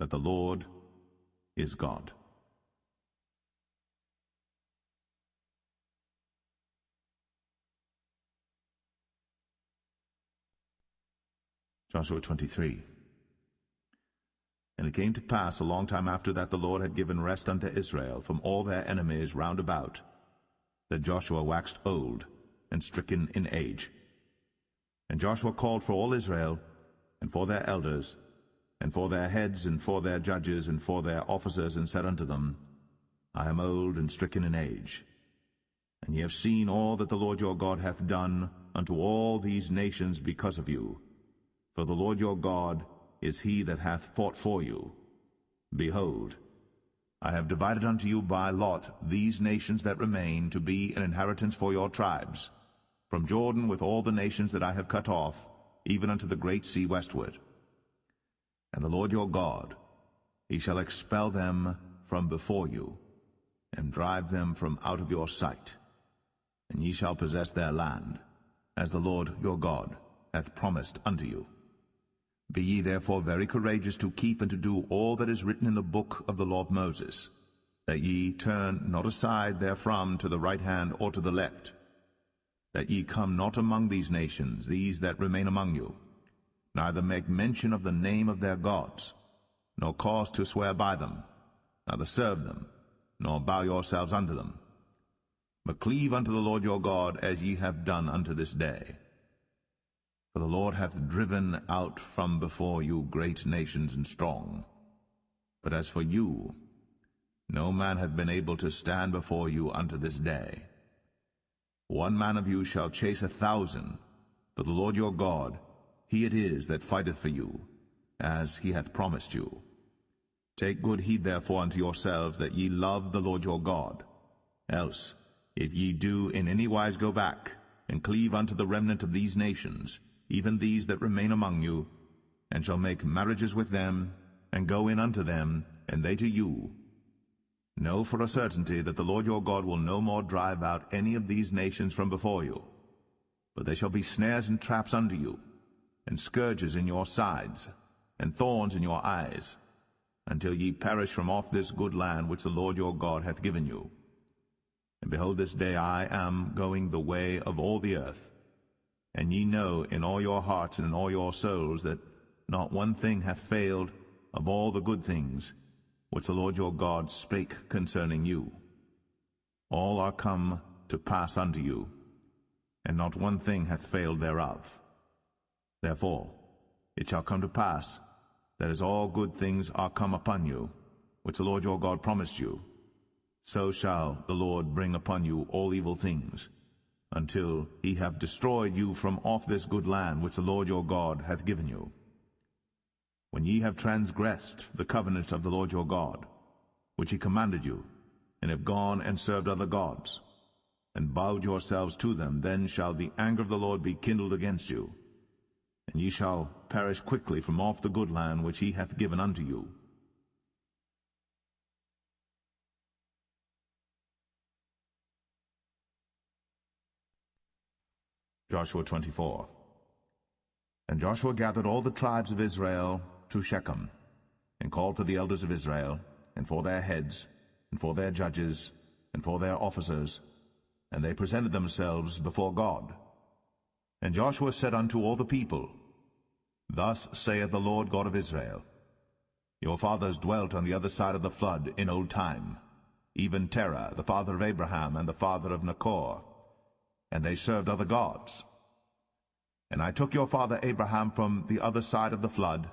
that the Lord is God. Joshua 23. And it came to pass a long time after that the Lord had given rest unto Israel from all their enemies round about, that Joshua waxed old and stricken in age. And Joshua called for all Israel, and for their elders, and for their heads, and for their judges, and for their officers, and said unto them, I am old and stricken in age. And ye have seen all that the Lord your God hath done unto all these nations because of you. For the Lord your God is he that hath fought for you. Behold, I have divided unto you by lot these nations that remain, to be an inheritance for your tribes, from Jordan with all the nations that I have cut off, even unto the great sea westward. And the Lord your God, he shall expel them from before you, and drive them from out of your sight. And ye shall possess their land, as the Lord your God hath promised unto you. Be ye therefore very courageous to keep and to do all that is written in the book of the law of Moses, that ye turn not aside therefrom to the right hand or to the left, that ye come not among these nations, these that remain among you, neither make mention of the name of their gods, nor cause to swear by them, neither serve them, nor bow yourselves unto them, but cleave unto the Lord your God, as ye have done unto this day. For the Lord hath driven out from before you great nations and strong. But as for you, no man hath been able to stand before you unto this day. One man of you shall chase 1,000, but the Lord your God, he it is that fighteth for you, as he hath promised you. Take good heed therefore unto yourselves, that ye love the Lord your God. Else, if ye do in any wise go back, and cleave unto the remnant of these nations, even these that remain among you, and shall make marriages with them, and go in unto them, and they to you, know for a certainty that the Lord your God will no more drive out any of these nations from before you, but they shall be snares and traps unto you, and scourges in your sides, and thorns in your eyes, until ye perish from off this good land which the Lord your God hath given you. And behold, this day I am going the way of all the earth, and ye know in all your hearts and in all your souls that not one thing hath failed of all the good things which the Lord your God spake concerning you. All are come to pass unto you, and not one thing hath failed thereof. Therefore it shall come to pass, that as all good things are come upon you, which the Lord your God promised you, so shall the Lord bring upon you all evil things, until he have destroyed you from off this good land which the Lord your God hath given you. When ye have transgressed the covenant of the Lord your God, which he commanded you, and have gone and served other gods, and bowed yourselves to them, then shall the anger of the Lord be kindled against you, and ye shall perish quickly from off the good land which he hath given unto you. Joshua 24. And Joshua gathered all the tribes of Israel to Shechem, and called for the elders of Israel, and for their heads, and for their judges, and for their officers, and they presented themselves before God. And Joshua said unto all the people, Thus saith the Lord God of Israel, Your fathers dwelt on the other side of the flood in old time, even Terah, the father of Abraham, and the father of Nachor, and they served other gods. And I took your father Abraham from the other side of the flood,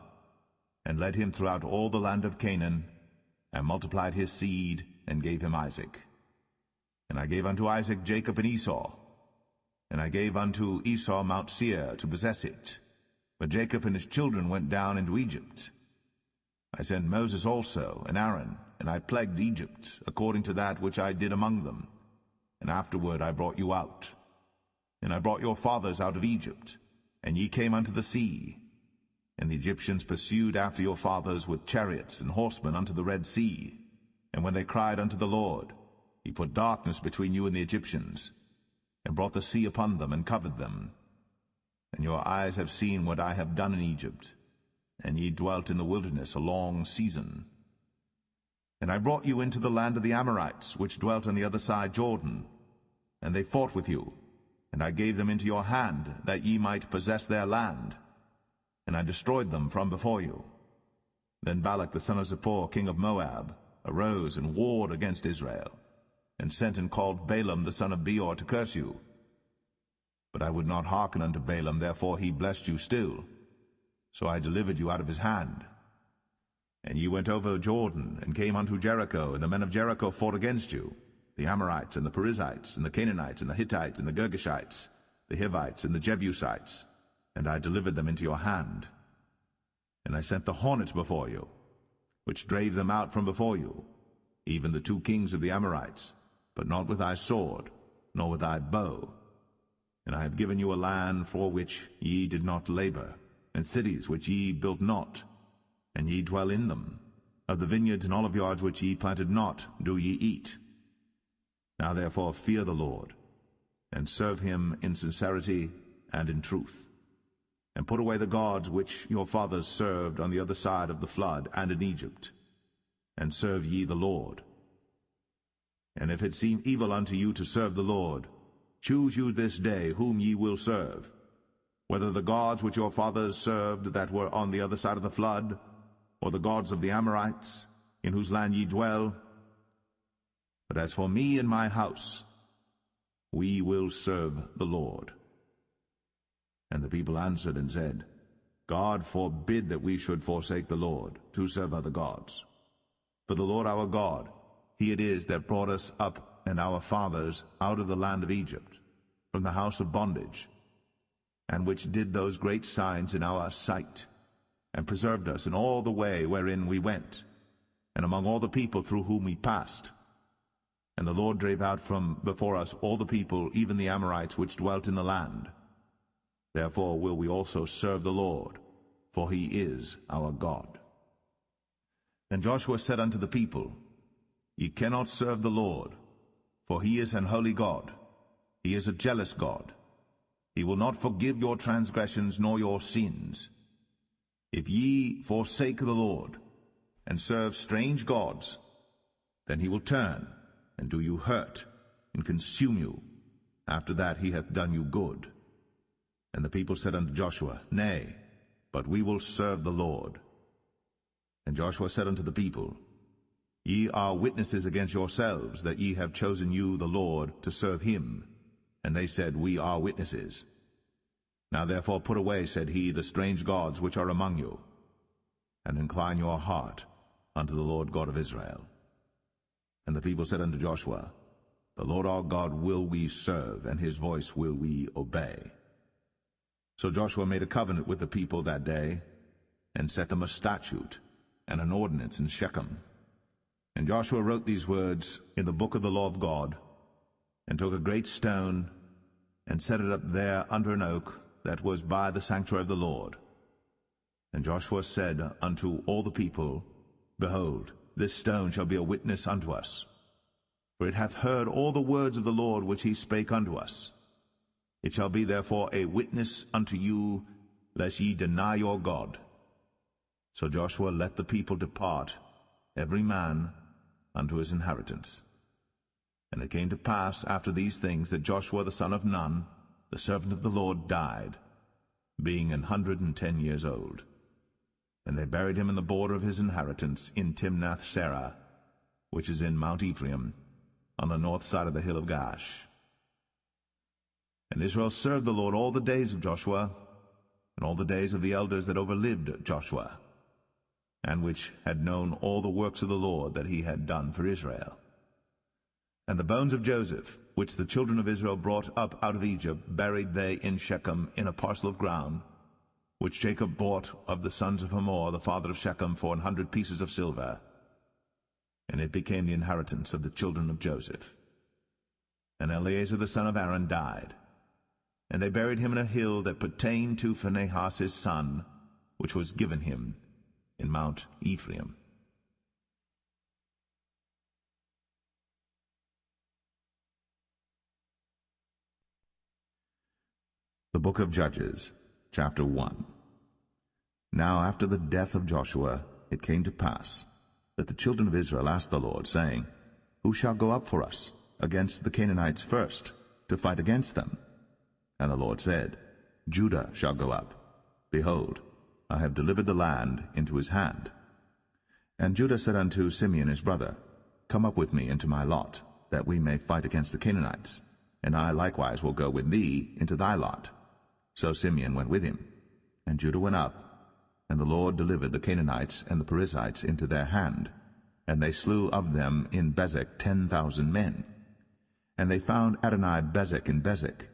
and led him throughout all the land of Canaan, and multiplied his seed, and gave him Isaac. And I gave unto Isaac Jacob and Esau, and I gave unto Esau Mount Seir to possess it. But Jacob and his children went down into Egypt. I sent Moses also, and Aaron, and I plagued Egypt, according to that which I did among them. And afterward I brought you out. And I brought your fathers out of Egypt, and ye came unto the sea. And the Egyptians pursued after your fathers with chariots and horsemen unto the Red Sea. And when they cried unto the Lord, he put darkness between you and the Egyptians, and brought the sea upon them, and covered them. And your eyes have seen what I have done in Egypt, and ye dwelt in the wilderness a long season. And I brought you into the land of the Amorites, which dwelt on the other side Jordan, and they fought with you, and I gave them into your hand, that ye might possess their land, and I destroyed them from before you. Then Balak the son of Zippor, king of Moab, arose and warred against Israel, and sent and called Balaam the son of Beor to curse you. But I would not hearken unto Balaam, therefore he blessed you still. So I delivered you out of his hand. And ye went over Jordan, and came unto Jericho, and the men of Jericho fought against you, the Amorites, and the Perizzites, and the Canaanites, and the Hittites, and the Girgashites, the Hivites, and the Jebusites, and I delivered them into your hand. And I sent the hornet before you, which drave them out from before you, even the 2 kings of the Amorites, but not with thy sword, nor with thy bow. And I have given you a land for which ye did not labor, and cities which ye built not, and ye dwell in them. Of the vineyards and oliveyards which ye planted not do ye eat. Now therefore fear the Lord, and serve him in sincerity and in truth, and put away the gods which your fathers served on the other side of the flood and in Egypt, and serve ye the Lord. And if it seem evil unto you to serve the Lord, choose you this day whom ye will serve, whether the gods which your fathers served that were on the other side of the flood, or the gods of the Amorites, in whose land ye dwell. But as for me and my house, we will serve the Lord. And the people answered and said, God forbid that we should forsake the Lord, to serve other gods. For the Lord our God, he it is that brought us up and our fathers out of the land of Egypt, from the house of bondage, and which did those great signs in our sight, and preserved us in all the way wherein we went, and among all the people through whom we passed. And the Lord drave out from before us all the people, even the Amorites which dwelt in the land. Therefore will we also serve the Lord, for he is our God. And Joshua said unto the people, Ye cannot serve the Lord, for he is an holy God. He is a jealous God. He will not forgive your transgressions nor your sins. If ye forsake the Lord, and serve strange gods, then he will turn, and do you hurt, and consume you. After that he hath done you good. And the people said unto Joshua, Nay, but we will serve the Lord. And Joshua said unto the people, Ye are witnesses against yourselves, that ye have chosen you the Lord to serve him. And they said, We are witnesses. Now therefore put away, said he, the strange gods which are among you, and incline your heart unto the Lord God of Israel. And the people said unto Joshua, The Lord our God will we serve, and his voice will we obey. So Joshua made a covenant with the people that day, and set them a statute and an ordinance in Shechem. And Joshua wrote these words in the book of the law of God, and took a great stone, and set it up there under an oak that was by the sanctuary of the Lord. And Joshua said unto all the people, Behold, this stone shall be a witness unto us, for it hath heard all the words of the Lord which he spake unto us. It shall be therefore a witness unto you, lest ye deny your God. So Joshua let the people depart, every man unto his inheritance. And it came to pass after these things that Joshua the son of Nun, the servant of the Lord, died, being 110 years old. And they buried him in the border of his inheritance in Timnath-serah, which is in Mount Ephraim, on the north side of the hill of Gaash. And Israel served the Lord all the days of Joshua, and all the days of the elders that overlived Joshua, and which had known all the works of the Lord that he had done for Israel. And the bones of Joseph, which the children of Israel brought up out of Egypt, buried they in Shechem in a parcel of ground, which Jacob bought of the sons of Hamor, the father of Shechem, for 100 pieces of silver. And it became the inheritance of the children of Joseph. And Eleazar the son of Aaron died, and they buried him in a hill that pertained to Phinehas his son, which was given him in Mount Ephraim. The Book of Judges, chapter 1. Now after the death of Joshua it came to pass that the children of Israel asked the Lord, saying, Who shall go up for us against the Canaanites first, to fight against them? And the Lord said, Judah shall go up. Behold, I have delivered the land into his hand. And Judah said unto Simeon his brother, Come up with me into my lot, that we may fight against the Canaanites, and I likewise will go with thee into thy lot. So Simeon went with him, and Judah went up, and the Lord delivered the Canaanites and the Perizzites into their hand, and they slew of them in Bezek 10,000 men. And they found Adoni-Bezek in Bezek,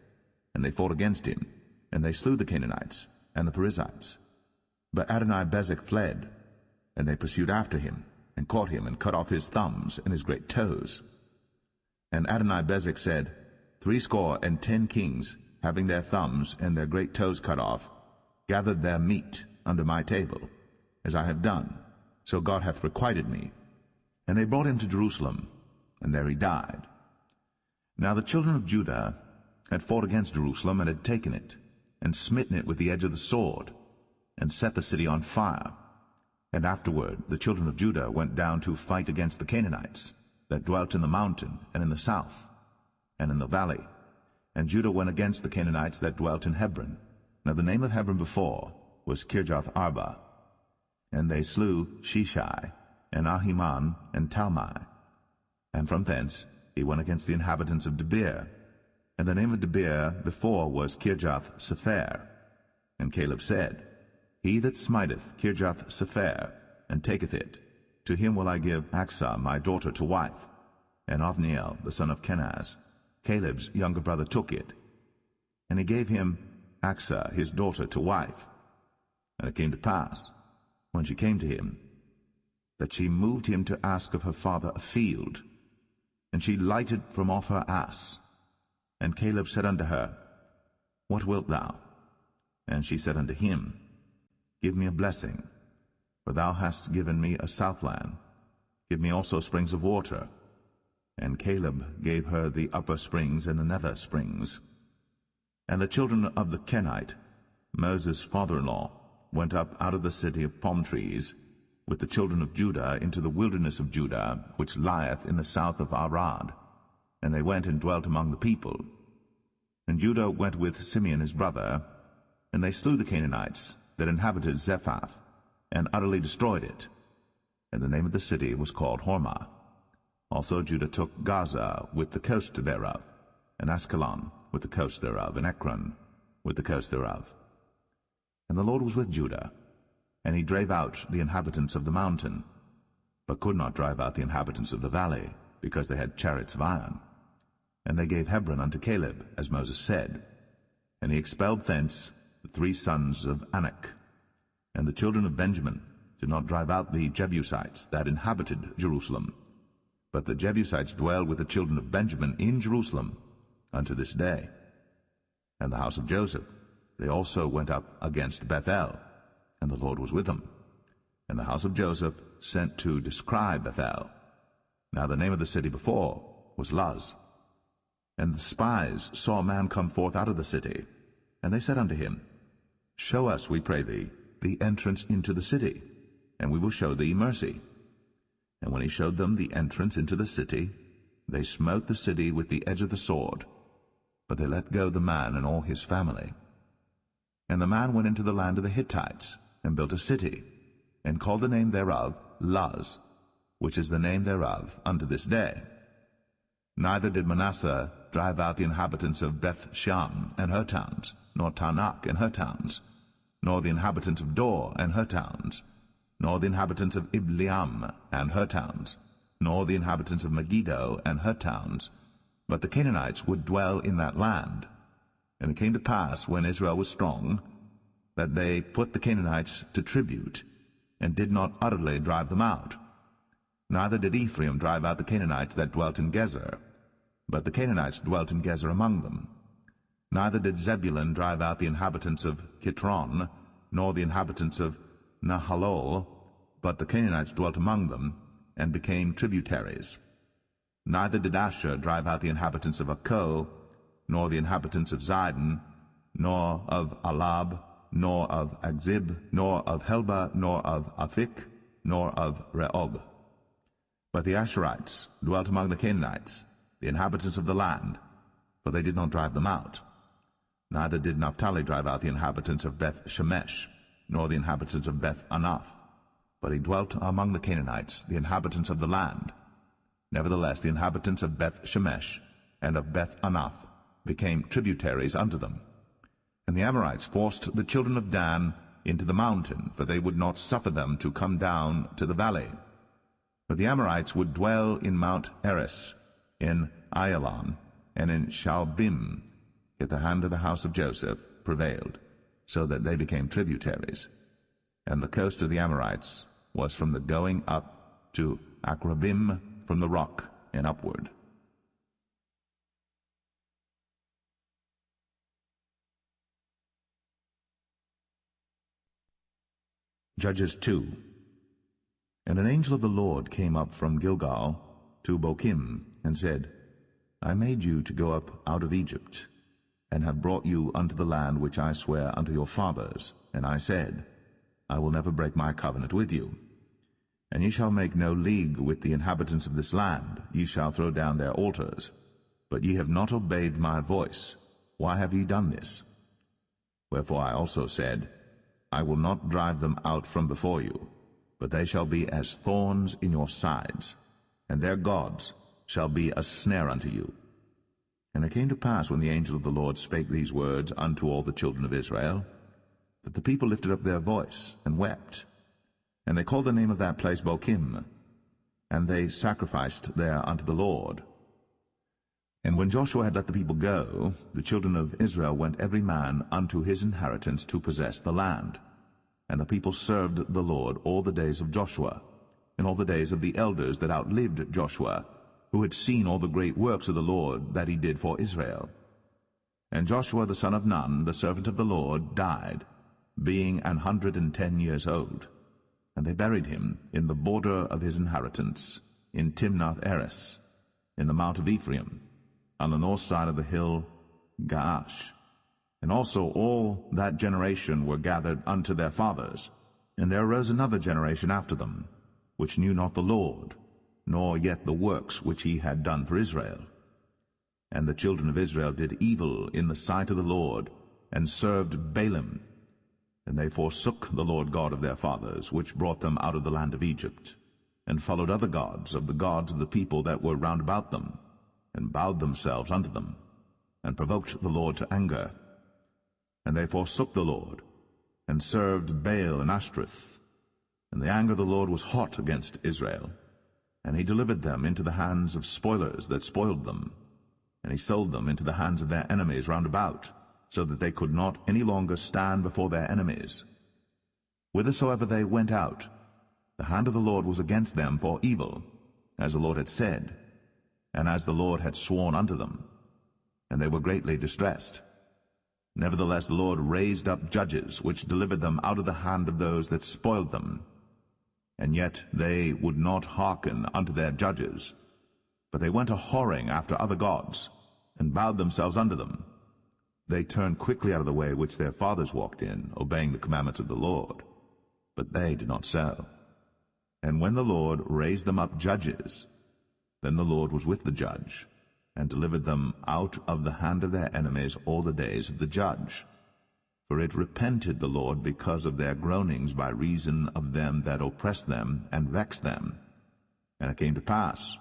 and they fought against him, and they slew the Canaanites and the Perizzites. But Adoni-Bezek fled, and they pursued after him, and caught him, and cut off his thumbs and his great toes. And Adoni-Bezek said, 70 kings, having their thumbs and their great toes cut off, gathered their meat under my table, as I have done, so God hath requited me. And they brought him to Jerusalem, and there he died. Now the children of Judah had fought against Jerusalem, and had taken it, and smitten it with the edge of the sword, and set the city on fire. And afterward the children of Judah went down to fight against the Canaanites, that dwelt in the mountain, and in the south, and in the valley. And Judah went against the Canaanites that dwelt in Hebron. Now the name of Hebron before was Kirjath-Arba. And they slew Sheshai, and Ahiman, and Talmai. And from thence he went against the inhabitants of Debir. And the name of Debir before was Kirjath-Sepher. And Caleb said, He that smiteth Kirjath-Sepher, and taketh it, to him will I give Achsah my daughter to wife. And Othniel the son of Kenaz, Caleb's younger brother, took it. And he gave him Achsah his daughter to wife. And it came to pass, when she came to him, that she moved him to ask of her father a field. And she lighted from off her ass. And Caleb said unto her, What wilt thou? And she said unto him, Give me a blessing, for thou hast given me a southland. Give me also springs of water. And Caleb gave her the upper springs and the nether springs. And the children of the Kenite, Moses' father-in-law, went up out of the city of palm trees with the children of Judah into the wilderness of Judah, which lieth in the south of Arad. And they went and dwelt among the people. And Judah went with Simeon his brother, and they slew the Canaanites that inhabited Zephath, and utterly destroyed it. And the name of the city was called Hormah. Also Judah took Gaza with the coast thereof, and Askelon with the coast thereof, and Ekron with the coast thereof. And the Lord was with Judah, and he drave out the inhabitants of the mountain, but could not drive out the inhabitants of the valley, because they had chariots of iron. And they gave Hebron unto Caleb, as Moses said. And he expelled thence the 3 sons of Anak. And the children of Benjamin did not drive out the Jebusites that inhabited Jerusalem, but the Jebusites dwell with the children of Benjamin in Jerusalem unto this day. And the house of Joseph, they also went up against Bethel, and the Lord was with them. And the house of Joseph sent to descry Bethel. Now the name of the city before was Luz. And the spies saw a man come forth out of the city, and they said unto him, Show us, we pray thee, the entrance into the city, and we will show thee mercy. And when he showed them the entrance into the city, they smote the city with the edge of the sword, but they let go the man and all his family. And the man went into the land of the Hittites, and built a city, and called the name thereof Luz, which is the name thereof unto this day. Neither did Manasseh drive out the inhabitants of Beth-shan and her towns, nor Tanakh and her towns, nor the inhabitants of Dor and her towns, nor the inhabitants of Ibleam and her towns, nor the inhabitants of Megiddo and her towns, but the Canaanites would dwell in that land. And it came to pass, when Israel was strong, that they put the Canaanites to tribute, and did not utterly drive them out. Neither did Ephraim drive out the Canaanites that dwelt in Gezer, but the Canaanites dwelt in Gezer among them. Neither did Zebulun drive out the inhabitants of Kitron, nor the inhabitants of Nahalol, but the Canaanites dwelt among them, and became tributaries. Neither did Asher drive out the inhabitants of Akko, nor the inhabitants of Zidon, nor of Alab, nor of Agzib, nor of Helba, nor of Aphik, nor of Rehob. But the Asherites dwelt among the Canaanites, the inhabitants of the land, for they did not drive them out. Neither did Naphtali drive out the inhabitants of Beth-Shemesh, nor the inhabitants of Beth-Anath, but he dwelt among the Canaanites, the inhabitants of the land. Nevertheless the inhabitants of Beth-Shemesh and of Beth-Anath became tributaries unto them. And the Amorites forced the children of Dan into the mountain, for they would not suffer them to come down to the valley. But the Amorites would dwell in Mount Eres, in Ayalon, and in Shaalbim. Yet the hand of the house of Joseph prevailed, so that they became tributaries. And the coast of the Amorites was from the going up to Akrabim, from the rock and upward. Judges 2. And an angel of the Lord came up from Gilgal to Bochim, and said, I made you to go up out of Egypt, and have brought you unto the land which I swear unto your fathers. And I said, I will never break my covenant with you. And ye shall make no league with the inhabitants of this land, ye shall throw down their altars. But ye have not obeyed my voice. Why have ye done this? Wherefore I also said, I will not drive them out from before you, but they shall be as thorns in your sides, and their gods shall be a snare unto you. And it came to pass, when the angel of the Lord spake these words unto all the children of Israel, that the people lifted up their voice and wept. And they called the name of that place Bochim, and they sacrificed there unto the Lord. And when Joshua had let the people go, the children of Israel went every man unto his inheritance to possess the land. And the people served the Lord all the days of Joshua, and all the days of the elders that outlived Joshua, who had seen all the great works of the Lord that he did for Israel. And Joshua the son of Nun, the servant of the Lord, died, being 110 years old. And they buried him in the border of his inheritance, in Timnath-Eres, in the mount of Ephraim, on the north side of the hill Gaash. And also all that generation were gathered unto their fathers. And there arose another generation after them, which knew not the Lord, nor yet the works which he had done for Israel. And the children of Israel did evil in the sight of the Lord, and served Baalim. And they forsook the Lord God of their fathers, which brought them out of the land of Egypt, and followed other gods of the gods of the people that were round about them, and bowed themselves unto them, and provoked the Lord to anger. And they forsook the Lord, and served Baal and Ashtoreth. And the anger of the Lord was hot against Israel, and he delivered them into the hands of spoilers that spoiled them, and he sold them into the hands of their enemies round about, so that they could not any longer stand before their enemies. Whithersoever they went out, the hand of the Lord was against them for evil, as the Lord had said, and as the Lord had sworn unto them, and they were greatly distressed. Nevertheless the Lord raised up judges, which delivered them out of the hand of those that spoiled them. And yet they would not hearken unto their judges, but they went a-whoring after other gods, and bowed themselves unto them. They turned quickly out of the way which their fathers walked in, obeying the commandments of the Lord. But they did not so. And when the Lord raised them up judges, then the Lord was with the judge, and delivered them out of the hand of their enemies all the days of the judge. For it repented the Lord because of their groanings by reason of them that oppressed them and vexed them. And it came to pass,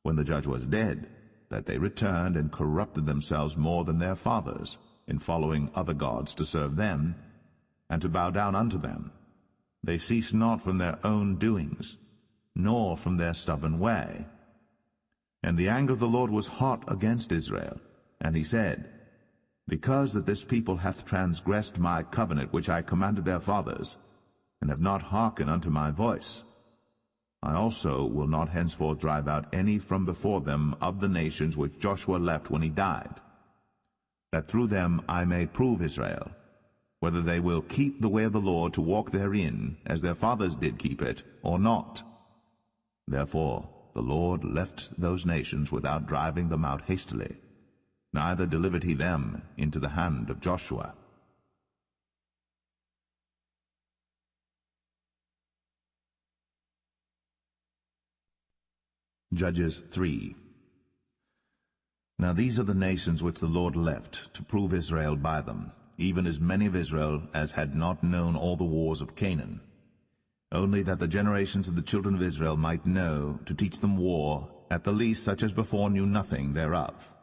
when the judge was dead, that they returned and corrupted themselves more than their fathers, in following other gods to serve them, and to bow down unto them. They ceased not from their own doings, nor from their stubborn way. And the anger of the Lord was hot against Israel, and he said, Because that this people hath transgressed my covenant which I commanded their fathers, and have not hearkened unto my voice, I also will not henceforth drive out any from before them of the nations which Joshua left when he died, that through them I may prove Israel, whether they will keep the way of the Lord to walk therein, as their fathers did keep it, or not. Therefore the Lord left those nations without driving them out hastily, neither delivered he them into the hand of Joshua. Judges 3. Now these are the nations which the Lord left, to prove Israel by them, even as many of Israel as had not known all the wars of Canaan, only that the generations of the children of Israel might know, to teach them war, at the least such as before knew nothing thereof.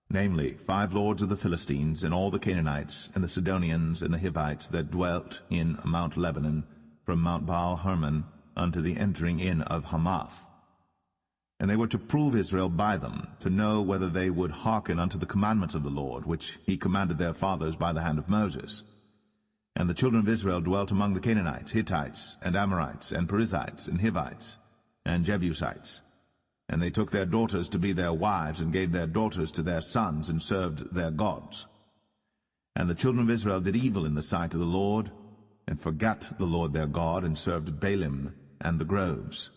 Namely, 5 lords of the Philistines, and all the Canaanites, and the Sidonians, and the Hivites, that dwelt in Mount Lebanon, from Mount Baal-Hermon unto the entering in of Hamath. And they were to prove Israel by them, to know whether they would hearken unto the commandments of the Lord, which he commanded their fathers by the hand of Moses. And the children of Israel dwelt among the Canaanites, Hittites, and Amorites, and Perizzites, and Hivites, and Jebusites. And they took their daughters to be their wives, and gave their daughters to their sons, and served their gods. And the children of Israel did evil in the sight of the Lord, and forgat the Lord their God, and served Baalim and the groves.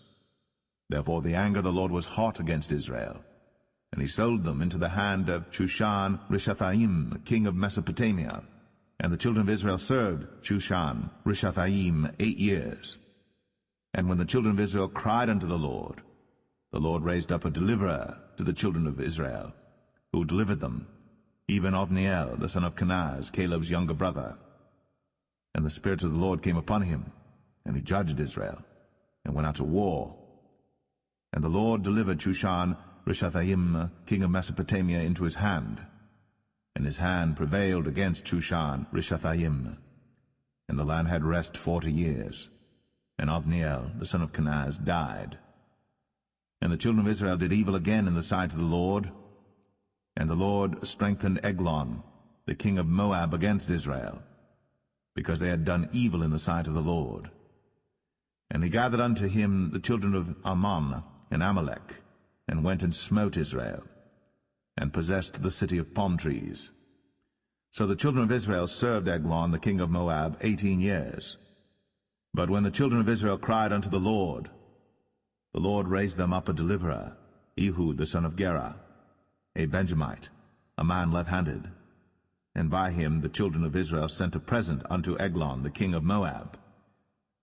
Therefore the anger of the Lord was hot against Israel, and he sold them into the hand of Shushan-Rishathaim, king of Mesopotamia. And the children of Israel served Shushan-Rishathaim 8 years. And when the children of Israel cried unto the Lord raised up a deliverer to the children of Israel, who delivered them, even Othniel, the son of Kenaz, Caleb's younger brother. And the Spirit of the Lord came upon him, and he judged Israel, and went out to war. And the Lord delivered Shushan-Rishathaim, king of Mesopotamia, into his hand. And his hand prevailed against Shushan-Rishathaim. And the land had rest 40 years. And Othniel, the son of Kenaz, died. And the children of Israel did evil again in the sight of the Lord. And the Lord strengthened Eglon, the king of Moab, against Israel, because they had done evil in the sight of the Lord. And he gathered unto him the children of Ammon and Amalek, and went and smote Israel, and possessed the city of palm trees. So the children of Israel served Eglon, the king of Moab, 18 years. But when the children of Israel cried unto the Lord raised them up a deliverer, Ehud the son of Gera, a Benjamite, a man left-handed. And by him the children of Israel sent a present unto Eglon, the king of Moab.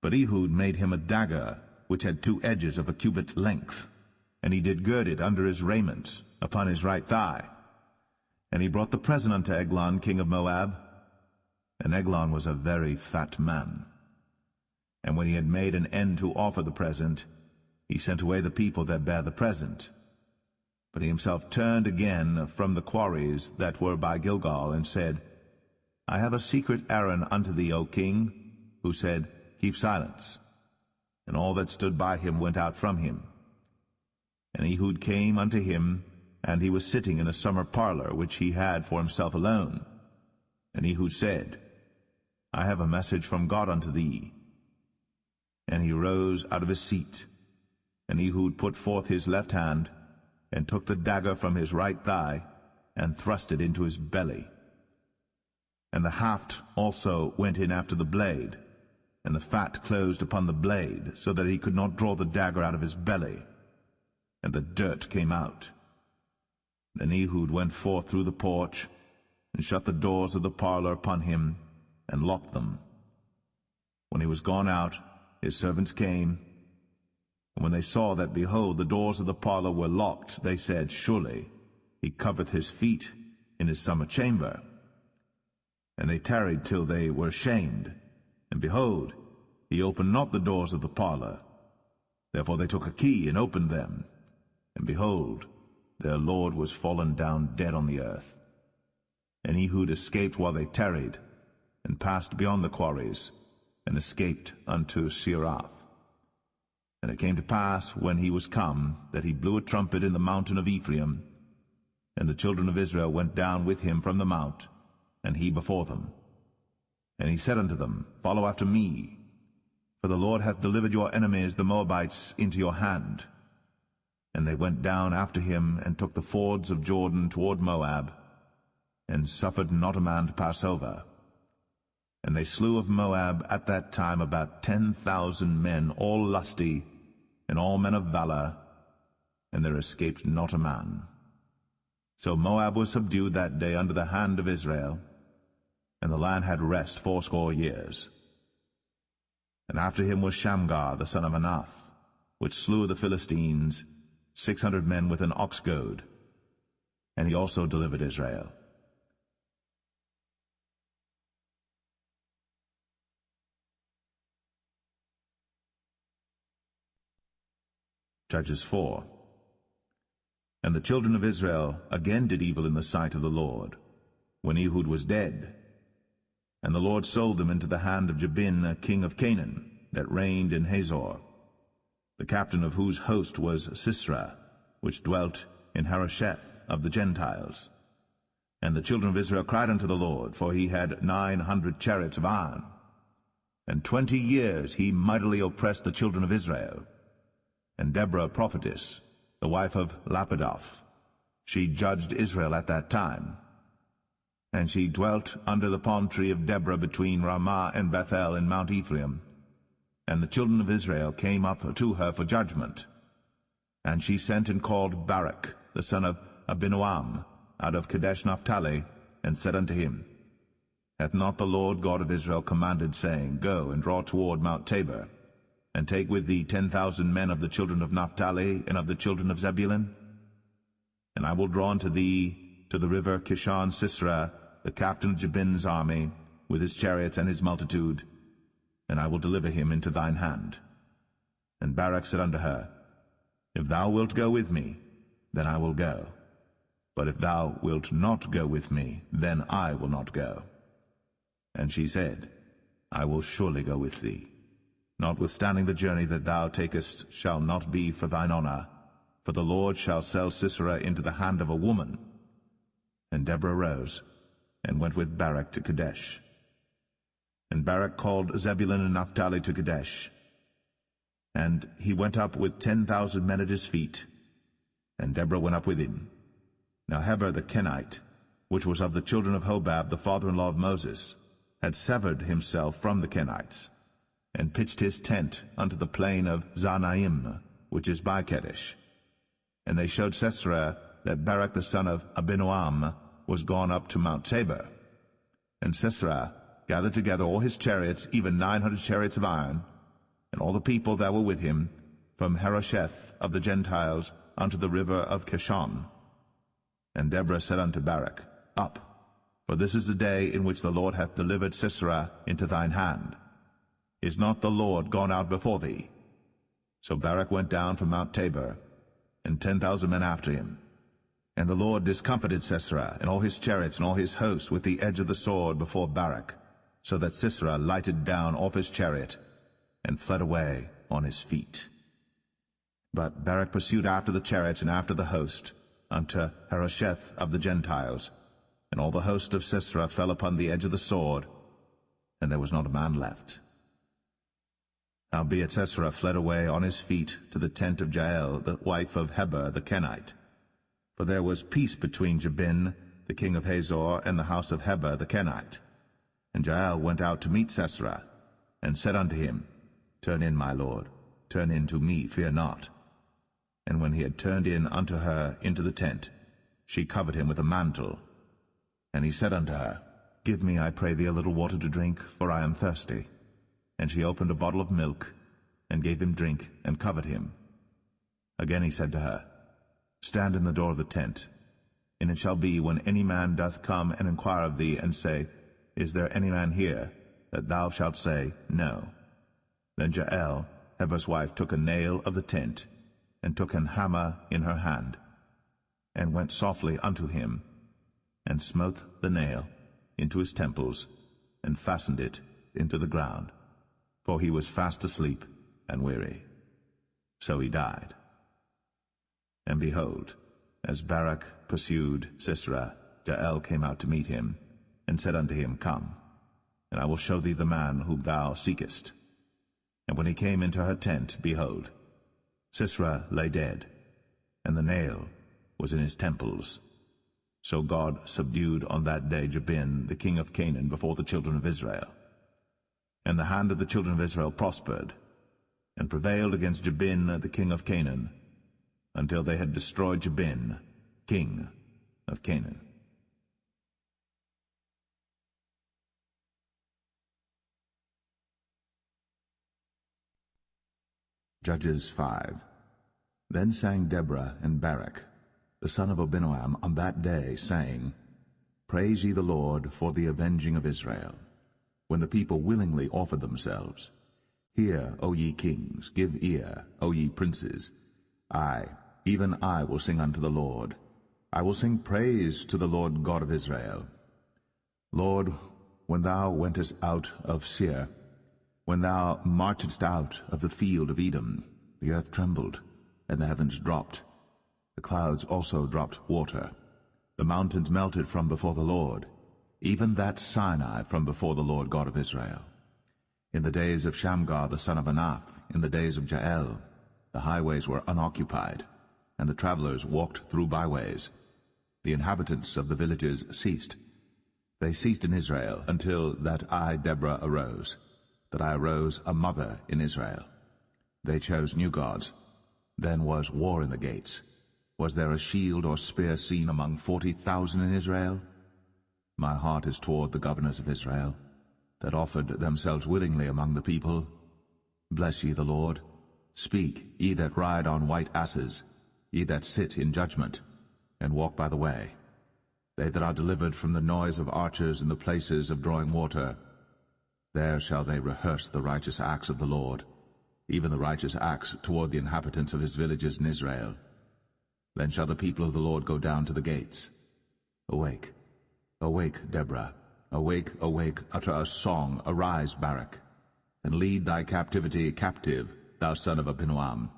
But Ehud made him a dagger, which had 2 edges of a cubit length, and he did gird it under his raiment, upon his right thigh. And he brought the present unto Eglon, king of Moab. And Eglon was a very fat man. And when he had made an end to offer the present, he sent away the people that bare the present. But he himself turned again from the quarries that were by Gilgal, and said, I have a secret errand unto thee, O king. Who said, Keep silence. And all that stood by him went out from him. And Ehud came unto him, and he was sitting in a summer parlor, which he had for himself alone. And Ehud said, I have a message from God unto thee. And he rose out of his seat. And Ehud put forth his left hand, and took the dagger from his right thigh, and thrust it into his belly. And the haft also went in after the blade, and the fat closed upon the blade, so that he could not draw the dagger out of his belly. And the dirt came out. Then Ehud went forth through the porch, and shut the doors of the parlor upon him, and locked them. When he was gone out, his servants came, and when they saw that, behold, the doors of the parlor were locked, they said, Surely he covereth his feet in his summer chamber. And they tarried till they were ashamed, and behold, he opened not the doors of the parlor. Therefore they took a key, and opened them, and behold, their lord was fallen down dead on the earth. And Ehud escaped while they tarried, and passed beyond the quarries, and escaped unto Seirath. And it came to pass, when he was come, that he blew a trumpet in the mountain of Ephraim, and the children of Israel went down with him from the mount, and he before them. And he said unto them, Follow after me, for the Lord hath delivered your enemies the Moabites into your hand. And they went down after him, and took the fords of Jordan toward Moab, and suffered not a man to pass over. And they slew of Moab at that time about 10,000 men, all lusty, and all men of valor, and there escaped not a man. So Moab was subdued that day under the hand of Israel, and the land had rest 80 years. And after him was Shamgar the son of Anath, which slew the Philistines 600 men with an ox goad. And he also delivered Israel. Judges 4. And the children of Israel again did evil in the sight of the Lord, when Ehud was dead. And the Lord sold them into the hand of Jabin, king of Canaan, that reigned in Hazor, the captain of whose host was Sisera, which dwelt in Harosheth of the Gentiles. And the children of Israel cried unto the Lord, for he had 900 chariots of iron. And 20 years he mightily oppressed the children of Israel. And Deborah prophetess, the wife of Lapidoth, she judged Israel at that time. And she dwelt under the palm tree of Deborah between Ramah and Bethel in Mount Ephraim. And the children of Israel came up to her for judgment. And she sent and called Barak, the son of Abinoam, out of Kadesh Naphtali, and said unto him, Hath not the Lord God of Israel commanded, saying, Go and draw toward Mount Tabor, and take with thee 10,000 men of the children of Naphtali and of the children of Zebulun? And I will draw unto thee to the river Kishon Sisera, the captain of Jabin's army, with his chariots and his multitude, and I will deliver him into thine hand. And Barak said unto her, If thou wilt go with me, then I will go. But if thou wilt not go with me, then I will not go. And she said, I will surely go with thee. Notwithstanding the journey that thou takest shall not be for thine honor, for the Lord shall sell Sisera into the hand of a woman. And Deborah rose, and went with Barak to Kadesh. And Barak called Zebulun and Naphtali to Kadesh. And he went up with 10,000 men at his feet, and Deborah went up with him. Now Heber the Kenite, which was of the children of Hobab, the father-in-law of Moses, had severed himself from the Kenites, and pitched his tent unto the plain of Zanaim, which is by Kadesh. And they showed Sisera that Barak the son of Abinoam was gone up to Mount Tabor. And Sisera gathered together all his chariots, even 900 chariots of iron, and all the people that were with him, from Harosheth of the Gentiles unto the river of Kishon. And Deborah said unto Barak, Up, for this is the day in which the Lord hath delivered Sisera into thine hand. Is not the Lord gone out before thee? So Barak went down from Mount Tabor, and 10,000 men after him. And the Lord discomfited Sisera, and all his chariots and all his host with the edge of the sword before Barak, so that Sisera lighted down off his chariot, and fled away on his feet. But Barak pursued after the chariots and after the host, unto Harosheth of the Gentiles, and all the host of Sisera fell upon the edge of the sword, and there was not a man left. Howbeit Sisera fled away on his feet to the tent of Jael, the wife of Heber the Kenite. For there was peace between Jabin, the king of Hazor, and the house of Heber the Kenite. And Jael went out to meet Sisera, and said unto him, Turn in, my lord, turn in to me, fear not. And when he had turned in unto her into the tent, she covered him with a mantle. And he said unto her, Give me, I pray thee, a little water to drink, for I am thirsty. And she opened a bottle of milk, and gave him drink, and covered him. Again he said to her, Stand in the door of the tent. And it shall be, when any man doth come and inquire of thee, and say, Is there any man here? That thou shalt say, No. Then Jael, Heber's wife, took a nail of the tent, and took an hammer in her hand, and went softly unto him, and smote the nail into his temples, and fastened it into the ground, for he was fast asleep and weary. So he died. And behold, as Barak pursued Sisera, Jael came out to meet him, and said unto him, Come, and I will show thee the man whom thou seekest. And when he came into her tent, behold, Sisera lay dead, and the nail was in his temples. So God subdued on that day Jabin, the king of Canaan, before the children of Israel. And the hand of the children of Israel prospered, and prevailed against Jabin, the king of Canaan, until they had destroyed Jabin, king of Canaan. Judges 5. Then sang Deborah and Barak, the son of Abinoam, on that day, saying, Praise ye the Lord for the avenging of Israel, when the people willingly offered themselves. Hear, O ye kings, give ear, O ye princes. I, even I, will sing unto the Lord. I will sing praise to the Lord God of Israel. Lord, when thou wentest out of Seir, when thou marchedst out of the field of Edom, the earth trembled, and the heavens dropped. The clouds also dropped water. The mountains melted from before the Lord, even that Sinai from before the Lord God of Israel. In the days of Shamgar the son of Anath, in the days of Jael, the highways were unoccupied, and the travelers walked through byways. The inhabitants of the villages ceased. They ceased in Israel until that I, Deborah, arose, that I arose a mother in Israel. They chose new gods. Then was war in the gates. Was there a shield or spear seen among 40,000 in Israel? My heart is toward the governors of Israel, that offered themselves willingly among the people. Bless ye the Lord. Speak, ye that ride on white asses, ye that sit in judgment, and walk by the way. They that are delivered from the noise of archers in the places of drawing water, there shall they rehearse the righteous acts of the Lord, even the righteous acts toward the inhabitants of his villages in Israel. Then shall the people of the Lord go down to the gates. Awake, awake, Deborah. Awake, awake, utter a song, arise, Barak, and lead thy captivity captive, thou son of Abinoam.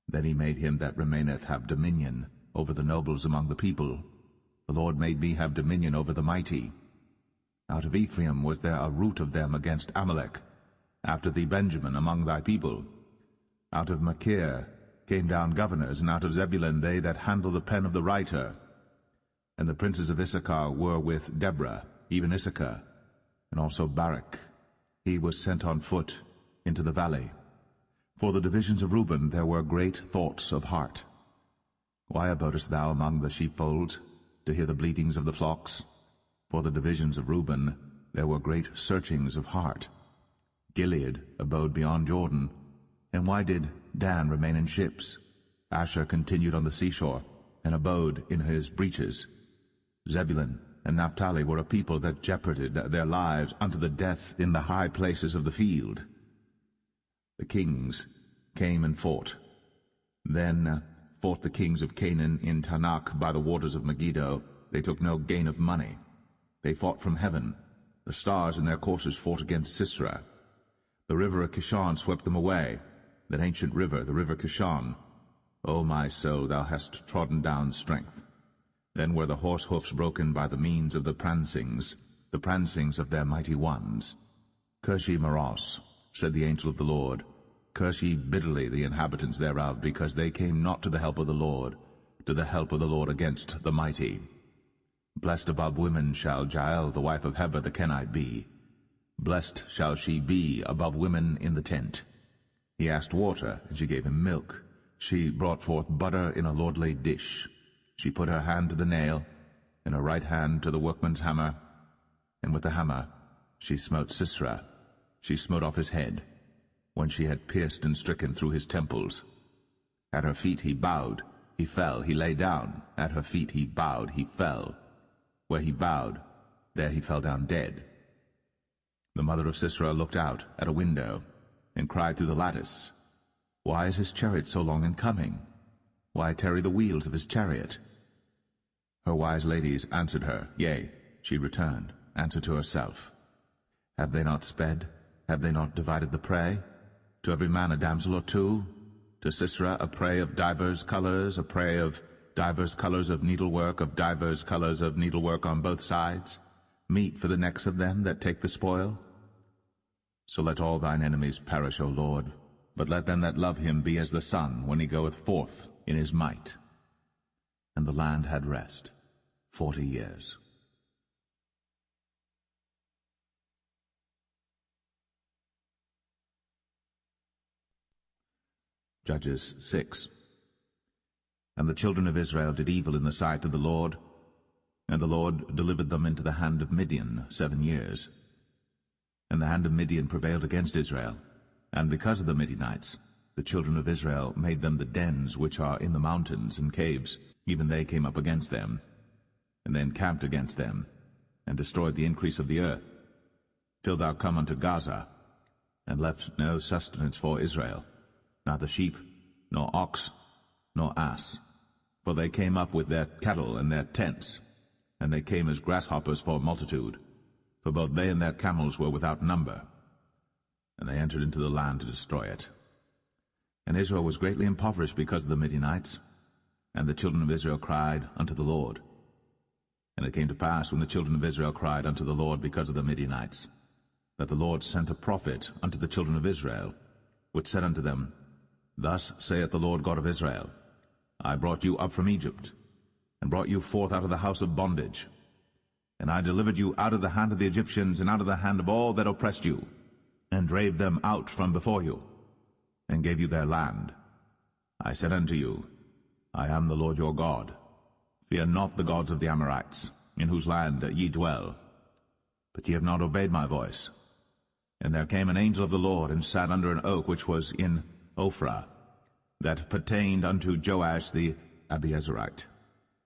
Then he made him that remaineth have dominion over the nobles among the people. The Lord made me have dominion over the mighty. Out of Ephraim was there a root of them against Amalek, after thee Benjamin among thy people. Out of Machir came down governors, and out of Zebulun they that handle the pen of the writer. And the princes of Issachar were with Deborah, even Issachar, and also Barak. He was sent on foot into the valley. For the divisions of Reuben there were great thoughts of heart. Why abodest thou among the sheepfolds, to hear the bleatings of the flocks? For the divisions of Reuben there were great searchings of heart. Gilead abode beyond Jordan. And why did Dan remain in ships? Asher continued on the seashore, and abode in his breaches. Zebulun and Naphtali were a people that jeoparded their lives unto the death in the high places of the field. The kings came and fought. Then fought the kings of Canaan in Tanakh by the waters of Megiddo. They took no gain of money. They fought from heaven. The stars in their courses fought against Sisera. The river of Kishon swept them away, that ancient river, the river Kishon. O my soul, thou hast trodden down strength. Then were the horse hoofs broken by the means of the prancings of their mighty ones. Curse ye Meroz, said the angel of the Lord. Curse ye bitterly the inhabitants thereof, because they came not to the help of the Lord, against the mighty. Blessed above women shall Jael the wife of Heber the Kenite be. Blessed shall she be above women in the tent. He asked water, and she gave him milk. She brought forth butter in a lordly dish. She put her hand to the nail, and her right hand to the workman's hammer, and with the hammer she smote Sisera. She smote off his head, when she had pierced and stricken through his temples. At her feet he bowed, he fell, he lay down. At her feet he bowed, he fell. Where he bowed, there he fell down dead. The mother of Sisera looked out at a window, and cried through the lattice, Why is his chariot so long in coming? Why tarry the wheels of his chariot? Her wise ladies answered her, yea, she returned, answered to herself. Have they not sped? Have they not divided the prey? To every man a damsel or two? To Sisera a prey of divers colors, a prey of divers colors of needlework, of divers colors of needlework on both sides, meat for the necks of them that take the spoil? So let all thine enemies perish, O Lord, but let them that love him be as the sun when he goeth forth in his might. And the land had rest 40 years. Judges 6. And the children of Israel did evil in the sight of the Lord, and the Lord delivered them into the hand of Midian 7 years. And the hand of Midian prevailed against Israel, and because of the Midianites, the children of Israel made them the dens which are in the mountains and caves, even they came up against them, and they encamped against them, and destroyed the increase of the earth, till thou come unto Gaza, and left no sustenance for Israel, neither sheep, nor ox, nor ass. For they came up with their cattle and their tents, and they came as grasshoppers for multitude, for both they and their camels were without number. And they entered into the land to destroy it. And Israel was greatly impoverished because of the Midianites, and the children of Israel cried unto the Lord. And it came to pass, when the children of Israel cried unto the Lord because of the Midianites, that the Lord sent a prophet unto the children of Israel, which said unto them, Thus saith the Lord God of Israel, I brought you up from Egypt, and brought you forth out of the house of bondage. And I delivered you out of the hand of the Egyptians, and out of the hand of all that oppressed you, and drave them out from before you, and gave you their land. I said unto you, I am the Lord your God. Fear not the gods of the Amorites, in whose land ye dwell. But ye have not obeyed my voice. And there came an angel of the Lord, and sat under an oak which was in Ophrah, that pertained unto Joash the Abiezrite.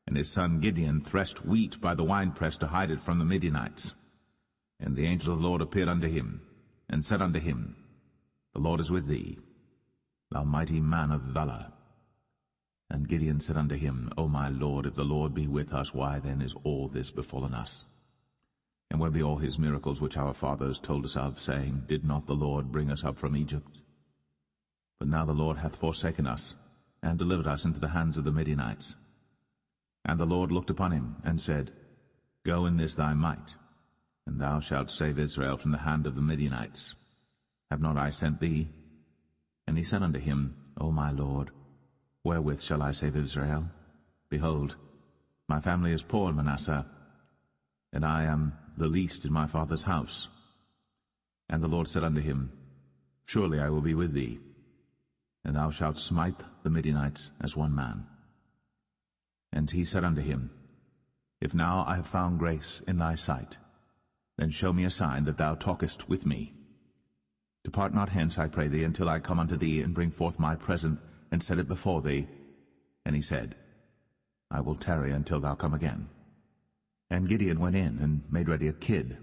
And his son Gideon threshed wheat by the winepress to hide it from the Midianites. And the angel of the Lord appeared unto him, and said unto him, The Lord is with thee, thou mighty man of valor. And Gideon said unto him, O my Lord, if the Lord be with us, why then is all this befallen us? And where be all his miracles which our fathers told us of, saying, Did not the Lord bring us up from Egypt? But now the Lord hath forsaken us, and delivered us into the hands of the Midianites. And the Lord looked upon him, and said, Go in this thy might, and thou shalt save Israel from the hand of the Midianites. Have not I sent thee? And he said unto him, O my Lord, wherewith shall I save Israel? Behold, my family is poor in Manasseh, and I am the least in my father's house. And the Lord said unto him, Surely I will be with thee, and thou shalt smite the Midianites as one man. And he said unto him, If now I have found grace in thy sight, then show me a sign that thou talkest with me. Depart not hence, I pray thee, until I come unto thee, and bring forth my present, and set it before thee. And he said, I will tarry until thou come again. And Gideon went in, and made ready a kid,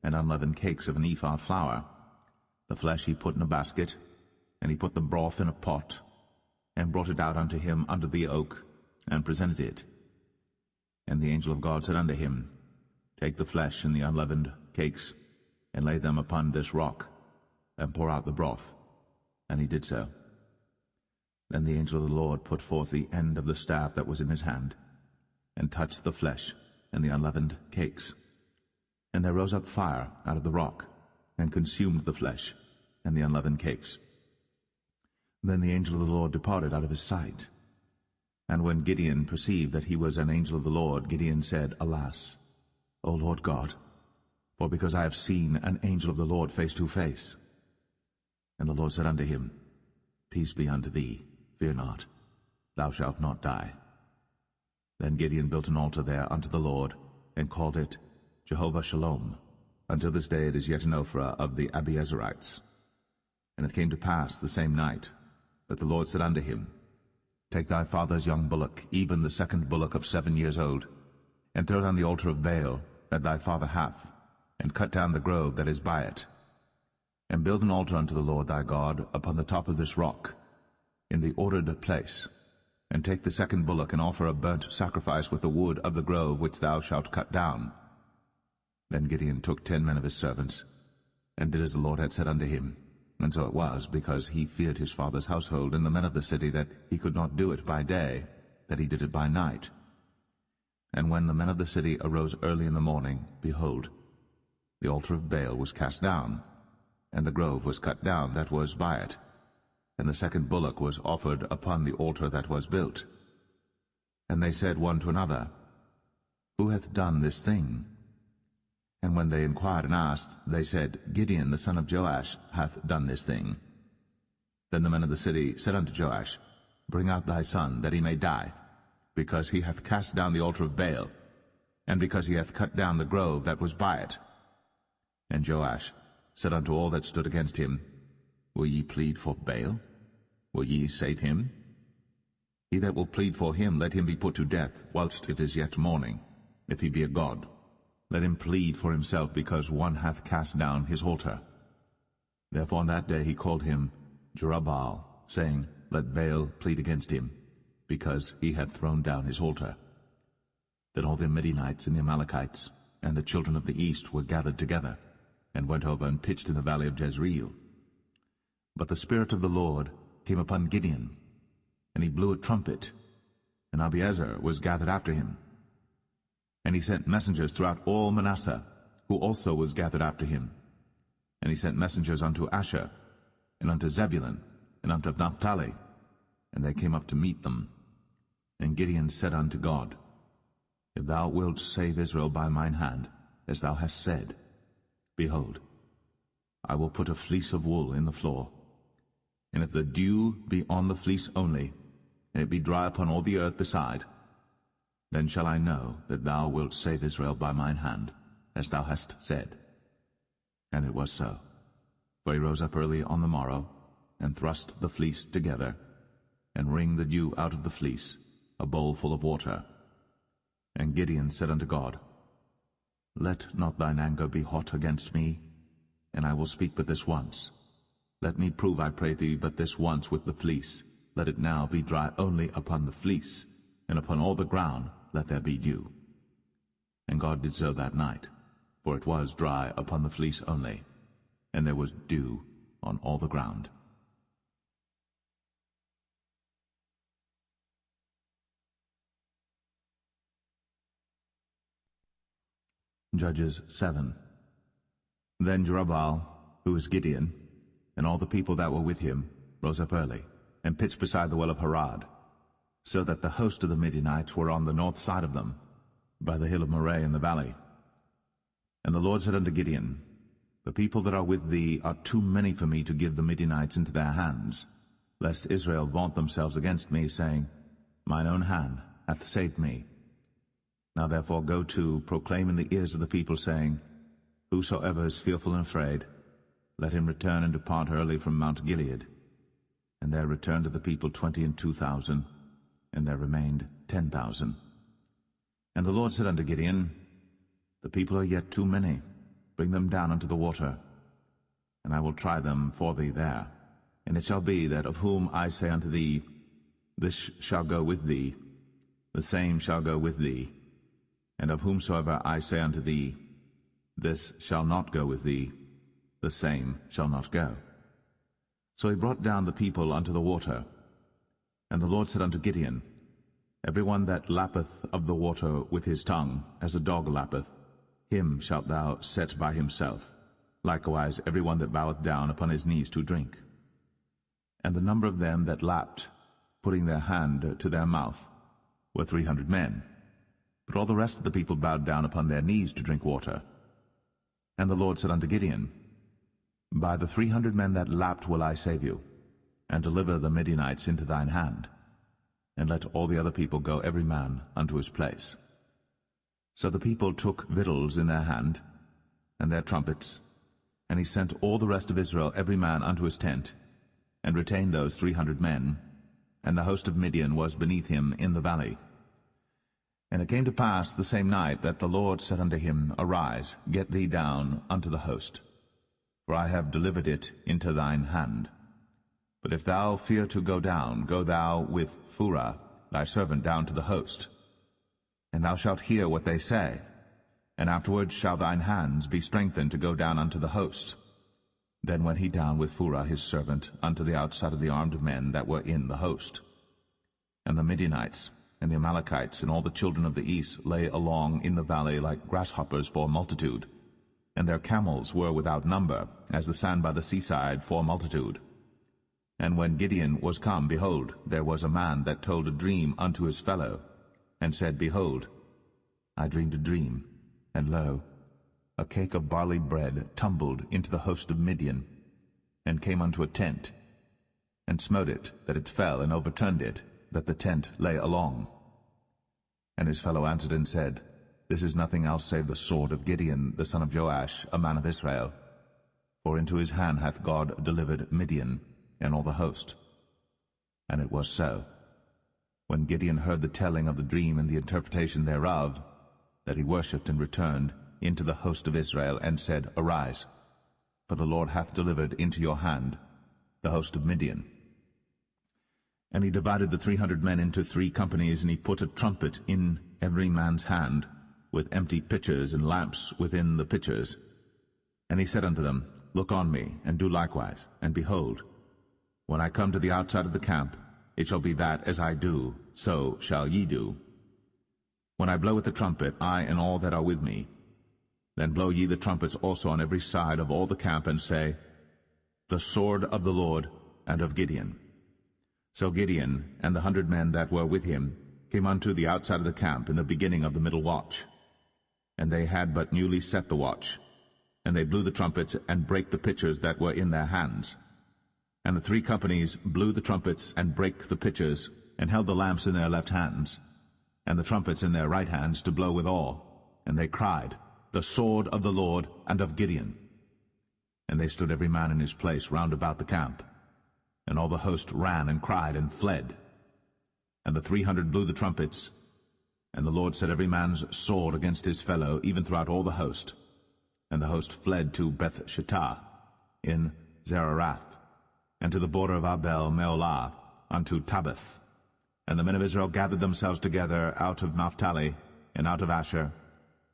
and unleavened cakes of an ephah flour. The flesh he put in a basket, and he put the broth in a pot, and brought it out unto him under the oak, and presented it. And the angel of God said unto him, Take the flesh and the unleavened cakes, and lay them upon this rock, and pour out the broth. And he did so. Then the angel of the Lord put forth the end of the staff that was in his hand, and touched the flesh and the unleavened cakes. And there rose up fire out of the rock, and consumed the flesh and the unleavened cakes. Then the angel of the Lord departed out of his sight. And when Gideon perceived that he was an angel of the Lord, Gideon said, Alas, O Lord God, for because I have seen an angel of the Lord face to face. And the Lord said unto him, Peace be unto thee, fear not, thou shalt not die. Then Gideon built an altar there unto the Lord, and called it Jehovah Shalom. Until this day it is yet in Ophrah of the Abiezrites. And it came to pass the same night, that the Lord said unto him, Take thy father's young bullock, even the second bullock of 7 years old, and throw down the altar of Baal that thy father hath, and cut down the grove that is by it. And build an altar unto the Lord thy God upon the top of this rock, in the ordered place. And take the second bullock, and offer a burnt sacrifice with the wood of the grove which thou shalt cut down. Then Gideon took 10 men of his servants, and did as the Lord had said unto him. And so it was, because he feared his father's household and the men of the city, that he could not do it by day, that he did it by night. And when the men of the city arose early in the morning, behold, the altar of Baal was cast down, and the grove was cut down that was by it, and the second bullock was offered upon the altar that was built. And they said one to another, Who hath done this thing? And when they inquired and asked, they said, Gideon the son of Joash hath done this thing. Then the men of the city said unto Joash, Bring out thy son, that he may die, because he hath cast down the altar of Baal, and because he hath cut down the grove that was by it. And Joash said unto all that stood against him, Will ye plead for Baal? Will ye save him? He that will plead for him, let him be put to death, whilst it is yet morning, if he be a god. Let him plead for himself, because one hath cast down his altar. Therefore on that day he called him Jerubbaal, saying, Let Baal plead against him, because he hath thrown down his altar. Then all the Midianites and the Amalekites and the children of the east were gathered together, and went over and pitched in the valley of Jezreel. But the Spirit of the Lord came upon Gideon, and he blew a trumpet, and Abiezer was gathered after him. And he sent messengers throughout all Manasseh, who also was gathered after him. And he sent messengers unto Asher, and unto Zebulun, and unto Naphtali, and they came up to meet them. And Gideon said unto God, If thou wilt save Israel by mine hand, as thou hast said, behold, I will put a fleece of wool in the floor. And if the dew be on the fleece only, and it be dry upon all the earth beside, then shall I know that thou wilt save Israel by mine hand, as thou hast said. And it was so. For he rose up early on the morrow, and thrust the fleece together, and wringed the dew out of the fleece, a bowl full of water. And Gideon said unto God, Let not thine anger be hot against me, and I will speak but this once. Let me prove, I pray thee, but this once with the fleece. Let it now be dry only upon the fleece, and upon all the ground let there be dew. And God did so that night, for it was dry upon the fleece only, and there was dew on all the ground. Judges 7. Then Jerubbaal, who is Gideon, and all the people that were with him, rose up early, and pitched beside the well of Harod, so that the host of the Midianites were on the north side of them, by the hill of Moreh in the valley. And the Lord said unto Gideon, The people that are with thee are too many for me to give the Midianites into their hands, lest Israel vaunt themselves against me, saying, Mine own hand hath saved me. Now therefore go to, proclaim in the ears of the people, saying, Whosoever is fearful and afraid, let him return and depart early from Mount Gilead. And there returned to the people 22,000, and there remained 10,000. And the Lord said unto Gideon, The people are yet too many. Bring them down unto the water, and I will try them for thee there. And it shall be that of whom I say unto thee, This shall go with thee, the same shall go with thee. And of whomsoever I say unto thee, This shall not go with thee, the same shall not go. So he brought down the people unto the water. And the Lord said unto Gideon, Every one that lappeth of the water with his tongue, as a dog lappeth, him shalt thou set by himself. Likewise every one that boweth down upon his knees to drink. And the number of them that lapped, putting their hand to their mouth, were 300 men. But all the rest of the people bowed down upon their knees to drink water. And the Lord said unto Gideon, By the 300 men that lapped will I save you, and deliver the Midianites into thine hand. And let all the other people go every man unto his place. So the people took victuals in their hand, and their trumpets, and he sent all the rest of Israel every man unto his tent, and retained those 300 men, and the host of Midian was beneath him in the valley. And it came to pass the same night that the Lord said unto him, Arise, get thee down unto the host, for I have delivered it into thine hand. But if thou fear to go down, go thou with Phurah thy servant down to the host. And thou shalt hear what they say, and afterward shall thine hands be strengthened to go down unto the host. Then went he down with Phurah his servant unto the outside of the armed men that were in the host. And the Midianites and the Amalekites and all the children of the east lay along in the valley like grasshoppers for multitude, and their camels were without number, as the sand by the seaside for multitude. And when Gideon was come, behold, there was a man that told a dream unto his fellow, and said, Behold, I dreamed a dream, and lo, a cake of barley bread tumbled into the host of Midian, and came unto a tent, and smote it, that it fell, and overturned it, that the tent lay along. And his fellow answered and said, This is nothing else save the sword of Gideon the son of Joash, a man of Israel. For into his hand hath God delivered Midian, and all the host. And it was so. When Gideon heard the telling of the dream and the interpretation thereof, that he worshipped and returned into the host of Israel, and said, Arise, for the Lord hath delivered into your hand the host of Midian. And he divided the 300 men into 3 companies, and he put a trumpet in every man's hand, with empty pitchers and lamps within the pitchers. And he said unto them, Look on me, and do likewise. And behold, when I come to the outside of the camp, it shall be that as I do, so shall ye do. When I blow with the trumpet, I and all that are with me, then blow ye the trumpets also on every side of all the camp, and say, The sword of the Lord and of Gideon. So Gideon and the 100 men that were with him came unto the outside of the camp in the beginning of the middle watch. And they had but newly set the watch, and they blew the trumpets, and brake the pitchers that were in their hands. And the 3 companies blew the trumpets, and brake the pitchers, and held the lamps in their left hands, and the trumpets in their right hands, to blow withal. And they cried, The sword of the Lord and of Gideon. And they stood every man in his place round about the camp. And all the host ran and cried and fled. And the 300 blew the trumpets, and the Lord set every man's sword against his fellow, even throughout all the host. And the host fled to Beth-shittah in Zererath, and to the border of Abel-meholah, unto Tabbath. And the men of Israel gathered themselves together out of Naphtali, and out of Asher,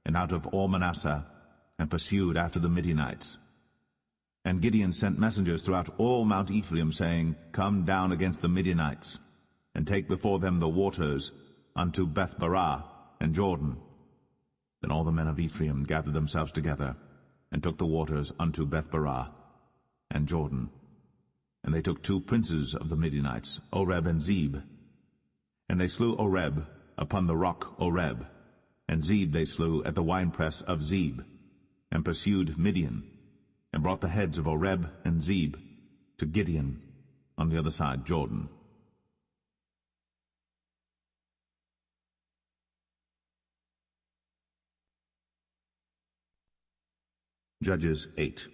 and out of all Manasseh, and pursued after the Midianites. And Gideon sent messengers throughout all Mount Ephraim, saying, Come down against the Midianites, and take before them the waters unto Beth-barah and Jordan. Then all the men of Ephraim gathered themselves together, and took the waters unto Beth-barah and Jordan. And they took 2 princes of the Midianites, Oreb and Zeb. And they slew Oreb upon the rock Oreb, and Zeb they slew at the winepress of Zeb, and pursued Midian, and brought the heads of Oreb and Zeb to Gideon on the other side Jordan. Judges 8.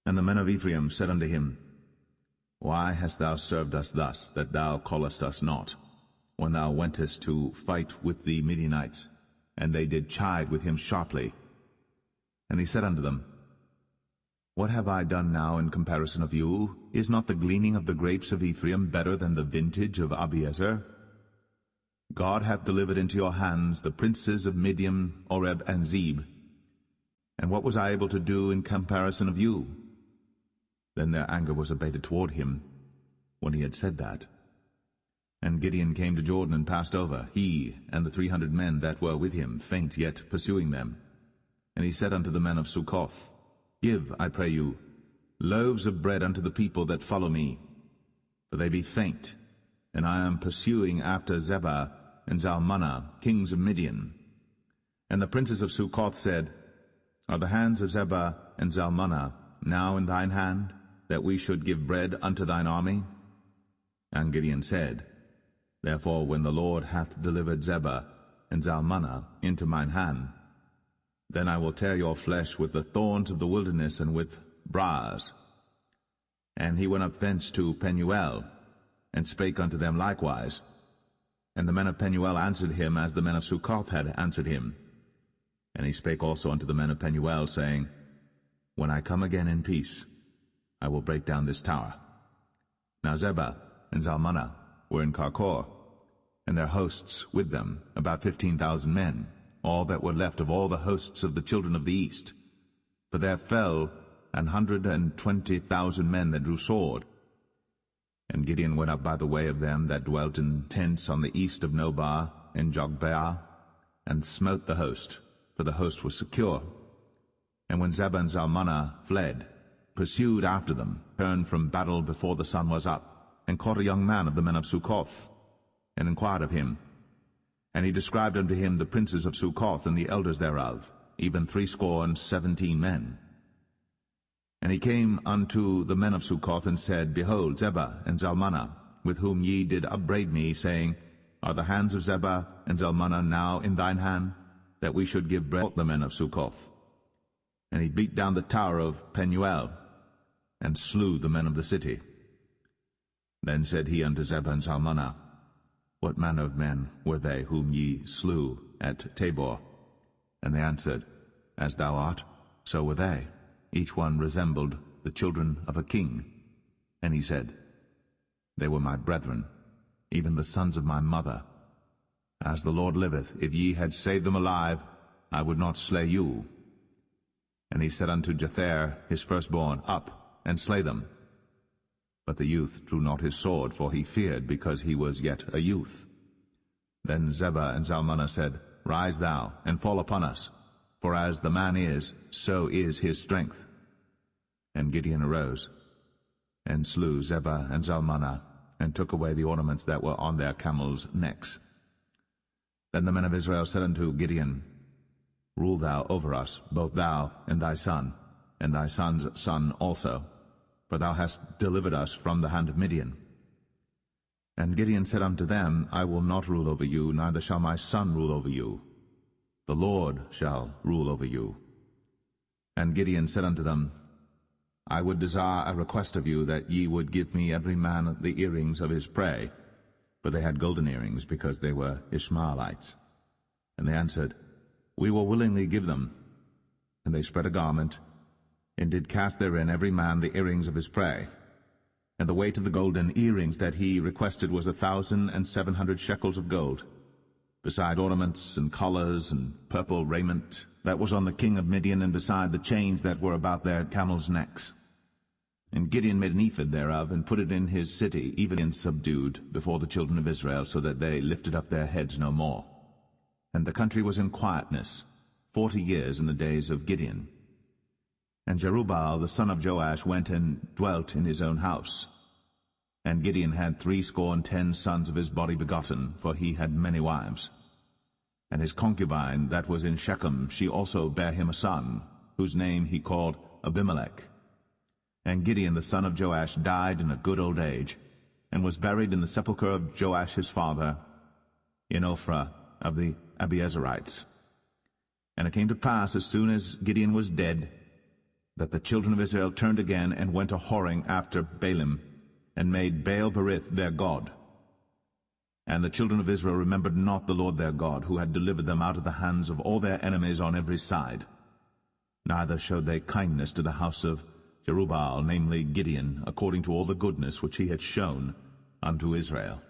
And the men of Ephraim said unto him, Why hast thou served us thus, that thou callest us not, when thou wentest to fight with the Midianites? And they did chide with him sharply. And he said unto them, What have I done now in comparison of you? Is not the gleaning of the grapes of Ephraim better than the vintage of Abiezer? God hath delivered into your hands the princes of Midian, Oreb, and Zeb. And what was I able to do in comparison of you? Then their anger was abated toward him, when he had said that. And Gideon came to Jordan and passed over, he and the 300 men that were with him, faint yet pursuing them. And he said unto the men of Succoth, Give, I pray you, loaves of bread unto the people that follow me, for they be faint, and I am pursuing after Zebah and Zalmunna, kings of Midian. And the princes of Succoth said, Are the hands of Zebah and Zalmunna now in thine hand, that we should give bread unto thine army? And Gideon said, Therefore when the Lord hath delivered Zebah and Zalmunna into mine hand, then I will tear your flesh with the thorns of the wilderness and with briars. And he went up thence to Penuel, and spake unto them likewise. And the men of Penuel answered him as the men of Succoth had answered him. And he spake also unto the men of Penuel, saying, When I come again in peace, I will break down this tower. Now Zebah and Zalmunna were in Karkor, and their hosts with them, about 15,000 men, all that were left of all the hosts of the children of the east. For there fell 120,000 men that drew sword. And Gideon went up by the way of them that dwelt in tents on the east of Nobah and Jogbeah, and smote the host, for the host was secure. And when Zebah and Zalmunna fled, pursued after them, turned from battle before the sun was up, and caught a young man of the men of Succoth, and inquired of him. And he described unto him the princes of Succoth and the elders thereof, even 70 men. And he came unto the men of Succoth, and said, Behold, Zebah and Zalmunna, with whom ye did upbraid me, saying, Are the hands of Zebah and Zalmunna now in thine hand, that we should give bread to the men of Succoth? And he beat down the tower of Penuel, and slew the men of the city. Then said he unto Zebah and Zalmunna, What manner of men were they whom ye slew at Tabor? And they answered, As thou art, so were they. Each one resembled the children of a king. And he said, They were my brethren, even the sons of my mother. As the Lord liveth, if ye had saved them alive, I would not slay you. And he said unto Jether his firstborn, Up, and slay them. But the youth drew not his sword, for he feared, because he was yet a youth. Then Zebah and Zalmunna said, Rise thou, and fall upon us, for as the man is, so is his strength. And Gideon arose, and slew Zebah and Zalmunna, and took away the ornaments that were on their camels' necks. Then the men of Israel said unto Gideon, Rule thou over us, both thou and thy son, and thy son's son also, for thou hast delivered us from the hand of Midian. And Gideon said unto them, I will not rule over you, neither shall my son rule over you. The Lord shall rule over you. And Gideon said unto them, I would desire a request of you, that ye would give me every man the earrings of his prey. For they had golden earrings, because they were Ishmaelites. And they answered, We will willingly give them. And they spread a garment, and did cast therein every man the earrings of his prey. And the weight of the golden earrings that he requested was 1,700 shekels of gold, beside ornaments and collars and purple raiment that was on the king of Midian, and beside the chains that were about their camels' necks. And Gideon made an ephod thereof, and put it in his city, even in subdued, before the children of Israel, so that they lifted up their heads no more. And the country was in quietness 40 years in the days of Gideon. And Jerubbaal the son of Joash went and dwelt in his own house. And Gideon had 70 sons of his body begotten, for he had many wives. And his concubine that was in Shechem, she also bare him a son, whose name he called Abimelech. And Gideon the son of Joash died in a good old age, and was buried in the sepulchre of Joash his father, in Ophrah of the Abiezerites. And it came to pass, as soon as Gideon was dead, that the children of Israel turned again, and went a-whoring after Baalim, and made Baal-berith their god. And the children of Israel remembered not the Lord their God, who had delivered them out of the hands of all their enemies on every side. Neither showed they kindness to the house of Jerubbaal, namely Gideon, according to all the goodness which he had shown unto Israel.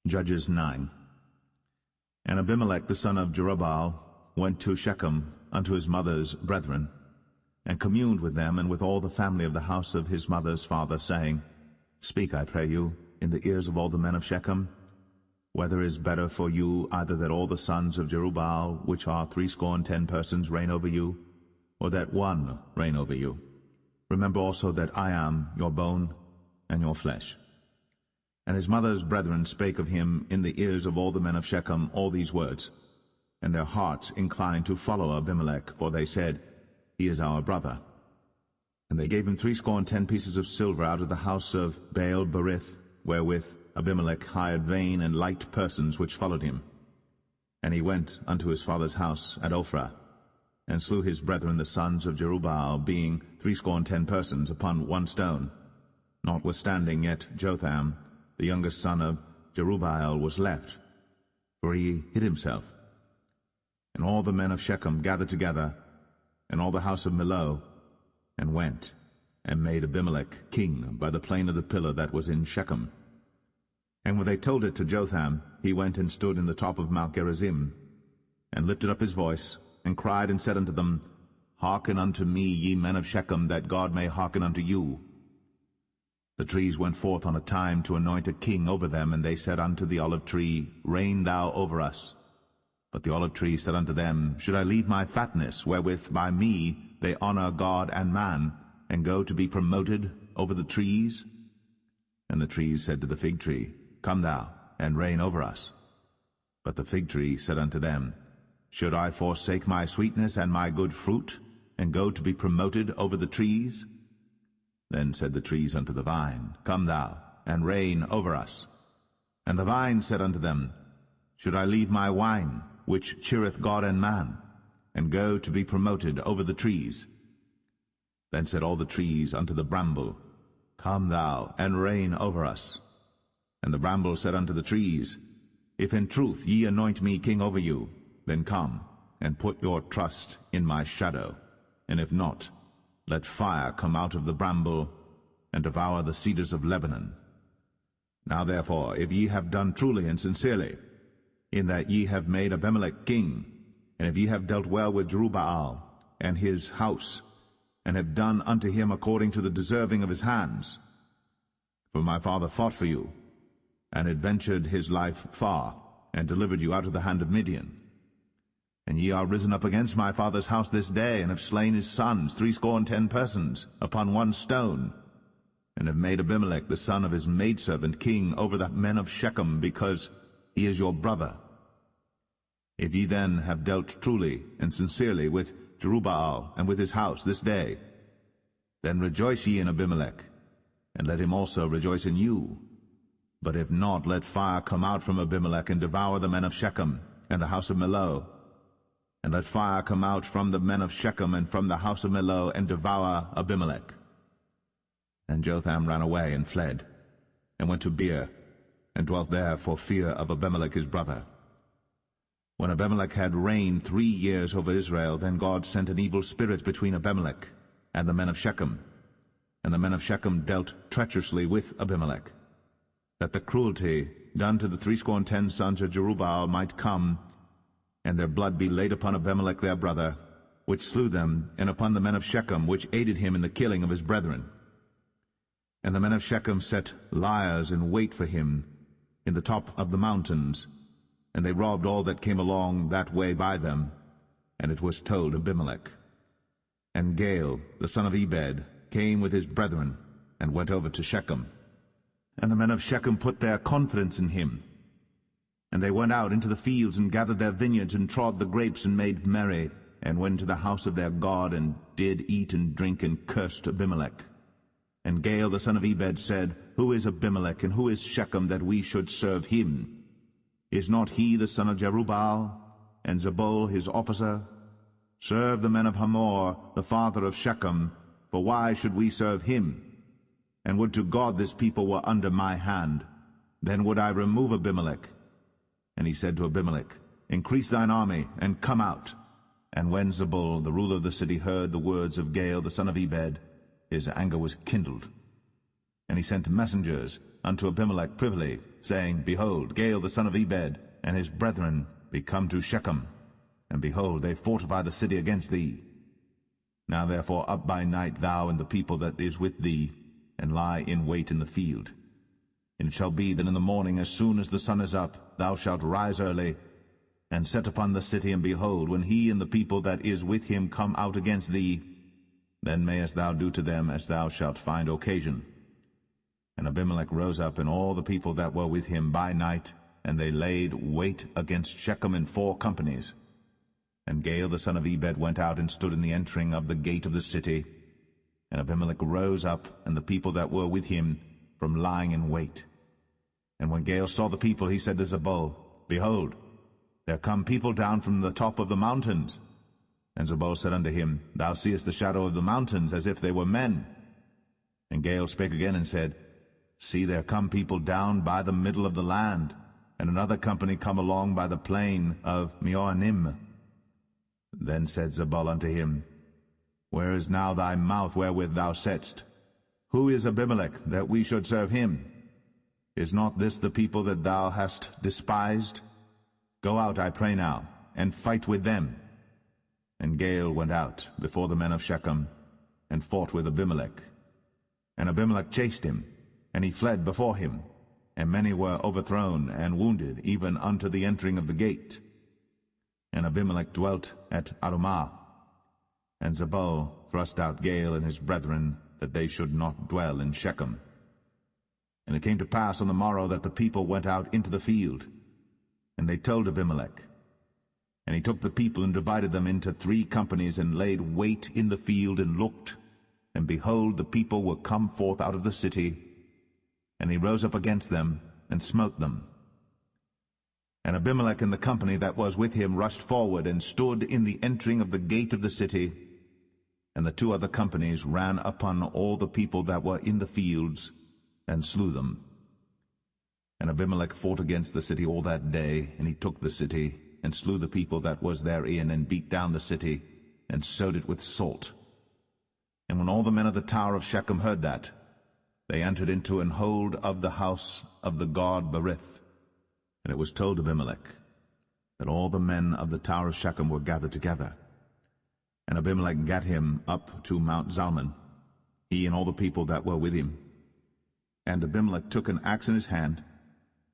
Judges 9. And Abimelech the son of Jerubbaal went to Shechem unto his mother's brethren, and communed with them and with all the family of the house of his mother's father, saying, Speak, I pray you, in the ears of all the men of Shechem, whether it is better for you either that all the sons of Jerubbaal, which are 70 persons, reign over you, or that one reign over you. Remember also that I am your bone and your flesh. And his mother's brethren spake of him in the ears of all the men of Shechem all these words. And their hearts inclined to follow Abimelech, for they said, He is our brother. And they gave him 70 pieces of silver out of the house of Baal-berith, wherewith Abimelech hired vain and light persons which followed him. And he went unto his father's house at Ophrah, and slew his brethren the sons of Jerubbaal, being 70 persons, upon one stone. Notwithstanding yet Jotham, the youngest son of Jerubbaal, was left, for he hid himself. And all the men of Shechem gathered together, and all the house of Millo, and went, and made Abimelech king by the plain of the pillar that was in Shechem. And when they told it to Jotham, he went and stood in the top of Mount Gerizim, and lifted up his voice, and cried and said unto them, Hearken unto me, ye men of Shechem, that God may hearken unto you. The trees went forth on a time to anoint a king over them, and they said unto the olive tree, Reign thou over us. But the olive tree said unto them, Should I leave my fatness, wherewith by me they honor God and man, and go to be promoted over the trees? And the trees said to the fig tree, Come thou, and reign over us. But the fig tree said unto them, Should I forsake my sweetness and my good fruit, and go to be promoted over the trees? Then said the trees unto the vine, Come thou, and reign over us. And the vine said unto them, Should I leave my wine, which cheereth God and man, and go to be promoted over the trees. Then said all the trees unto the bramble, Come thou, and reign over us. And the bramble said unto the trees, If in truth ye anoint me king over you, then come, and put your trust in my shadow. And if not, let fire come out of the bramble, and devour the cedars of Lebanon. Now therefore, if ye have done truly and sincerely, in that ye have made Abimelech king, and if ye have dealt well with Jerubbaal and his house, and have done unto him according to the deserving of his hands, for my father fought for you, and adventured his life far, and delivered you out of the hand of Midian. And ye are risen up against my father's house this day, and have slain his sons, 70 persons, upon one stone, and have made Abimelech the son of his maidservant king over the men of Shechem, because he is your brother. If ye then have dealt truly and sincerely with Jerubbaal and with his house this day, then rejoice ye in Abimelech, and let him also rejoice in you. But if not, let fire come out from Abimelech, and devour the men of Shechem and the house of Millo. And let fire come out from the men of Shechem and from the house of Millo, and devour Abimelech. And Jotham ran away and fled, and went to Beer, and dwelt there for fear of Abimelech his brother. When Abimelech had reigned 3 years over Israel, then God sent an evil spirit between Abimelech and the men of Shechem. And the men of Shechem dealt treacherously with Abimelech, that the cruelty done to the 70 sons of Jerubbaal might come, and their blood be laid upon Abimelech their brother, which slew them, and upon the men of Shechem, which aided him in the killing of his brethren. And the men of Shechem set liers in wait for him in the top of the mountains, and they robbed all that came along that way by them. And it was told Abimelech. And Gaal, the son of Ebed, came with his brethren, and went over to Shechem. And the men of Shechem put their confidence in him. And they went out into the fields, and gathered their vineyards, and trod the grapes, and made merry, and went to the house of their God, and did eat and drink, and cursed Abimelech. And Gaal the son of Ebed said, Who is Abimelech, and who is Shechem, that we should serve him? Is not he the son of Jerubbaal, and Zebul his officer? Serve the men of Hamor, the father of Shechem, for why should we serve him? And would to God this people were under my hand, then would I remove Abimelech. And he said to Abimelech, Increase thine army, and come out. And when Zebul, the ruler of the city, heard the words of Gaal the son of Ebed, his anger was kindled. And he sent messengers unto Abimelech privily, saying, Behold, Gaal the son of Ebed and his brethren be come to Shechem, and behold, they fortify the city against thee. Now therefore up by night thou and the people that is with thee, and lie in wait in the field. And it shall be that in the morning, as soon as the sun is up, thou shalt rise early, and set upon the city, and behold, when he and the people that is with him come out against thee, then mayest thou do to them as thou shalt find occasion. And Abimelech rose up, and all the people that were with him by night, and they laid wait against Shechem in 4 companies. And Gaal the son of Ebed went out and stood in the entering of the gate of the city. And Abimelech rose up, and the people that were with him, from lying in wait. And when Gaal saw the people, he said to Zebul, Behold, there come people down from the top of the mountains. And Zebul said unto him, Thou seest the shadow of the mountains, as if they were men. And Gaal spake again and said, See, there come people down by the middle of the land, and another company come along by the plain of Meonim. Then said Zebul unto him, Where is now thy mouth wherewith thou saidst, Who is Abimelech, that we should serve him? Is not this the people that thou hast despised? Go out, I pray now, and fight with them. And Gaal went out before the men of Shechem, and fought with Abimelech. And Abimelech chased him, and he fled before him, and many were overthrown and wounded, even unto the entering of the gate. And Abimelech dwelt at Arumah. And Zebul thrust out Gaal and his brethren, that they should not dwell in Shechem. And it came to pass on the morrow that the people went out into the field, and they told Abimelech. And he took the people and divided them into 3 companies, and laid wait in the field, and looked, and behold, the people were come forth out of the city. And he rose up against them, and smote them. And Abimelech and the company that was with him rushed forward, and stood in the entering of the gate of the city. And the 2 other companies ran upon all the people that were in the fields, and slew them. And Abimelech fought against the city all that day, and he took the city, and slew the people that was therein, and beat down the city, and sowed it with salt. And when all the men of the tower of Shechem heard that, they entered into an hold of the house of the god Berith. And it was told Abimelech that all the men of the tower of Shechem were gathered together. And Abimelech gat him up to Mount Zalmon, he and all the people that were with him. And Abimelech took an axe in his hand,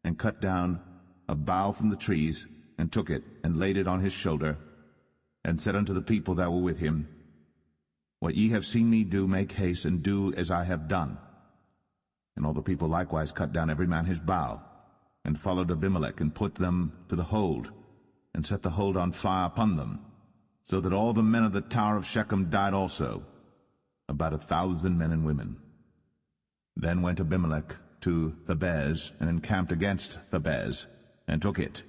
and cut down a bough from the trees, and took it, and laid it on his shoulder, and said unto the people that were with him, What ye have seen me do, make haste, and do as I have done. And all the people likewise cut down every man his bough, and followed Abimelech, and put them to the hold, and set the hold on fire upon them, so that all the men of the tower of Shechem died also, about 1,000 men and women. Then went Abimelech to Thebez, and encamped against Thebez, and took it.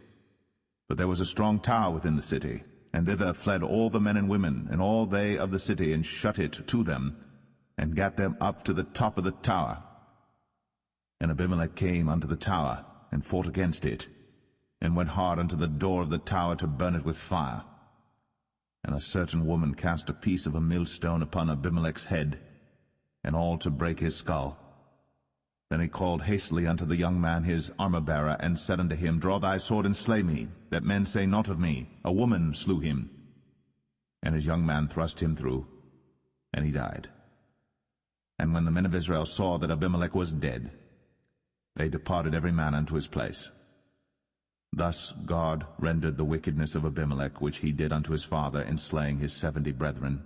But there was a strong tower within the city, and thither fled all the men and women, and all they of the city, and shut it to them, and gat them up to the top of the tower. And Abimelech came unto the tower, and fought against it, and went hard unto the door of the tower to burn it with fire. And a certain woman cast a piece of a millstone upon Abimelech's head, and all to break his skull. Then he called hastily unto the young man his armor-bearer, and said unto him, Draw thy sword, and slay me, that men say not of me, A woman slew him. And his young man thrust him through, and he died. And when the men of Israel saw that Abimelech was dead, they departed every man unto his place. Thus God rendered the wickedness of Abimelech, which he did unto his father, in slaying his 70 brethren.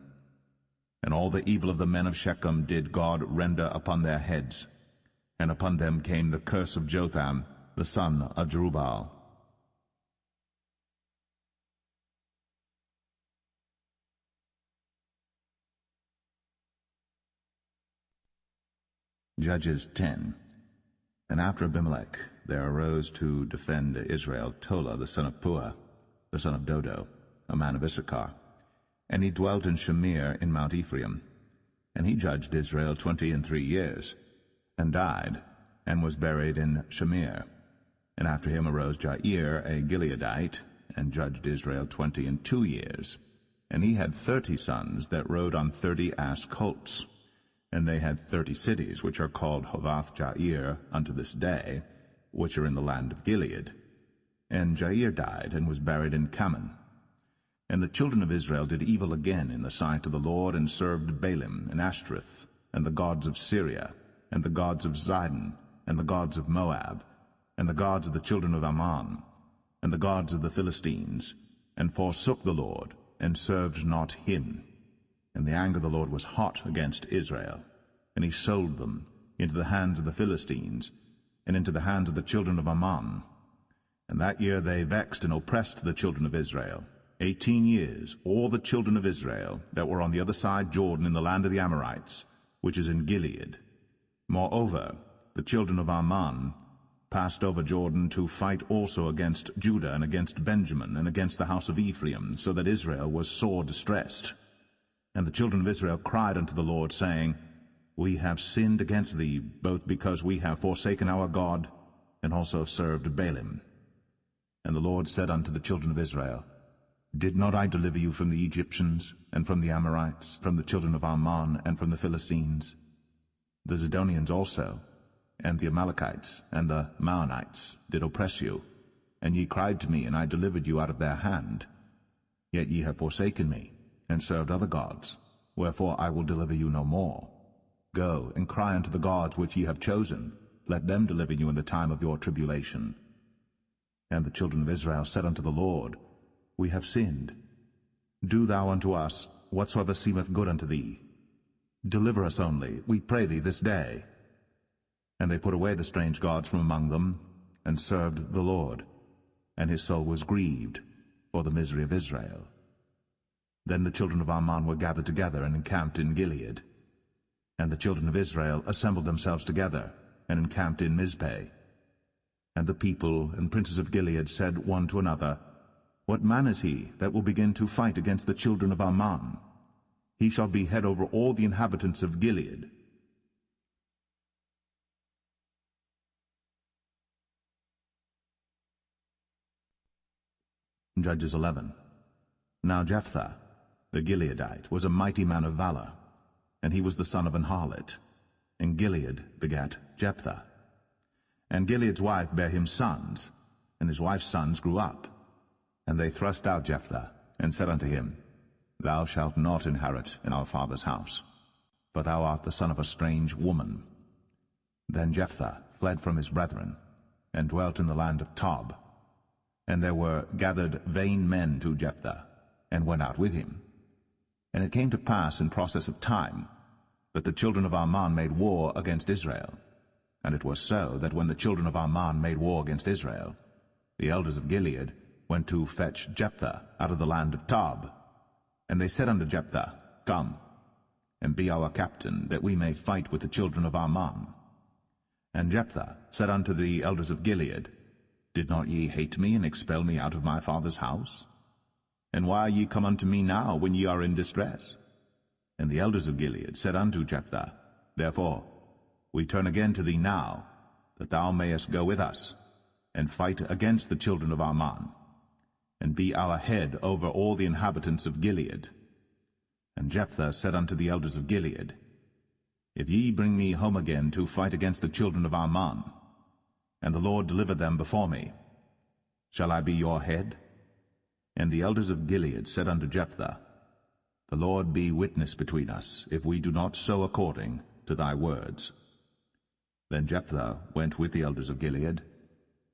And all the evil of the men of Shechem did God render upon their heads, and upon them came the curse of Jotham, the son of Jerubbaal. Judges 10. And after Abimelech there arose to defend Israel Tola the son of Puah, the son of Dodo, a man of Issachar. And he dwelt in Shamir in Mount Ephraim. And he judged Israel 23 years, and died, and was buried in Shamir. And after him arose Jair, a Gileadite, and judged Israel 22 years. And he had 30 sons that rode on 30 ass colts. And they had 30 cities, which are called Hovath Jair unto this day, which are in the land of Gilead. And Jair died, and was buried in Kaman. And the children of Israel did evil again in the sight of the Lord, and served Baalim, and Ashtoreth, and the gods of Syria, and the gods of Zidon, and the gods of Moab, and the gods of the children of Ammon, and the gods of the Philistines, and forsook the Lord, and served not him. And the anger of the Lord was hot against Israel, and he sold them into the hands of the Philistines, and into the hands of the children of Ammon. And that year they vexed and oppressed the children of Israel 18 years, all the children of Israel that were on the other side Jordan in the land of the Amorites, which is in Gilead. Moreover, the children of Ammon passed over Jordan to fight also against Judah, and against Benjamin, and against the house of Ephraim, so that Israel was sore distressed. And the children of Israel cried unto the Lord, saying, We have sinned against thee, both because we have forsaken our God, and also served Baalim. And the Lord said unto the children of Israel, Did not I deliver you from the Egyptians, and from the Amorites, from the children of Ammon, and from the Philistines? The Zidonians also, and the Amalekites, and the Maonites did oppress you, and ye cried to me, and I delivered you out of their hand. Yet ye have forsaken me, and served other gods, wherefore I will deliver you no more. Go, and cry unto the gods which ye have chosen, let them deliver you in the time of your tribulation. And the children of Israel said unto the Lord, We have sinned. Do thou unto us whatsoever seemeth good unto thee. Deliver us only, we pray thee, this day. And they put away the strange gods from among them, and served the Lord, and his soul was grieved for the misery of Israel. Then the children of Ammon were gathered together, and encamped in Gilead. And the children of Israel assembled themselves together, and encamped in Mizpeh. And the people and princes of Gilead said one to another, What man is he that will begin to fight against the children of Ammon? He shall be head over all the inhabitants of Gilead. Judges 11. Now Jephthah, the Gileadite, was a mighty man of valor, and he was the son of an harlot. And Gilead begat Jephthah. And Gilead's wife bare him sons, and his wife's sons grew up. And they thrust out Jephthah, and said unto him, Thou shalt not inherit in our father's house, for thou art the son of a strange woman. Then Jephthah fled from his brethren, and dwelt in the land of Tob. And there were gathered vain men to Jephthah, and went out with him. And it came to pass in process of time, that the children of Ammon made war against Israel. And it was so, that when the children of Ammon made war against Israel, the elders of Gilead went to fetch Jephthah out of the land of Tob. And they said unto Jephthah, Come, and be our captain, that we may fight with the children of Ammon. And Jephthah said unto the elders of Gilead, Did not ye hate me, and expel me out of my father's house? And why are ye come unto me now, when ye are in distress? And the elders of Gilead said unto Jephthah, Therefore we turn again to thee now, that thou mayest go with us, and fight against the children of Ammon, and be our head over all the inhabitants of Gilead. And Jephthah said unto the elders of Gilead, If ye bring me home again to fight against the children of Ammon, and the Lord deliver them before me, shall I be your head? And the elders of Gilead said unto Jephthah, The Lord be witness between us, if we do not so according to thy words. Then Jephthah went with the elders of Gilead,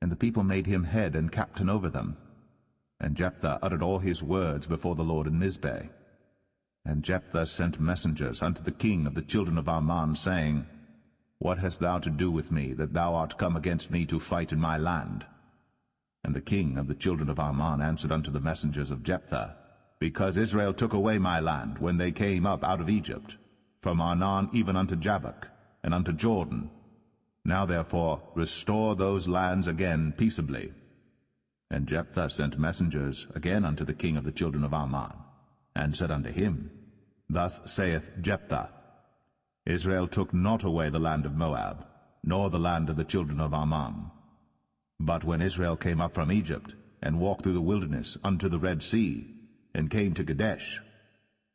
and the people made him head and captain over them. And Jephthah uttered all his words before the Lord in Mizpeh. And Jephthah sent messengers unto the king of the children of Ammon, saying, What hast thou to do with me, that thou art come against me to fight in my land? And the king of the children of Ammon answered unto the messengers of Jephthah, Because Israel took away my land when they came up out of Egypt, from Arnon even unto Jabbok, and unto Jordan. Now therefore restore those lands again peaceably. And Jephthah sent messengers again unto the king of the children of Ammon, and said unto him, Thus saith Jephthah, Israel took not away the land of Moab, nor the land of the children of Ammon. But when Israel came up from Egypt, and walked through the wilderness unto the Red Sea, and came to Kadesh,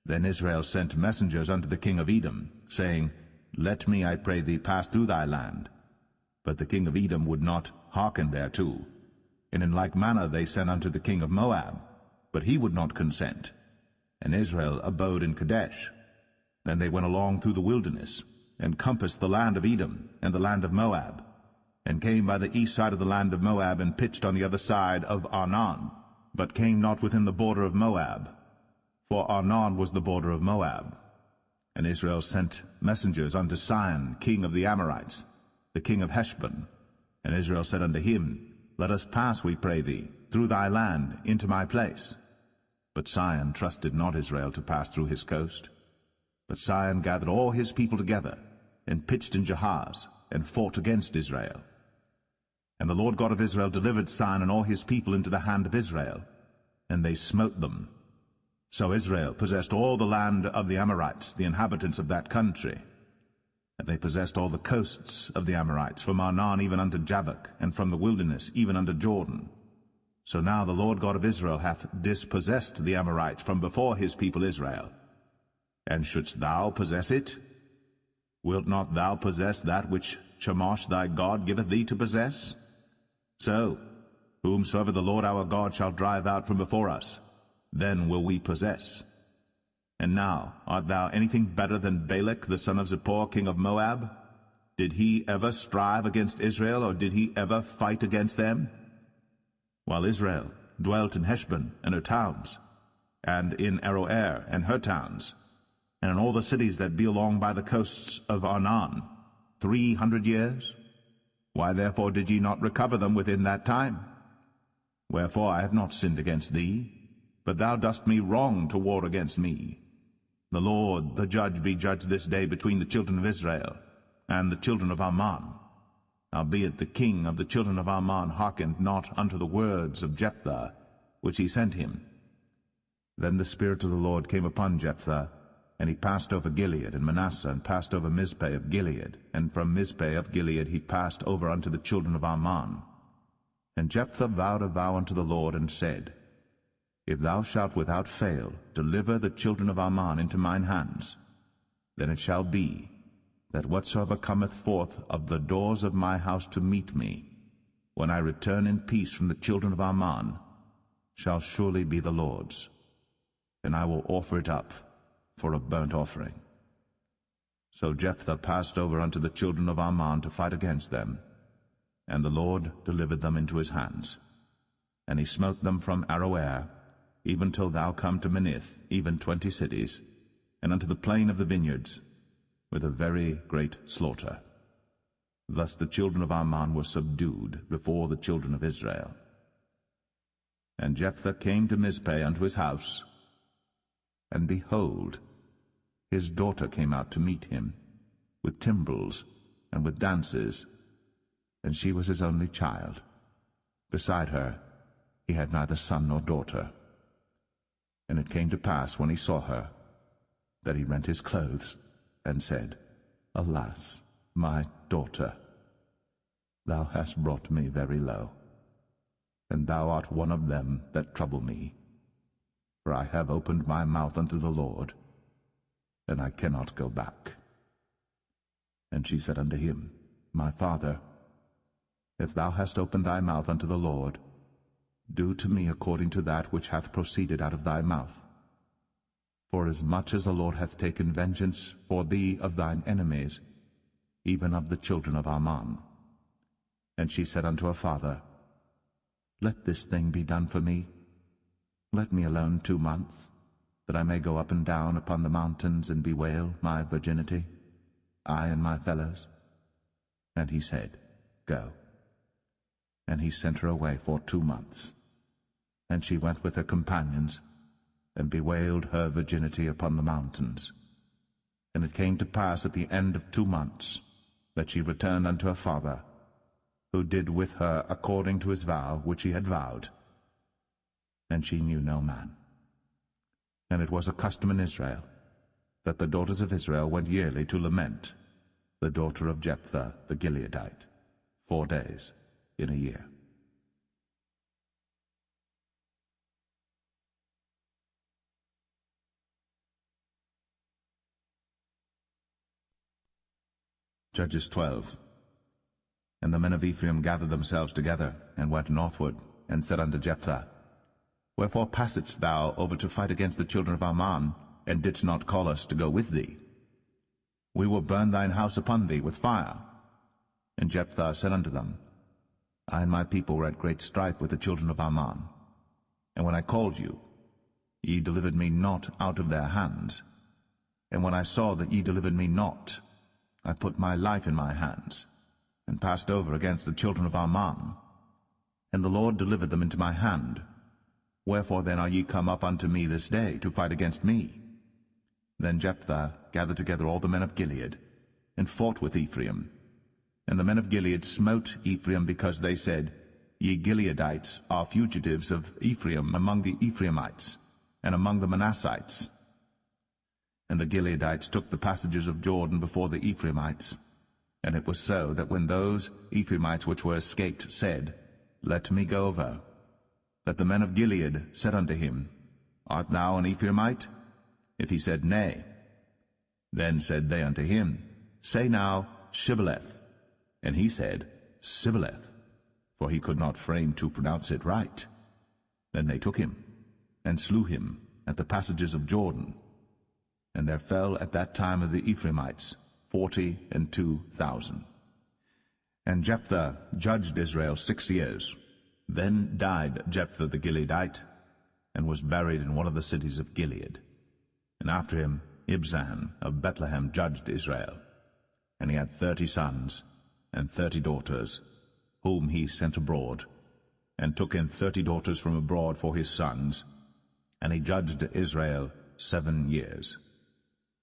then Israel sent messengers unto the king of Edom, saying, Let me, I pray thee, pass through thy land. But the king of Edom would not hearken thereto. And in like manner they sent unto the king of Moab, but he would not consent. And Israel abode in Kadesh. Then they went along through the wilderness, and compassed the land of Edom and the land of Moab, and came by the east side of the land of Moab, and pitched on the other side of Arnon, but came not within the border of Moab, for Arnon was the border of Moab. And Israel sent messengers unto Sihon, king of the Amorites, the king of Heshbon. And Israel said unto him, Let us pass, we pray thee, through thy land into my place. But Sihon trusted not Israel to pass through his coast. But Sihon gathered all his people together, and pitched in Jahaz, and fought against Israel. And the Lord God of Israel delivered Sihon and all his people into the hand of Israel, and they smote them. So Israel possessed all the land of the Amorites, the inhabitants of that country. And they possessed all the coasts of the Amorites, from Arnon even unto Jabbok, and from the wilderness even unto Jordan. So now the Lord God of Israel hath dispossessed the Amorites from before his people Israel. And shouldst thou possess it? Wilt not thou possess that which Chemosh thy God giveth thee to possess? So, whomsoever the Lord our God shall drive out from before us, then will we possess. And now, art thou anything better than Balak the son of Zippor, king of Moab? Did he ever strive against Israel, or did he ever fight against them? While Israel dwelt in Heshbon and her towns, and in Aroer and her towns, and in all the cities that be along by the coasts of Arnon, 300 years? Why therefore did ye not recover them within that time? Wherefore I have not sinned against thee, but thou dost me wrong to war against me. The Lord, the judge, be judged this day between the children of Israel and the children of Ammon. Howbeit the king of the children of Ammon hearkened not unto the words of Jephthah, which he sent him. Then the Spirit of the Lord came upon Jephthah, and he passed over Gilead and Manasseh, and passed over Mizpeh of Gilead, and from Mizpeh of Gilead he passed over unto the children of Ammon. And Jephthah vowed a vow unto the Lord, and said, If thou shalt without fail deliver the children of Ammon into mine hands, then it shall be, that whatsoever cometh forth of the doors of my house to meet me, when I return in peace from the children of Ammon, shall surely be the Lord's, and I will offer it up for a burnt offering. So Jephthah passed over unto the children of Ammon to fight against them, and the Lord delivered them into his hands. And he smote them from Aroer, even till thou come to Minnith, even 20 cities, and unto the plain of the vineyards, with a very great slaughter. Thus the children of Ammon were subdued before the children of Israel. And Jephthah came to Mizpeh unto his house, and behold, his daughter came out to meet him, with timbrels and with dances, and she was his only child. Beside her he had neither son nor daughter. And it came to pass, when he saw her, that he rent his clothes, and said, Alas, my daughter, thou hast brought me very low, and thou art one of them that trouble me. For I have opened my mouth unto the Lord, and I cannot go back. And she said unto him, My father, if thou hast opened thy mouth unto the Lord, do to me according to that which hath proceeded out of thy mouth. For as much as the Lord hath taken vengeance for thee of thine enemies, even of the children of Ammon. And she said unto her father, Let this thing be done for me. Let me alone 2 months, that I may go up and down upon the mountains and bewail my virginity, I and my fellows. And he said, Go. And he sent her away for 2 months. And she went with her companions, and bewailed her virginity upon the mountains. And it came to pass at the end of 2 months, that she returned unto her father, who did with her according to his vow which he had vowed. And she knew no man. And it was a custom in Israel, that the daughters of Israel went yearly to lament the daughter of Jephthah the Gileadite, 4 days in a year. Judges 12. And the men of Ephraim gathered themselves together, and went northward, and said unto Jephthah, Wherefore passedst thou over to fight against the children of Ammon, and didst not call us to go with thee? We will burn thine house upon thee with fire. And Jephthah said unto them, I and my people were at great strife with the children of Ammon. And when I called you, ye delivered me not out of their hands. And when I saw that ye delivered me not, I put my life in my hands, and passed over against the children of Ammon. And the Lord delivered them into my hand. Wherefore then are ye come up unto me this day to fight against me? Then Jephthah gathered together all the men of Gilead, and fought with Ephraim. And the men of Gilead smote Ephraim, because they said, Ye Gileadites are fugitives of Ephraim among the Ephraimites, and among the Manassites. And the Gileadites took the passages of Jordan before the Ephraimites. And it was so, that when those Ephraimites which were escaped said, Let me go over, that the men of Gilead said unto him, Art thou an Ephraimite? If he said, Nay, then said they unto him, Say now, Shibboleth. And he said, Sibboleth, for he could not frame to pronounce it right. Then they took him, and slew him at the passages of Jordan. And there fell at that time of the Ephraimites 42,000. And Jephthah judged Israel 6 years. Then died Jephthah the Gileadite, and was buried in one of the cities of Gilead. And after him Ibzan of Bethlehem judged Israel. And he had 30 sons and 30 daughters, whom he sent abroad, and took in 30 daughters from abroad for his sons. And he judged Israel 7 years.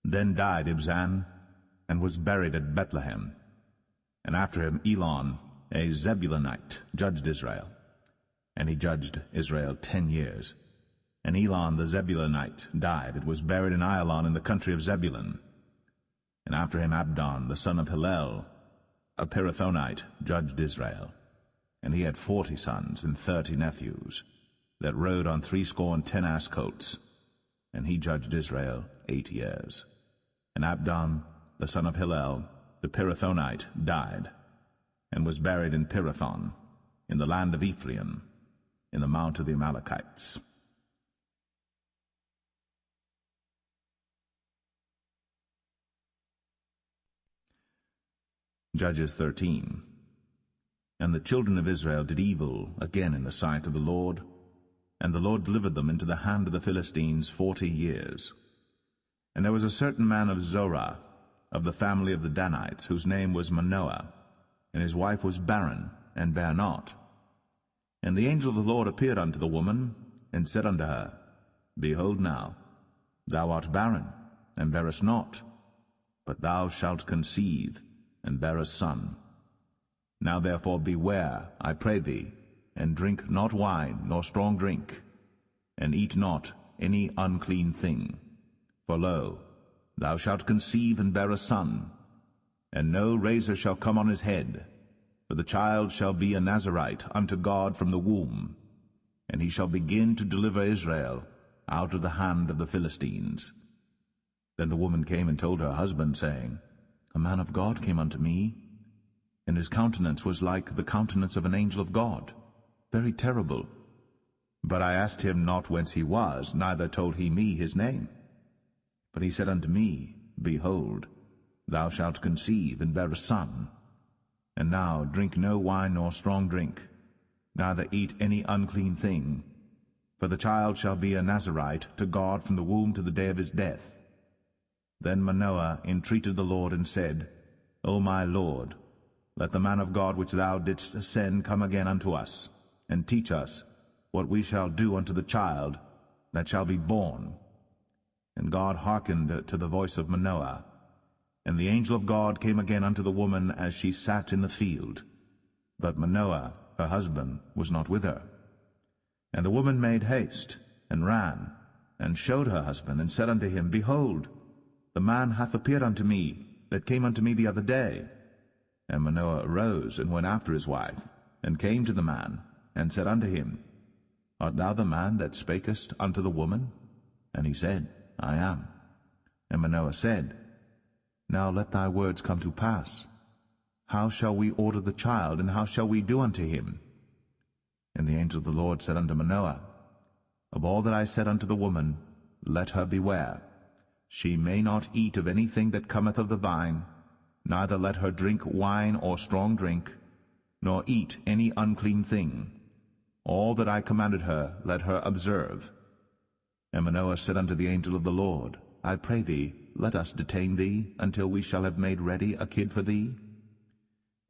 Then died Ibzan, and was buried at Bethlehem. And after him Elon, a Zebulunite, judged Israel. And he judged Israel 10 years. And Elon the Zebulunite died, and was buried in Ailon in the country of Zebulun. And after him Abdon, the son of Hillel, a Pirathonite, judged Israel. And he had 40 sons and 30 nephews, that rode on 70 ass colts. And he judged Israel 8 years. And Abdon, the son of Hillel, the Pirathonite, died, and was buried in Pirathon, in the land of Ephraim, in the mount of the Amalekites. Judges 13. And the children of Israel did evil again in the sight of the Lord, and the Lord delivered them into the hand of the Philistines 40 years. And there was a certain man of Zorah, of the family of the Danites, whose name was Manoah, and his wife was barren, and bare not. And the angel of the Lord appeared unto the woman, and said unto her, Behold now, thou art barren, and bearest not, but thou shalt conceive, and bear a son. Now therefore beware, I pray thee, and drink not wine nor strong drink, and eat not any unclean thing. For lo, thou shalt conceive and bear a son, and no razor shall come on his head, for the child shall be a Nazarite unto God from the womb, and he shall begin to deliver Israel out of the hand of the Philistines. Then the woman came and told her husband, saying, A man of God came unto me, and his countenance was like the countenance of an angel of God, very terrible. But I asked him not whence he was, neither told he me his name. But he said unto me, Behold, thou shalt conceive, and bear a son. And now drink no wine nor strong drink, neither eat any unclean thing, for the child shall be a Nazarite to God from the womb to the day of his death. Then Manoah entreated the Lord, and said, O my Lord, let the man of God which thou didst send come again unto us, and teach us what we shall do unto the child that shall be born. And God hearkened to the voice of Manoah. And the angel of God came again unto the woman as she sat in the field. But Manoah, her husband, was not with her. And the woman made haste, and ran, and showed her husband, and said unto him, Behold, the man hath appeared unto me, that came unto me the other day. And Manoah arose, and went after his wife, and came to the man, and said unto him, Art thou the man that spakest unto the woman? And he said, I am. And Manoah said, Now let thy words come to pass. How shall we order the child, and how shall we do unto him? And the angel of the Lord said unto Manoah, Of all that I said unto the woman, let her beware. She may not eat of anything that cometh of the vine, neither let her drink wine or strong drink, nor eat any unclean thing. All that I commanded her let her observe. And Manoah said unto the angel of the Lord, I pray thee, let us detain thee until we shall have made ready a kid for thee.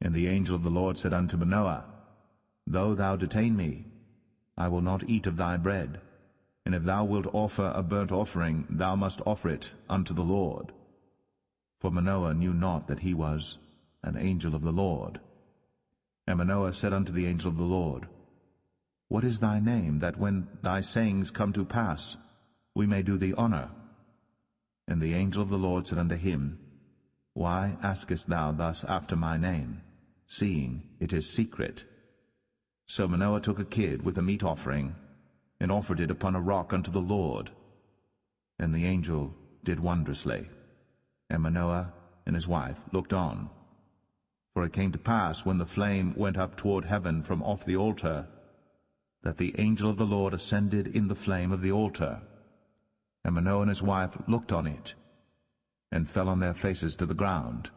And the angel of the Lord said unto Manoah, Though thou detain me, I will not eat of thy bread. And if thou wilt offer a burnt offering, thou must offer it unto the Lord. For Manoah knew not that he was an angel of the Lord. And Manoah said unto the angel of the Lord, What is thy name, that when thy sayings come to pass, we may do thee honor? And the angel of the Lord said unto him, Why askest thou thus after my name, seeing it is secret? So Manoah took a kid with a meat offering, and offered it upon a rock unto the Lord. And the angel did wondrously. And Manoah and his wife looked on. For it came to pass, when the flame went up toward heaven from off the altar, that the angel of the Lord ascended in the flame of the altar. And Manoah and his wife looked on it, and fell on their faces to the ground.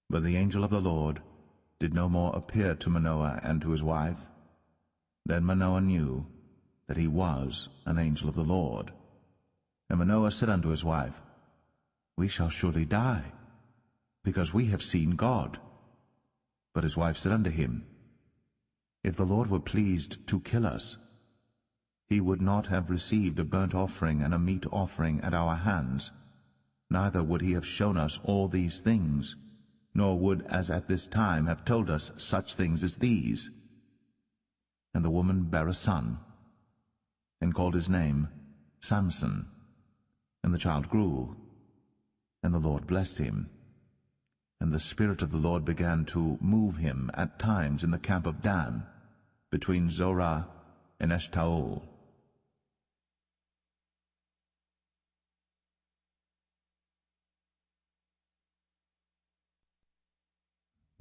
But the angel of the Lord did no more appear to Manoah and to his wife. Then Manoah knew that he was an angel of the Lord. And Manoah said unto his wife, We shall surely die, because we have seen God. But his wife said unto him, If the Lord were pleased to kill us, he would not have received a burnt offering and a meat offering at our hands, neither would he have shown us all these things. nor would as at this time have told us such things as these. And the woman bare a son, and called his name Samson. And the child grew, and the Lord blessed him. And the Spirit of the Lord began to move him at times in the camp of Dan, between Zorah and Eshtaol.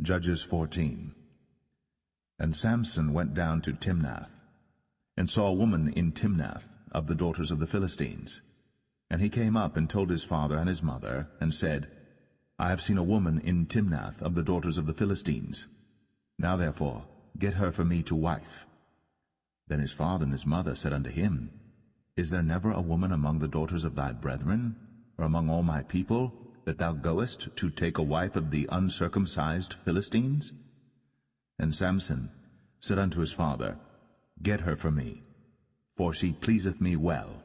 Judges 14. And Samson went down to Timnath, and saw a woman in Timnath of the daughters of the Philistines. And he came up and told his father and his mother, and said, I have seen a woman in Timnath of the daughters of the Philistines. Now therefore get her for me to wife. Then his father and his mother said unto him, Is there never a woman among the daughters of thy brethren, or among all my people, that thou goest to take a wife of the uncircumcised Philistines? And Samson said unto his father, Get her for me, for she pleaseth me well.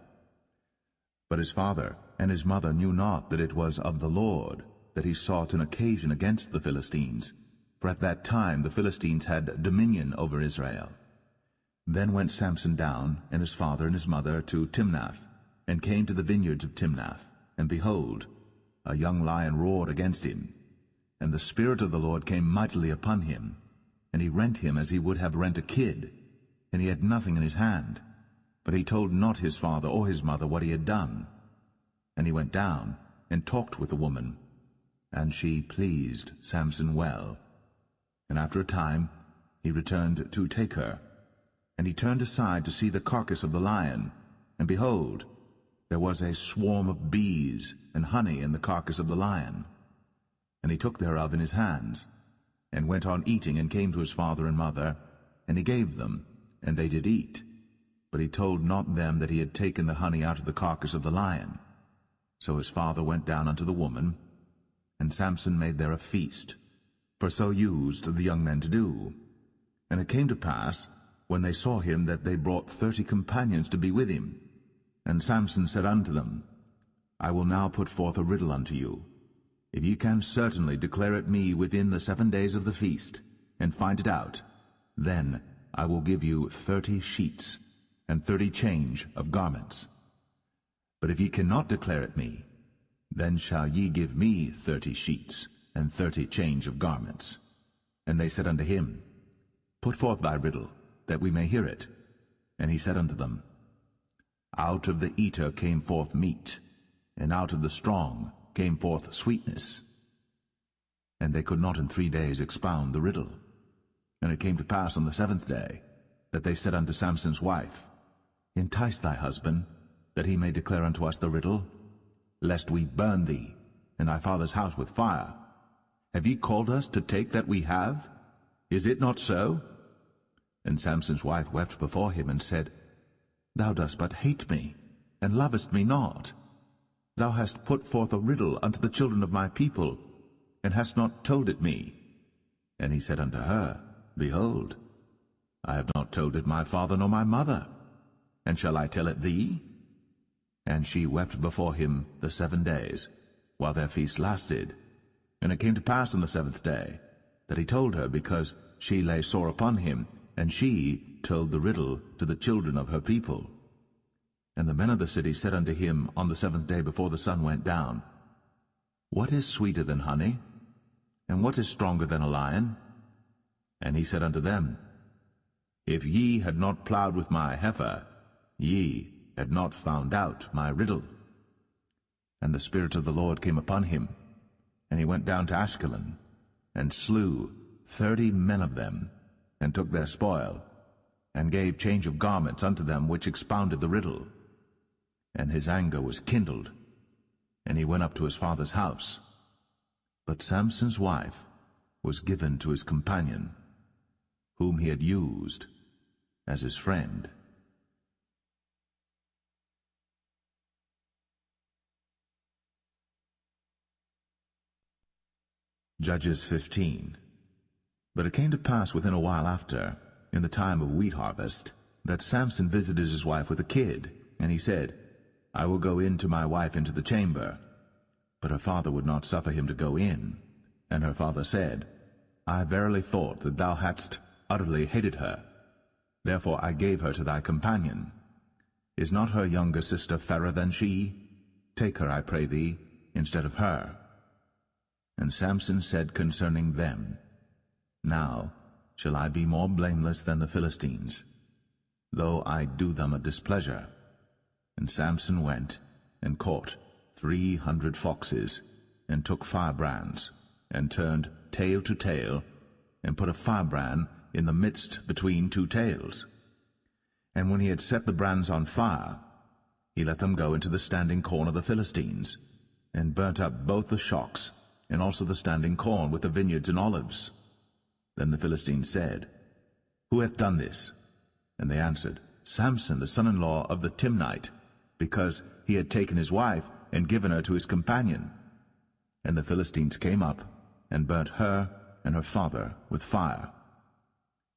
But his father and his mother knew not that it was of the Lord that he sought an occasion against the Philistines, for at that time the Philistines had dominion over Israel. Then went Samson down, and his father and his mother, to Timnath, and came to the vineyards of Timnath. And behold, a young lion roared against him. And the Spirit of the Lord came mightily upon him, and he rent him as he would have rent a kid, and he had nothing in his hand. But he told not his father or his mother what he had done. And he went down, and talked with the woman, and she pleased Samson well. And after a time he returned to take her. And he turned aside to see the carcass of the lion, and behold, there was a swarm of bees and honey in the carcass of the lion. And he took thereof in his hands, and went on eating, and came to his father and mother, and he gave them, and they did eat. But he told not them that he had taken the honey out of the carcass of the lion. So his father went down unto the woman, and Samson made there a feast, for so used the young men to do. And it came to pass, when they saw him, that they brought 30 companions to be with him. And Samson said unto them, I will now put forth a riddle unto you. If ye can certainly declare it me within the 7 days of the feast, and find it out, then I will give you 30 sheets, and 30 change of garments. But if ye cannot declare it me, then shall ye give me 30 sheets, and 30 change of garments. And they said unto him, Put forth thy riddle, that we may hear it. And he said unto them, Out of the eater came forth meat, and out of the strong came forth sweetness. And they could not in 3 days expound the riddle. And it came to pass on the 7th day, that they said unto Samson's wife, Entice thy husband, that he may declare unto us the riddle, lest we burn thee, and thy father's house with fire. Have ye called us to take that we have? Is it not so? And Samson's wife wept before him, and said, Thou dost but hate me, and lovest me not. Thou hast put forth a riddle unto the children of my people, and hast not told it me. And he said unto her, Behold, I have not told it my father nor my mother, and shall I tell it thee? And she wept before him the 7 days, while their feast lasted. And it came to pass on the 7th day, that he told her, because she lay sore upon him, and she told the riddle to the children of her people. And the men of the city said unto him on the 7th day before the sun went down, What is sweeter than honey? And what is stronger than a lion? And he said unto them, If ye had not plowed with my heifer, ye had not found out my riddle. And the Spirit of the Lord came upon him, and he went down to Ashkelon, and slew 30 men of them, and took their spoil, and gave change of garments unto them which expounded the riddle. And his anger was kindled, and he went up to his father's house. But Samson's wife was given to his companion, whom he had used as his friend. Judges 15. But it came to pass within a while after, in the time of wheat harvest, that Samson visited his wife with a kid, and he said, I will go in to my wife into the chamber. But her father would not suffer him to go in. And her father said, I verily thought that thou hadst utterly hated her. Therefore I gave her to thy companion. Is not her younger sister fairer than she? Take her, I pray thee, instead of her. And Samson said concerning them, Now shall I be more blameless than the Philistines, though I do them a displeasure. And Samson went and caught 300 foxes, and took firebrands, and turned tail to tail, and put a firebrand in the midst between two tails. And when he had set the brands on fire, he let them go into the standing corn of the Philistines, and burnt up both the shocks, and also the standing corn with the vineyards and olives. Then the Philistines said, Who hath done this? And they answered, Samson, the son-in-law of the Timnite, because he had taken his wife and given her to his companion. And the Philistines came up, and burnt her and her father with fire.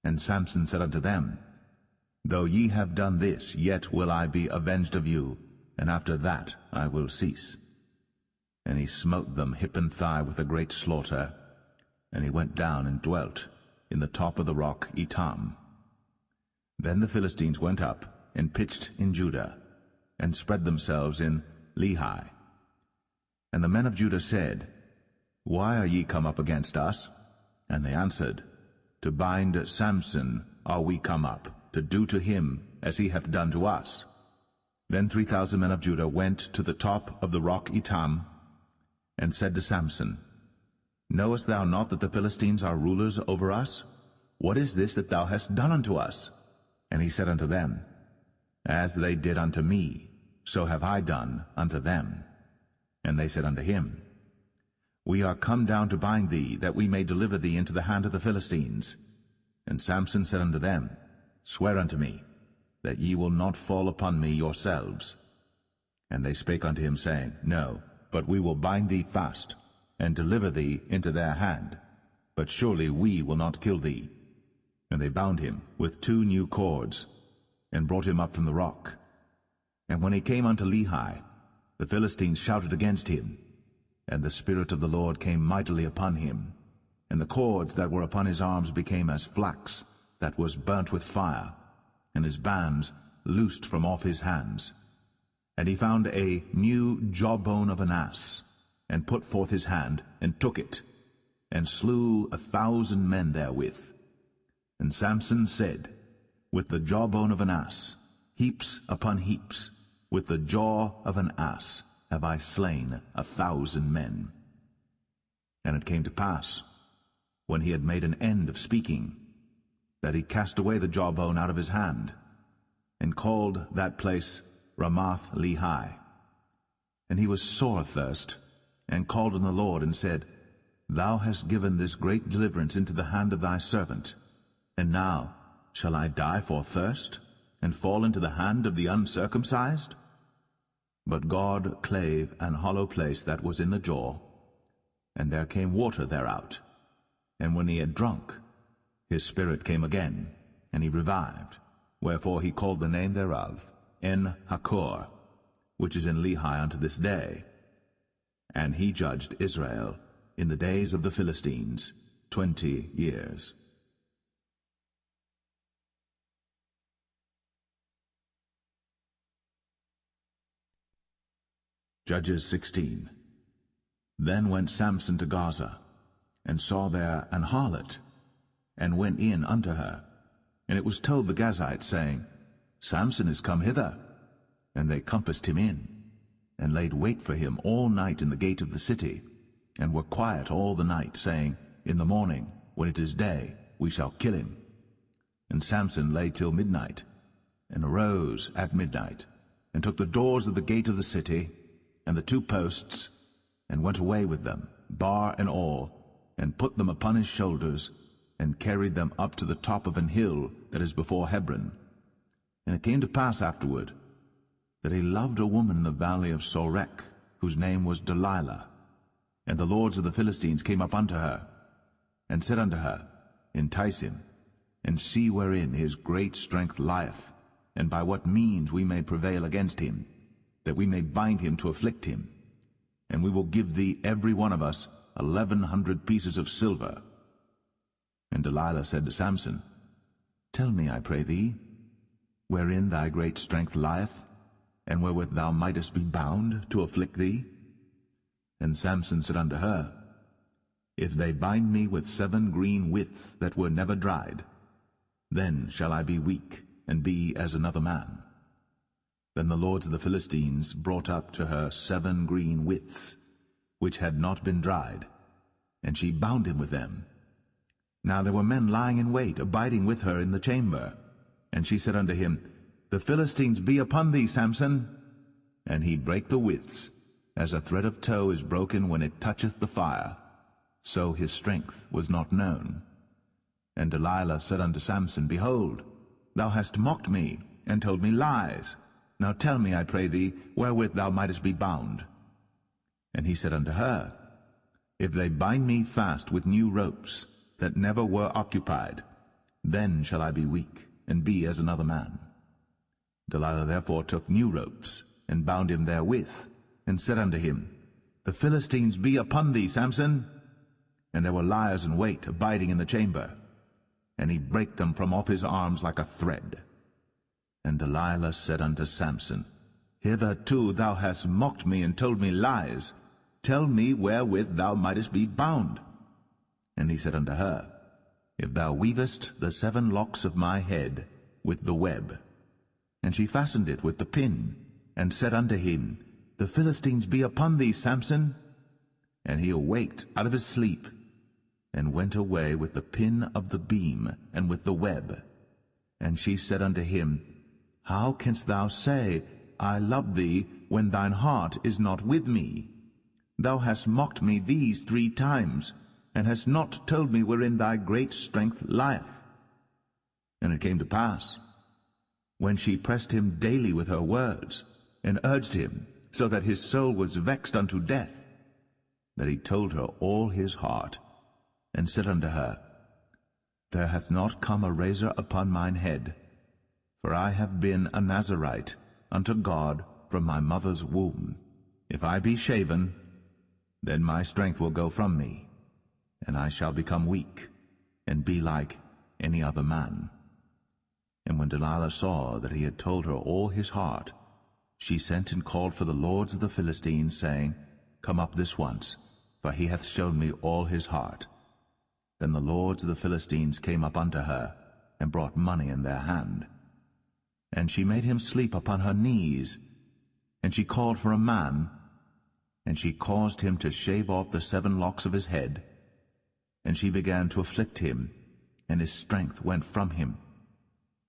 And Samson said unto them, Though ye have done this, yet will I be avenged of you, and after that I will cease. And he smote them hip and thigh with a great slaughter, and he went down and dwelt in the top of the rock Etam. Then the Philistines went up and pitched in Judah, and spread themselves in Lehi. And the men of Judah said, Why are ye come up against us? And they answered, To bind Samson are we come up, to do to him as he hath done to us. Then 3,000 men of Judah went to the top of the rock Etam, and said to Samson, Knowest thou not that the Philistines are rulers over us? What is this that thou hast done unto us? And he said unto them, As they did unto me, so have I done unto them. And they said unto him, We are come down to bind thee, that we may deliver thee into the hand of the Philistines. And Samson said unto them, Swear unto me, that ye will not fall upon me yourselves. And they spake unto him, saying, No, but we will bind thee fast, and deliver thee into their hand. But surely we will not kill thee. And they bound him with 2 new cords, and brought him up from the rock. And when he came unto Lehi, the Philistines shouted against him, and the Spirit of the Lord came mightily upon him, and the cords that were upon his arms became as flax that was burnt with fire, and his bands loosed from off his hands. And he found a new jawbone of an ass, and put forth his hand, and took it, and slew 1,000 men therewith. And Samson said, With the jawbone of an ass, heaps upon heaps, with the jaw of an ass have I slain 1,000 men. And it came to pass, when he had made an end of speaking, that he cast away the jawbone out of his hand, and called that place Ramath Lehi. And he was sore athirst, and called on the Lord, and said, Thou hast given this great deliverance into the hand of thy servant, and now shall I die for thirst, and fall into the hand of the uncircumcised? But God clave an hollow place that was in the jaw, and there came water thereout. And when he had drunk, his spirit came again, and he revived. Wherefore he called the name thereof En-Hakkore, which is in Lehi unto this day. And he judged Israel in the days of the Philistines 20 years. Judges 16. Then went Samson to Gaza, and saw there an harlot, and went in unto her. And it was told the Gazites, saying, Samson is come hither. And they compassed him in, and laid wait for him all night in the gate of the city, and were quiet all the night, saying, In the morning, when it is day, we shall kill him. And Samson lay till midnight, and arose at midnight, and took the doors of the gate of the city, and the 2 posts, and went away with them, bar and all, and put them upon his shoulders, and carried them up to the top of an hill that is before Hebron. And it came to pass afterward, that he loved a woman in the valley of Sorek, whose name was Delilah. And the lords of the Philistines came up unto her, and said unto her, Entice him, and see wherein his great strength lieth, and by what means we may prevail against him, that we may bind him to afflict him. And we will give thee every one of us 1,100 pieces of silver. And Delilah said to Samson, Tell me, I pray thee, wherein thy great strength lieth, and wherewith thou mightest be bound to afflict thee? And Samson said unto her, If they bind me with 7 green withs that were never dried, then shall I be weak, and be as another man. Then the lords of the Philistines brought up to her 7 green withs, which had not been dried, and she bound him with them. Now there were men lying in wait, abiding with her in the chamber. And she said unto him, The Philistines be upon thee, Samson. And he brake the withs, as a thread of tow is broken when it toucheth the fire. So his strength was not known. And Delilah said unto Samson, Behold, thou hast mocked me, and told me lies. Now tell me, I pray thee, wherewith thou mightest be bound. And he said unto her, If they bind me fast with new ropes, that never were occupied, then shall I be weak, and be as another man. Delilah therefore took new ropes, and bound him therewith, and said unto him, The Philistines be upon thee, Samson. And there were liers in wait, abiding in the chamber. And he brake them from off his arms like a thread. And Delilah said unto Samson, Hitherto thou hast mocked me, and told me lies. Tell me wherewith thou mightest be bound. And he said unto her, If thou weavest the 7 locks of my head with the web. And she fastened it with the pin, and said unto him, The Philistines be upon thee, Samson. And he awaked out of his sleep, and went away with the pin of the beam, and with the web. And she said unto him, How canst thou say, I love thee, when thine heart is not with me? Thou hast mocked me these 3 times, and hast not told me wherein thy great strength lieth. And it came to pass, when she pressed him daily with her words, and urged him, so that his soul was vexed unto death, that he told her all his heart, and said unto her, There hath not come a razor upon mine head, for I have been a Nazarite unto God from my mother's womb. If I be shaven, then my strength will go from me, and I shall become weak, and be like any other man. And when Delilah saw that he had told her all his heart, she sent and called for the lords of the Philistines, saying, Come up this once, for he hath shown me all his heart. Then the lords of the Philistines came up unto her, and brought money in their hand. And she made him sleep upon her knees, and she called for a man, and she caused him to shave off the 7 locks of his head. And she began to afflict him, and his strength went from him.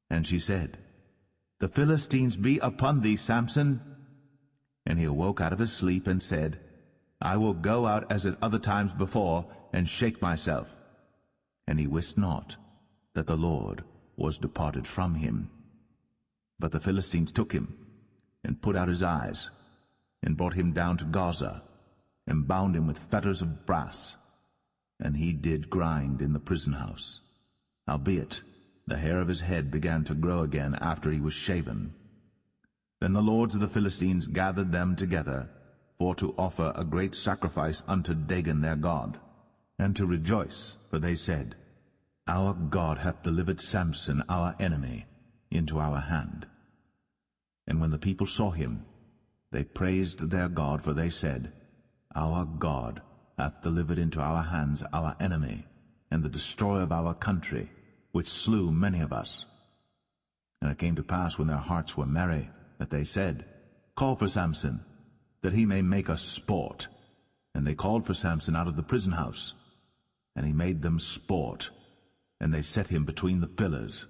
And she said, The Philistines be upon thee, Samson. And he awoke out of his sleep, and said, I will go out as at other times before, and shake myself. And he wist not that the Lord was departed from him. But the Philistines took him, and put out his eyes, and brought him down to Gaza, and bound him with fetters of brass. And he did grind in the prison house. Howbeit, the hair of his head began to grow again after he was shaven. Then the lords of the Philistines gathered them together, for to offer a great sacrifice unto Dagon their god, and to rejoice, for they said, Our God hath delivered Samson our enemy into our hand. And when the people saw him, they praised their God, for they said, Our God hath delivered into our hands our enemy, and the destroyer of our country, which slew many of us. And it came to pass, when their hearts were merry, that they said, Call for Samson, that he may make us sport. And they called for Samson out of the prison house. And he made them sport, and they set him between the pillars.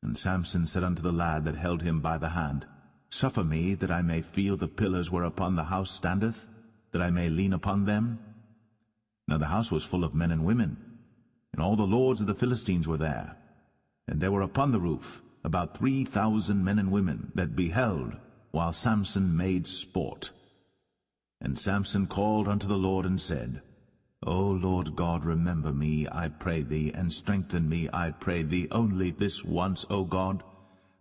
And Samson said unto the lad that held him by the hand, Suffer me that I may feel the pillars whereupon the house standeth, that I may lean upon them. Now the house was full of men and women, and all the lords of the Philistines were there. And there were upon the roof about 3,000 men and women that beheld while Samson made sport. And Samson called unto the Lord, and said, O Lord God, remember me, I pray thee, and strengthen me, I pray thee, only this once, O God,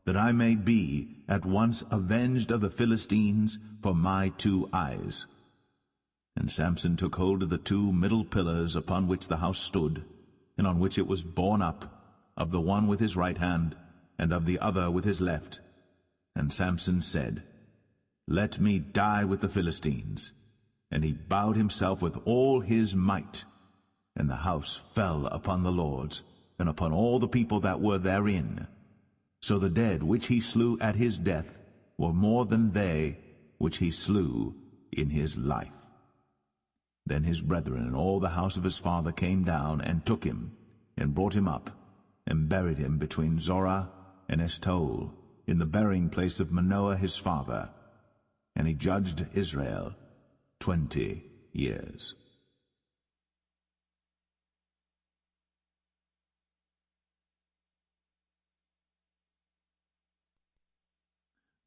that I may be at once avenged of the Philistines for my 2 eyes. And Samson took hold of the two middle pillars upon which the house stood, and on which it was borne up, of the one with his right hand, and of the other with his left. And Samson said, Let me die with the Philistines. And he bowed himself with all his might. And the house fell upon the lords, and upon all the people that were therein. So the dead which he slew at his death were more than they which he slew in his life. Then his brethren and all the house of his father came down, and took him, and brought him up, and buried him between Zorah and Eshtaol, in the burying place of Manoah his father. And he judged Israel 20 years.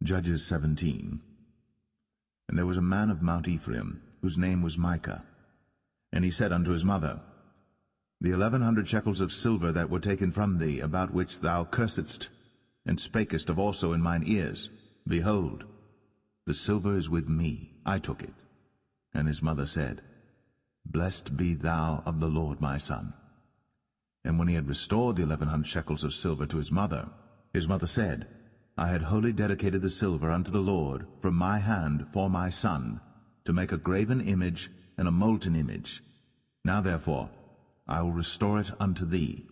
Judges 17. And there was a man of Mount Ephraim, whose name was Micah. And he said unto his mother, The 1100 shekels of silver that were taken from thee, about which thou cursedst, and spakest of also in mine ears, behold, the silver is with me, I took it. And his mother said, Blessed be thou of the Lord, my son. And when he had restored the 1100 shekels of silver to his mother said, I had wholly dedicated the silver unto the Lord from my hand for my son, to make a graven image and a molten image. Now therefore I will restore it unto thee.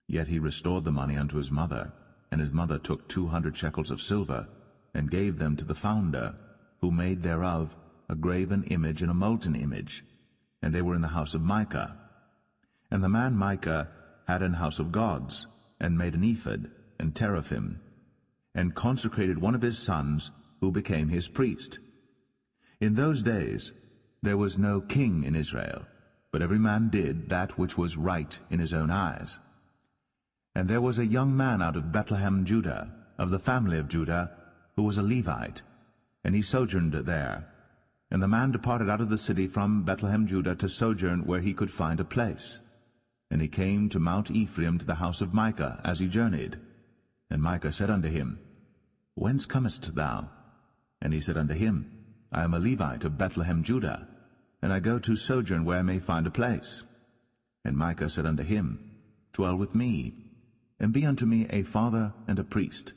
Yet he restored the money unto his mother, and his mother took 200 shekels of silver, and gave them to the founder, who made thereof a graven image and a molten image, and they were in the house of Micah. And the man Micah had an house of gods, and made an ephod and teraphim, and consecrated one of his sons, who became his priest. In those days there was no king in Israel, but every man did that which was right in his own eyes. And there was a young man out of Bethlehem, Judah, of the family of Judah, who was a Levite, and he sojourned there. And the man departed out of the city from Bethlehem, Judah, to sojourn where he could find a place. And he came to Mount Ephraim, to the house of Micah, as he journeyed. And Micah said unto him, Whence comest thou? And he said unto him, I am a Levite of Bethlehem, Judah, and I go to sojourn where I may find a place. And Micah said unto him, Dwell with me, and be unto me a father and a priest,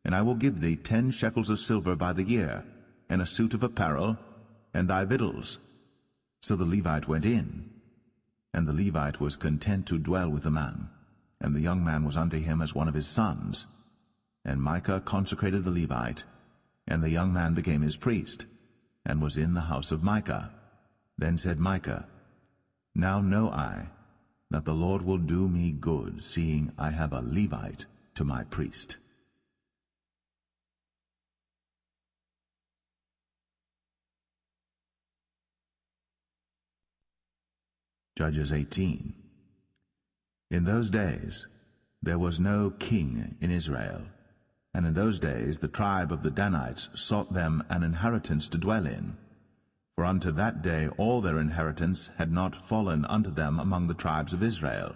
and I will give thee 10 shekels of silver by the year, and a suit of apparel, and thy victuals. So the Levite went in, and the Levite was content to dwell with the man, and the young man was unto him as one of his sons. And Micah consecrated the Levite, and the young man became his priest, and was in the house of Micah. Then said Micah, Now know I that the Lord will do me good, seeing I have a Levite to my priest. Judges 18. In those days there was no king in Israel, and in those days the tribe of the Danites sought them an inheritance to dwell in. For unto that day all their inheritance had not fallen unto them among the tribes of Israel.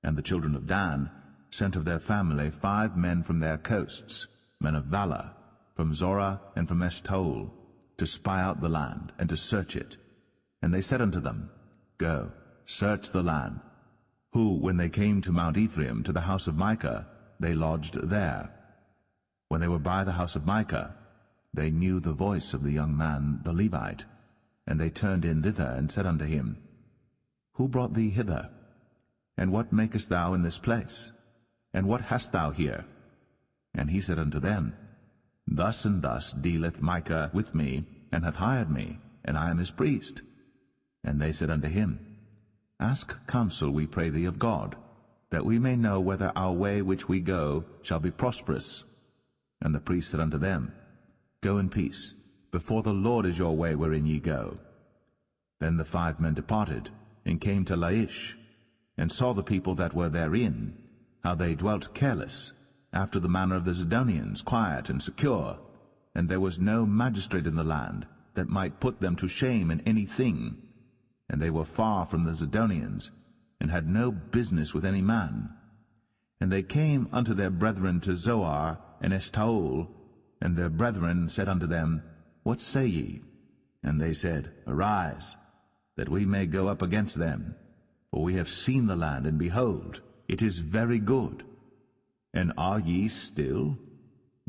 And the children of Dan sent of their family 5 men from their coasts, men of valor, from Zorah and from Eshtaol, to spy out the land, and to search it. And they said unto them, Go, search the land. Who, when they came to Mount Ephraim, to the house of Micah, they lodged there. When they were by the house of Micah, they knew the voice of the young man the Levite, and they turned in thither, and said unto him, Who brought thee hither? And what makest thou in this place? And what hast thou here? And he said unto them, Thus and thus dealeth Micah with me, and hath hired me, and I am his priest. And they said unto him, Ask counsel, we pray thee, of God, that we may know whether our way which we go shall be prosperous. And the priest said unto them, Go in peace, before the Lord is your way wherein ye go. Then the 5 men departed, and came to Laish, and saw the people that were therein, how they dwelt careless, after the manner of the Zidonians, quiet and secure, and there was no magistrate in the land that might put them to shame in any thing. And they were far from the Zidonians, and had no business with any man. And they came unto their brethren to Zoar and Eshtaol, and their brethren said unto them, What say ye? And they said, Arise, that we may go up against them. For we have seen the land, and behold, it is very good. And are ye still?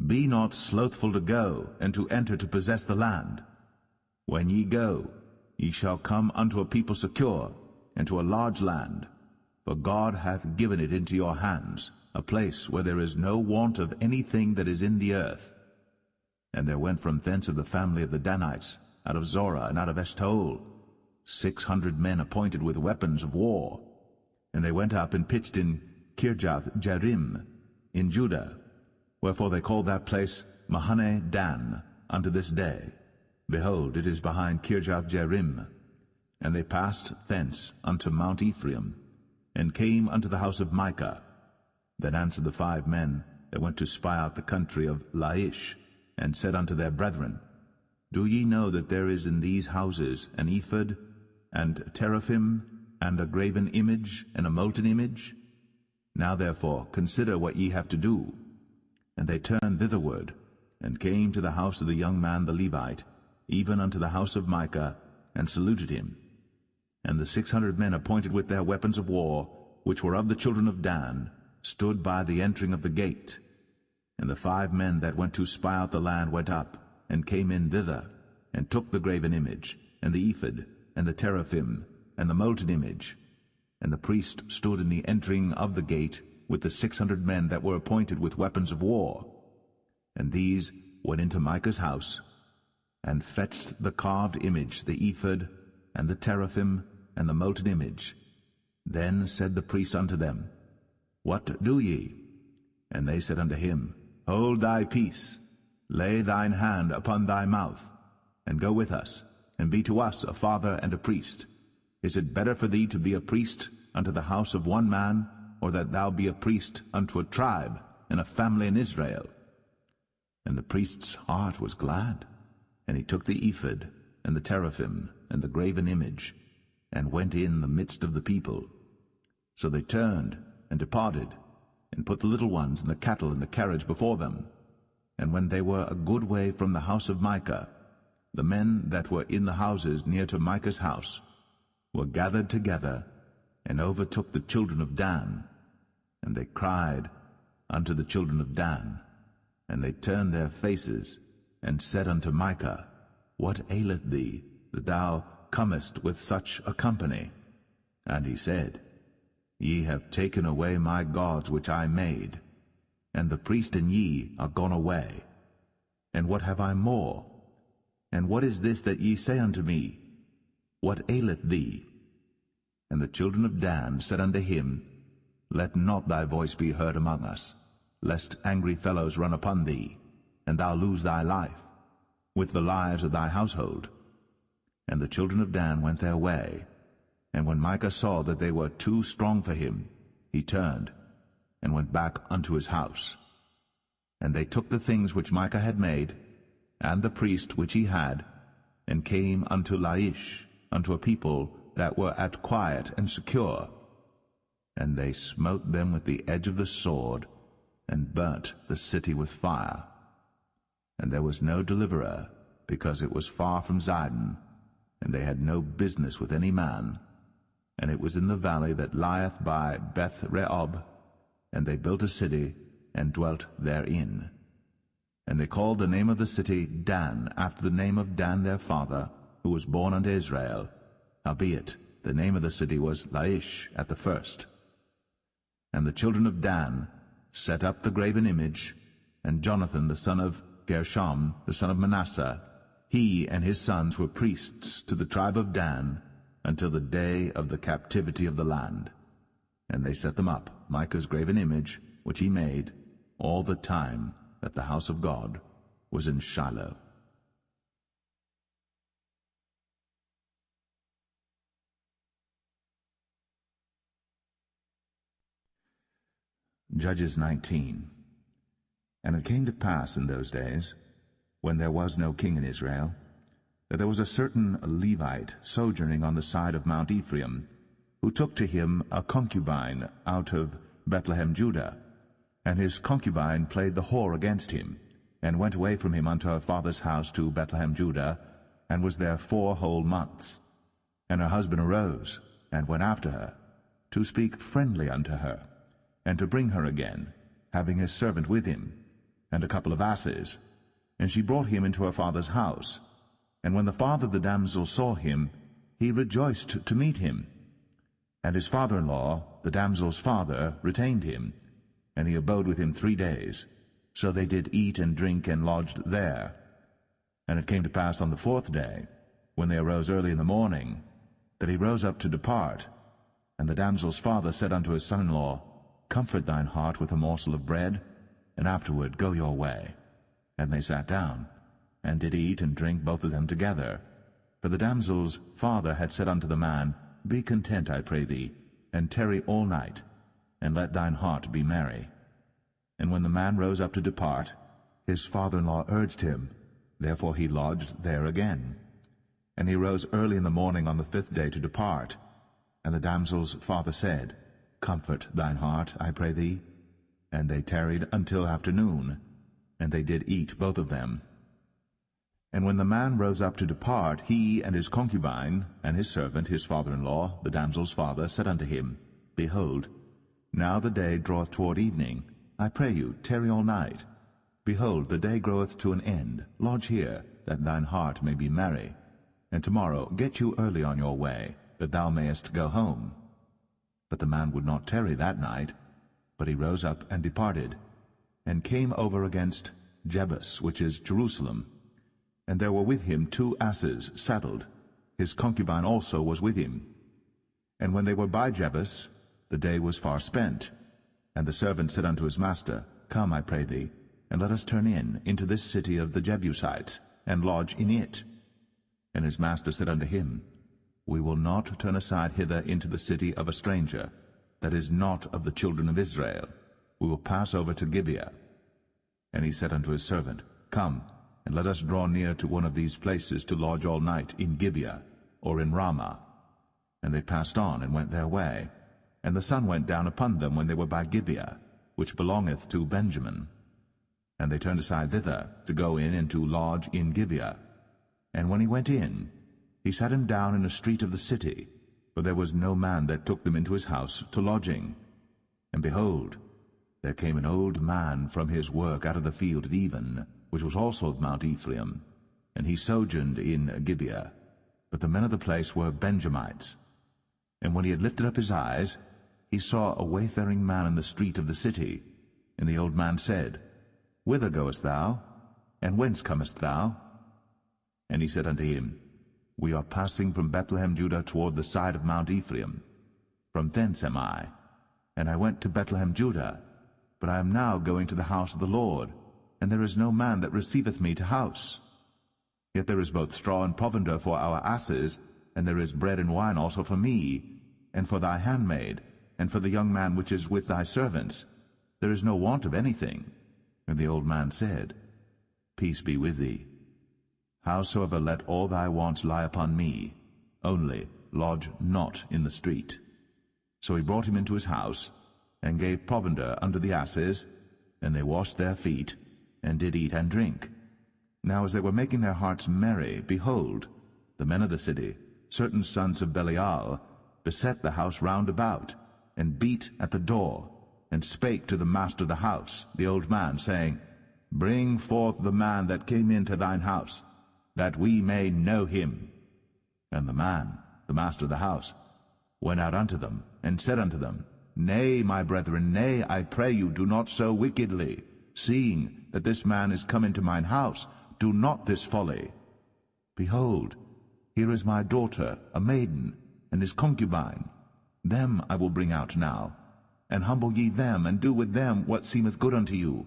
Be not slothful to go, and to enter to possess the land. When ye go, ye shall come unto a people secure, and to a large land. For God hath given it into your hands, a place where there is no want of anything that is in the earth. And there went from thence of the family of the Danites, out of Zorah and out of Eshtaol, 600 men appointed with weapons of war. And they went up and pitched in Kirjath-jearim in Judah, wherefore they call that place Mahane Dan unto this day. Behold, it is behind Kirjath-jearim. And they passed thence unto Mount Ephraim, and came unto the house of Micah. Then answered the 5 men that went to spy out the country of Laish, and said unto their brethren, Do ye know that there is in these houses an ephod, and teraphim, and a graven image, and a molten image? Now therefore consider what ye have to do. And they turned thitherward, and came to the house of the young man the Levite, even unto the house of Micah, and saluted him. And the 600 men appointed with their weapons of war, which were of the children of Dan, stood by the entering of the gate. And the 5 men that went to spy out the land went up, and came in thither, and took the graven image, and the ephod, and the teraphim, and the molten image. And the priest stood in the entering of the gate, with the 600 men that were appointed with weapons of war. And these went into Micah's house, and fetched the carved image, the ephod, and the teraphim, and the molten image. Then said the priest unto them, What do ye? And they said unto him, Hold thy peace, lay thine hand upon thy mouth, and go with us, and be to us a father and a priest. Is it better for thee to be a priest unto the house of one man, or that thou be a priest unto a tribe and a family in Israel? And the priest's heart was glad, and he took the ephod, and the teraphim, and the graven image, and went in the midst of the people. So they turned and departed, and put the little ones and the cattle in the carriage before them. And when they were a good way from the house of Micah, the men that were in the houses near to Micah's house were gathered together, and overtook the children of Dan. And they cried unto the children of Dan, and they turned their faces, and said unto Micah, What aileth thee, that thou comest with such a company? And he said, Ye have taken away my gods which I made, and the priest and ye are gone away. And what have I more? And what is this that ye say unto me? What aileth thee? And the children of Dan said unto him, Let not thy voice be heard among us, lest angry fellows run upon thee, and thou lose thy life, with the lives of thy household. And the children of Dan went their way. And when Micah saw that they were too strong for him, he turned, and went back unto his house. And they took the things which Micah had made, and the priest which he had, and came unto Laish, unto a people that were at quiet and secure. And they smote them with the edge of the sword, and burnt the city with fire. And there was no deliverer, because it was far from Zidon, and they had no business with any man. And it was in the valley that lieth by Beth-rehob, and they built a city, and dwelt therein. And they called the name of the city Dan, after the name of Dan their father, who was born unto Israel. Howbeit, the name of the city was Laish at the first. And the children of Dan set up the graven image, and Jonathan the son of Gershom, the son of Manasseh, he and his sons were priests to the tribe of Dan, until the day of the captivity of the land. And they set them up, Micah's graven image, which he made, all the time that the house of God was in Shiloh. Judges 19. And it came to pass in those days, when there was no king in Israel, that there was a certain Levite sojourning on the side of Mount Ephraim, who took to him a concubine out of Bethlehem Judah. And his concubine played the whore against him, and went away from him unto her father's house to Bethlehem Judah, and was there 4 whole months. And her husband arose, and went after her, to speak friendly unto her, and to bring her again, having his servant with him, and a couple of asses. And she brought him into her father's house. And when the father of the damsel saw him, he rejoiced to meet him. And his father-in-law, the damsel's father, retained him, and he abode with him 3 days. So they did eat and drink, and lodged there. And it came to pass on the 4th day, when they arose early in the morning, that he rose up to depart. And the damsel's father said unto his son-in-law, Comfort thine heart with a morsel of bread, and afterward go your way. And they sat down, and did eat and drink both of them together. For the damsel's father had said unto the man, Be content, I pray thee, and tarry all night, and let thine heart be merry. And when the man rose up to depart, his father-in-law urged him, therefore he lodged there again. And he rose early in the morning on the 5th day to depart. And the damsel's father said, Comfort thine heart, I pray thee. And they tarried until afternoon, and they did eat both of them. And when the man rose up to depart, he and his concubine, and his servant, his father-in-law, the damsel's father, said unto him, Behold, now the day draweth toward evening. I pray you, tarry all night. Behold, the day groweth to an end. Lodge here, that thine heart may be merry. And tomorrow get you early on your way, that thou mayest go home. But the man would not tarry that night, but he rose up and departed, and came over against Jebus, which is Jerusalem. And there were with him 2 asses saddled. His concubine also was with him. And when they were by Jebus, the day was far spent. And the servant said unto his master, Come, I pray thee, and let us turn into this city of the Jebusites, and lodge in it. And his master said unto him, We will not turn aside hither into the city of a stranger, that is not of the children of Israel. We will pass over to Gibeah. And he said unto his servant, Come, and let us draw near to one of these places to lodge all night in Gibeah, or in Ramah. And they passed on, and went their way. And the sun went down upon them when they were by Gibeah, which belongeth to Benjamin. And they turned aside thither, to go in and to lodge in Gibeah. And when he went in, he sat him down in a street of the city, for there was no man that took them into his house to lodging. And behold, there came an old man from his work out of the field at even, which was also of Mount Ephraim, and he sojourned in Gibeah. But the men of the place were Benjamites. And when he had lifted up his eyes, he saw a wayfaring man in the street of the city. And the old man said, Whither goest thou? And whence comest thou? And he said unto him, We are passing from Bethlehem, Judah, toward the side of Mount Ephraim. From thence am I. And I went to Bethlehem, Judah, but I am now going to the house of the Lord, and there is no man that receiveth me to house. Yet there is both straw and provender for our asses, and there is bread and wine also for me, and for thy handmaid, and for the young man which is with thy servants. There is no want of anything. And the old man said, Peace be with thee. Howsoever let all thy wants lie upon me, only lodge not in the street. So he brought him into his house, and gave provender unto the asses, and they washed their feet, and did eat and drink. Now as they were making their hearts merry, behold, the men of the city, certain sons of Belial, beset the house round about, and beat at the door, and spake to the master of the house, the old man, saying, Bring forth the man that came into thine house, that we may know him. And the man, the master of the house, went out unto them, and said unto them, Nay, my brethren, nay, I pray you, do not so wickedly. Seeing that this man is come into mine house, do not this folly. Behold, here is my daughter, a maiden, and his concubine. Them I will bring out now, and humble ye them, and do with them what seemeth good unto you.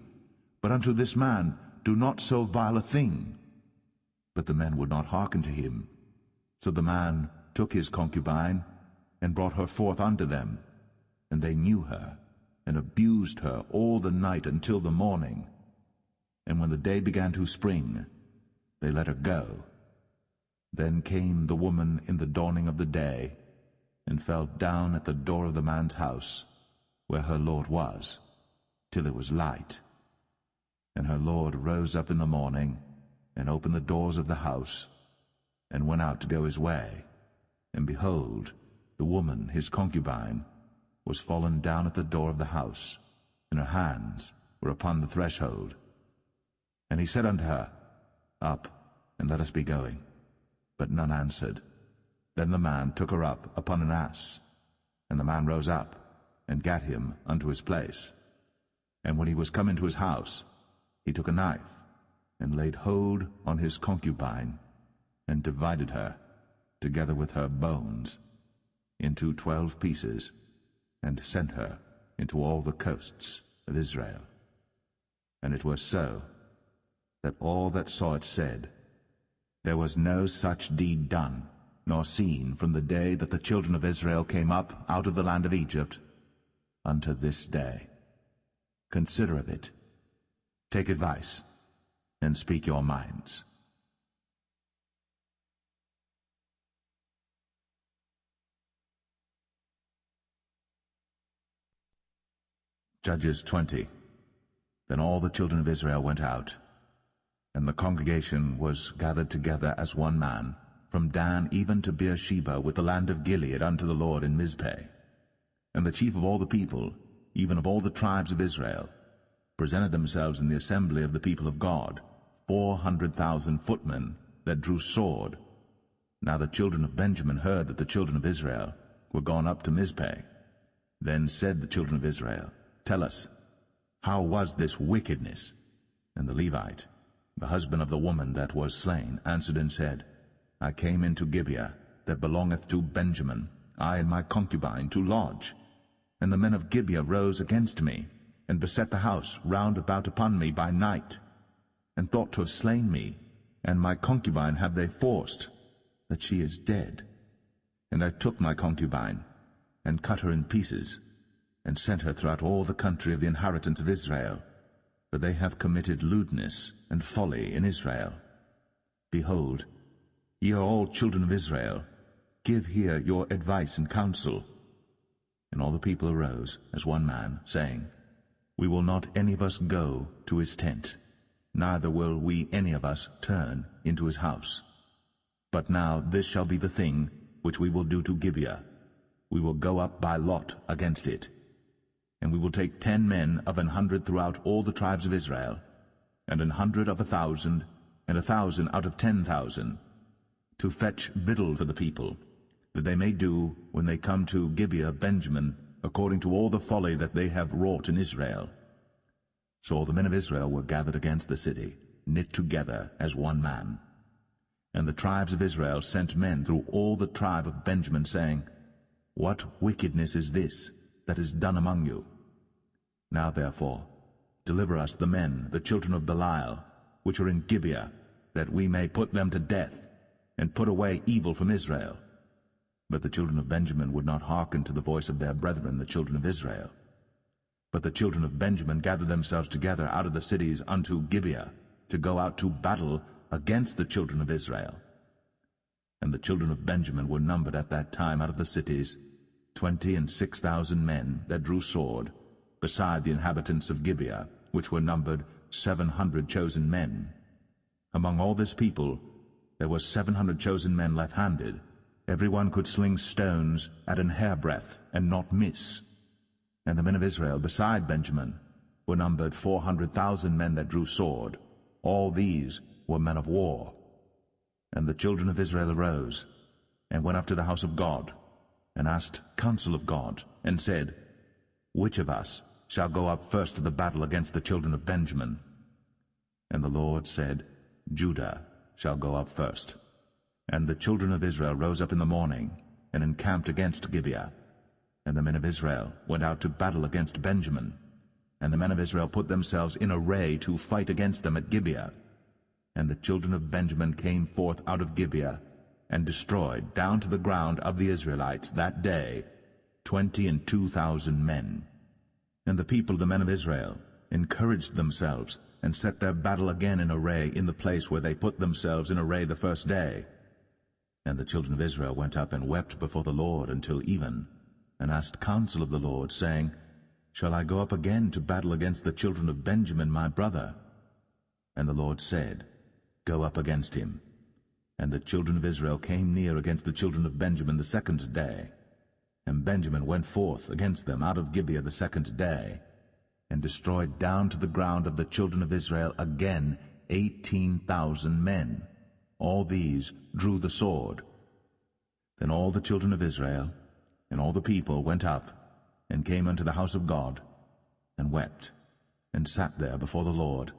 But unto this man do not so vile a thing. But the men would not hearken to him. So the man took his concubine, and brought her forth unto them. And they knew her, and abused her all the night until the morning. And when the day began to spring, they let her go. Then came the woman in the dawning of the day, and fell down at the door of the man's house, where her lord was, till it was light. And her lord rose up in the morning, and opened the doors of the house, and went out to go his way. And behold, the woman, his concubine, was fallen down at the door of the house, and her hands were upon the threshold. And he said unto her, Up, and let us be going. But none answered. Then the man took her up upon an ass, and the man rose up, and gat him unto his place. And when he was come into his house, he took a knife, and laid hold on his concubine, and divided her, together with her bones, into 12 pieces, and sent her into all the coasts of Israel. And it was so, that all that saw it said, There was no such deed done, nor seen from the day that the children of Israel came up out of the land of Egypt unto this day. Consider of it, take advice, and speak your minds. Judges 20. Then all the children of Israel went out, and the congregation was gathered together as one man, from Dan even to Beersheba, with the land of Gilead, unto the Lord in Mizpeh. And the chief of all the people, even of all the tribes of Israel, presented themselves in the assembly of the people of God, 400,000 footmen that drew sword. Now the children of Benjamin heard that the children of Israel were gone up to Mizpeh. Then said the children of Israel, Tell us, how was this wickedness? And the Levite, the husband of the woman that was slain, answered and said, I came into Gibeah, that belongeth to Benjamin, I and my concubine, to lodge. And the men of Gibeah rose against me, and beset the house round about upon me by night, and thought to have slain me, and my concubine have they forced, that she is dead. And I took my concubine, and cut her in pieces, and sent her throughout all the country of the inheritance of Israel, for they have committed lewdness and folly in Israel. Behold, ye are all children of Israel, give here your advice and counsel. And all the people arose as one man, saying, We will not any of us go to his tent, neither will we any of us turn into his house. But now this shall be the thing which we will do to Gibeah. We will go up by lot against it. And we will take 10 men of 100 throughout all the tribes of Israel, and 100 of 1,000, and 1,000 out of 10,000, to fetch victual for the people, that they may do, when they come to Gibeah Benjamin, according to all the folly that they have wrought in Israel. So all the men of Israel were gathered against the city, knit together as one man. And the tribes of Israel sent men through all the tribe of Benjamin, saying, What wickedness is this that is done among you? Now therefore deliver us the men, the children of Belial, which are in Gibeah, that we may put them to death, and put away evil from Israel. But the children of Benjamin would not hearken to the voice of their brethren, the children of Israel. But the children of Benjamin gathered themselves together out of the cities unto Gibeah, to go out to battle against the children of Israel. And the children of Benjamin were numbered at that time out of the cities 26,000 men that drew sword, beside the inhabitants of Gibeah, which were numbered 700 chosen men. Among all this people there were 700 chosen men left-handed. Every one could sling stones at an hairbreadth, and not miss. And the men of Israel beside Benjamin were numbered 400,000 men that drew sword. All these were men of war. And the children of Israel arose, and went up to the house of God, and asked counsel of God, and said, Which of us shall go up first to the battle against the children of Benjamin? And the Lord said, Judah shall go up first. And the children of Israel rose up in the morning, and encamped against Gibeah. And the men of Israel went out to battle against Benjamin. And the men of Israel put themselves in array to fight against them at Gibeah. And the children of Benjamin came forth out of Gibeah, and destroyed down to the ground of the Israelites that day 22,000 men. And the people, the men of Israel, encouraged themselves, and set their battle again in array in the place where they put themselves in array the first day. And the children of Israel went up and wept before the Lord until even, and asked counsel of the Lord, saying, Shall I go up again to battle against the children of Benjamin my brother? And the Lord said, Go up against him. And the children of Israel came near against the children of Benjamin the second day. And Benjamin went forth against them out of Gibeah the second day, and destroyed down to the ground of the children of Israel again 18,000 men. All these drew the sword. Then all the children of Israel and all the people went up, and came unto the house of God, and wept, and sat there before the Lord,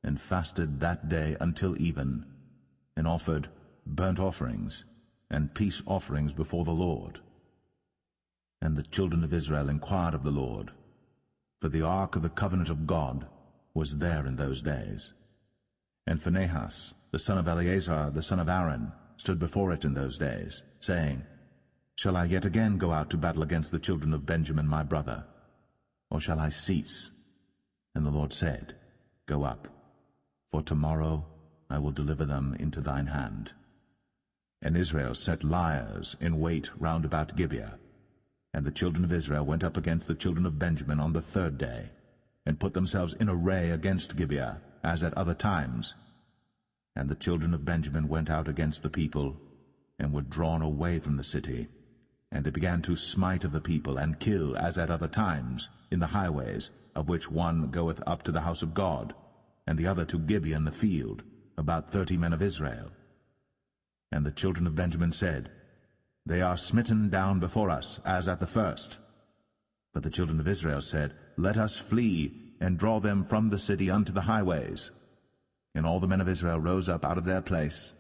and fasted that day until even, and offered burnt offerings and peace offerings before the Lord. And the children of Israel inquired of the Lord, for the ark of the covenant of God was there in those days. And Phinehas, the son of Eleazar, the son of Aaron, stood before it in those days, saying, Shall I yet again go out to battle against the children of Benjamin my brother, or shall I cease? And the Lord said, Go up, for tomorrow I will deliver them into thine hand. And Israel set liers in wait round about Gibeah. And the children of Israel went up against the children of Benjamin on the third day, and put themselves in array against Gibeah, as at other times. And the children of Benjamin went out against the people, and were drawn away from the city. And they began to smite of the people, and kill, as at other times, in the highways, of which one goeth up to the house of God, and the other to Gibeah in the field, about 30 men of Israel. And the children of Benjamin said, They are smitten down before us, as at the first. But the children of Israel said, Let us flee, and draw them from the city unto the highways. And all the men of Israel rose up out of their place,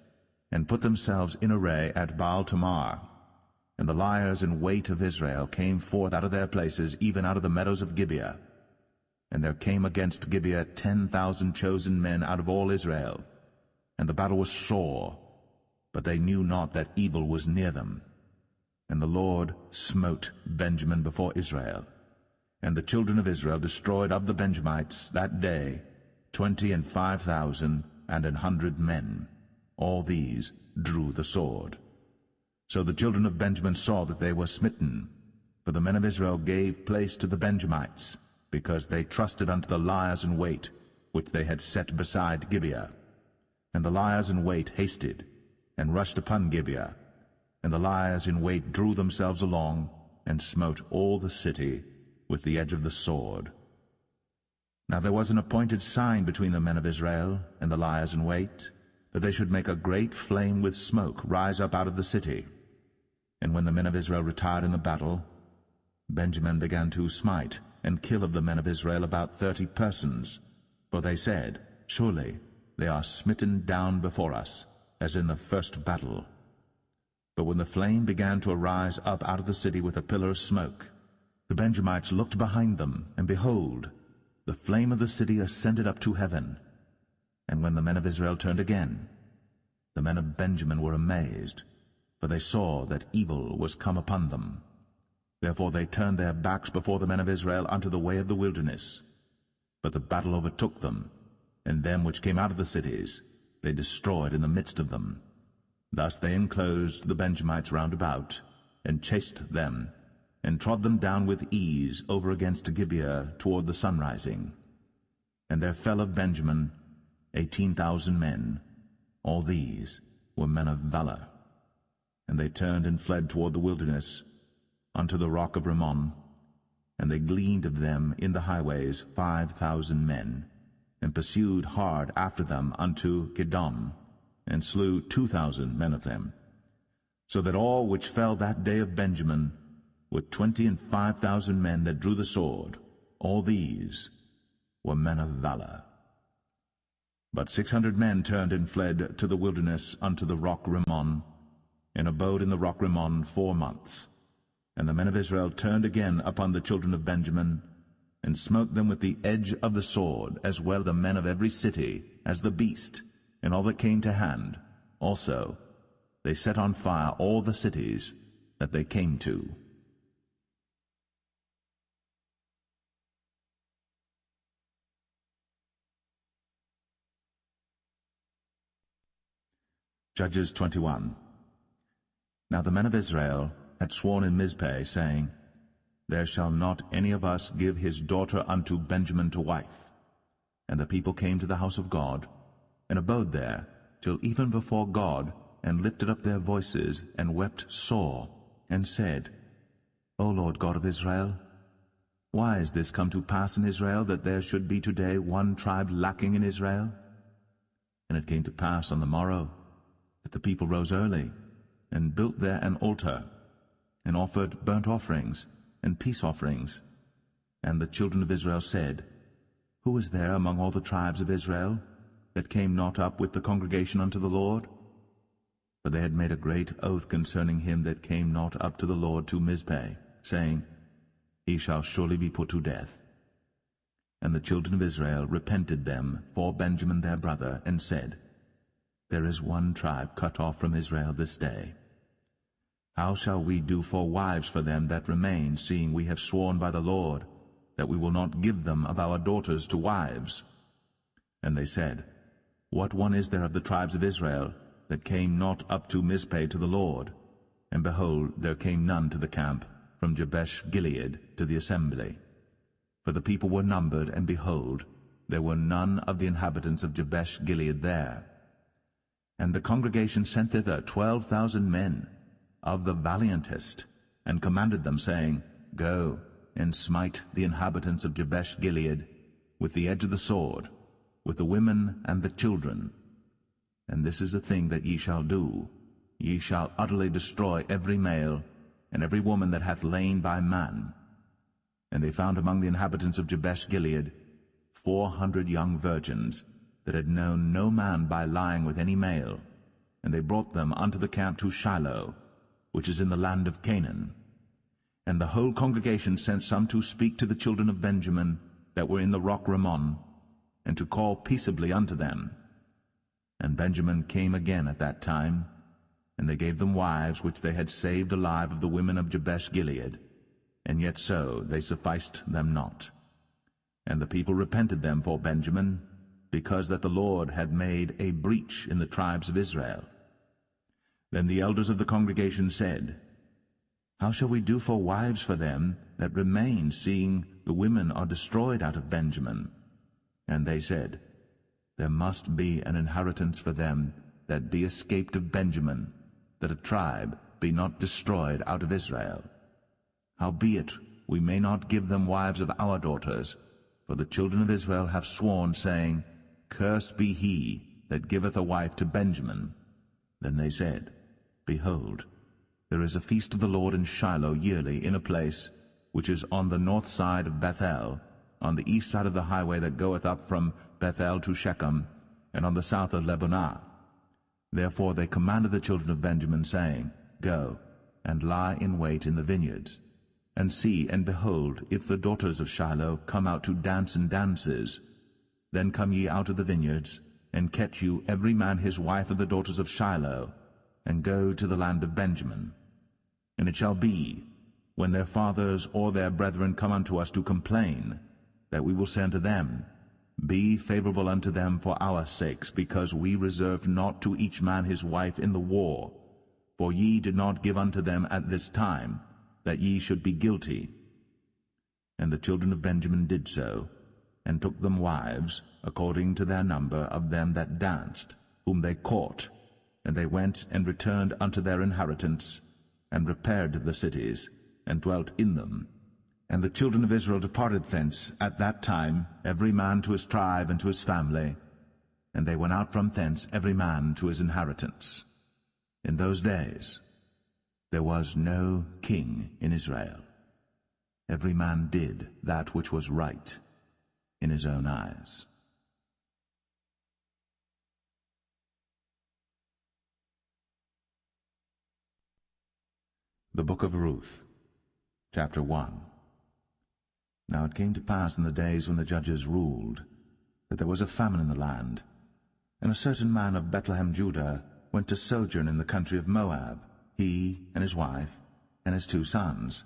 and put themselves in array at Baal Tamar. And the liers in wait of Israel came forth out of their places, even out of the meadows of Gibeah. And there came against Gibeah 10,000 chosen men out of all Israel. And the battle was sore, but they knew not that evil was near them. And the Lord smote Benjamin before Israel. And the children of Israel destroyed of the Benjamites that day 25,000 and 100 men. All these drew the sword. So the children of Benjamin saw that they were smitten, for the men of Israel gave place to the Benjamites, because they trusted unto the liers in wait, which they had set beside Gibeah. And the liers in wait hasted, and rushed upon Gibeah. And the liers in wait drew themselves along, and smote all the city with the edge of the sword. Now there was an appointed sign between the men of Israel and the liers in wait, that they should make a great flame with smoke rise up out of the city. And when the men of Israel retired in the battle, Benjamin began to smite and kill of the men of Israel about 30 persons. For they said, Surely they are smitten down before us, as in the first battle. But when the flame began to arise up out of the city with a pillar of smoke, the Benjamites looked behind them, and behold, the flame of the city ascended up to heaven. And when the men of Israel turned again, the men of Benjamin were amazed, for they saw that evil was come upon them. Therefore they turned their backs before the men of Israel unto the way of the wilderness. But the battle overtook them, and them which came out of the cities they destroyed in the midst of them. Thus they enclosed the Benjamites round about, and chased them, and trod them down with ease over against Gibeah toward the sunrising. And there fell of Benjamin 18,000 men. All these were men of valor. And they turned and fled toward the wilderness, unto the rock of Rimmon. And they gleaned of them in the highways 5,000 men, and pursued hard after them unto Kidom, and slew 2,000 men of them. So that all which fell that day of Benjamin were 25,000 men that drew the sword. All these were men of valor. But 600 men turned and fled to the wilderness unto the rock Rimmon, and abode in the rock Rimmon 4 months. And the men of Israel turned again upon the children of Benjamin, and smote them with the edge of the sword, as well the men of every city as the beast, and all that came to hand. Also they set on fire all the cities that they came to. Judges 21. Now the men of Israel had sworn in Mizpeh, saying, There shall not any of us give his daughter unto Benjamin to wife. And the people came to the house of God, and abode there till even before God and lifted up their voices, and wept sore, and said, O Lord God of Israel, why is this come to pass in Israel, that there should be today one tribe lacking in Israel? And it came to pass on the morrow, that the people rose early, and built there an altar, and offered burnt offerings and peace offerings. And the children of Israel said, Who is there among all the tribes of Israel, that came not up with the congregation unto the Lord? For they had made a great oath concerning him that came not up to the Lord to Mizpeh, saying, He shall surely be put to death. And the children of Israel repented them for Benjamin their brother, and said, There is one tribe cut off from Israel this day. How shall we do for wives for them that remain, seeing we have sworn by the Lord, that we will not give them of our daughters to wives? And they said, What one is there of the tribes of Israel, that came not up to Mizpeh to the Lord? And behold, there came none to the camp, from Jabesh Gilead to the assembly. For the people were numbered, and behold, there were none of the inhabitants of Jabesh Gilead there. And the congregation sent thither 12,000 men, of the valiantest, and commanded them, saying, Go, and smite the inhabitants of Jabesh Gilead with the edge of the sword, with the women and the children. And this is the thing that ye shall do. Ye shall utterly destroy every male, and every woman that hath lain by man. And they found among the inhabitants of Jabesh Gilead 400 young virgins, that had known no man by lying with any male. And they brought them unto the camp to Shiloh, which is in the land of Canaan. And the whole congregation sent some to speak to the children of Benjamin that were in the rock Rimmon, and to call peaceably unto them. And Benjamin came again at that time, and they gave them wives which they had saved alive of the women of Jabesh Gilead, and yet so they sufficed them not. And the people repented them for Benjamin, because that the Lord had made a breach in the tribes of Israel. Then the elders of the congregation said, How shall we do for wives for them that remain, seeing the women are destroyed out of Benjamin? And they said, There must be an inheritance for them that be escaped of Benjamin, that a tribe be not destroyed out of Israel. Howbeit we may not give them wives of our daughters, for the children of Israel have sworn, saying, Cursed be he that giveth a wife to Benjamin. Then they said, Behold, there is a feast of the Lord in Shiloh yearly, in a place which is on the north side of Bethel, on the east side of the highway that goeth up from Bethel to Shechem, and on the south of Lebonah. Therefore they commanded the children of Benjamin, saying, Go, and lie in wait in the vineyards, and see, and behold, if the daughters of Shiloh come out to dance in dances. Then come ye out of the vineyards, and catch you every man his wife of the daughters of Shiloh, and go to the land of Benjamin. And it shall be, when their fathers or their brethren come unto us to complain, that we will say unto them, Be favorable unto them for our sakes, because we reserved not to each man his wife in the war. For ye did not give unto them at this time, that ye should be guilty. And the children of Benjamin did so, and took them wives, according to their number of them that danced, whom they caught. And they went and returned unto their inheritance, and repaired the cities, and dwelt in them. And the children of Israel departed thence at that time, every man to his tribe and to his family, and they went out from thence every man to his inheritance. In those days there was no king in Israel. Every man did that which was right in his own eyes. The Book of Ruth, chapter 1. Now it came to pass in the days when the judges ruled, that there was a famine in the land, and a certain man of Bethlehem, Judah, went to sojourn in the country of Moab, he and his wife, and his 2 sons.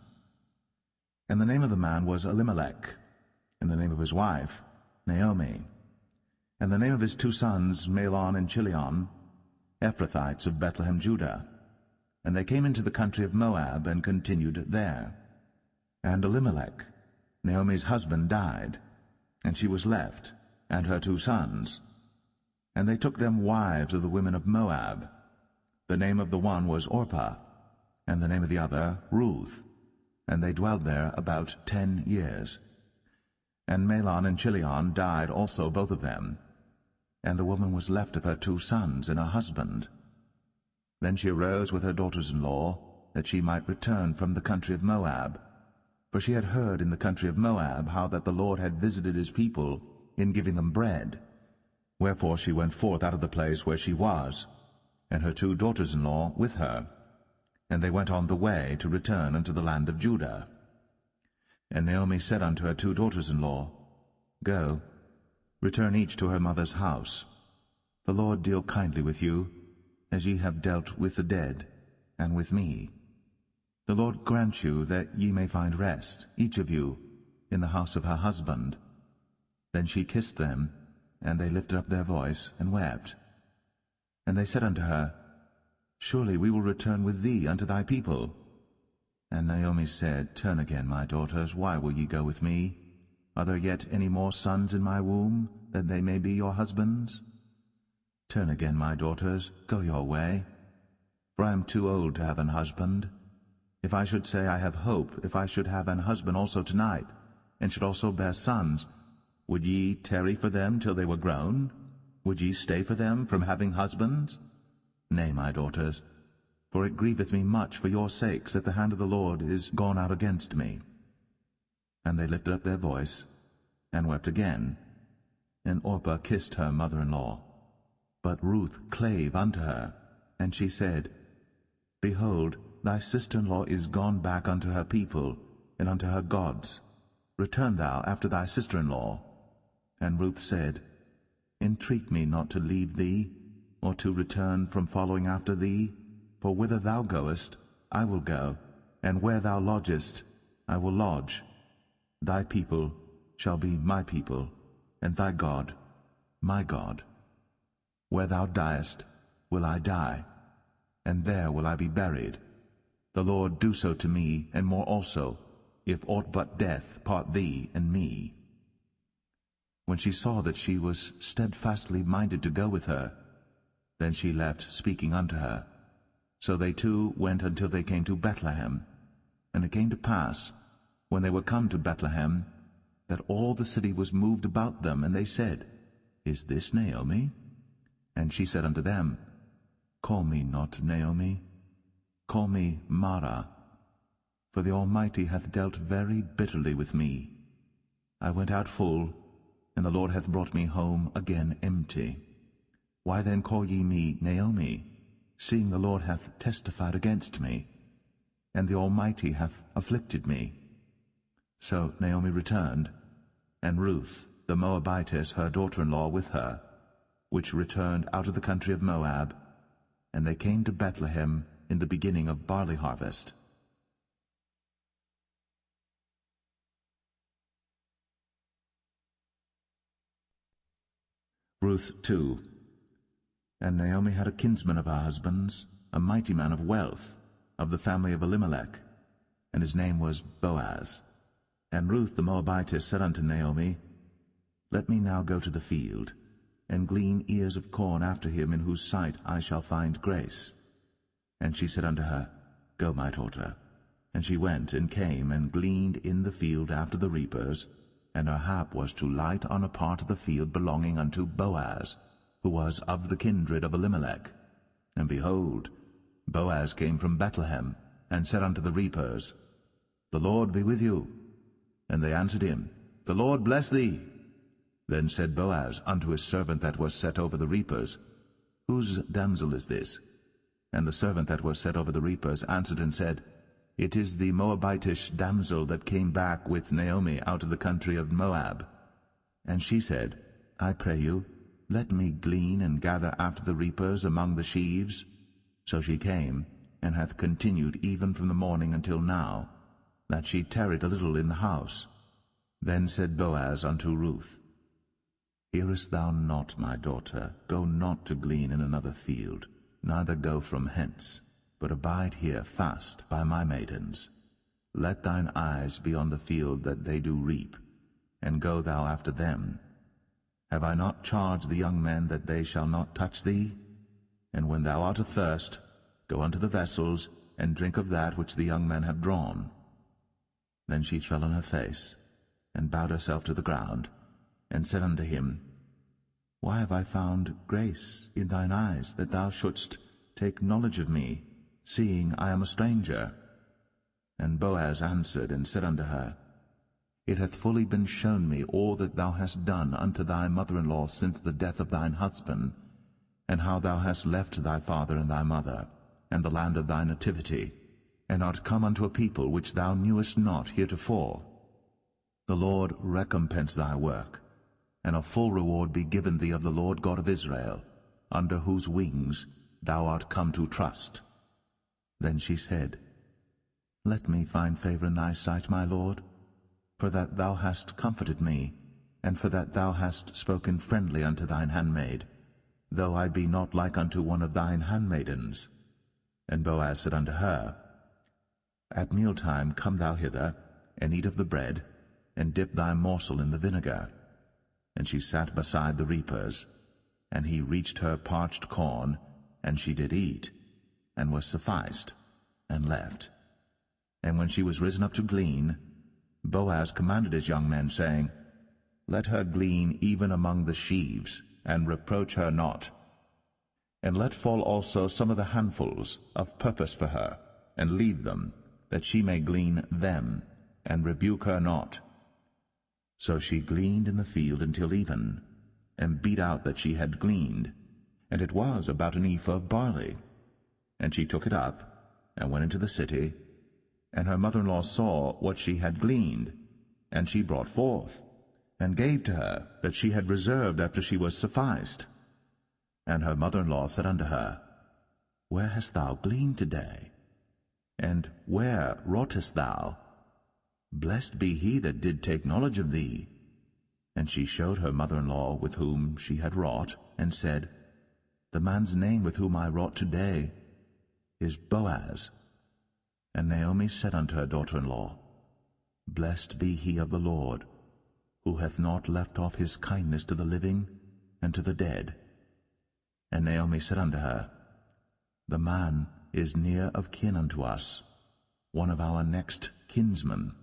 And the name of the man was Elimelech, and the name of his wife Naomi, and the name of his 2 sons Mahlon and Chilion, Ephrathites of Bethlehem, Judah. And they came into the country of Moab, and continued there. And Elimelech, Naomi's husband, died, and she was left, and her 2 sons. And they took them wives of the women of Moab. The name of the one was Orpah, and the name of the other Ruth, and they dwelled there about 10 years. And Mahlon and Chilion died also, both of them, and the woman was left of her 2 sons and a husband. Then she arose with her daughters-in-law, that she might return from the country of Moab. For she had heard in the country of Moab how that the Lord had visited his people in giving them bread. Wherefore she went forth out of the place where she was, and her 2 daughters-in-law with her. And they went on the way to return unto the land of Judah. And Naomi said unto her 2 daughters-in-law, Go, return each to her mother's house. The Lord deal kindly with you, as ye have dealt with the dead, and with me. The Lord grant you that ye may find rest, each of you, in the house of her husband. Then she kissed them, and they lifted up their voice, and wept. And they said unto her, Surely we will return with thee unto thy people. And Naomi said, Turn again, my daughters, why will ye go with me? Are there yet any more sons in my womb, that they may be your husbands? Turn again, my daughters, go your way. For I am too old to have an husband. If I should say I have hope, if I should have an husband also tonight, and should also bear sons, would ye tarry for them till they were grown? Would ye stay for them from having husbands? Nay, my daughters, for it grieveth me much for your sakes that the hand of the Lord is gone out against me. And they lifted up their voice, and wept again. And Orpah kissed her mother-in-law. But Ruth clave unto her, and she said, Behold, thy sister-in-law is gone back unto her people, and unto her gods. Return thou after thy sister-in-law. And Ruth said, Entreat me not to leave thee, or to return from following after thee. For whither thou goest, I will go, and where thou lodgest, I will lodge. Thy people shall be my people, and thy God my God. Where thou diest will I die, and there will I be buried. The Lord do so to me, and more also, if aught but death part thee and me. When she saw that she was steadfastly minded to go with her, then she left speaking unto her. So they 2 went until they came to Bethlehem. And it came to pass, when they were come to Bethlehem, that all the city was moved about them, and they said, Is this Naomi? And she said unto them, Call me not Naomi, call me Mara, for the Almighty hath dealt very bitterly with me. I went out full, and the Lord hath brought me home again empty. Why then call ye me Naomi, seeing the Lord hath testified against me, and the Almighty hath afflicted me? So Naomi returned, and Ruth the Moabitess her daughter-in-law with her, which returned out of the country of Moab, and they came to Bethlehem in the beginning of barley harvest. Ruth 2. And Naomi had a kinsman of her husband's, a mighty man of wealth, of the family of Elimelech, and his name was Boaz. And Ruth the Moabitess said unto Naomi, Let me now go to the field, and glean ears of corn after him in whose sight I shall find grace. And she said unto her, Go, my daughter. And she went and came and gleaned in the field after the reapers, and her hap was to light on a part of the field belonging unto Boaz, who was of the kindred of Elimelech. And behold, Boaz came from Bethlehem, and said unto the reapers, The Lord be with you. And they answered him, The Lord bless thee. Then said Boaz unto his servant that was set over the reapers, Whose damsel is this? And the servant that was set over the reapers answered and said, It is the Moabitish damsel that came back with Naomi out of the country of Moab. And she said, I pray you, let me glean and gather after the reapers among the sheaves. So she came, and hath continued even from the morning until now, that she tarried a little in the house. Then said Boaz unto Ruth, Hearest thou not, my daughter? Go not to glean in another field, neither go from hence, but abide here fast by my maidens. Let thine eyes be on the field that they do reap, and go thou after them. Have I not charged the young men that they shall not touch thee? And when thou art athirst, Go unto the vessels, and drink of that which the young men have drawn. Then she fell on her face, and bowed herself to the ground, and said unto him, Why have I found grace in thine eyes, that thou shouldst take knowledge of me, seeing I am a stranger? And Boaz answered and said unto her, It hath fully been shown me all that thou hast done unto thy mother-in-law since the death of thine husband, and how thou hast left thy father and thy mother, and the land of thy nativity, and art come unto a people which thou knewest not heretofore. The Lord recompense thy work, and a full reward be given thee of the Lord God of Israel, under whose wings thou art come to trust. Then she said, Let me find favor in thy sight, my Lord, for that thou hast comforted me, and for that thou hast spoken friendly unto thine handmaid, though I be not like unto one of thine handmaidens. And Boaz said unto her, At mealtime come thou hither, and eat of the bread, and dip thy morsel in the vinegar. And she sat beside the reapers, and he reached her parched corn, and she did eat, and was sufficed, and left. And when she was risen up to glean, Boaz commanded his young men, saying, Let her glean even among the sheaves, and reproach her not. And let fall also some of the handfuls of purpose for her, and leave them, that she may glean them, and rebuke her not. So she gleaned in the field until even, and beat out that she had gleaned, and it was about an ephah of barley. And she took it up, and went into the city, and her mother-in-law saw what she had gleaned, and she brought forth, and gave to her that she had reserved after she was sufficed. And her mother-in-law said unto her, Where hast thou gleaned today? And where wroughtest thou? Blessed be he that did take knowledge of thee. And she showed her mother-in-law with whom she had wrought, and said, The man's name with whom I wrought today is Boaz. And Naomi said unto her daughter-in-law, Blessed be he of the Lord, who hath not left off his kindness to the living and to the dead. And Naomi said unto her, The man is near of kin unto us, one of our next kinsmen.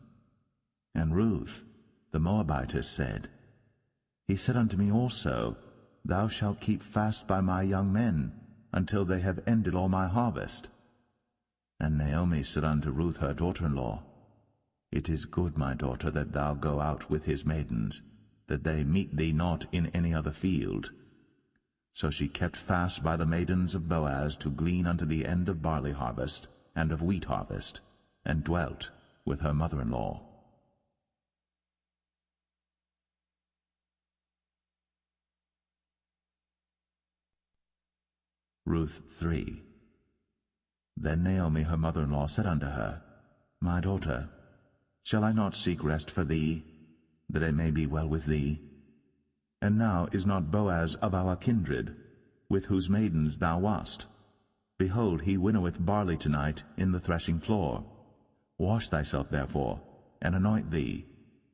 And Ruth, the Moabitess, said, He said unto me also, Thou shalt keep fast by my young men, until they have ended all my harvest. And Naomi said unto Ruth her daughter-in-law, It is good, my daughter, that thou go out with his maidens, that they meet thee not in any other field. So she kept fast by the maidens of Boaz to glean unto the end of barley harvest and of wheat harvest, and dwelt with her mother-in-law. Ruth 3. Then Naomi her mother-in-law said unto her, My daughter, shall I not seek rest for thee, that it may be well with thee? And now is not Boaz of our kindred, with whose maidens thou wast? Behold, he winnoweth barley tonight in the threshing floor. Wash thyself therefore, and anoint thee,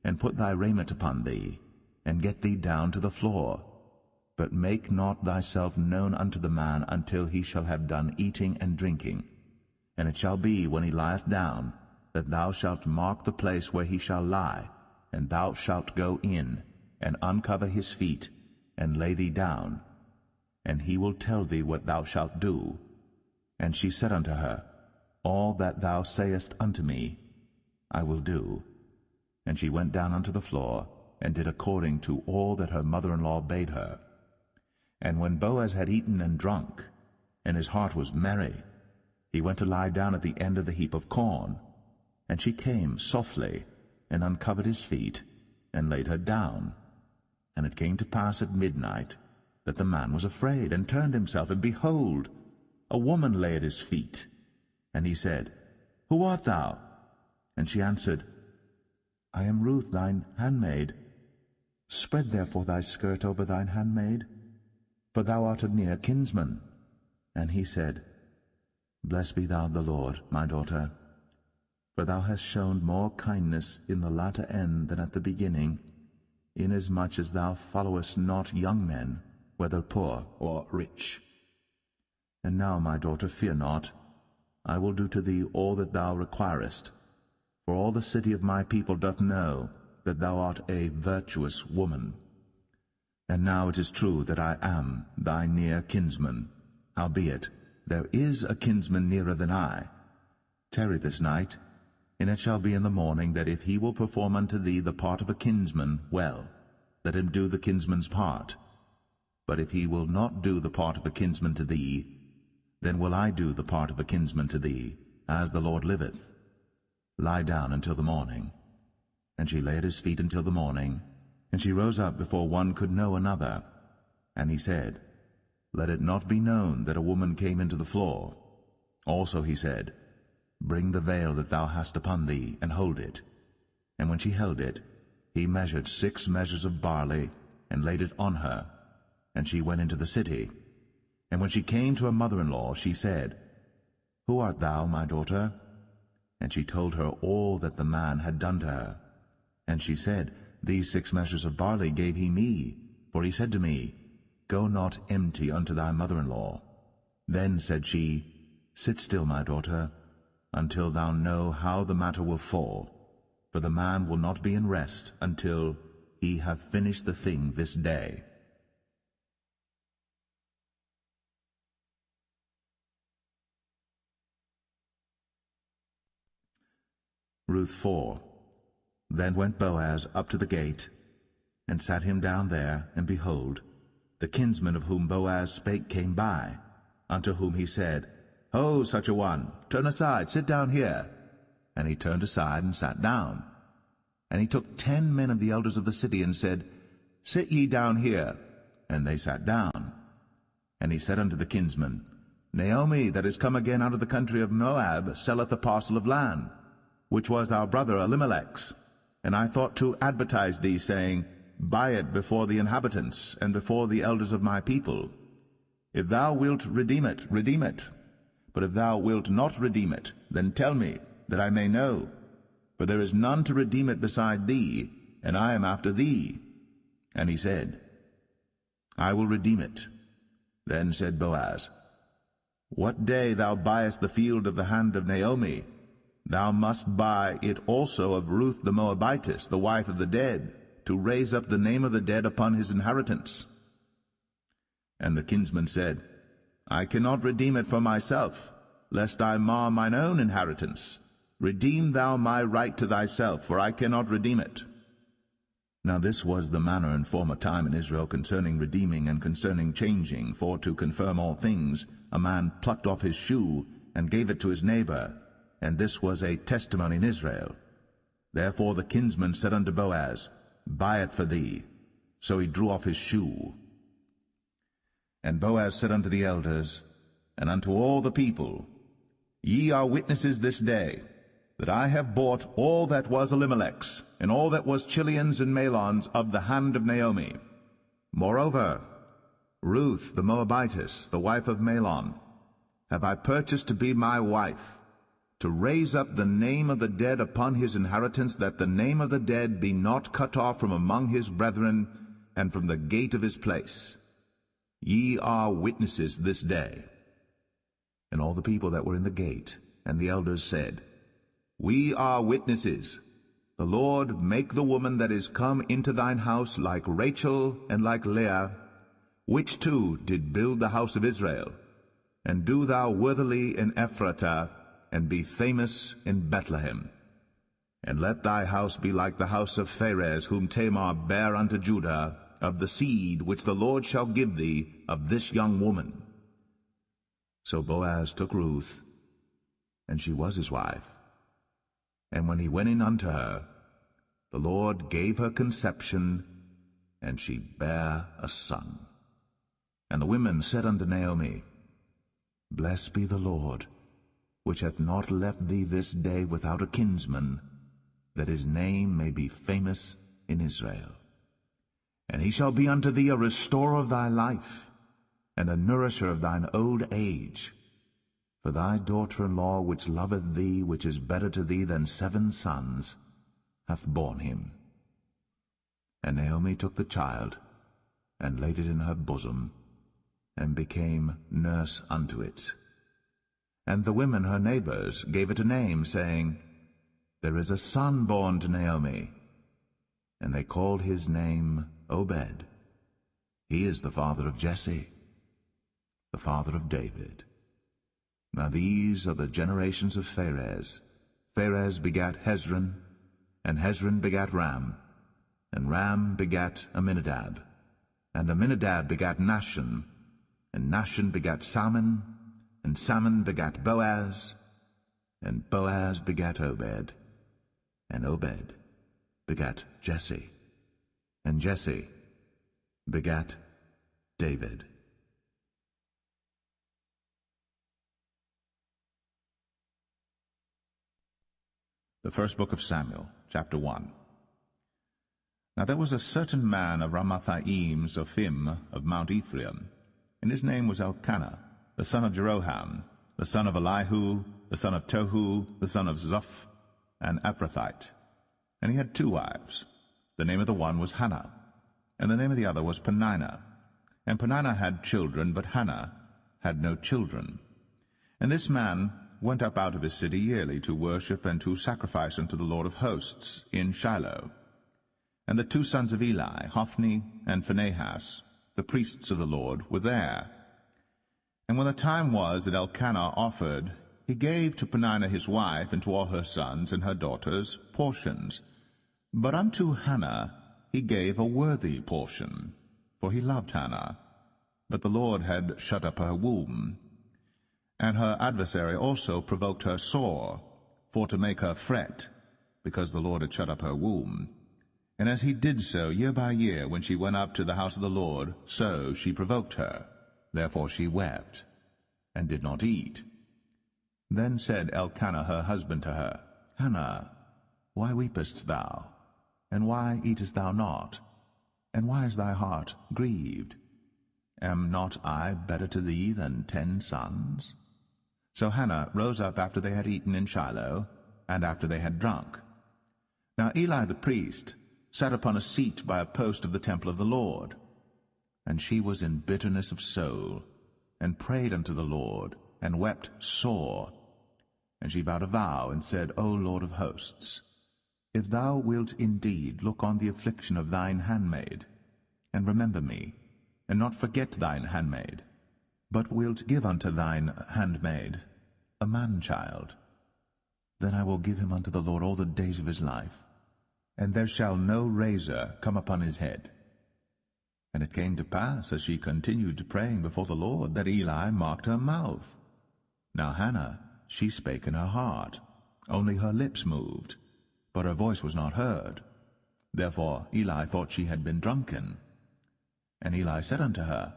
and put thy raiment upon thee, and get thee down to the floor. But make not thyself known unto the man until he shall have done eating and drinking. And it shall be, when he lieth down, that thou shalt mark the place where he shall lie, and thou shalt go in, and uncover his feet, and lay thee down, and he will tell thee what thou shalt do. And she said unto her, All that thou sayest unto me, I will do. And she went down unto the floor, and did according to all that her mother-in-law bade her. And when Boaz had eaten and drunk, and his heart was merry, he went to lie down at the end of the heap of corn. And she came softly, and uncovered his feet, and laid her down. And it came to pass at midnight, that the man was afraid, and turned himself, and behold, a woman lay at his feet. And he said, Who art thou? And she answered, I am Ruth thine handmaid. Spread therefore thy skirt over thine handmaid, for thou art a near kinsman. And he said, Blessed be thou of the Lord, my daughter, for thou hast shown more kindness in the latter end than at the beginning, inasmuch as thou followest not young men, whether poor or rich. And now, my daughter, fear not, I will do to thee all that thou requirest, for all the city of my people doth know that thou art a virtuous woman. And now it is true that I am thy near kinsman. Howbeit, there is a kinsman nearer than I. Tarry this night, and it shall be in the morning that if he will perform unto thee the part of a kinsman, well, let him do the kinsman's part. But if he will not do the part of a kinsman to thee, then will I do the part of a kinsman to thee, as the Lord liveth. Lie down until the morning. And she lay at his feet until the morning, and she rose up before one could know another. And he said, Let it not be known that a woman came into the floor. Also he said, Bring the veil that thou hast upon thee, and hold it. And when she held it, he measured 6 measures of barley, and laid it on her. And she went into the city. And when she came to her mother-in-law, she said, Who art thou, my daughter? And she told her all that the man had done to her. And she said, These 6 measures of barley gave he me, for he said to me, Go not empty unto thy mother-in-law. Then said she, Sit still, my daughter, until thou know how the matter will fall, for the man will not be in rest until he have finished the thing this day. Ruth 4. Then went Boaz up to the gate, and sat him down there, and behold, the kinsman of whom Boaz spake came by, unto whom he said, Ho, such a one, turn aside, sit down here. And he turned aside and sat down. And he took 10 men of the elders of the city, and said, Sit ye down here. And they sat down. And he said unto the kinsman, Naomi, that is come again out of the country of Moab, selleth a parcel of land, which was our brother Elimelech's. And I thought to advertise thee, saying, Buy it before the inhabitants, and before the elders of my people. If thou wilt redeem it, redeem it. But if thou wilt not redeem it, then tell me, that I may know. For there is none to redeem it beside thee, and I am after thee. And he said, I will redeem it. Then said Boaz, What day thou buyest the field of the hand of Naomi, thou must buy it also of Ruth the Moabitess, the wife of the dead, to raise up the name of the dead upon his inheritance. And the kinsman said, I cannot redeem it for myself, lest I mar mine own inheritance. Redeem thou my right to thyself, for I cannot redeem it. Now this was the manner in former time in Israel concerning redeeming and concerning changing, for to confirm all things, a man plucked off his shoe, and gave it to his neighbor, and this was a testimony in Israel. Therefore the kinsman said unto Boaz, Buy it for thee. So he drew off his shoe. And Boaz said unto the elders, and unto all the people, Ye are witnesses this day, that I have bought all that was Elimelech's, and all that was Chilion's and Mahlon's of the hand of Naomi. Moreover, Ruth the Moabitess, the wife of Mahlon, have I purchased to be my wife, to raise up the name of the dead upon his inheritance, that the name of the dead be not cut off from among his brethren, and from the gate of his place. Ye are witnesses this day. And all the people that were in the gate, and the elders said, We are witnesses. The Lord make the woman that is come into thine house like Rachel and like Leah, which two did build the house of Israel. And do thou worthily in Ephratah, and be famous in Bethlehem. And let thy house be like the house of Pharez, whom Tamar bare unto Judah, of the seed which the Lord shall give thee of this young woman. So Boaz took Ruth, and she was his wife. And when he went in unto her, the Lord gave her conception, and she bare a son. And the women said unto Naomi, Blessed be the Lord, which hath not left thee this day without a kinsman, that his name may be famous in Israel. And he shall be unto thee a restorer of thy life, and a nourisher of thine old age. For thy daughter-in-law, which loveth thee, which is better to thee than 7 sons, hath borne him. And Naomi took the child, and laid it in her bosom, and became nurse unto it. And the women her neighbors gave it a name, saying, There is a son born to Naomi. And they called his name Obed. He is the father of Jesse, the father of David. Now these are the generations of Pharez. Pharez begat Hezron, and Hezron begat Ram, and Ram begat Amminadab, and Amminadab begat Nahshon, and Nahshon begat Salmon, and Salmon begat Boaz, and Boaz begat Obed, and Obed begat Jesse, and Jesse begat David. The first book of Samuel, chapter 1. Now there was a certain man of Ramathaim Zophim of Mount Ephraim, and his name was Elkanah, the son of Jeroham, the son of Elihu, the son of Tohu, the son of Zoph, an Ephrathite. And he had 2 wives. The name of the one was Hannah, and the name of the other was Peninnah. And Peninnah had children, but Hannah had no children. And this man went up out of his city yearly to worship and to sacrifice unto the Lord of hosts in Shiloh. And the 2 sons of Eli, Hophni and Phinehas, the priests of the Lord, were there. And when the time was that Elkanah offered, he gave to Peninnah his wife and to all her sons and her daughters portions. But unto Hannah he gave a worthy portion, for he loved Hannah. But the Lord had shut up her womb. And her adversary also provoked her sore, for to make her fret, because the Lord had shut up her womb. And as he did so year by year, when she went up to the house of the Lord, so she provoked her. Therefore she wept, and did not eat. Then said Elkanah her husband to her, Hannah, why weepest thou? And why eatest thou not? And why is thy heart grieved? Am not I better to thee than 10 sons? So Hannah rose up after they had eaten in Shiloh, and after they had drunk. Now Eli the priest sat upon a seat by a post of the temple of the Lord. And she was in bitterness of soul, and prayed unto the Lord, and wept sore. And she vowed a vow, and said, O Lord of hosts, if thou wilt indeed look on the affliction of thine handmaid, and remember me, and not forget thine handmaid, but wilt give unto thine handmaid a man-child, then I will give him unto the Lord all the days of his life, and there shall no razor come upon his head. And it came to pass, as she continued praying before the Lord, that Eli marked her mouth. Now Hannah, she spake in her heart, only her lips moved, but her voice was not heard. Therefore Eli thought she had been drunken. And Eli said unto her,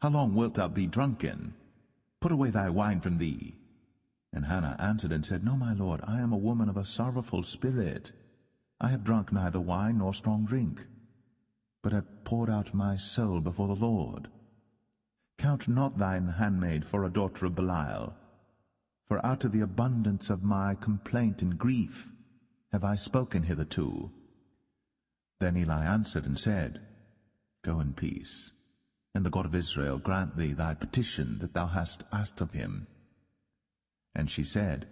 How long wilt thou be drunken? Put away thy wine from thee. And Hannah answered and said, No, my lord, I am a woman of a sorrowful spirit. I have drunk neither wine nor strong drink, but have poured out my soul before the Lord. Count not thine handmaid for a daughter of Belial, for out of the abundance of my complaint and grief have I spoken hitherto. Then Eli answered and said, Go in peace, and the God of Israel grant thee thy petition that thou hast asked of him. And she said,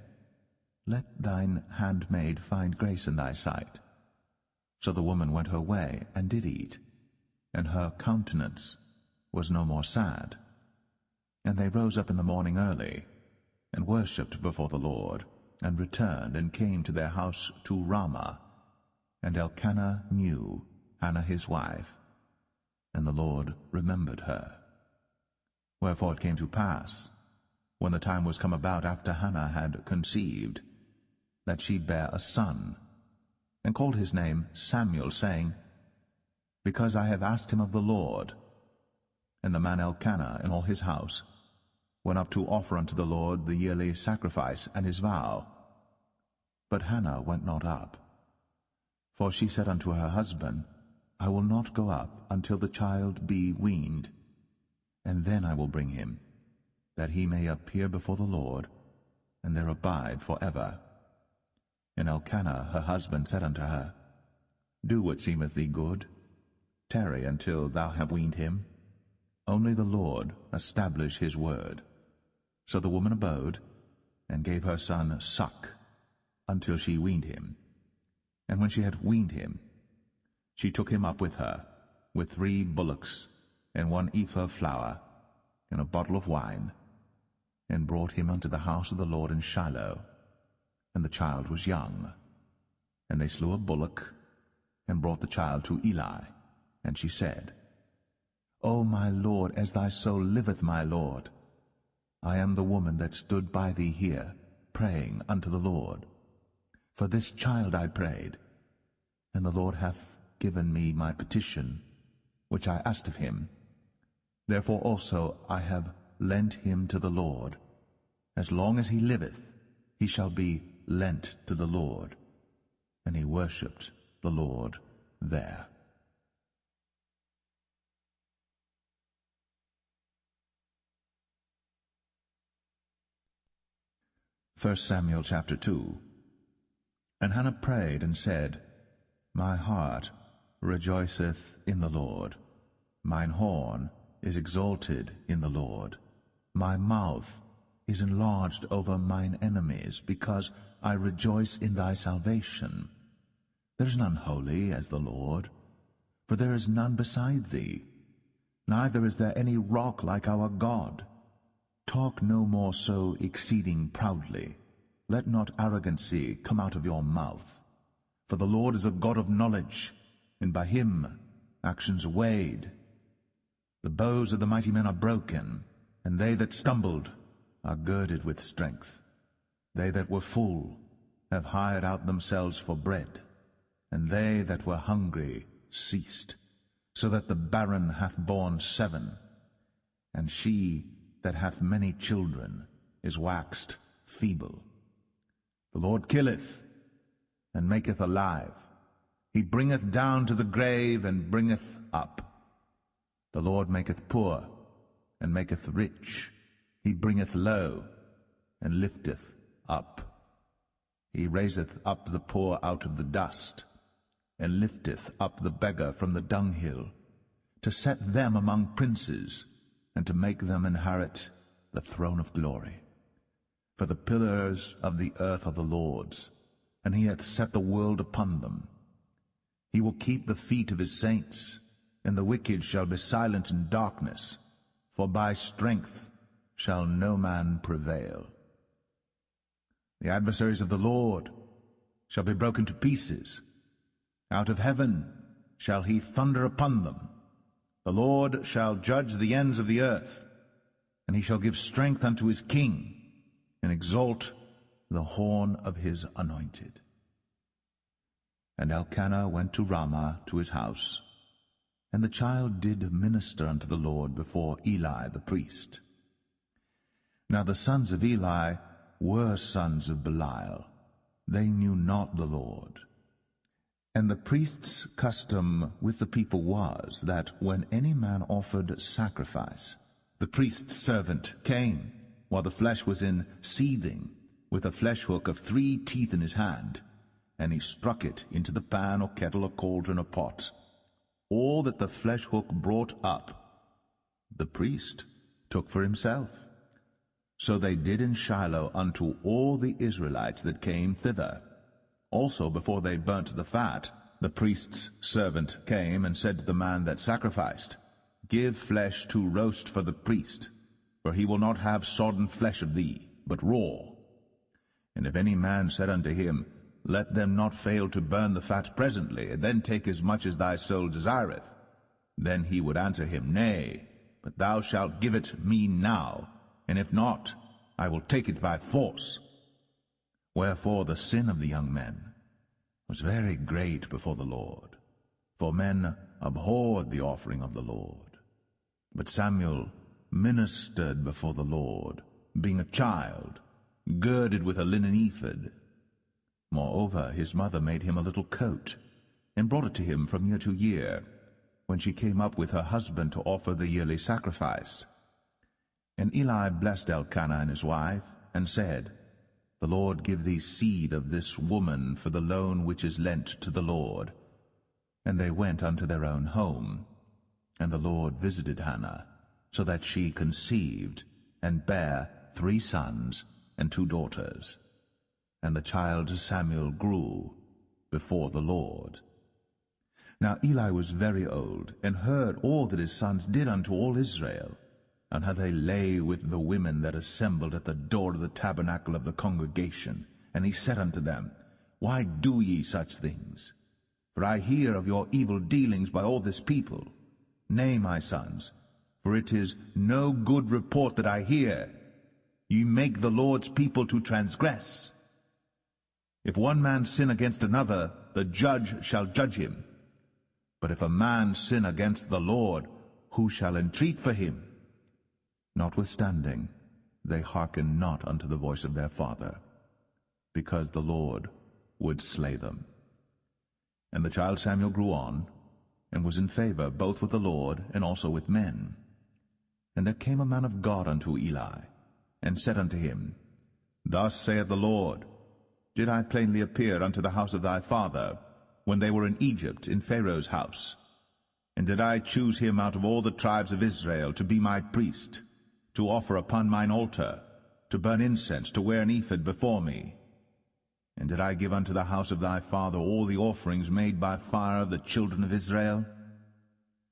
Let thine handmaid find grace in thy sight. So the woman went her way, and did eat, and her countenance was no more sad. And they rose up in the morning early, and worshipped before the Lord, and returned, and came to their house to Ramah. And Elkanah knew Hannah his wife, and the Lord remembered her. Wherefore it came to pass, when the time was come about after Hannah had conceived, that she bare a son, and called his name Samuel, saying, Because I have asked him of the Lord. And the man Elkanah and all his house went up to offer unto the Lord the yearly sacrifice and his vow. But Hannah went not up. For she said unto her husband, I will not go up until the child be weaned, and then I will bring him, that he may appear before the Lord, and there abide for ever. And Elkanah her husband said unto her, Do what seemeth thee good. Tarry until thou have weaned him. Only the Lord establish his word. So the woman abode, and gave her son suck, until she weaned him. And when she had weaned him, she took him up with her, with 3 bullocks, and 1 ephah of flour, and a bottle of wine, and brought him unto the house of the Lord in Shiloh. And the child was young. And they slew a bullock, and brought the child to Eli. And she said, O my Lord, as thy soul liveth, my Lord, I am the woman that stood by thee here, praying unto the Lord. For this child I prayed, and the Lord hath given me my petition, which I asked of him. Therefore also I have lent him to the Lord. As long as he liveth, he shall be lent to the Lord. And he worshipped the Lord there. First Samuel chapter 2. And Hannah prayed and said, My heart rejoiceth in the Lord. Mine horn is exalted in the Lord. My mouth is enlarged over mine enemies, because I rejoice in thy salvation. There is none holy as the Lord, for there is none beside thee. Neither is there any rock like our God. Talk no more so exceeding proudly. Let not arrogancy come out of your mouth. For the Lord is a God of knowledge, and by him actions are weighed. The bows of the mighty men are broken, and they that stumbled are girded with strength. They that were full have hired out themselves for bread, and they that were hungry ceased, so that the barren hath borne 7, and she that hath many children is waxed feeble. The Lord killeth, and maketh alive. He bringeth down to the grave, and bringeth up. The Lord maketh poor, and maketh rich. He bringeth low, and lifteth up. He raiseth up the poor out of the dust, and lifteth up the beggar from the dunghill, to set them among princes, and to make them inherit the throne of glory. For the pillars of the earth are the Lord's, and he hath set the world upon them. He will keep the feet of his saints, and the wicked shall be silent in darkness, for by strength shall no man prevail. The adversaries of the Lord shall be broken to pieces. Out of heaven shall he thunder upon them. The Lord shall judge the ends of the earth, and he shall give strength unto his king, and exalt the horn of his anointed. And Elkanah went to Ramah to his house, and the child did minister unto the Lord before Eli the priest. Now the sons of Eli were sons of Belial. They knew not the Lord. And the priest's custom with the people was, that when any man offered sacrifice, the priest's servant came, while the flesh was in seething, with a flesh hook of 3 teeth in his hand, and he struck it into the pan or kettle or cauldron or pot. All that the flesh hook brought up, the priest took for himself. So they did in Shiloh unto all the Israelites that came thither. Also before they burnt the fat, the priest's servant came and said to the man that sacrificed, Give flesh to roast for the priest, for he will not have sodden flesh of thee, but raw. And if any man said unto him, Let them not fail to burn the fat presently, and then take as much as thy soul desireth, then he would answer him, Nay, but thou shalt give it me now, and if not, I will take it by force. Wherefore the sin of the young men was very great before the Lord, for men abhorred the offering of the Lord. But Samuel ministered before the Lord, being a child, girded with a linen ephod. Moreover, his mother made him a little coat, and brought it to him from year to year, when she came up with her husband to offer the yearly sacrifice. And Eli blessed Elkanah and his wife, and said, The Lord give thee seed of this woman for the loan which is lent to the Lord. And they went unto their own home. And the Lord visited Hannah, so that she conceived, and bare 3 sons and 2 daughters. And the child Samuel grew before the Lord. Now Eli was very old, and heard all that his sons did unto all Israel, and how they lay with the women that assembled at the door of the tabernacle of the congregation. And he said unto them, Why do ye such things? For I hear of your evil dealings by all this people. Nay, my sons, for it is no good report that I hear. Ye make the Lord's people to transgress. If one man sin against another, the judge shall judge him. But if a man sin against the Lord, who shall entreat for him? Notwithstanding, they hearkened not unto the voice of their father, because the Lord would slay them. And the child Samuel grew on, and was in favor both with the Lord and also with men. And there came a man of God unto Eli, and said unto him, Thus saith the Lord, Did I plainly appear unto the house of thy father, when they were in Egypt, in Pharaoh's house? And did I choose him out of all the tribes of Israel to be my priest, to offer upon mine altar, to burn incense, to wear an ephod before me? And did I give unto the house of thy father all the offerings made by fire of the children of Israel?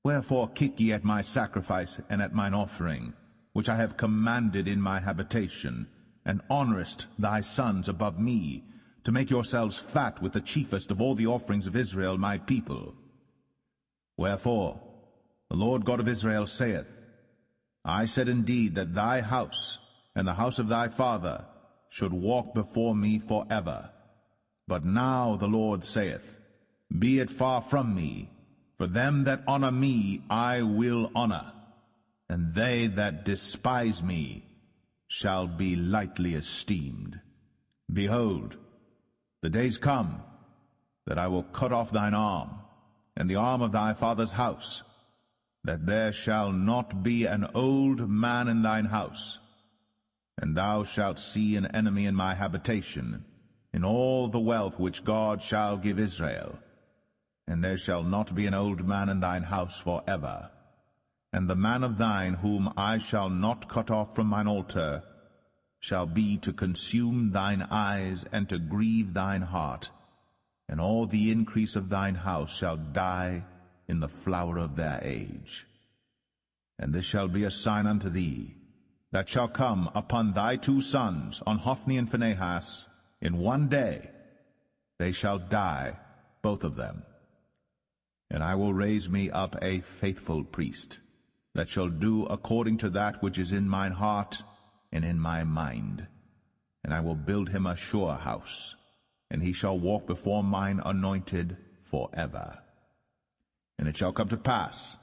Wherefore kick ye at my sacrifice and at mine offering, which I have commanded in my habitation, and honourest thy sons above me, to make yourselves fat with the chiefest of all the offerings of Israel my people? Wherefore the Lord God of Israel saith, I said indeed that thy house and the house of thy father should walk before me forever. But now the Lord saith, Be it far from me, for them that honour me I will honour, and they that despise me shall be lightly esteemed. Behold, the days come that I will cut off thine arm, and the arm of thy father's house, that there shall not be an old man in thine house. And thou shalt see an enemy in my habitation, in all the wealth which God shall give Israel. And there shall not be an old man in thine house for ever. And the man of thine whom I shall not cut off from mine altar shall be to consume thine eyes and to grieve thine heart, and all the increase of thine house shall die in the flower of their age. And this shall be a sign unto thee, that shall come upon thy 2 sons, on Hophni and Phinehas, in one day. They shall die, both of them. And I will raise me up a faithful priest, that shall do according to that which is in mine heart and in my mind. And I will build him a sure house, and he shall walk before mine anointed forever. And it shall come to pass,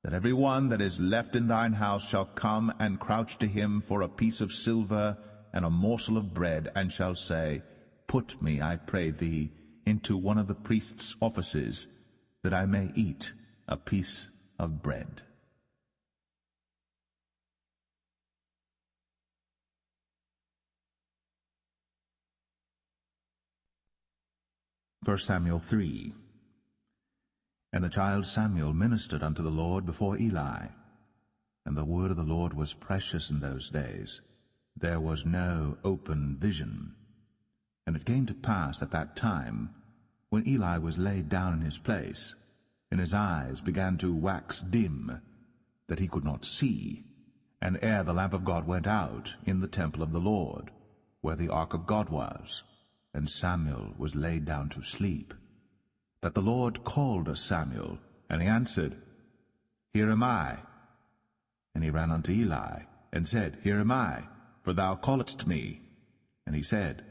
that every one that is left in thine house shall come and crouch to him for a piece of silver and a morsel of bread, and shall say, Put me, I pray thee, into one of the priest's offices, that I may eat a piece of bread. 1 Samuel 3. And the child Samuel ministered unto the Lord before Eli. And the word of the Lord was precious in those days. There was no open vision. And it came to pass at that time, when Eli was laid down in his place, and his eyes began to wax dim, that he could not see, and ere the lamp of God went out in the temple of the Lord, where the ark of God was, and Samuel was laid down to sleep, that the Lord called Samuel, and he answered, Here am I. And he ran unto Eli, and said, Here am I, for thou calledst me. And he said,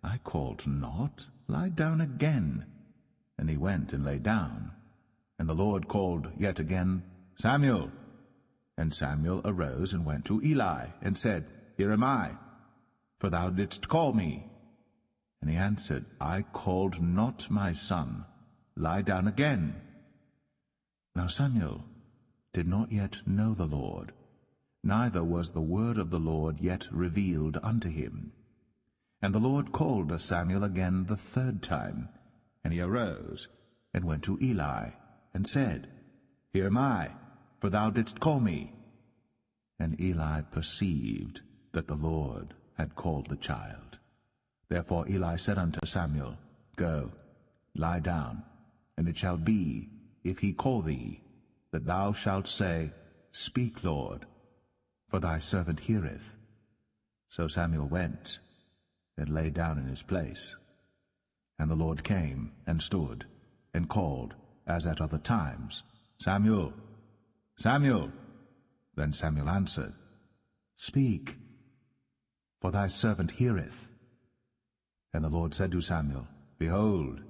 I called not, lie down again. And he went and lay down. And the Lord called yet again, Samuel. And Samuel arose and went to Eli, and said, Here am I, for thou didst call me. And he answered, I called not, my son, lie down again. Now Samuel did not yet know the Lord, neither was the word of the Lord yet revealed unto him. And the Lord called Samuel again the 3rd time, and he arose, and went to Eli, and said, Here am I, for thou didst call me. And Eli perceived that the Lord had called the child. Therefore Eli said unto Samuel, Go, lie down, and it shall be, if he call thee, that thou shalt say, Speak, Lord, for thy servant heareth. So Samuel went, and lay down in his place. And the Lord came, and stood, and called, as at other times, Samuel, Samuel. Then Samuel answered, Speak, for thy servant heareth. And the Lord said to Samuel, Behold,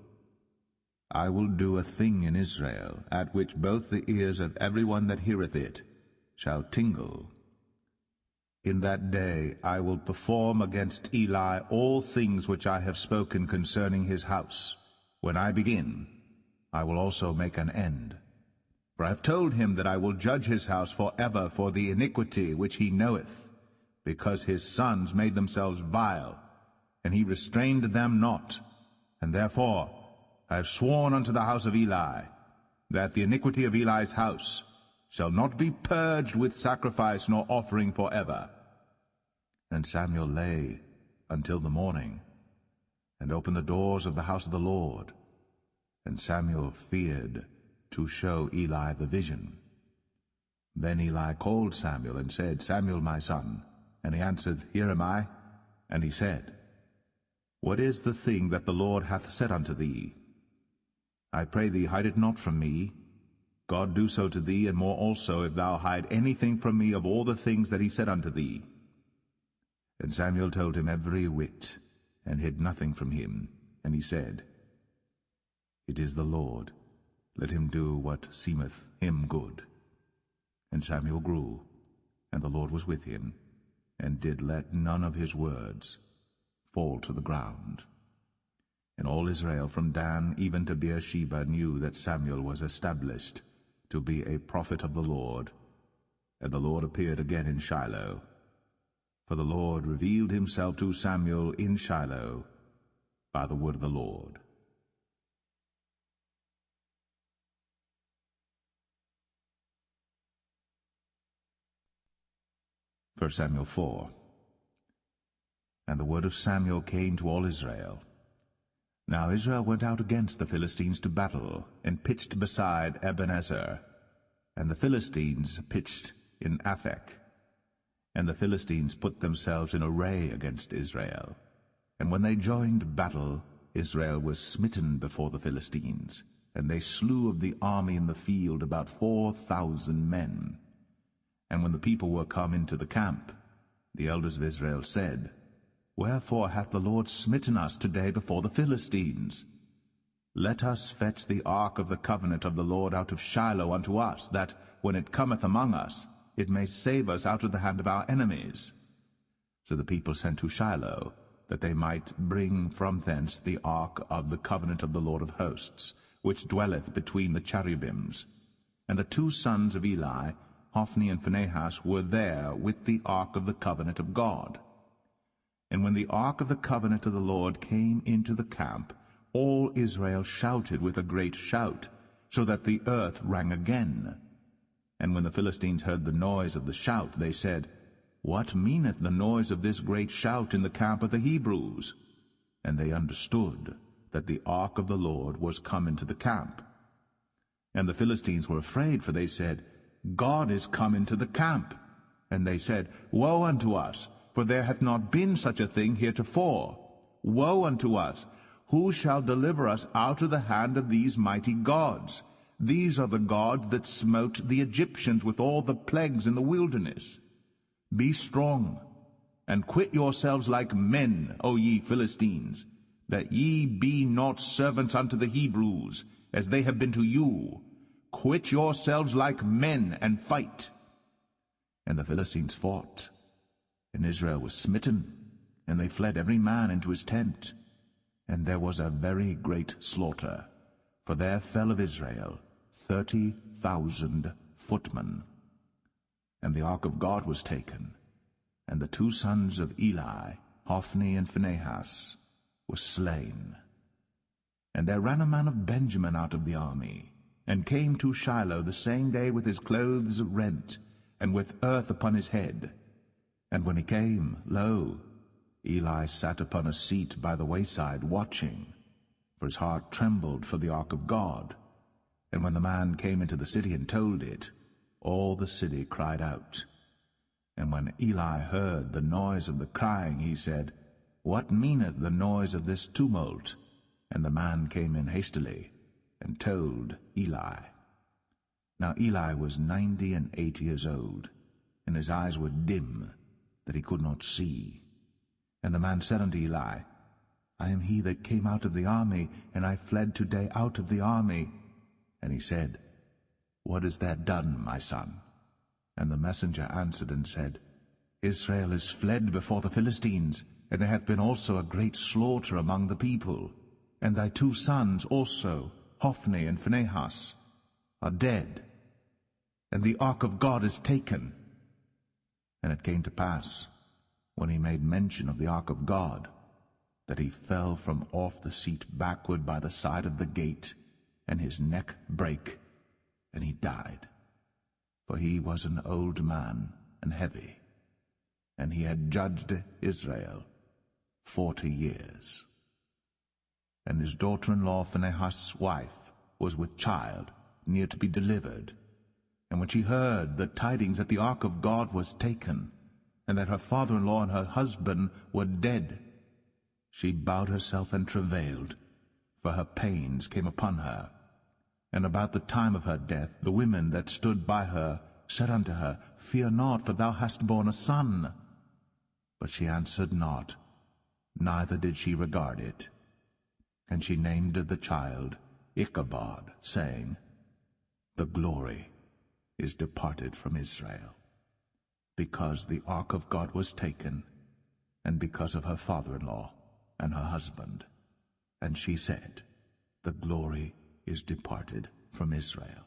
I will do a thing in Israel, at which both the ears of every one that heareth it shall tingle. In that day I will perform against Eli all things which I have spoken concerning his house. When I begin, I will also make an end. For I have told him that I will judge his house for ever for the iniquity which he knoweth, because his sons made themselves vile, and he restrained them not. And therefore I have sworn unto the house of Eli, that the iniquity of Eli's house shall not be purged with sacrifice nor offering for ever. And Samuel lay until the morning, and opened the doors of the house of the Lord. And Samuel feared to show Eli the vision. Then Eli called Samuel, and said, Samuel, my son. And he answered, Here am I. And he said, What is the thing that the Lord hath said unto thee? I pray thee, hide it not from me. God do so to thee, and more also, if thou hide anything from me of all the things that he said unto thee. And Samuel told him every whit, and hid nothing from him. And he said, It is the Lord. Let him do what seemeth him good. And Samuel grew, and the Lord was with him, and did let none of his words fall to the ground. And all Israel from Dan even to Beersheba knew that Samuel was established to be a prophet of the Lord. And the Lord appeared again in Shiloh. For the Lord revealed himself to Samuel in Shiloh by the word of the Lord. 1 Samuel 4. And the word of Samuel came to all Israel. Now Israel went out against the Philistines to battle, and pitched beside Ebenezer. And the Philistines pitched in Aphek. And the Philistines put themselves in array against Israel. And when they joined battle, Israel was smitten before the Philistines, and they slew of the army in the field about 4,000 men. And when the people were come into the camp, the elders of Israel said, Wherefore hath the Lord smitten us today before the Philistines? Let us fetch the ark of the covenant of the Lord out of Shiloh unto us, that, when it cometh among us, it may save us out of the hand of our enemies. So the people sent to Shiloh, that they might bring from thence the ark of the covenant of the Lord of hosts, which dwelleth between the cherubims. And the two sons of Eli, Hophni and Phinehas, were there with the ark of the covenant of God. And when the ark of the covenant of the Lord came into the camp, all Israel shouted with a great shout, so that the earth rang again. And when the Philistines heard the noise of the shout, they said, What meaneth the noise of this great shout in the camp of the Hebrews? And they understood that the ark of the Lord was come into the camp. And the Philistines were afraid, for they said, God is come into the camp. And they said, Woe unto us, for there hath not been such a thing heretofore. Woe unto us! Who shall deliver us out of the hand of these mighty gods? These are the gods that smote the Egyptians with all the plagues in the wilderness. Be strong, and quit yourselves like men, O ye Philistines, that ye be not servants unto the Hebrews, as they have been to you. Quit yourselves like men, and fight. And the Philistines fought, and Israel was smitten, and they fled every man into his tent. And there was a very great slaughter, for there fell of Israel 30,000 footmen. And the ark of God was taken, and the two sons of Eli, Hophni and Phinehas, were slain. And there ran a man of Benjamin out of the army, and came to Shiloh the same day with his clothes rent, and with earth upon his head. And when he came, lo, Eli sat upon a seat by the wayside watching, for his heart trembled for the ark of God. And when the man came into the city and told it, all the city cried out. And when Eli heard the noise of the crying, he said, What meaneth the noise of this tumult? And the man came in hastily, and told Eli. Now Eli was 98 years old, and his eyes were dim, that he could not see. And the man said unto Eli, I am he that came out of the army, and I fled today out of the army. And he said, What hast thou done, my son? And the messenger answered and said, Israel is fled before the Philistines, and there hath been also a great slaughter among the people. And thy 2 sons also, Hophni and Phinehas, are dead, and the ark of God is taken. And it came to pass, when he made mention of the ark of God, that he fell from off the seat backward by the side of the gate, and his neck brake, and he died. For he was an old man and heavy, and he had judged Israel 40 years. And his daughter-in-law Phinehas' wife was with child, near to be delivered. And when she heard the tidings that the ark of God was taken, and that her father-in-law and her husband were dead, she bowed herself and travailed, for her pains came upon her. And about the time of her death, the women that stood by her said unto her, Fear not, for thou hast borne a son. But she answered not, neither did she regard it. And she named the child Ichabod, saying, The glory is departed from Israel, because the ark of God was taken, and because of her father-in-law and her husband. And she said, The glory is departed from Israel,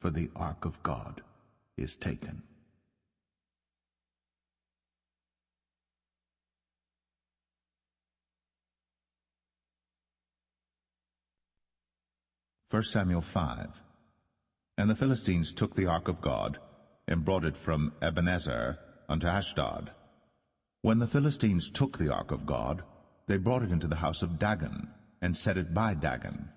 for the ark of God is taken. First Samuel 5. And the Philistines took the ark of God, and brought it from Ebenezer unto Ashdod. When the Philistines took the ark of God, they brought it into the house of Dagon, and set it by Dagon.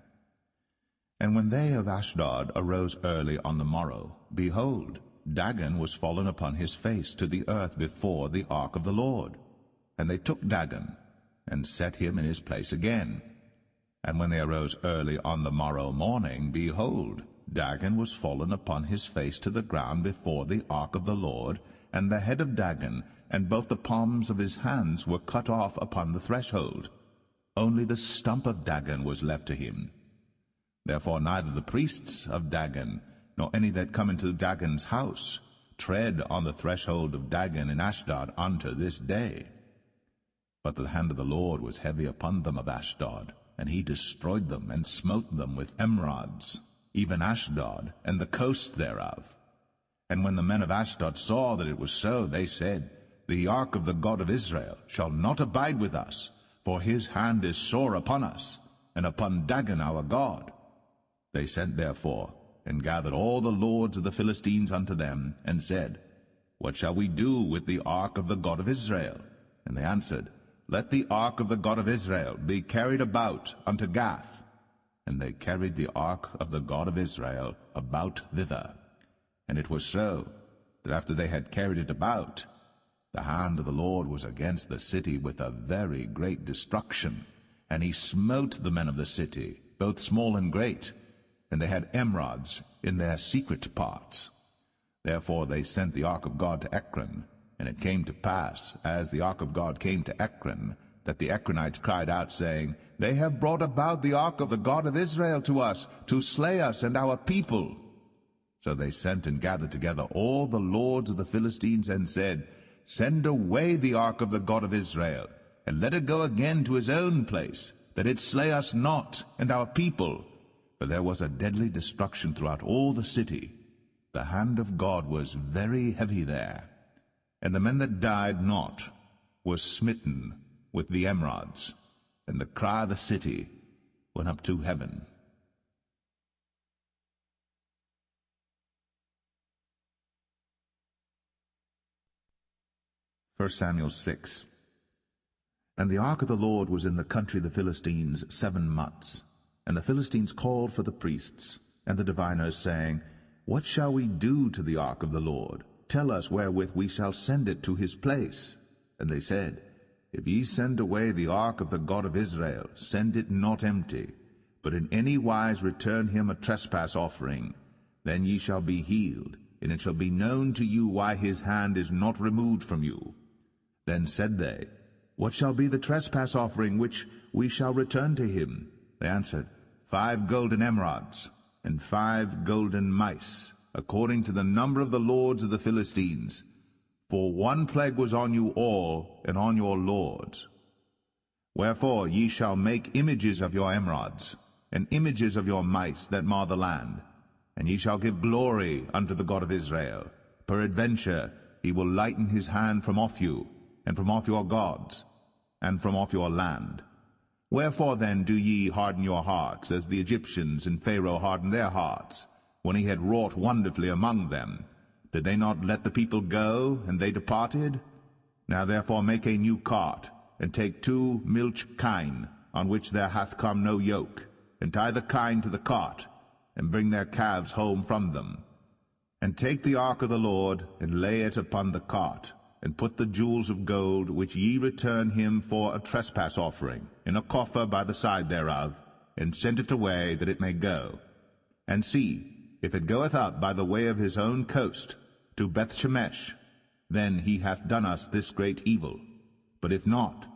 And when they of Ashdod arose early on the morrow, behold, Dagon was fallen upon his face to the earth before the ark of the Lord. And they took Dagon, and set him in his place again. And when they arose early on the morrow morning, behold, Dagon was fallen upon his face to the ground before the ark of the Lord, and the head of Dagon, and both the palms of his hands were cut off upon the threshold. Only the stump of Dagon was left to him. Therefore neither the priests of Dagon, nor any that come into Dagon's house, tread on the threshold of Dagon in Ashdod unto this day. But the hand of the Lord was heavy upon them of Ashdod, and he destroyed them, and smote them with emerods, even Ashdod, and the coast thereof. And when the men of Ashdod saw that it was so, they said, The ark of the God of Israel shall not abide with us, for his hand is sore upon us, and upon Dagon our God. They sent therefore, and gathered all the lords of the Philistines unto them, and said, What shall we do with the ark of the God of Israel? And they answered, Let the ark of the God of Israel be carried about unto Gath. And they carried the ark of the God of Israel about thither. And it was so, that after they had carried it about, the hand of the Lord was against the city with a very great destruction. And he smote the men of the city, both small and great, and they had emerods in their secret parts. Therefore they sent the ark of God to Ekron. And it came to pass, as the ark of God came to Ekron, that the Ekronites cried out, saying, They have brought about the ark of the God of Israel to us, to slay us and our people. So they sent and gathered together all the lords of the Philistines, and said, Send away the ark of the God of Israel, and let it go again to his own place, that it slay us not and our people. For there was a deadly destruction throughout all the city. The hand of God was very heavy there. And the men that died not were smitten with the emerods, and the cry of the city went up to heaven. First Samuel 6. And the ark of the Lord was in the country of the Philistines 7 months. And the Philistines called for the priests and the diviners, saying, What shall we do to the ark of the Lord? Tell us wherewith we shall send it to his place. And they said, If ye send away the ark of the God of Israel, send it not empty, but in any wise return him a trespass offering. Then ye shall be healed, and it shall be known to you why his hand is not removed from you. Then said they, What shall be the trespass offering which we shall return to him? They answered, 5 golden emerods, and 5 golden mice, according to the number of the lords of the Philistines. For 1 plague was on you all, and on your lords. Wherefore ye shall make images of your emerods, and images of your mice that mar the land, and ye shall give glory unto the God of Israel. Peradventure he will lighten his hand from off you, and from off your gods, and from off your land. Wherefore then do ye harden your hearts, as the Egyptians and Pharaoh hardened their hearts, when he had wrought wonderfully among them? Did they not let the people go, and they departed? Now therefore make a new cart, and take 2 milch kine, on which there hath come no yoke, and tie the kine to the cart, and bring their calves home from them. And take the ark of the Lord, and lay it upon the cart, and put the jewels of gold, which ye return him for a trespass offering, in a coffer by the side thereof, and send it away, that it may go. And see, if it goeth up by the way of his own coast, to Bethshemesh, then he hath done us this great evil. But if not,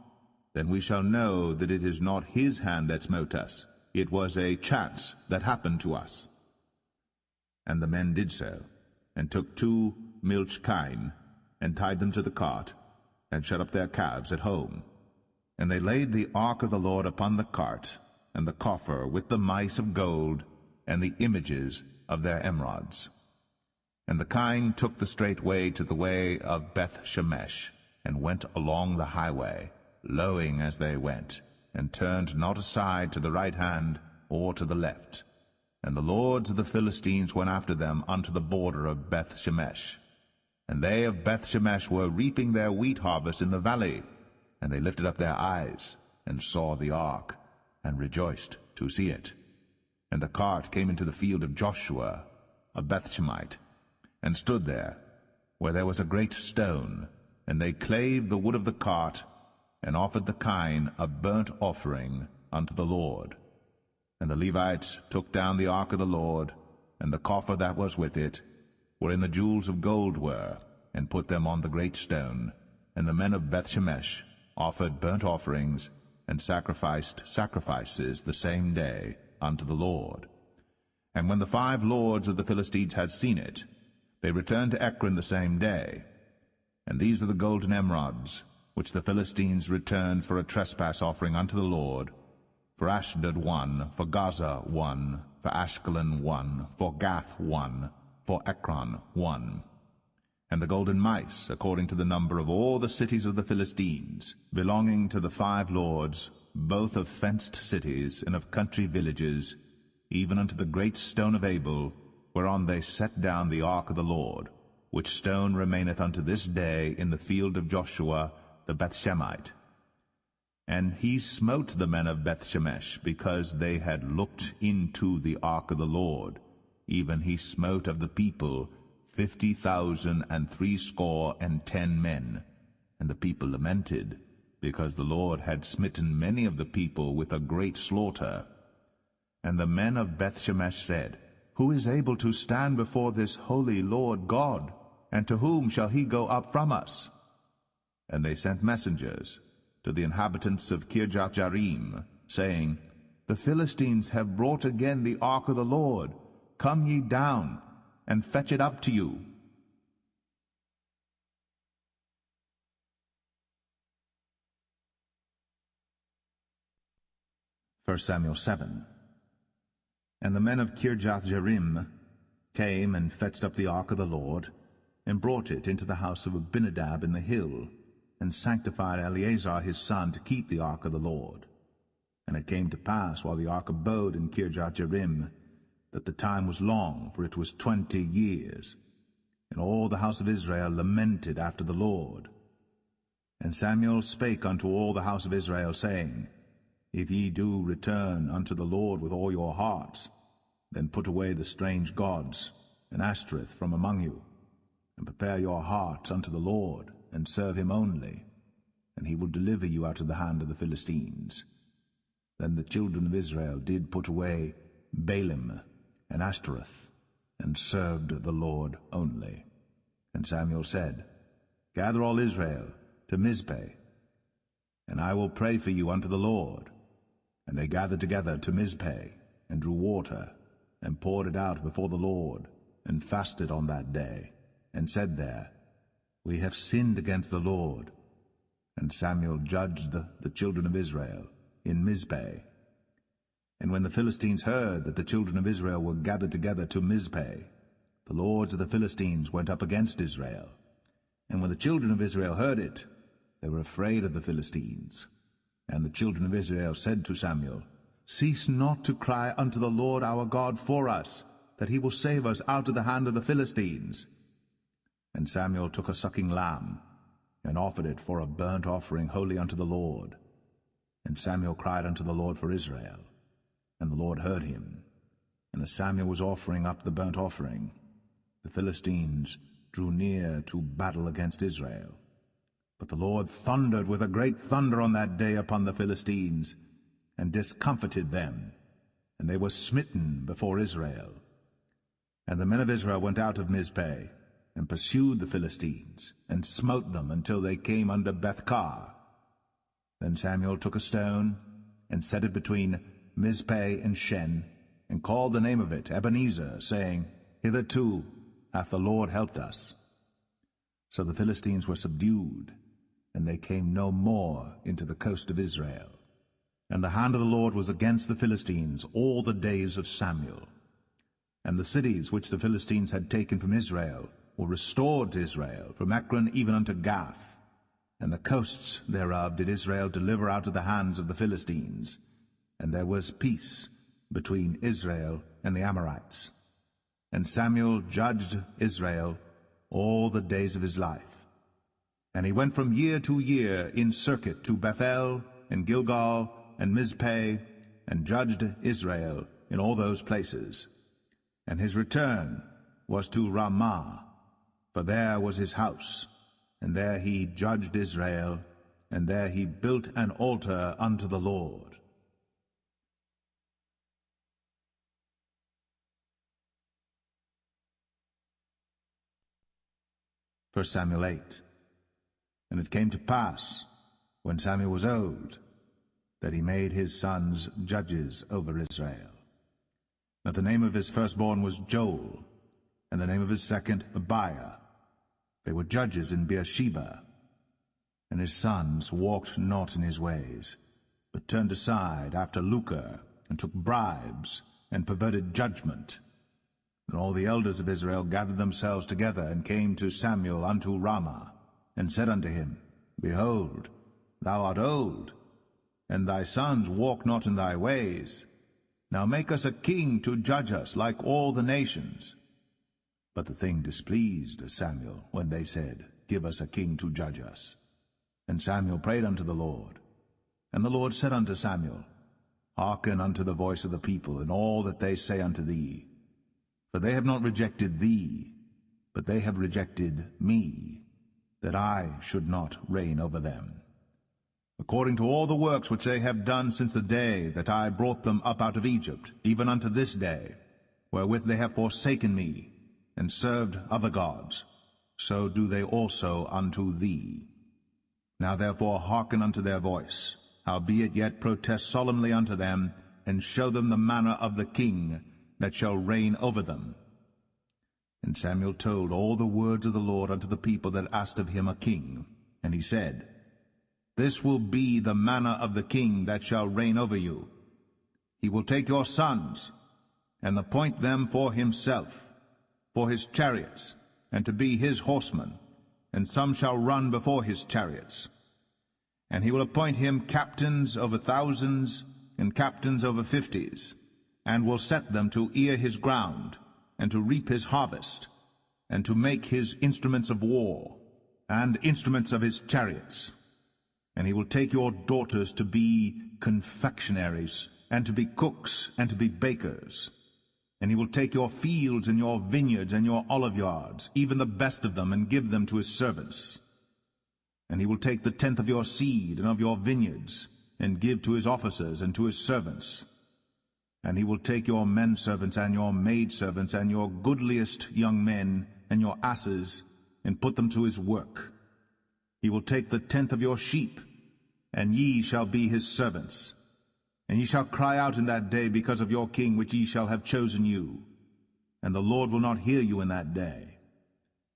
then we shall know that it is not his hand that smote us. It was a chance that happened to us. And the men did so, and took 2 milch kine, and tied them to the cart, and shut up their calves at home. And they laid the ark of the Lord upon the cart, and the coffer with the mice of gold, and the images of their emerods. And the kine took the straight way to the way of Bethshemesh, and went along the highway, lowing as they went, and turned not aside to the right hand or to the left. And the lords of the Philistines went after them unto the border of Bethshemesh. And they of Bethshemesh were reaping their wheat harvest in the valley. And they lifted up their eyes, and saw the ark, and rejoiced to see it. And the cart came into the field of Joshua, a Bethshemite, and stood there, where there was a great stone. And they clave the wood of the cart, and offered the kine a burnt offering unto the Lord. And the Levites took down the ark of the Lord, and the coffer that was with it, wherein the jewels of gold were, and put them on the great stone. And the men of Bethshemesh offered burnt offerings, and sacrificed sacrifices the same day unto the Lord. And when the 5 lords of the Philistines had seen it, they returned to Ekron the same day. And these are the golden emerods, which the Philistines returned for a trespass offering unto the Lord: for Ashdod 1, for Gaza 1, for Ashkelon 1, for Gath 1, for Ekron 1. And the golden mice, according to the number of all the cities of the Philistines, belonging to the 5 lords, both of fenced cities and of country villages, even unto the great stone of Abel, whereon they set down the ark of the Lord, which stone remaineth unto this day in the field of Joshua the Bethshemite. And he smote the men of Bethshemesh, because they had looked into the ark of the Lord. Even he smote of the people 50,010 men. And the people lamented, because the Lord had smitten many of the people with a great slaughter. And the men of Bethshemesh said, Who is able to stand before this holy Lord God? And to whom shall he go up from us? And they sent messengers to the inhabitants of Kirjath-jearim, saying, The Philistines have brought again the ark of the Lord. Come ye down, and fetch it up to you. First Samuel 7. And the men of Kirjath-jearim came and fetched up the ark of the Lord, and brought it into the house of Abinadab in the hill, and sanctified Eleazar his son to keep the ark of the Lord. And it came to pass, while the ark abode in Kirjath-jearim, that the time was long, for it was 20 years. And all the house of Israel lamented after the Lord. And Samuel spake unto all the house of Israel, saying, If ye do return unto the Lord with all your hearts, then put away the strange gods and Ashtoreth from among you, and prepare your hearts unto the Lord, and serve him only, and he will deliver you out of the hand of the Philistines. Then the children of Israel did put away Baalim and Ashtoreth, and served the Lord only. And Samuel said, Gather all Israel to Mizpeh, and I will pray for you unto the Lord. And they gathered together to Mizpeh, and drew water, and poured it out before the Lord, and fasted on that day, and said there, We have sinned against the Lord. And Samuel judged the children of Israel in Mizpeh. And when the Philistines heard that the children of Israel were gathered together to Mizpeh, the lords of the Philistines went up against Israel. And when the children of Israel heard it, they were afraid of the Philistines. And the children of Israel said to Samuel, Cease not to cry unto the Lord our God for us, that he will save us out of the hand of the Philistines. And Samuel took a sucking lamb, and offered it for a burnt offering holy unto the Lord. And Samuel cried unto the Lord for Israel, and the Lord heard him. And as Samuel was offering up the burnt offering, the Philistines drew near to battle against Israel. But the Lord thundered with a great thunder on that day upon the Philistines, and discomfited them, and they were smitten before Israel. And the men of Israel went out of Mizpeh, and pursued the Philistines, and smote them until they came under Bethkar. Then Samuel took a stone, and set it between Mizpeh and Shen, and called the name of it Ebenezer, saying, Hitherto hath the Lord helped us. So the Philistines were subdued, and they came no more into the coast of Israel. And the hand of the Lord was against the Philistines all the days of Samuel. And the cities which the Philistines had taken from Israel were restored to Israel, from Ekron even unto Gath. And the coasts thereof did Israel deliver out of the hands of the Philistines. And there was peace between Israel and the Amorites. And Samuel judged Israel all the days of his life. And he went from year to year in circuit to Bethel and Gilgal and Mizpeh, and judged Israel in all those places. And his return was to Ramah, for there was his house, and there he judged Israel, and there he built an altar unto the Lord. First Samuel 8. And it came to pass, when Samuel was old, that he made his sons judges over Israel. Now the name of his firstborn was Joel, and the name of his second Abiah. They were judges in Beersheba. And his sons walked not in his ways, but turned aside after lucre, and took bribes, and perverted judgment. And all the elders of Israel gathered themselves together, and came to Samuel unto Ramah, and said unto him, Behold, thou art old, and thy sons walk not in thy ways. Now make us a king to judge us like all the nations. But the thing displeased Samuel, when they said, Give us a king to judge us. And Samuel prayed unto the Lord. And the Lord said unto Samuel, Hearken unto the voice of the people, in all that they say unto thee. For they have not rejected thee, but they have rejected me, that I should not reign over them. According to all the works which they have done since the day that I brought them up out of Egypt, even unto this day, wherewith they have forsaken me, and served other gods, so do they also unto thee. Now therefore hearken unto their voice, howbeit yet protest solemnly unto them, and show them the manner of the king that shall reign over them. And Samuel told all the words of the Lord unto the people that asked of him a king. And he said, This will be the manner of the king that shall reign over you. He will take your sons, and appoint them for himself, for his chariots, and to be his horsemen, and some shall run before his chariots. And he will appoint him captains over thousands, and captains over 50s, and will set them to ear his ground, and to reap his harvest, and to make his instruments of war, and instruments of his chariots, And he will take your daughters to be confectionaries, and to be cooks, and to be bakers. And he will take your fields and your vineyards and your olive yards, even the best of them, and give them to his servants. And he will take the tenth of your seed and of your vineyards, and give to his officers and to his servants. And he will take your men servants and your maid servants and your goodliest young men and your asses, and put them to his work. He will take the tenth of your sheep, and ye shall be his servants. And ye shall cry out in that day because of your king, which ye shall have chosen you. And the Lord will not hear you in that day.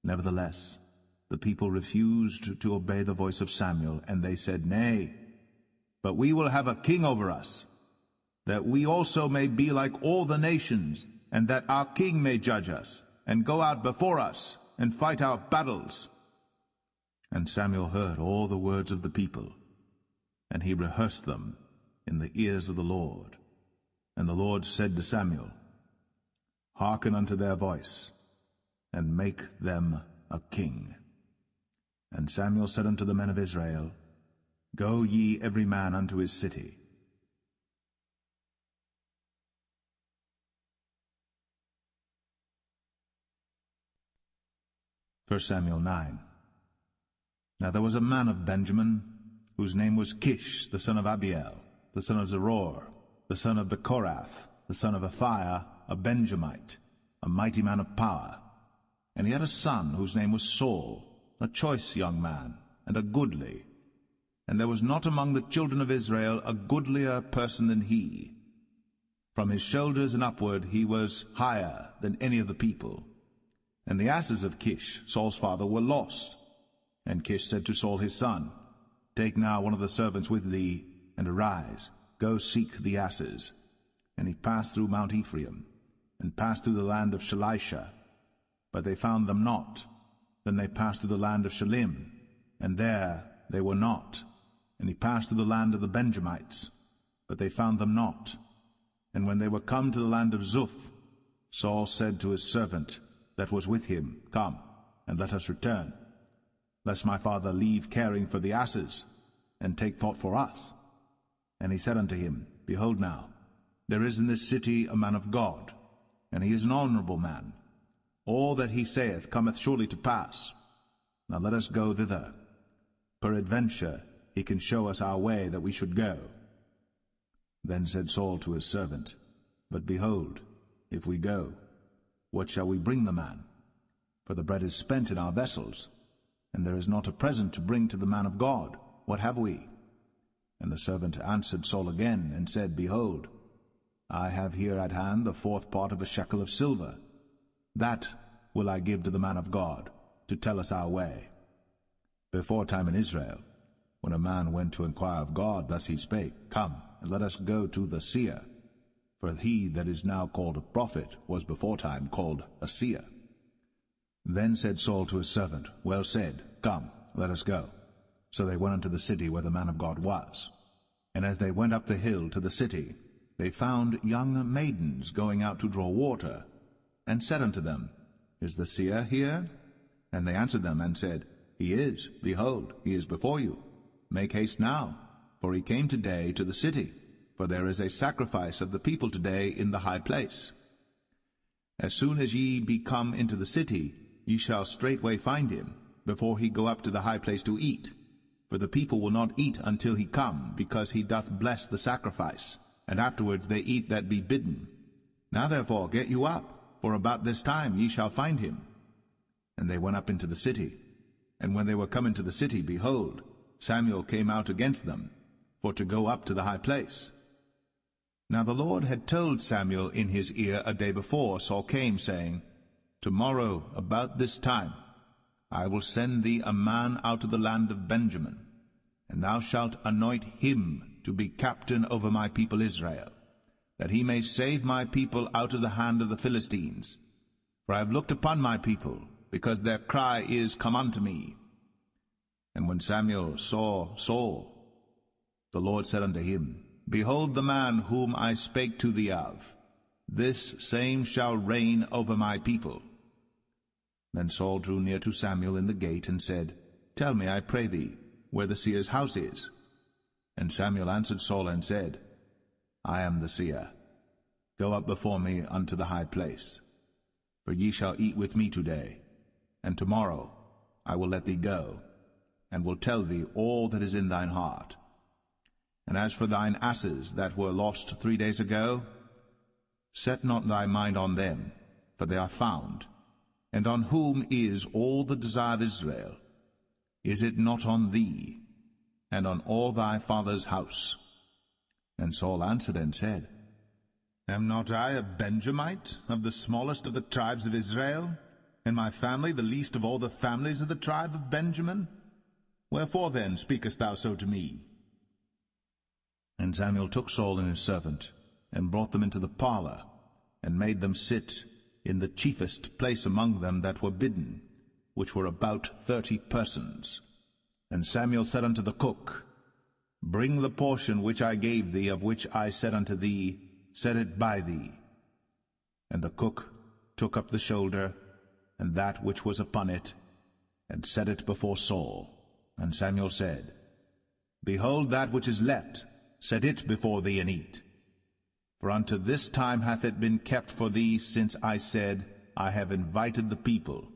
Nevertheless, the people refused to obey the voice of Samuel, and they said, Nay, but we will have a king over us, that we also may be like all the nations, and that our king may judge us, and go out before us, and fight our battles. And Samuel heard all the words of the people, and he rehearsed them in the ears of the Lord. And the Lord said to Samuel, Hearken unto their voice, and make them a king. And Samuel said unto the men of Israel, Go ye every man unto his city. 1 Samuel 9. Now there was a man of Benjamin, whose name was Kish, the son of Abiel, the son of Zeror, the son of Bechorath, the son of Aphiah, a Benjamite, a mighty man of power. And he had a son whose name was Saul, a choice young man, and a goodly. And there was not among the children of Israel a goodlier person than he. From his shoulders and upward he was higher than any of the people. And the asses of Kish, Saul's father, were lost. And Kish said to Saul his son, Take now one of the servants with thee, and arise, go seek the asses. And he passed through Mount Ephraim, and passed through the land of Shalisha, but they found them not. Then they passed through the land of Shalim, and there they were not. And he passed through the land of the Benjamites, but they found them not. And when they were come to the land of Zuph, Saul said to his servant that was with him, Come, and let us return, lest my father leave caring for the asses, and take thought for us. And he said unto him, Behold now, there is in this city a man of God, and he is an honorable man. All that he saith cometh surely to pass. Now let us go thither. Peradventure he can show us our way that we should go. Then said Saul to his servant, But behold, if we go, what shall we bring the man? For the bread is spent in our vessels, and there is not a present to bring to the man of God. What have we? And the servant answered Saul again, and said, Behold, I have here at hand the 4th part of a shekel of silver. That will I give to the man of God, to tell us our way. Before time in Israel, when a man went to inquire of God, thus he spake, Come, and let us go to the seer. For he that is now called a prophet was before time called a seer. Then said Saul to his servant, Well said, Come, let us go. So they went unto the city where the man of God was. And as they went up the hill to the city, they found young maidens going out to draw water, and said unto them, Is the seer here? And they answered them, and said, He is. Behold, he is before you. Make haste now, for he came today to the city, for there is a sacrifice of the people today in the high place. As soon as ye be come into the city, ye shall straightway find him, before he go up to the high place to eat. For the people will not eat until he come, because he doth bless the sacrifice, and afterwards they eat that be bidden. Now therefore get you up, for about this time ye shall find him. And they went up into the city. And when they were come into the city, behold, Samuel came out against them, for to go up to the high place. Now the Lord had told Samuel in his ear a day before Saul came, saying, Tomorrow about this time I will send thee a man out of the land of Benjamin, and thou shalt anoint him to be captain over my people Israel, that he may save my people out of the hand of the Philistines. For I have looked upon my people, because their cry is, Come unto me. And when Samuel saw Saul, the Lord said unto him, Behold the man whom I spake to thee of. This same shall reign over my people. Then Saul drew near to Samuel in the gate, and said, Tell me, I pray thee, where the seer's house is? And Samuel answered Saul and said, I am the seer. Go up before me unto the high place. For ye shall eat with me today, and tomorrow I will let thee go, and will tell thee all that is in thine heart. And as for thine asses that were lost 3 days ago, set not thy mind on them, for they are found. And on whom is all the desire of Israel? Is it not on thee, and on all thy father's house? And Saul answered and said, Am not I a Benjamite, of the smallest of the tribes of Israel, and my family the least of all the families of the tribe of Benjamin? Wherefore then speakest thou so to me? And Samuel took Saul and his servant, and brought them into the parlor, and made them sit in the chiefest place among them that were bidden, which were about 30 persons. And Samuel said unto the cook, Bring the portion which I gave thee, of which I said unto thee, Set it by thee. And the cook took up the shoulder, and that which was upon it, and set it before Saul. And Samuel said, Behold that which is left, set it before thee, and eat. For unto this time hath it been kept for thee, since I said, I have invited the people.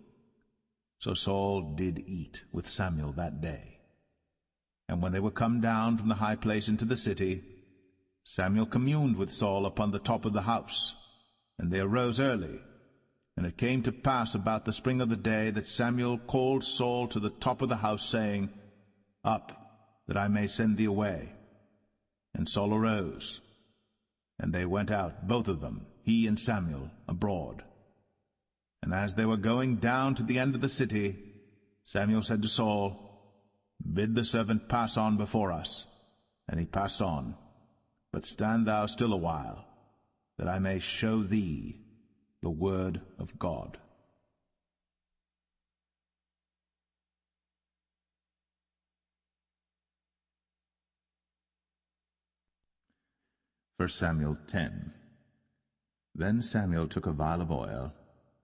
So Saul did eat with Samuel that day. And when they were come down from the high place into the city, Samuel communed with Saul upon the top of the house. And they arose early. And it came to pass about the spring of the day that Samuel called Saul to the top of the house, saying, Up, that I may send thee away. And Saul arose, and they went out, both of them, he and Samuel, abroad. And as they were going down to the end of the city, Samuel said to Saul, Bid the servant pass on before us. And he passed on. But stand thou still a while, that I may show thee the word of God. First Samuel 10. Then Samuel took a vial of oil,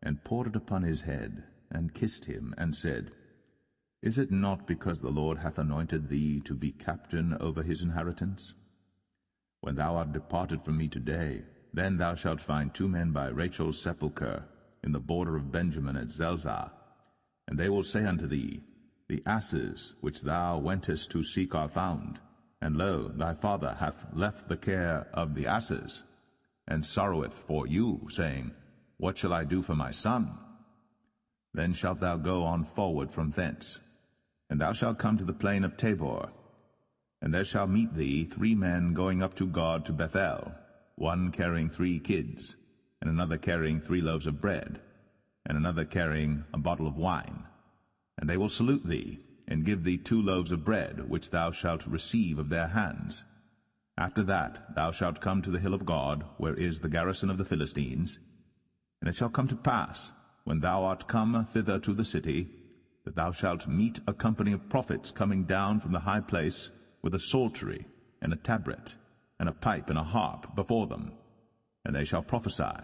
and poured it upon his head, and kissed him, and said, Is it not because the Lord hath anointed thee to be captain over his inheritance? When thou art departed from me today, then thou shalt find 2 men by Rachel's sepulchre, in the border of Benjamin at Zelzah. And they will say unto thee, The asses which thou wentest to seek are found, and lo, thy father hath left the care of the asses, and sorroweth for you, saying, What shall I do for my son? Then shalt thou go on forward from thence, and thou shalt come to the plain of Tabor. And there shall meet thee 3 men going up to God to Bethel, one carrying 3 kids, and another carrying 3 loaves of bread, and another carrying a bottle of wine. And they will salute thee, and give thee 2 loaves of bread, which thou shalt receive of their hands. After that thou shalt come to the hill of God, where is the garrison of the Philistines. And it shall come to pass, when thou art come thither to the city, that thou shalt meet a company of prophets coming down from the high place, with a psaltery, and a tabret, and a pipe, and a harp before them, and they shall prophesy.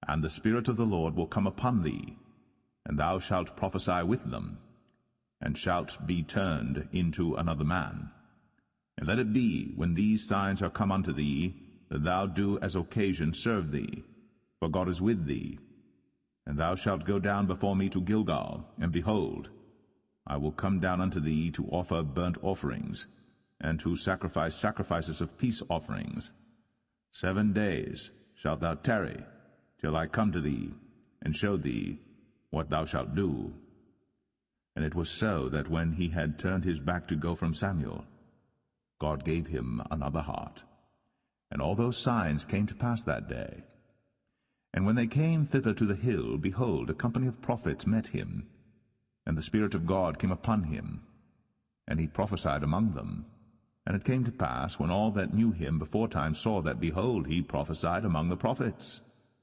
And the Spirit of the Lord will come upon thee, and thou shalt prophesy with them, and shalt be turned into another man. And let it be, when these signs are come unto thee, that thou do as occasion serve thee, for God is with thee. And thou shalt go down before me to Gilgal, and behold, I will come down unto thee to offer burnt offerings, and to sacrifice sacrifices of peace offerings. 7 days shalt thou tarry, till I come to thee, and show thee what thou shalt do. And it was so that when he had turned his back to go from Samuel, God gave him another heart. And all those signs came to pass that day. And when they came thither to the hill, behold, a company of prophets met him, and the Spirit of God came upon him, and he prophesied among them. And it came to pass, when all that knew him beforetime saw that, behold, he prophesied among the prophets.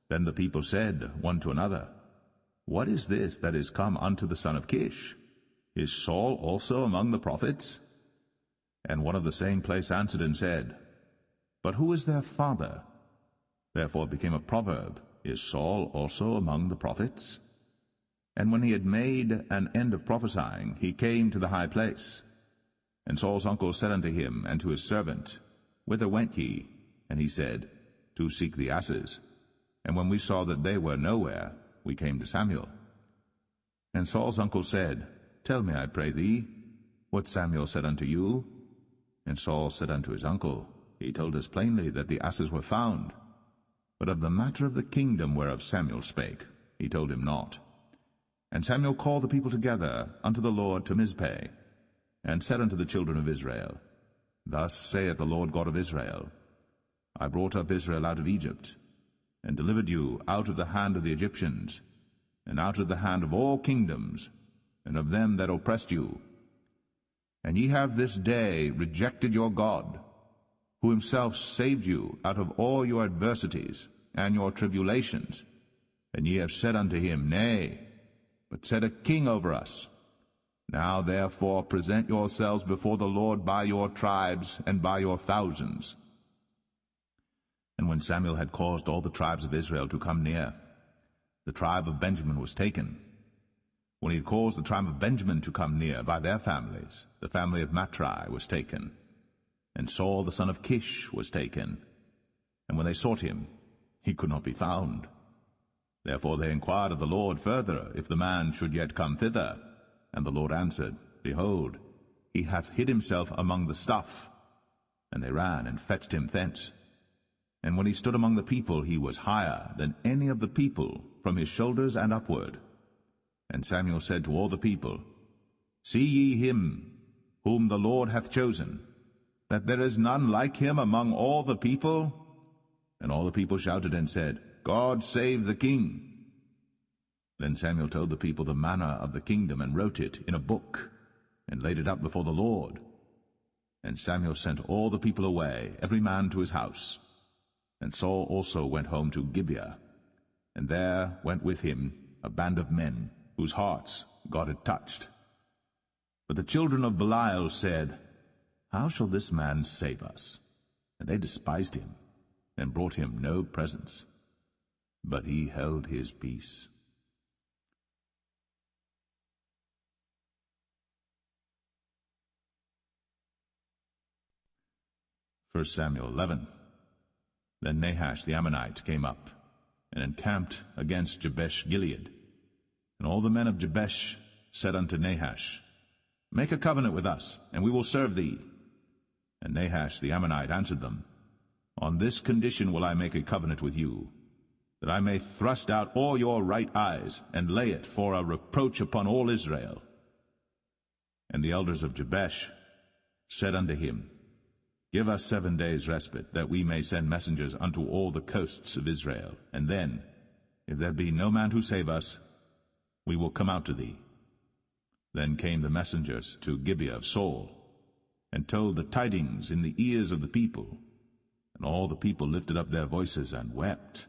Then the people said one to another, What is this that is come unto the son of Kish? Is Saul also among the prophets? And one of the same place answered and said, But who is their father? Therefore it became a proverb, Is Saul also among the prophets? And when he had made an end of prophesying, he came to the high place. And Saul's uncle said unto him and to his servant, Whither went ye? And he said, To seek the asses. And when we saw that they were nowhere, we came to Samuel. And Saul's uncle said, Tell me, I pray thee, what Samuel said unto you. And Saul said unto his uncle, He told us plainly that the asses were found. But of the matter of the kingdom whereof Samuel spake, he told him not. And Samuel called the people together unto the Lord to Mizpeh, and said unto the children of Israel, Thus saith the Lord God of Israel, I brought up Israel out of Egypt, and delivered you out of the hand of the Egyptians, and out of the hand of all kingdoms, and of them that oppressed you. And ye have this day rejected your God, who himself saved you out of all your adversities and your tribulations. And ye have said unto him, Nay, but set a king over us. Now therefore present yourselves before the Lord by your tribes and by your thousands. And when Samuel had caused all the tribes of Israel to come near, the tribe of Benjamin was taken. When he had caused the tribe of Benjamin to come near by their families, the family of Matri was taken. And Saul the son of Kish was taken. And when they sought him, he could not be found. Therefore they inquired of the Lord further, if the man should yet come thither. And the Lord answered, Behold, he hath hid himself among the stuff. And they ran and fetched him thence. And when he stood among the people, he was higher than any of the people, from his shoulders and upward. And Samuel said to all the people, See ye him, whom the Lord hath chosen, that there is none like him among all the people? And all the people shouted and said, God save the king. Then Samuel told the people the manner of the kingdom, and wrote it in a book, and laid it up before the Lord. And Samuel sent all the people away, every man to his house. And Saul also went home to Gibeah, and there went with him a band of men, whose hearts God had touched. But the children of Belial said, How shall this man save us? And they despised him, and brought him no presents. But he held his peace. 1 Samuel 11. Then Nahash the Ammonite came up, and encamped against Jabesh Gilead. And all the men of Jabesh said unto Nahash, Make a covenant with us, and we will serve thee. And Nahash the Ammonite answered them, On this condition will I make a covenant with you, that I may thrust out all your right eyes, and lay it for a reproach upon all Israel. And the elders of Jabesh said unto him, Give us 7 days' respite, that we may send messengers unto all the coasts of Israel. And then, if there be no man to save us, we will come out to thee. Then came the messengers to Gibeah of Saul, and told the tidings in the ears of the people. And all the people lifted up their voices and wept.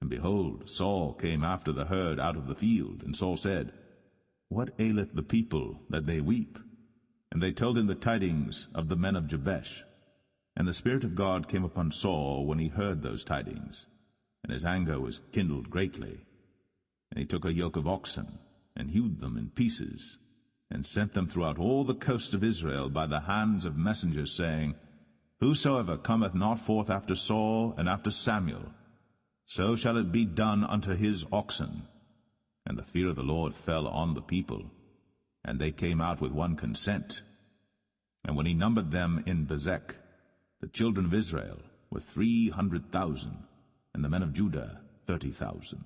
And behold, Saul came after the herd out of the field. And Saul said, What aileth the people that they weep? And they told him the tidings of the men of Jabesh. And the Spirit of God came upon Saul when he heard those tidings, and his anger was kindled greatly. And he took a yoke of oxen, and hewed them in pieces, and sent them throughout all the coast of Israel by the hands of messengers, saying, Whosoever cometh not forth after Saul and after Samuel, so shall it be done unto his oxen. And the fear of the Lord fell on the people, and they came out with one consent. And when he numbered them in Bezek, the children of Israel were 300,000, and the men of Judah 30,000.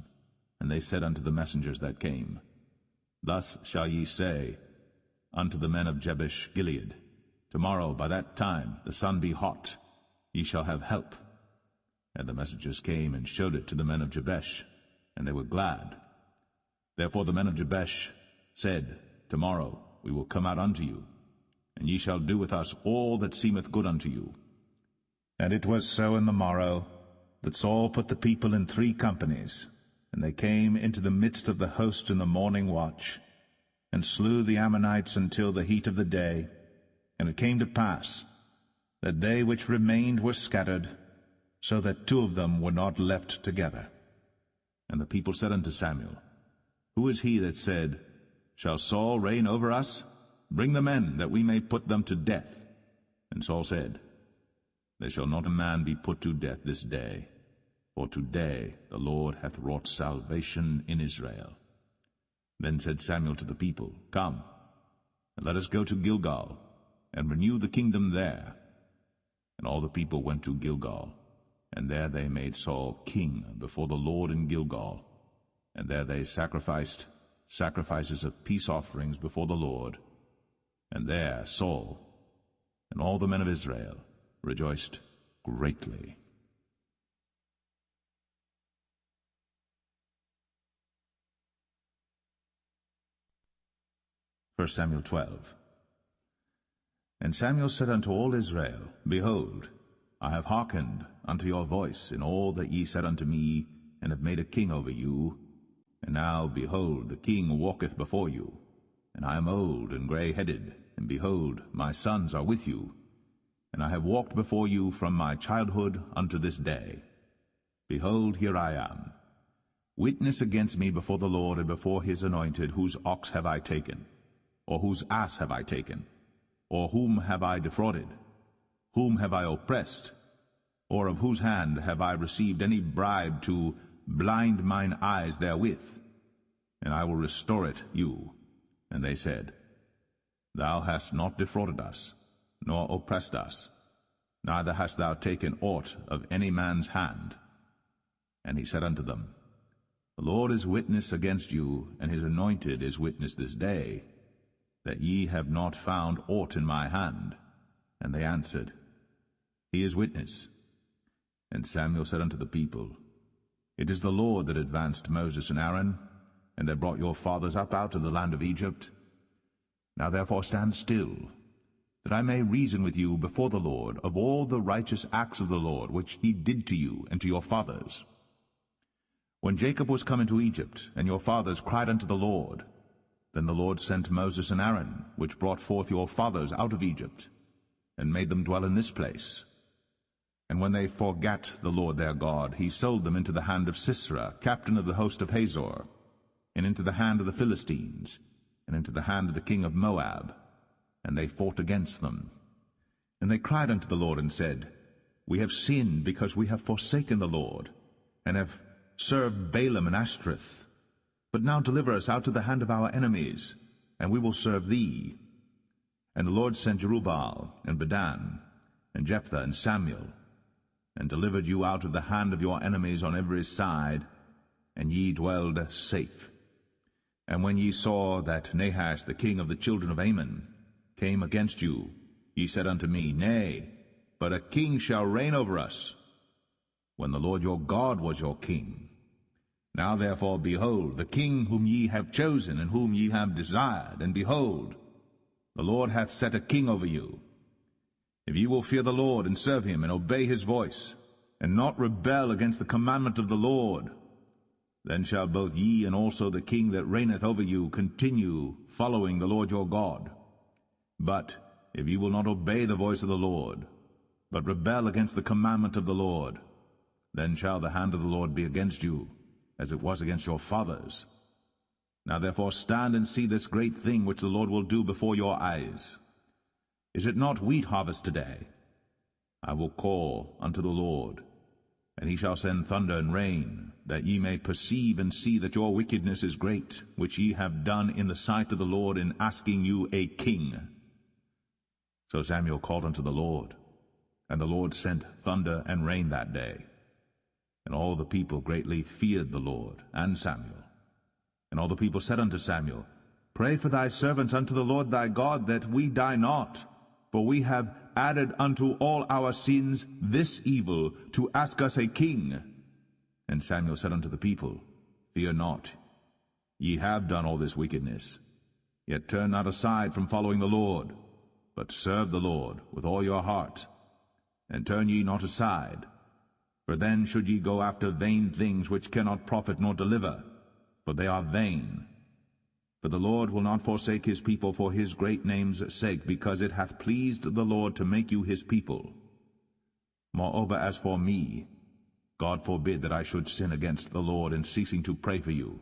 And they said unto the messengers that came, Thus shall ye say unto the men of Jabesh Gilead, Tomorrow by that time the sun be hot, ye shall have help. And the messengers came and showed it to the men of Jabesh, and they were glad. Therefore the men of Jabesh said, Tomorrow we will come out unto you, and ye shall do with us all that seemeth good unto you. And it was so in the morrow, that Saul put the people in 3 companies, and they came into the midst of the host in the morning watch, and slew the Ammonites until the heat of the day. And it came to pass, that they which remained were scattered, so that 2 of them were not left together. And the people said unto Samuel, Who is he that said, Shall Saul reign over us? Bring the men, that we may put them to death. And Saul said, There shall not a man be put to death this day, for today the Lord hath wrought salvation in Israel. Then said Samuel to the people, Come, and let us go to Gilgal, and renew the kingdom there. And all the people went to Gilgal, and there they made Saul king before the Lord in Gilgal. And there they sacrificed sacrifices of peace offerings before the Lord. And there Saul and all the men of Israel rejoiced greatly. 1 Samuel 12. And Samuel said unto all Israel, Behold, I have hearkened unto your voice in all that ye said unto me, and have made a king over you. And now, behold, the king walketh before you, and I am old and grey-headed, and behold, my sons are with you. And I have walked before you from my childhood unto this day. Behold, here I am. Witness against me before the Lord and before his anointed, whose ox have I taken? Or whose ass have I taken? Or whom have I defrauded? Whom have I oppressed? Or of whose hand have I received any bribe to blind mine eyes therewith? And I will restore it you. And they said, Thou hast not defrauded us, nor oppressed us, neither hast thou taken aught of any man's hand. And he said unto them, The Lord is witness against you, and his anointed is witness this day, that ye have not found aught in my hand. And they answered, He is witness. And Samuel said unto the people, It is the Lord that advanced Moses and Aaron, and that brought your fathers up out of the land of Egypt. Now therefore stand still, that I may reason with you before the Lord of all the righteous acts of the Lord, which he did to you and to your fathers. When Jacob was come into Egypt, and your fathers cried unto the Lord, then the Lord sent Moses and Aaron, which brought forth your fathers out of Egypt, and made them dwell in this place. And when they forgat the Lord their God, he sold them into the hand of Sisera, captain of the host of Hazor, and into the hand of the Philistines, and into the hand of the king of Moab, and they fought against them. And they cried unto the Lord, and said, We have sinned, because we have forsaken the Lord, and have served Balaam and Ashtoreth. But now deliver us out of the hand of our enemies, and we will serve thee. And the Lord sent Jerubbaal, and Bedan, and Jephthah, and Samuel, and delivered you out of the hand of your enemies on every side, and ye dwelled safe. And when ye saw that Nahash the king of the children of Ammon came against you, ye said unto me, Nay, but a king shall reign over us, when the Lord your God was your king. Now therefore, behold, the king whom ye have chosen, and whom ye have desired, and behold, the Lord hath set a king over you. If ye will fear the Lord, and serve him, and obey his voice, and not rebel against the commandment of the Lord, then shall both ye and also the king that reigneth over you continue following the Lord your God. But if ye will not obey the voice of the Lord, but rebel against the commandment of the Lord, then shall the hand of the Lord be against you, as it was against your fathers. Now therefore stand and see this great thing which the Lord will do before your eyes. Is it not wheat harvest today? I will call unto the Lord, and he shall send thunder and rain, that ye may perceive and see that your wickedness is great, which ye have done in the sight of the Lord in asking you a king. So Samuel called unto the Lord, and the Lord sent thunder and rain that day. And all the people greatly feared the Lord and Samuel. And all the people said unto Samuel, Pray for thy servants unto the Lord thy God, that we die not, for we have added unto all our sins this evil, to ask us a king. And Samuel said unto the people, Fear not, ye have done all this wickedness. Yet turn not aside from following the Lord, but serve the Lord with all your heart, and turn ye not aside. For then should ye go after vain things which cannot profit nor deliver, for they are vain. For the Lord will not forsake his people for his great name's sake, because it hath pleased the Lord to make you his people. Moreover, as for me, God forbid that I should sin against the Lord in ceasing to pray for you.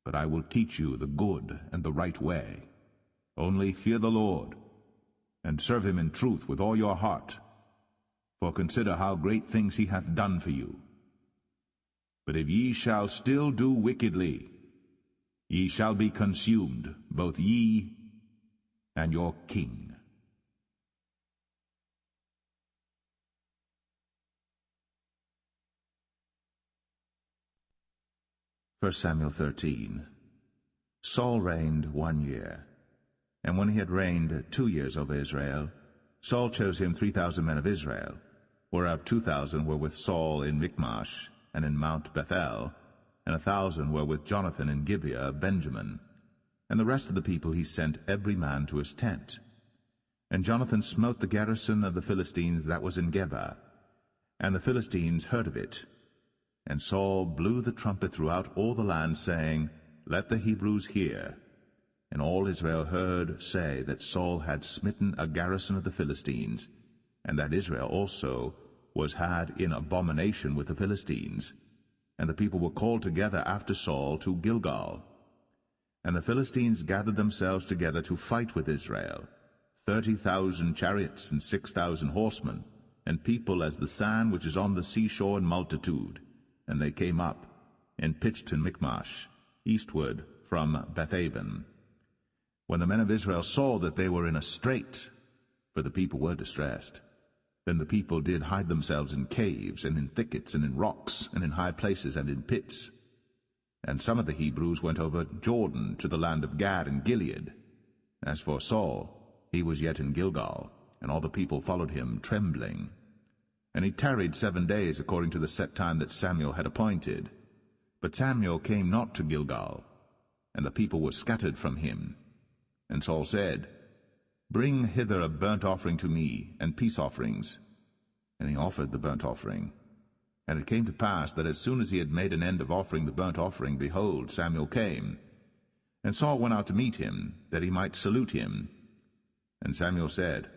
But I will teach you the good and the right way. Only fear the Lord, and serve him in truth with all your heart. For consider how great things he hath done for you. But if ye shall still do wickedly, ye shall be consumed, both ye and your king. First Samuel 13. Saul reigned 1 year. And when he had reigned 2 years over Israel, Saul chose him 3,000 men of Israel, whereof 2,000 were with Saul in Michmash and in Mount Bethel, and 1,000 were with Jonathan in Gibeah of Benjamin. And the rest of the people he sent every man to his tent. And Jonathan smote the garrison of the Philistines that was in Geba, and the Philistines heard of it. And Saul blew the trumpet throughout all the land, saying, Let the Hebrews hear. And all Israel heard say that Saul had smitten a garrison of the Philistines, and that Israel also was had in abomination with the Philistines. And the people were called together after Saul to Gilgal. And the Philistines gathered themselves together to fight with Israel, 30,000 chariots and 6,000 horsemen, and people as the sand which is on the seashore in multitude. And they came up, and pitched in Michmash, eastward from Bethaven. When the men of Israel saw that they were in a strait, for the people were distressed, then the people did hide themselves in caves, and in thickets, and in rocks, and in high places, and in pits. And some of the Hebrews went over Jordan to the land of Gad and Gilead. As for Saul, he was yet in Gilgal, and all the people followed him trembling. And he tarried 7 days according to the set time that Samuel had appointed. But Samuel came not to Gilgal, and the people were scattered from him. And Saul said, Bring hither a burnt offering to me, and peace offerings. And he offered the burnt offering. And it came to pass that as soon as he had made an end of offering the burnt offering, behold, Samuel came. And Saul went out to meet him, that he might salute him. And Samuel said,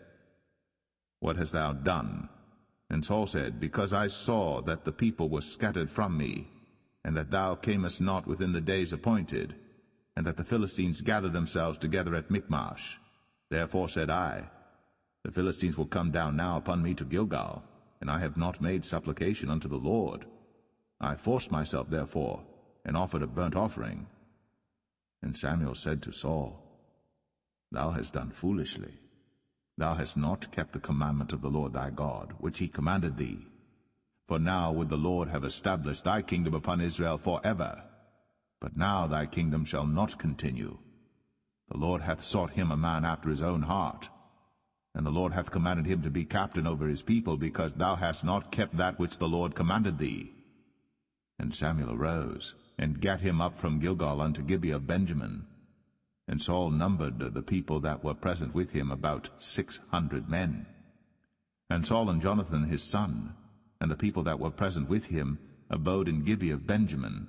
What hast thou done? And Saul said, Because I saw that the people were scattered from me, and that thou camest not within the days appointed, and that the Philistines gathered themselves together at Michmash. Therefore said I, The Philistines will come down now upon me to Gilgal, and I have not made supplication unto the Lord. I forced myself therefore, and offered a burnt offering. And Samuel said to Saul, Thou hast done foolishly. Thou hast not kept the commandment of the Lord thy God, which he commanded thee. For now would the Lord have established thy kingdom upon Israel forever. But now thy kingdom shall not continue. The Lord hath sought him a man after his own heart. And the Lord hath commanded him to be captain over his people, because thou hast not kept that which the Lord commanded thee. And Samuel arose, and gat him up from Gilgal unto Gibeah of Benjamin. And Saul numbered the people that were present with him about 600 men. And Saul and Jonathan his son, and the people that were present with him, abode in Gibeah of Benjamin.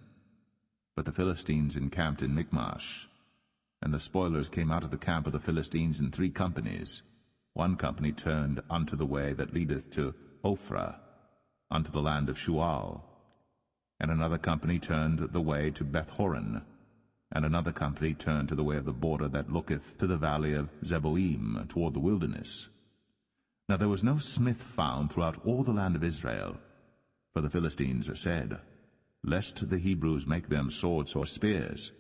But the Philistines encamped in Michmash. And the spoilers came out of the camp of the Philistines in 3 companies. 1 company turned unto the way that leadeth to Ophrah, unto the land of Shual. And another company turned the way to Bethhoron. And another company turned to the way of the border that looketh to the valley of Zeboim, toward the wilderness. Now there was no smith found throughout all the land of Israel. For the Philistines said, Lest the Hebrews make them swords or spears.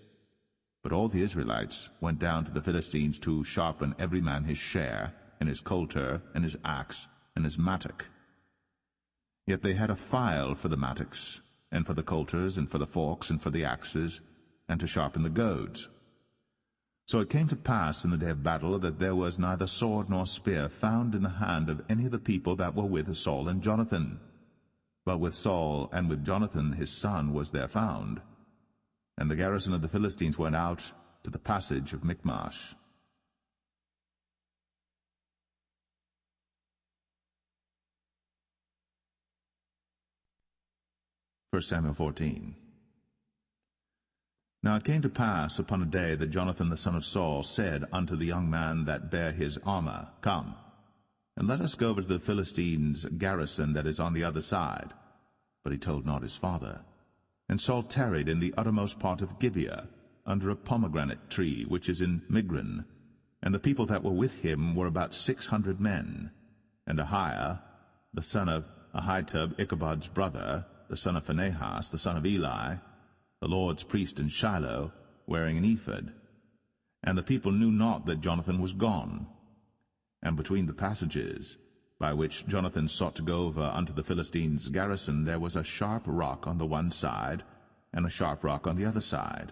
But all the Israelites went down to the Philistines to sharpen every man his share, and his coulter, and his axe, and his mattock. Yet they had a file for the mattocks, and for the coulters, and for the forks, and for the axes, and to sharpen the goads. So it came to pass in the day of battle that there was neither sword nor spear found in the hand of any of the people that were with Saul and Jonathan. But with Saul and with Jonathan his son was there found. And the garrison of the Philistines went out to the passage of Michmash. First Samuel 14. Now it came to pass upon a day that Jonathan the son of Saul said unto the young man that bare his armor, Come, and let us go over to the Philistines' garrison that is on the other side. But he told not his father. And Saul tarried in the uttermost part of Gibeah, under a pomegranate tree which is in Migron. And the people that were with him were about 600 men. And Ahiah, the son of Ahitub, Ichabod's brother, the son of Phinehas, the son of Eli, the Lord's priest in Shiloh, wearing an ephod. And the people knew not that Jonathan was gone. And between the passages by which Jonathan sought to go over unto the Philistines' garrison, there was a sharp rock on the one side, and a sharp rock on the other side.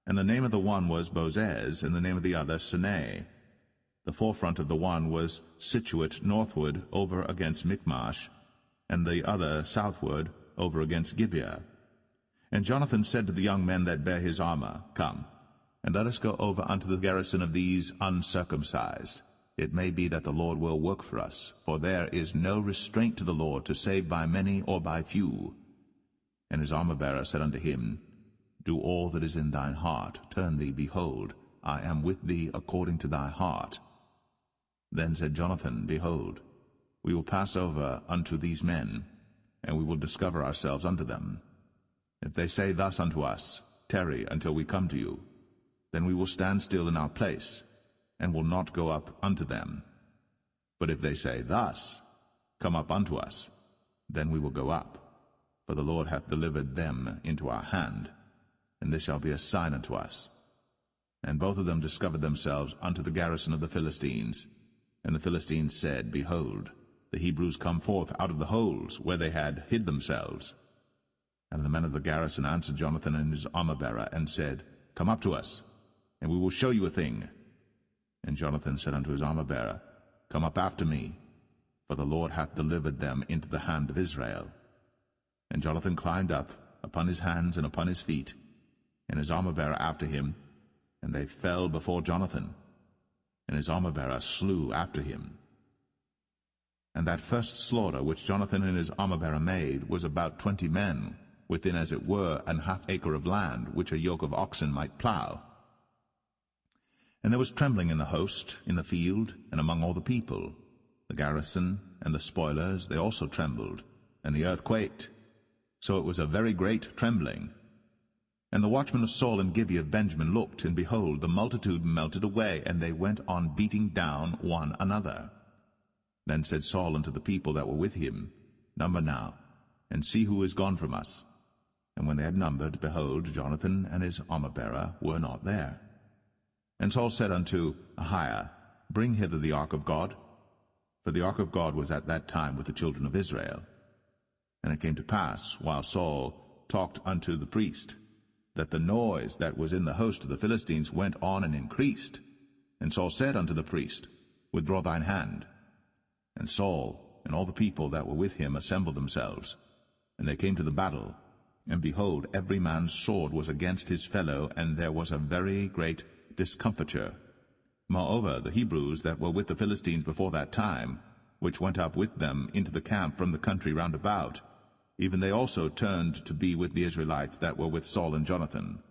And the name of the one was Bozez, and the name of the other Sinai. The forefront of the one was situate northward over against Michmash, and the other southward over against Gibeah. And Jonathan said to the young men that bare his armor, Come, and let us go over unto the garrison of these uncircumcised. It may be that the Lord will work for us, for there is no restraint to the Lord to save by many or by few. And his armor-bearer said unto him, Do all that is in thine heart, turn thee, behold, I am with thee according to thy heart. Then said Jonathan, Behold, we will pass over unto these men, and we will discover ourselves unto them. If they say thus unto us, Tarry until we come to you, then we will stand still in our place, and will not go up unto them. But if they say thus, Come up unto us, then we will go up, for the Lord hath delivered them into our hand, and this shall be a sign unto us. And both of them discovered themselves unto the garrison of the Philistines. And the Philistines said, Behold, the Hebrews come forth out of the holes where they had hid themselves. And the men of the garrison answered Jonathan and his armor-bearer, and said, Come up to us, and we will show you a thing. And Jonathan said unto his armor-bearer, Come up after me, for the Lord hath delivered them into the hand of Israel. And Jonathan climbed up upon his hands and upon his feet, and his armor-bearer after him, and they fell before Jonathan, and his armor-bearer slew after him. And that first slaughter which Jonathan and his armor-bearer made was about 20 men, within as it were an half-acre of land, which a yoke of oxen might plough. And there was trembling in the host, in the field, and among all the people. The garrison and the spoilers, they also trembled, and the earth quaked. So it was a very great trembling. And the watchmen of Saul and Gibeah of Benjamin looked, and behold, the multitude melted away, and they went on beating down one another. Then said Saul unto the people that were with him, Number now, and see who is gone from us. And when they had numbered, behold, Jonathan and his armor-bearer were not there. And Saul said unto Ahiah, Bring hither the ark of God. For the ark of God was at that time with the children of Israel. And it came to pass, while Saul talked unto the priest, that the noise that was in the host of the Philistines went on and increased. And Saul said unto the priest, Withdraw thine hand. And Saul and all the people that were with him assembled themselves. And they came to the battle. And behold, every man's sword was against his fellow, and there was a very great discomfiture. Moreover, the Hebrews that were with the Philistines before that time, which went up with them into the camp from the country round about, even they also turned to be with the Israelites that were with Saul and Jonathan.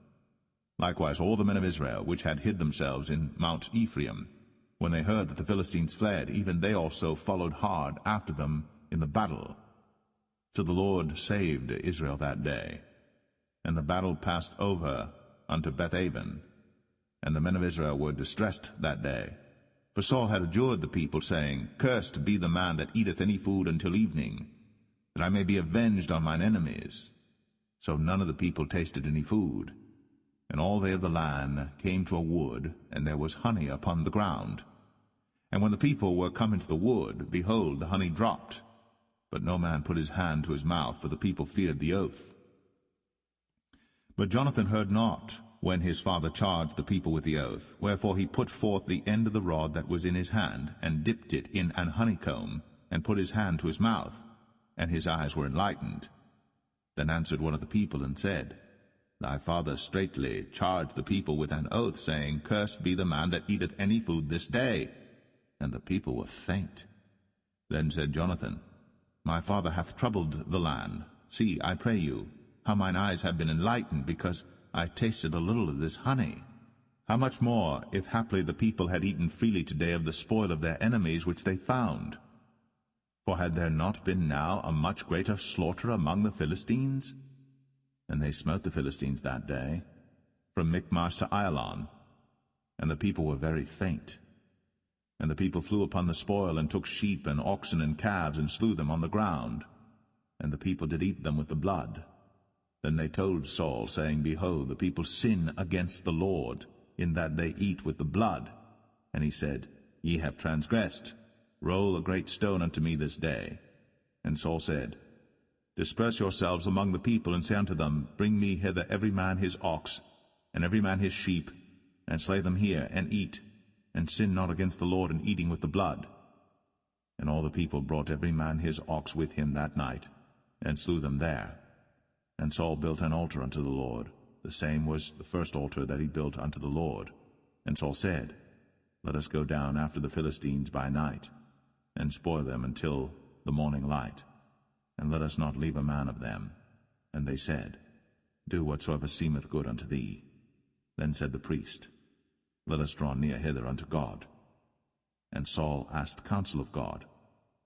Likewise all the men of Israel, which had hid themselves in Mount Ephraim, when they heard that the Philistines fled, even they also followed hard after them in the battle. So the Lord saved Israel that day. And the battle passed over unto Bethaven. And the men of Israel were distressed that day. For Saul had adjured the people, saying, Cursed be the man that eateth any food until evening, that I may be avenged on mine enemies. So none of the people tasted any food. And all they of the land came to a wood, and there was honey upon the ground. And when the people were come into the wood, behold, the honey dropped. But no man put his hand to his mouth, for the people feared the oath. But Jonathan heard not, when his father charged the people with the oath. Wherefore he put forth the end of the rod that was in his hand, and dipped it in an honeycomb, and put his hand to his mouth, and his eyes were enlightened. Then answered one of the people, and said, Thy father straitly charged the people with an oath, saying, Cursed be the man that eateth any food this day. And the people were faint. Then said Jonathan, My father hath troubled the land. See, I pray you, how mine eyes have been enlightened, because I tasted a little of this honey. How much more, if haply the people had eaten freely today of the spoil of their enemies which they found? For had there not been now a much greater slaughter among the Philistines? And they smote the Philistines that day, from Michmash to Ailon. and the people were very faint. And the people flew upon the spoil, and took sheep and oxen and calves, and slew them on the ground. And the people did eat them with the blood. Then they told Saul, saying, Behold, the people sin against the Lord, in that they eat with the blood. And he said, Ye have transgressed. Roll a great stone unto me this day. And Saul said, Disperse yourselves among the people, and say unto them, Bring me hither every man his ox, and every man his sheep, and slay them here, and eat, and sin not against the Lord in eating with the blood. And all the people brought every man his ox with him that night, and slew them there. And Saul built an altar unto the Lord. The same was the first altar that he built unto the Lord. And Saul said, Let us go down after the Philistines by night, and spoil them until the morning light, and let us not leave a man of them. And they said, Do whatsoever seemeth good unto thee. Then said the priest, Let us draw near hither unto God. And Saul asked counsel of God,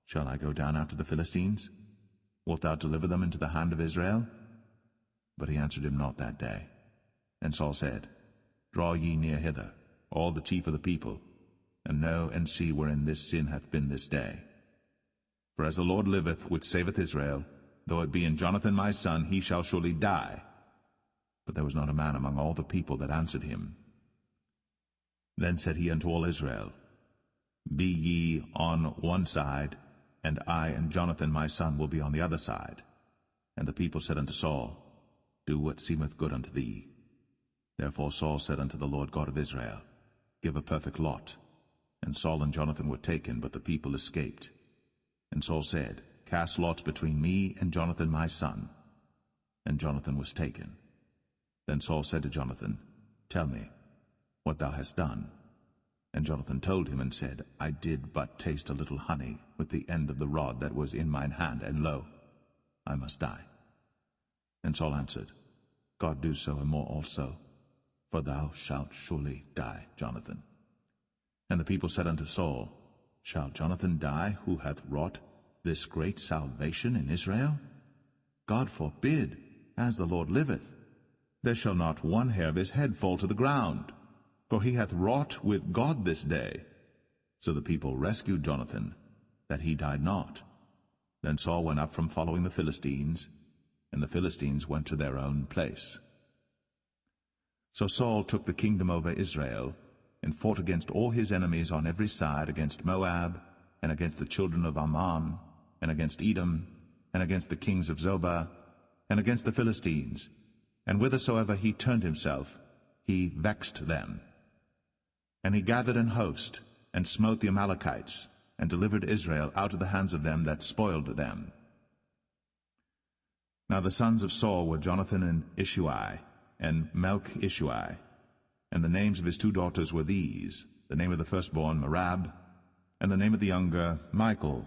Shall I go down after the Philistines? Wilt thou deliver them into the hand of Israel? But he answered him not that day. And Saul said, Draw ye near hither, all the chief of the people, and know and see wherein this sin hath been this day. For as the Lord liveth, which saveth Israel, though it be in Jonathan my son, he shall surely die. But there was not a man among all the people that answered him. Then said he unto all Israel, Be ye on one side, and I and Jonathan my son will be on the other side. And the people said unto Saul, Do what seemeth good unto thee. Therefore Saul said unto the Lord God of Israel, Give a perfect lot. And Saul and Jonathan were taken, but the people escaped. And Saul said, Cast lots between me and Jonathan my son. And Jonathan was taken. Then Saul said to Jonathan, Tell me what thou hast done. And Jonathan told him, and said, I did but taste a little honey with the end of the rod that was in mine hand, and lo, I must die. And Saul answered, God do so, and more also, for thou shalt surely die, Jonathan. And the people said unto Saul, Shall Jonathan die, who hath wrought this great salvation in Israel? God forbid, as the Lord liveth. There shall not one hair of his head fall to the ground, for he hath wrought with God this day. So the people rescued Jonathan, that he died not. Then Saul went up from following the Philistines, and the Philistines went to their own place. So Saul took the kingdom over Israel, and fought against all his enemies on every side, against Moab, and against the children of Ammon, and against Edom, and against the kings of Zobah, and against the Philistines. And whithersoever he turned himself, he vexed them. And he gathered an host, and smote the Amalekites, and delivered Israel out of the hands of them that spoiled them. Now the sons of Saul were Jonathan and Ishuai, and Melch-Ishuai. And the names of his two daughters were these, the name of the firstborn Merab, and the name of the younger Michal.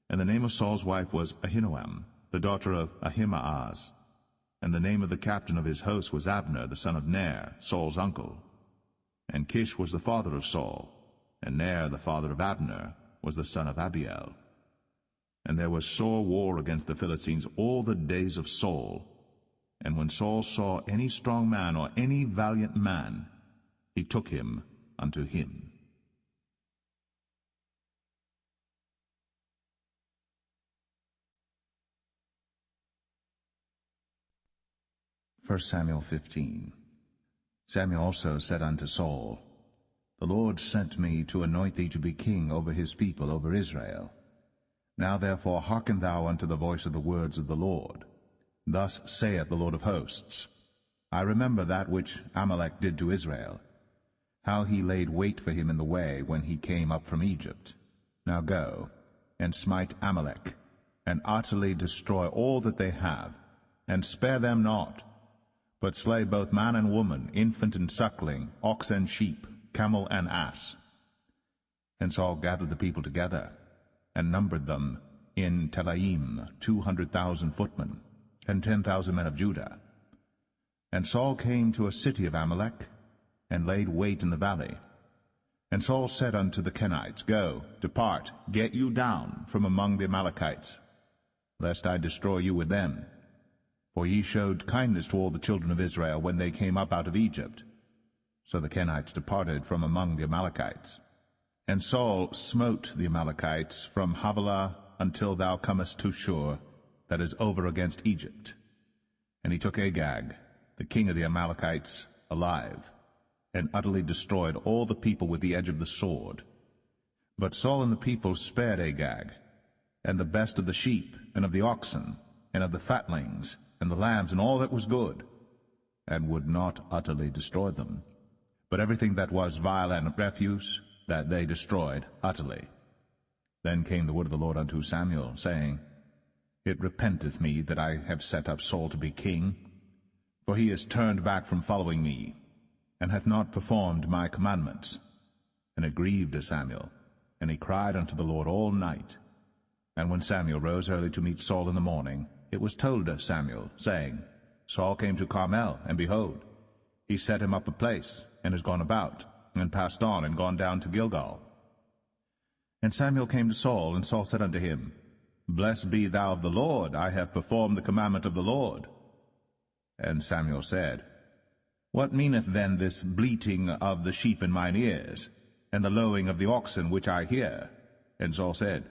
And the name of Saul's wife was Ahinoam, the daughter of Ahimaaz. And the name of the captain of his host was Abner, the son of Ner, Saul's uncle. And Kish was the father of Saul, and Ner, the father of Abner, was the son of Abiel. And there was sore war against the Philistines all the days of Saul. And when Saul saw any strong man or any valiant man, he took him unto him. 1 Samuel 15. Samuel also said unto Saul, The Lord sent me to anoint thee to be king over his people, over Israel. Now therefore hearken thou unto the voice of the words of the Lord. Thus saith the Lord of hosts, I remember that which Amalek did to Israel, how he laid wait for him in the way when he came up from Egypt. Now go, and smite Amalek, and utterly destroy all that they have, and spare them not, but slay both man and woman, infant and suckling, ox and sheep, camel and ass. And Saul gathered the people together, and numbered them in Telaim 200,000 footmen, and 10,000 men of Judah. And Saul came to a city of Amalek, and laid wait in the valley. And Saul said unto the Kenites, Go, depart, get you down from among the Amalekites, lest I destroy you with them. For ye showed kindness to all the children of Israel when they came up out of Egypt. So the Kenites departed from among the Amalekites. And Saul smote the Amalekites from Havilah until thou comest to Shur, that is over against Egypt. And he took Agag, the king of the Amalekites, alive, and utterly destroyed all the people with the edge of the sword. But Saul and the people spared Agag, and the best of the sheep, and of the oxen, and of the fatlings, and the lambs, and all that was good, and would not utterly destroy them. But everything that was vile and refuse, that they destroyed utterly. Then came the word of the Lord unto Samuel, saying, It repenteth me that I have set up Saul to be king, for he is turned back from following me, and hath not performed my commandments. And it grieved Samuel, and he cried unto the Lord all night. And when Samuel rose early to meet Saul in the morning, it was told Samuel, saying, Saul came to Carmel, and behold, he set him up a place, and is gone about, and passed on, and gone down to Gilgal. And Samuel came to Saul, and Saul said unto him, Blessed be thou of the Lord, I have performed the commandment of the Lord. And Samuel said, What meaneth then this bleating of the sheep in mine ears, and the lowing of the oxen which I hear? And Saul said,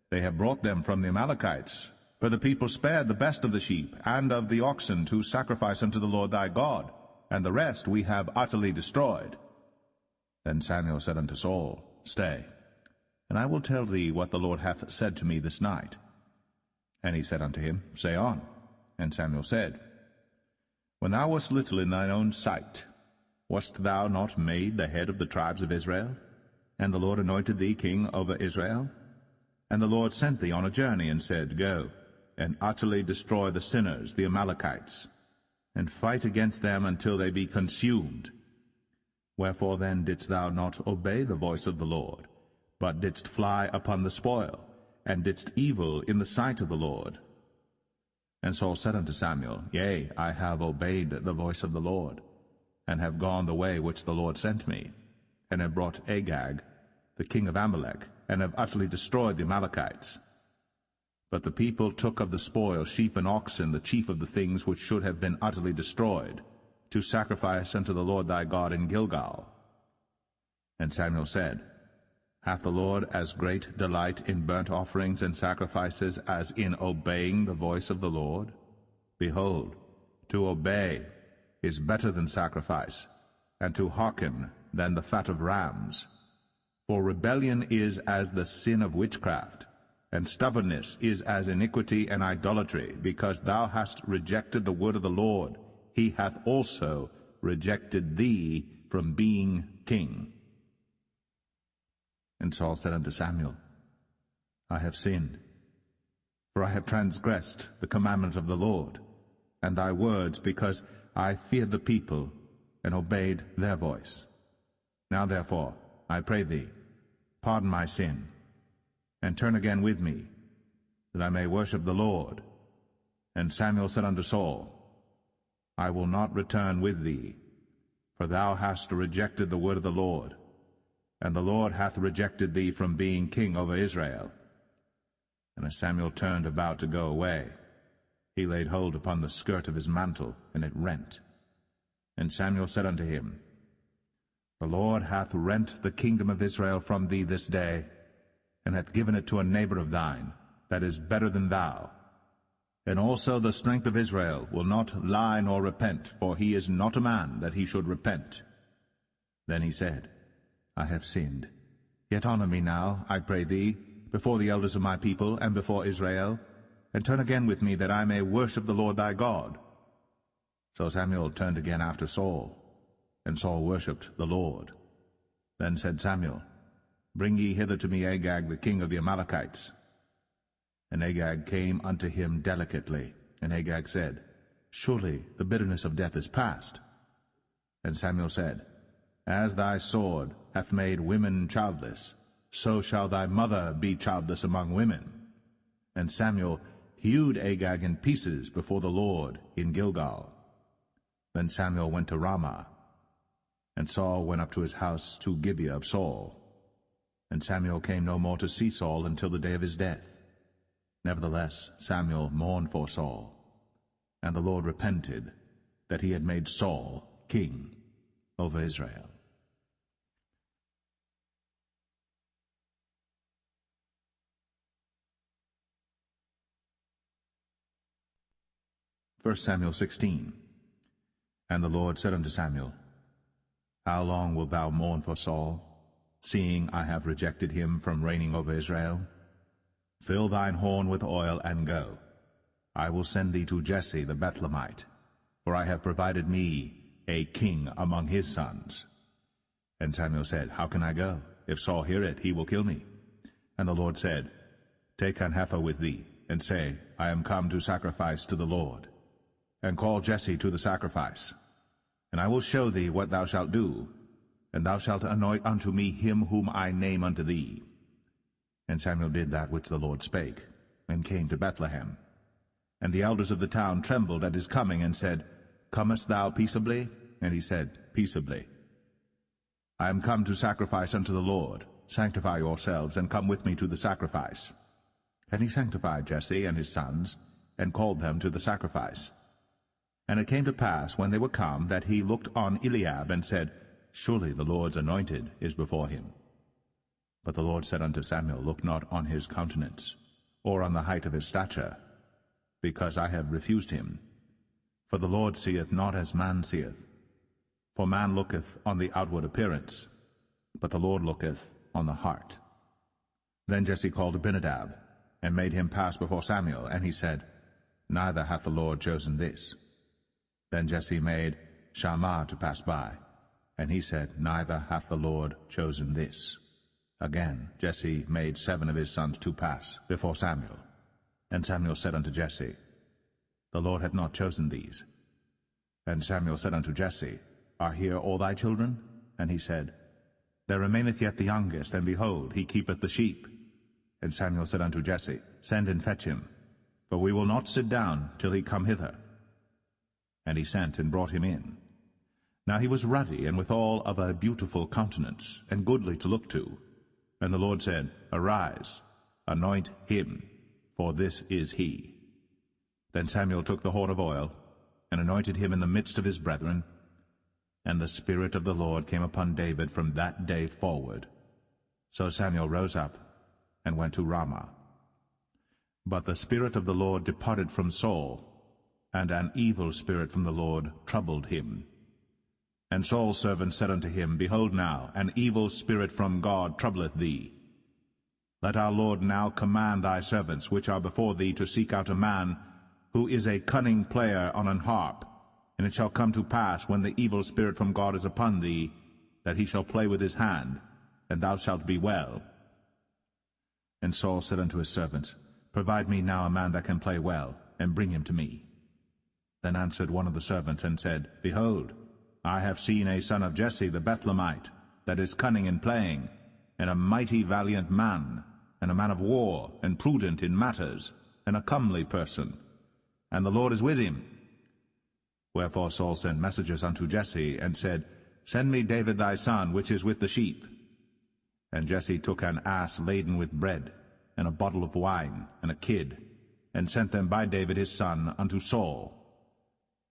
They have brought them from the Amalekites, for the people spared the best of the sheep and of the oxen to sacrifice unto the Lord thy God, and the rest we have utterly destroyed. Then Samuel said unto Saul, Stay, and I will tell thee what the Lord hath said to me this night. And he said unto him, Say on. And Samuel said, When thou wast little in thine own sight, wast thou not made the head of the tribes of Israel? And the Lord anointed thee king over Israel? And the Lord sent thee on a journey, and said, Go, and utterly destroy the sinners, the Amalekites, and fight against them until they be consumed. Wherefore then didst thou not obey the voice of the Lord, but didst fly upon the spoil, and didst evil in the sight of the Lord? And Saul said unto Samuel, Yea, I have obeyed the voice of the Lord, and have gone the way which the Lord sent me, and have brought Agag, the king of Amalek, and have utterly destroyed the Amalekites. But the people took of the spoil sheep and oxen, the chief of the things which should have been utterly destroyed, to sacrifice unto the Lord thy God in Gilgal. And Samuel said, Hath the Lord as great delight in burnt offerings and sacrifices as in obeying the voice of the Lord? Behold, to obey is better than sacrifice, and to hearken than the fat of rams. For rebellion is as the sin of witchcraft, and stubbornness is as iniquity and idolatry. Because thou hast rejected the word of the Lord, he hath also rejected thee from being king. And Saul said unto Samuel, I have sinned, for I have transgressed the commandment of the Lord, and thy words, because I feared the people, and obeyed their voice. Now therefore, I pray thee, pardon my sin, and turn again with me, that I may worship the Lord. And Samuel said unto Saul, I will not return with thee, for thou hast rejected the word of the Lord, and the Lord hath rejected thee from being king over Israel. And as Samuel turned about to go away, he laid hold upon the skirt of his mantle, and it rent. And Samuel said unto him, The Lord hath rent the kingdom of Israel from thee this day, and hath given it to a neighbor of thine, that is better than thou. And also the strength of Israel will not lie nor repent, for he is not a man that he should repent. Then he said, I have sinned. Yet honor me now, I pray thee, before the elders of my people, and before Israel, and turn again with me, that I may worship the Lord thy God. So Samuel turned again after Saul, and Saul worshipped the Lord. Then said Samuel, Bring ye hither to me Agag, the king of the Amalekites. And Agag came unto him delicately. And Agag said, Surely the bitterness of death is past. And Samuel said, As thy sword hath made women childless, so shall thy mother be childless among women. And Samuel hewed Agag in pieces before the Lord in Gilgal. Then Samuel went to Ramah, and Saul went up to his house to Gibeah of Saul. And Samuel came no more to see Saul until the day of his death. Nevertheless Samuel mourned for Saul, and the Lord repented that he had made Saul king over Israel. 1 Samuel 16. And the Lord said unto Samuel, How long wilt thou mourn for Saul, seeing I have rejected him from reigning over Israel? Fill thine horn with oil, and go. I will send thee to Jesse the Bethlehemite, for I have provided me a king among his sons. And Samuel said, How can I go? If Saul hear it, he will kill me. And the Lord said, Take an heifer with thee, and say, I am come to sacrifice to the Lord. And call Jesse to the sacrifice. And I will show thee what thou shalt do, and thou shalt anoint unto me him whom I name unto thee. And Samuel did that which the Lord spake, and came to Bethlehem. And the elders of the town trembled at his coming, and said, Comest thou peaceably? And he said, Peaceably. I am come to sacrifice unto the Lord. Sanctify yourselves, and come with me to the sacrifice. And he sanctified Jesse and his sons, and called them to the sacrifice. And it came to pass, when they were come, that he looked on Eliab, and said, Surely the Lord's anointed is before him. But the Lord said unto Samuel, Look not on his countenance, or on the height of his stature, because I have refused him. For the Lord seeth not as man seeth. For man looketh on the outward appearance, but the Lord looketh on the heart. Then Jesse called Abinadab, and made him pass before Samuel, and he said, Neither hath the Lord chosen this. Then Jesse made Shammah to pass by, and he said, Neither hath the Lord chosen this. Again Jesse made 7 of his sons to pass before Samuel. And Samuel said unto Jesse, The Lord hath not chosen these. And Samuel said unto Jesse, Are here all thy children? And he said, There remaineth yet the youngest, and behold, he keepeth the sheep. And Samuel said unto Jesse, Send and fetch him, for we will not sit down till he come hither. And he sent and brought him in. Now he was ruddy, and withal of a beautiful countenance, and goodly to look to. And the Lord said, Arise, anoint him, for this is he. Then Samuel took the horn of oil, and anointed him in the midst of his brethren. And the Spirit of the Lord came upon David from that day forward. So Samuel rose up, and went to Ramah. But the Spirit of the Lord departed from Saul, and an evil spirit from the Lord troubled him. And Saul's servant said unto him, Behold now, an evil spirit from God troubleth thee. Let our Lord now command thy servants, which are before thee, to seek out a man who is a cunning player on an harp. And it shall come to pass, when the evil spirit from God is upon thee, that he shall play with his hand, and thou shalt be well. And Saul said unto his servants, Provide me now a man that can play well, and bring him to me. Then answered one of the servants, and said, Behold, I have seen a son of Jesse the Bethlehemite, that is cunning in playing, and a mighty valiant man, and a man of war, and prudent in matters, and a comely person. And the Lord is with him. Wherefore Saul sent messengers unto Jesse, and said, Send me David thy son, which is with the sheep. And Jesse took an ass laden with bread, and a bottle of wine, and a kid, and sent them by David his son unto Saul.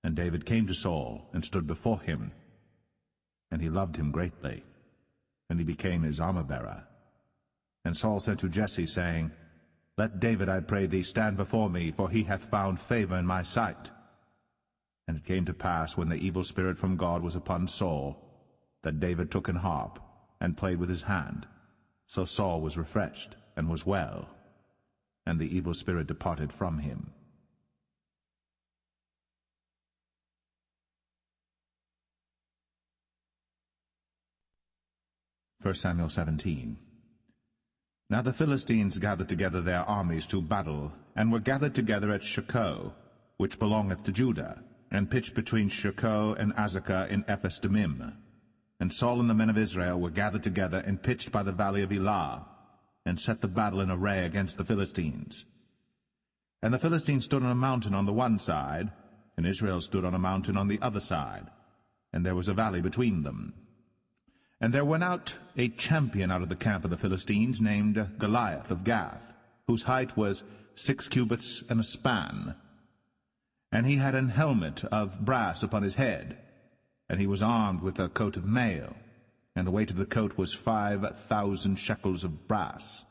And David came to Saul, and stood before him. And he loved him greatly, and he became his armor-bearer. And Saul said to Jesse, saying, Let David, I pray thee, stand before me, for he hath found favor in my sight. And it came to pass, when the evil spirit from God was upon Saul, that David took an harp, and played with his hand. So Saul was refreshed, and was well, and the evil spirit departed from him. 1 Samuel 17. Now the Philistines gathered together their armies to battle, and were gathered together at Shochoh, which belongeth to Judah, and pitched between Shochoh and Azekah in Ephes-dammim. And Saul and the men of Israel were gathered together, and pitched by the valley of Elah, and set the battle in array against the Philistines. And the Philistines stood on a mountain on the one side, and Israel stood on a mountain on the other side, and there was a valley between them. And there went out a champion out of the camp of the Philistines, named Goliath of Gath, whose height was 6 cubits and a span. And he had an helmet of brass upon his head, and he was armed with a coat of mail, and the weight of the coat was 5,000 shekels of brass.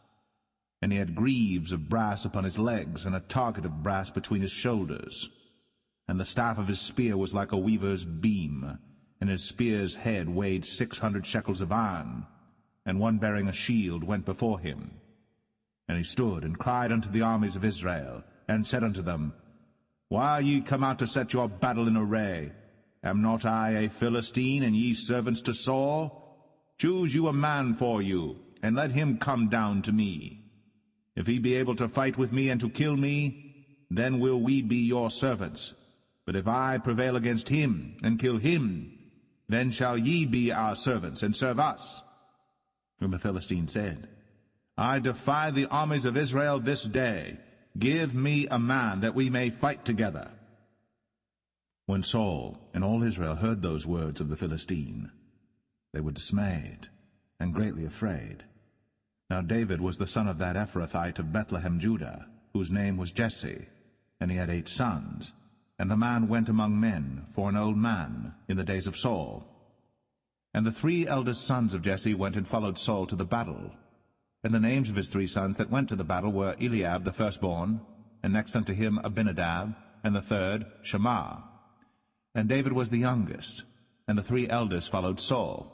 And he had greaves of brass upon his legs, and a target of brass between his shoulders. And the staff of his spear was like a weaver's beam, and his spear's head weighed 600 shekels of iron, and one bearing a shield went before him. And he stood and cried unto the armies of Israel, and said unto them, Why are ye come out to set your battle in array? Am not I a Philistine, and ye servants to Saul? Choose you a man for you, and let him come down to me. If he be able to fight with me and to kill me, then will we be your servants. But if I prevail against him, and kill him, then shall ye be our servants, and serve us. And the Philistine said, I defy the armies of Israel this day. Give me a man, that we may fight together. When Saul and all Israel heard those words of the Philistine, they were dismayed, and greatly afraid. Now David was the son of that Ephrathite of Bethlehem, Judah, whose name was Jesse, and he had 8 sons. And the man went among men for an old man in the days of Saul. And the 3 eldest sons of Jesse went and followed Saul to the battle. And the names of his 3 sons that went to the battle were Eliab the firstborn, and next unto him Abinadab, and the third Shammah. And David was the youngest, and the 3 eldest followed Saul.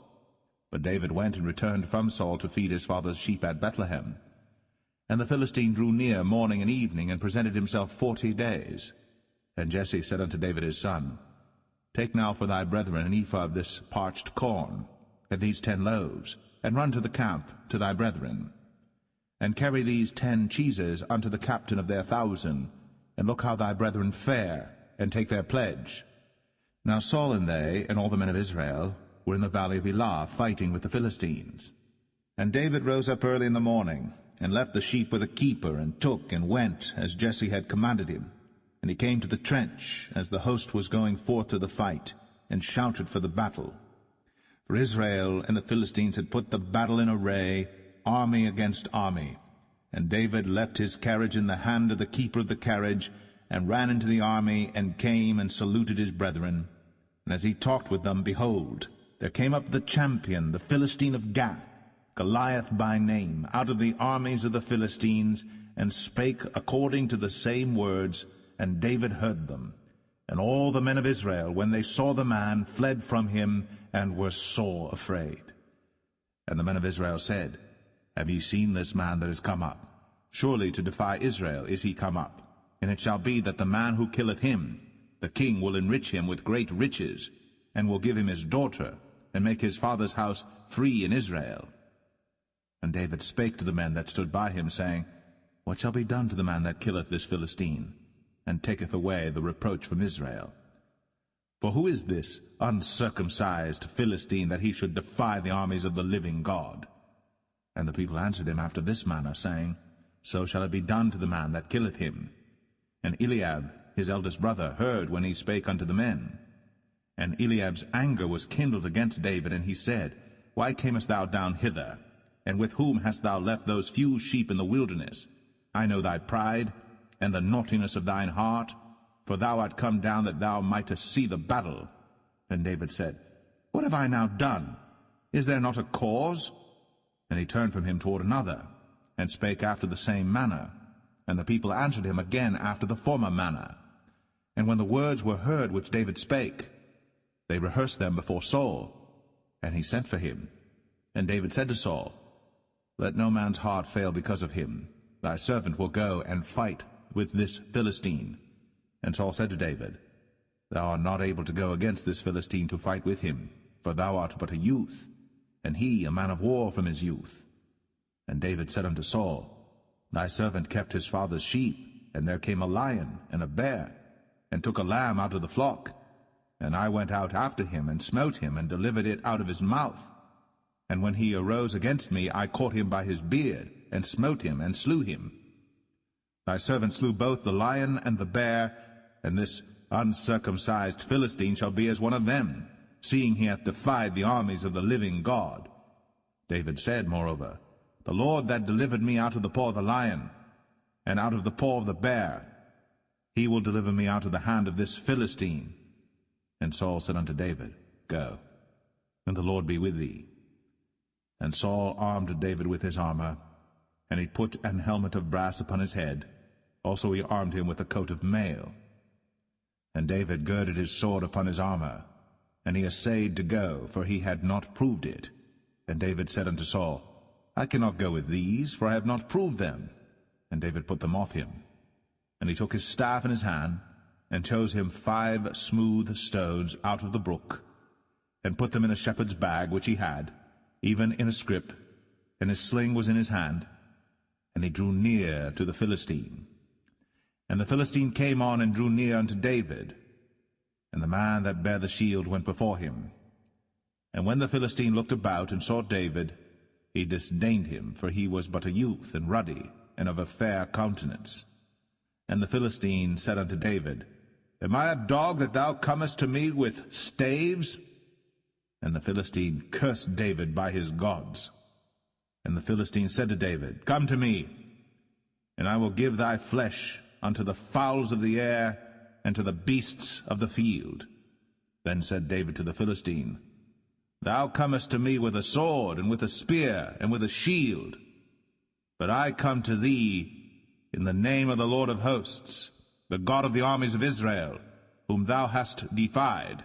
But David went and returned from Saul to feed his father's sheep at Bethlehem. And the Philistine drew near morning and evening, and presented himself 40 days. And Jesse said unto David his son, Take now for thy brethren an ephah of this parched corn, and these 10 loaves, and run to the camp to thy brethren. And carry these 10 cheeses unto the captain of their 1,000, and look how thy brethren fare, and take their pledge. Now Saul and they, and all the men of Israel, were in the valley of Elah, fighting with the Philistines. And David rose up early in the morning, and left the sheep with a keeper, and took and went, as Jesse had commanded him. And he came to the trench, as the host was going forth to the fight, and shouted for the battle. For Israel and the Philistines had put the battle in array, army against army. And David left his carriage in the hand of the keeper of the carriage, and ran into the army, and came and saluted his brethren. And as he talked with them, behold, there came up the champion, the Philistine of Gath, Goliath by name, out of the armies of the Philistines, and spake according to the same words, and David heard them. And all the men of Israel, when they saw the man, fled from him, and were sore afraid. And the men of Israel said, Have ye seen this man that is come up? Surely to defy Israel is he come up. And it shall be that the man who killeth him, the king will enrich him with great riches, and will give him his daughter, and make his father's house free in Israel. And David spake to the men that stood by him, saying, What shall be done to the man that killeth this Philistine, and taketh away the reproach from Israel? For who is this uncircumcised Philistine, that he should defy the armies of the living God? And the people answered him after this manner, saying, So shall it be done to the man that killeth him. And Eliab, his eldest brother, heard when he spake unto the men. And Eliab's anger was kindled against David, and he said, Why camest thou down hither? And with whom hast thou left those few sheep in the wilderness? I know thy pride, and the naughtiness of thine heart, for thou art come down that thou mightest see the battle. And David said, What have I now done? Is there not a cause? And he turned from him toward another, and spake after the same manner. And the people answered him again after the former manner. And when the words were heard which David spake, they rehearsed them before Saul. And he sent for him. And David said to Saul, Let no man's heart fail because of him. Thy servant will go and fight with this Philistine. And Saul said to David, Thou art not able to go against this Philistine to fight with him, for thou art but a youth, and he a man of war from his youth. And David said unto Saul, Thy servant kept his father's sheep, and there came a lion and a bear, and took a lamb out of the flock. And I went out after him, and smote him, and delivered it out of his mouth. And when he arose against me, I caught him by his beard, and smote him, and slew him. Thy servant slew both the lion and the bear, and this uncircumcised Philistine shall be as one of them, seeing he hath defied the armies of the living God. David said, moreover, The Lord that delivered me out of the paw of the lion, and out of the paw of the bear, he will deliver me out of the hand of this Philistine. And Saul said unto David, Go, and the Lord be with thee. And Saul armed David with his armor, and he put an helmet of brass upon his head. Also he armed him with a coat of mail. And David girded his sword upon his armor, and he essayed to go, for he had not proved it. And David said unto Saul, I cannot go with these, for I have not proved them. And David put them off him. And he took his staff in his hand, and chose him 5 smooth stones out of the brook, and put them in a shepherd's bag which he had, even in a scrip, and his sling was in his hand. And he drew near to the Philistine. And the Philistine came on and drew near unto David, and the man that bare the shield went before him. And when the Philistine looked about and saw David, he disdained him, for he was but a youth, and ruddy, and of a fair countenance. And the Philistine said unto David, Am I a dog that thou comest to me with staves? And the Philistine cursed David by his gods. And the Philistine said to David, Come to me, and I will give thy flesh unto the fowls of the air, and to the beasts of the field. Then said David to the Philistine, Thou comest to me with a sword, and with a spear, and with a shield. But I come to thee in the name of the Lord of hosts, the God of the armies of Israel, whom thou hast defied.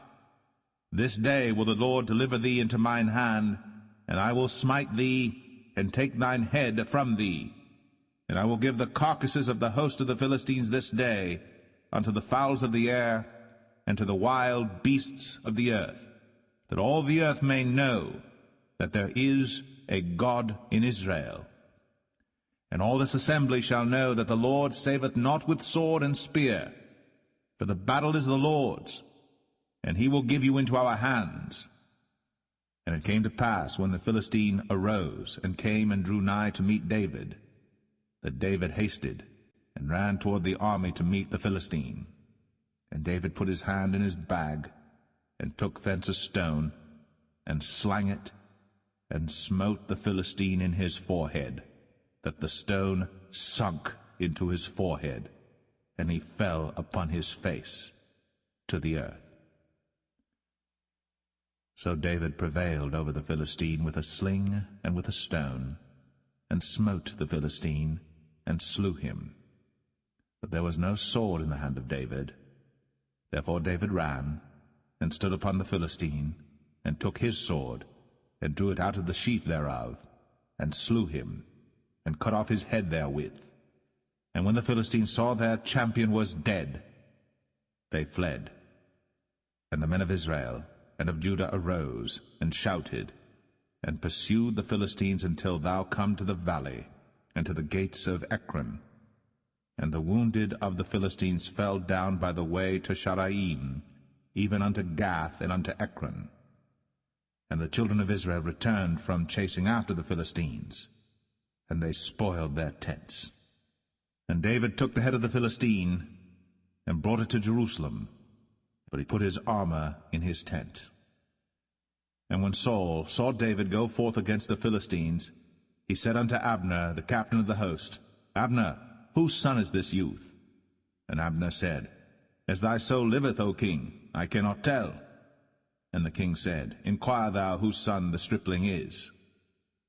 This day will the Lord deliver thee into mine hand, and I will smite thee, and take thine head from thee. And I will give the carcasses of the host of the Philistines this day unto the fowls of the air, and to the wild beasts of the earth, that all the earth may know that there is a God in Israel. And all this assembly shall know that the Lord saveth not with sword and spear, for the battle is the Lord's, and he will give you into our hands. And it came to pass, when the Philistine arose, and came and drew nigh to meet David, that David hasted, and ran toward the army to meet the Philistine. And David put his hand in his bag, and took thence a stone, and slang it, and smote the Philistine in his forehead, that the stone sunk into his forehead, and he fell upon his face to the earth. So David prevailed over the Philistine with a sling and with a stone, and smote the Philistine, and slew him. But there was no sword in the hand of David. Therefore David ran, and stood upon the Philistine, and took his sword, and drew it out of the sheath thereof, and slew him, and cut off his head therewith. And when the Philistines saw their champion was dead, they fled. And the men of Israel and of Judah arose, and shouted, and pursued the Philistines until thou come to the valley, and to the gates of Ekron. And the wounded of the Philistines fell down by the way to Sharaim, even unto Gath and unto Ekron. And the children of Israel returned from chasing after the Philistines, and they spoiled their tents. And David took the head of the Philistine, and brought it to Jerusalem, but he put his armor in his tent. And when Saul saw David go forth against the Philistines, he said unto Abner, the captain of the host, Abner, whose son is this youth? And Abner said, As thy soul liveth, O king, I cannot tell. And the king said, Inquire thou whose son the stripling is.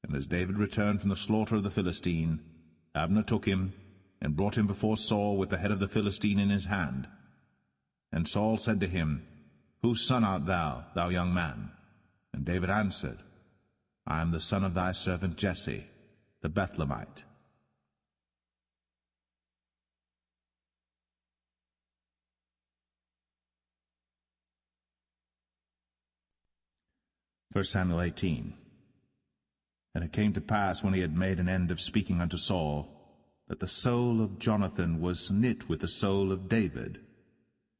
And as David returned from the slaughter of the Philistine, Abner took him, and brought him before Saul with the head of the Philistine in his hand. And Saul said to him, Whose son art thou, thou young man? And David answered, I am the son of thy servant Jesse, the Bethlehemite. 1 Samuel 18. And it came to pass, when he had made an end of speaking unto Saul, that the soul of Jonathan was knit with the soul of David,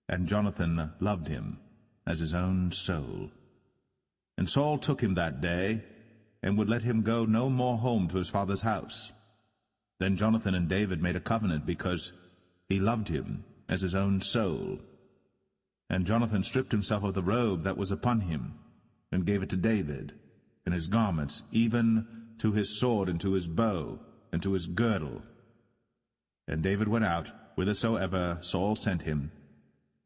and Jonathan loved him as his own soul. And Saul took him that day, and would let him go no more home to his father's house. Then Jonathan and David made a covenant, because he loved him as his own soul. And Jonathan stripped himself of the robe that was upon him, and gave it to David, and his garments, even to his sword, and to his bow, and to his girdle. And David went out whithersoever Saul sent him,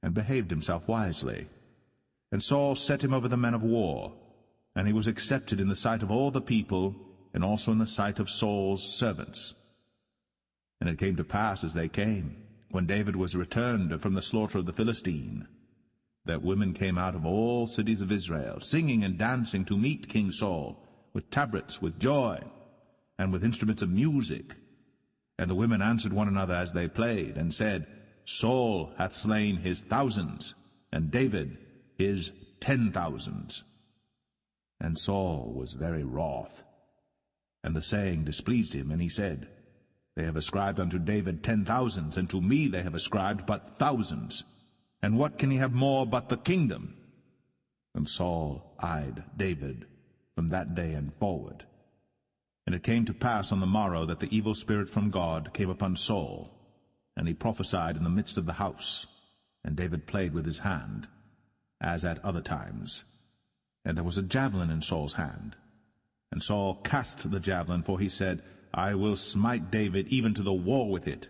and behaved himself wisely. And Saul set him over the men of war, and he was accepted in the sight of all the people, and also in the sight of Saul's servants. And it came to pass as they came, when David was returned from the slaughter of the Philistine, that women came out of all cities of Israel, singing and dancing to meet King Saul, with tabrets, with joy, and with instruments of music. And the women answered one another as they played, and said, Saul hath slain his thousands, and David his 10,000s. And Saul was very wroth, and the saying displeased him, and he said, They have ascribed unto David 10,000s, and to me they have ascribed but thousands. And what can he have more but the kingdom? And Saul eyed David from that day and forward. And it came to pass on the morrow that the evil spirit from God came upon Saul, and he prophesied in the midst of the house. And David played with his hand, as at other times. And there was a javelin in Saul's hand. And Saul cast the javelin, for he said, I will smite David even to the wall with it.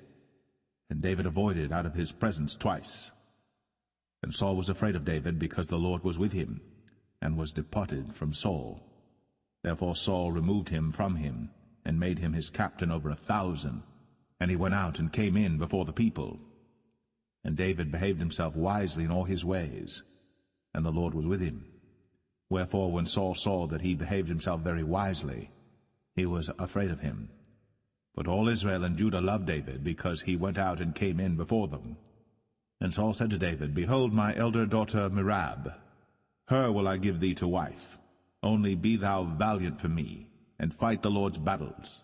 And David avoided out of his presence twice. And Saul was afraid of David, because the Lord was with him, and was departed from Saul. Therefore Saul removed him from him, and made him his captain over 1,000. And he went out and came in before the people. And David behaved himself wisely in all his ways, and the Lord was with him. Wherefore when Saul saw that he behaved himself very wisely, he was afraid of him. But all Israel and Judah loved David, because he went out and came in before them. And Saul said to David, Behold my elder daughter Merab, her will I give thee to wife. Only be thou valiant for me, and fight the Lord's battles.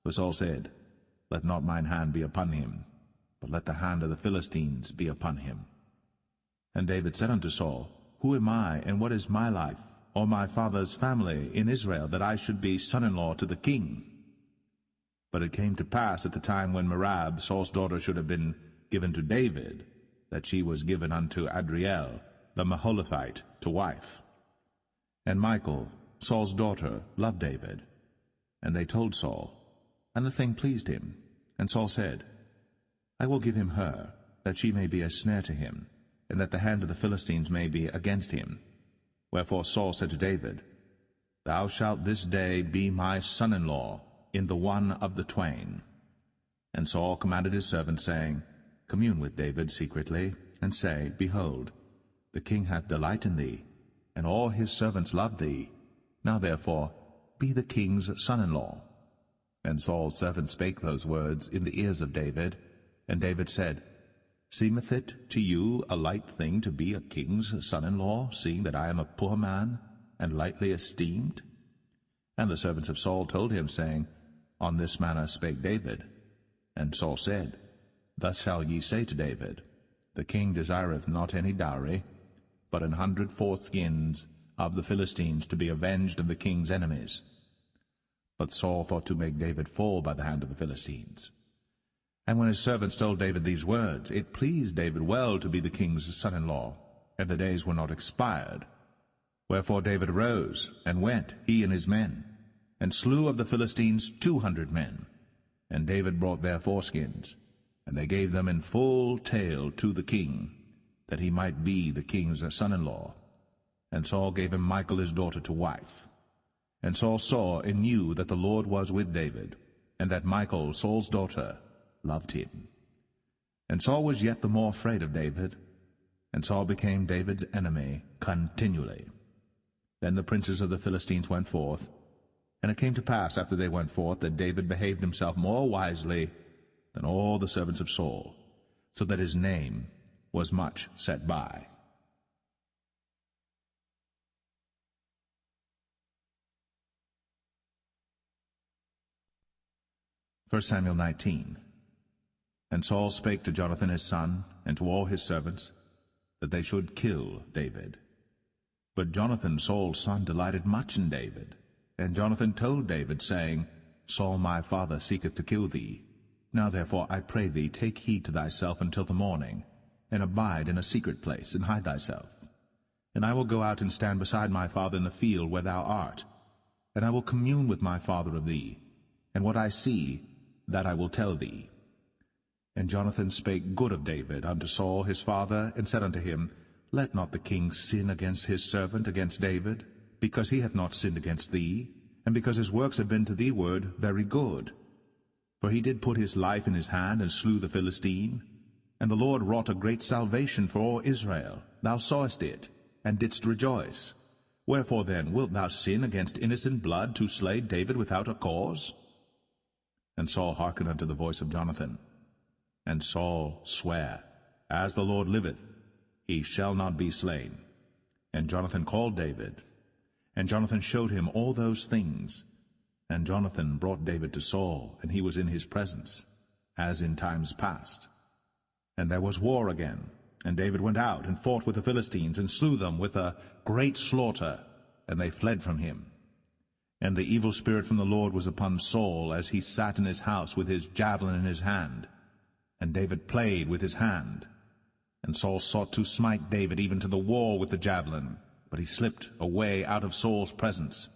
For Saul said, Let not mine hand be upon him, but let the hand of the Philistines be upon him. And David said unto Saul, Who am I, and what is my life, or my father's family in Israel, that I should be son-in-law to the king? But it came to pass at the time when Merab, Saul's daughter, should have been given to David, that she was given unto Adriel, the Maholathite, to wife. And Michal, Saul's daughter, loved David. And they told Saul, and the thing pleased him. And Saul said, I will give him her, that she may be a snare to him, and that the hand of the Philistines may be against him. Wherefore Saul said to David, Thou shalt this day be my son-in-law in the one of the twain. And Saul commanded his servants, saying, Commune with David secretly, and say, Behold, the king hath delight in thee, and all his servants love thee. Now therefore be the king's son-in-law. And Saul's servants spake those words in the ears of David. And David said, Seemeth it to you a light thing to be a king's son-in-law, seeing that I am a poor man, and lightly esteemed? And the servants of Saul told him, saying, On this manner spake David. And Saul said, Thus shall ye say to David, The king desireth not any dowry, but 100 foreskins of the Philistines, to be avenged of the king's enemies. But Saul thought to make David fall by the hand of the Philistines. And when his servants told David these words, it pleased David well to be the king's son-in-law, and the days were not expired. Wherefore David arose, and went, he and his men, and slew of the Philistines 200 men. And David brought their foreskins, and they gave them in full tale to the king, that he might be the king's son-in-law. And Saul gave him Michal his daughter to wife. And Saul saw and knew that the Lord was with David, and that Michal, Saul's daughter, loved him. And Saul was yet the more afraid of David, and Saul became David's enemy continually. Then the princes of the Philistines went forth, and it came to pass after they went forth that David behaved himself more wisely than all the servants of Saul, so that his name was much set by. 1 Samuel 19. And Saul spake to Jonathan his son, and to all his servants, that they should kill David. But Jonathan, Saul's son, delighted much in David. And Jonathan told David, saying, Saul my father seeketh to kill thee. Now therefore I pray thee, take heed to thyself until the morning, and abide in a secret place, and hide thyself. And I will go out and stand beside my father in the field where thou art, and I will commune with my father of thee, and what I see, that I will tell thee. And Jonathan spake good of David unto Saul his father, and said unto him, Let not the king sin against his servant, against David, because he hath not sinned against thee, and because his works have been to thee word very good. For he did put his life in his hand, and slew the Philistine. And the Lord wrought a great salvation for all Israel. Thou sawest it, and didst rejoice. Wherefore then wilt thou sin against innocent blood, to slay David without a cause? And Saul hearkened unto the voice of Jonathan. And Saul sware, As the Lord liveth, he shall not be slain. And Jonathan called David. And Jonathan showed him all those things. And Jonathan brought David to Saul, and he was in his presence, as in times past. And there was war again. And David went out, and fought with the Philistines, and slew them with a great slaughter, and they fled from him. And the evil spirit from the Lord was upon Saul, as he sat in his house with his javelin in his hand. And David played with his hand. And Saul sought to smite David even to the wall with the javelin, but he slipped away out of Saul's presence.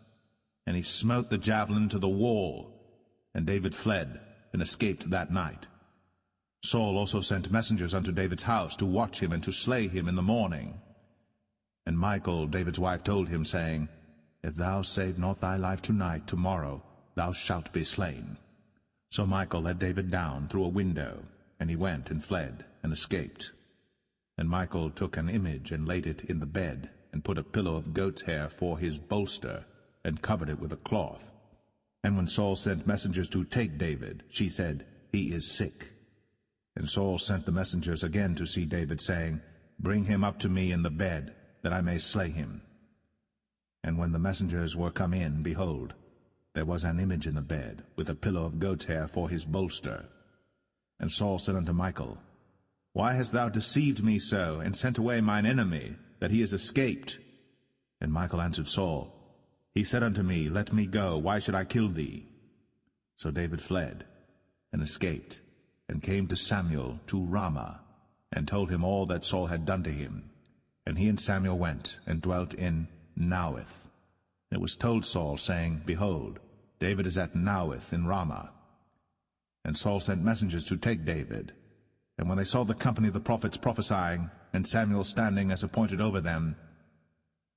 And he smote the javelin to the wall, and David fled, and escaped that night. Saul also sent messengers unto David's house, to watch him, and to slay him in the morning. And Michal, David's wife, told him, saying, If thou save not thy life tonight, tomorrow thou shalt be slain. So Michal let David down through a window, and he went and fled, and escaped. And Michal took an image, and laid it in the bed, and put a pillow of goat's hair for his bolster, and covered it with a cloth. And when Saul sent messengers to take David, she said, He is sick. And Saul sent the messengers again to see David, saying, Bring him up to me in the bed, that I may slay him. And when the messengers were come in, behold, there was an image in the bed, with a pillow of goat's hair for his bolster. And Saul said unto Michal, Why hast thou deceived me so, and sent away mine enemy, that he is escaped? And Michal answered Saul, He said unto me, Let me go, why should I kill thee? So David fled, and escaped, and came to Samuel to Ramah, and told him all that Saul had done to him. And he and Samuel went, and dwelt in Naueth. And it was told Saul, saying, Behold, David is at Naueth in Ramah. And Saul sent messengers to take David. And when they saw the company of the prophets prophesying, and Samuel standing as appointed over them,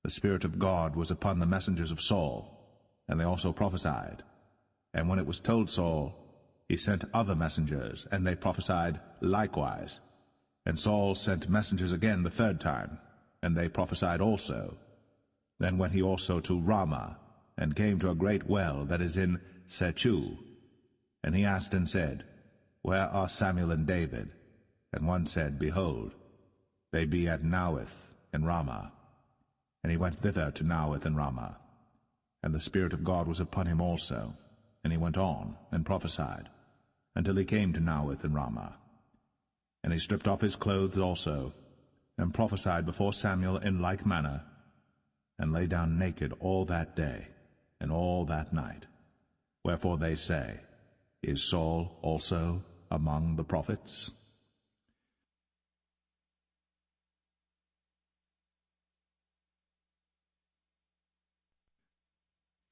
the Spirit of God was upon the messengers of Saul, and they also prophesied. And when it was told Saul, he sent other messengers, and they prophesied likewise. And Saul sent messengers again the third time, and they prophesied also. Then went he also to Ramah, and came to a great well that is in Sechu. And he asked and said, Where are Samuel and David? And one said, Behold, they be at Naueth in Ramah. And he went thither to Naueth in Ramah. And the Spirit of God was upon him also. And he went on, and prophesied, until he came to Naueth in Ramah. And he stripped off his clothes also, and prophesied before Samuel in like manner, and lay down naked all that day, and all that night. Wherefore they say, Is Saul also among the prophets?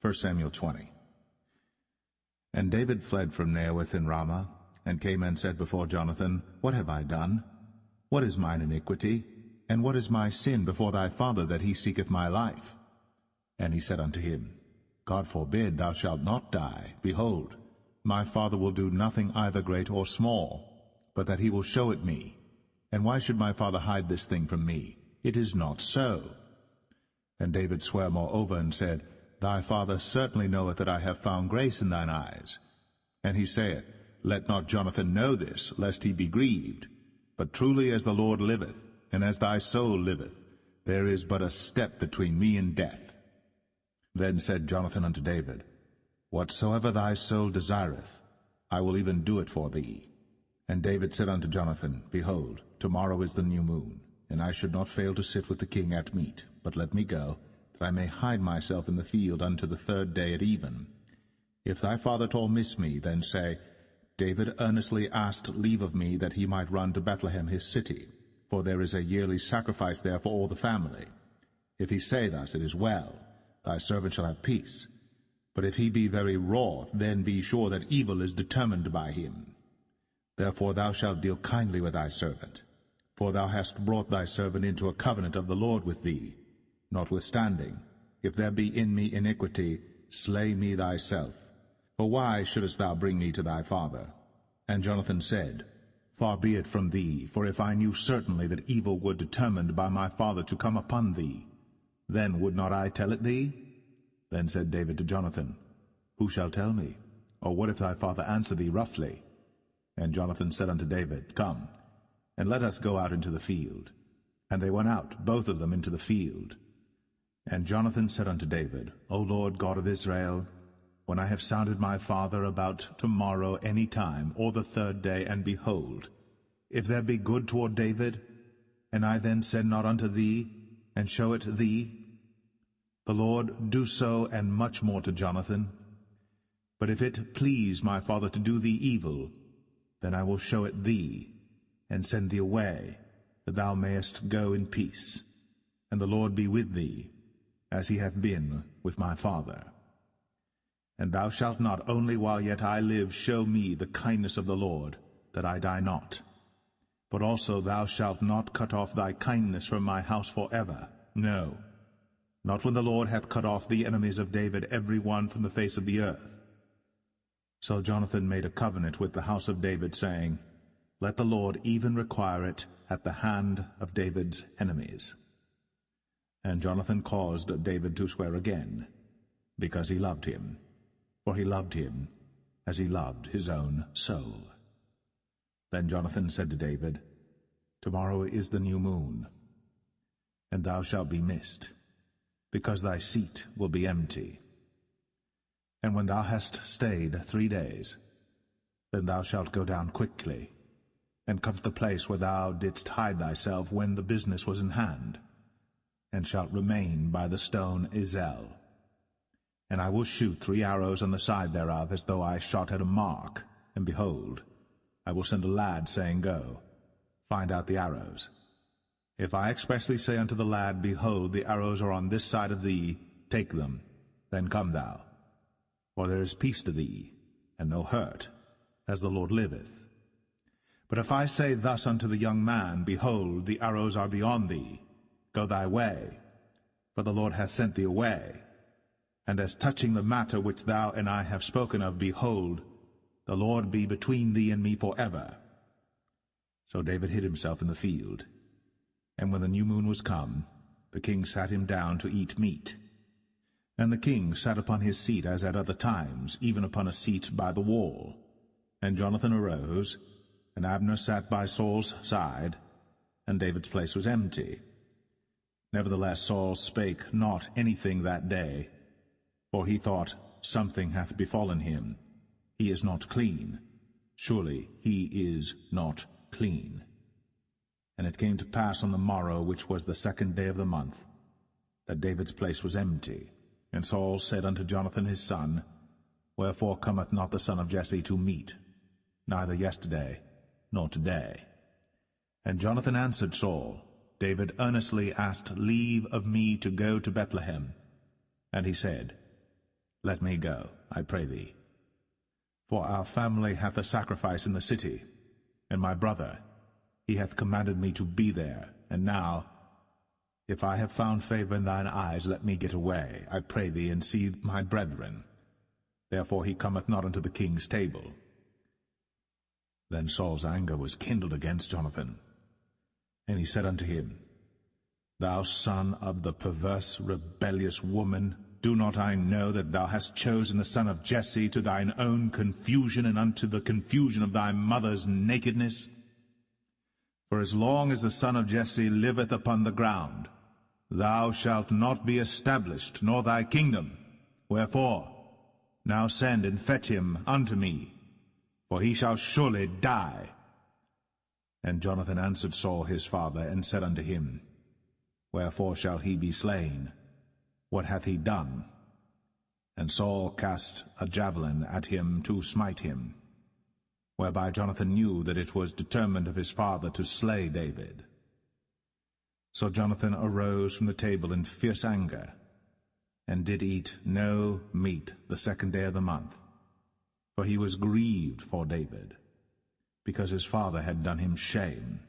1 Samuel 20. And David fled from Naueth in Ramah, and came and said before Jonathan, What have I done? What is mine iniquity? And what is my sin before thy father, that he seeketh my life? And he said unto him, God forbid, thou shalt not die. Behold, my father will do nothing either great or small, but that he will show it me. And why should my father hide this thing from me? It is not so. And David sware moreover, and said, Thy father certainly knoweth that I have found grace in thine eyes. And he saith, Let not Jonathan know this, lest he be grieved. But truly as the Lord liveth, and as thy soul liveth, there is but a step between me and death. Then said Jonathan unto David, Whatsoever thy soul desireth, I will even do it for thee. And David said unto Jonathan, Behold, tomorrow is the new moon, and I should not fail to sit with the king at meat, but let me go, that I may hide myself in the field unto the third day at even. If thy father at all miss me, then say, David earnestly asked leave of me that he might run to Bethlehem his city, for there is a yearly sacrifice there for all the family. If he say thus, it is well, thy servant shall have peace. But if he be very wroth, then be sure that evil is determined by him. Therefore thou shalt deal kindly with thy servant. For thou hast brought thy servant into a covenant of the Lord with thee. Notwithstanding, if there be in me iniquity, slay me thyself. For why shouldest thou bring me to thy father? And Jonathan said, Far be it from thee, for if I knew certainly that evil were determined by my father to come upon thee, then would not I tell it thee? Then said David to Jonathan, Who shall tell me? Or what if thy father answer thee roughly? And Jonathan said unto David, Come, and let us go out into the field. And they went out, both of them, into the field. And Jonathan said unto David, O Lord God of Israel, when I have sounded my father about tomorrow any time, or the third day, and behold, if there be good toward David, and I then said not unto thee, and show it thee, the Lord do so, and much more to Jonathan. But if it please my father to do thee evil, then I will show it thee, and send thee away, that thou mayest go in peace, and the Lord be with thee, as he hath been with my father. And thou shalt not only while yet I live show me the kindness of the Lord, that I die not, but also thou shalt not cut off thy kindness from my house forever, no, not when the Lord hath cut off the enemies of David every one from the face of the earth. So Jonathan made a covenant with the house of David, saying, Let the Lord even require it at the hand of David's enemies. And Jonathan caused David to swear again, because he loved him, for he loved him as he loved his own soul. Then Jonathan said to David, Tomorrow is the new moon, and thou shalt be missed, because thy seat will be empty. And when thou hast stayed 3 days, then thou shalt go down quickly, and come to the place where thou didst hide thyself when the business was in hand, and shalt remain by the stone Zelle. And I will shoot 3 arrows on the side thereof, as though I shot at a mark, and behold, I will send a lad, saying, Go, find out the arrows. If I expressly say unto the lad, Behold, the arrows are on this side of thee, take them, then come thou. For there is peace to thee, and no hurt, as the Lord liveth. But if I say thus unto the young man, Behold, the arrows are beyond thee, go thy way, for the Lord hath sent thee away. And as touching the matter which thou and I have spoken of, behold, the Lord be between thee and me forever. So David hid himself in the field. And when the new moon was come, the king sat him down to eat meat. And the king sat upon his seat as at other times, even upon a seat by the wall. And Jonathan arose, and Abner sat by Saul's side, and David's place was empty. Nevertheless Saul spake not anything that day, for he thought, Something hath befallen him. He is not clean. Surely he is not clean. And it came to pass on the morrow, which was the 2nd day of the month, that David's place was empty. And Saul said unto Jonathan his son, Wherefore cometh not the son of Jesse to meat, neither yesterday nor today? And Jonathan answered Saul, David earnestly asked leave of me to go to Bethlehem. And he said, Let me go, I pray thee. For our family hath a sacrifice in the city, and my brother, he hath commanded me to be there. And now, if I have found favor in thine eyes, let me get away, I pray thee, and see my brethren. Therefore he cometh not unto the king's table. Then Saul's anger was kindled against Jonathan. And he said unto him, Thou son of the perverse, rebellious woman, do not I know that thou hast chosen the son of Jesse to thine own confusion, and unto the confusion of thy mother's nakedness? For as long as the son of Jesse liveth upon the ground, thou shalt not be established, nor thy kingdom. Wherefore, now send and fetch him unto me, for he shall surely die. And Jonathan answered Saul his father, and said unto him, Wherefore shall he be slain? What hath he done? And Saul cast a javelin at him to smite him, whereby Jonathan knew that it was determined of his father to slay David. So Jonathan arose from the table in fierce anger, and did eat no meat the 2nd day of the month, for he was grieved for David, because his father had done him shame.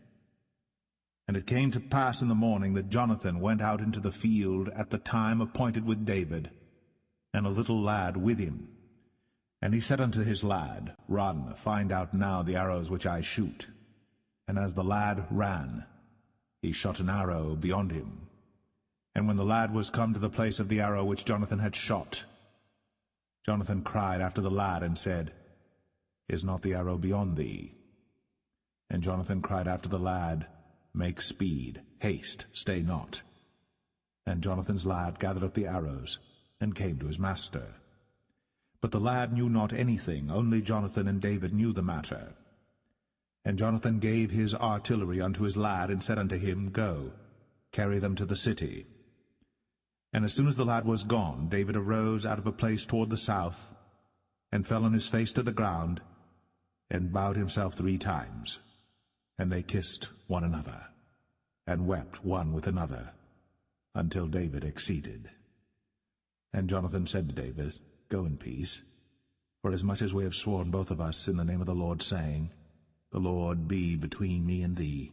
And it came to pass in the morning that Jonathan went out into the field at the time appointed with David, and a little lad with him. And he said unto his lad, Run, find out now the arrows which I shoot. And as the lad ran, he shot an arrow beyond him. And when the lad was come to the place of the arrow which Jonathan had shot, Jonathan cried after the lad, and said, Is not the arrow beyond thee? And Jonathan cried after the lad, Make speed, haste, stay not. And Jonathan's lad gathered up the arrows, and came to his master. But the lad knew not anything, only Jonathan and David knew the matter. And Jonathan gave his artillery unto his lad, and said unto him, Go, carry them to the city. And as soon as the lad was gone, David arose out of a place toward the south, and fell on his face to the ground, and bowed himself 3 times. And they kissed one another, and wept one with another, until David exceeded. And Jonathan said to David, Go in peace, for as much as we have sworn both of us in the name of the Lord, saying, The Lord be between me and thee,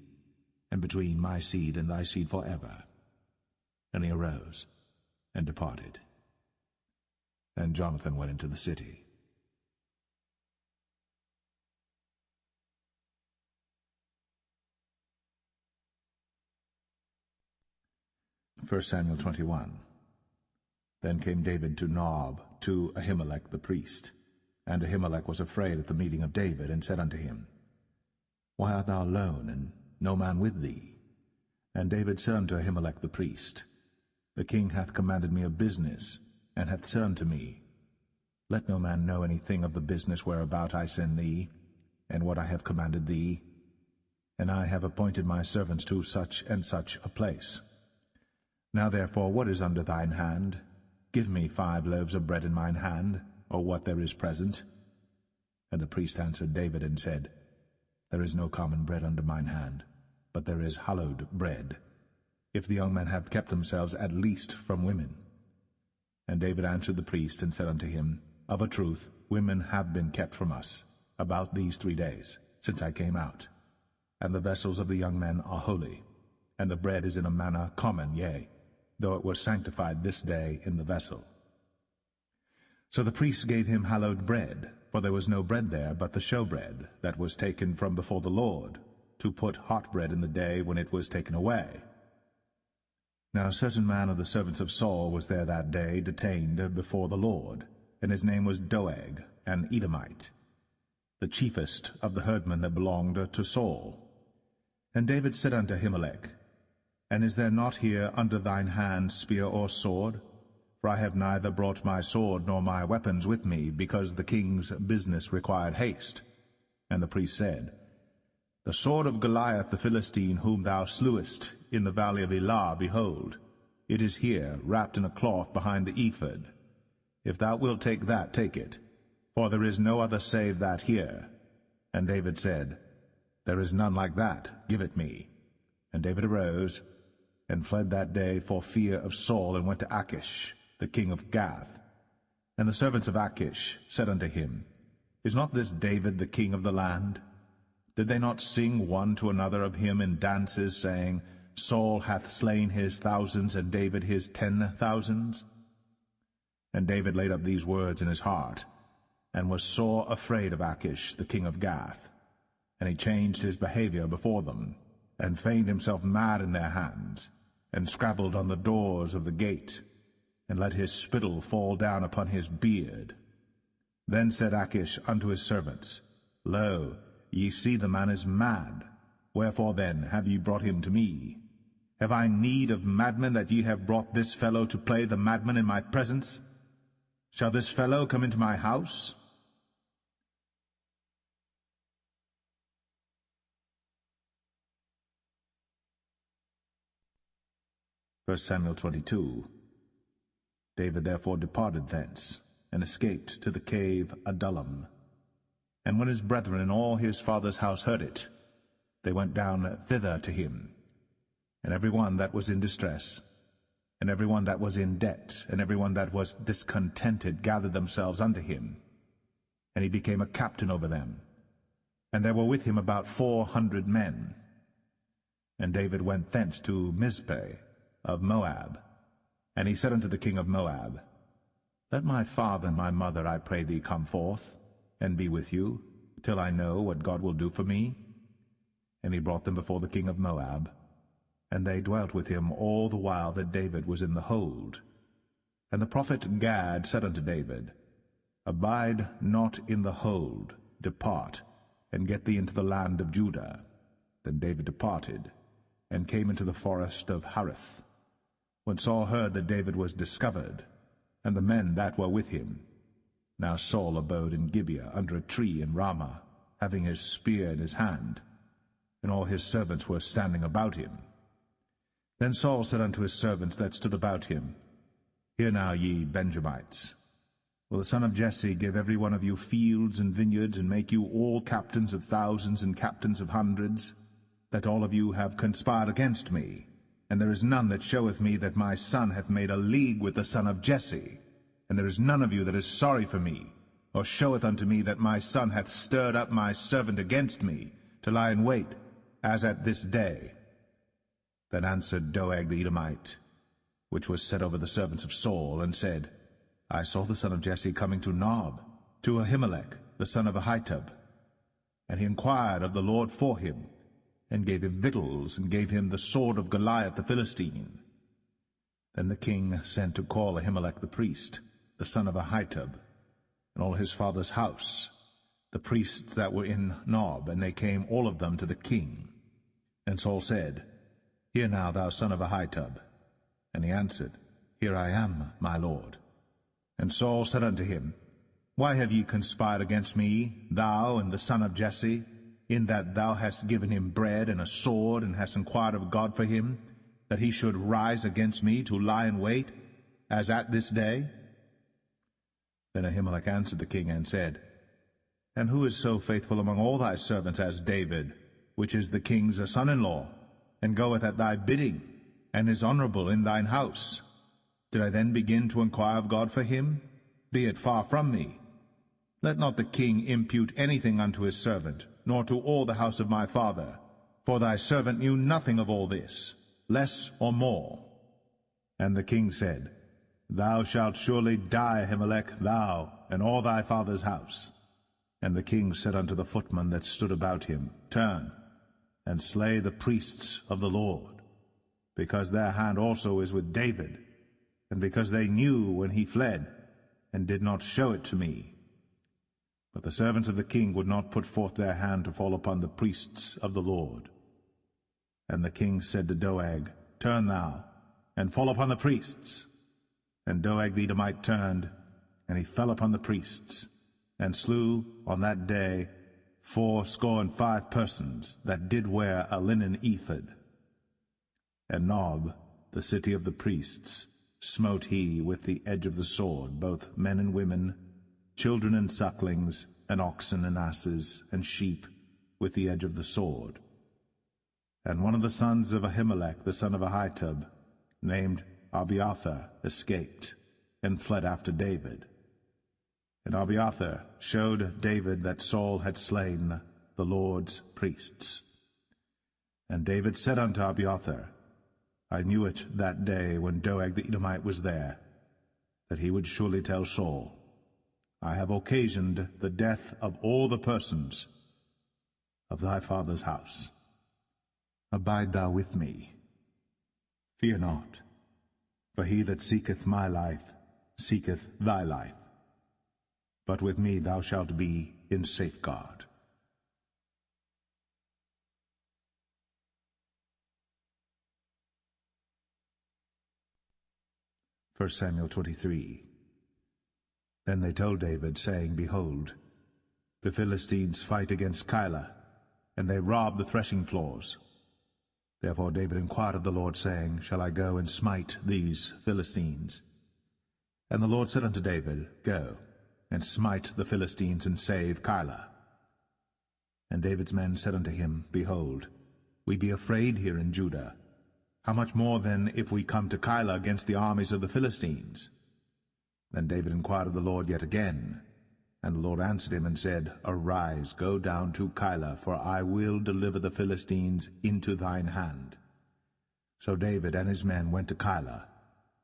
and between my seed and thy seed forever. And he arose and departed. And Jonathan went into the city. 1 Samuel 21. Then came David to Nob, to Ahimelech the priest. And Ahimelech was afraid at the meeting of David, and said unto him, Why art thou alone, and no man with thee? And David said unto Ahimelech the priest, The king hath commanded me a business, and hath said unto me, Let no man know anything of the business whereabout I send thee, and what I have commanded thee. And I have appointed my servants to such and such a place. Now therefore, what is under thine hand? Give me 5 loaves of bread in mine hand, or what there is present. And the priest answered David, and said, There is no common bread under mine hand, but there is hallowed bread, if the young men have kept themselves at least from women. And David answered the priest, and said unto him, Of a truth, women have been kept from us, about these 3 days, since I came out. And the vessels of the young men are holy, and the bread is in a manner common, yea, though it was sanctified this day in the vessel. So the priests gave him hallowed bread, for there was no bread there but the showbread, that was taken from before the Lord, to put hot bread in the day when it was taken away. Now a certain man of the servants of Saul was there that day, detained before the Lord, and his name was Doeg, an Edomite, the chiefest of the herdmen that belonged to Saul. And David said unto Ahimelech, And is there not here under thine hand spear or sword? For I have neither brought my sword nor my weapons with me, because the king's business required haste. And the priest said, The sword of Goliath the Philistine, whom thou slewest in the valley of Elah, behold, it is here, wrapped in a cloth behind the ephod. If thou wilt take that, take it, for there is no other save that here. And David said, There is none like that, give it me. And David arose, and fled that day for fear of Saul, and went to Achish, the king of Gath. And the servants of Achish said unto him, Is not this David the king of the land? Did they not sing one to another of him in dances, saying, Saul hath slain his thousands, and David his 10,000s? And David laid up these words in his heart, and was sore afraid of Achish, the king of Gath. And he changed his behavior before them, and feigned himself mad in their hands, and scrabbled on the doors of the gate, and let his spittle fall down upon his beard. Then said Achish unto his servants, Lo, ye see the man is mad. Wherefore then have ye brought him to me? Have I need of madmen, that ye have brought this fellow to play the madman in my presence? Shall this fellow come into my house? First Samuel 22. David therefore departed thence, and escaped to the cave Adullam. And when his brethren and all his father's house heard it, they went down thither to him. And every one that was in distress, and every one that was in debt, and every one that was discontented, gathered themselves unto him. And he became a captain over them. And there were with him about 400 men. And David went thence to Mizpeh of Moab. And he said unto the king of Moab, Let my father and my mother, I pray thee, come forth, and be with you, till I know what God will do for me. And he brought them before the king of Moab, and they dwelt with him all the while that David was in the hold. And the prophet Gad said unto David, Abide not in the hold, depart, and get thee into the land of Judah. Then David departed, and came into the forest of Hareth. When Saul heard that David was discovered, and the men that were with him. Now Saul abode in Gibeah under a tree in Ramah, having his spear in his hand, and all his servants were standing about him. Then Saul said unto his servants that stood about him, Hear now, ye Benjamites, will the son of Jesse give every one of you fields and vineyards, and make you all captains of thousands and captains of hundreds, that all of you have conspired against me? And there is none that showeth me that my son hath made a league with the son of Jesse. And there is none of you that is sorry for me, or showeth unto me that my son hath stirred up my servant against me, to lie in wait, as at this day. Then answered Doeg the Edomite, which was set over the servants of Saul, and said, I saw the son of Jesse coming to Nob, to Ahimelech, the son of Ahitub. And he inquired of the Lord for him, and gave him victuals, and gave him the sword of Goliath the Philistine. Then the king sent to call Ahimelech the priest, the son of Ahitub, and all his father's house, the priests that were in Nob, and they came all of them to the king. And Saul said, Hear now, thou son of Ahitub. And he answered, Here I am, my lord. And Saul said unto him, Why have ye conspired against me, thou and the son of Jesse, in that thou hast given him bread and a sword, and hast inquired of God for him, that he should rise against me to lie in wait, as at this day? Then Ahimelech answered the king, and said, And who is so faithful among all thy servants as David, which is the king's son-in-law, and goeth at thy bidding, and is honorable in thine house? Did I then begin to inquire of God for him? Be it far from me. Let not the king impute anything unto his servant, nor to all the house of my father, for thy servant knew nothing of all this, less or more. And the king said, Thou shalt surely die, Ahimelech, thou, and all thy father's house. And the king said unto the footmen that stood about him, Turn, and slay the priests of the Lord, because their hand also is with David, and because they knew when he fled, and did not show it to me. But the servants of the king would not put forth their hand to fall upon the priests of the Lord. And the king said to Doeg, Turn thou, and fall upon the priests. And Doeg the Edomite turned, and he fell upon the priests, and slew on that day 75 persons that did wear a linen ephod. And Nob, the city of the priests, smote he with the edge of the sword, both men and women, children and sucklings, and oxen and asses, and sheep, with the edge of the sword. And one of the sons of Ahimelech, the son of Ahitub, named Abiathar, escaped, and fled after David. And Abiathar showed David that Saul had slain the Lord's priests. And David said unto Abiathar, I knew it that day when Doeg the Edomite was there, that he would surely tell Saul, I have occasioned the death of all the persons of thy father's house. Abide thou with me. Fear not, for he that seeketh my life seeketh thy life. But with me thou shalt be in safeguard. 1 Samuel 23. Then they told David, saying, Behold, the Philistines fight against Keilah, and they rob the threshing floors. Therefore David inquired of the Lord, saying, Shall I go and smite these Philistines? And the Lord said unto David, Go, and smite the Philistines, and save Keilah. And David's men said unto him, Behold, we be afraid here in Judah. How much more then if we come to Keilah against the armies of the Philistines? Then David inquired of the Lord yet again, And the Lord answered him and said, Arise, go down to Keilah, for I will deliver the Philistines into thine hand. So David and his men went to Keilah,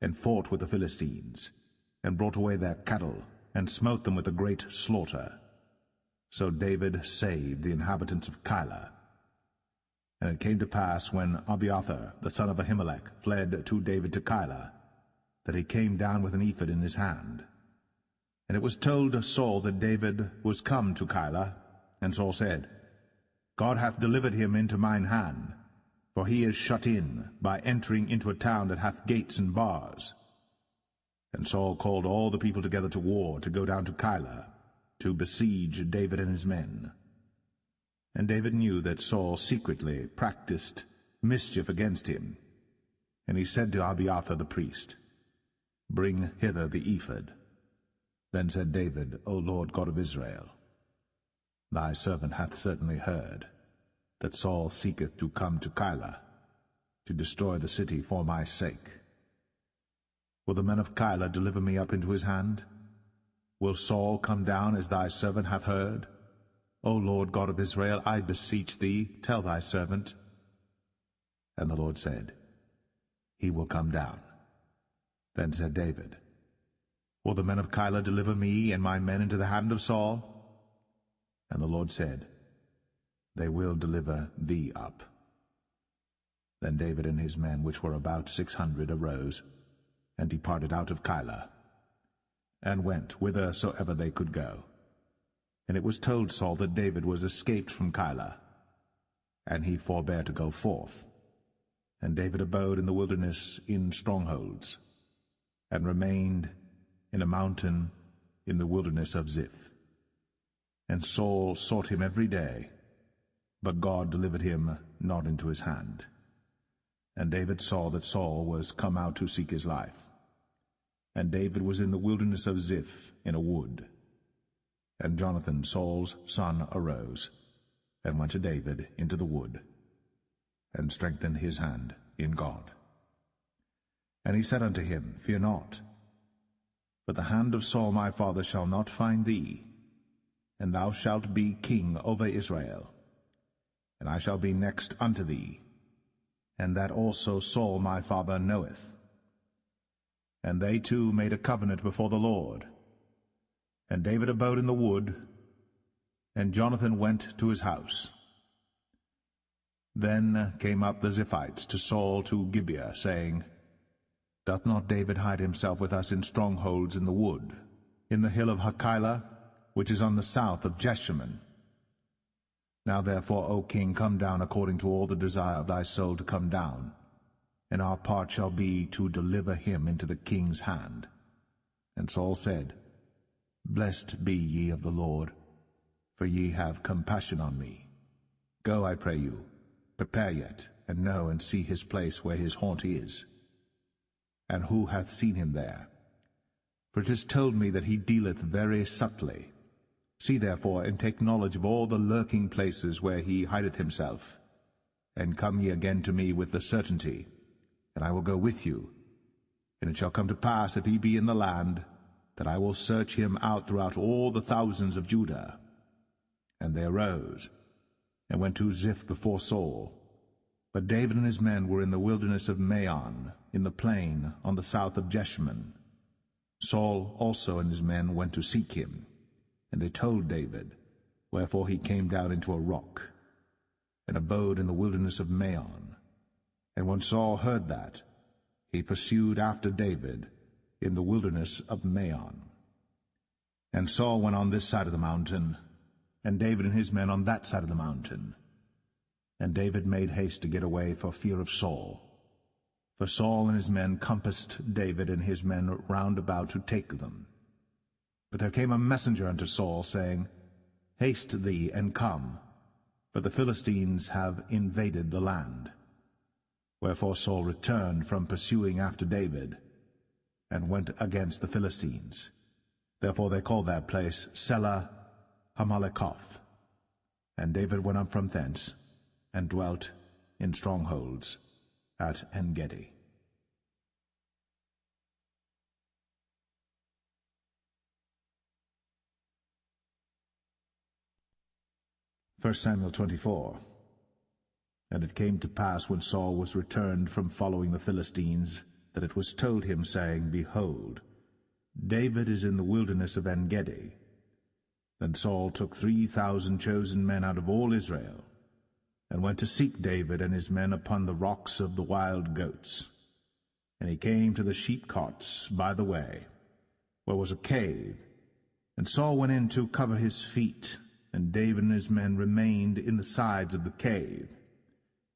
and fought with the Philistines, and brought away their cattle, and smote them with a great slaughter. So David saved the inhabitants of Keilah. And it came to pass, when Abiathar the son of Ahimelech fled to David to Keilah, that he came down with an ephod in his hand. And it was told Saul that David was come to Keilah, and Saul said, God hath delivered him into mine hand, for he is shut in by entering into a town that hath gates and bars. And Saul called all the people together to war, to go down to Keilah, to besiege David and his men. And David knew that Saul secretly practiced mischief against him. And he said to Abiathar the priest, Bring hither the ephod. Then said David, O Lord God of Israel, Thy servant hath certainly heard that Saul seeketh to come to Keilah, to destroy the city for my sake. Will the men of Keilah deliver me up into his hand? Will Saul come down as thy servant hath heard? O Lord God of Israel, I beseech thee, tell thy servant. And the Lord said, He will come down. Then said David, Will the men of Keilah deliver me and my men into the hand of Saul? And the Lord said, They will deliver thee up. Then David and his men, which were about 600, arose, and departed out of Keilah, and went whithersoever they could go. And it was told Saul that David was escaped from Keilah, and he forbare to go forth. And David abode in the wilderness in strongholds, and remained in a mountain in the wilderness of Ziph. And Saul sought him every day, but God delivered him not into his hand. And David saw that Saul was come out to seek his life. And David was in the wilderness of Ziph in a wood. And Jonathan, Saul's son, arose, and went to David into the wood, and strengthened his hand in God. And he said unto him, Fear not, but the hand of Saul my father shall not find thee, and thou shalt be king over Israel, and I shall be next unto thee, and that also Saul my father knoweth. And they two made a covenant before the Lord. And David abode in the wood, and Jonathan went to his house. Then came up the Ziphites to Saul to Gibeah, saying, Doth not David hide himself with us in strongholds in the wood, in the hill of Hachilah, which is on the south of Jeshimon? Now therefore, O king, come down according to all the desire of thy soul to come down, and our part shall be to deliver him into the king's hand. And Saul said, Blessed be ye of the Lord, for ye have compassion on me. Go, I pray you, prepare yet, and know and see his place where his haunt is. And who hath seen him there? For it is told me that he dealeth very subtly. See therefore, and take knowledge of all the lurking places where he hideth himself, and come ye again to me with the certainty, and I will go with you. And it shall come to pass, if he be in the land, that I will search him out throughout all the thousands of Judah. And they arose, and went to Ziph before Saul. But David and his men were in the wilderness of Maon, in the plain on the south of Jeshimon. Saul also and his men went to seek him, and they told David, wherefore he came down into a rock, and abode in the wilderness of Maon. And when Saul heard that, he pursued after David in the wilderness of Maon. And Saul went on this side of the mountain, and David and his men on that side of the mountain. And David made haste to get away for fear of Saul. For Saul and his men compassed David and his men round about to take them. But there came a messenger unto Saul, saying, Haste thee, and come, for the Philistines have invaded the land. Wherefore Saul returned from pursuing after David, and went against the Philistines. Therefore they called that place Selah Hamalekoth. And David went up from thence, and dwelt in strongholds at En-gedi. 1 Samuel 24. And it came to pass, when Saul was returned from following the Philistines, that it was told him, saying, Behold, David is in the wilderness of En-gedi. Then Saul took 3,000 chosen men out of all Israel, and went to seek David and his men upon the rocks of the wild goats. And he came to the sheepcotes by the way, where was a cave. And Saul went in to cover his feet, and David and his men remained in the sides of the cave.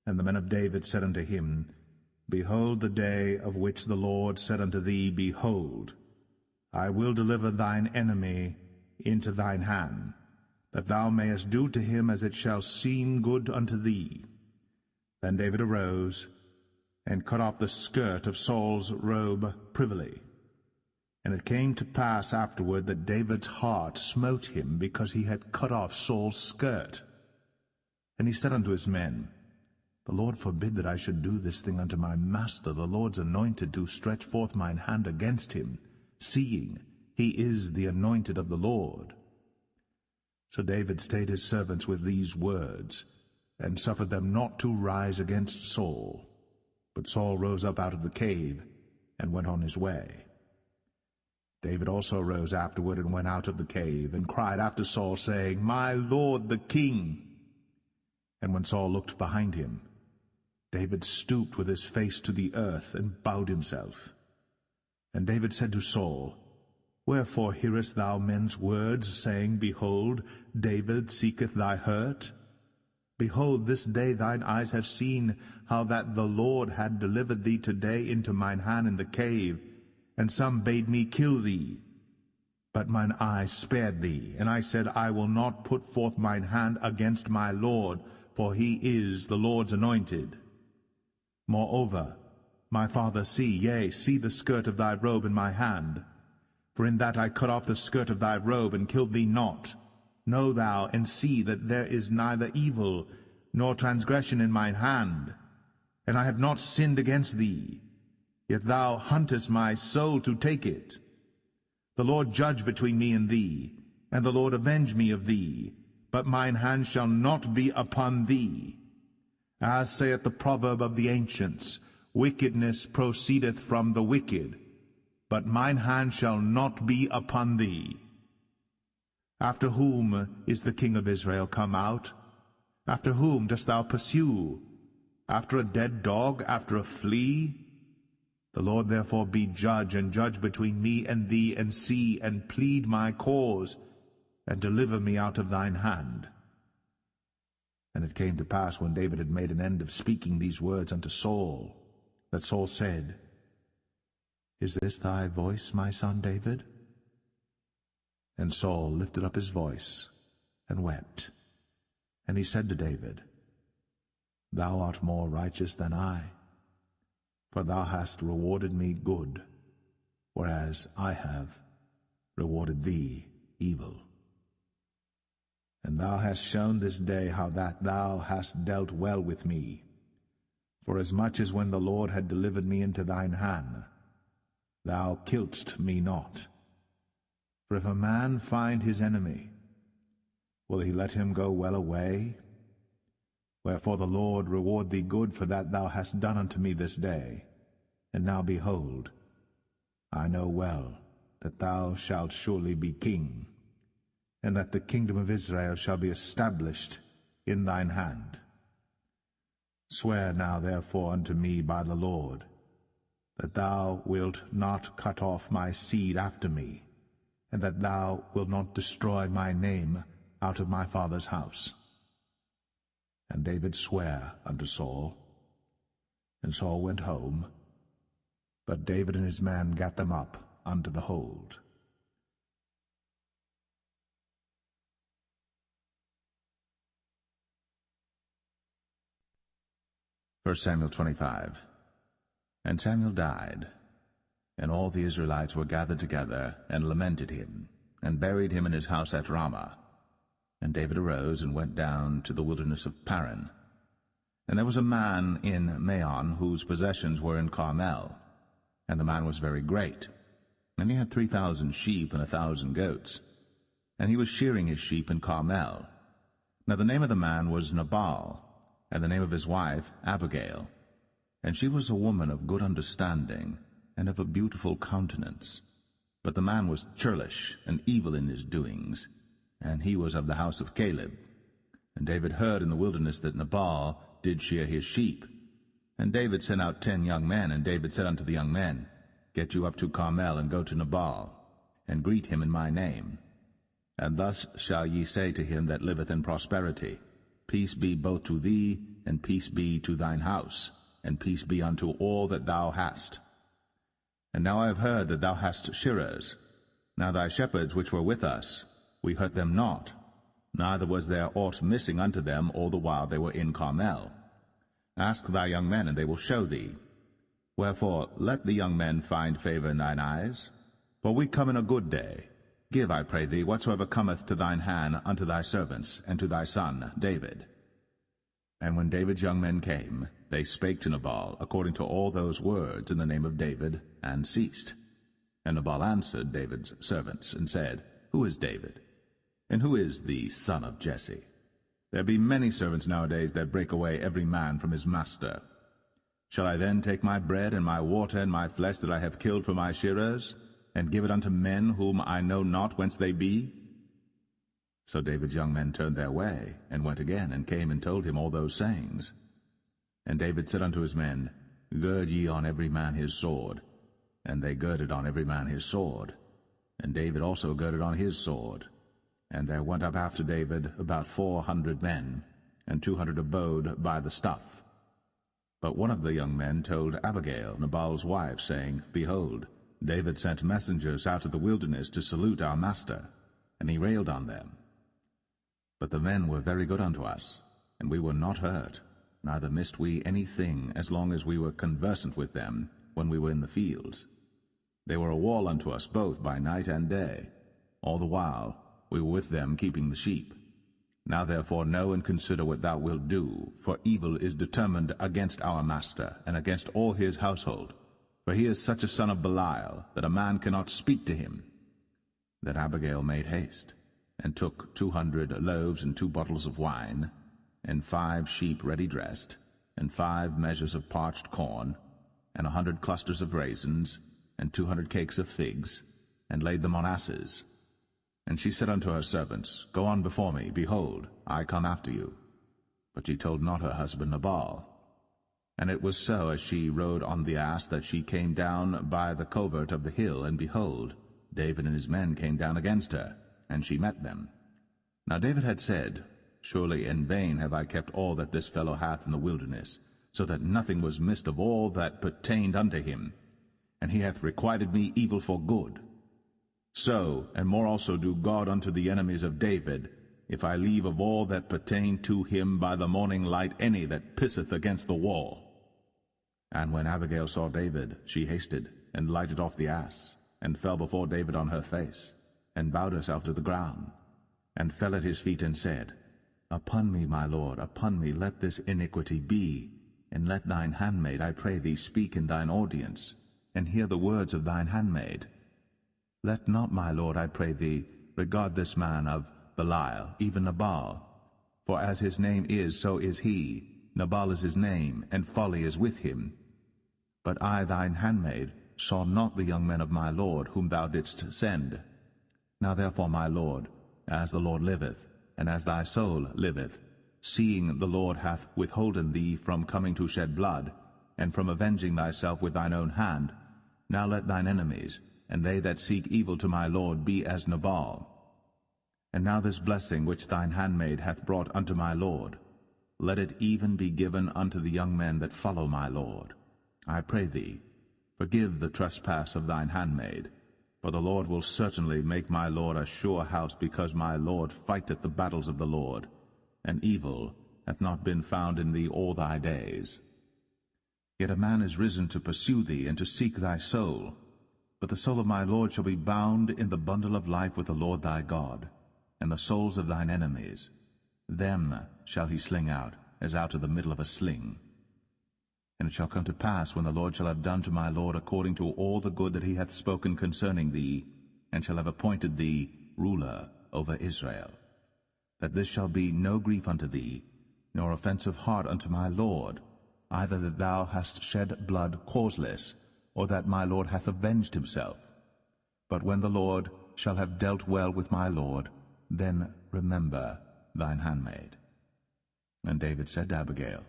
And the men of David said unto him, Behold the day of which the Lord said unto thee, Behold, I will deliver thine enemy into thine hand, that thou mayest do to him as it shall seem good unto thee. Then David arose, and cut off the skirt of Saul's robe privily. And it came to pass afterward that David's heart smote him, because he had cut off Saul's skirt. And he said unto his men, The Lord forbid that I should do this thing unto my master, the Lord's anointed, to stretch forth mine hand against him, seeing he is the anointed of the Lord. So David stayed his servants with these words, and suffered them not to rise against Saul. But Saul rose up out of the cave, and went on his way. David also rose afterward, and went out of the cave, and cried after Saul, saying, My lord the king. And when Saul looked behind him, David stooped with his face to the earth, and bowed himself. And David said to Saul, Wherefore hearest thou men's words, saying, Behold, David seeketh thy hurt? Behold, this day thine eyes have seen how that the Lord had delivered thee today into mine hand in the cave, and some bade me kill thee. But mine eyes spared thee, and I said, I will not put forth mine hand against my Lord, for he is the Lord's anointed. Moreover, my father, see the skirt of thy robe in my hand. For in that I cut off the skirt of thy robe, and killed thee not. Know thou, and see that there is neither evil nor transgression in mine hand, and I have not sinned against thee. Yet thou huntest my soul to take it. The Lord judge between me and thee, and the Lord avenge me of thee, but mine hand shall not be upon thee. As saith the proverb of the ancients, Wickedness proceedeth from the wicked, but mine hand shall not be upon thee. After whom is the king of Israel come out? After whom dost thou pursue? After a dead dog, after a flea? The Lord therefore be judge, and judge between me and thee, and see, and plead my cause, and deliver me out of thine hand. And it came to pass, when David had made an end of speaking these words unto Saul, that Saul said, Is this thy voice, my son David? And Saul lifted up his voice, and wept. And he said to David, Thou art more righteous than I, for thou hast rewarded me good, whereas I have rewarded thee evil. And thou hast shown this day how that thou hast dealt well with me, forasmuch as when the Lord had delivered me into thine hand, thou killedst me not. For if a man find his enemy, will he let him go well away? Wherefore the Lord reward thee good for that thou hast done unto me this day. And now behold, I know well that thou shalt surely be king, and that the kingdom of Israel shall be established in thine hand. Swear now therefore unto me by the Lord, that thou wilt not cut off my seed after me, and that thou wilt not destroy my name out of my father's house. And David sware unto Saul, and Saul went home, but David and his men gat them up unto the hold. First Samuel 25. And Samuel died, and all the Israelites were gathered together, and lamented him, and buried him in his house at Ramah. And David arose, and went down to the wilderness of Paran. And there was a man in Maon, whose possessions were in Carmel. And the man was very great, and he had 3,000 sheep and 1,000 goats. And he was shearing his sheep in Carmel. Now the name of the man was Nabal, and the name of his wife Abigail. And she was a woman of good understanding, and of a beautiful countenance. But the man was churlish, and evil in his doings, and he was of the house of Caleb. And David heard in the wilderness that Nabal did shear his sheep. And David sent out 10 young men, and David said unto the young men, Get you up to Carmel, and go to Nabal, and greet him in my name. And thus shall ye say to him that liveth in prosperity, Peace be both to thee, and peace be to thine house, and peace be unto all that thou hast. And now I have heard that thou hast shearers. Now thy shepherds which were with us, we hurt them not, neither was there aught missing unto them all the while they were in Carmel. Ask thy young men, and they will show thee. Wherefore let the young men find favor in thine eyes, for we come in a good day. Give, I pray thee, whatsoever cometh to thine hand unto thy servants, and to thy son David. And when David's young men came, they spake to Nabal according to all those words in the name of David, and ceased. And Nabal answered David's servants, and said, Who is David? And who is the son of Jesse? There be many servants nowadays that break away every man from his master. Shall I then take my bread and my water and my flesh that I have killed for my shearers, and give it unto men whom I know not whence they be? So David's young men turned their way, and went again, and came and told him all those sayings. And David said unto his men, Gird ye on every man his sword. And they girded on every man his sword. And David also girded on his sword. And there went up after David about 400 men, and 200 abode by the stuff. But one of the young men told Abigail, Nabal's wife, saying, Behold, David sent messengers out of the wilderness to salute our master, and he railed on them. But the men were very good unto us, and we were not hurt, neither missed we anything as long as we were conversant with them when we were in the fields. They were a wall unto us both by night and day. All the while we were with them keeping the sheep. Now therefore know and consider what thou wilt do, for evil is determined against our master, and against all his household. For he is such a son of Belial, that a man cannot speak to him. Then Abigail made haste, and took 200 loaves and 2 bottles of wine, and 5 sheep ready dressed, and 5 measures of parched corn, and 100 clusters of raisins, and 200 cakes of figs, and laid them on asses. And she said unto her servants, Go on before me, behold, I come after you. But she told not her husband Nabal. And it was so, as she rode on the ass, that she came down by the covert of the hill, and behold, David and his men came down against her, and she met them. Now David had said, Surely in vain have I kept all that this fellow hath in the wilderness, so that nothing was missed of all that pertained unto him, and he hath requited me evil for good. So, and more also do God unto the enemies of David, if I leave of all that pertain to him by the morning light any that pisseth against the wall. And when Abigail saw David, she hasted, and lighted off the ass, and fell before David on her face, and bowed herself to the ground, and fell at his feet, and said, Upon me, my lord, upon me let this iniquity be, and let thine handmaid, I pray thee, speak in thine audience, and hear the words of thine handmaid. Let not, my lord, I pray thee, regard this man of Belial, even Nabal. For as his name is, so is he. Nabal is his name, and folly is with him. But I, thine handmaid, saw not the young men of my lord, whom thou didst send. Now therefore, my lord, as the Lord liveth, and as thy soul liveth, seeing the Lord hath withholden thee from coming to shed blood, and from avenging thyself with thine own hand, now let thine enemies, and they that seek evil to my lord, be as Nabal. And now this blessing which thine handmaid hath brought unto my lord, let it even be given unto the young men that follow my lord. I pray thee, forgive the trespass of thine handmaid, for the Lord will certainly make my lord a sure house, because my lord fighteth the battles of the Lord, and evil hath not been found in thee all thy days. Yet a man is risen to pursue thee, and to seek thy soul. But the soul of my lord shall be bound in the bundle of life with the Lord thy God, and the souls of thine enemies, them shall he sling out, as out of the middle of a sling. And it shall come to pass, when the Lord shall have done to my lord according to all the good that he hath spoken concerning thee, and shall have appointed thee ruler over Israel, that this shall be no grief unto thee, nor offensive heart unto my lord, either that thou hast shed blood causeless, or that my lord hath avenged himself. But when the Lord shall have dealt well with my lord, then remember thine handmaid. And David said to Abigail,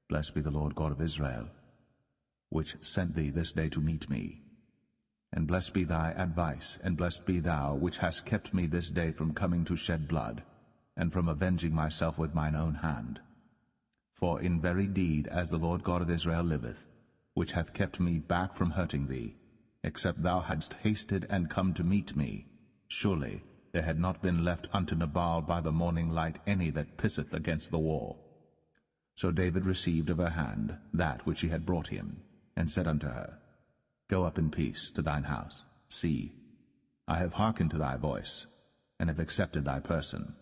Blessed be the Lord God of Israel, which sent thee this day to meet me. And blessed be thy advice, and blessed be thou, which hast kept me this day from coming to shed blood, and from avenging myself with mine own hand. For in very deed, as the Lord God of Israel liveth, which hath kept me back from hurting thee, except thou hadst hasted and come to meet me, surely there had not been left unto Nabal by the morning light any that pisseth against the wall. So David received of her hand that which she had brought him, and said unto her, Go up in peace to thine house. See, I have hearkened to thy voice, and have accepted thy person.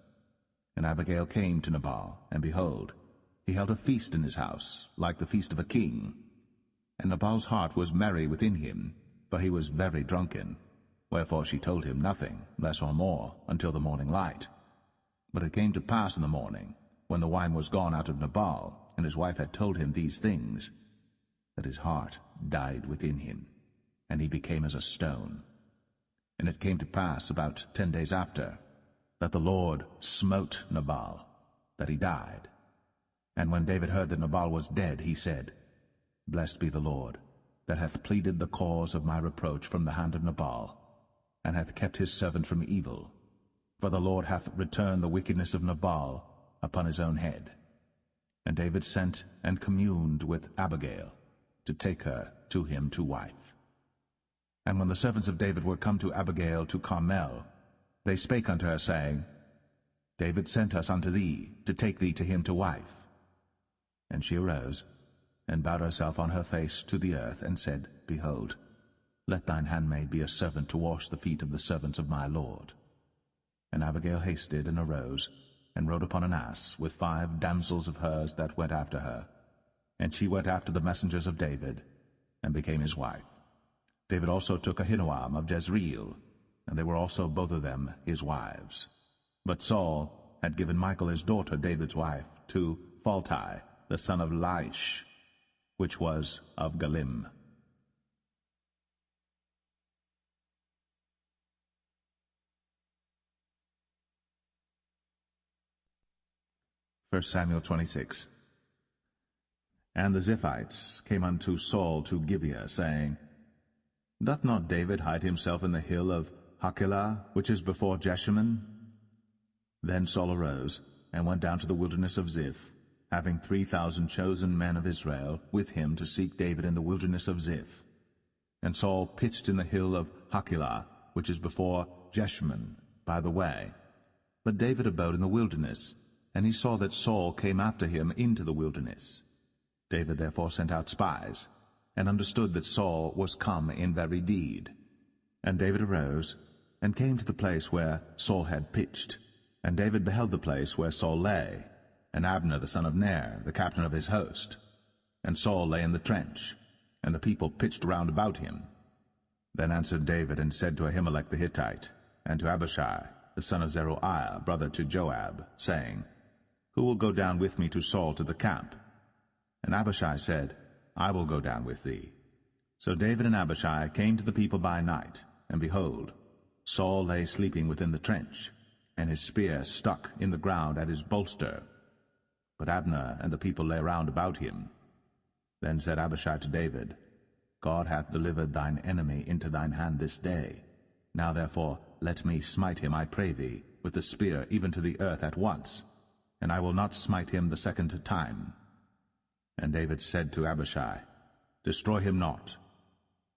And Abigail came to Nabal, and behold, he held a feast in his house, like the feast of a king. And Nabal's heart was merry within him, for he was very drunken. Wherefore she told him nothing, less or more, until the morning light. But it came to pass in the morning, when the wine was gone out of Nabal, and his wife had told him these things, that his heart died within him, and he became as a stone. And it came to pass about 10 days after, that the Lord smote Nabal, that he died. And when David heard that Nabal was dead, he said, Blessed be the Lord, that hath pleaded the cause of my reproach from the hand of Nabal, and hath kept his servant from evil. For the Lord hath returned the wickedness of Nabal upon his own head. And David sent and communed with Abigail, to take her to him to wife. And when the servants of David were come to Abigail to Carmel, they spake unto her, saying, David sent us unto thee, to take thee to him to wife. And she arose, and bowed herself on her face to the earth, and said, Behold, let thine handmaid be a servant to wash the feet of the servants of my lord. And Abigail hasted, and arose, and rode upon an ass, with 5 damsels of hers that went after her. And she went after the messengers of David, and became his wife. David also took Ahinoam of Jezreel, and they were also both of them his wives. But Saul had given Michal his daughter, David's wife, to Phalti, the son of Laish, which was of Galim. 1 Samuel 26. And the Ziphites came unto Saul to Gibeah, saying, Doth not David hide himself in the hill of Hachilah, which is before Jeshimon? Then Saul arose, and went down to the wilderness of Ziph, having 3,000 chosen men of Israel with him to seek David in the wilderness of Ziph. And Saul pitched in the hill of Hachilah, which is before Jeshimon, by the way. But David abode in the wilderness, and he saw that Saul came after him into the wilderness. David therefore sent out spies, and understood that Saul was come in very deed. And David arose, and came to the place where Saul had pitched. And David beheld the place where Saul lay, and Abner the son of Ner, the captain of his host. And Saul lay in the trench, and the people pitched round about him. Then answered David, and said to Ahimelech the Hittite, and to Abishai the son of Zeruiah, brother to Joab, saying, Who will go down with me to Saul to the camp? And Abishai said, I will go down with thee. So David and Abishai came to the people by night, and behold, Saul lay sleeping within the trench, and his spear stuck in the ground at his bolster. But Abner and the people lay round about him. Then said Abishai to David, God hath delivered thine enemy into thine hand this day. Now therefore let me smite him, I pray thee, with the spear even to the earth at once, and I will not smite him the second time. And David said to Abishai, Destroy him not,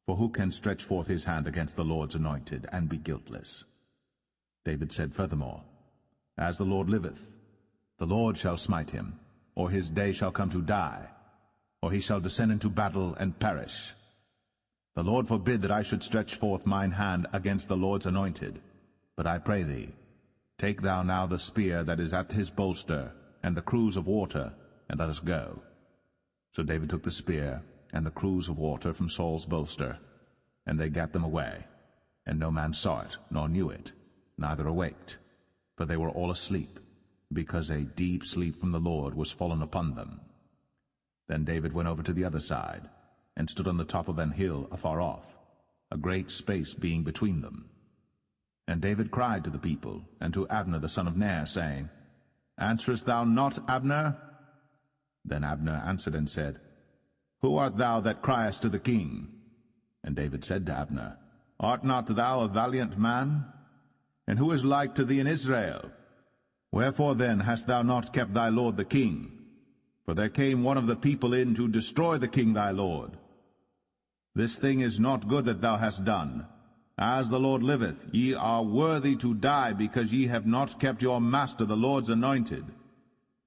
for who can stretch forth his hand against the Lord's anointed, and be guiltless? David said furthermore, As the Lord liveth, the Lord shall smite him, or his day shall come to die, or he shall descend into battle and perish. The Lord forbid that I should stretch forth mine hand against the Lord's anointed. But I pray thee, take thou now the spear that is at his bolster, and the cruse of water, and let us go. So David took the spear and the cruse of water from Saul's bolster, and they gat them away, and no man saw it, nor knew it, neither awaked, for they were all asleep, because a deep sleep from the Lord was fallen upon them. Then David went over to the other side, and stood on the top of an hill afar off, a great space being between them. And David cried to the people, and to Abner the son of Ner, saying, Answerest thou not, Abner? Then Abner answered and said, Who art thou that criest to the king? And David said to Abner, Art not thou a valiant man? And who is like to thee in Israel? Wherefore then hast thou not kept thy lord the king? For there came one of the people in to destroy the king thy lord. This thing is not good that thou hast done. As the Lord liveth, ye are worthy to die, because ye have not kept your master the Lord's anointed.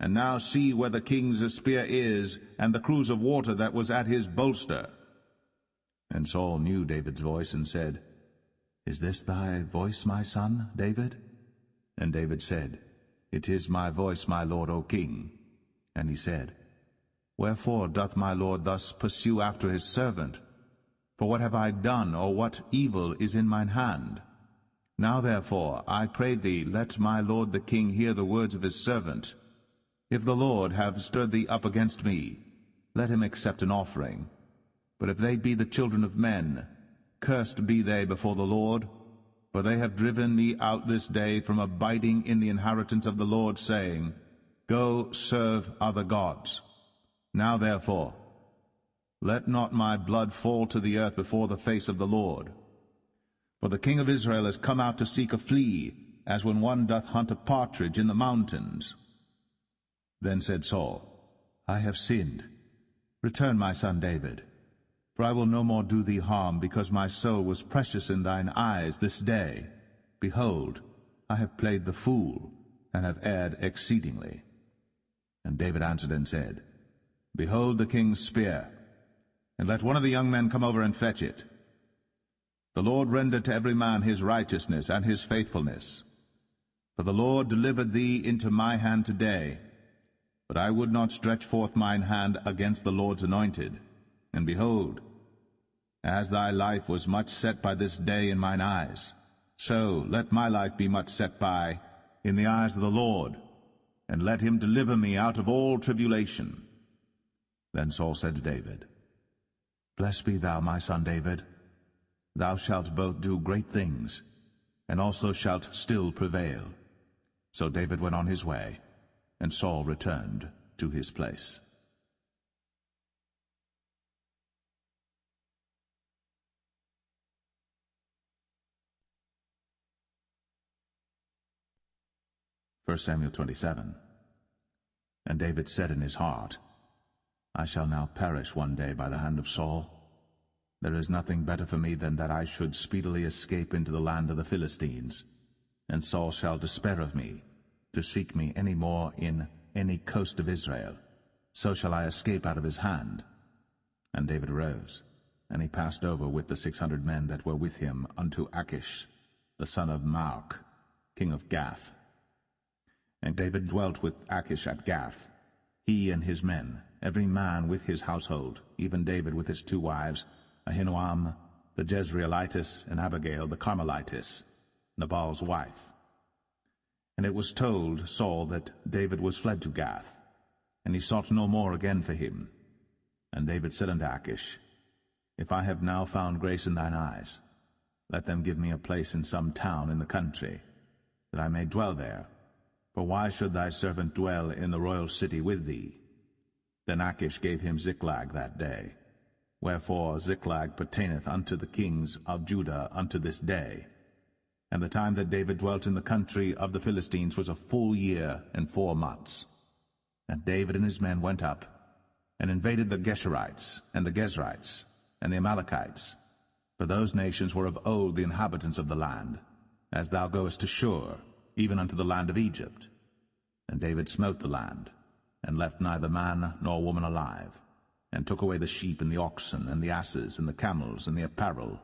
And now see where the king's spear is, and the cruse of water that was at his bolster. And Saul knew David's voice, and said, Is this thy voice, my son, David? And David said, It is my voice, my lord, O king. And he said, Wherefore doth my lord thus pursue after his servant? For what have I done, or what evil is in mine hand? Now therefore, I pray thee, let my lord the king hear the words of his servant. If the Lord have stirred thee up against me, let him accept an offering. But if they be the children of men, cursed be they before the Lord. For they have driven me out this day from abiding in the inheritance of the Lord, saying, Go serve other gods. Now therefore, let not my blood fall to the earth before the face of the Lord. For the king of Israel is come out to seek a flea, as when one doth hunt a partridge in the mountains. Then said Saul, I have sinned. Return, my son David. For I will no more do thee harm, because my soul was precious in thine eyes this day. Behold, I have played the fool, and have erred exceedingly. And David answered and said, Behold the king's spear, and let one of the young men come over and fetch it. The Lord render to every man his righteousness and his faithfulness. For the Lord delivered thee into my hand today. But I would not stretch forth mine hand against the Lord's anointed. And behold, as thy life was much set by this day in mine eyes, so let my life be much set by in the eyes of the Lord, and let him deliver me out of all tribulation. Then Saul said to David, Blessed be thou, my son David. Thou shalt both do great things, and also shalt still prevail. So David went on his way, and Saul returned to his place. First Samuel 27. And David said in his heart, I shall now perish one day by the hand of Saul. There is nothing better for me than that I should speedily escape into the land of the Philistines, and Saul shall despair of me, to seek me any more in any coast of Israel. So shall I escape out of his hand. And David arose, and he passed over with the 600 men that were with him unto Achish, the son of Maoch, king of Gath. And David dwelt with Achish at Gath, he and his men, every man with his household, even David with his 2 wives, Ahinoam the Jezreelitess, and Abigail the Carmelitess, Nabal's wife. And it was told Saul that David was fled to Gath, and he sought no more again for him. And David said unto Achish, If I have now found grace in thine eyes, let them give me a place in some town in the country, that I may dwell there. For why should thy servant dwell in the royal city with thee? Then Achish gave him Ziklag that day. Wherefore Ziklag pertaineth unto the kings of Judah unto this day. And the time that David dwelt in the country of the Philistines was a full year and 4 months. And David and his men went up, and invaded the Geshurites, and the Gezrites, and the Amalekites. For those nations were of old the inhabitants of the land, as thou goest to Shur, even unto the land of Egypt. And David smote the land, and left neither man nor woman alive, and took away the sheep and the oxen, and the asses, and the camels, and the apparel,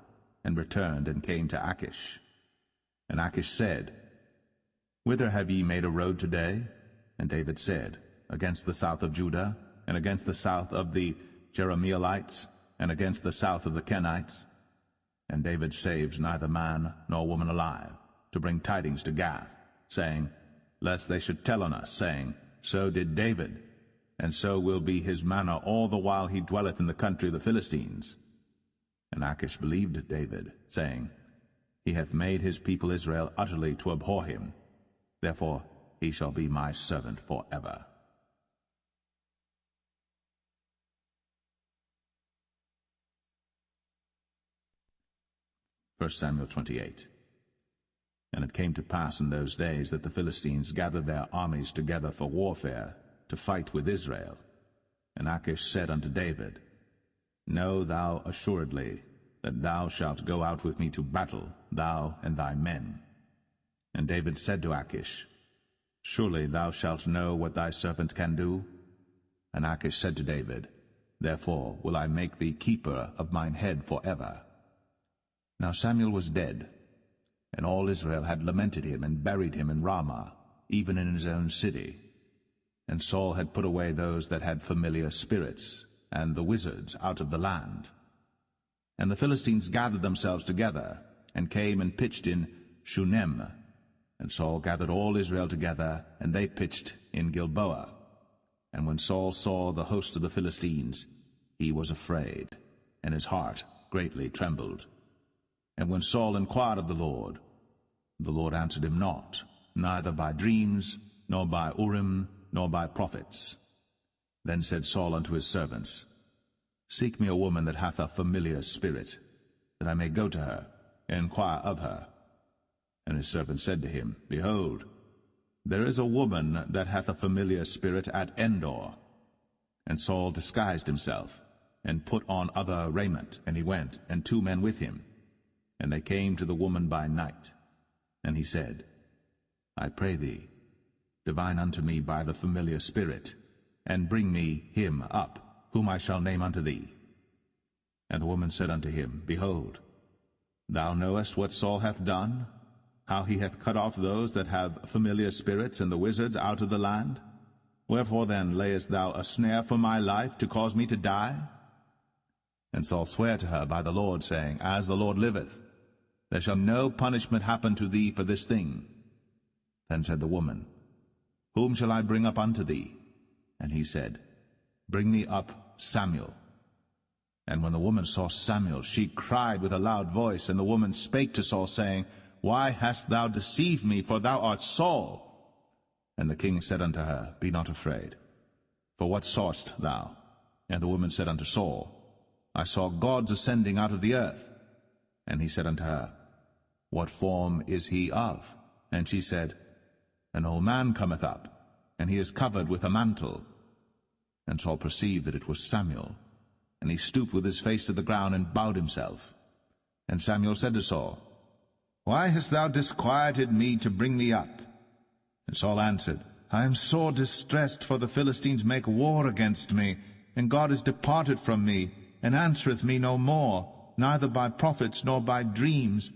and returned and came to Achish. And Achish said, Whither have ye made a road today? And David said, Against the south of Judah, and against the south of the Jerahmeelites, and against the south of the Kenites. And David saved neither man nor woman alive, to bring tidings to Gath, saying, lest they should tell on us, saying, So did David, and so will be his manner all the while he dwelleth in the country of the Philistines. And Achish believed David, saying, He hath made his people Israel utterly to abhor him. Therefore he shall be my servant for ever. First Samuel 28. And it came to pass in those days that the Philistines gathered their armies together for warfare, to fight with Israel. And Achish said unto David, Know thou assuredly that thou shalt go out with me to battle, thou and thy men. And David said to Achish, Surely thou shalt know what thy servant can do? And Achish said to David, Therefore will I make thee keeper of mine head for ever. Now Samuel was dead, and all Israel had lamented him and buried him in Ramah, even in his own city. And Saul had put away those that had familiar spirits, and the wizards out of the land. And the Philistines gathered themselves together, and came and pitched in Shunem. And Saul gathered all Israel together, and they pitched in Gilboa. And when Saul saw the host of the Philistines, he was afraid, and his heart greatly trembled. And when Saul inquired of the Lord answered him not, neither by dreams, nor by Urim, nor by prophets. Then said Saul unto his servants, Seek me a woman that hath a familiar spirit, that I may go to her, and inquire of her. And his servant said to him, Behold, there is a woman that hath a familiar spirit at Endor. And Saul disguised himself, and put on other raiment, and he went, and 2 men with him. And they came to the woman by night. And he said, I pray thee, divine unto me by the familiar spirit, and bring me him up, whom I shall name unto thee. And the woman said unto him, Behold, thou knowest what Saul hath done, how he hath cut off those that have familiar spirits and the wizards out of the land? Wherefore then layest thou a snare for my life, to cause me to die? And Saul sware to her by the Lord, saying, As the Lord liveth, there shall no punishment happen to thee for this thing. Then said the woman, Whom shall I bring up unto thee? And he said, Bring me up Samuel. And when the woman saw Samuel, she cried with a loud voice. And the woman spake to Saul, saying, Why hast thou deceived me? For thou art Saul. And the king said unto her, Be not afraid. For what sawest thou? And the woman said unto Saul, I saw gods ascending out of the earth. And he said unto her, What form is he of? And she said, An old man cometh up, and he is covered with a mantle. And Saul perceived that it was Samuel. And he stooped with his face to the ground, and bowed himself. And Samuel said to Saul, Why hast thou disquieted me to bring me up? And Saul answered, I am sore distressed, for the Philistines make war against me, and God is departed from me, and answereth me no more, neither by prophets nor by dreams.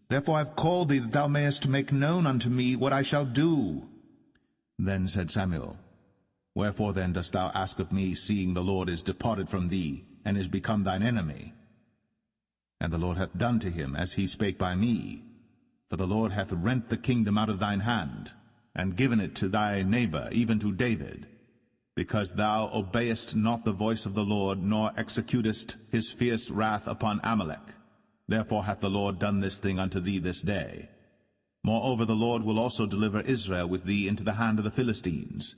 Therefore I have called thee, that thou mayest make known unto me what I shall do. Then said Samuel, Wherefore then dost thou ask of me, seeing the Lord is departed from thee, and is become thine enemy? And the Lord hath done to him as he spake by me. For the Lord hath rent the kingdom out of thine hand, and given it to thy neighbor, even to David, because thou obeyest not the voice of the Lord, nor executest his fierce wrath upon Amalek. Therefore hath the Lord done this thing unto thee this day. Moreover the Lord will also deliver Israel with thee into the hand of the Philistines.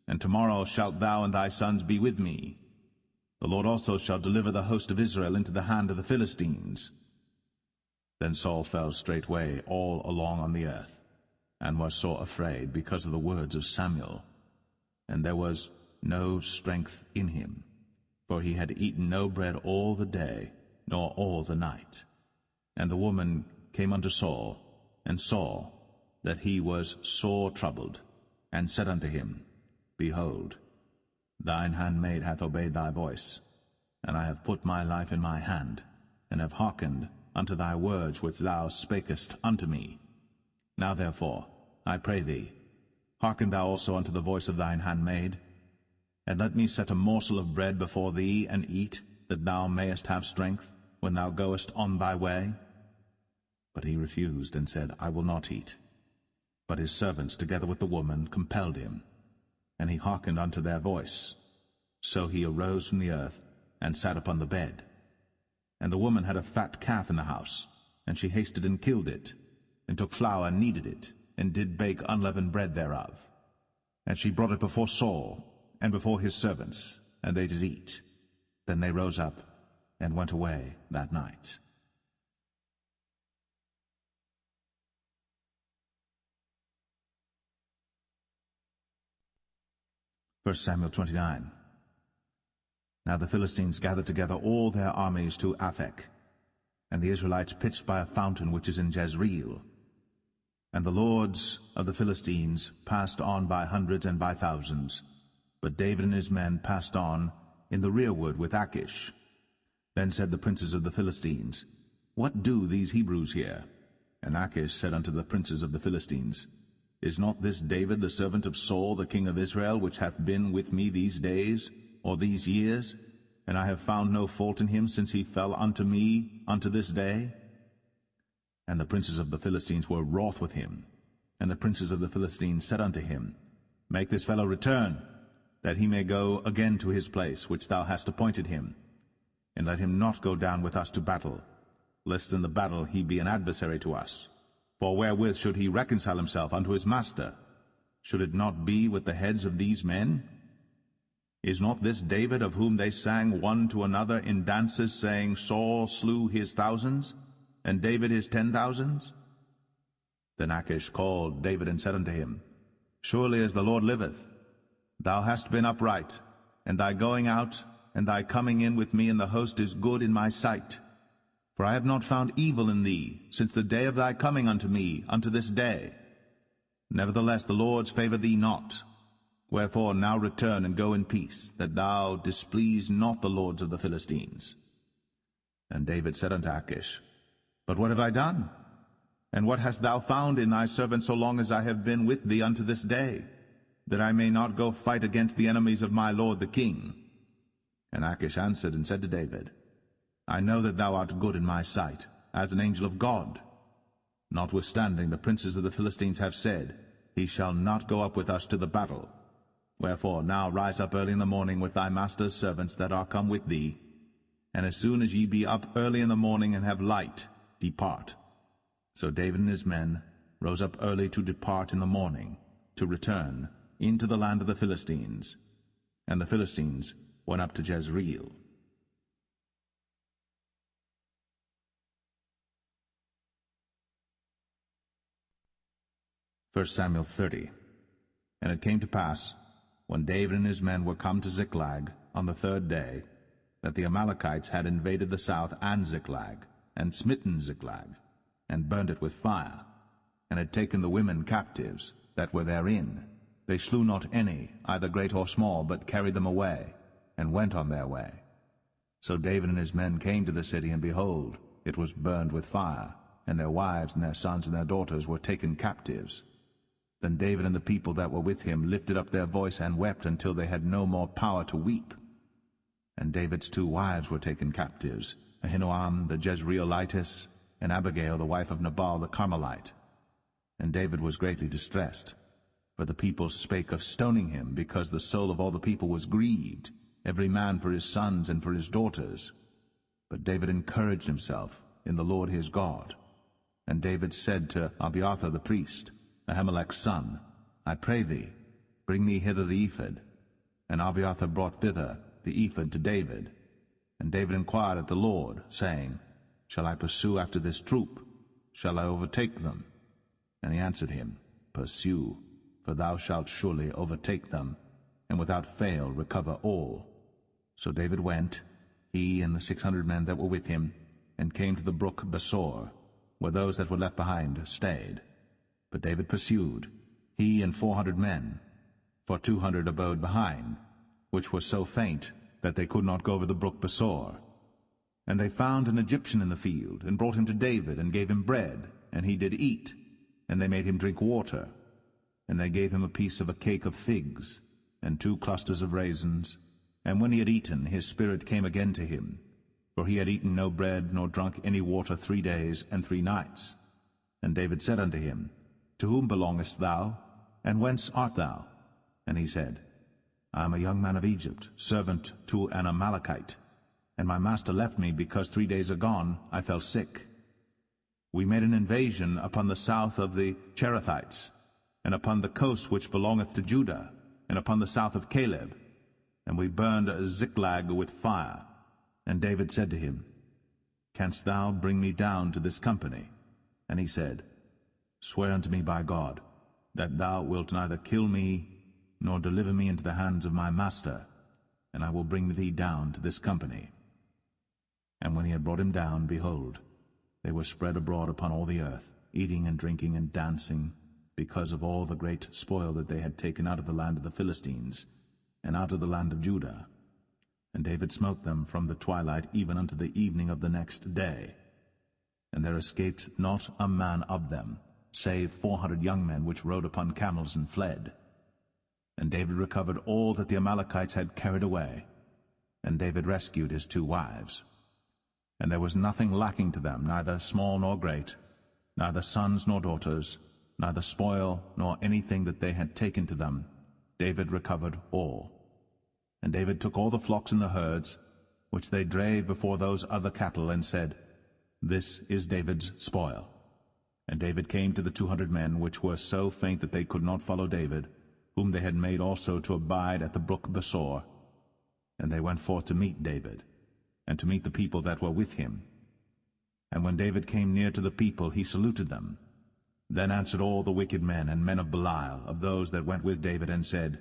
And tomorrow shalt thou and thy sons be with me. The Lord also shall deliver the host of Israel into the hand of the Philistines. Then Saul fell straightway all along on the earth, and was sore afraid because of the words of Samuel. And there was no strength in him, for he had eaten no bread all the day, nor all the night. And the woman came unto Saul, and saw that he was sore troubled, and said unto him, Behold, thine handmaid hath obeyed thy voice, and I have put my life in my hand, and have hearkened unto thy words which thou spakest unto me. Now therefore, I pray thee, hearken thou also unto the voice of thine handmaid, and let me set a morsel of bread before thee, and eat, that thou mayest have strength, when thou goest on thy way. But he refused, and said, I will not eat. But his servants together with the woman compelled him, and he hearkened unto their voice. So he arose from the earth, and sat upon the bed. And the woman had a fat calf in the house, and she hasted and killed it, and took flour and kneaded it, and did bake unleavened bread thereof. And she brought it before Saul, and before his servants, and they did eat. Then they rose up, and went away that night. 1 Samuel 29. Now the Philistines gathered together all their armies to Aphek, and the Israelites pitched by a fountain which is in Jezreel. And the lords of the Philistines passed on by hundreds and by thousands, but David and his men passed on in the rearward with Achish. Then said the princes of the Philistines, What do these Hebrews here? And Achish said unto the princes of the Philistines, Is not this David the servant of Saul the king of Israel, which hath been with me these days, or these years? And I have found no fault in him since he fell unto me unto this day. And the princes of the Philistines were wroth with him. And the princes of the Philistines said unto him, Make this fellow return, that he may go again to his place which thou hast appointed him, and let him not go down with us to battle, lest in the battle he be an adversary to us. For wherewith should he reconcile himself unto his master? Should it not be with the heads of these men? Is not this David, of whom they sang one to another in dances, saying, Saul slew his thousands, and David his 10,000s? Then Achish called David and said unto him, Surely as the Lord liveth, thou hast been upright, and thy going out and thy coming in with me in the host is good in my sight. For I have not found evil in thee since the day of thy coming unto me unto this day. Nevertheless the Lord's favour thee not. Wherefore now return and go in peace, that thou displease not the lords of the Philistines. And David said unto Achish, But what have I done? And what hast thou found in thy servant so long as I have been with thee unto this day, that I may not go fight against the enemies of my lord the king? And Achish answered and said to David, I know that thou art good in my sight, as an angel of God. Notwithstanding the princes of the Philistines have said, He shall not go up with us to the battle. Wherefore now rise up early in the morning with thy master's servants that are come with thee, and as soon as ye be up early in the morning and have light, depart. So David and his men rose up early to depart in the morning, to return into the land of the Philistines. And the Philistines went up to Jezreel. 1 Samuel 30. And it came to pass, when David and his men were come to Ziklag on the 3rd day, that the Amalekites had invaded the south and Ziklag, and smitten Ziklag, and burnt it with fire, and had taken the women captives that were therein. They slew not any, either great or small, but carried them away, and went on their way. So David and his men came to the city, and behold, it was burned with fire, and their wives and their sons and their daughters were taken captives. Then David and the people that were with him lifted up their voice and wept until they had no more power to weep. And David's 2 wives were taken captives, Ahinoam the Jezreelitess, and Abigail the wife of Nabal the Carmelite. And David was greatly distressed, for the people spake of stoning him, because the soul of all the people was grieved, every man for his sons and for his daughters. But David encouraged himself in the Lord his God. And David said to Abiathar the priest, Ahimelech's son, I pray thee, bring me hither the ephod. And Abiathar brought thither the ephod to David. And David inquired at the Lord, saying, Shall I pursue after this troop? Shall I overtake them? And he answered him, Pursue, for thou shalt surely overtake them, and without fail recover all. So David went, he and the 600 men that were with him, and came to the brook Besor, where those that were left behind stayed. But David pursued, he and 400 men, for 200 abode behind, which were so faint that they could not go over the brook Besor. And they found an Egyptian in the field, and brought him to David, and gave him bread, and he did eat, and they made him drink water. And they gave him a piece of a cake of figs, and 2 clusters of raisins. And when he had eaten, his spirit came again to him, for he had eaten no bread, nor drunk any water 3 days and 3 nights. And David said unto him, To whom belongest thou, and whence art thou? And he said, I am a young man of Egypt, servant to an Amalekite, and my master left me because 3 days agone I fell sick. We made an invasion upon the south of the Cherethites, and upon the coast which belongeth to Judah, and upon the south of Caleb, and we burned Ziklag with fire. And David said to him, Canst thou bring me down to this company? And he said, Swear unto me by God, that thou wilt neither kill me, nor deliver me into the hands of my master, and I will bring thee down to this company. And when he had brought him down, behold, they were spread abroad upon all the earth, eating and drinking and dancing, because of all the great spoil that they had taken out of the land of the Philistines, and out of the land of Judah. And David smote them from the twilight even unto the evening of the next day. And there escaped not a man of them, save 400 young men which rode upon camels and fled. And David recovered all that the Amalekites had carried away, and David rescued his 2 wives. And there was nothing lacking to them, neither small nor great, neither sons nor daughters, neither spoil nor anything that they had taken to them. David recovered all. And David took all the flocks and the herds, which they drave before those other cattle, and said, This is David's spoil. And David came to the 200 men, which were so faint that they could not follow David, whom they had made also to abide at the brook Besor. And they went forth to meet David, and to meet the people that were with him. And when David came near to the people, he saluted them. Then answered all the wicked men and men of Belial, of those that went with David, and said,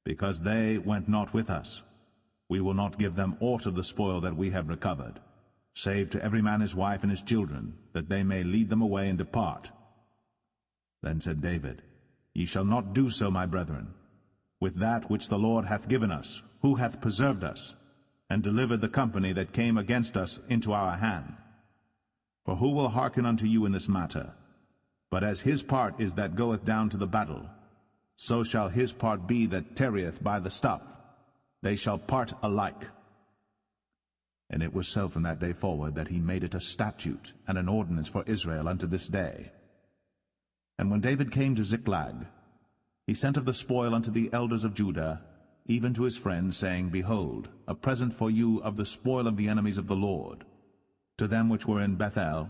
Because they went not with us, we will not give them aught of the spoil that we have recovered, save to every man his wife and his children, that they may lead them away and depart. Then said David, Ye shall not do so, my brethren. With that which the Lord hath given us, who hath preserved us, and delivered the company that came against us into our hand. For who will hearken unto you in this matter? But as his part is that goeth down to the battle, so shall his part be that tarrieth by the stuff. They shall part alike. And it was so from that day forward that he made it a statute and an ordinance for Israel unto this day. And when David came to Ziklag, he sent of the spoil unto the elders of Judah, even to his friends, saying, Behold, a present for you of the spoil of the enemies of the Lord, to them which were in Bethel,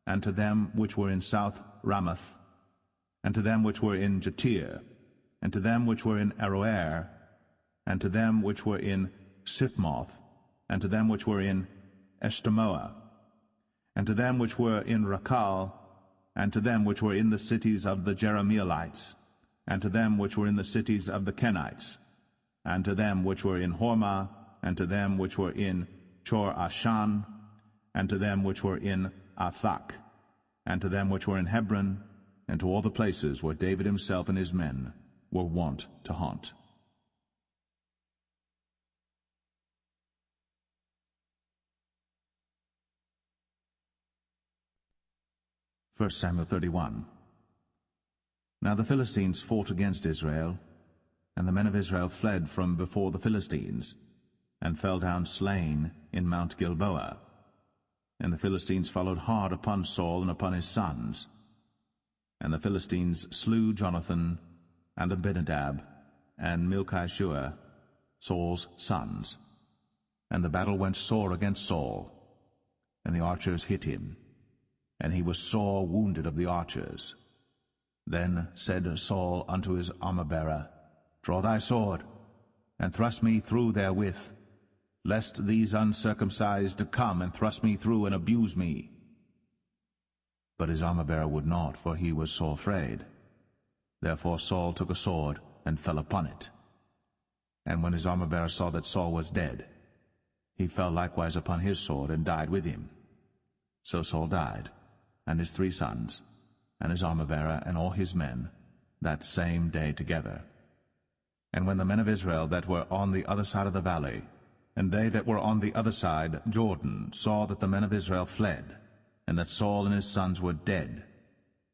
and to them which were in South Ramoth, and to them which were in Jatir, and to them which were in Aroer, and to them which were in Siphmoth, and to them which were in Eshtemoa, and to them which were in Rakal, and to them which were in the cities of the Jerahmeelites, and to them which were in the cities of the Kenites, and to them which were in Hormah, and to them which were in Chor-Ashan, and to them which were in Athak, and to them which were in Hebron, and to all the places where David himself and his men were wont to haunt. 1 Samuel 31. Now the Philistines fought against Israel, and the men of Israel fled from before the Philistines, and fell down slain in Mount Gilboa. And the Philistines followed hard upon Saul and upon his sons. And the Philistines slew Jonathan, and Abinadab, and Malchishua, Saul's sons. And the battle went sore against Saul, and the archers hit him, and he was sore wounded of the archers. Then said Saul unto his armor-bearer, Draw thy sword, and thrust me through therewith, lest these uncircumcised come and thrust me through and abuse me. But his armor-bearer would not, for he was sore afraid. Therefore Saul took a sword, and fell upon it. And when his armor-bearer saw that Saul was dead, he fell likewise upon his sword, and died with him. So Saul died, and his 3 sons, and his armor-bearer, and all his men, that same day together. And when the men of Israel that were on the other side of the valley, and they that were on the other side, Jordan, saw that the men of Israel fled, and that Saul and his sons were dead,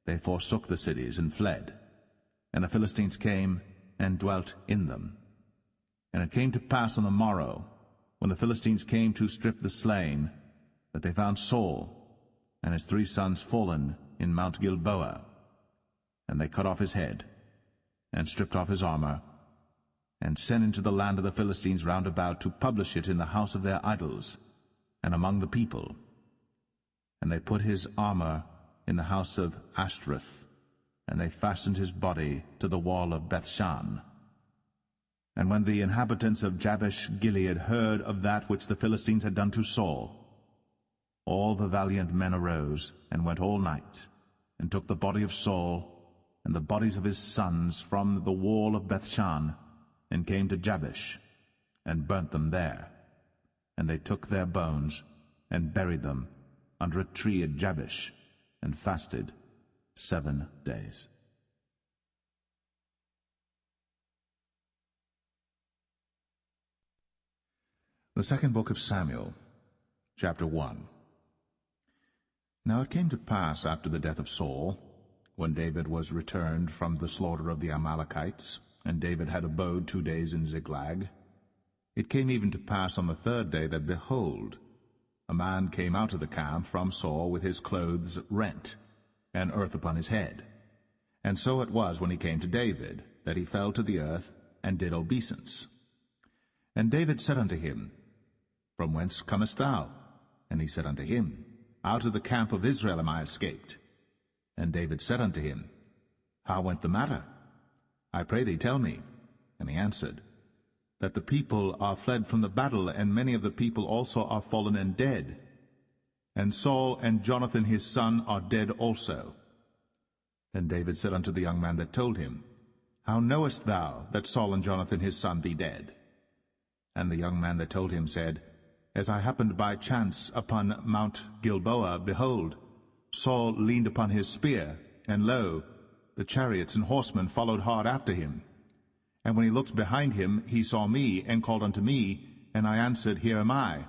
they forsook the cities and fled. And the Philistines came and dwelt in them. And it came to pass on the morrow, when the Philistines came to strip the slain, that they found Saul and his 3 sons fallen in Mount Gilboa. And they cut off his head, and stripped off his armor, and sent into the land of the Philistines round about to publish it in the house of their idols, and among the people. And they put his armor in the house of Ashtoreth, and they fastened his body to the wall of Bethshan. And when the inhabitants of Jabesh Gilead heard of that which the Philistines had done to Saul, all the valiant men arose, and went all night, and took the body of Saul, and the bodies of his sons from the wall of Bethshan, and came to Jabesh, and burnt them there. And they took their bones, and buried them under a tree at Jabesh, and fasted 7 days. The second book of Samuel, chapter 1. Now it came to pass after the death of Saul, when David was returned from the slaughter of the Amalekites, and David had abode 2 days in Ziklag, it came even to pass on the 3rd day that, behold, a man came out of the camp from Saul with his clothes rent, and earth upon his head. And so it was when he came to David, that he fell to the earth, and did obeisance. And David said unto him, From whence comest thou? And he said unto him, Out of the camp of Israel am I escaped. And David said unto him, How went the matter? I pray thee, tell me. And he answered, That the people are fled from the battle, and many of the people also are fallen and dead. And Saul and Jonathan his son are dead also. Then David said unto the young man that told him, How knowest thou that Saul and Jonathan his son be dead? And the young man that told him said, As I happened by chance upon Mount Gilboa, behold, Saul leaned upon his spear, and lo, the chariots and horsemen followed hard after him. And when he looked behind him, he saw me, and called unto me, and I answered, Here am I.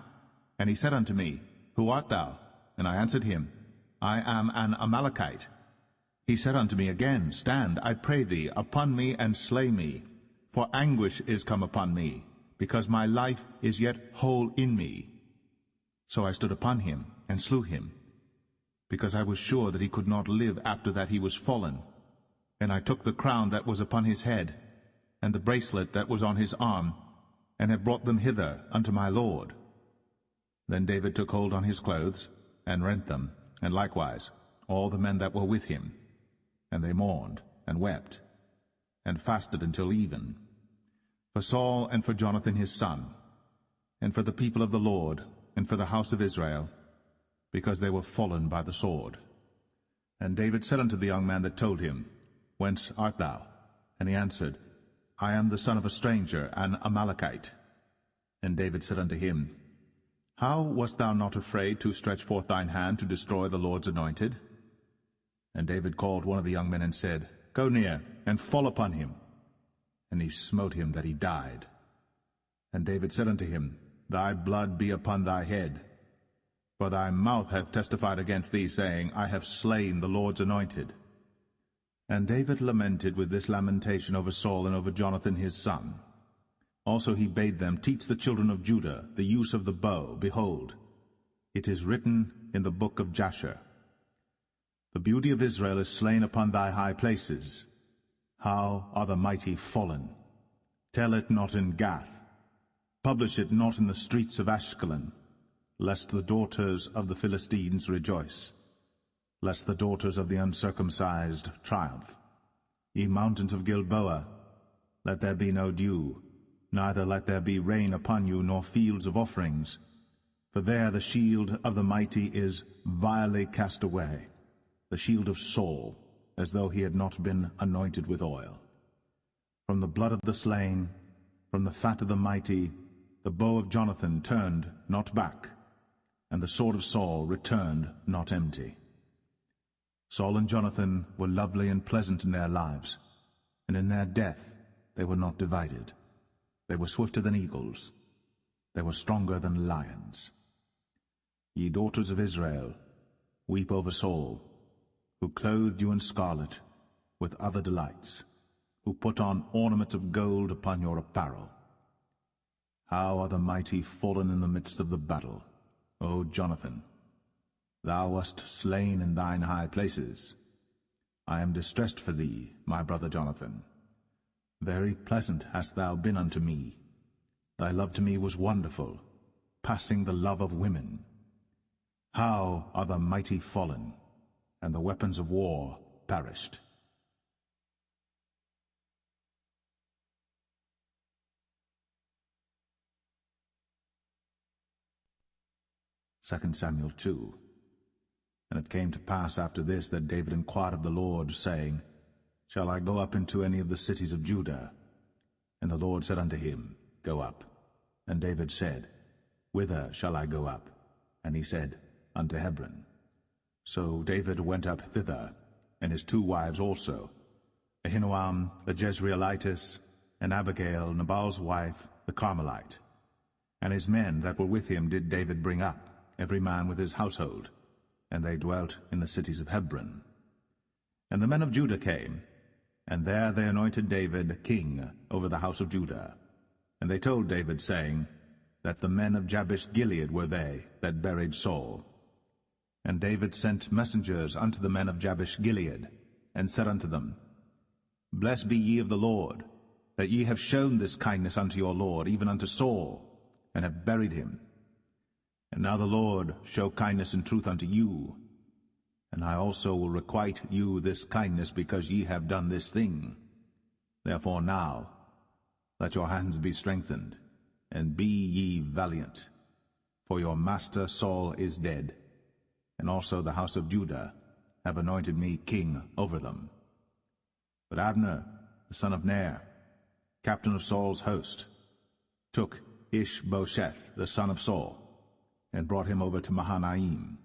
And he said unto me, Who art thou? And I answered him, I am an Amalekite. He said unto me again, Stand, I pray thee, upon me, and slay me, for anguish is come upon me, because my life is yet whole in me. So I stood upon him, and slew him, because I was sure that he could not live after that he was fallen. And I took the crown that was upon his head, and the bracelet that was on his arm, and have brought them hither unto my lord. Then David took hold on his clothes, and rent them, and likewise all the men that were with him. And they mourned, and wept, and fasted until even, for Saul and for Jonathan his son, and for the people of the Lord, and for the house of Israel, because they were fallen by the sword. And David said unto the young man that told him, Whence art thou? And he answered, I am the son of a stranger, an Amalekite. And David said unto him, How wast thou not afraid to stretch forth thine hand to destroy the Lord's anointed? And David called one of the young men and said, Go near, and fall upon him. And he smote him that he died. And David said unto him, Thy blood be upon thy head. For thy mouth hath testified against thee, saying, I have slain the Lord's anointed. And David lamented with this lamentation over Saul and over Jonathan his son. Also he bade them teach the children of Judah the use of the bow. Behold, it is written in the book of Jasher, The beauty of Israel is slain upon thy high places. How are the mighty fallen! Tell it not in Gath. Publish it not in the streets of Ashkelon, lest the daughters of the Philistines rejoice, lest the daughters of the uncircumcised triumph. Ye mountains of Gilboa, let there be no dew, neither let there be rain upon you, nor fields of offerings. For there the shield of the mighty is vilely cast away, the shield of Saul, as though he had not been anointed with oil. From the blood of the slain, from the fat of the mighty, the bow of Jonathan turned not back, and the sword of Saul returned not empty. Saul and Jonathan were lovely and pleasant in their lives, and in their death they were not divided. They were swifter than eagles. They were stronger than lions. Ye daughters of Israel, weep over Saul, who clothed you in scarlet with other delights, who put on ornaments of gold upon your apparel. How are the mighty fallen in the midst of the battle, O Jonathan! Thou wast slain in thine high places. I am distressed for thee, my brother Jonathan. Very pleasant hast thou been unto me. Thy love to me was wonderful, passing the love of women. How are the mighty fallen, and the weapons of war perished. 2 Samuel 2. And it came to pass after this that David inquired of the Lord, saying, Shall I go up into any of the cities of Judah? And the Lord said unto him, Go up. And David said, Whither shall I go up? And he said, Unto Hebron. So David went up thither, and his 2 wives also, Ahinoam the Jezreelitess, and Abigail Nabal's wife, the Carmelite. And his men that were with him did David bring up, every man with his household, and they dwelt in the cities of Hebron. And the men of Judah came, and there they anointed David king over the house of Judah. And they told David, saying, that the men of Jabesh-Gilead were they that buried Saul. And David sent messengers unto the men of Jabesh-Gilead, and said unto them, Blessed be ye of the Lord, that ye have shown this kindness unto your Lord, even unto Saul, and have buried him. And now the Lord show kindness and truth unto you, and I also will requite you this kindness, because ye have done this thing. Therefore now let your hands be strengthened, and be ye valiant, for your master Saul is dead, and also the house of Judah have anointed me king over them. But Abner, the son of Ner, captain of Saul's host, took Ishbosheth, the son of Saul, and brought him over to Mahanaim,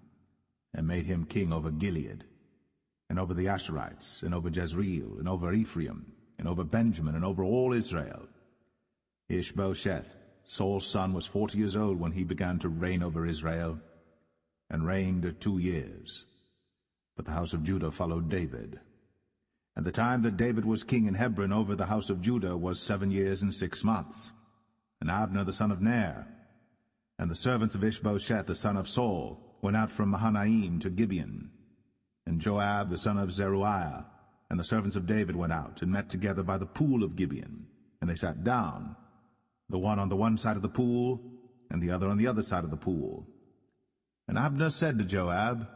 and made him king over Gilead, and over the Asherites, and over Jezreel, and over Ephraim, and over Benjamin, and over all Israel. Ishbosheth, Saul's son, was 40 years old when he began to reign over Israel, and reigned 2 years. But the house of Judah followed David. And the time that David was king in Hebron over the house of Judah was 7 years and 6 months. And Abner the son of Ner, and the servants of Ishbosheth the son of Saul, went out from Mahanaim to Gibeon. And Joab the son of Zeruiah and the servants of David went out, and met together by the pool of Gibeon. And they sat down, the one on the one side of the pool, and the other on the other side of the pool. And Abner said to Joab,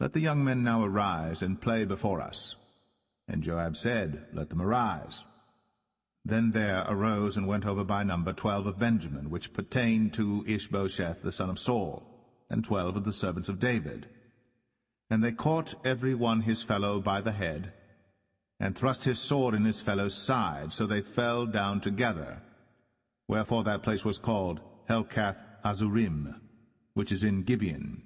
Let the young men now arise, and play before us. And Joab said, Let them arise. Then there arose and went over by number 12 of Benjamin, which pertained to Ishbosheth the son of Saul, and 12 of the servants of David. And they caught every one his fellow by the head, and thrust his sword in his fellow's side, so they fell down together. Wherefore that place was called Helkath-Hazurim, which is in Gibeon.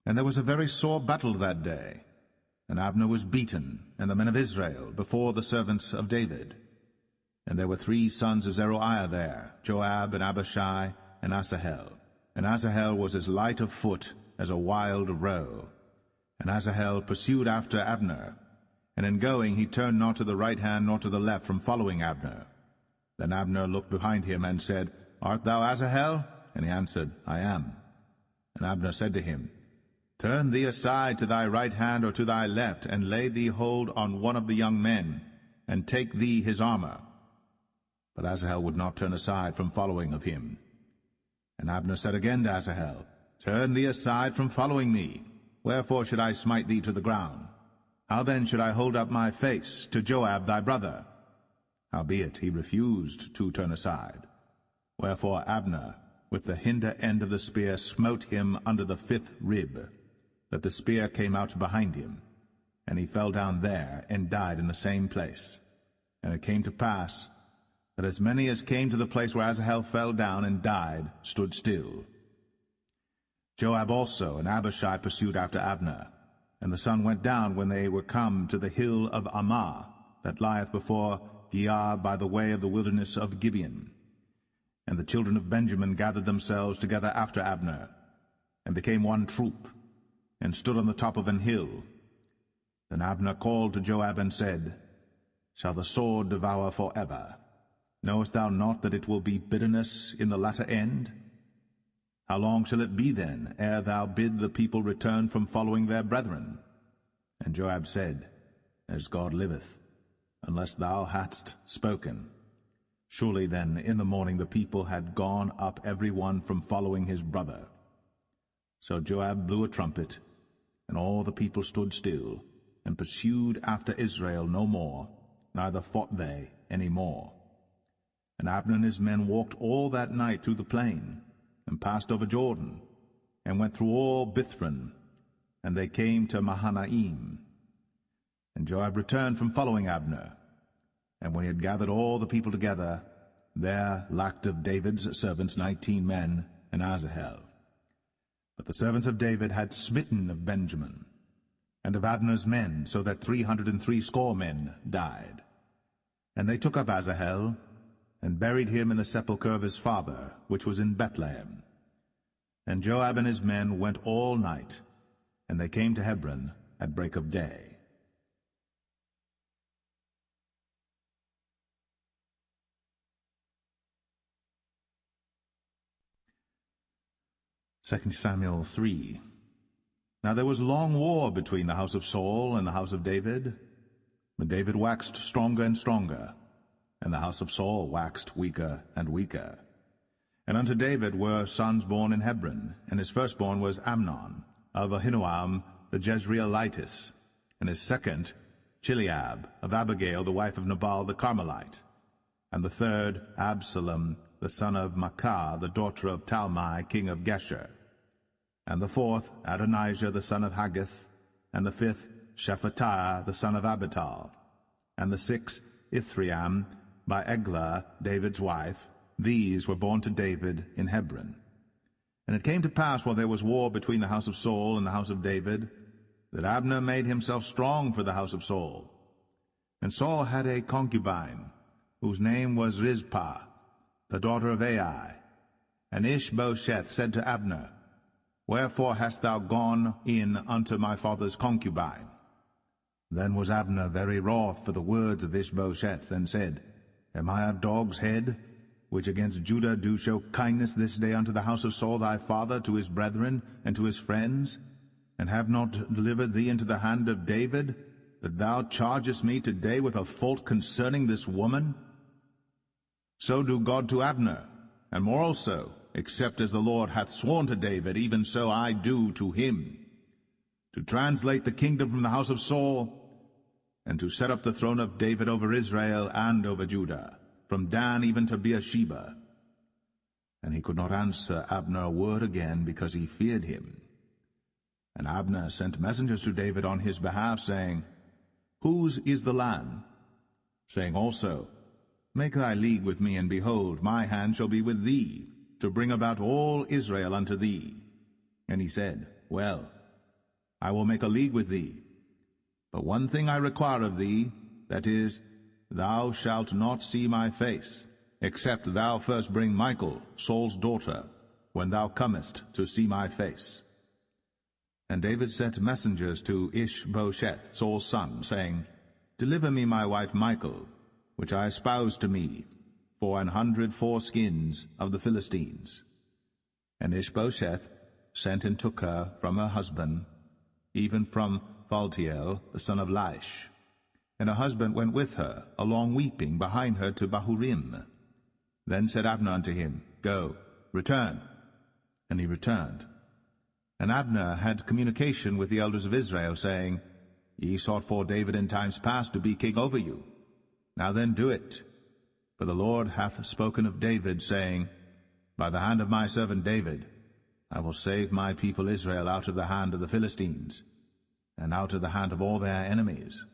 And there was a very sore battle that day, and Abner was beaten, and the men of Israel, before the servants of David. And there were 3 sons of Zeruiah there, Joab, and Abishai, and Asahel. And Asahel was as light of foot as a wild roe. And Asahel pursued after Abner, and in going he turned not to the right hand nor to the left from following Abner. Then Abner looked behind him, and said, Art thou Asahel? And he answered, I am. And Abner said to him, Turn thee aside to thy right hand or to thy left, and lay thee hold on one of the young men, and take thee his armor. But Asahel would not turn aside from following of him. And Abner said again to Asahel, Turn thee aside from following me. Wherefore should I smite thee to the ground? How then should I hold up my face to Joab thy brother? Howbeit he refused to turn aside. Wherefore Abner with the hinder end of the spear smote him under the 5th rib, that the spear came out behind him, and he fell down there, and died in the same place. And it came to pass, that as many as came to the place where Asahel fell down and died stood still. Joab also and Abishai pursued after Abner, and the sun went down when they were come to the hill of Ammah, that lieth before Giah by the way of the wilderness of Gibeon. And the children of Benjamin gathered themselves together after Abner, and became one troop, and stood on the top of an hill. Then Abner called to Joab and said, Shall the sword devour forever? Knowest thou not that it will be bitterness in the latter end? How long shall it be then, ere thou bid the people return from following their brethren? And Joab said, As God liveth, unless thou hadst spoken. Surely then in the morning the people had gone up every one from following his brother. So Joab blew a trumpet, and all the people stood still, and pursued after Israel no more, neither fought they any more. And Abner and his men walked all that night through the plain, and passed over Jordan, and went through all Bithron, and they came to Mahanaim. And Joab returned from following Abner. And when he had gathered all the people together, there lacked of David's servants 19 men, and Asahel. But the servants of David had smitten of Benjamin, and of Abner's men, so that 360 men died. And they took up Asahel, and buried him in the sepulchre of his father, which was in Bethlehem. And Joab and his men went all night, and they came to Hebron at break of day. 2 Samuel 3. Now there was long war between the house of Saul and the house of David. But David waxed stronger and stronger, and the house of Saul waxed weaker and weaker. And unto David were sons born in Hebron, and his firstborn was Amnon, of Ahinoam the Jezreelitess, and his second Chileab, of Abigail the wife of Nabal the Carmelite, and the third Absalom the son of Maacah, the daughter of Talmai king of Geshur, and the fourth Adonijah the son of Haggith, and the fifth Shephatiah the son of Abital, and the sixth Ithream by Eglah David's wife. These were born to David in Hebron. And it came to pass, while there was war between the house of Saul and the house of David, that Abner made himself strong for the house of Saul. And Saul had a concubine, whose name was Rizpah, the daughter of Ai. And Ishbosheth said to Abner, Wherefore hast thou gone in unto my father's concubine? Then was Abner very wroth for the words of Ishbosheth, and said, Am I a dog's head, which against Judah do show kindness this day unto the house of Saul thy father, to his brethren, and to his friends, and have not delivered thee into the hand of David, that thou chargest me today with a fault concerning this woman? So do God to Abner, and more also, except as the Lord hath sworn to David, even so I do to him, to translate the kingdom from the house of Saul, and to set up the throne of David over Israel and over Judah, from Dan even to Beersheba. And he could not answer Abner a word again, because he feared him. And Abner sent messengers to David on his behalf, saying, Whose is the land? Saying also, Make thy league with me, and behold, my hand shall be with thee, to bring about all Israel unto thee. And he said, Well, I will make a league with thee. But one thing I require of thee, that is, thou shalt not see my face, except thou first bring Michal, Saul's daughter, when thou comest to see my face. And David sent messengers to Ishbosheth, Saul's son, saying, Deliver me my wife Michal, which I espoused to me, for 100 foreskins of the Philistines. And Ishbosheth sent and took her from her husband, even from Phaltiel, the son of Laish. And her husband went with her, along weeping, behind her to Bahurim. Then said Abner unto him, Go, return. And he returned. And Abner had communication with the elders of Israel, saying, Ye sought for David in times past to be king over you. Now then do it. For the Lord hath spoken of David, saying, By the hand of my servant David I will save my people Israel out of the hand of the Philistines, and out of the hand of all their enemies.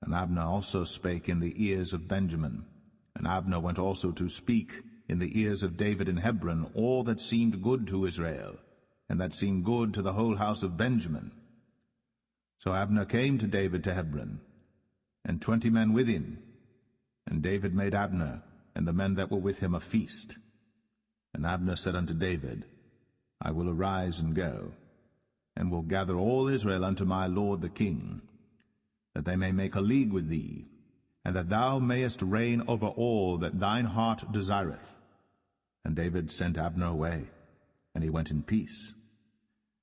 And Abner also spake in the ears of Benjamin. And Abner went also to speak in the ears of David in Hebron all that seemed good to Israel, and that seemed good to the whole house of Benjamin. So Abner came to David to Hebron, and 20 men with him. And David made Abner and the men that were with him a feast. And Abner said unto David, I will arise and go, and will gather all Israel unto my lord the king, that they may make a league with thee, and that thou mayest reign over all that thine heart desireth. And David sent Abner away, and he went in peace.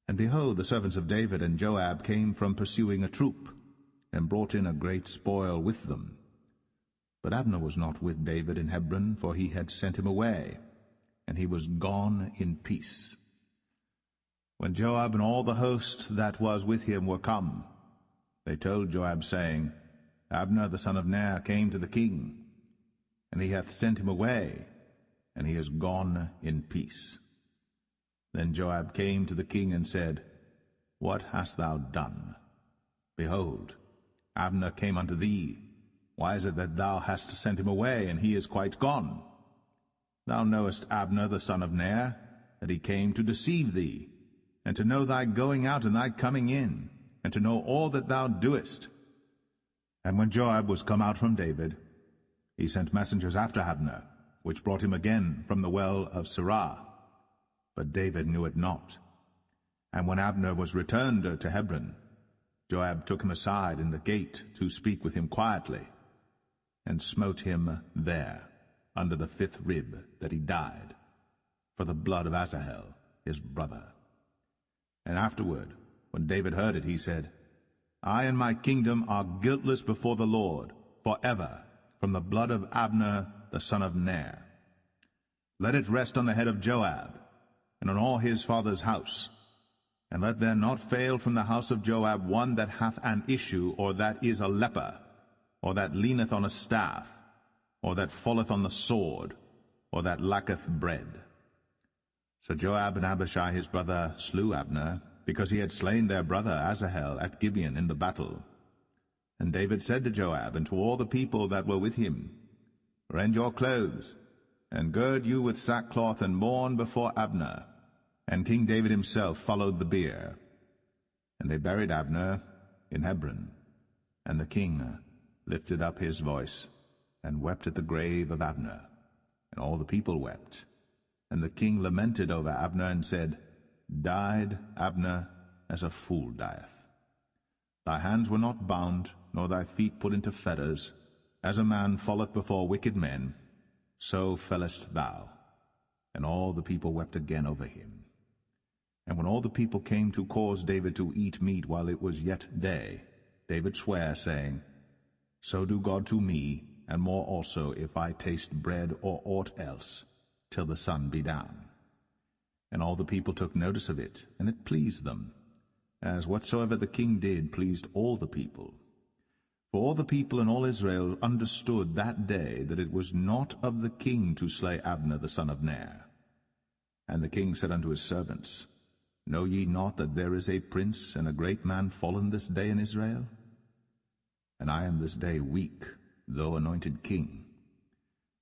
And behold, the servants of David and Joab came from pursuing a troop, and brought in a great spoil with them. But Abner was not with David in Hebron, for he had sent him away, and he was gone in peace. When Joab and all the host that was with him were come, they told Joab, saying, Abner the son of Ner came to the king, and he hath sent him away, and he is gone in peace. Then Joab came to the king and said, What hast thou done? Behold, Abner came unto thee. Why is it that thou hast sent him away, and he is quite gone? Thou knowest Abner the son of Ner, that he came to deceive thee, and to know thy going out and thy coming in, and to know all that thou doest. And when Joab was come out from David, he sent messengers after Abner, which brought him again from the well of Sirah. But David knew it not. And when Abner was returned to Hebron, Joab took him aside in the gate to speak with him quietly, and smote him there under the 5th rib, that he died, for the blood of Asahel his brother. And afterward, when David heard it, he said, I and my kingdom are guiltless before the Lord forever, from the blood of Abner the son of Ner. Let it rest on the head of Joab, and on all his father's house. And let there not fail from the house of Joab one that hath an issue, or that is a leper, or that leaneth on a staff, or that falleth on the sword, or that lacketh bread. So Joab and Abishai his brother slew Abner, because he had slain their brother Asahel at Gibeon in the battle. And David said to Joab and to all the people that were with him, Rend your clothes, and gird you with sackcloth, and mourn before Abner. And King David himself followed the bier. And they buried Abner in Hebron. And the king lifted up his voice, and wept at the grave of Abner. And all the people wept. And the king lamented over Abner, and said, Died Abner as a fool dieth. Thy hands were not bound, nor thy feet put into fetters. As a man falleth before wicked men, so fellest thou. And all the people wept again over him. And when all the people came to cause David to eat meat while it was yet day, David sware, saying, So do God to me, and more also, if I taste bread or aught else, till the sun be down. And all the people took notice of it, and it pleased them, as whatsoever the king did pleased all the people. For all the people and all Israel understood that day that it was not of the king to slay Abner the son of Ner. And the king said unto his servants, Know ye not that there is a prince and a great man fallen this day in Israel? And I am this day weak, though anointed king.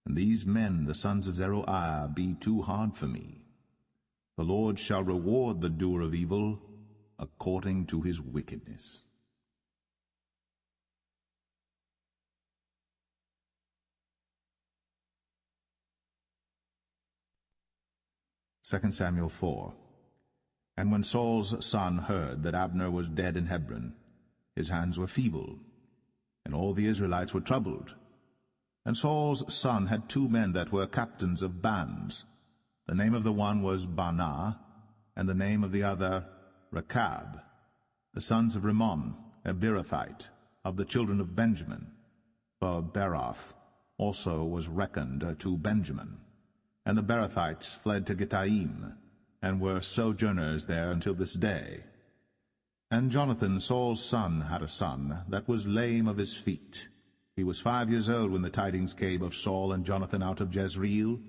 And these men, the sons of Zeruiah, be too hard for me. The Lord shall reward the doer of evil according to his wickedness. 2 Samuel 4. And when Saul's son heard that Abner was dead in Hebron, his hands were feeble, and all the Israelites were troubled. And Saul's son had 2 men that were captains of bands. The name of the one was Baanah, and the name of the other Rechab, the sons of Rimmon, a Beerothite, of the children of Benjamin. For Beeroth also was reckoned to Benjamin. And the Beerothites fled to Gittaim, and were sojourners there until this day. And Jonathan, Saul's son, had a son that was lame of his feet. He was 5 years old when the tidings came of Saul and Jonathan out of Jezreel.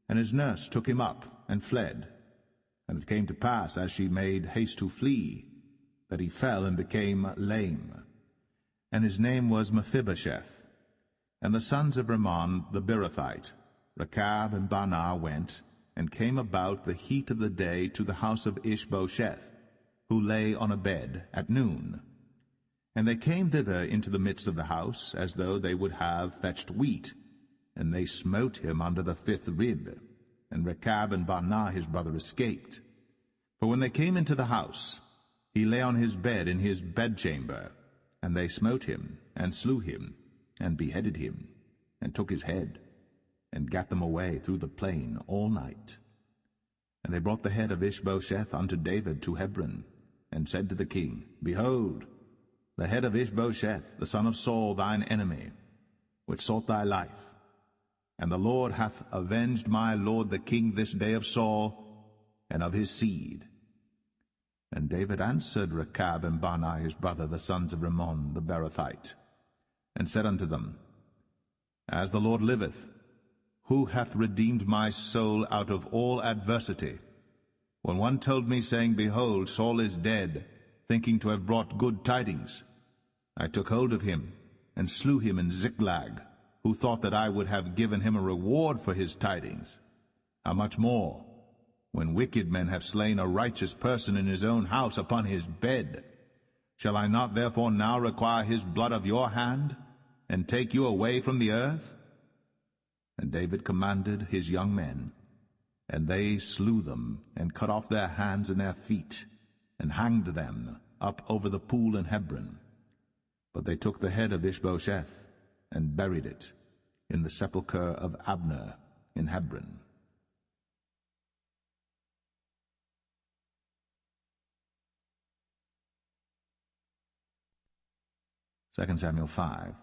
And his nurse took him up and fled. And it came to pass, as she made haste to flee, that he fell and became lame. And his name was Mephibosheth. And the sons of Rimmon the Beerothite, Rechab and Baanah, went, and came about the heat of the day to the house of Ishbosheth, who lay on a bed at noon. And they came thither into the midst of the house, as though they would have fetched wheat. And they smote him under the 5th rib. And Rechab and Baanah his brother escaped. For when they came into the house, he lay on his bed in his bedchamber. And they smote him, and slew him, and beheaded him, and took his head, and gat them away through the plain all night. And they brought the head of Ishbosheth unto David to Hebron, and said to the king, Behold, the head of Ishbosheth, the son of Saul, thine enemy, which sought thy life. And the Lord hath avenged my lord the king this day of Saul, and of his seed. And David answered Rechab and Baanah his brother, the sons of Rimmon the Beerothite, and said unto them, As the Lord liveth, who hath redeemed my soul out of all adversity? When one told me, saying, Behold, Saul is dead, thinking to have brought good tidings, I took hold of him, and slew him in Ziklag, who thought that I would have given him a reward for his tidings. How much more, when wicked men have slain a righteous person in his own house upon his bed? Shall I not therefore now require his blood of your hand, and take you away from the earth? And David commanded his young men, and they slew them, and cut off their hands and their feet, and hanged them up over the pool in Hebron. But they took the head of Ishbosheth, and buried it in the sepulchre of Abner in Hebron. 2 Samuel 5.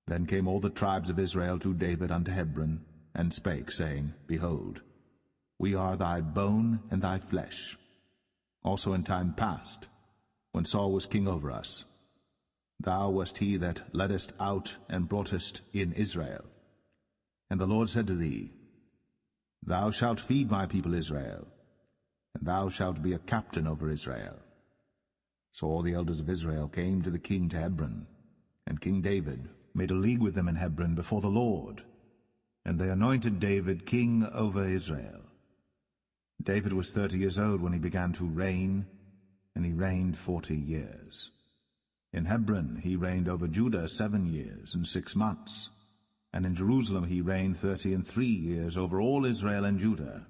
Then came all the tribes of Israel to David unto Hebron, and spake, saying, Behold, we are thy bone and thy flesh. Also in time past, when Saul was king over us, thou wast he that leddest out and broughtest in Israel. And the Lord said to thee, Thou shalt feed my people Israel, and thou shalt be a captain over Israel. So all the elders of Israel came to the king to Hebron, and King David made a league with them in Hebron before the Lord, and they anointed David king over Israel. David was 30 years old when he began to reign, and he reigned 40 years. In Hebron he reigned over Judah 7 years and 6 months, and in Jerusalem he reigned 33 years over all Israel and Judah.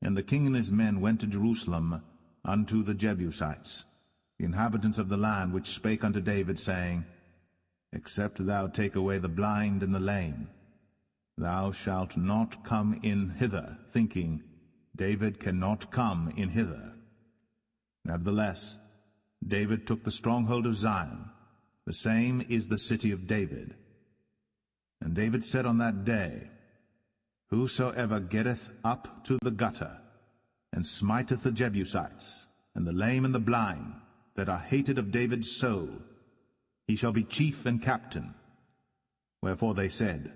And the king and his men went to Jerusalem unto the Jebusites, the inhabitants of the land, which spake unto David, saying, Except thou take away the blind and the lame, thou shalt not come in hither, thinking, David cannot come in hither. Nevertheless, David took the stronghold of Zion, the same is the city of David. And David said on that day, Whosoever getteth up to the gutter, and smiteth the Jebusites, and the lame and the blind, that are hated of David's soul, he shall be chief and captain. Wherefore they said,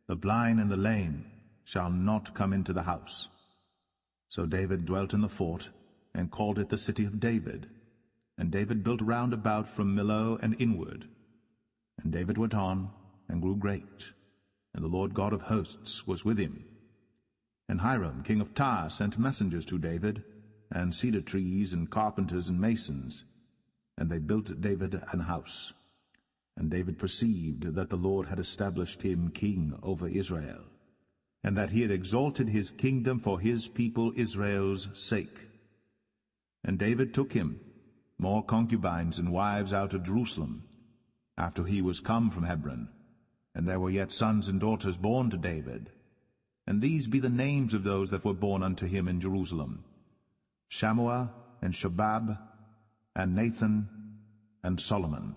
The blind and the lame shall not come into the house. So David dwelt in the fort, and called it the city of David. And David built round about from Millo and inward. And David went on, and grew great, and the Lord God of hosts was with him. And Hiram king of Tyre sent messengers to David, and cedar trees, and carpenters, and masons. And they built David an house. And David perceived that the Lord had established him king over Israel, and that he had exalted his kingdom for his people Israel's sake. And David took him more concubines and wives out of Jerusalem, after he was come from Hebron, and there were yet sons and daughters born to David. And these be the names of those that were born unto him in Jerusalem: Shammua, and Shobab, and Nathan, and Solomon.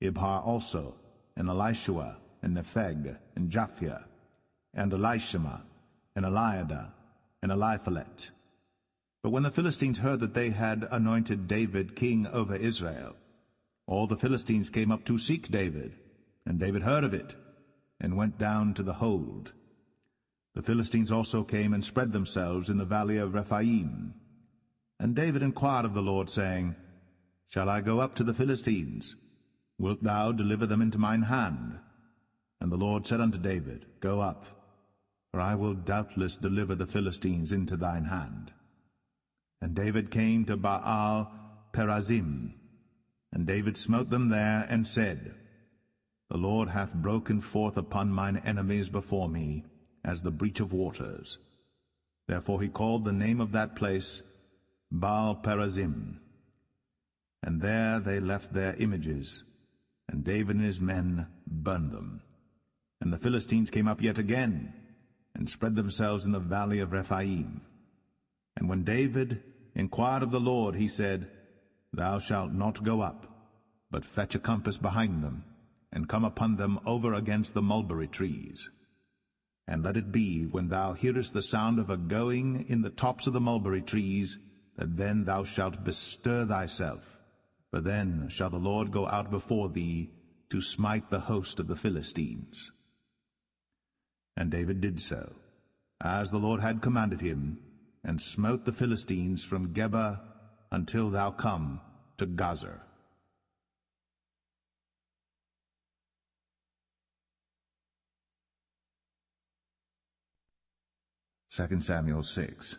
Ibhar also, and Elishua, and Nepheg, and Japhia, and Elishama, and Eliada, and Eliphalet. But when the Philistines heard that they had anointed David king over Israel, all the Philistines came up to seek David, and David heard of it, and went down to the hold. The Philistines also came and spread themselves in the valley of Rephaim. And David inquired of the Lord, saying, Shall I go up to the Philistines? Wilt thou deliver them into mine hand? And the Lord said unto David, Go up, for I will doubtless deliver the Philistines into thine hand. And David came to Baal Perazim, and David smote them there, and said, The Lord hath broken forth upon mine enemies before me, as the breach of waters. Therefore he called the name of that place Baal Perazim. And there they left their images, and David and his men burned them. And the Philistines came up yet again, and spread themselves in the valley of Rephaim. And when David inquired of the Lord, he said, Thou shalt not go up, but fetch a compass behind them, and come upon them over against the mulberry trees. And let it be, when thou hearest the sound of a going in the tops of the mulberry trees, that then thou shalt bestir thyself, for then shall the Lord go out before thee to smite the host of the Philistines. And David did so, as the Lord had commanded him, and smote the Philistines from Geba until thou come to Gazer. 2 Samuel 6.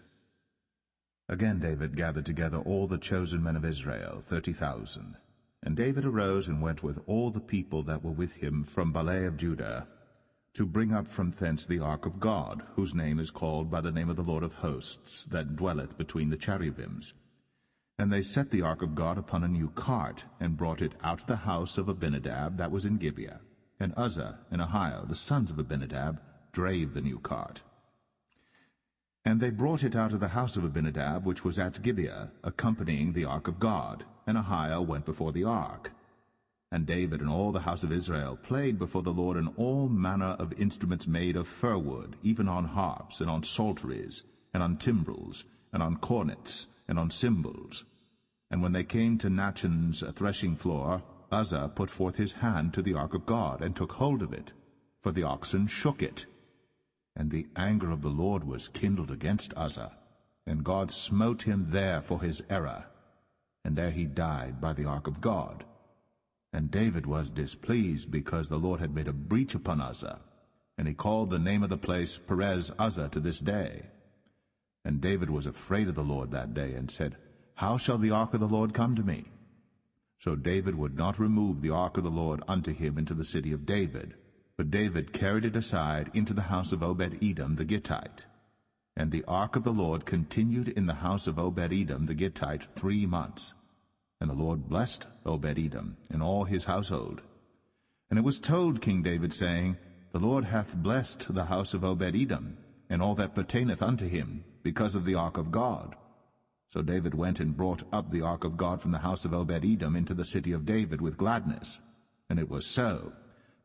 Again David gathered together all the chosen men of Israel, 30,000. And David arose and went with all the people that were with him from Paulett of Judah, to bring up from thence the ark of God, whose name is called by the name of the Lord of hosts, that dwelleth between the cherubims. And they set the ark of God upon a new cart, and brought it out of the house of Abinadab that was in Gibeah. And Uzzah and Ahio, the sons of Abinadab, drave the new cart. And they brought it out of the house of Abinadab, which was at Gibeah, accompanying the ark of God, and Ahio went before the ark. And David and all the house of Israel played before the Lord in all manner of instruments made of fir wood, even on harps, and on psalteries, and on timbrels, and on cornets, and on cymbals. And when they came to Nachon's threshing floor, Uzzah put forth his hand to the ark of God, and took hold of it, for the oxen shook it. And the anger of the Lord was kindled against Uzzah, and God smote him there for his error, and there he died by the ark of God. And David was displeased, because the Lord had made a breach upon Uzzah, and he called the name of the place Perez Uzzah to this day. And David was afraid of the Lord that day, and said, How shall the ark of the Lord come to me? So David would not remove the ark of the Lord unto him into the city of David, but David carried it aside into the house of Obed-Edom the Gittite. And the ark of the Lord continued in the house of Obed-Edom the Gittite 3 months. And the Lord blessed Obed-Edom and all his household. And it was told King David, saying, The Lord hath blessed the house of Obed-Edom, and all that pertaineth unto him, because of the ark of God. So David went and brought up the ark of God from the house of Obed-Edom into the city of David with gladness. And it was so,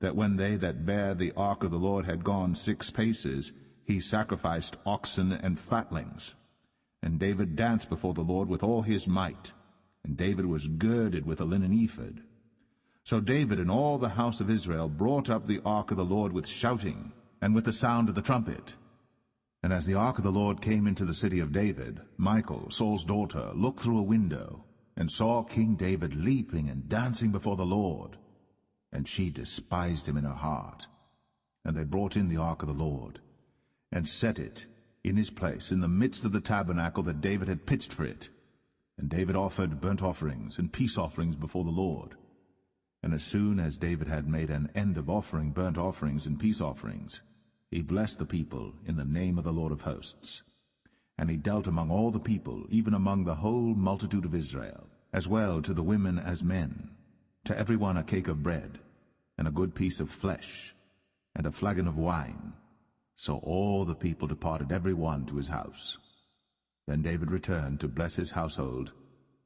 that when they that bare the ark of the Lord had gone 6 paces, he sacrificed oxen and fatlings. And David danced before the Lord with all his might. And David was girded with a linen ephod. So David and all the house of Israel brought up the ark of the Lord with shouting, and with the sound of the trumpet. And as the ark of the Lord came into the city of David, Michal, Saul's daughter, looked through a window, and saw King David leaping and dancing before the Lord. And she despised him in her heart. And they brought in the ark of the Lord, and set it in his place in the midst of the tabernacle that David had pitched for it. And David offered burnt offerings and peace offerings before the Lord. And as soon as David had made an end of offering burnt offerings and peace offerings, he blessed the people in the name of the Lord of hosts. And he dealt among all the people, even among the whole multitude of Israel, as well to the women as men, to every one a cake of bread, and a good piece of flesh, and a flagon of wine. So all the people departed every one to his house. Then David returned to bless his household,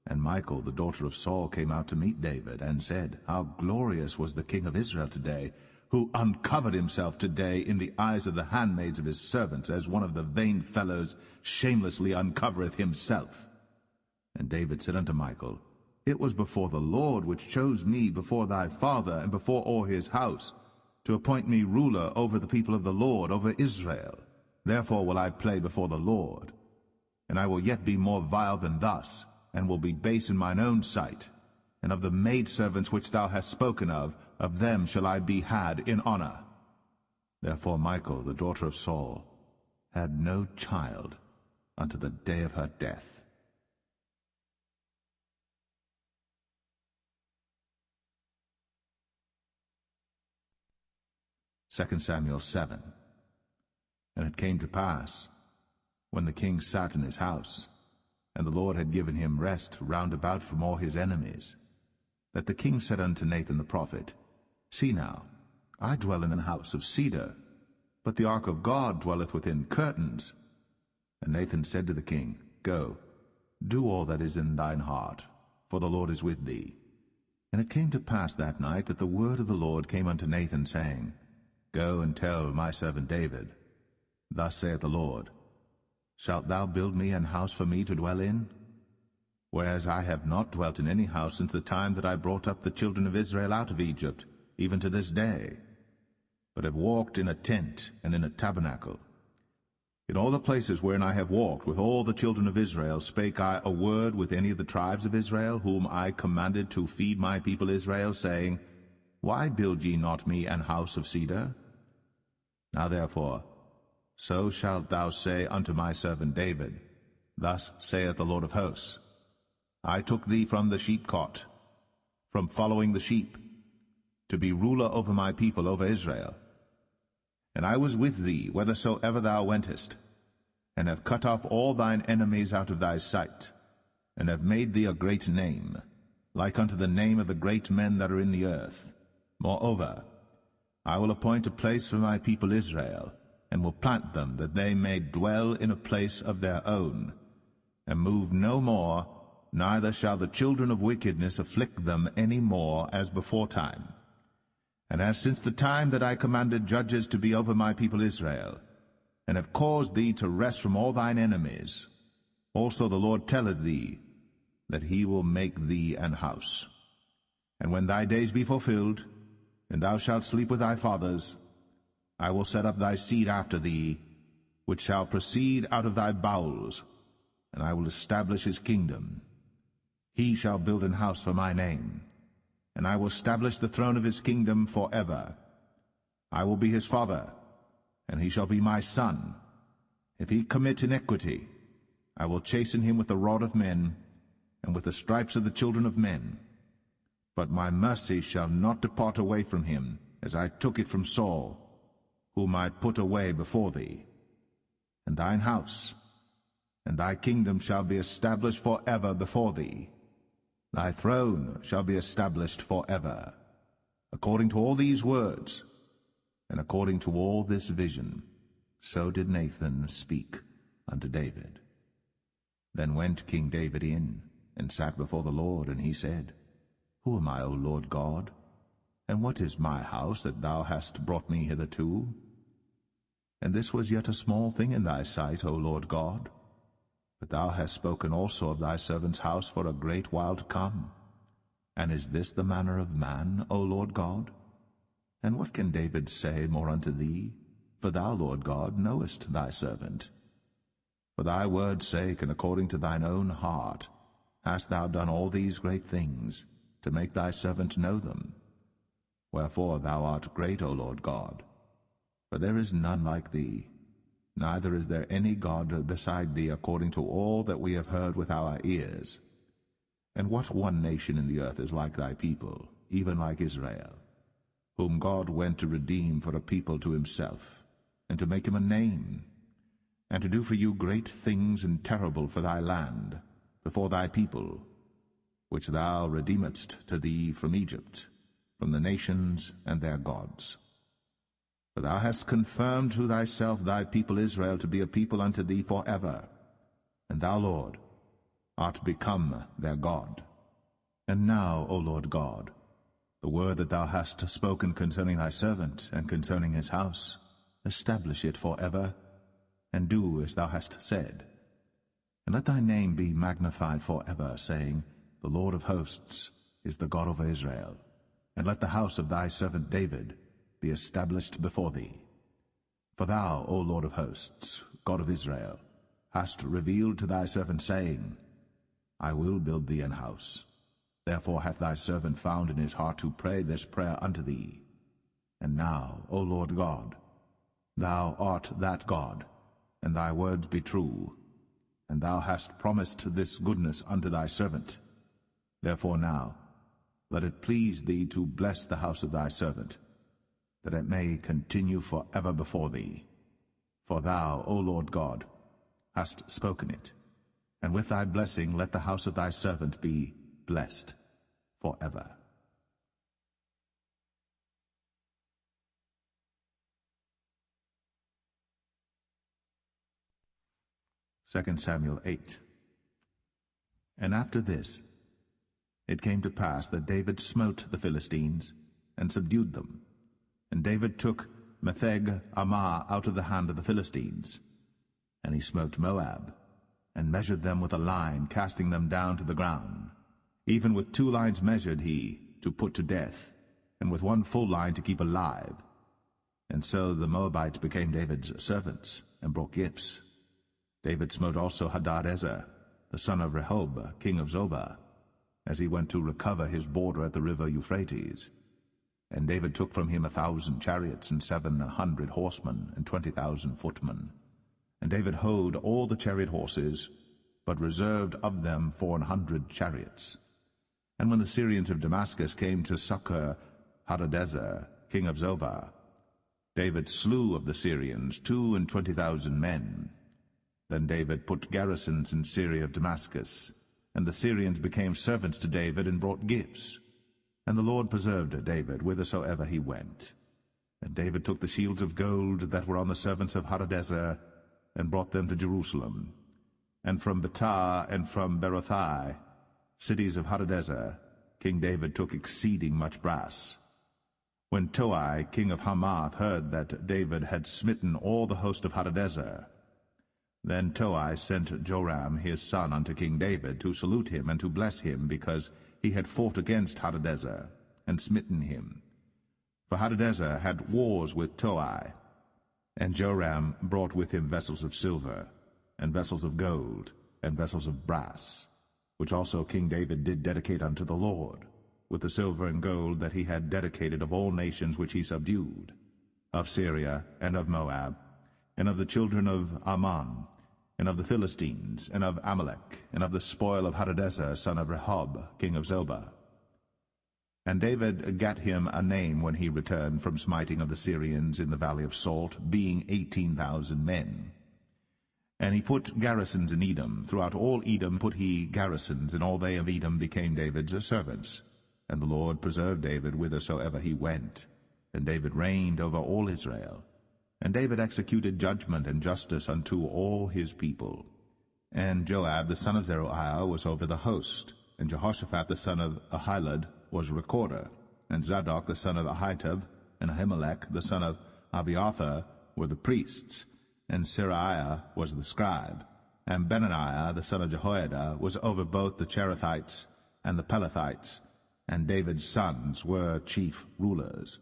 and Michal, the daughter of Saul, came out to meet David, and said, How glorious was the king of Israel today, who uncovered himself today in the eyes of the handmaids of his servants, as one of the vain fellows shamelessly uncovereth himself. And David said unto Michal, It was before the Lord which chose me before thy father, and before all his house, to appoint me ruler over the people of the Lord, over Israel. Therefore will I play before the Lord. And I will yet be more vile than thus, and will be base in mine own sight. And of the maidservants which thou hast spoken of them shall I be had in honor. Therefore Michal, the daughter of Saul, had no child unto the day of her death. Second Samuel 7. And it came to pass, when the king sat in his house, and the Lord had given him rest round about from all his enemies, that the king said unto Nathan the prophet, See now, I dwell in an house of cedar, but the ark of God dwelleth within curtains. And Nathan said to the king, Go, do all that is in thine heart, for the Lord is with thee. And it came to pass that night that the word of the Lord came unto Nathan, saying, Go and tell my servant David, Thus saith the Lord, Shalt thou build me an house for me to dwell in? Whereas I have not dwelt in any house since the time that I brought up the children of Israel out of Egypt, even to this day, but have walked in a tent and in a tabernacle. In all the places wherein I have walked with all the children of Israel spake I a word with any of the tribes of Israel, whom I commanded to feed my people Israel, saying, Why build ye not me an house of cedar? Now therefore, so shalt thou say unto my servant David, Thus saith the Lord of hosts, I took thee from the sheepcot, from following the sheep, to be ruler over my people, over Israel. And I was with thee whithersoever thou wentest, and have cut off all thine enemies out of thy sight, and have made thee a great name, like unto the name of the great men that are in the earth. Moreover, I will appoint a place for my people Israel, and will plant them, that they may dwell in a place of their own, and move no more, neither shall the children of wickedness afflict them any more as beforetime. And as since the time that I commanded judges to be over my people Israel, and have caused thee to rest from all thine enemies, also the Lord telleth thee that he will make thee an house. And when thy days be fulfilled, and thou shalt sleep with thy fathers, I will set up thy seed after thee, which shall proceed out of thy bowels, and I will establish his kingdom. He shall build an house for my name, and I will establish the throne of his kingdom forever. I will be his father, and he shall be my son. If he commit iniquity, I will chasten him with the rod of men, and with the stripes of the children of men. But my mercy shall not depart away from him, as I took it from Saul, whom I put away before thee. And thine house and thy kingdom shall be established forever before thee. Thy throne shall be established forever. According to all these words, and according to all this vision, so did Nathan speak unto David. Then went King David in, and sat before the Lord, and he said, Who am I, O Lord God? And what is my house that thou hast brought me hitherto? And this was yet a small thing in thy sight, O Lord God. But thou hast spoken also of thy servant's house for a great while to come. And is this the manner of man, O Lord God? And what can David say more unto thee? For thou, Lord God, knowest thy servant. For thy word's sake, and according to thine own heart, hast thou done all these great things, to make thy servant know them. Wherefore thou art great, O Lord God. For there is none like thee, neither is there any God beside thee, according to all that we have heard with our ears. And what one nation in the earth is like thy people, even like Israel, whom God went to redeem for a people to himself, and to make him a name, and to do for you great things and terrible for thy land, before thy people, which thou redeemedst to thee from Egypt, from the nations and their gods. For thou hast confirmed to thyself thy people Israel to be a people unto thee forever, and thou, Lord, art become their God. And now, O Lord God, the word that thou hast spoken concerning thy servant, and concerning his house, establish it forever, and do as thou hast said. And let thy name be magnified forever, saying, The Lord of hosts is the God of Israel. And let the house of thy servant David be established before thee. For thou, O Lord of hosts, God of Israel, hast revealed to thy servant, saying, I will build thee an house. Therefore hath thy servant found in his heart to pray this prayer unto thee. And now, O Lord God, thou art that God, and thy words be true, and thou hast promised this goodness unto thy servant. Therefore now, let it please thee to bless the house of thy servant, that it may continue forever before thee. For thou, O Lord God, hast spoken it, and with thy blessing let the house of thy servant be blessed forever. 2 Samuel 8. And after this, it came to pass that David smote the Philistines, and subdued them. And David took Metheg Ammah out of the hand of the Philistines. And he smote Moab, and measured them with a line, casting them down to the ground. Even with 2 lines measured he, to put to death, and with 1 full line to keep alive. And so the Moabites became David's servants, and brought gifts. David smote also Hadadezer, the son of Rehob, king of Zobah, as he went to recover his border at the river Euphrates. And David took from him 1,000 chariots, and 700 horsemen, and 20,000 footmen. And David houghed all the chariot horses, but reserved of them 400 chariots. And when the Syrians of Damascus came to succor Hadadezer, king of Zobah, David slew of the Syrians 22,000 men. Then David put garrisons in Syria of Damascus, and the Syrians became servants to David, and brought gifts. And the Lord preserved David whithersoever he went. And David took the shields of gold that were on the servants of Hadadezer, and brought them to Jerusalem. And from Betah and from Berothai, cities of Hadadezer, King David took exceeding much brass. When Toi, king of Hamath, heard that David had smitten all the host of Hadadezer, then Toi sent Joram his son unto King David, to salute him and to bless him, because he had fought against Hadadezer, and smitten him. For Hadadezer had wars with Toi. And Joram brought with him vessels of silver, and vessels of gold, and vessels of brass, which also King David did dedicate unto the Lord, with the silver and gold that he had dedicated of all nations which he subdued, of Syria, and of Moab, and of the children of Ammon, and of the Philistines, and of Amalek, and of the spoil of Hadadezer, son of Rehob, king of Zobah. And David gat him a name when he returned from smiting of the Syrians in the valley of Salt, being 18,000 men. And he put garrisons in Edom. Throughout all Edom put he garrisons, and all they of Edom became David's servants. And the Lord preserved David whithersoever he went. And David reigned over all Israel. And David executed judgment and justice unto all his people. And Joab the son of Zeruiah was over the host. And Jehoshaphat the son of Ahilud was recorder. And Zadok the son of Ahitub, and Ahimelech the son of Abiathar were the priests. And Seraiah was the scribe. And Benaniah the son of Jehoiada was over both the Cherethites and the Pelethites. And David's sons were chief rulers.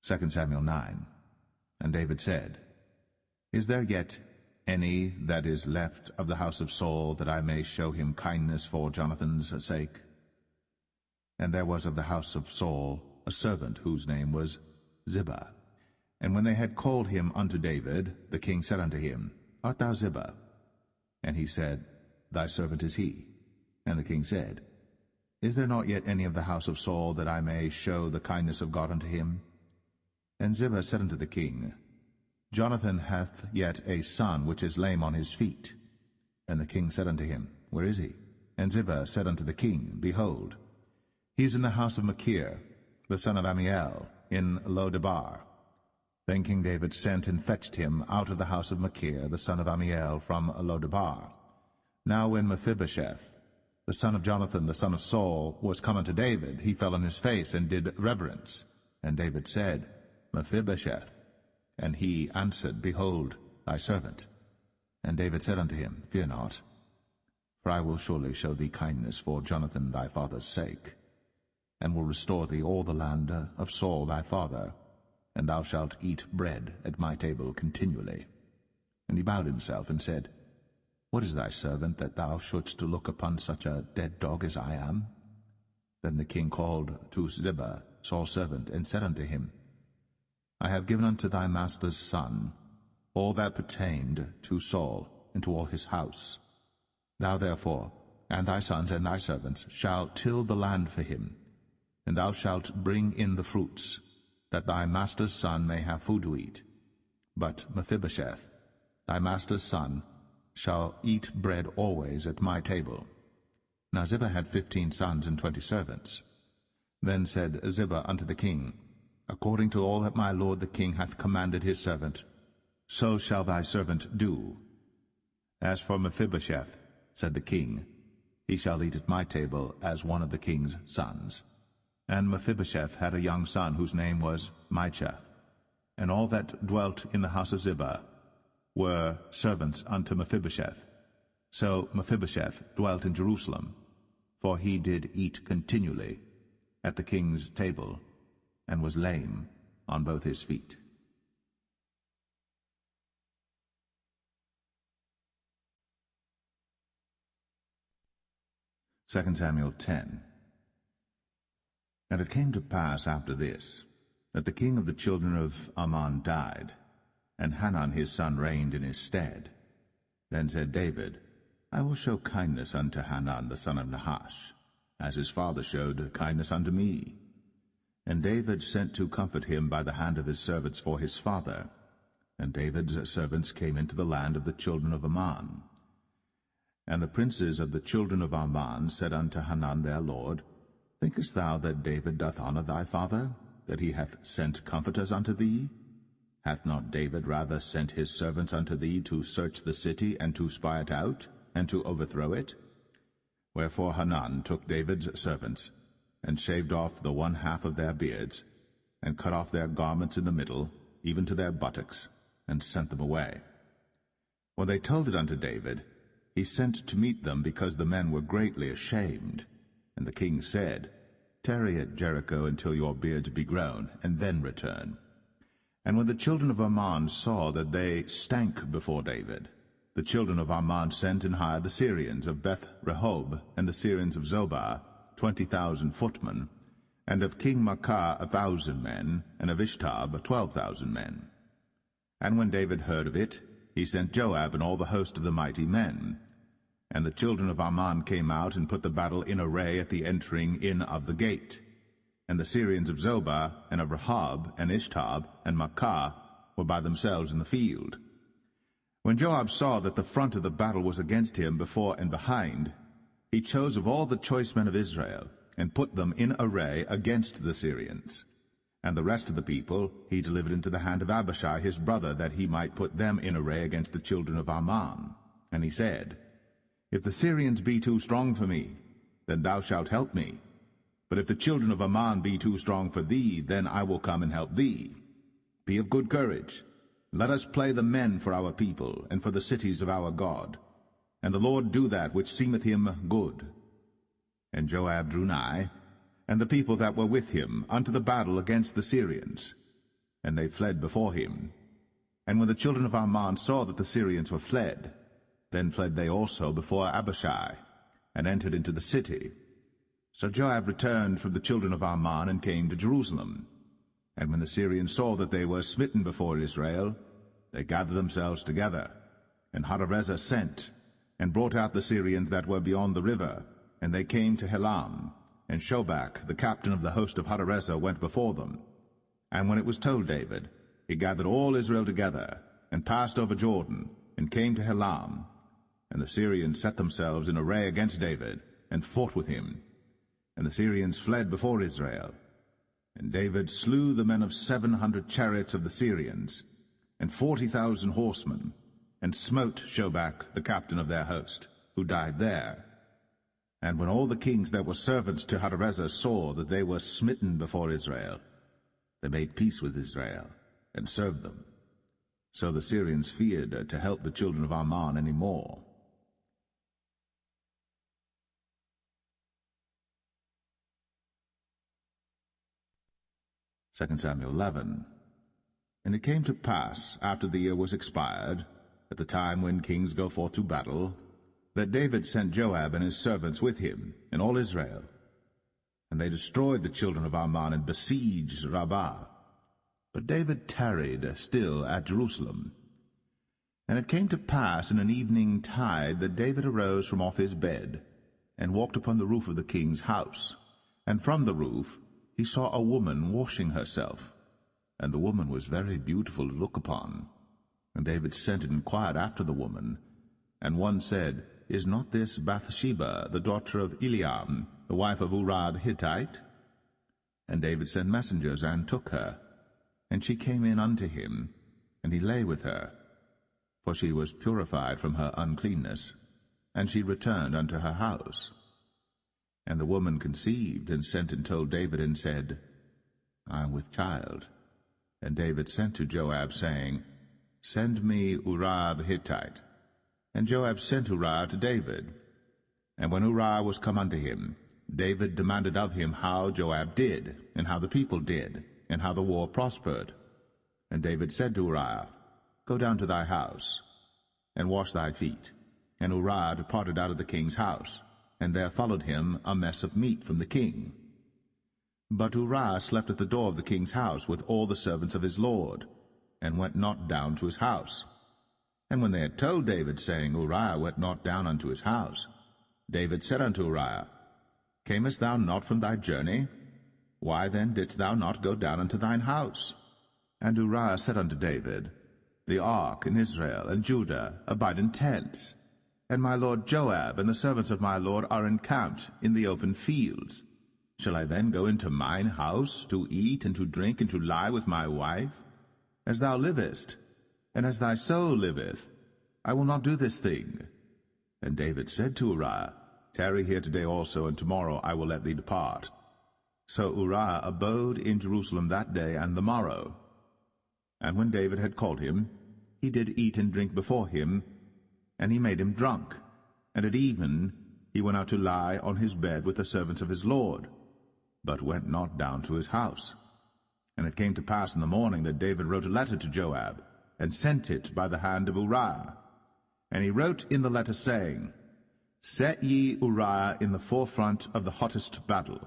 2 Samuel 9. And David said, Is there yet any that is left of the house of Saul, that I may show him kindness for Jonathan's sake? And there was of the house of Saul a servant whose name was Ziba. And when they had called him unto David, the king said unto him, Art thou Ziba? And he said, Thy servant is he. And the king said, Is there not yet any of the house of Saul, that I may show the kindness of God unto him? And Ziba said unto the king, Jonathan hath yet a son which is lame on his feet. And the king said unto him, Where is he? And Ziba said unto the king, Behold, he is in the house of Machir, the son of Ammiel, in Lo-debar. Then King David sent and fetched him out of the house of Machir, the son of Ammiel, from Lo-debar. Now when Mephibosheth, the son of Jonathan, the son of Saul, was come unto David, he fell on his face and did reverence. And David said, Mephibosheth. And he answered, Behold, thy servant. And David said unto him, Fear not, for I will surely show thee kindness for Jonathan thy father's sake, and will restore thee all the land of Saul thy father, and thou shalt eat bread at my table continually. And he bowed himself and said, What is thy servant, that thou shouldst look upon such a dead dog as I am? Then the king called to Ziba, Saul's servant, and said unto him, I have given unto thy master's son all that pertained to Saul, and to all his house. Thou therefore, and thy sons and thy servants, shall till the land for him, and thou shalt bring in the fruits, that thy master's son may have food to eat. But Mephibosheth, thy master's son, shall eat bread always at my table. Now Ziba had 15 sons and 20 servants. Then said Ziba unto the king, according to all that my lord the king hath commanded his servant, so shall thy servant do. As for Mephibosheth, said the king, he shall eat at my table as one of the king's sons. And Mephibosheth had a young son whose name was Micah. And all that dwelt in the house of Ziba were servants unto Mephibosheth. So Mephibosheth dwelt in Jerusalem, for he did eat continually at the king's table, and was lame on both his feet. Second Samuel 10. And it came to pass after this, that the king of the children of Ammon died, and Hanun his son reigned in his stead. Then said David, I will show kindness unto Hanun the son of Nahash, as his father showed kindness unto me. And David sent to comfort him by the hand of his servants for his father. And David's servants came into the land of the children of Ammon. And the princes of the children of Ammon said unto Hanun their lord, Thinkest thou that David doth honor thy father, that he hath sent comforters unto thee? Hath not David rather sent his servants unto thee to search the city, and to spy it out, and to overthrow it? Wherefore Hanun took David's servants, and shaved off the one half of their beards, and cut off their garments in the middle, even to their buttocks, and sent them away. When they told it unto David, he sent to meet them, because the men were greatly ashamed. And the king said, Tarry at Jericho until your beards be grown, and then return. And when the children of Ammon saw that they stank before David, the children of Ammon sent and hired the Syrians of Beth-rehob, and the Syrians of Zobah, 20,000 footmen, and of King Maacah 1,000 men, and of Ishtab 12,000 men. And when David heard of it, he sent Joab and all the host of the mighty men. And the children of Ammon came out and put the battle in array at the entering in of the gate. And the Syrians of Zobah, and of Rehob, and Ishtab, and Maacah were by themselves in the field. When Joab saw that the front of the battle was against him before and behind, he chose of all the choice men of Israel, and put them in array against the Syrians. And the rest of the people he delivered into the hand of Abishai his brother, that he might put them in array against the children of Ammon. And he said, If the Syrians be too strong for me, then thou shalt help me. But if the children of Ammon be too strong for thee, then I will come and help thee. Be of good courage. Let us play the men for our people, and for the cities of our God. And the Lord do that which seemeth him good. And Joab drew nigh, and the people that were with him, unto the battle against the Syrians. And they fled before him. And when the children of Ammon saw that the Syrians were fled, then fled they also before Abishai, and entered into the city. So Joab returned from the children of Ammon, and came to Jerusalem. And when the Syrians saw that they were smitten before Israel, they gathered themselves together. And Hadarezer sent, and brought out the Syrians that were beyond the river, and they came to Helam. And Shobach, the captain of the host of Hadarezer, went before them. And when it was told David, he gathered all Israel together, and passed over Jordan, and came to Helam. And the Syrians set themselves in array against David, and fought with him. And the Syrians fled before Israel. And David slew the men of 700 chariots of the Syrians, and 40,000 horsemen, and smote Shobach, the captain of their host, who died there. And when all the kings that were servants to Hadarezer saw that they were smitten before Israel, they made peace with Israel, and served them. So the Syrians feared to help the children of Ammon any more. Second Samuel 11. And it came to pass, after the year was expired, at the time when kings go forth to battle, that David sent Joab and his servants with him, and all Israel. And they destroyed the children of Ammon, and besieged Rabbah. But David tarried still at Jerusalem. And it came to pass in an evening tide that David arose from off his bed, and walked upon the roof of the king's house. And from the roof he saw a woman washing herself, and the woman was very beautiful to look upon. And David sent and inquired after the woman. And one said, Is not this Bathsheba, the daughter of Eliam, the wife of Uriah the Hittite? And David sent messengers, and took her. And she came in unto him, and he lay with her, for she was purified from her uncleanness, and she returned unto her house. And the woman conceived, and sent and told David, and said, I am with child. And David sent to Joab, saying, Send me Uriah the Hittite. And Joab sent Uriah to David. And when Uriah was come unto him, David demanded of him how Joab did, and how the people did, and how the war prospered. And David said to Uriah, Go down to thy house, and wash thy feet. And Uriah departed out of the king's house, and there followed him a mess of meat from the king. But Uriah slept at the door of the king's house with all the servants of his lord, and went not down to his house. And when they had told David, saying, Uriah went not down unto his house, David said unto Uriah, Camest thou not from thy journey? Why then didst thou not go down unto thine house? And Uriah said unto David, The ark and Israel and Judah abide in tents, and my lord Joab and the servants of my lord are encamped in the open fields. Shall I then go into mine house to eat and to drink and to lie with my wife? As thou livest, and as thy soul liveth, I will not do this thing. And David said to Uriah, Tarry here today also, and tomorrow I will let thee depart. So Uriah abode in Jerusalem that day and the morrow. And when David had called him, he did eat and drink before him, and he made him drunk. And at even he went out to lie on his bed with the servants of his lord, but went not down to his house. And it came to pass in the morning that David wrote a letter to Joab, and sent it by the hand of Uriah. And he wrote in the letter, saying, Set ye Uriah in the forefront of the hottest battle,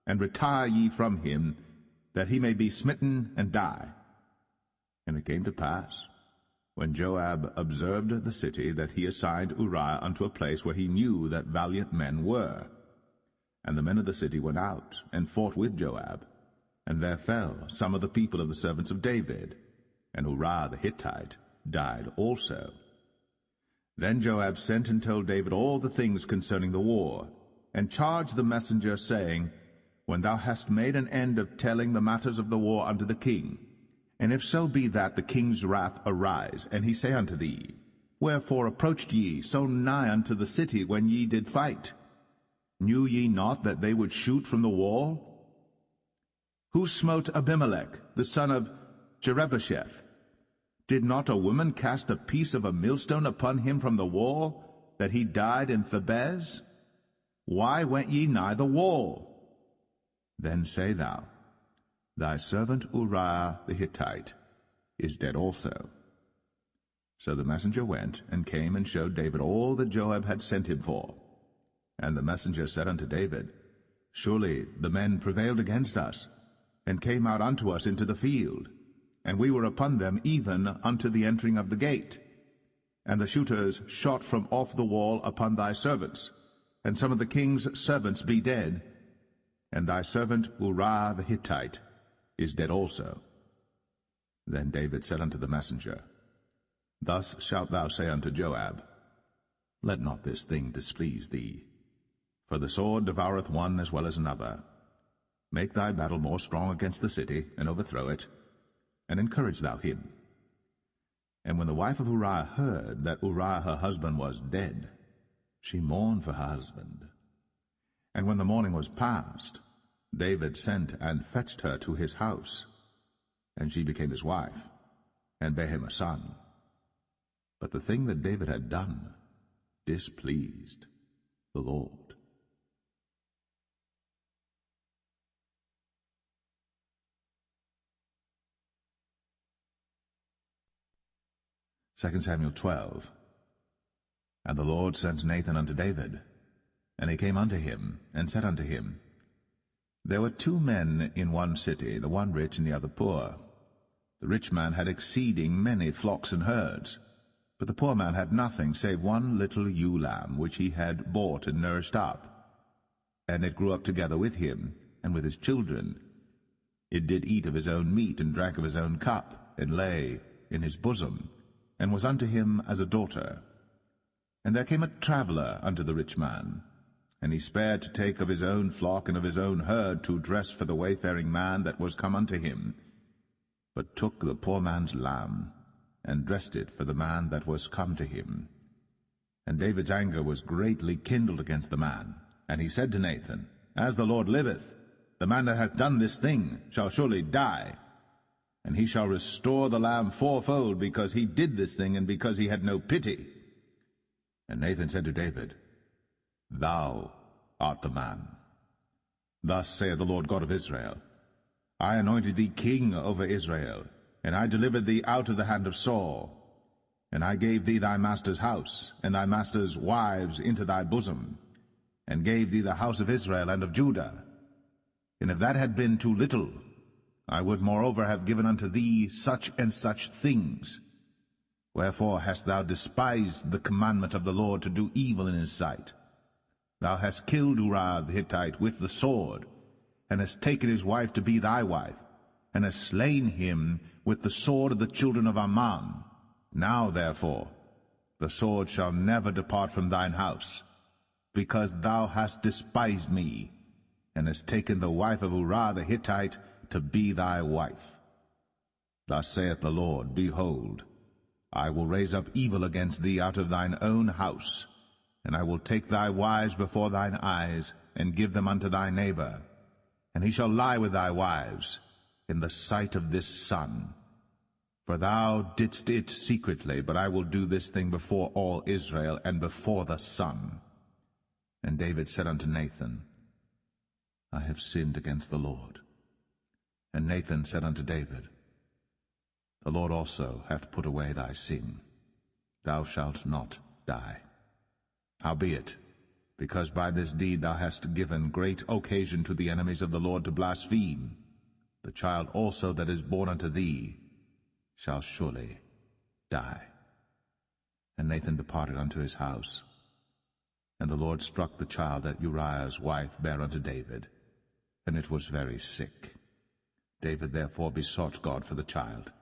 and retire ye from him, that he may be smitten and die. And it came to pass, when Joab observed the city, that he assigned Uriah unto a place where he knew that valiant men were. And the men of the city went out, and fought with Joab, and there fell some of the people of the servants of David, and Uriah the Hittite died also. Then Joab sent and told David all the things concerning the war, and charged the messenger, saying, When thou hast made an end of telling the matters of the war unto the king, and if so be that the king's wrath arise, and he say unto thee, Wherefore approached ye so nigh unto the city when ye did fight? Knew ye not that they would shoot from the wall? Who smote Abimelech, the son of Jerubbesheth? Did not a woman cast a piece of a millstone upon him from the wall, that he died in Thebez? Why went ye nigh the wall? Then say thou, Thy servant Uriah the Hittite is dead also. So the messenger went, and came and showed David all that Joab had sent him for. And the messenger said unto David, Surely the men prevailed against us, and came out unto us into the field, and we were upon them even unto the entering of the gate. And the shooters shot from off the wall upon thy servants, and some of the king's servants be dead, and thy servant Uriah the Hittite is dead also. Then David said unto the messenger, Thus shalt thou say unto Joab, Let not this thing displease thee, for the sword devoureth one as well as another. Make thy battle more strong against the city, and overthrow it, and encourage thou him. And when the wife of Uriah heard that Uriah her husband was dead, she mourned for her husband. And when the morning was past, David sent and fetched her to his house, and she became his wife, and bare him a son. But the thing that David had done displeased the Lord. 2 Samuel 12. And the Lord sent Nathan unto David, and he came unto him, and said unto him, There were 2 men in one city, the one rich and the other poor. The rich man had exceeding many flocks and herds, but the poor man had nothing save one little ewe lamb, which he had bought and nourished up. And it grew up together with him, and with his children. It did eat of his own meat, and drank of his own cup, and lay in his bosom, and was unto him as a daughter. And there came a traveller unto the rich man, And he spared to take of his own flock and of his own herd to dress for the wayfaring man that was come unto him, but took the poor man's lamb, and dressed it for the man that was come to him. And David's anger was greatly kindled against the man. And he said to Nathan, As the Lord liveth, the man that hath done this thing shall surely die, and he shall restore the lamb fourfold, because he did this thing, and because he had no pity. And Nathan said to David, Thou art the man. Thus saith the Lord God of Israel, I anointed thee king over Israel, and I delivered thee out of the hand of Saul, and I gave thee thy master's house, and thy master's wives into thy bosom, and gave thee the house of Israel and of Judah. And if that had been too little, I would moreover have given unto thee such and such things. Wherefore hast thou despised the commandment of the Lord to do evil in his sight? Thou hast killed Uriah the Hittite with the sword, and hast taken his wife to be thy wife, and hast slain him with the sword of the children of Ammon. Now therefore the sword shall never depart from thine house, because thou hast despised me, and hast taken the wife of Uriah the Hittite to be thy wife. Thus saith the Lord, Behold, I will raise up evil against thee out of thine own house, and I will take thy wives before thine eyes, and give them unto thy neighbor, and he shall lie with thy wives in the sight of this sun. For thou didst it secretly, but I will do this thing before all Israel, and before the sun. And David said unto Nathan, I have sinned against the Lord. And Nathan said unto David, The Lord also hath put away thy sin. Thou shalt not die. Howbeit, because by this deed thou hast given great occasion to the enemies of the Lord to blaspheme, the child also that is born unto thee shall surely die. And Nathan departed unto his house. And the Lord struck the child that Uriah's wife bare unto David, and it was very sick. David therefore besought God for the child.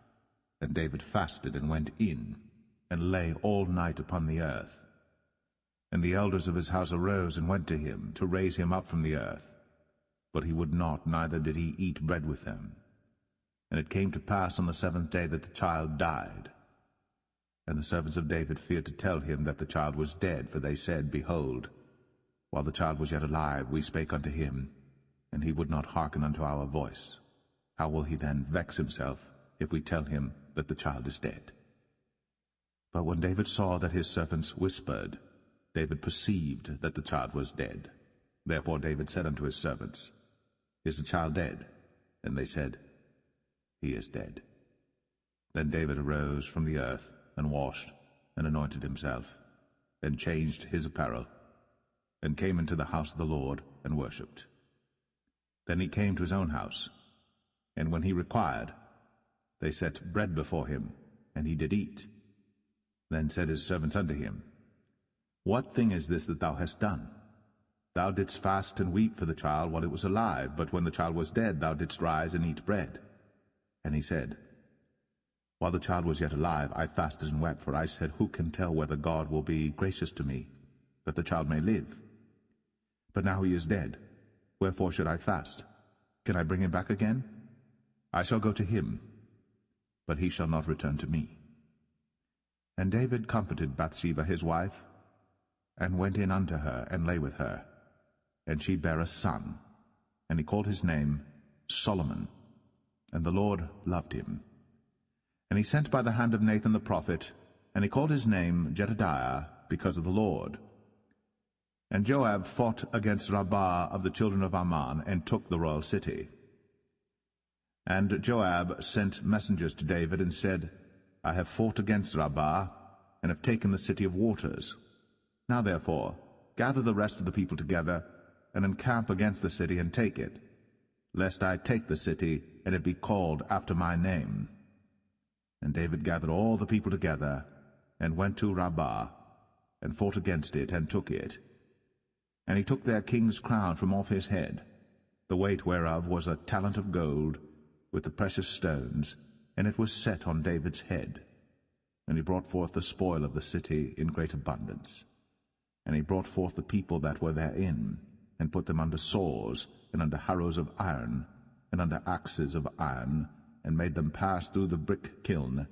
And David fasted and went in, and lay all night upon the earth. And the elders of his house arose and went to him, to raise him up from the earth. But he would not, neither did he eat bread with them. And it came to pass on the 7th day that the child died. And the servants of David feared to tell him that the child was dead, for they said, Behold, while the child was yet alive, we spake unto him, and he would not hearken unto our voice. How will he then vex himself, if we tell him that the child is dead? But when David saw that his servants whispered, David perceived that the child was dead. Therefore David said unto his servants, Is the child dead? And they said, He is dead. Then David arose from the earth, and washed, and anointed himself, and changed his apparel, and came into the house of the Lord, and worshipped. Then he came to his own house, and when he required, they set bread before him, and he did eat. Then said his servants unto him, What thing is this that thou hast done? Thou didst fast and weep for the child while it was alive, but when the child was dead thou didst rise and eat bread. And he said, While the child was yet alive, I fasted and wept, for I said, Who can tell whether God will be gracious to me, that the child may live? But now he is dead. Wherefore should I fast? Can I bring him back again? I shall go to him, but he shall not return to me. And David comforted Bathsheba his wife, and went in unto her, and lay with her. And she bare a son, and he called his name Solomon. And the Lord loved him. And he sent by the hand of Nathan the prophet, and he called his name Jedediah, because of the Lord. And Joab fought against Rabbah of the children of Ammon, and took the royal city. And Joab sent messengers to David, and said, I have fought against Rabbah, and have taken the city of waters. Now therefore, gather the rest of the people together, and encamp against the city, and take it, lest I take the city, and it be called after my name. And David gathered all the people together, and went to Rabbah, and fought against it, and took it. And he took their king's crown from off his head, the weight whereof was a talent of gold, with the precious stones, and it was set on David's head. And he brought forth the spoil of the city in great abundance. And he brought forth the people that were therein, and put them under saws, and under harrows of iron, and under axes of iron, and made them pass through the brick kiln.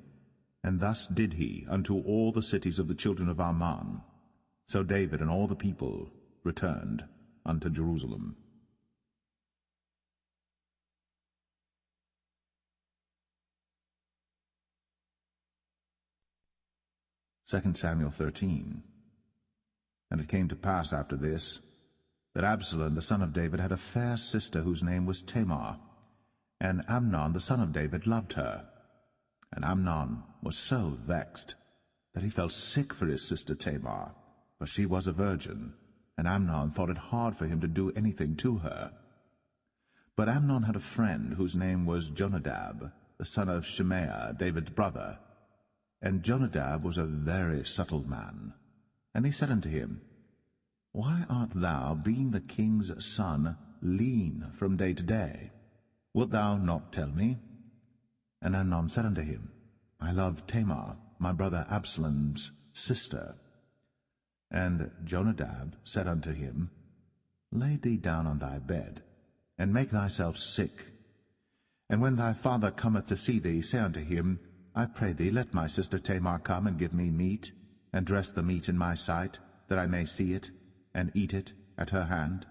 And thus did he unto all the cities of the children of Ammon. So David and all the people returned unto Jerusalem. 2 Samuel 13. And it came to pass after this, that Absalom the son of David had a fair sister whose name was Tamar, and Amnon the son of David loved her. And Amnon was so vexed that he felt sick for his sister Tamar, for she was a virgin, and Amnon thought it hard for him to do anything to her. But Amnon had a friend whose name was Jonadab, the son of Shimea, David's brother. And Jonadab was a very subtle man. And he said unto him, Why art thou, being the king's son, lean from day to day? Wilt thou not tell me? And Amnon said unto him, I love Tamar, my brother Absalom's sister. And Jonadab said unto him, Lay thee down on thy bed, and make thyself sick. And when thy father cometh to see thee, say unto him, I pray thee, let my sister Tamar come and give me meat, and dress the meat in my sight, that I may see it, and eat it at her hand.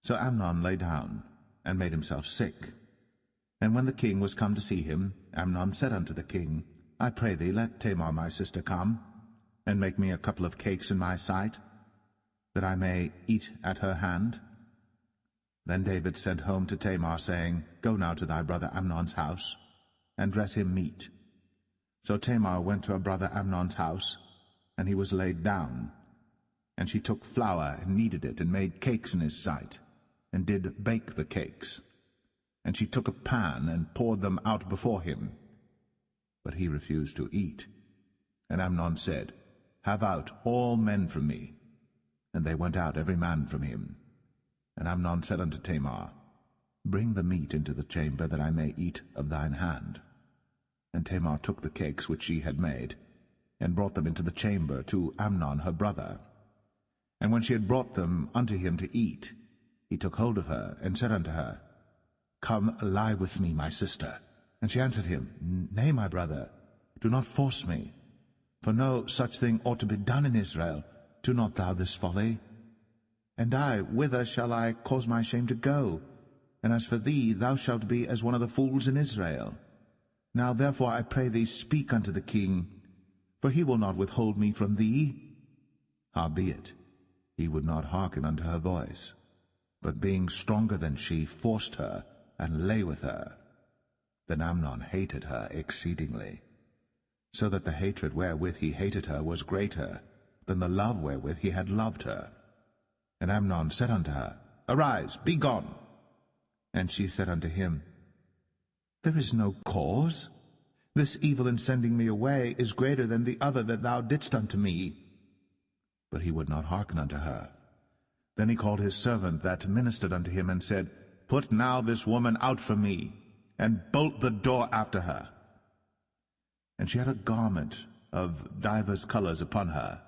So Amnon lay down, and made himself sick. And when the king was come to see him, Amnon said unto the king, I pray thee, let Tamar my sister come, and make me a couple of cakes in my sight, that I may eat at her hand. Then David sent home to Tamar, saying, Go now to thy brother Amnon's house, and dress him meat. So Tamar went to her brother Amnon's house, and he was laid down. And she took flour, and kneaded it, and made cakes in his sight, and did bake the cakes. And she took a pan, and poured them out before him. But he refused to eat. And Amnon said, Have out all men from me. And they went out every man from him. And Amnon said unto Tamar, Bring the meat into the chamber, that I may eat of thine hand. And Tamar took the cakes which she had made, and brought them into the chamber to Amnon her brother. And when she had brought them unto him to eat, he took hold of her, and said unto her, Come, lie with me, my sister. And she answered him, Nay, my brother, do not force me. For no such thing ought to be done in Israel. Do not thou this folly. And I, whither shall I cause my shame to go? And as for thee, thou shalt be as one of the fools in Israel. Now therefore I pray thee, speak unto the king, for he will not withhold me from thee. Howbeit, he would not hearken unto her voice, but being stronger than she, forced her, and lay with her. Then Amnon hated her exceedingly, so that the hatred wherewith he hated her was greater than the love wherewith he had loved her. And Amnon said unto her, Arise, be gone. And she said unto him, There is no cause. This evil in sending me away is greater than the other that thou didst unto me. But he would not hearken unto her. Then he called his servant that ministered unto him, and said, Put now this woman out from me, and bolt the door after her. And she had a garment of divers colors upon her,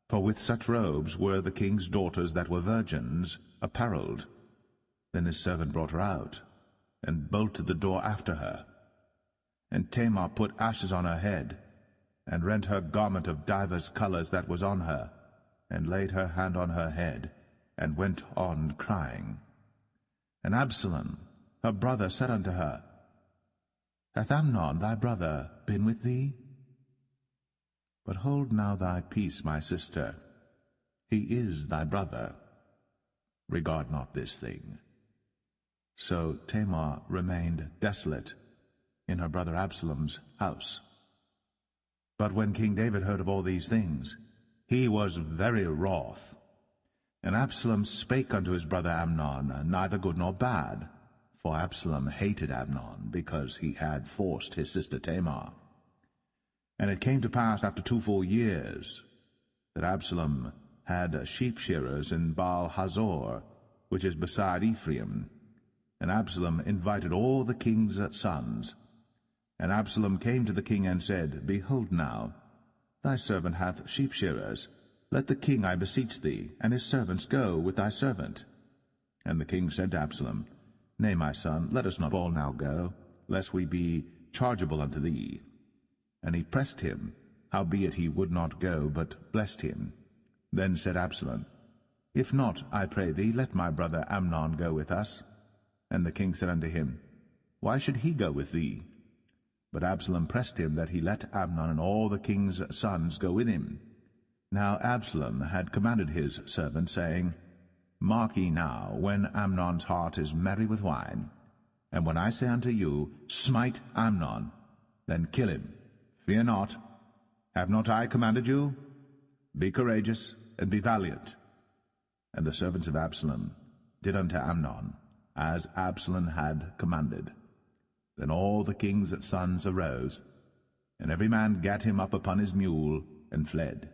for with such robes were the king's daughters that were virgins apparelled. Then his servant brought her out, and bolted the door after her. And Tamar put ashes on her head, and rent her garment of divers colors that was on her, and laid her hand on her head, and went on crying. And Absalom, her brother, said unto her, Hath Amnon thy brother been with thee? But hold now thy peace, my sister. He is thy brother. Regard not this thing. So Tamar remained desolate in her brother Absalom's house. But when King David heard of all these things, he was very wroth. And Absalom spake unto his brother Amnon, neither good nor bad, for Absalom hated Amnon, because he had forced his sister Tamar. And it came to pass after 2 full years that Absalom had sheep shearers in Baal-Hazor, which is beside Ephraim. And Absalom invited all the king's sons. And Absalom came to the king and said, Behold now, thy servant hath sheep shearers, Let the king, I beseech thee, and his servants go with thy servant. And the king said to Absalom, Nay, my son, let us not all now go, lest we be chargeable unto thee. And he pressed him, howbeit he would not go, but blessed him. Then said Absalom, If not, I pray thee, let my brother Amnon go with us. And the king said unto him, Why should he go with thee? But Absalom pressed him that he let Amnon and all the king's sons go with him. Now Absalom had commanded his servant, saying, Mark ye now, when Amnon's heart is merry with wine, and when I say unto you, Smite Amnon, then kill him. Fear not. Have not I commanded you? Be courageous, and be valiant. And the servants of Absalom did unto Amnon, as Absalom had commanded. Then all the king's sons arose, and every man gat him up upon his mule, and fled.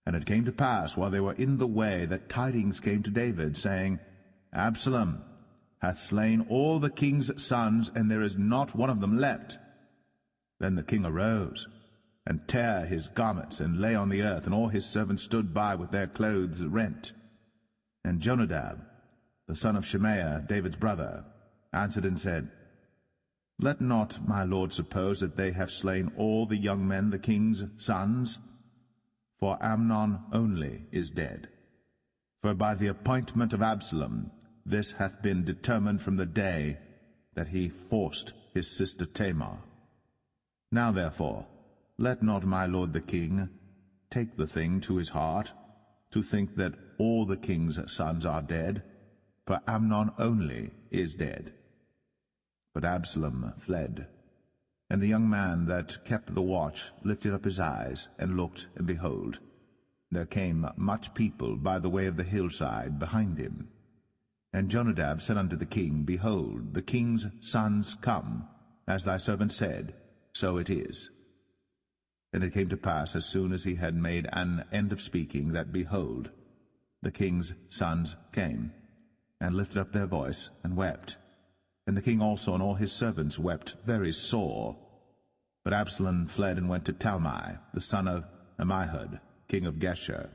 And it came to pass, while they were in the way, that tidings came to David, saying, Absalom hath slain all the king's sons, and there is not one of them left. Then the king arose, and tare his garments, and lay on the earth, and all his servants stood by with their clothes rent. And Jonadab, the son of Shemaiah, David's brother, answered and said, Let not my lord suppose that they have slain all the young men, the king's sons, for Amnon only is dead. For by the appointment of Absalom this hath been determined from the day that he forced his sister Tamar. Now therefore, let not my lord the king take the thing to his heart, to think that all the king's sons are dead, for Amnon only is dead. But Absalom fled. And the young man that kept the watch lifted up his eyes, and looked, and behold, there came much people by the way of the hillside behind him. And Jonadab said unto the king, Behold, the king's sons come, as thy servant said, so it is. And it came to pass, as soon as he had made an end of speaking, that, behold, the king's sons came, and lifted up their voice, and wept. And the king also and all his servants wept very sore. But Absalom fled and went to Talmai, the son of Ammihud, king of Geshur.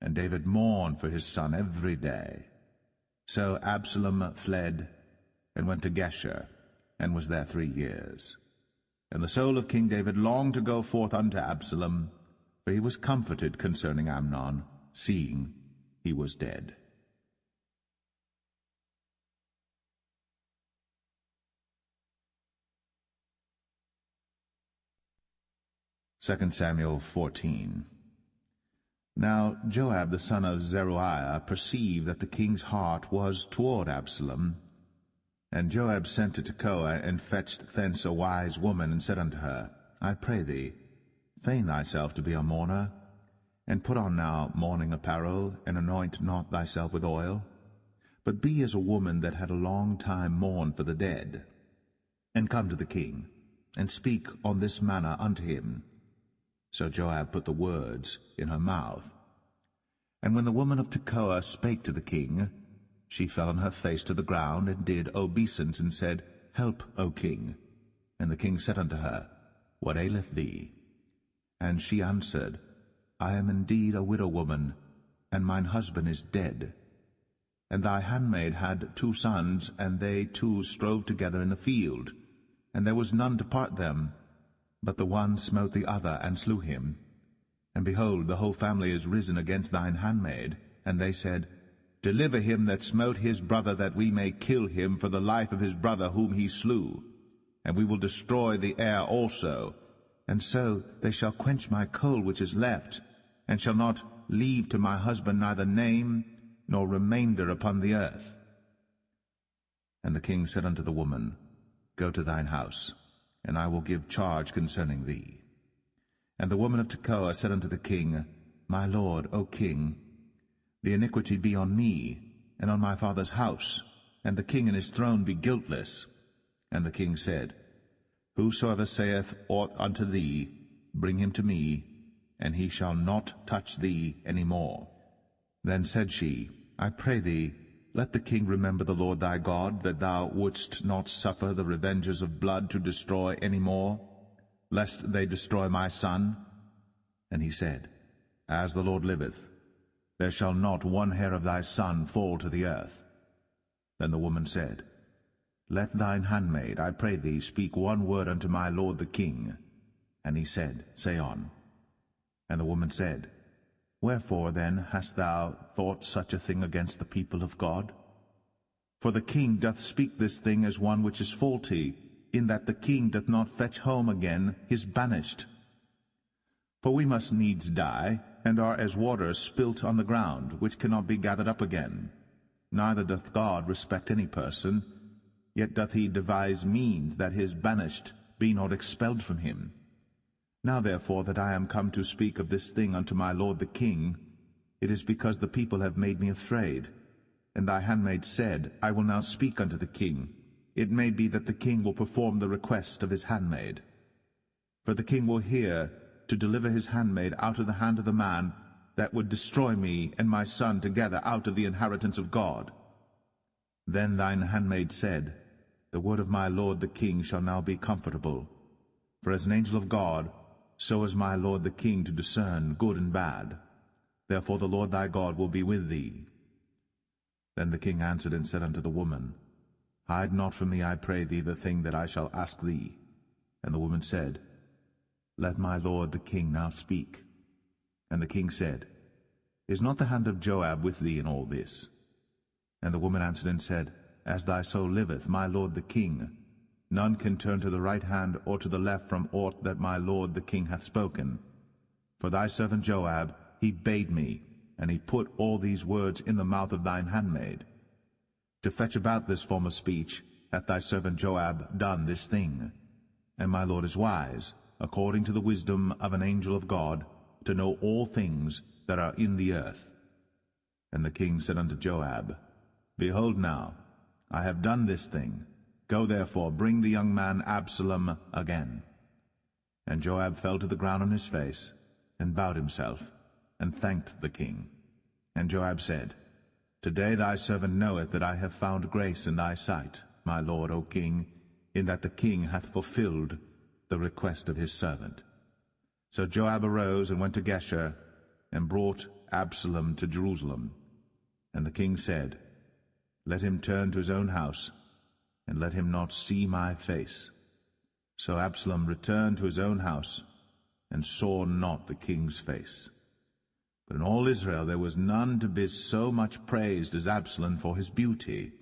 And David mourned for his son every day. So Absalom fled and went to Geshur, and was there 3 years. And the soul of King David longed to go forth unto Absalom, for he was comforted concerning Amnon, seeing he was dead. 2 Samuel 14. Now Joab the son of Zeruiah perceived that the king's heart was toward Absalom. And Joab sent to Tekoa, and fetched thence a wise woman, and said unto her, I pray thee, feign thyself to be a mourner, and put on now mourning apparel, and anoint not thyself with oil, but be as a woman that had a long time mourned for the dead. And come to the king, and speak on this manner unto him. So Joab put the words in her mouth. And when the woman of Tekoa spake to the king, she fell on her face to the ground, and did obeisance, and said, Help, O king. And the king said unto her, What aileth thee? And she answered, I am indeed a widow woman, and mine husband is dead. And thy handmaid had 2 sons, and they 2 strove together in the field, and there was none to part them. But the one smote the other, and slew him. And behold, the whole family is risen against thine handmaid. And they said, Deliver him that smote his brother, that we may kill him for the life of his brother whom he slew. And we will destroy the heir also. And so they shall quench my coal which is left, and shall not leave to my husband neither name nor remainder upon the earth. And the king said unto the woman, Go to thine house, and I will give charge concerning thee. And the woman of Tekoa said unto the king, My lord, O king, the iniquity be on me, and on my father's house, and the king and his throne be guiltless. And the king said, Whosoever saith aught unto thee, bring him to me, and he shall not touch thee any more. Then said she, I pray thee, let the king remember the Lord thy God, that thou wouldst not suffer the revengers of blood to destroy any more, lest they destroy my son. And he said, As the Lord liveth, there shall not one hair of thy son fall to the earth. Then the woman said, Let thine handmaid, I pray thee, speak one word unto my lord the king. And he said, Say on. And the woman said, Wherefore then hast thou thought such a thing against the people of God? For the king doth speak this thing as one which is faulty, in that the king doth not fetch home again his banished. For we must needs die, and are as water spilt on the ground, which cannot be gathered up again. Neither doth God respect any person, yet doth he devise means that his banished be not expelled from him. Now therefore that I am come to speak of this thing unto my lord the king, it is because the people have made me afraid. And thy handmaid said, I will now speak unto the king. It may be that the king will perform the request of his handmaid. For the king will hear to deliver his handmaid out of the hand of the man that would destroy me and my son together out of the inheritance of God. Then thine handmaid said, The word of my lord the king shall now be comfortable. For as an angel of God, so is my lord the king to discern good and bad. Therefore the Lord thy God will be with thee. Then the king answered and said unto the woman, Hide not from me, I pray thee, the thing that I shall ask thee. And the woman said, Let my lord the king now speak. And the king said, Is not the hand of Joab with thee in all this? And the woman answered and said, As thy soul liveth, my lord the king, none can turn to the right hand or to the left from aught that my lord the king hath spoken. For thy servant Joab, he bade me, and he put all these words in the mouth of thine handmaid. To fetch about this form of speech hath thy servant Joab done this thing. And my lord is wise, according to the wisdom of an angel of God, to know all things that are in the earth. And the king said unto Joab, Behold now, I have done this thing. Go therefore, bring the young man Absalom again. And Joab fell to the ground on his face, and bowed himself, and thanked the king. And Joab said, Today thy servant knoweth that I have found grace in thy sight, my lord, O king, in that the king hath fulfilled the request of his servant. So Joab arose and went to Geshur, and brought Absalom to Jerusalem. And the king said, Let him turn to his own house, and let him not see my face. So Absalom returned to his own house, and saw not the king's face. But in all Israel there was none to be so much praised as Absalom for his beauty.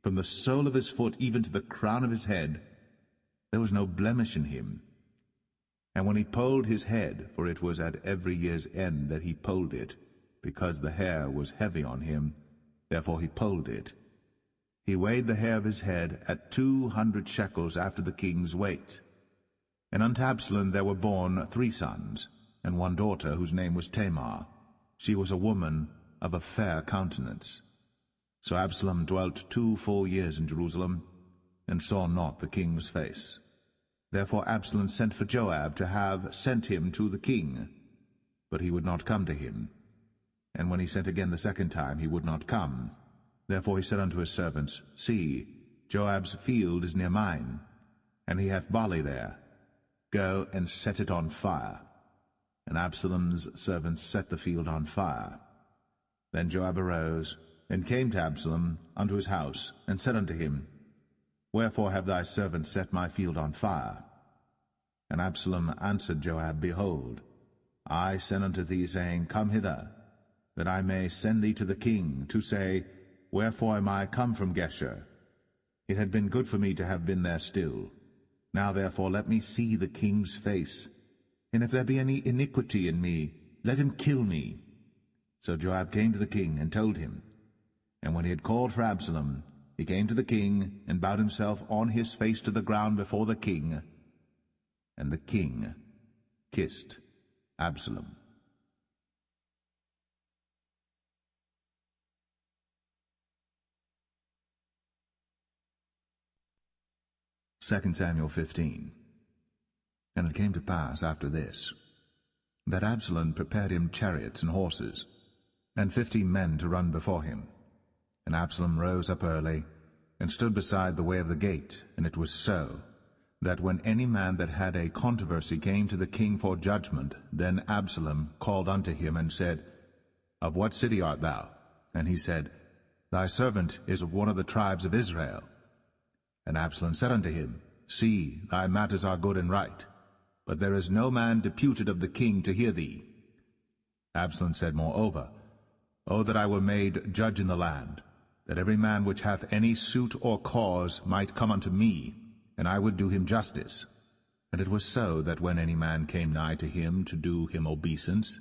From the sole of his foot even to the crown of his head, there was no blemish in him. And when he polled his head, for it was at every year's end that he polled it, because the hair was heavy on him, therefore he polled it, he weighed the hair of his head at 200 shekels after the king's weight. And unto Absalom there were born 3 sons, and 1 daughter, whose name was Tamar. She was a woman of a fair countenance. So Absalom dwelt 2 full years in Jerusalem, and saw not the king's face. Therefore Absalom sent for Joab to have sent him to the king, but he would not come to him. And when he sent again the 2nd time, he would not come. Therefore he said unto his servants, See, Joab's field is near mine, and he hath barley there. Go and set it on fire. And Absalom's servants set the field on fire. Then Joab arose, and came to Absalom unto his house, and said unto him, Wherefore have thy servants set my field on fire? And Absalom answered Joab, Behold, I sent unto thee, saying, Come hither, that I may send thee to the king, to say, Wherefore am I come from Geshur? It had been good for me to have been there still. Now therefore let me see the king's face, and if there be any iniquity in me, let him kill me. So Joab came to the king, and told him. And when he had called for Absalom, he came to the king, and bowed himself on his face to the ground before the king. And the king kissed Absalom. 2 Samuel 15. And it came to pass after this, that Absalom prepared him chariots and horses, and 50 men to run before him. And Absalom rose up early, and stood beside the way of the gate, and it was so, that when any man that had a controversy came to the king for judgment, then Absalom called unto him, and said, Of what city art thou? And he said, Thy servant is of one of the tribes of Israel. And Absalom said unto him, See, thy matters are good and right, but there is no man deputed of the king to hear thee. Absalom said moreover, O that I were made judge in the land, that every man which hath any suit or cause might come unto me, and I would do him justice. And it was so, that when any man came nigh to him to do him obeisance,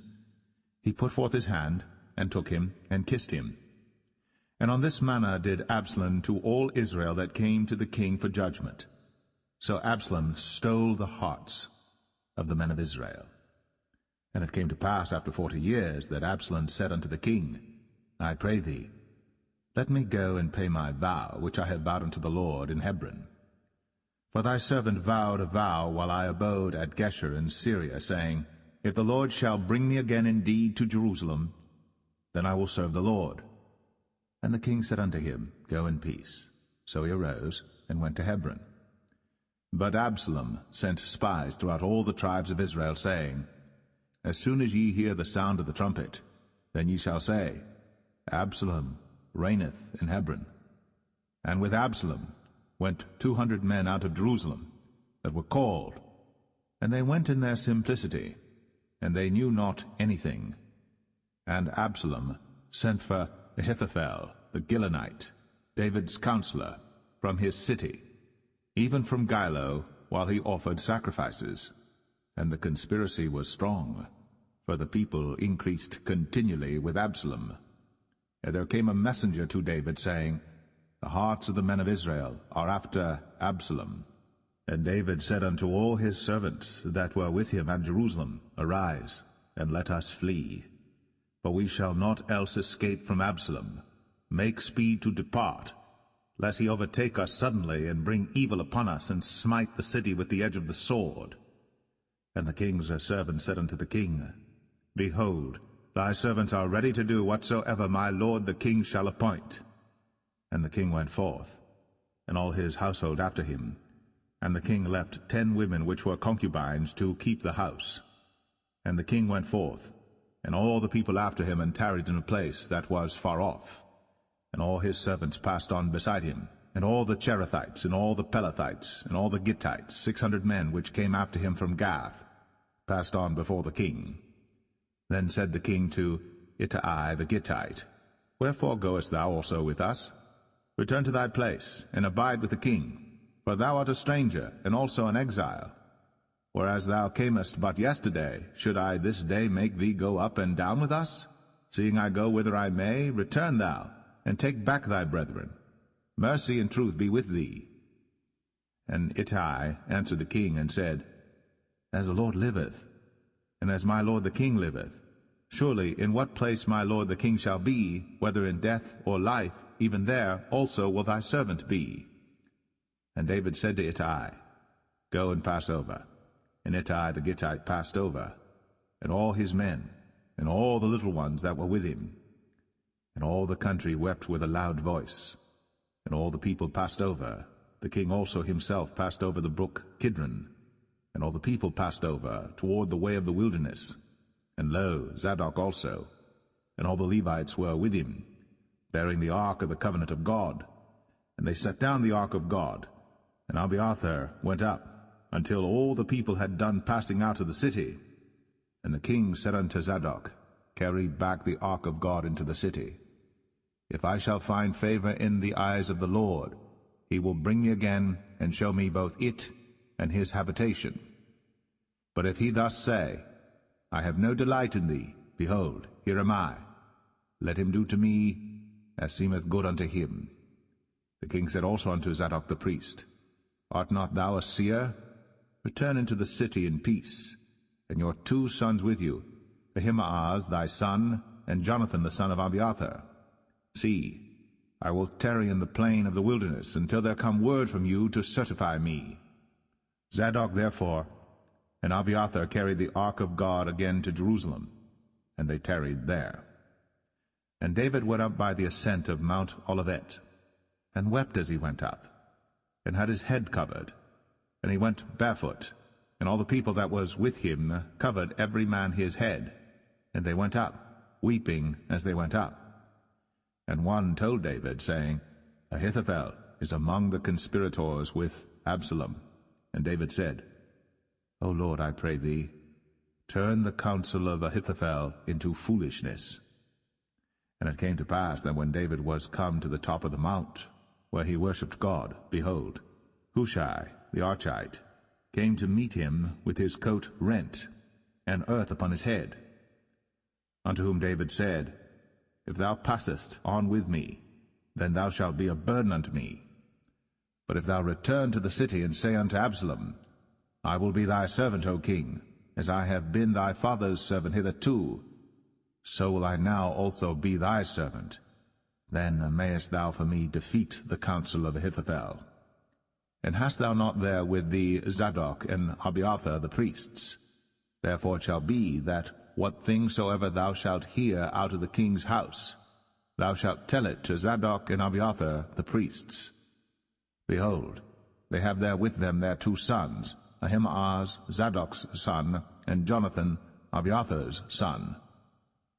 he put forth his hand, and took him, and kissed him. And on this manner did Absalom to all Israel that came to the king for judgment. So Absalom stole the hearts of the men of Israel. And it came to pass after 40 years, that Absalom said unto the king, I pray thee, let me go and pay my vow, which I have vowed unto the Lord in Hebron. For thy servant vowed a vow while I abode at Geshur in Syria, saying, If the Lord shall bring me again indeed to Jerusalem, then I will serve the Lord. And the king said unto him, Go in peace. So he arose, and went to Hebron. But Absalom sent spies throughout all the tribes of Israel, saying, As soon as ye hear the sound of the trumpet, then ye shall say, Absalom reigneth in Hebron. And with Absalom went 200 men out of Jerusalem, that were called, and they went in their simplicity, and they knew not anything. And Absalom sent for Ahithophel the Gilonite, David's counselor, from his city, even from Gilo, while he offered sacrifices. And the conspiracy was strong, for the people increased continually with Absalom. And there came a messenger to David, saying, The hearts of the men of Israel are after Absalom. And David said unto all his servants that were with him at Jerusalem, Arise, and let us flee. For we shall not else escape from Absalom. Make speed to depart, lest he overtake us suddenly, and bring evil upon us, and smite the city with the edge of the sword. And the king's servants said unto the king, Behold, thy servants are ready to do whatsoever my lord the king shall appoint. And the king went forth, and all his household after him. And the king left 10 women which were concubines to keep the house. And the king went forth, and all the people after him, and tarried in a place that was far off. And all his servants passed on beside him, and all the Cherethites, and all the Pelethites, and all the Gittites, 600 men which came after him from Gath, passed on before the king. Then said the king to Ittai the Gittite, Wherefore goest thou also with us? Return to thy place, and abide with the king, for thou art a stranger, and also an exile. Whereas thou camest but yesterday, should I this day make thee go up and down with us? Seeing I go whither I may, return thou, and take back thy brethren. Mercy and truth be with thee. And Ittai answered the king, and said, As the Lord liveth, and as my lord the king liveth, surely in what place my lord the king shall be, whether in death or life, even there also will thy servant be. And David said to Ittai, Go and pass over. And Ittai the Gittite passed over, and all his men, and all the little ones that were with him. And all the country wept with a loud voice. And all the people passed over. The king also himself passed over the brook Kidron. And all the people passed over toward the way of the wilderness. And lo, Zadok also, and all the Levites were with him, bearing the ark of the covenant of God. And they set down the ark of God. And Abiathar went up, until all the people had done passing out of the city. And the king said unto Zadok, Carry back the ark of God into the city. If I shall find favor in the eyes of the Lord, he will bring me again, and show me both it and his habitation. But if he thus say, I have no delight in thee, behold, here am I. Let him do to me as seemeth good unto him. The king said also unto Zadok the priest, Art not thou a seer? Return into the city in peace, and your 2 sons with you, Ahimaaz thy son, and Jonathan the son of Abiathar. See, I will tarry in the plain of the wilderness until there come word from you to certify me. Zadok therefore and Abiathar carried the ark of God again to Jerusalem, and they tarried there. And David went up by the ascent of Mount Olivet, and wept as he went up, and had his head covered. And he went barefoot, and all the people that was with him covered every man his head. And they went up, weeping as they went up. And one told David, saying, Ahithophel is among the conspirators with Absalom. And David said, O Lord, I pray thee, turn the counsel of Ahithophel into foolishness. And it came to pass that when David was come to the top of the mount, where he worshipped God, behold, Hushai the Archite came to meet him with his coat rent, and earth upon his head. Unto whom David said, If thou passest on with me, then thou shalt be a burden unto me. But if thou return to the city, and say unto Absalom, I will be thy servant, O king, as I have been thy father's servant hitherto, so will I now also be thy servant. Then mayest thou for me defeat the counsel of Ahithophel. And hast thou not there with thee Zadok and Abiathar the priests? Therefore it shall be that what thing soever thou shalt hear out of the king's house, thou shalt tell it to Zadok and Abiathar the priests. Behold, they have there with them their 2 sons, Ahimaaz Zadok's son, and Jonathan Abiathar's son.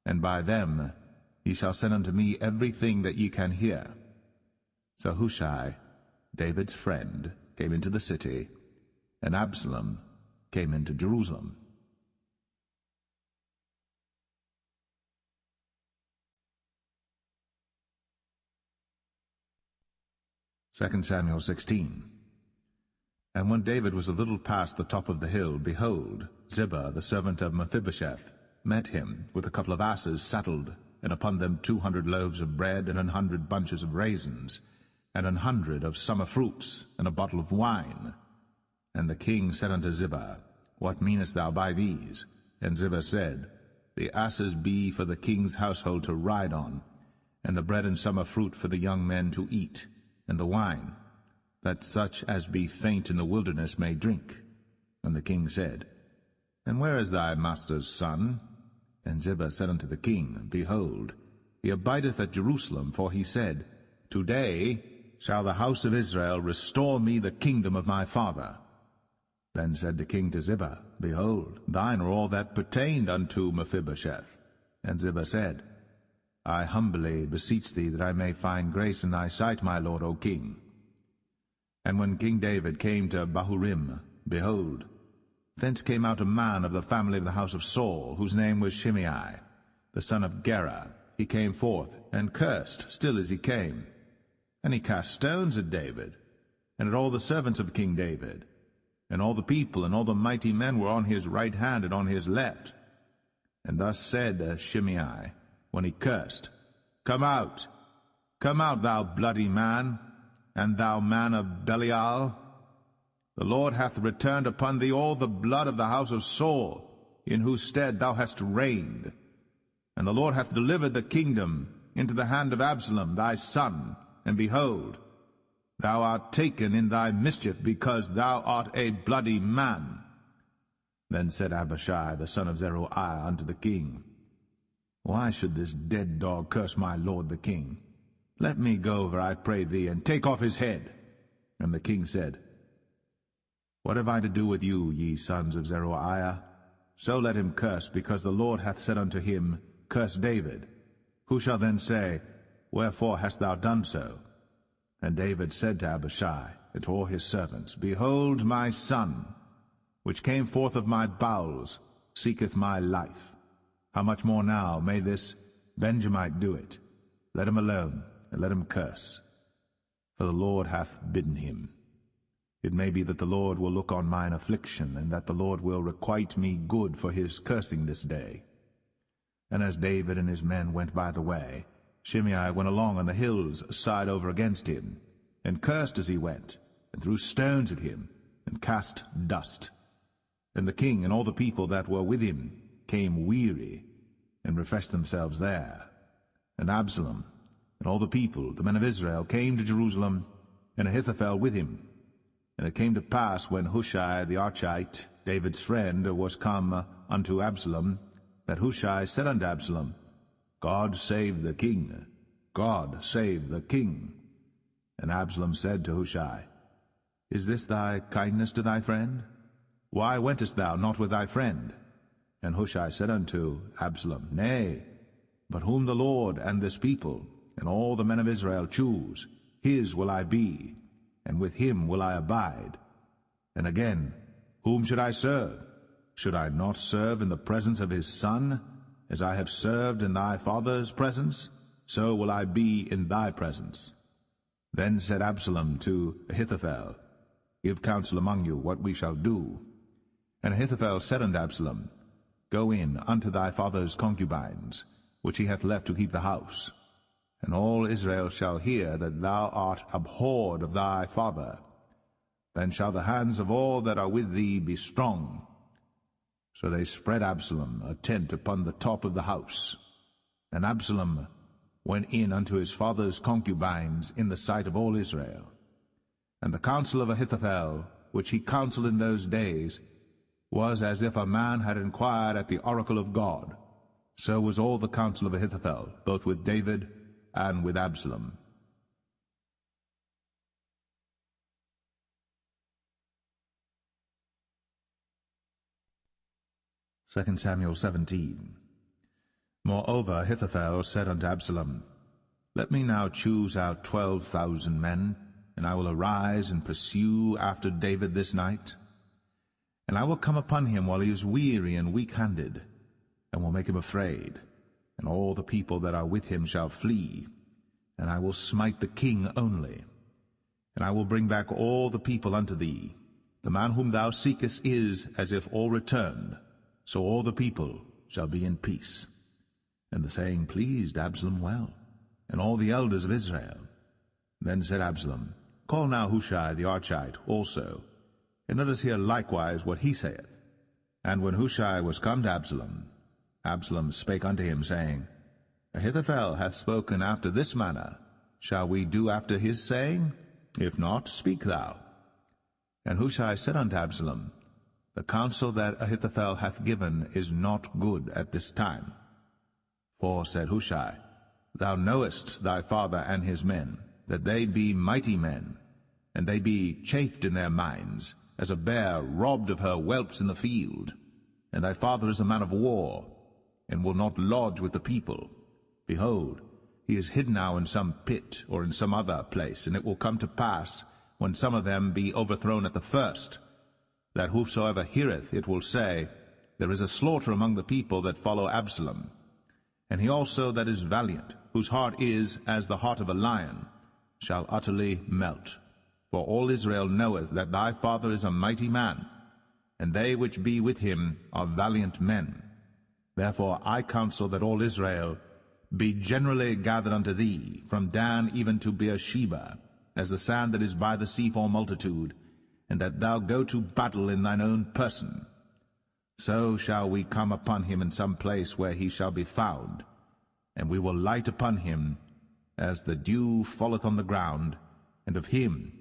And by them ye shall send unto me everything that ye can hear. So Hushai, David's friend, came into the city, and Absalom came into Jerusalem. Second Samuel 16. And when David was a little past the top of the hill, behold, Ziba, the servant of Mephibosheth, met him with a couple of asses saddled, and upon them 200 loaves of bread, and 100 bunches of raisins, and 100 of summer fruits, and a bottle of wine. And the king said unto Ziba, What meanest thou by these? And Ziba said, The asses be for the king's household to ride on, and the bread and summer fruit for the young men to eat, and the wine, that such as be faint in the wilderness may drink. And the king said, And where is thy master's son? And Ziba said unto the king, Behold, he abideth at Jerusalem, for he said, Today shall the house of Israel restore me the kingdom of my father. Then said the king to Ziba, Behold, thine are all that pertained unto Mephibosheth. And Ziba said, I humbly beseech thee that I may find grace in thy sight, my lord, O king. And when King David came to Bahurim, behold, thence came out a man of the family of the house of Saul, whose name was Shimei, the son of Gera. He came forth, and cursed still as he came. And he cast stones at David, and at all the servants of King David. And all the people and all the mighty men were on his right hand and on his left. And thus said Shimei, when he cursed, come out, thou bloody man, and thou man of Belial. The Lord hath returned upon thee all the blood of the house of Saul, in whose stead thou hast reigned. And the Lord hath delivered the kingdom into the hand of Absalom thy son, and behold, thou art taken in thy mischief, because thou art a bloody man. Then said Abishai the son of Zeruiah unto the king, Why should this dead dog curse my lord the king? Let me go over, I pray thee, and take off his head. And the king said, What have I to do with you, ye sons of Zeruiah? So let him curse, because the Lord hath said unto him, Curse David. Who shall then say, Wherefore hast thou done so? And David said to Abishai and to all his servants, Behold, my son, which came forth of my bowels, seeketh my life. How much more now may this Benjamite do it? Let him alone, and let him curse, for the Lord hath bidden him. It may be that the Lord will look on mine affliction, and that the Lord will requite me good for his cursing this day. And as David and his men went by the way, Shimei went along on the hills side over against him, and cursed as he went, and threw stones at him, and cast dust. And the king and all the people that were with him came weary, and refreshed themselves there. And Absalom and all the people, the men of Israel, came to Jerusalem, and Ahithophel with him. And it came to pass, when Hushai the Archite, David's friend, was come unto Absalom, that Hushai said unto Absalom, God save the king, God save the king. And Absalom said to Hushai, Is this thy kindness to thy friend? Why wentest thou not with thy friend? And Hushai said unto Absalom, Nay, but whom the Lord and this people and all the men of Israel choose, his will I be, and with him will I abide. And again, whom should I serve? Should I not serve in the presence of his son? As I have served in thy father's presence, so will I be in thy presence. Then said Absalom to Ahithophel, Give counsel among you what we shall do. And Ahithophel said unto Absalom, Go in unto thy father's concubines, which he hath left to keep the house. And all Israel shall hear that thou art abhorred of thy father. Then shall the hands of all that are with thee be strong. So they spread Absalom a tent upon the top of the house. And Absalom went in unto his father's concubines in the sight of all Israel. And the counsel of Ahithophel, which he counselled in those days, was as if a man had inquired at the oracle of God. So was all the counsel of Ahithophel, both with David and with Absalom. 2 Samuel 17. Moreover Ahithophel said unto Absalom, Let me now choose out 12,000 men, and I will arise and pursue after David this night. And I will come upon him while he is weary and weak-handed, and will make him afraid, and all the people that are with him shall flee, and I will smite the king only. And I will bring back all the people unto thee. The man whom thou seekest is as if all returned, so all the people shall be in peace. And the saying pleased Absalom well, and all the elders of Israel. Then said Absalom, Call now Hushai the Archite also, and let us hear likewise what he saith. And when Hushai was come to Absalom, Absalom spake unto him, saying, Ahithophel hath spoken after this manner. Shall we do after his saying? If not, speak thou. And Hushai said unto Absalom, The counsel that Ahithophel hath given is not good at this time. For, said Hushai, Thou knowest thy father and his men, that they be mighty men, and they be chafed in their minds, as a bear robbed of her whelps in the field. And thy father is a man of war, and will not lodge with the people. Behold, he is hid now in some pit, or in some other place, and it will come to pass, when some of them be overthrown at the first, that whosoever heareth it will say, There is a slaughter among the people that follow Absalom. And he also that is valiant, whose heart is as the heart of a lion, shall utterly melt. For all Israel knoweth that thy father is a mighty man, and they which be with him are valiant men. Therefore I counsel that all Israel be generally gathered unto thee, from Dan even to Beersheba, as the sand that is by the sea for multitude, and that thou go to battle in thine own person. So shall we come upon him in some place where he shall be found, and we will light upon him as the dew falleth on the ground, and of him,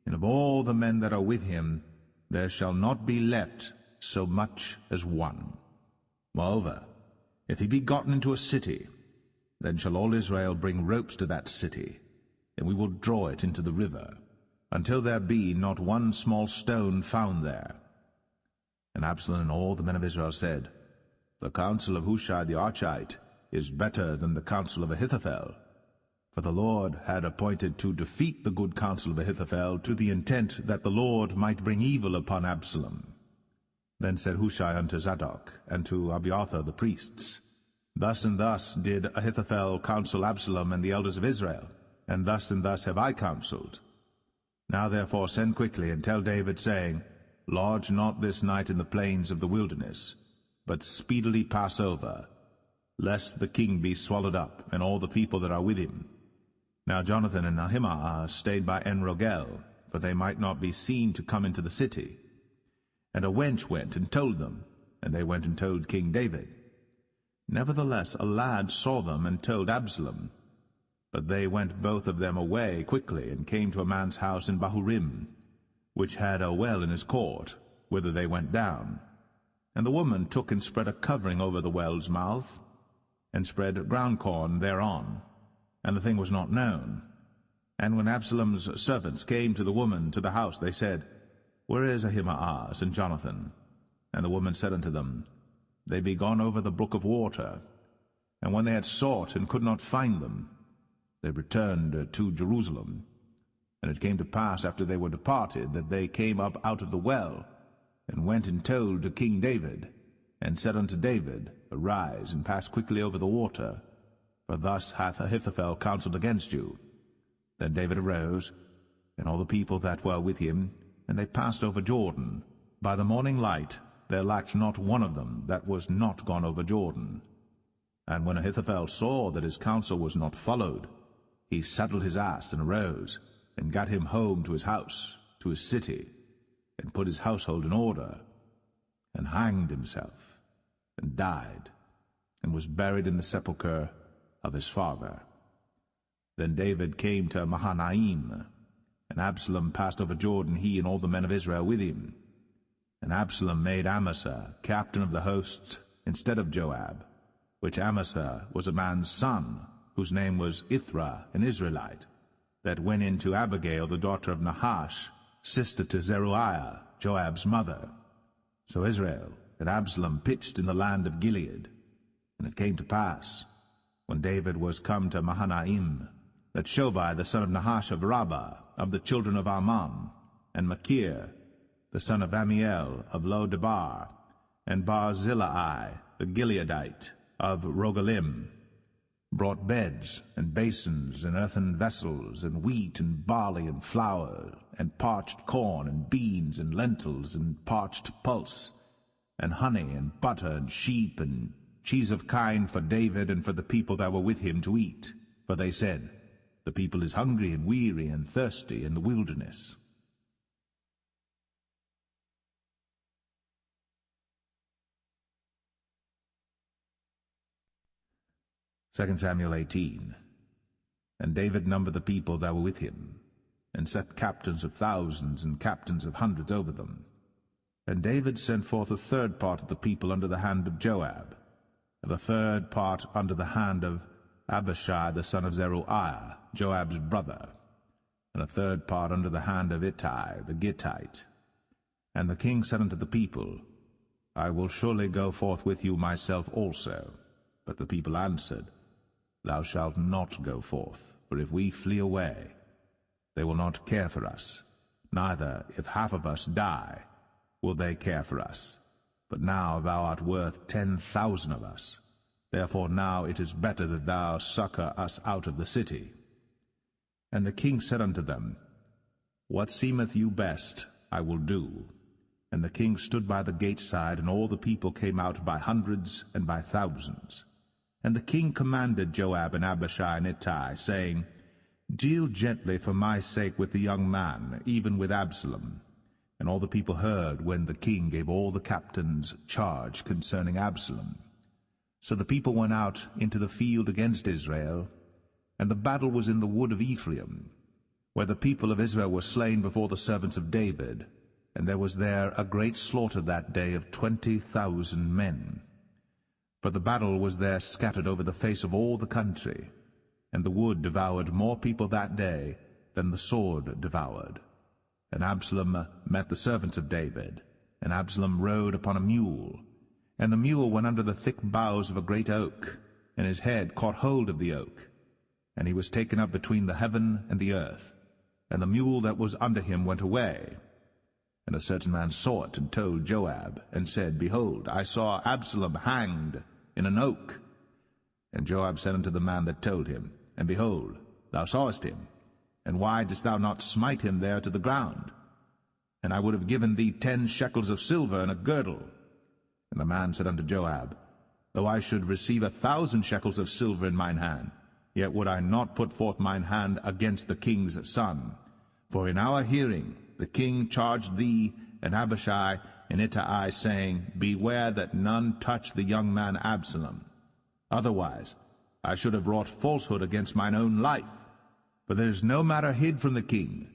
and of all the men that are with him, there shall not be left so much as one. Moreover, if he be gotten into a city, then shall all Israel bring ropes to that city, and we will draw it into the river, until there be not one small stone found there. And Absalom and all the men of Israel said, The counsel of Hushai the Archite is better than the counsel of Ahithophel. For the Lord had appointed to defeat the good counsel of Ahithophel, to the intent that the Lord might bring evil upon Absalom. Then said Hushai unto Zadok and to Abiathar the priests, Thus and thus did Ahithophel counsel Absalom and the elders of Israel, and thus have I counselled. Now therefore send quickly, and tell David, saying, Lodge not this night in the plains of the wilderness, but speedily pass over, lest the king be swallowed up, and all the people that are with him. Now Jonathan and Ahimaaz stayed by En-Rogel, for they might not be seen to come into the city. And a wench went and told them, and they went and told King David. Nevertheless a lad saw them and told Absalom. But they went both of them away quickly, and came to a man's house in Bahurim, which had a well in his court, whither they went down. And the woman took and spread a covering over the well's mouth, and spread ground corn thereon, and the thing was not known. And when Absalom's servants came to the woman to the house, they said, Where is Ahimaaz and Jonathan? And the woman said unto them, They be gone over the brook of water. And when they had sought and could not find them, they returned to Jerusalem. And it came to pass, after they were departed, that they came up out of the well, and went and told to King David, and said unto David, Arise, and pass quickly over the water, for thus hath Ahithophel counseled against you. Then David arose, and all the people that were with him, and they passed over Jordan. By the morning light there lacked not one of them that was not gone over Jordan. And when Ahithophel saw that his counsel was not followed, he saddled his ass, and arose, and gat him home to his house, to his city, and put his household in order, and hanged himself, and died, and was buried in the sepulchre of his father. Then David came to Mahanaim, and Absalom passed over Jordan, he and all the men of Israel with him. And Absalom made Amasa captain of the hosts instead of Joab, which Amasa was a man's son, whose name was Ithra, an Israelite, that went in to Abigail, the daughter of Nahash, sister to Zeruiah, Joab's mother. So Israel and Absalom pitched in the land of Gilead. And it came to pass, when David was come to Mahanaim, that Shobai the son of Nahash of Rabbah, of the children of Ammon, and Machir the son of Amiel of Lo-debar, and Barzillai the Gileadite of Rogelim, brought beds and basins and earthen vessels, and wheat and barley and flour, and parched corn and beans and lentils and parched pulse, and honey and butter and sheep and cheese of kine for David and for the people that were with him to eat. For they said, The people is hungry and weary and thirsty in the wilderness. 2 Samuel 18. And David numbered the people that were with him, and set captains of thousands and captains of hundreds over them. And David sent forth a third part of the people under the hand of Joab, and a third part under the hand of Abishai the son of Zeruiah, Joab's brother, and a third part under the hand of Ittai the Gittite. And the king said unto the people, I will surely go forth with you myself also. But the people answered, Thou shalt not go forth, for if we flee away, they will not care for us, neither, if half of us die, will they care for us. But now thou art worth 10,000 of us. Therefore now it is better that thou succor us out of the city. And the king said unto them, What seemeth you best, I will do. And the king stood by the gate side, and all the people came out by hundreds and by thousands. And the king commanded Joab and Abishai and Ittai, saying, Deal gently for my sake with the young man, even with Absalom. And all the people heard when the king gave all the captains charge concerning Absalom. So the people went out into the field against Israel, and the battle was in the wood of Ephraim, where the people of Israel were slain before the servants of David, and there was there a great slaughter that day of 20,000 men. For the battle was there scattered over the face of all the country, and the wood devoured more people that day than the sword devoured. And Absalom met the servants of David, and Absalom rode upon a mule. And the mule went under the thick boughs of a great oak, and his head caught hold of the oak. And he was taken up between the heaven and the earth, and the mule that was under him went away. And a certain man saw it, and told Joab, and said, Behold, I saw Absalom hanged in an oak. And Joab said unto the man that told him, And behold, thou sawest him, and why didst thou not smite him there to the ground? And I would have given thee 10 shekels of silver and a girdle. And the man said unto Joab, Though I should receive 1,000 shekels of silver in mine hand, yet would I not put forth mine hand against the king's son. For in our hearing the king charged thee and Abishai and Ittai, saying, Beware that none touch the young man Absalom. Otherwise I should have wrought falsehood against mine own life. For there is no matter hid from the king,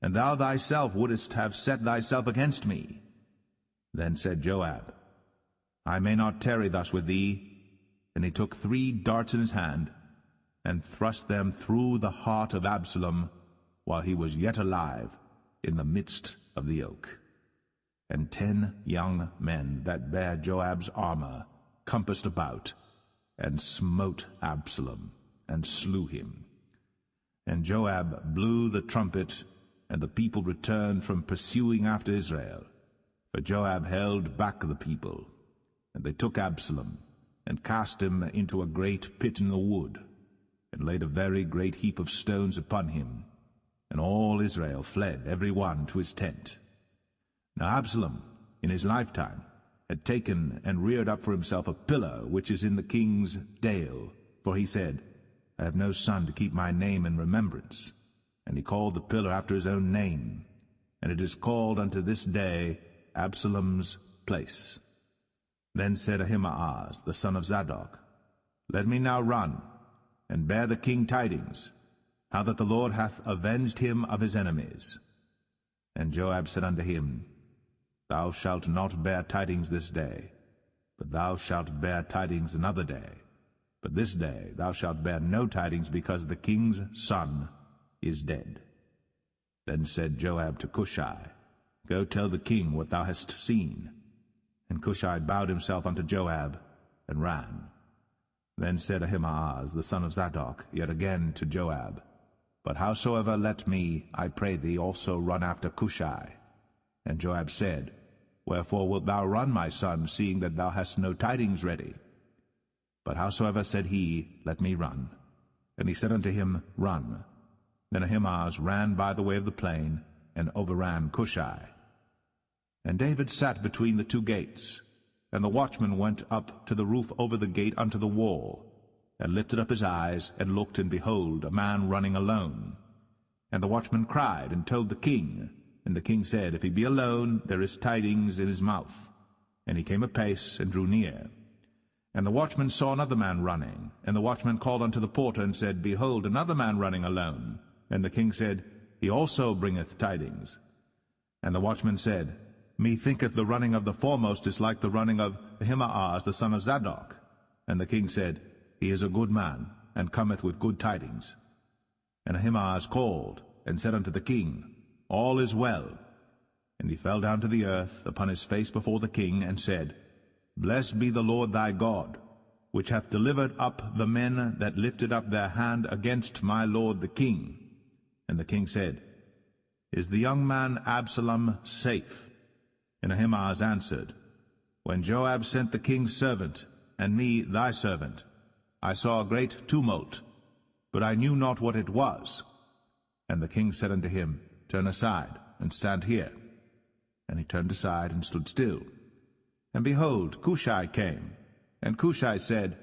and thou thyself wouldest have set thyself against me. Then said Joab, I may not tarry thus with thee. And he took 3 darts in his hand, and thrust them through the heart of Absalom while he was yet alive, in the midst of the oak. And 10 young men that bare Joab's armor compassed about, and smote Absalom, and slew him. And Joab blew the trumpet, and the people returned from pursuing after Israel. For Joab held back the people. And they took Absalom, and cast him into a great pit in the wood, and laid a very great heap of stones upon him. And all Israel fled, every one to his tent. Now Absalom, in his lifetime, had taken and reared up for himself a pillar which is in the king's dale, for he said, I have no son to keep my name in remembrance. And he called the pillar after his own name, and it is called unto this day Absalom's place. Then said Ahimaaz, the son of Zadok, Let me now run, and bear the king tidings, how that the Lord hath avenged him of his enemies. And Joab said unto him, Thou shalt not bear tidings this day, but thou shalt bear tidings another day. But this day thou shalt bear no tidings, because the king's son is dead. Then said Joab to Cushai, Go tell the king what thou hast seen. And Cushai bowed himself unto Joab, and ran. Then said Ahimaaz, the son of Zadok, yet again to Joab, But howsoever let me, I pray thee, also run after Cushai. And Joab said, Wherefore wilt thou run, my son, seeing that thou hast no tidings ready? But howsoever said he, Let me run. And he said unto him, Run. Then Ahimaaz ran by the way of the plain, and overran Cushai. And David sat between the 2 gates, and the watchman went up to the roof over the gate unto the wall, and lifted up his eyes, and looked, and behold, a man running alone. And the watchman cried, and told the king. And the king said, If he be alone, there is tidings in his mouth. And he came apace, and drew near. And the watchman saw another man running. And the watchman called unto the porter, and said, Behold, another man running alone. And the king said, He also bringeth tidings. And the watchman said, Methinketh the running of the foremost is like the running of Ahimaaz the son of Zadok. And the king said, He is a good man, and cometh with good tidings. And Ahimaaz called, and said unto the king, All is well. And he fell down to the earth upon his face before the king, and said, Blessed be the Lord thy God, which hath delivered up the men that lifted up their hand against my lord the king. And the king said, Is the young man Absalom safe? And Ahimaaz answered, When Joab sent the king's servant, and me thy servant, I saw a great tumult, but I knew not what it was. And the king said unto him, Turn aside, and stand here. And he turned aside, and stood still. And behold, Cushai came. And Cushai said,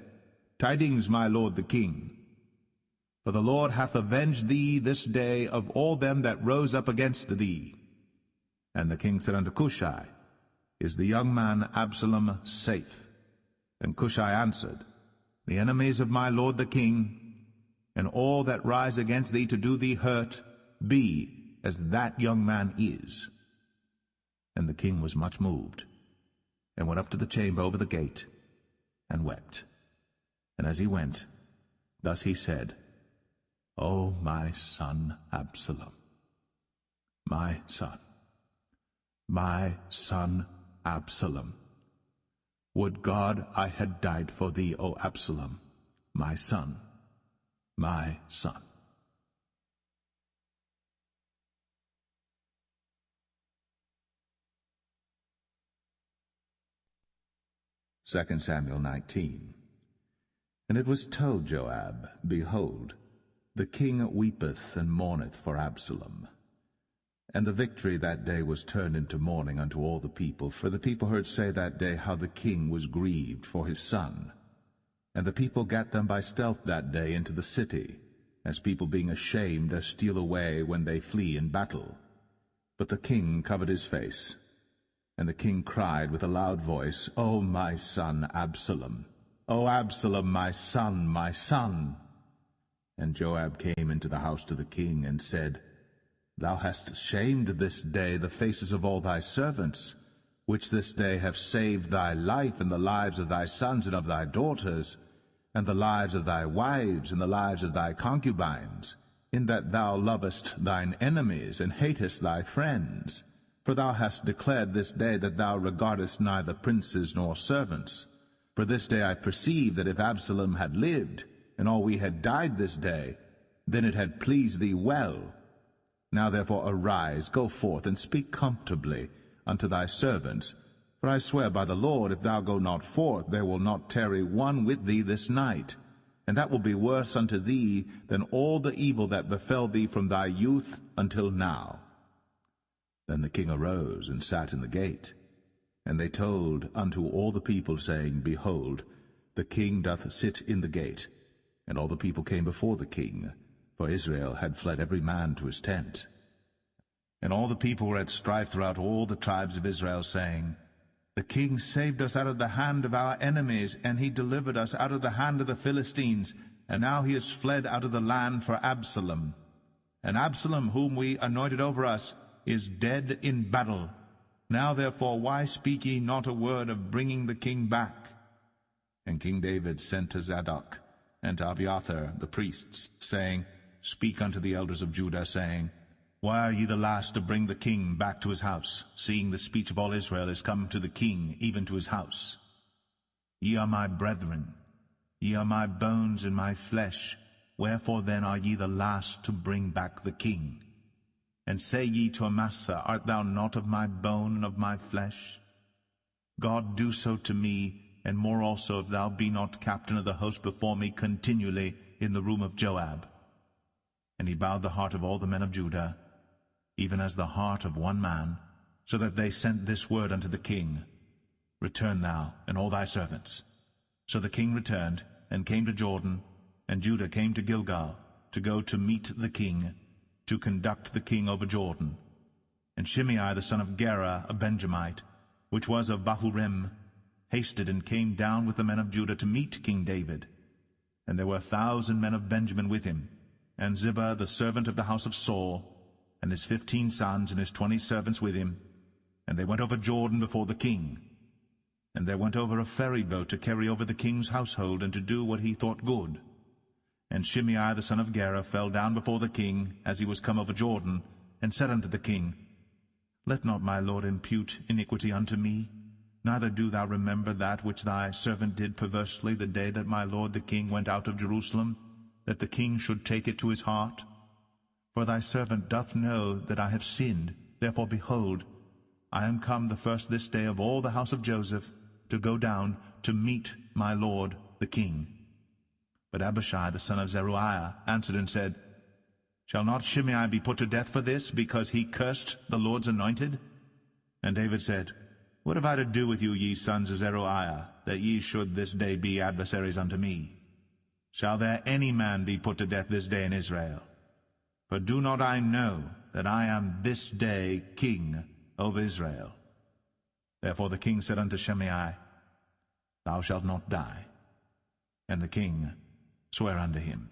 Tidings, my lord the king. For the Lord hath avenged thee this day of all them that rose up against thee. And the king said unto Cushai, Is the young man Absalom safe? And Cushai answered, The enemies of my lord the king, and all that rise against thee to do thee hurt, be as that young man is. And the king was much moved, and went up to the chamber over the gate, and wept. And as he went, thus he said, O my son Absalom, my son Absalom, would God I had died for thee, O Absalom, my son, my son. 2 Samuel 19. And it was told Joab, Behold, the king weepeth and mourneth for Absalom. And the victory that day was turned into mourning unto all the people, for the people heard say that day how the king was grieved for his son. And the people gat them by stealth that day into the city, as people being ashamed steal away when they flee in battle. But the king covered his face. And the king cried with a loud voice, O my son Absalom, O Absalom, my son, my son. And Joab came into the house to the king, and said, Thou hast shamed this day the faces of all thy servants, which this day have saved thy life, and the lives of thy sons and of thy daughters, and the lives of thy wives, and the lives of thy concubines, in that thou lovest thine enemies, and hatest thy friends. For thou hast declared this day that thou regardest neither princes nor servants. For this day I perceive that if Absalom had lived, and all we had died this day, then it had pleased thee well. Now therefore arise, go forth, and speak comfortably unto thy servants. For I swear by the Lord, if thou go not forth, there will not tarry one with thee this night. And that will be worse unto thee than all the evil that befell thee from thy youth until now. Then the king arose and sat in the gate. And they told unto all the people, saying, Behold, the king doth sit in the gate. And all the people came before the king, for Israel had fled every man to his tent. And all the people were at strife throughout all the tribes of Israel, saying, The king saved us out of the hand of our enemies, and he delivered us out of the hand of the Philistines, and now he is fled out of the land for Absalom. And Absalom, whom we anointed over us, is dead in battle. Now therefore why speak ye not a word of bringing the king back? And King David sent to Zadok and to Abiathar the priests, saying, Speak unto the elders of Judah, saying, Why are ye the last to bring the king back to his house, seeing the speech of all Israel is come to the king, even to his house? Ye are my brethren, ye are my bones and my flesh. Wherefore then are ye the last to bring back the king? And say ye to Amasa, Art thou not of my bone and of my flesh? God do so to me, and more also, if thou be not captain of the host before me continually in the room of Joab. And he bowed the heart of all the men of Judah, even as the heart of one man, so that they sent this word unto the king, Return thou, and all thy servants. So the king returned, and came to Jordan, and Judah came to Gilgal, to go to meet the king, to conduct the king over Jordan. And Shimei the son of Gera, a Benjamite, which was of Bahurim, hasted and came down with the men of Judah to meet King David. And there were 1,000 men of Benjamin with him, and Ziba the servant of the house of Saul, and his 15 sons and his 20 servants with him. And they went over Jordan before the king. And there went over a ferry boat to carry over the king's household, and to do what he thought good. And Shimei the son of Gera fell down before the king, as he was come over Jordan, and said unto the king, Let not my lord impute iniquity unto me, neither do thou remember that which thy servant did perversely the day that my lord the king went out of Jerusalem, that the king should take it to his heart. For thy servant doth know that I have sinned. Therefore, behold, I am come the first this day of all the house of Joseph, to go down to meet my lord the king. But Abishai the son of Zeruiah answered and said, Shall not Shimei be put to death for this, because he cursed the Lord's anointed? And David said, What have I to do with you, ye sons of Zeruiah, that ye should this day be adversaries unto me? Shall there any man be put to death this day in Israel? For do not I know that I am this day king over Israel? Therefore the king said unto Shimei, Thou shalt not die. And the king sware unto him.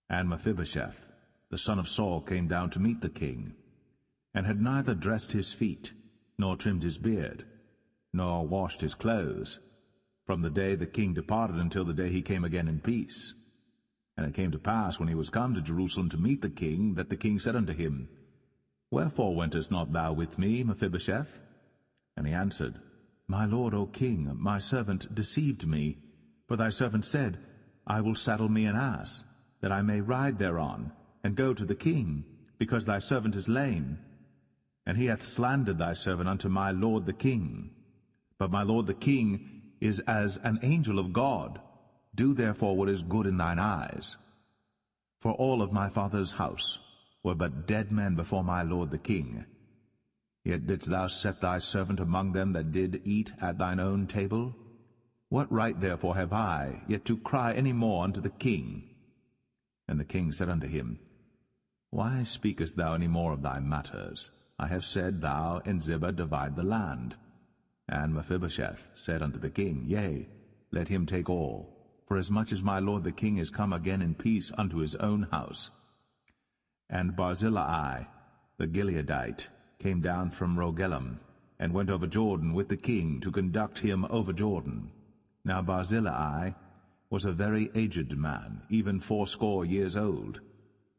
And Mephibosheth, the son of Saul, came down to meet the king, and had neither dressed his feet, nor trimmed his beard, nor washed his clothes, from the day the king departed until the day he came again in peace. And it came to pass, when he was come to Jerusalem to meet the king, that the king said unto him, Wherefore wentest not thou with me, Mephibosheth? And he answered, My lord, O king, my servant deceived me. For thy servant said, I will saddle me an ass, that I may ride thereon, and go to the king, because thy servant is lame. And he hath slandered thy servant unto my lord the king. But my lord the king is as an angel of God. Do therefore what is good in thine eyes. For all of my father's house were but dead men before my lord the king. Yet didst thou set thy servant among them that did eat at thine own table? What right therefore have I yet to cry any more unto the king? And the king said unto him, Why speakest thou any more of thy matters? I have said, Thou and Ziba divide the land. And Mephibosheth said unto the king, Yea, let him take all, for as much as my lord the king is come again in peace unto his own house. And Barzillai the Gileadite came down from Rogelim, and went over Jordan with the king to conduct him over Jordan. Now Barzillai was a very aged man, even 80 years old,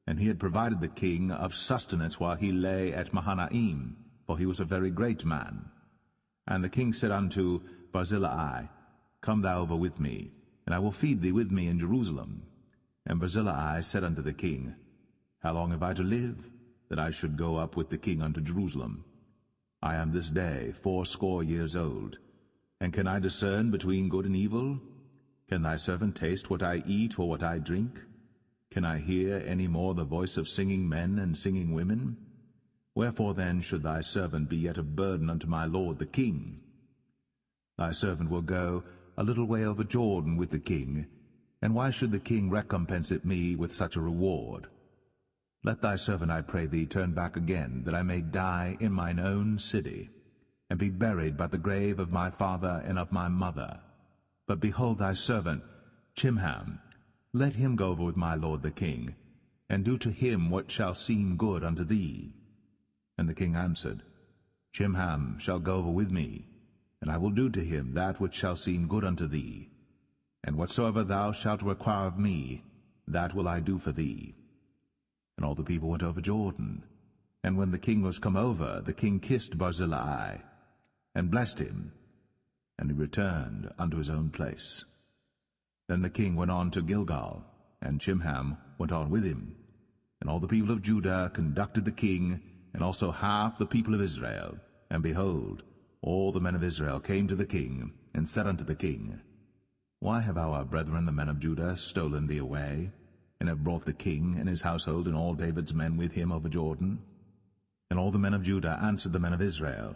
and he had provided the king of sustenance while he lay at Mahanaim, for he was a very great man. And the king said unto Barzillai, Come thou over with me, and I will feed thee with me in Jerusalem. And Barzillai said unto the king, How long have I to live, that I should go up with the king unto Jerusalem? I am this day 80 years old, and can I discern between good and evil? Can thy servant taste what I eat or what I drink? Can I hear any more the voice of singing men and singing women? Wherefore then should thy servant be yet a burden unto my lord the king? Thy servant will go a little way over Jordan with the king, and why should the king recompense it me with such a reward? Let thy servant, I pray thee, turn back again, that I may die in mine own city, and be buried by the grave of my father and of my mother. But behold thy servant Chimham, let him go over with my lord the king, and do to him what shall seem good unto thee. And the king answered, Chimham shall go over with me, and I will do to him that which shall seem good unto thee. And whatsoever thou shalt require of me, that will I do for thee. And all the people went over Jordan. And when the king was come over, the king kissed Barzillai, and blessed him, and he returned unto his own place. Then the king went on to Gilgal, and Chimham went on with him. And all the people of Judah conducted the king, and also half the people of Israel. And behold, all the men of Israel came to the king, and said unto the king, Why have our brethren the men of Judah stolen thee away, and have brought the king and his household and all David's men with him over Jordan? And all the men of Judah answered the men of Israel,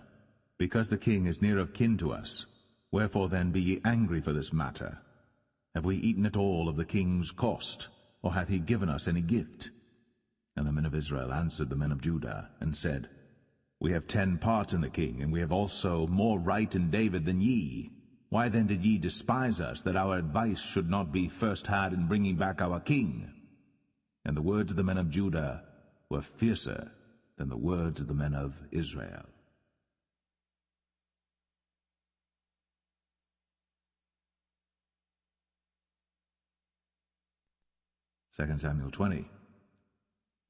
Because the king is near of kin to us, wherefore then be ye angry for this matter? Have we eaten at all of the king's cost, or hath he given us any gift? And the men of Israel answered the men of Judah, and said, We have 10 parts in the king, and we have also more right in David than ye. Why then did ye despise us, that our advice should not be first had in bringing back our king? And the words of the men of Judah were fiercer than the words of the men of Israel. Second Samuel 20.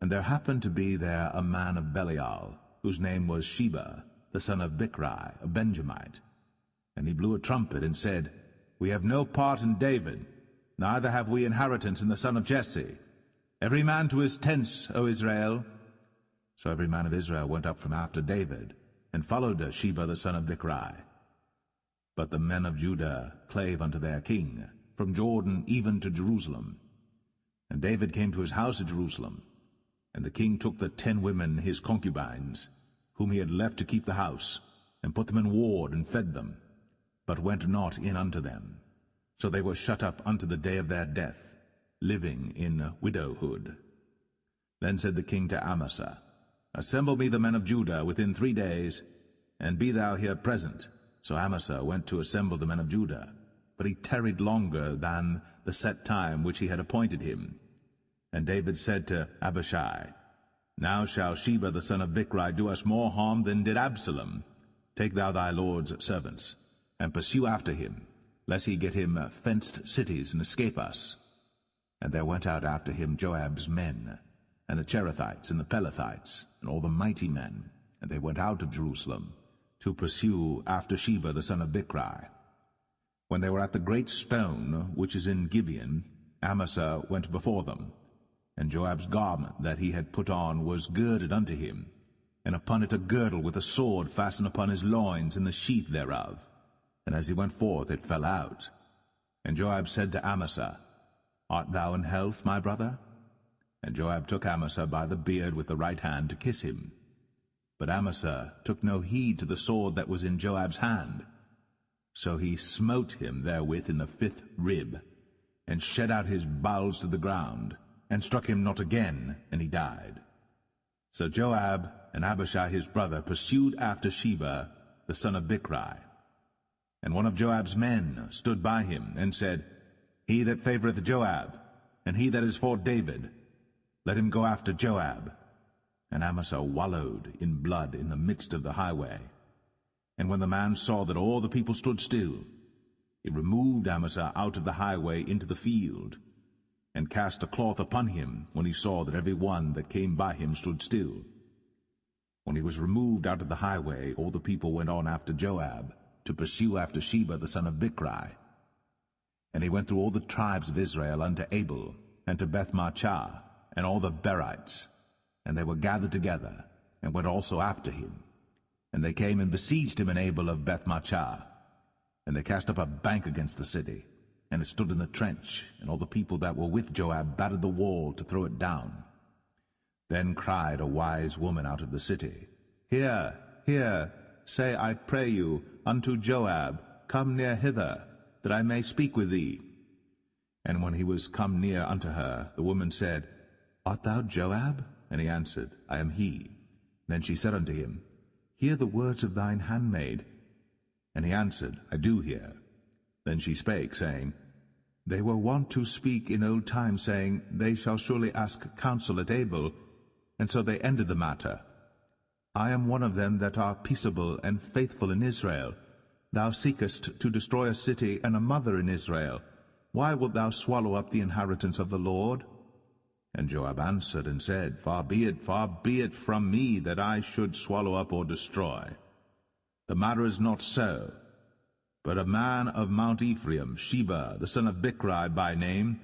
And there happened to be there a man of Belial, whose name was Sheba, the son of Bichri, a Benjamite. And he blew a trumpet, and said, We have no part in David, neither have we inheritance in the son of Jesse. Every man to his tents, O Israel. So every man of Israel went up from after David, and followed Sheba the son of Bichri. But the men of Judah clave unto their king, from Jordan even to Jerusalem. And David came to his house at Jerusalem, and the king took the 10 women his concubines, whom he had left to keep the house, and put them in ward, and fed them, but went not in unto them. So they were shut up unto the day of their death, living in widowhood. Then said the king to Amasa, Assemble me the men of Judah within 3 days, and be thou here present. So Amasa went to assemble the men of Judah, but he tarried longer than the set time which he had appointed him. And David said to Abishai, Now shall Sheba the son of Bichri do us more harm than did Absalom. Take thou thy lord's servants, and pursue after him, lest he get him fenced cities and escape us. And there went out after him Joab's men, and the Cherethites and the Pelethites, and all the mighty men, and they went out of Jerusalem, to pursue after Sheba the son of Bichri. When they were at the great stone which is in Gibeon, Amasa went before them, and Joab's garment that he had put on was girded unto him, and upon it a girdle with a sword fastened upon his loins in the sheath thereof. And as he went forth it fell out. And Joab said to Amasa, Art thou in health, my brother? And Joab took Amasa by the beard with the right hand to kiss him. But Amasa took no heed to the sword that was in Joab's hand. So he smote him therewith in the 5th rib, and shed out his bowels to the ground, and struck him not again, and he died. So Joab and Abishai his brother pursued after Sheba the son of Bichri. And one of Joab's men stood by him, and said, He that favoureth Joab, and he that is for David, let him go after Joab. And Amasa wallowed in blood in the midst of the highway. And when the man saw that all the people stood still, He removed Amasa out of the highway into the field, and cast a cloth upon him, when he saw that every one that came by him stood still. When he was removed out of the highway, all the people went on after Joab, to pursue after Sheba the son of Bichri. And he went through all the tribes of Israel unto Abel, and to Bethmachah, and all the Berites, and they were gathered together, and went also after him. And they came and besieged him in Abel of Bethmachah, and they cast up a bank against the city, and it stood in the trench, and all the people that were with Joab battered the wall to throw it down. Then cried a wise woman out of the city, Hear, hear, say, I pray you, unto Joab, Come near hither, that I may speak with thee. And when he was come near unto her, the woman said, Art thou Joab? And he answered, I am he. Then she said unto him, Hear the words of thine handmaid. And he answered, I do hear. Then she spake, saying, They were wont to speak in old time, saying, They shall surely ask counsel at Abel. And so they ended the matter. I am one of them that are peaceable and faithful in Israel. Thou seekest to destroy a city and a mother in Israel. Why wilt thou swallow up the inheritance of the Lord? And Joab answered and said, far be it from me that I should swallow up or destroy. The matter is not so. But a man of Mount Ephraim, Sheba, the son of Bichri by name,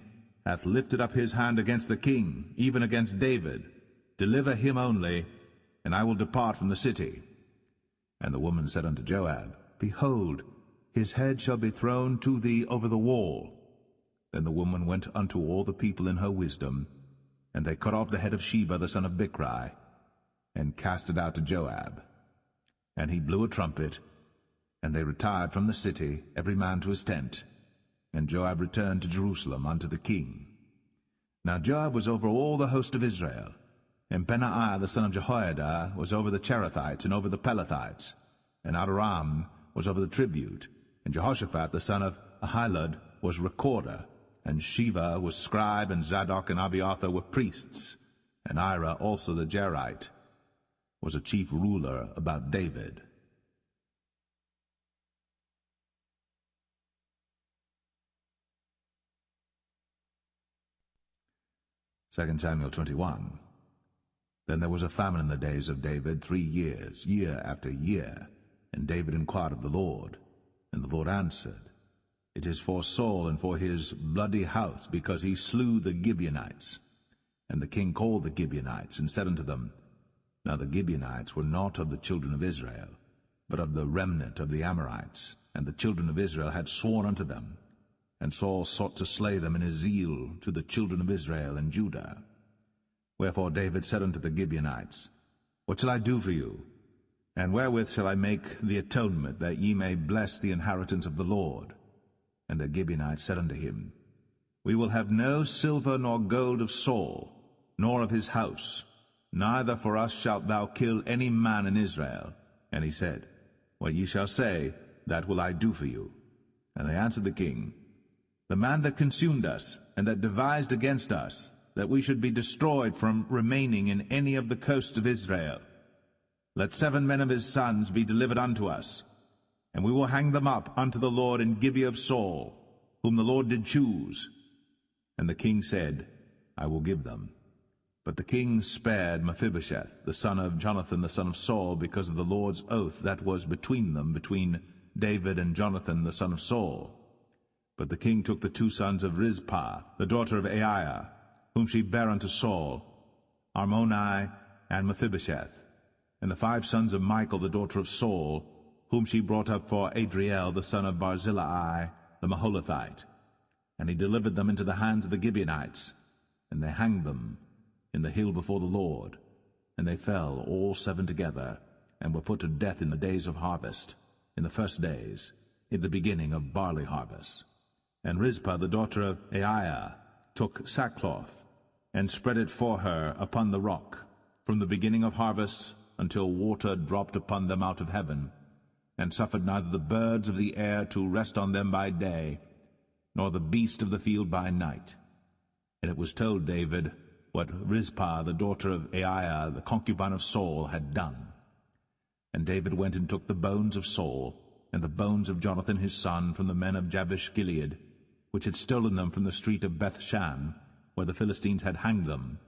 hath lifted up his hand against the king, even against David. Deliver him only, and I will depart from the city. And the woman said unto Joab, Behold, his head shall be thrown to thee over the wall. Then the woman went unto all the people in her wisdom, and they cut off the head of Sheba the son of Bichri, and cast it out to Joab. And he blew a trumpet, and they retired from the city, every man to his tent. And Joab returned to Jerusalem unto the king. Now Joab was over all the host of Israel, and Benaiah the son of Jehoiada was over the Cherethites and over the Pelethites, and Adoram was over the tribute, and Jehoshaphat the son of Ahilud was recorder, and Sheva was scribe, and Zadok and Abiathar were priests, and Ira also the Jerite was a chief ruler about David. Second Samuel 21. Then there was a famine in the days of David 3 years, year after year. And David inquired of the Lord. And the Lord answered, It is for Saul and for his bloody house, because he slew the Gibeonites. And the king called the Gibeonites, and said unto them, Now the Gibeonites were not of the children of Israel, but of the remnant of the Amorites. And the children of Israel had sworn unto them. And Saul sought to slay them in his zeal to the children of Israel and Judah. Wherefore David said unto the Gibeonites, What shall I do for you? And wherewith shall I make the atonement, that ye may bless the inheritance of the Lord? And the Gibeonites said unto him, We will have no silver nor gold of Saul, nor of his house, neither for us shalt thou kill any man in Israel. And he said, What ye shall say, that will I do for you. And they answered the king, The man that consumed us, and that devised against us, that we should be destroyed from remaining in any of the coasts of Israel. Let 7 men of his sons be delivered unto us, and we will hang them up unto the Lord in Gibeah of Saul, whom the Lord did choose. And the king said, I will give them. But the king spared Mephibosheth, the son of Jonathan the son of Saul, because of the Lord's oath that was between them, between David and Jonathan the son of Saul. But the king took the 2 sons of Rizpah, the daughter of Aiah, whom she bare unto Saul, Armoni and Mephibosheth, and the 5 sons of Michal the daughter of Saul, whom she brought up for Adriel the son of Barzillai the Maholathite. And he delivered them into the hands of the Gibeonites, and they hanged them in the hill before the Lord. And they fell all 7 together, and were put to death in the days of harvest, in the first days, in the beginning of barley harvest. And Rizpah the daughter of Aiah took sackcloth, and spread it for her upon the rock, from the beginning of harvest until water dropped upon them out of heaven, and suffered neither the birds of the air to rest on them by day, nor the beast of the field by night. And it was told David what Rizpah the daughter of Aiah, the concubine of Saul, had done. And David went and took the bones of Saul, and the bones of Jonathan his son from the men of Jabesh Gilead, which had stolen them from the street of Bethshan, where the Philistines had hanged them,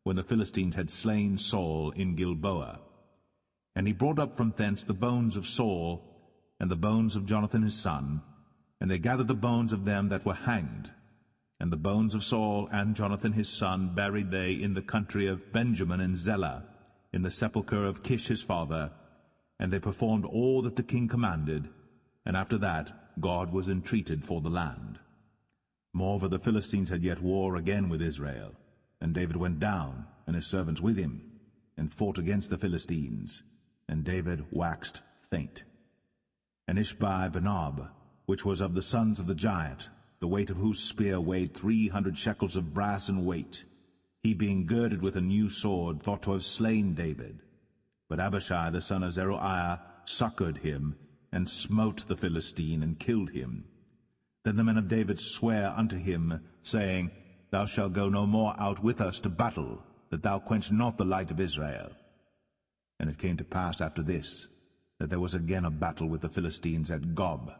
when the Philistines had slain Saul in Gilboa. And he brought up from thence the bones of Saul, and the bones of Jonathan his son, and they gathered the bones of them that were hanged. And the bones of Saul and Jonathan his son buried they in the country of Benjamin in Zelle, in the sepulchre of Kish his father. And they performed all that the king commanded, and after that God was entreated for the land. Moreover, the Philistines had yet war again with Israel, and David went down, and his servants with him, and fought against the Philistines, and David waxed faint. And Ishbi-Benob, which was of the sons of the giant, the weight of whose spear weighed 300 shekels of brass in weight, he being girded with a new sword, thought to have slain David. But Abishai the son of Zeruiah succored him, and smote the Philistine, and killed him. Then the men of David sware unto him, saying, Thou shalt go no more out with us to battle, that thou quench not the light of Israel. And it came to pass after this, that there was again a battle with the Philistines at Gob.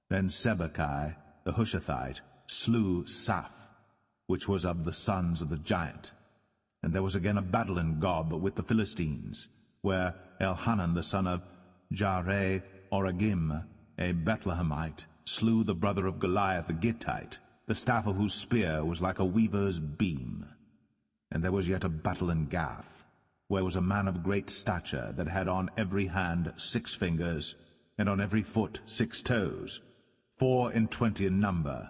Then Sibbecai the Hushathite slew Saph, which was of the sons of the giant. And there was again a battle in Gob with the Philistines, where Elhanan the son of Jaare-Oregim, a Bethlehemite, slew the brother of Goliath the Gittite, the staff of whose spear was like a weaver's beam. And there was yet a battle in Gath, where was a man of great stature, that had on every hand 6 fingers, and on every foot 6 toes, 24 in number.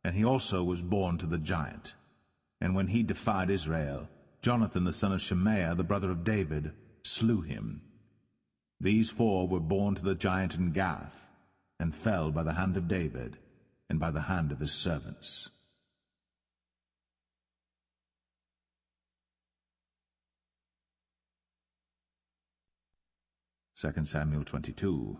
And he also was born to the giant. And when he defied Israel, Jonathan the son of Shemaiah, the brother of David, slew him. These 4 were born to the giant in Gath, and fell by the hand of David, and by the hand of his servants. Second Samuel 22.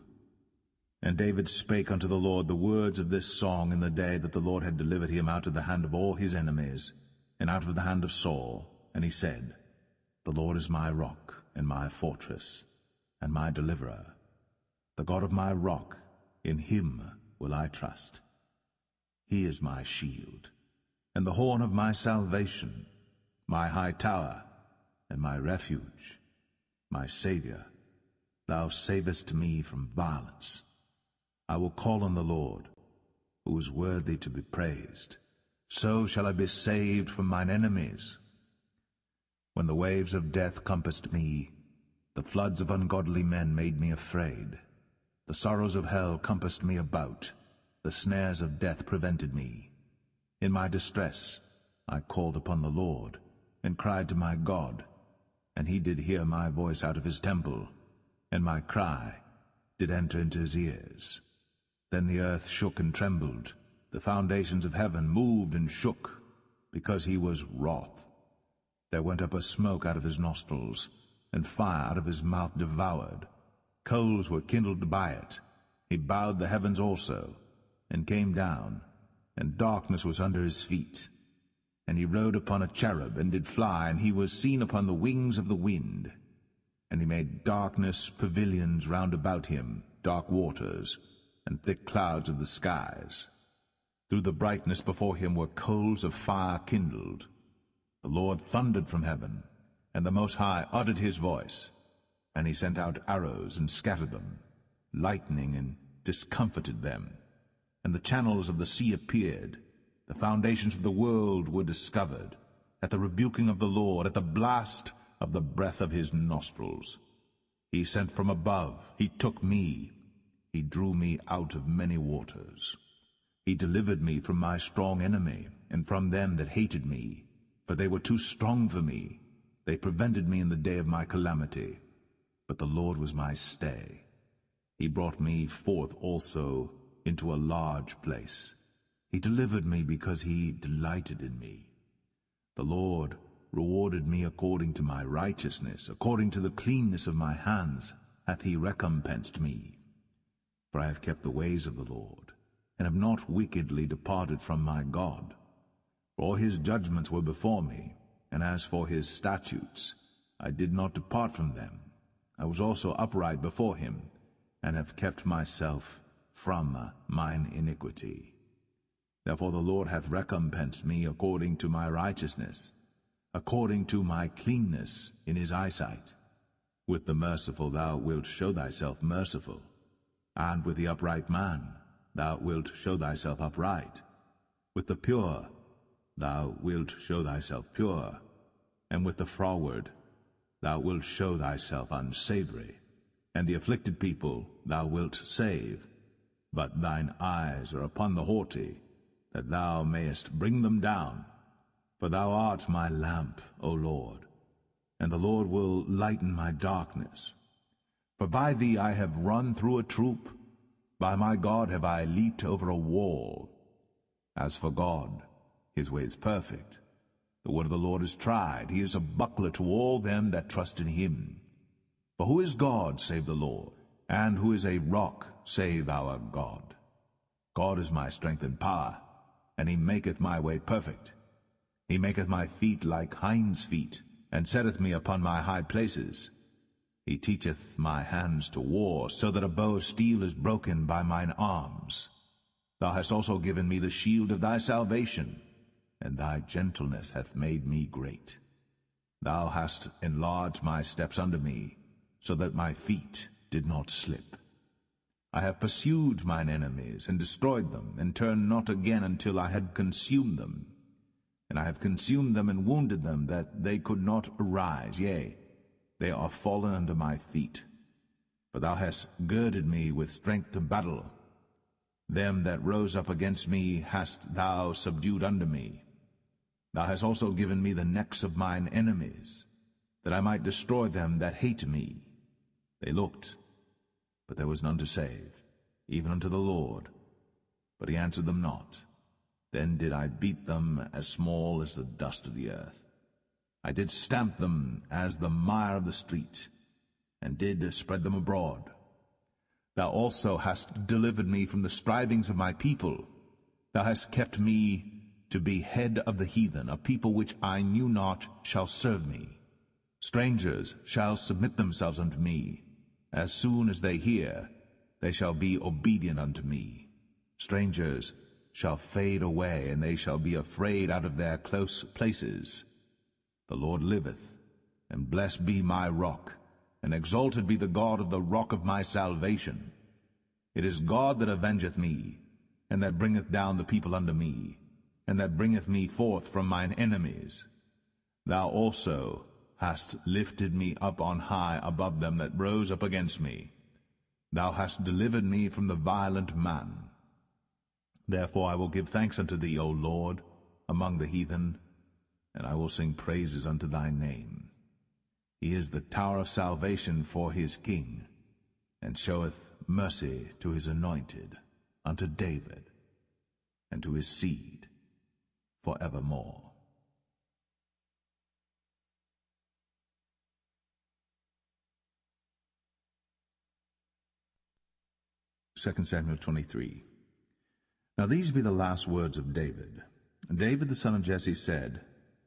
And David spake unto the Lord the words of this song in the day that the Lord had delivered him out of the hand of all his enemies, and out of the hand of Saul. And he said, The Lord is my rock, and my fortress, and my deliverer. The God of my rock, in him will I trust. He is my shield, and the horn of my salvation, my high tower, and my refuge, my Saviour. Thou savest me from violence. I will call on the Lord, who is worthy to be praised. So shall I be saved from mine enemies. When the waves of death compassed me, the floods of ungodly men made me afraid. The sorrows of hell compassed me about, the snares of death prevented me. In my distress I called upon the Lord, and cried to my God, and he did hear my voice out of his temple, and my cry did enter into his ears. Then the earth shook and trembled, the foundations of heaven moved and shook, because he was wroth. There went up a smoke out of his nostrils, and fire out of his mouth devoured. Coals were kindled by it. He bowed the heavens also, and came down, and darkness was under his feet. And he rode upon a cherub, and did fly, and he was seen upon the wings of the wind. And he made darkness pavilions round about him, dark waters, and thick clouds of the skies. Through the brightness before him were coals of fire kindled. The Lord thundered from heaven, and the Most High uttered his voice. And he sent out arrows, and scattered them, lightning, and discomfited them. And the channels of the sea appeared. The foundations of the world were discovered, at the rebuking of the Lord, at the blast of the breath of his nostrils. He sent from above, he took me, he drew me out of many waters. He delivered me from my strong enemy, and from them that hated me, for they were too strong for me. They prevented me in the day of my calamity, but the Lord was my stay. He brought me forth also into a large place. He delivered me because he delighted in me. The Lord rewarded me according to my righteousness, according to the cleanness of my hands hath he recompensed me. For I have kept the ways of the Lord, and have not wickedly departed from my God. For all his judgments were before me, and as for his statutes, I did not depart from them. I was also upright before him, and have kept myself from mine iniquity. Therefore the Lord hath recompensed me according to my righteousness, according to my cleanness in his eyesight. With the merciful thou wilt show thyself merciful, and with the upright man thou wilt show thyself upright. With the pure thou wilt show thyself pure, and with the froward thou wilt show thyself unsavory. And the afflicted people thou wilt save, but thine eyes are upon the haughty, that thou mayest bring them down. For thou art my lamp, O Lord, and the Lord will lighten my darkness. For by thee I have run through a troop, by my God have I leaped over a wall. As for God, his way is perfect. The word of the Lord is tried. He is a buckler to all them that trust in him. For who is God save the Lord? And who is a rock save our God? God is my strength and power, and he maketh my way perfect. He maketh my feet like hinds' feet, and setteth me upon my high places. He teacheth my hands to war, so that a bow of steel is broken by mine arms. Thou hast also given me the shield of thy salvation, and thy gentleness hath made me great. Thou hast enlarged my steps under me, so that my feet did not slip. I have pursued mine enemies, and destroyed them, and turned not again until I had consumed them. And I have consumed them and wounded them, that they could not arise. Yea, they are fallen under my feet. But thou hast girded me with strength to battle. Them that rose up against me hast thou subdued under me. Thou hast also given me the necks of mine enemies, that I might destroy them that hate me. They looked, but there was none to save, even unto the Lord, but he answered them not. Then did I beat them as small as the dust of the earth. I did stamp them as the mire of the street, and did spread them abroad. Thou also hast delivered me from the strivings of my people. Thou hast kept me to be head of the heathen. A people which I knew not shall serve me. Strangers shall submit themselves unto me. As soon as they hear, they shall be obedient unto me. Strangers shall fade away, and they shall be afraid out of their close places. The Lord liveth, and blessed be my rock, and exalted be the God of the rock of my salvation. It is God that avengeth me, and that bringeth down the people unto me, and that bringeth me forth from mine enemies. Thou also hast lifted me up on high above them that rose up against me. Thou hast delivered me from the violent man. Therefore I will give thanks unto thee, O Lord, among the heathen, and I will sing praises unto thy name. He is the tower of salvation for his king, and showeth mercy to his anointed, unto David, and to his seed for evermore. 2 Samuel 23. Now these be the last words of David. And David the son of Jesse said,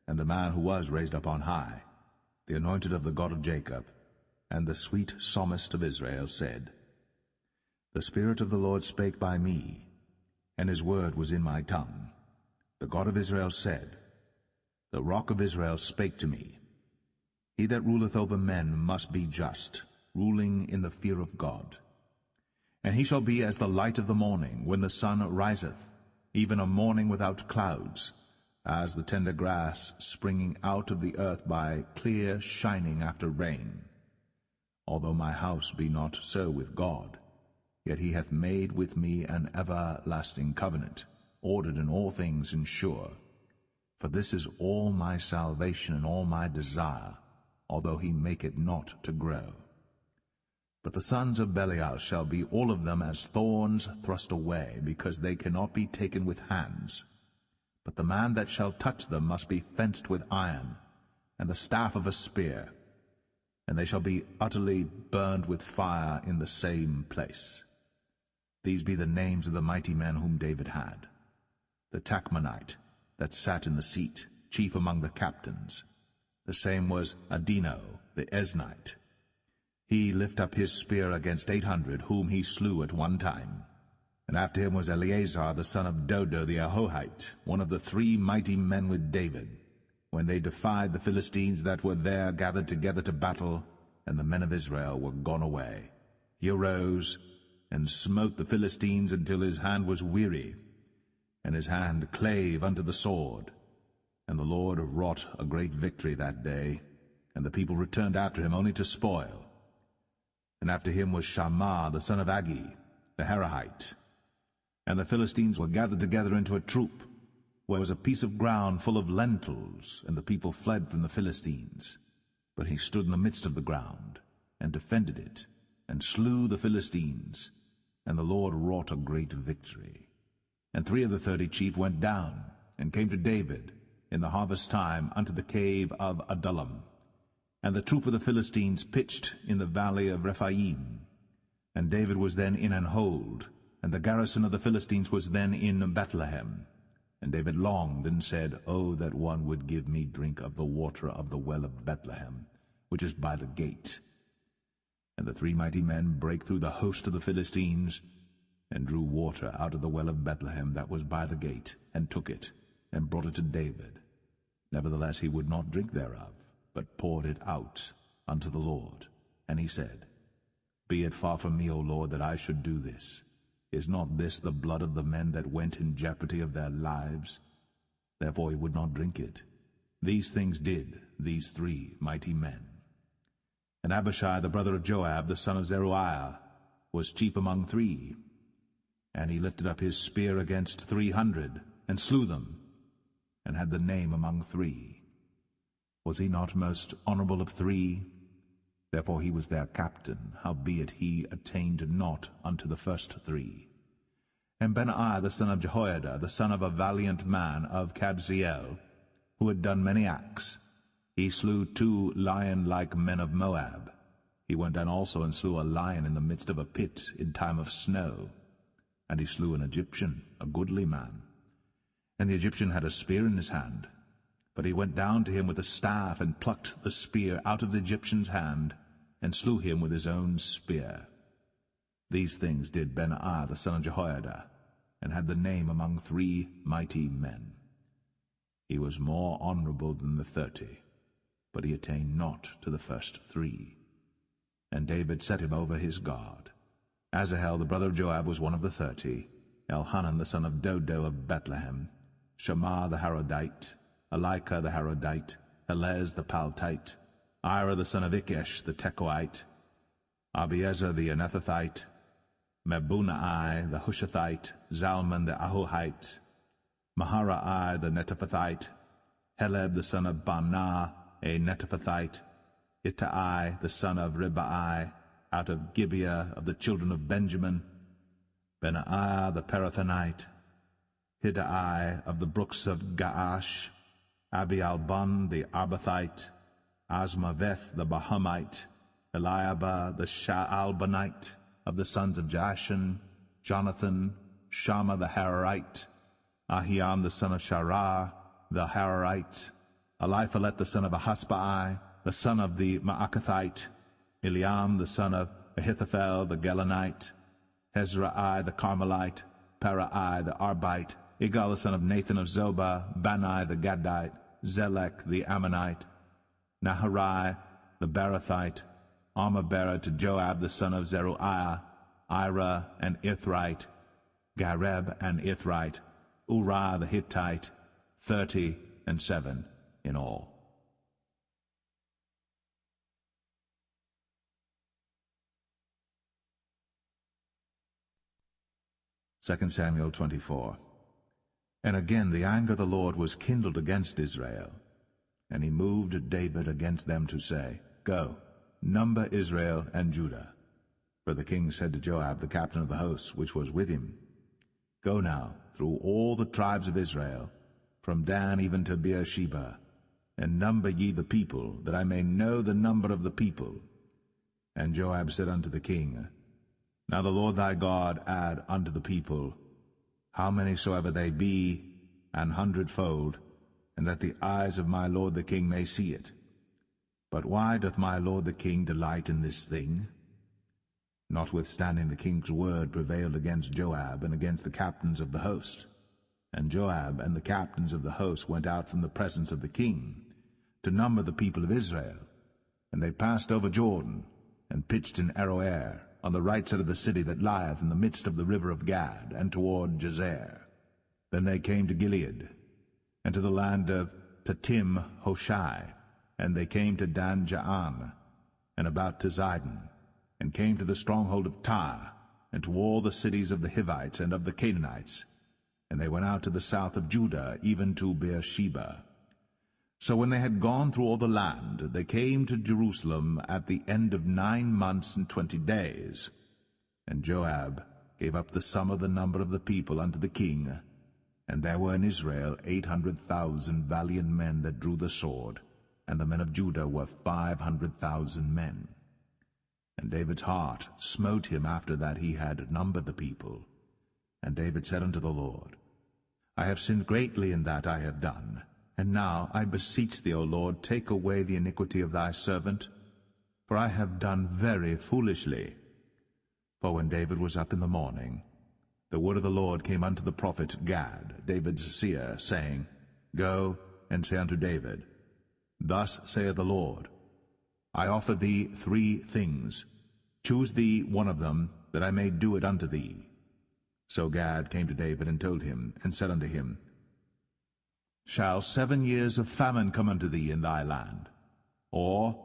and the man who was raised up on high, the anointed of the God of Jacob, and the sweet psalmist of Israel, said, The Spirit of the Lord spake by me, and his word was in my tongue. The God of Israel said, The rock of Israel spake to me. He that ruleth over men must be just, ruling in the fear of God. And he shall be as the light of the morning, when the sun riseth, even a morning without clouds, as the tender grass springing out of the earth by clear shining after rain. Although my house be not so with God, yet he hath made with me an everlasting covenant, ordered in all things and sure. For this is all my salvation and all my desire, although he make it not to grow. But the sons of Belial shall be all of them as thorns thrust away, because they cannot be taken with hands. But the man that shall touch them must be fenced with iron, and the staff of a spear, and they shall be utterly burned with fire in the same place. These be the names of the mighty men whom David had. The Tachmonite, that sat in the seat, chief among the captains. The same was Adino, the Eznite. He lift up his spear against 800, whom he slew at one time. And after him was Eleazar the son of Dodo the Ahohite, one of the 3 mighty men with David, when they defied the Philistines that were there gathered together to battle, and the men of Israel were gone away. He arose and smote the Philistines until his hand was weary, and his hand clave unto the sword. And the Lord wrought a great victory that day, and the people returned after him only to spoil. And after him was Shammah the son of Agi, the Harahite. And the Philistines were gathered together into a troop, where was a piece of ground full of lentils, and the people fled from the Philistines. But he stood in the midst of the ground, and defended it, and slew the Philistines, and the Lord wrought a great victory. And 3 of the 30 chief went down, and came to David in the harvest time unto the cave of Adullam. And the troop of the Philistines pitched in the valley of Rephaim. And David was then in an hold, and the garrison of the Philistines was then in Bethlehem. And David longed, and said, O that one would give me drink of the water of the well of Bethlehem, which is by the gate. And the 3 mighty men brake through the host of the Philistines, and drew water out of the well of Bethlehem that was by the gate, and took it, and brought it to David. Nevertheless he would not drink thereof, but poured it out unto the Lord. And he said, Be it far from me, O Lord, that I should do this. Is not this the blood of the men that went in jeopardy of their lives? Therefore he would not drink it. These things did these 3 mighty men. And Abishai the brother of Joab, the son of Zeruiah, was chief among 3. And he lifted up his spear against 300, and slew them, and had the name among 3. Was he not most honorable of 3? Therefore he was their captain, howbeit he attained not unto the first 3. And Benaiah the son of Jehoiada, the son of a valiant man of Kabzeel, who had done many acts, he slew 2 lion-like men of Moab. He went down also and slew a lion in the midst of a pit in time of snow. And he slew an Egyptian, a goodly man. And the Egyptian had a spear in his hand. But he went down to him with a staff, and plucked the spear out of the Egyptian's hand, and slew him with his own spear. These things did Benaiah the son of Jehoiada, and had the name among 3 mighty men. He was more honorable than the 30, but he attained not to the first 3. And David set him over his guard. Asahel the brother of Joab was one of the 30, Elhanan the son of Dodo of Bethlehem, Shammah the Harodite, Elika the Harodite, Helez the Paltite, Ira the son of Ikesh the Tekoite, Abiezer the Anethathite, Mebunai the Hushathite, Zalman the Ahohite, Maharai the Netophathite, Heleb the son of Baanah a Netophathite, Ittai the son of Ribai, out of Gibeah of the children of Benjamin, Benaiah the Parathonite, Hiddai of the brooks of Gaash, Abialbon the Arbathite, Asmaveth the Bahamite, Eliabah the Shaalbanite, of the sons of Jashan, Jonathan, Shammah the Hararite, Ahiam the son of Sharah the Hararite, Eliphalet the son of Ahasbai, the son of the Maacathite, Eliam the son of Ahithophel the Gelonite, Hezrai the Carmelite, Parai the Arbite, Igal the son of Nathan of Zobah, Bani the Gadite, Zelek the Ammonite, Naharai the Barathite, Armah-bearer to Joab the son of Zeruiah, Ira and Ithrite, Gareb and Ithrite, Uriah the Hittite, 37 in all. 2 Samuel 24. And again the anger of the Lord was kindled against Israel, and he moved David against them to say, Go, number Israel and Judah. For the king said to Joab, the captain of the host, which was with him, Go now through all the tribes of Israel, from Dan even to Beersheba, and number ye the people, that I may know the number of the people. And Joab said unto the king, Now the Lord thy God add unto the people, how many soever they be, 100-fold, and that the eyes of my lord the king may see it. But why doth my lord the king delight in this thing? Notwithstanding the king's word prevailed against Joab and against the captains of the host. And Joab and the captains of the host went out from the presence of the king to number the people of Israel. And they passed over Jordan, and pitched in Aroer, on the right side of the city that lieth in the midst of the river of Gad, and toward Jazer. Then they came to Gilead, and to the land of Tatim Hoshai, and they came to Dan Jaan, and about to Zidon, and came to the stronghold of Tyre, and to all the cities of the Hivites and of the Canaanites. And they went out to the south of Judah, even to Beersheba. So when they had gone through all the land, they came to Jerusalem at the end of 9 months and 20 days. And Joab gave up the sum of the number of the people unto the king. And there were in Israel 800,000 valiant men that drew the sword, and the men of Judah were 500,000 men. And David's heart smote him after that he had numbered the people. And David said unto the Lord, I have sinned greatly in that I have done. And now, I beseech thee, O Lord, take away the iniquity of thy servant, for I have done very foolishly. For when David was up in the morning, the word of the Lord came unto the prophet Gad, David's seer, saying, Go and say unto David, Thus saith the Lord, I offer thee 3 things. Choose thee one of them, that I may do it unto thee. So Gad came to David and told him, and said unto him, Shall 7 years of famine come unto thee in thy land? Or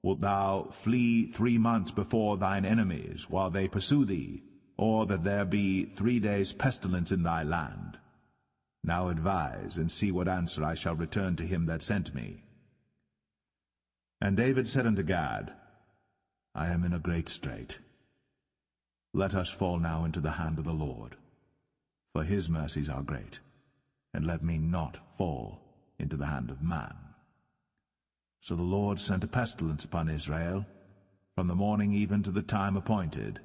wilt thou flee 3 months before thine enemies, while they pursue thee? Or that there be 3 days' pestilence in thy land? Now advise, and see what answer I shall return to him that sent me. And David said unto Gad, I am in a great strait. Let us fall now into the hand of the Lord, for his mercies are great, and let me not fall into the hand of man. So the Lord sent a pestilence upon Israel, from the morning even to the time appointed.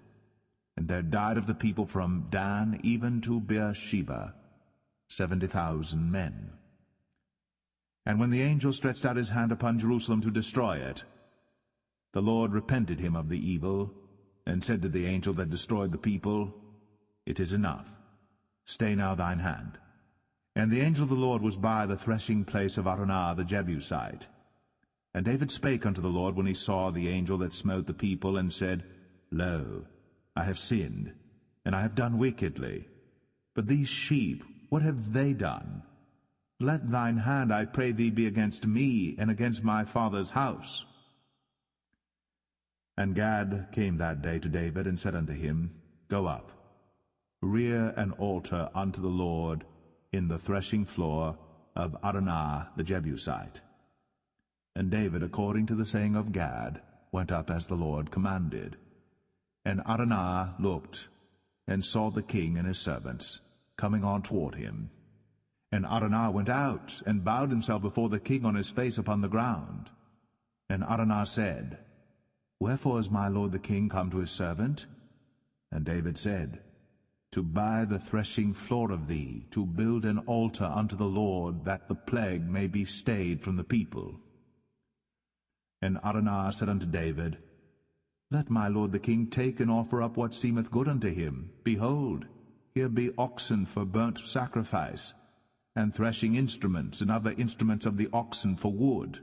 And there died of the people from Dan even to Beersheba 70,000 men. And when the angel stretched out his hand upon Jerusalem to destroy it, the Lord repented him of the evil, and said to the angel that destroyed the people, It is enough. Stay now thine hand. And the angel of the Lord was by the threshing place of Araunah the Jebusite. And David spake unto the Lord when he saw the angel that smote the people, and said, Lo, I have sinned, and I have done wickedly. But these sheep, what have they done? Let thine hand, I pray thee, be against me, and against my father's house. And Gad came that day to David, and said unto him, Go up, rear an altar unto the Lord in the threshing floor of Araunah the Jebusite. And David, according to the saying of Gad, went up as the Lord commanded. And Araunah looked, and saw the king and his servants coming on toward him. And Araunah went out, and bowed himself before the king on his face upon the ground. And Araunah said, Wherefore is my lord the king come to his servant? And David said, To buy the threshing floor of thee, to build an altar unto the Lord, that the plague may be stayed from the people. And Araunah said unto David, Let my lord the king take and offer up what seemeth good unto him. Behold, here be oxen for burnt sacrifice, and threshing instruments, and other instruments of the oxen for wood.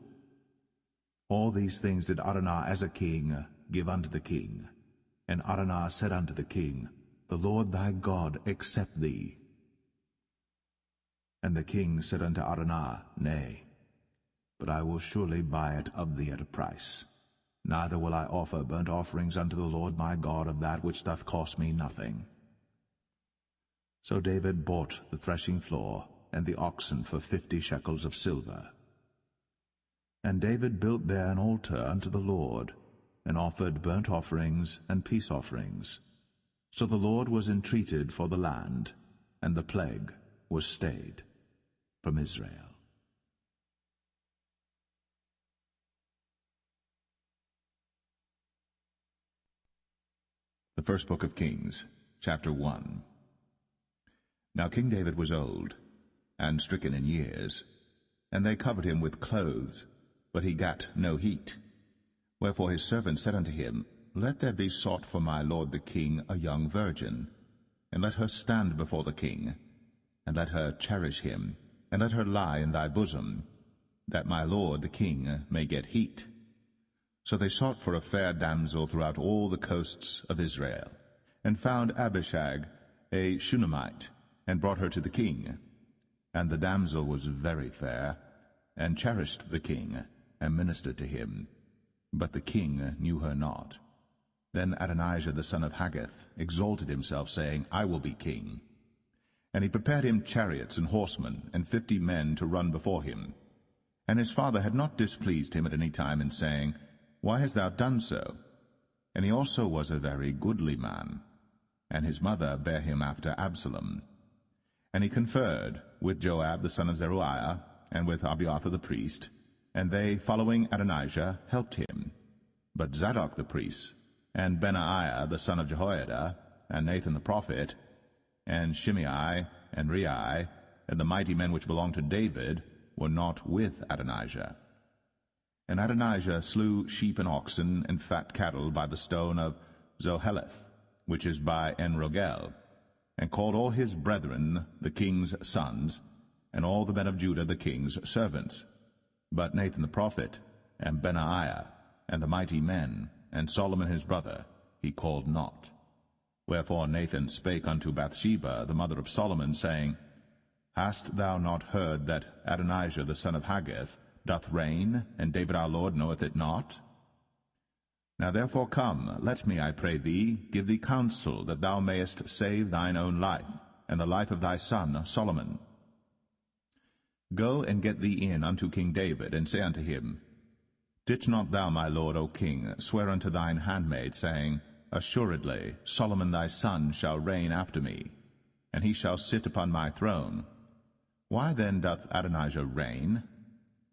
All these things did Araunah as a king give unto the king. And Araunah said unto the king, The Lord thy God accept thee. And the king said unto Araunah, Nay, but I will surely buy it of thee at a price. Neither will I offer burnt offerings unto the Lord my God of that which doth cost me nothing. So David bought the threshing floor and the oxen for 50 shekels of silver. And David built there an altar unto the Lord, and offered burnt offerings and peace offerings. So the Lord was entreated for the land, and the plague was stayed from Israel. The first book of Kings, chapter 1. Now King David was old, and stricken in years, and they covered him with clothes, but he gat no heat. Wherefore his servant said unto him, Let there be sought for my lord the king a young virgin, and let her stand before the king, and let her cherish him, and let her lie in thy bosom, that my lord the king may get heat. So they sought for a fair damsel throughout all the coasts of Israel, and found Abishag, a Shunammite, and brought her to the king. And the damsel was very fair, and cherished the king, and ministered to him. But the king knew her not. Then Adonijah the son of Haggith exalted himself, saying, I will be king. And he prepared him chariots and horsemen, and 50 men to run before him. And his father had not displeased him at any time in saying, Why hast thou done so? And he also was a very goodly man. And his mother bare him after Absalom. And he conferred with Joab the son of Zeruiah, and with Abiathar the priest, and they, following Adonijah, helped him. But Zadok the priest, and Benaiah the son of Jehoiada, and Nathan the prophet, and Shimei, and Rei, and the mighty men which belonged to David, were not with Adonijah. And Adonijah slew sheep and oxen and fat cattle by the stone of Zoheleth, which is by En-Rogel, and called all his brethren the king's sons, and all the men of Judah the king's servants. But Nathan the prophet, and Benaiah, and the mighty men, and Solomon his brother, he called not. Wherefore Nathan spake unto Bathsheba, the mother of Solomon, saying, Hast thou not heard that Adonijah the son of Haggith doth reign, and David our Lord knoweth it not? Now therefore come, let me, I pray thee, give thee counsel, that thou mayest save thine own life, and the life of thy son Solomon. Go and get thee in unto King David, and say unto him, Didst not thou, my lord, O king, swear unto thine handmaid, saying, Assuredly Solomon thy son shall reign after me, and he shall sit upon my throne? Why then doth Adonijah reign?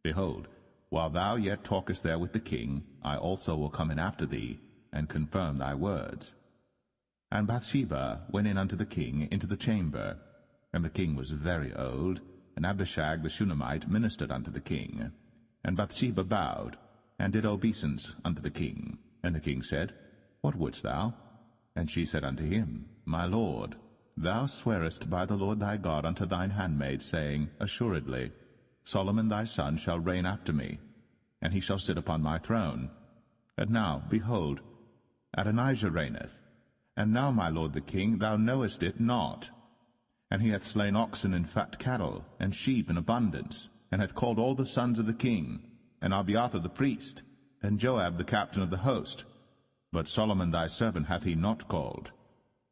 Behold, while thou yet talkest there with the king, I also will come in after thee, and confirm thy words. And Bathsheba went in unto the king into the chamber, and the king was very old, and Abishag the Shunammite ministered unto the king. And Bathsheba bowed, and did obeisance unto the king. And the king said, What wouldst thou? And she said unto him, My lord, thou swearest by the Lord thy God unto thine handmaid, saying, Assuredly Solomon thy son shall reign after me, and he shall sit upon my throne. And now, behold, Adonijah reigneth. And now, my lord the king, thou knowest it not. And he hath slain oxen and fat cattle, and sheep in abundance, and hath called all the sons of the king, and Abiathar the priest, and Joab the captain of the host. But Solomon thy servant hath he not called.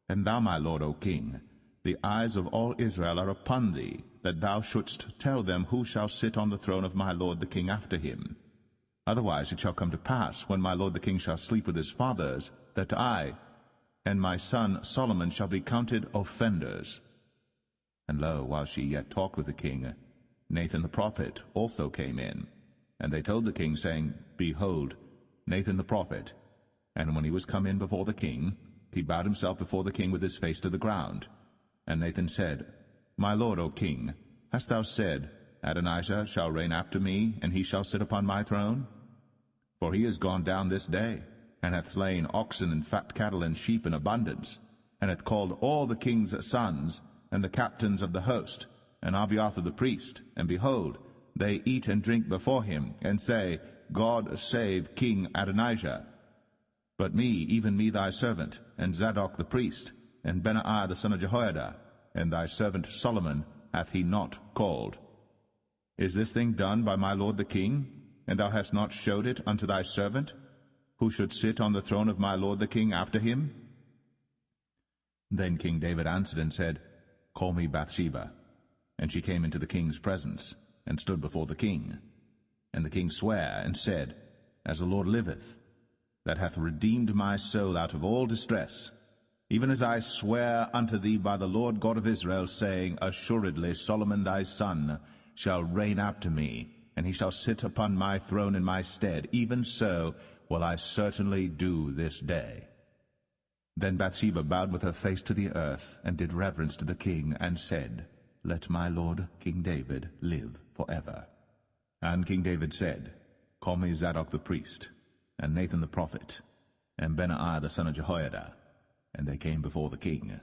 And thou, my lord, O king, the eyes of all Israel are upon thee, that thou shouldst tell them who shall sit on the throne of my lord the king after him. Otherwise it shall come to pass, when my lord the king shall sleep with his fathers, that I and my son Solomon shall be counted offenders. And lo, while she yet talked with the king, Nathan the prophet also came in. And they told the king, saying, Behold, Nathan the prophet. And when he was come in before the king, he bowed himself before the king with his face to the ground. And Nathan said, My lord, O king, hast thou said, Adonijah shall reign after me, and he shall sit upon my throne? For he is gone down this day, and hath slain oxen and fat cattle and sheep in abundance, and hath called all the king's sons, and the captains of the host, and Abiathar the priest, and behold, they eat and drink before him, and say, God save King Adonijah. But me, even me thy servant, and Zadok the priest, and Benaiah the son of Jehoiada, and thy servant Solomon hath he not called. Is this thing done by my lord the king, and thou hast not showed it unto thy servant, who should sit on the throne of my lord the king after him? Then King David answered and said, Call me Bathsheba. And she came into the king's presence, and stood before the king. And the king sware, and said, As the Lord liveth, that hath redeemed my soul out of all distress, even as I swear unto thee by the Lord God of Israel, saying, Assuredly Solomon thy son shall reign after me, and he shall sit upon my throne in my stead, even so will I certainly do this day. Then Bathsheba bowed with her face to the earth, and did reverence to the king, and said, Let my lord King David live forever. And King David said, Call me Zadok the priest, and Nathan the prophet, and Benaiah the son of Jehoiada. And they came before the king.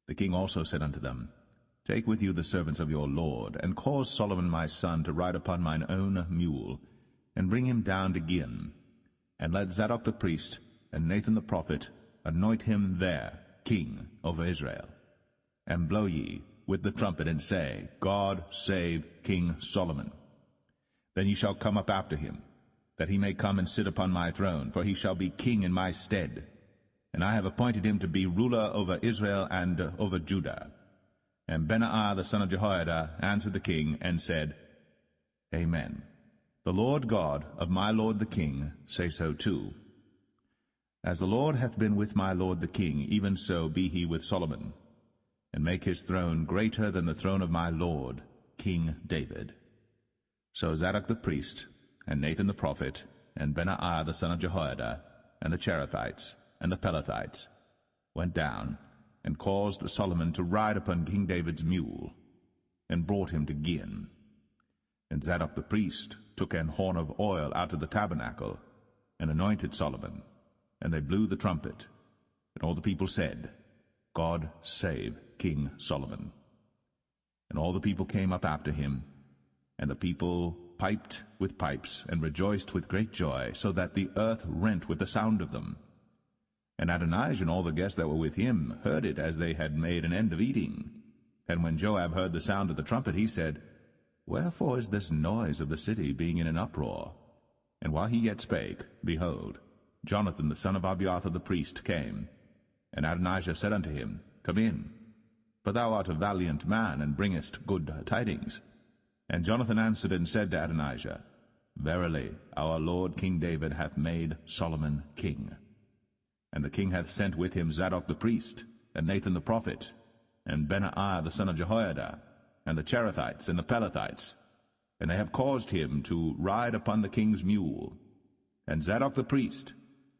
The king also said unto them, Take with you the servants of your lord, and cause Solomon my son to ride upon mine own mule, and bring him down to Gihon. And let Zadok the priest and Nathan the prophet anoint him there king over Israel. And blow ye with the trumpet, and say, God save King Solomon. Then ye shall come up after him, that he may come and sit upon my throne, for he shall be king in my stead. And I have appointed him to be ruler over Israel and over Judah. And Benaiah the son of Jehoiada answered the king, and said, Amen. The Lord God of my lord the king say so too. As the Lord hath been with my lord the king, even so be he with Solomon, and make his throne greater than the throne of my lord, King David. So Zadok the priest, and Nathan the prophet, and Benaiah the son of Jehoiada, and the Cherethites, and the Pelethites, went down, and caused Solomon to ride upon King David's mule, and brought him to Gihon. And Zadok the priest took an horn of oil out of the tabernacle, and anointed Solomon, and they blew the trumpet. And all the people said, God save King Solomon. And all the people came up after him, and the people piped with pipes, and rejoiced with great joy, so that the earth rent with the sound of them. And Adonijah and all the guests that were with him heard it as they had made an end of eating. And when Joab heard the sound of the trumpet, he said, Wherefore is this noise of the city being in an uproar? And while he yet spake, behold, Jonathan the son of Abiathar the priest came. And Adonijah said unto him, Come in, for thou art a valiant man, and bringest good tidings. And Jonathan answered and said to Adonijah, Verily, our lord King David hath made Solomon king. And the king hath sent with him Zadok the priest, and Nathan the prophet, and Benaiah the son of Jehoiada, and the Cherethites and the Pelethites, and they have caused him to ride upon the king's mule. And Zadok the priest,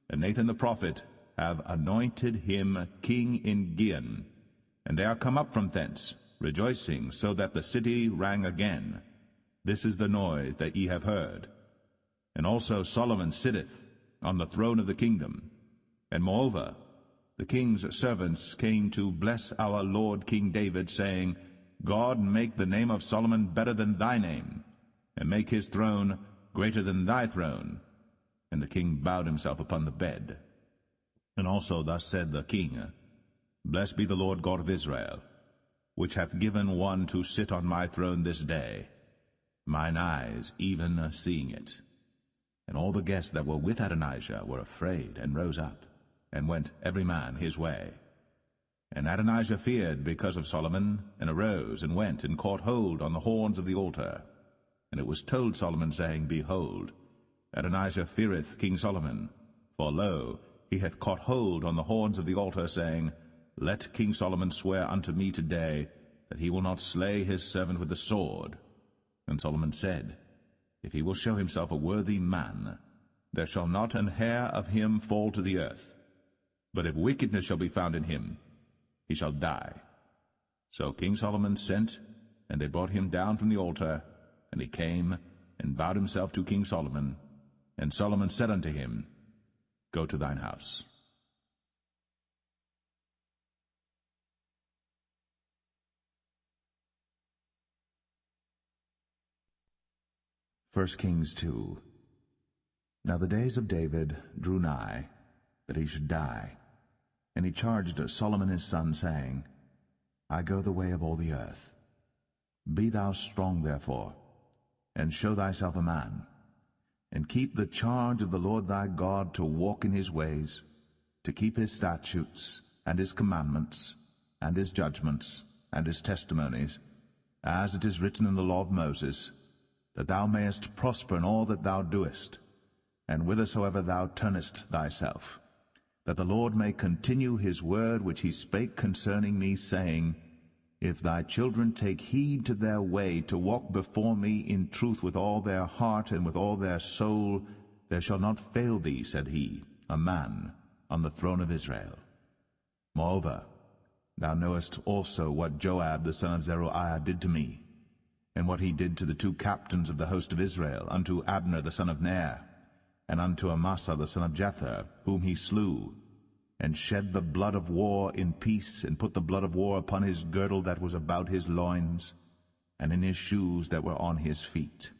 and Nathan the prophet, have anointed him king in Gihon, and they are come up from thence, rejoicing, so that the city rang again. This is the noise that ye have heard. And also Solomon sitteth on the throne of the kingdom. And moreover, the king's servants came to bless our lord King David, saying, God make the name of Solomon better than thy name, and make his throne greater than thy throne. And the king bowed himself upon the bed. And also thus said the king, Blessed be the Lord God of Israel, which hath given one to sit on my throne this day, mine eyes even seeing it. And all the guests that were with Adonijah were afraid, and rose up, and went every man his way. And Adonijah feared because of Solomon, and arose, and went, and caught hold on the horns of the altar. And it was told Solomon, saying, Behold, Adonijah feareth King Solomon, for lo, he hath caught hold on the horns of the altar, saying, Let King Solomon swear unto me today, that he will not slay his servant with the sword. And Solomon said, If he will show himself a worthy man, there shall not an hair of him fall to the earth. But if wickedness shall be found in him, he shall die. So King Solomon sent, and they brought him down from the altar, and he came and bowed himself to King Solomon. And Solomon said unto him, Go to thine house. 1 Kings 2. Now the days of David drew nigh, that he should die. And he charged Solomon his son, saying, I go the way of all the earth. Be thou strong therefore, and show thyself a man, and keep the charge of the Lord thy God, to walk in his ways, to keep his statutes, and his commandments, and his judgments, and his testimonies, as it is written in the law of Moses, that thou mayest prosper in all that thou doest, and whithersoever thou turnest thyself, that the Lord may continue his word which he spake concerning me, saying, If thy children take heed to their way, to walk before me in truth with all their heart and with all their soul, there shall not fail thee, said he, a man on the throne of Israel. Moreover, thou knowest also what Joab the son of Zeruiah did to me, and what he did to the 2 captains of the host of Israel, unto Abner the son of Ner, and unto Amasa the son of Jether, whom he slew, and shed the blood of war in peace, and put the blood of war upon his girdle that was about his loins, and in his shoes that were on his feet.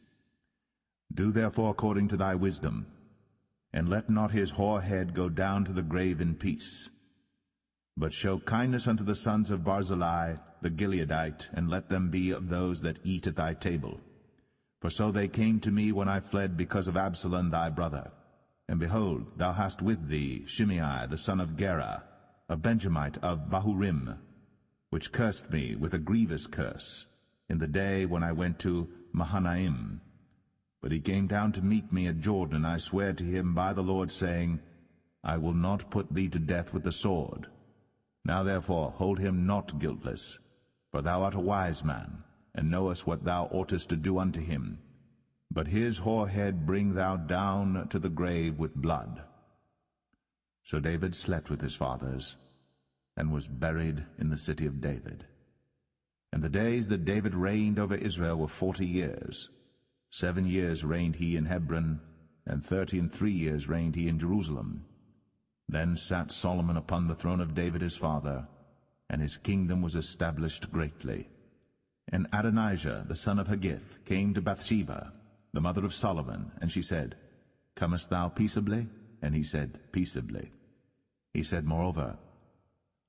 Do therefore according to thy wisdom, and let not his hoar head go down to the grave in peace. But show kindness unto the sons of Barzillai the Gileadite, and let them be of those that eat at thy table. For so they came to me when I fled because of Absalom thy brother. And behold, thou hast with thee Shimei the son of Gera, a Benjamite of Bahurim, which cursed me with a grievous curse in the day when I went to Mahanaim. But he came down to meet me at Jordan, and I swear to him by the Lord, saying, I will not put thee to death with the sword. Now therefore hold him not guiltless, for thou art a wise man, and knowest what thou oughtest to do unto him. But his hoar head bring thou down to the grave with blood. So David slept with his fathers, and was buried in the city of David. And the days that David reigned over Israel were 40 years. 7 years reigned he in Hebron, and 33 years reigned he in Jerusalem. Then sat Solomon upon the throne of David his father, and his kingdom was established greatly. And Adonijah the son of Haggith came to Bathsheba, the mother of Solomon, and she said, Comest thou peaceably? And he said, Peaceably. He said, Moreover,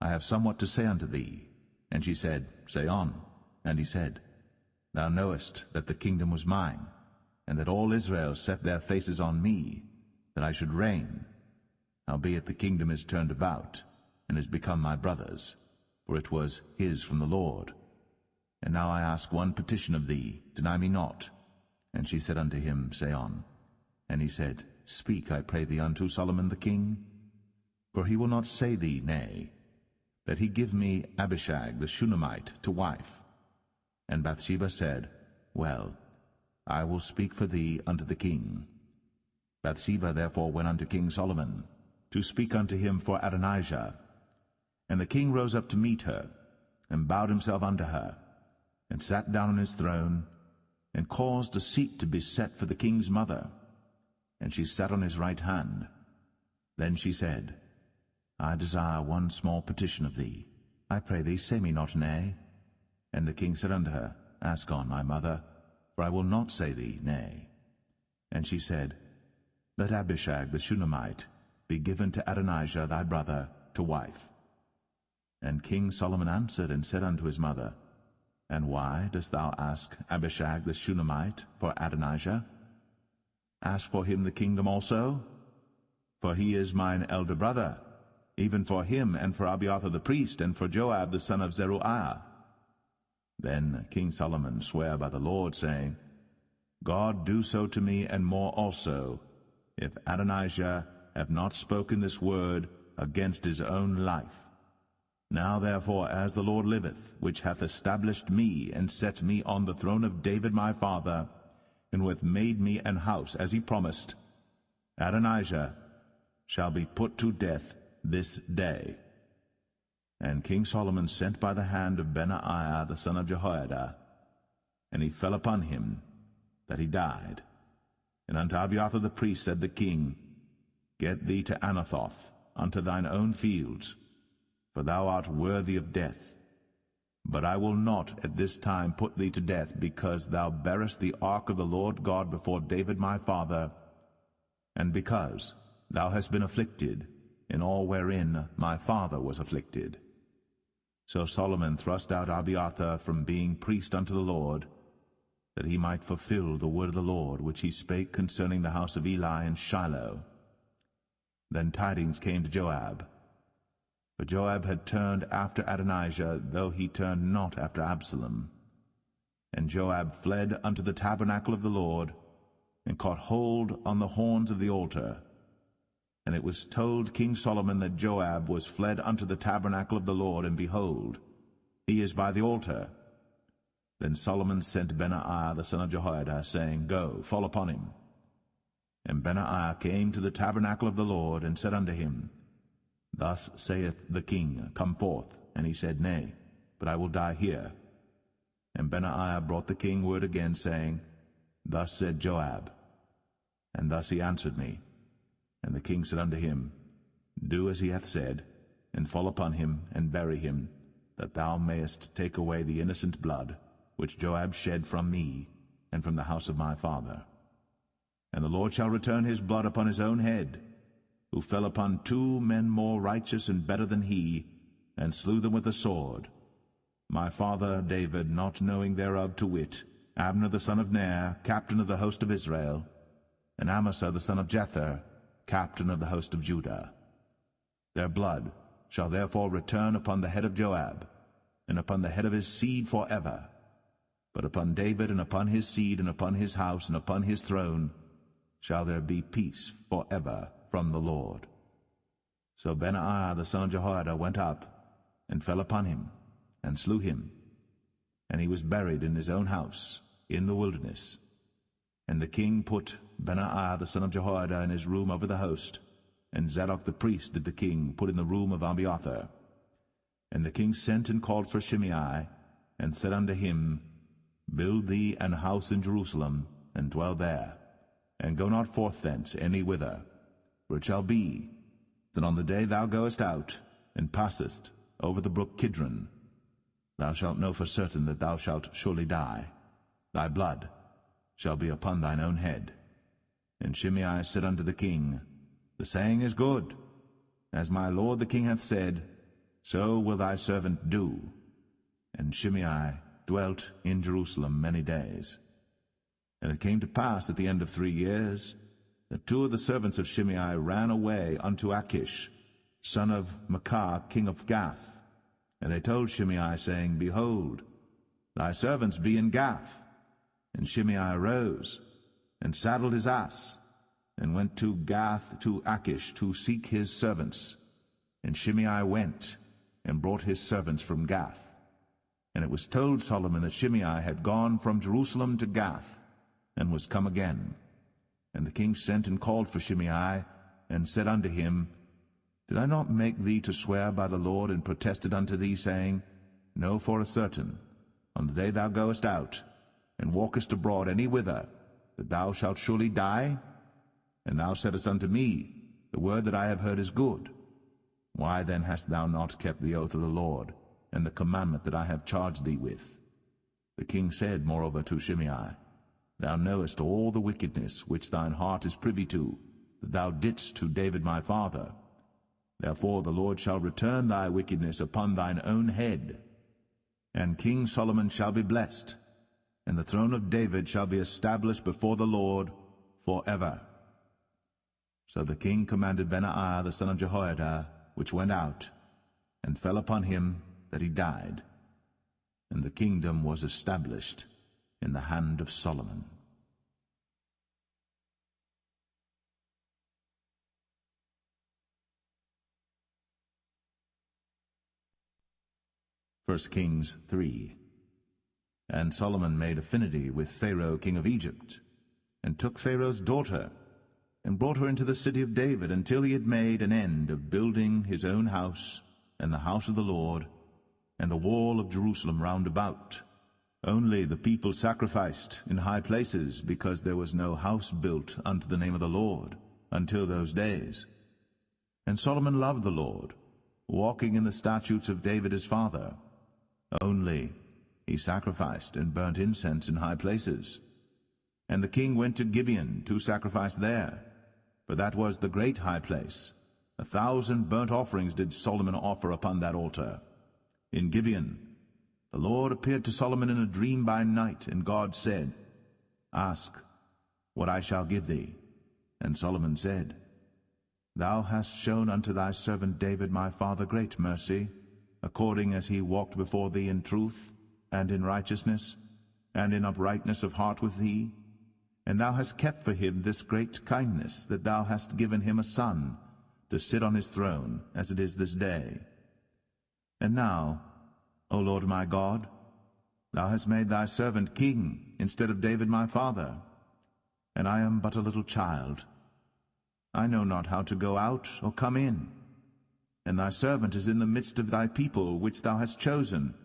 I have somewhat to say unto thee. And she said, Say on. And he said, Thou knowest that the kingdom was mine, and that all Israel set their faces on me, that I should reign. Howbeit the kingdom is turned about, and is become my brother's, for it was his from the Lord. And now I ask one petition of thee, deny me not. And she said unto him, Say on. And he said, Speak, I pray thee, unto Solomon the king. For he will not say thee nay, that he give me Abishag the Shunammite to wife. And Bathsheba said, Well, I will speak for thee unto the king. Bathsheba therefore went unto King Solomon, to speak unto him for Adonijah. And the king rose up to meet her, and bowed himself unto her, and sat down on his throne, and caused a seat to be set for the king's mother. And she sat on his right hand. Then she said, I desire one small petition of thee. I pray thee, say me not nay. And the king said unto her, Ask on, my mother, for I will not say thee nay. And she said, Let Abishag the Shunammite be given to Adonijah thy brother to wife. And King Solomon answered and said unto his mother, And why dost thou ask Abishag the Shunammite for Adonijah? Ask for him the kingdom also? For he is mine elder brother, even for him, and for Abiathar the priest, and for Joab the son of Zeruiah. Then King Solomon sware by the Lord, saying, God do so to me, and more also, if Adonijah have not spoken this word against his own life. Now therefore, as the Lord liveth, which hath established me, and set me on the throne of David my father, and who hath made me an house, as he promised, Adonijah shall be put to death this day. And King Solomon sent by the hand of Benaiah the son of Jehoiada, and he fell upon him, that he died. And unto Abiathar the priest said the king, Get thee to Anathoth, unto thine own fields, for thou art worthy of death. But I will not at this time put thee to death, because thou bearest the ark of the Lord God before David my father, and because thou hast been afflicted in all wherein my father was afflicted. So Solomon thrust out Abiathar from being priest unto the Lord, that he might fulfill the word of the Lord, which he spake concerning the house of Eli in Shiloh. Then tidings came to Joab. For Joab had turned after Adonijah, though he turned not after Absalom. And Joab fled unto the tabernacle of the Lord, and caught hold on the horns of the altar. And it was told King Solomon that Joab was fled unto the tabernacle of the Lord, and behold, he is by the altar. Then Solomon sent Benaiah the son of Jehoiada, saying, Go, fall upon him. And Benaiah came to the tabernacle of the Lord, and said unto him, Thus saith the king, Come forth. And he said, Nay, but I will die here. And Benaiah brought the king word again, saying, Thus said Joab. And thus he answered me. And the king said unto him, Do as he hath said, and fall upon him, and bury him, that thou mayest take away the innocent blood, which Joab shed from me, and from the house of my father. And the Lord shall return his blood upon his own head, who fell upon 2 men more righteous and better than he, and slew them with the sword. My father David, not knowing thereof, to wit, Abner the son of Ner, captain of the host of Israel, and Amasa the son of Jether, captain of the host of Judah. Their blood shall therefore return upon the head of Joab, and upon the head of his seed forever. But upon David, and upon his seed, and upon his house, and upon his throne, shall there be peace forever from the Lord. So Benaiah the son of Jehoiada went up, and fell upon him, and slew him. And he was buried in his own house, in the wilderness. And the king put Benaiah the son of Jehoiada in his room over the host, and Zadok the priest did the king put in the room of Abiathar. And the king sent and called for Shimei, and said unto him, Build thee an house in Jerusalem, and dwell there, and go not forth thence any whither. For it shall be, that on the day thou goest out, and passest over the brook Kidron, thou shalt know for certain that thou shalt surely die. Thy blood shall be upon thine own head. And Shimei said unto the king, The saying is good. As my lord the king hath said, so will thy servant do. And Shimei dwelt in Jerusalem many days. And it came to pass at the end of 3 years, that 2 of the servants of Shimei ran away unto Achish, son of Maachah, king of Gath. And they told Shimei, saying, Behold, thy servants be in Gath. And Shimei arose, and saddled his ass, and went to Gath to Achish to seek his servants. And Shimei went, and brought his servants from Gath. And it was told Solomon that Shimei had gone from Jerusalem to Gath, and was come again. And the king sent and called for Shimei, and said unto him, Did I not make thee to swear by the Lord, and protested unto thee, saying, Know for a certain, on the day thou goest out, and walkest abroad any whither, that thou shalt surely die? And thou saidst unto me, The word that I have heard is good. Why then hast thou not kept the oath of the Lord, and the commandment that I have charged thee with? The king said moreover to Shimei, Thou knowest all the wickedness which thine heart is privy to, that thou didst to David my father. Therefore the Lord shall return thy wickedness upon thine own head. And King Solomon shall be blessed, and the throne of David shall be established before the Lord forever. So the king commanded Benaiah the son of Jehoiada, which went out, and fell upon him that he died. And the kingdom was established in the hand of Solomon. 1 Kings 3. And Solomon made affinity with Pharaoh king of Egypt, and took Pharaoh's daughter, and brought her into the city of David, until he had made an end of building his own house, and the house of the Lord, and the wall of Jerusalem round about. Only the people sacrificed in high places, because there was no house built unto the name of the Lord, until those days. And Solomon loved the Lord, walking in the statutes of David his father. Only he sacrificed and burnt incense in high places. And the king went to Gibeon to sacrifice there, for that was the great high place. 1,000 burnt offerings did Solomon offer upon that altar. In Gibeon the Lord appeared to Solomon in a dream by night, and God said, Ask what I shall give thee. And Solomon said, Thou hast shown unto thy servant David my father great mercy, according as he walked before thee in truth, and in righteousness, and in uprightness of heart with thee. And thou hast kept for him this great kindness, that thou hast given him a son, to sit on his throne, as it is this day. And now, O Lord my God, thou hast made thy servant king instead of David my father, and I am but a little child. I know not how to go out or come in. And thy servant is in the midst of thy people, which thou hast chosen,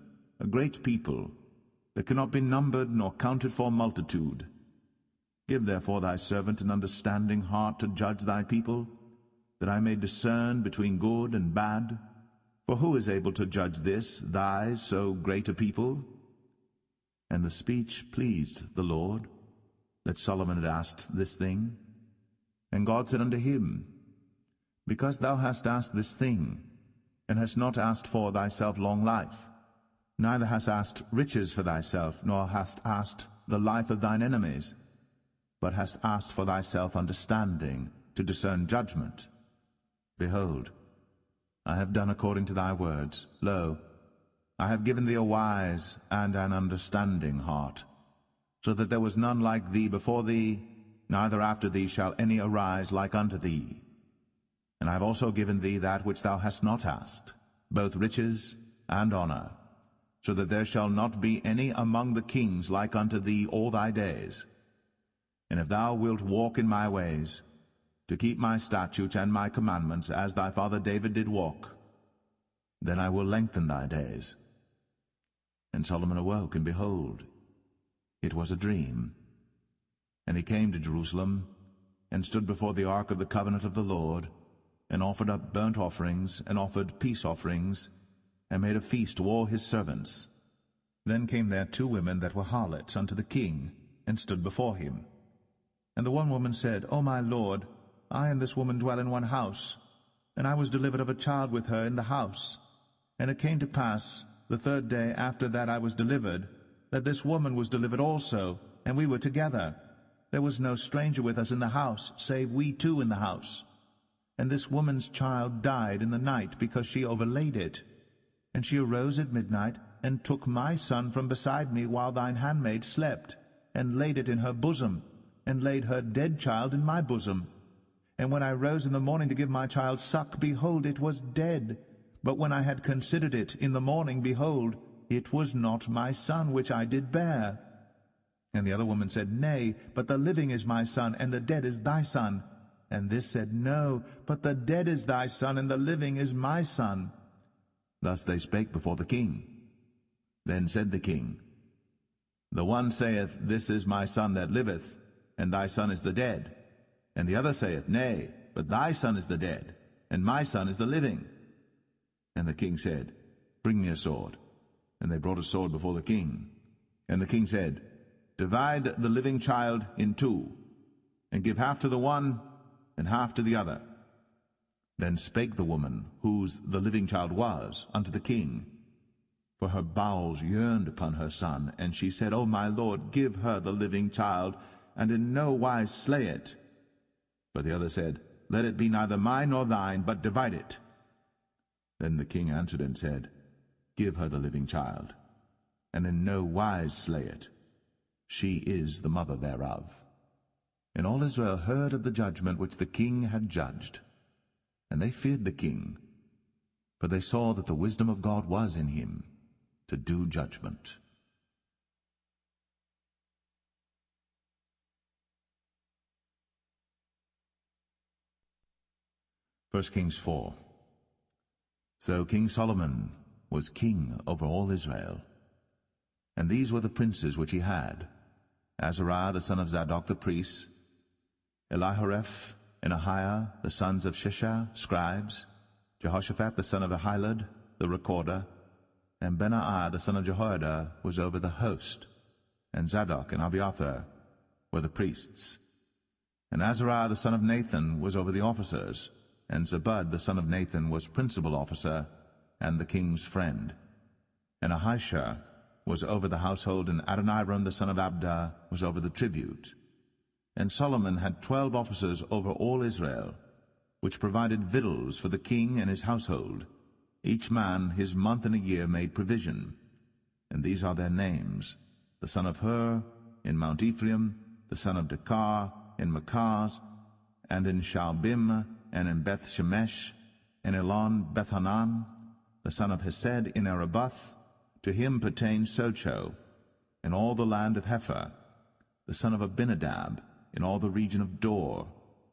a great people, that cannot be numbered nor counted for multitude. Give therefore thy servant an understanding heart to judge thy people, that I may discern between good and bad. For who is able to judge this, thy so great a people? And the speech pleased the Lord, that Solomon had asked this thing. And God said unto him, Because thou hast asked this thing, and hast not asked for thyself long life, neither hast asked riches for thyself, nor hast asked the life of thine enemies, but hast asked for thyself understanding, to discern judgment. Behold, I have done according to thy words. Lo, I have given thee a wise and an understanding heart, so that there was none like thee before thee, neither after thee shall any arise like unto thee. And I have also given thee that which thou hast not asked, both riches and honor, so that there shall not be any among the kings like unto thee all thy days. And if thou wilt walk in my ways, to keep my statutes and my commandments, as thy father David did walk, then I will lengthen thy days. And Solomon awoke, and behold, it was a dream. And he came to Jerusalem, and stood before the ark of the covenant of the Lord, and offered up burnt offerings, and offered peace offerings, and made a feast to all his servants. Then came there 2 women that were harlots unto the king, and stood before him. And the one woman said, O my lord, I and this woman dwell in one house, and I was delivered of a child with her in the house. And it came to pass, the 3rd day after that I was delivered, that this woman was delivered also, and we were together. There was no stranger with us in the house, save we 2 in the house. And this woman's child died in the night, because she overlaid it. And she arose at midnight, and took my son from beside me while thine handmaid slept, and laid it in her bosom, and laid her dead child in my bosom. And when I rose in the morning to give my child suck, behold, it was dead. But when I had considered it in the morning, behold, it was not my son which I did bear. And the other woman said, Nay, but the living is my son, and the dead is thy son. And this said, No, but the dead is thy son, and the living is my son. Thus they spake before the king. Then said the king, The one saith, This is my son that liveth, and thy son is the dead. And the other saith, Nay, but thy son is the dead, and my son is the living. And the king said, Bring me a sword. And they brought a sword before the king. And the king said, Divide the living child in 2, and give half to the one, and half to the other. Then spake the woman, whose the living child was, unto the king, for her bowels yearned upon her son. And she said, O my lord, give her the living child, and in no wise slay it. But the other said, Let it be neither mine nor thine, but divide it. Then the king answered and said, Give her the living child, and in no wise slay it. She is the mother thereof. And all Israel heard of the judgment which the king had judged. And they feared the king, for they saw that the wisdom of God was in him to do judgment. 1 Kings 4. So King Solomon was king over all Israel. And these were the princes which he had: Azariah the son of Zadok the priest, Elihoreph and Ahiah the sons of Shishah, scribes, Jehoshaphat the son of Ahilud, the recorder, and Benaiah the son of Jehoiada was over the host, and Zadok and Abiathar were the priests. And Azariah the son of Nathan was over the officers, and Zabud the son of Nathan was principal officer, and the king's friend. And Ahishah was over the household, and Adoniram the son of Abda was over the tribute. And Solomon had 12 officers over all Israel, which provided victuals for the king and his household. Each man his month in a year made provision. And these are their names: the son of Hur in Mount Ephraim, the son of Dekar in Makaz, and in Shaalbim, and in Beth Shemesh, and Elon Bethanan, the son of Hesed in Arabath. To him pertained Socho, and all the land of Hepher, the son of Abinadab, in all the region of Dor,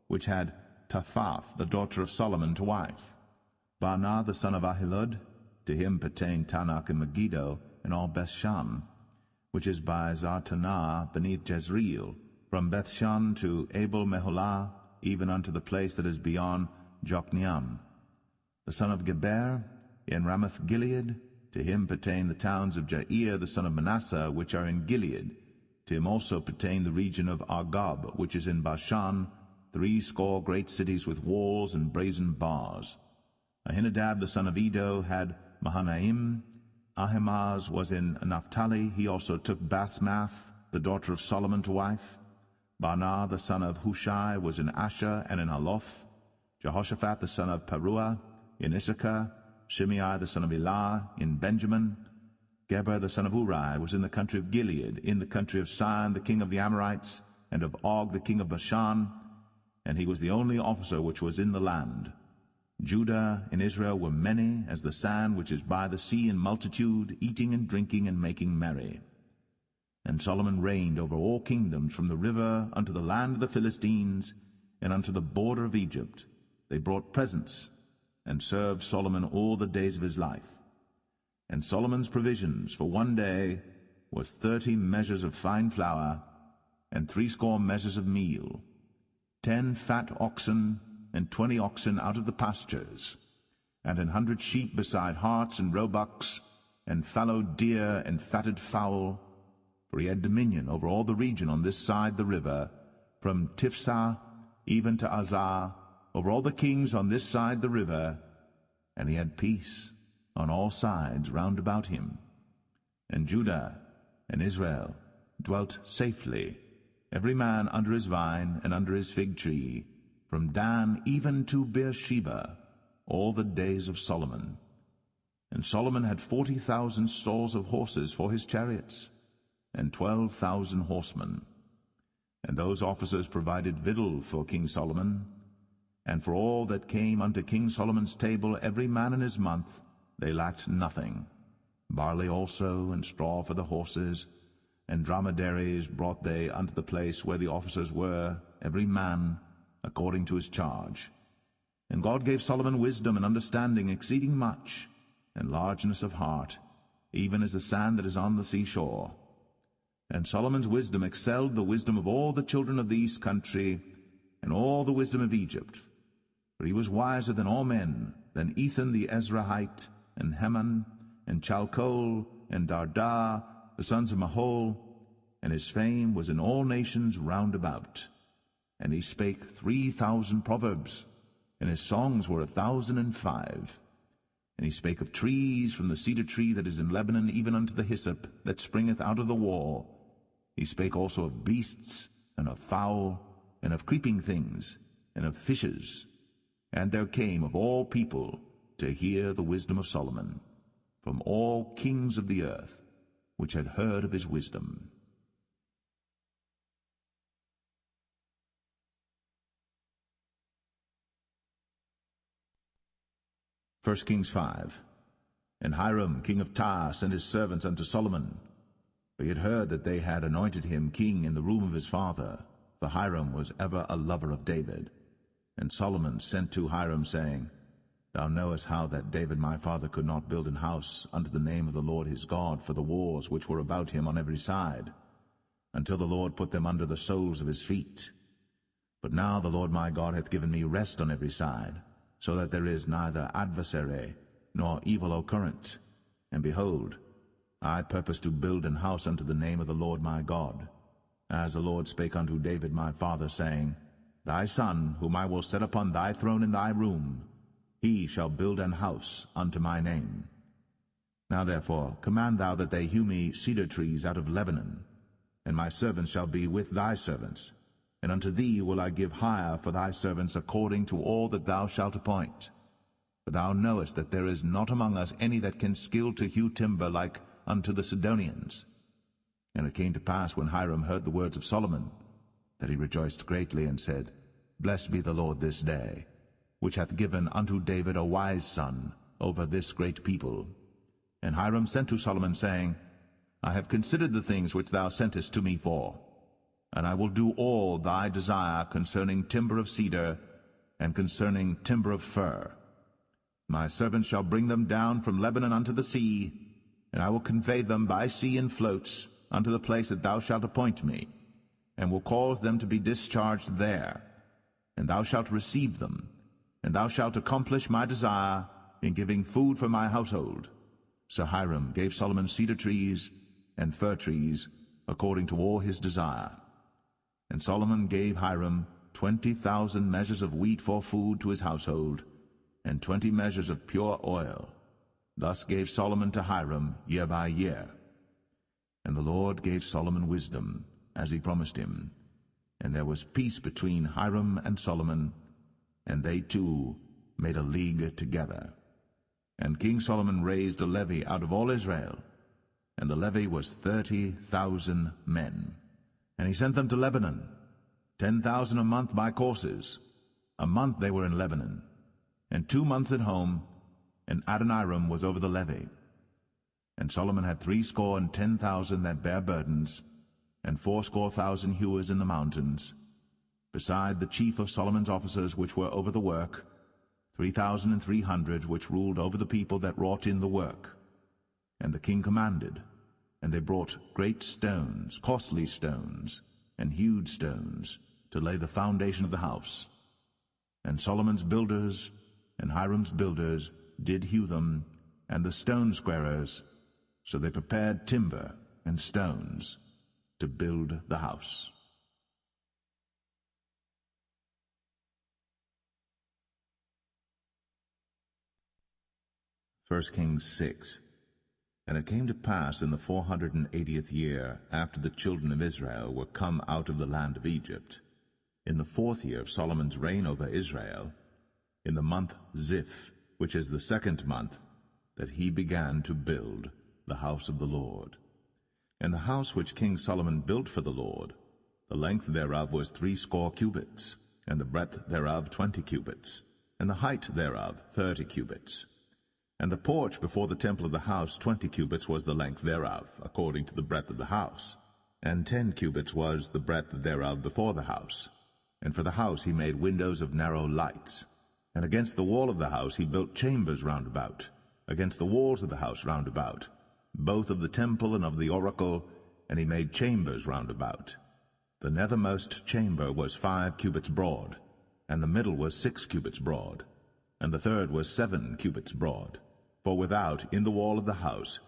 which had Taphath, the daughter of Solomon, to wife. Baanah, the son of Ahilud, to him pertained Tanakh and Megiddo, and all Bethshan. which is by Zartanah beneath Jezreel, from Bethshan to Abel Meholah, even unto the place that is beyond Jokneam. The son of Geber, in Ramoth Gilead, to him pertain the towns of Jair the son of Manasseh, which are in Gilead. To him also pertain the region of Argob, which is in Bashan, 80 great cities with walls and brazen bars. Ahinadab the son of Edo had Mahanaim. Ahimaaz was in Naphtali. He also took Basmath, the daughter of Solomon, to wife. Baanah the son of Hushai was in Asher and in Aloth. Jehoshaphat the son of Paruah in Issachar. Shimei the son of Elah in Benjamin. Geber the son of Uri was in the country of Gilead, in the country of Sihon the king of the Amorites, and of Og the king of Bashan, and he was the only officer which was in the land. Judah and Israel were many as the sand which is by the sea in multitude, eating and drinking and making merry. And Solomon reigned over all kingdoms, from the river unto the land of the Philistines, and unto the border of Egypt. They brought presents, and served Solomon all the days of his life. And Solomon's provisions for one day was 30 measures of fine flour, and 80 measures of meal, 10 fat oxen, and 20 oxen out of the pastures, and 100 sheep beside harts and roebucks, and fallow deer and fatted fowl, for he had dominion over all the region on this side the river, from Tiphsah even to Azar, over all the kings on this side the river, and he had peace on all sides round about him. And Judah and Israel dwelt safely, every man under his vine and under his fig tree, from Dan even to Beersheba, all the days of Solomon. And Solomon had 40,000 stalls of horses for his chariots, and 12,000 horsemen. And those officers provided victual for King Solomon, and for all that came unto King Solomon's table, every man in his month, they lacked nothing. Barley also, and straw for the horses, and dromedaries brought they unto the place where the officers were, every man according to his charge. And God gave Solomon wisdom and understanding exceeding much, and largeness of heart, even as the sand that is on the seashore. And Solomon's wisdom excelled the wisdom of all the children of the east country, and all the wisdom of Egypt. For he was wiser than all men, than Ethan the Ezrahite, and Heman, and Chalcol, and Darda, the sons of Mahol, and his fame was in all nations round about. And he spake 3,000 proverbs, and his songs were 1,005. And he spake of trees, from the cedar tree that is in Lebanon, even unto the hyssop that springeth out of the wall. He spake also of beasts, and of fowl, and of creeping things, and of fishes. And there came of all people to hear the wisdom of Solomon, from all kings of the earth, which had heard of his wisdom. 1 Kings 5. And Hiram king of Tyre sent his servants unto Solomon, for he had heard that they had anointed him king in the room of his father, for Hiram was ever a lover of David. And Solomon sent to Hiram, saying, Thou knowest how that David my father could not build an house unto the name of the Lord his God for the wars which were about him on every side, until the Lord put them under the soles of his feet. But now the Lord my God hath given me rest on every side, so that there is neither adversary nor evil occurrent. And behold, I purpose to build an house unto the name of the Lord my God, as the Lord spake unto David my father, saying, Thy son, whom I will set upon thy throne in thy room, he shall build an house unto my name. Now therefore command thou that they hew me cedar trees out of Lebanon, and my servants shall be with thy servants, and unto thee will I give hire for thy servants according to all that thou shalt appoint. For thou knowest that there is not among us any that can skill to hew timber like unto the Sidonians. And it came to pass, when Hiram heard the words of Solomon, that he rejoiced greatly, and said, Blessed be the Lord this day, which hath given unto David a wise son over this great people. And Hiram sent to Solomon, saying, I have considered the things which thou sentest to me for, and I will do all thy desire concerning timber of cedar, and concerning timber of fir. My servants shall bring them down from Lebanon unto the sea, and I will convey them by sea in floats, unto the place that thou shalt appoint me, and will cause them to be discharged there. And thou shalt receive them, and thou shalt accomplish my desire in giving food for my household. So Hiram gave Solomon cedar trees and fir trees, according to all his desire. And Solomon gave Hiram 20,000 measures of wheat for food to his household, and 20 measures of pure oil. Thus gave Solomon to Hiram year by year. And the Lord gave Solomon wisdom, as he promised him. And there was peace between Hiram and Solomon, and they two made a league together. And King Solomon raised a levy out of all Israel, and the levy was 30,000 men. And he sent them to Lebanon, 10,000 a month by courses. A month they were in Lebanon, and 2 months at home, and Adoniram was over the levy. And Solomon had 70,000 that bare burdens, and 80,000 hewers in the mountains, beside the chief of Solomon's officers which were over the work, 3,300 which ruled over the people that wrought in the work. And the king commanded, and they brought great stones, costly stones, and hewed stones, to lay the foundation of the house. And Solomon's builders and Hiram's builders did hew them, and the stone squarers, so they prepared timber and stones to build the house. 1 Kings 6. And it came to pass in the 480th year, after the children of Israel were come out of the land of Egypt, in the 4th year of Solomon's reign over Israel, in the month Ziph, which is the 2nd month, that he began to build the house of the Lord. And the house which King Solomon built for the Lord, the length thereof was 60 cubits, and the breadth thereof 20 cubits, and the height thereof 30 cubits. And the porch before the temple of the house 20 cubits was the length thereof, according to the breadth of the house, and 10 cubits was the breadth thereof before the house. And for the house he made windows of narrow lights. And against the wall of the house he built chambers round about, against the walls of the house round about, both of the temple and of the oracle, and he made chambers round about. The nethermost chamber was 5 cubits broad, and the middle was 6 cubits broad, and the third was 7 cubits broad. For without, in the wall of the house,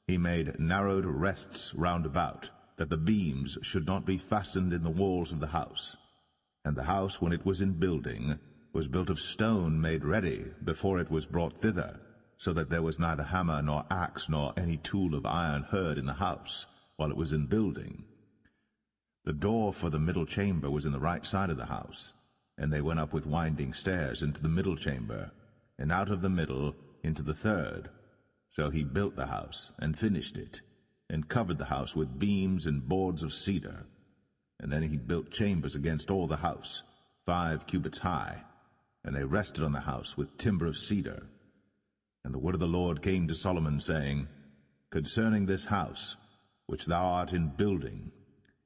he made narrowed rests round about, that the beams should not be fastened in the walls of the house. And the house, when it was in building, was built of stone made ready before it was brought thither, so that there was neither hammer nor axe nor any tool of iron heard in the house, while it was in building. The door for the middle chamber was in the right side of the house, and they went up with winding stairs into the middle chamber, and out of the middle into the third. So he built the house, and finished it, and covered the house with beams and boards of cedar. And then he built chambers against all the house, 5 cubits high, and they rested on the house with timber of cedar. And the word of the Lord came to Solomon, saying, Concerning this house, which thou art in building,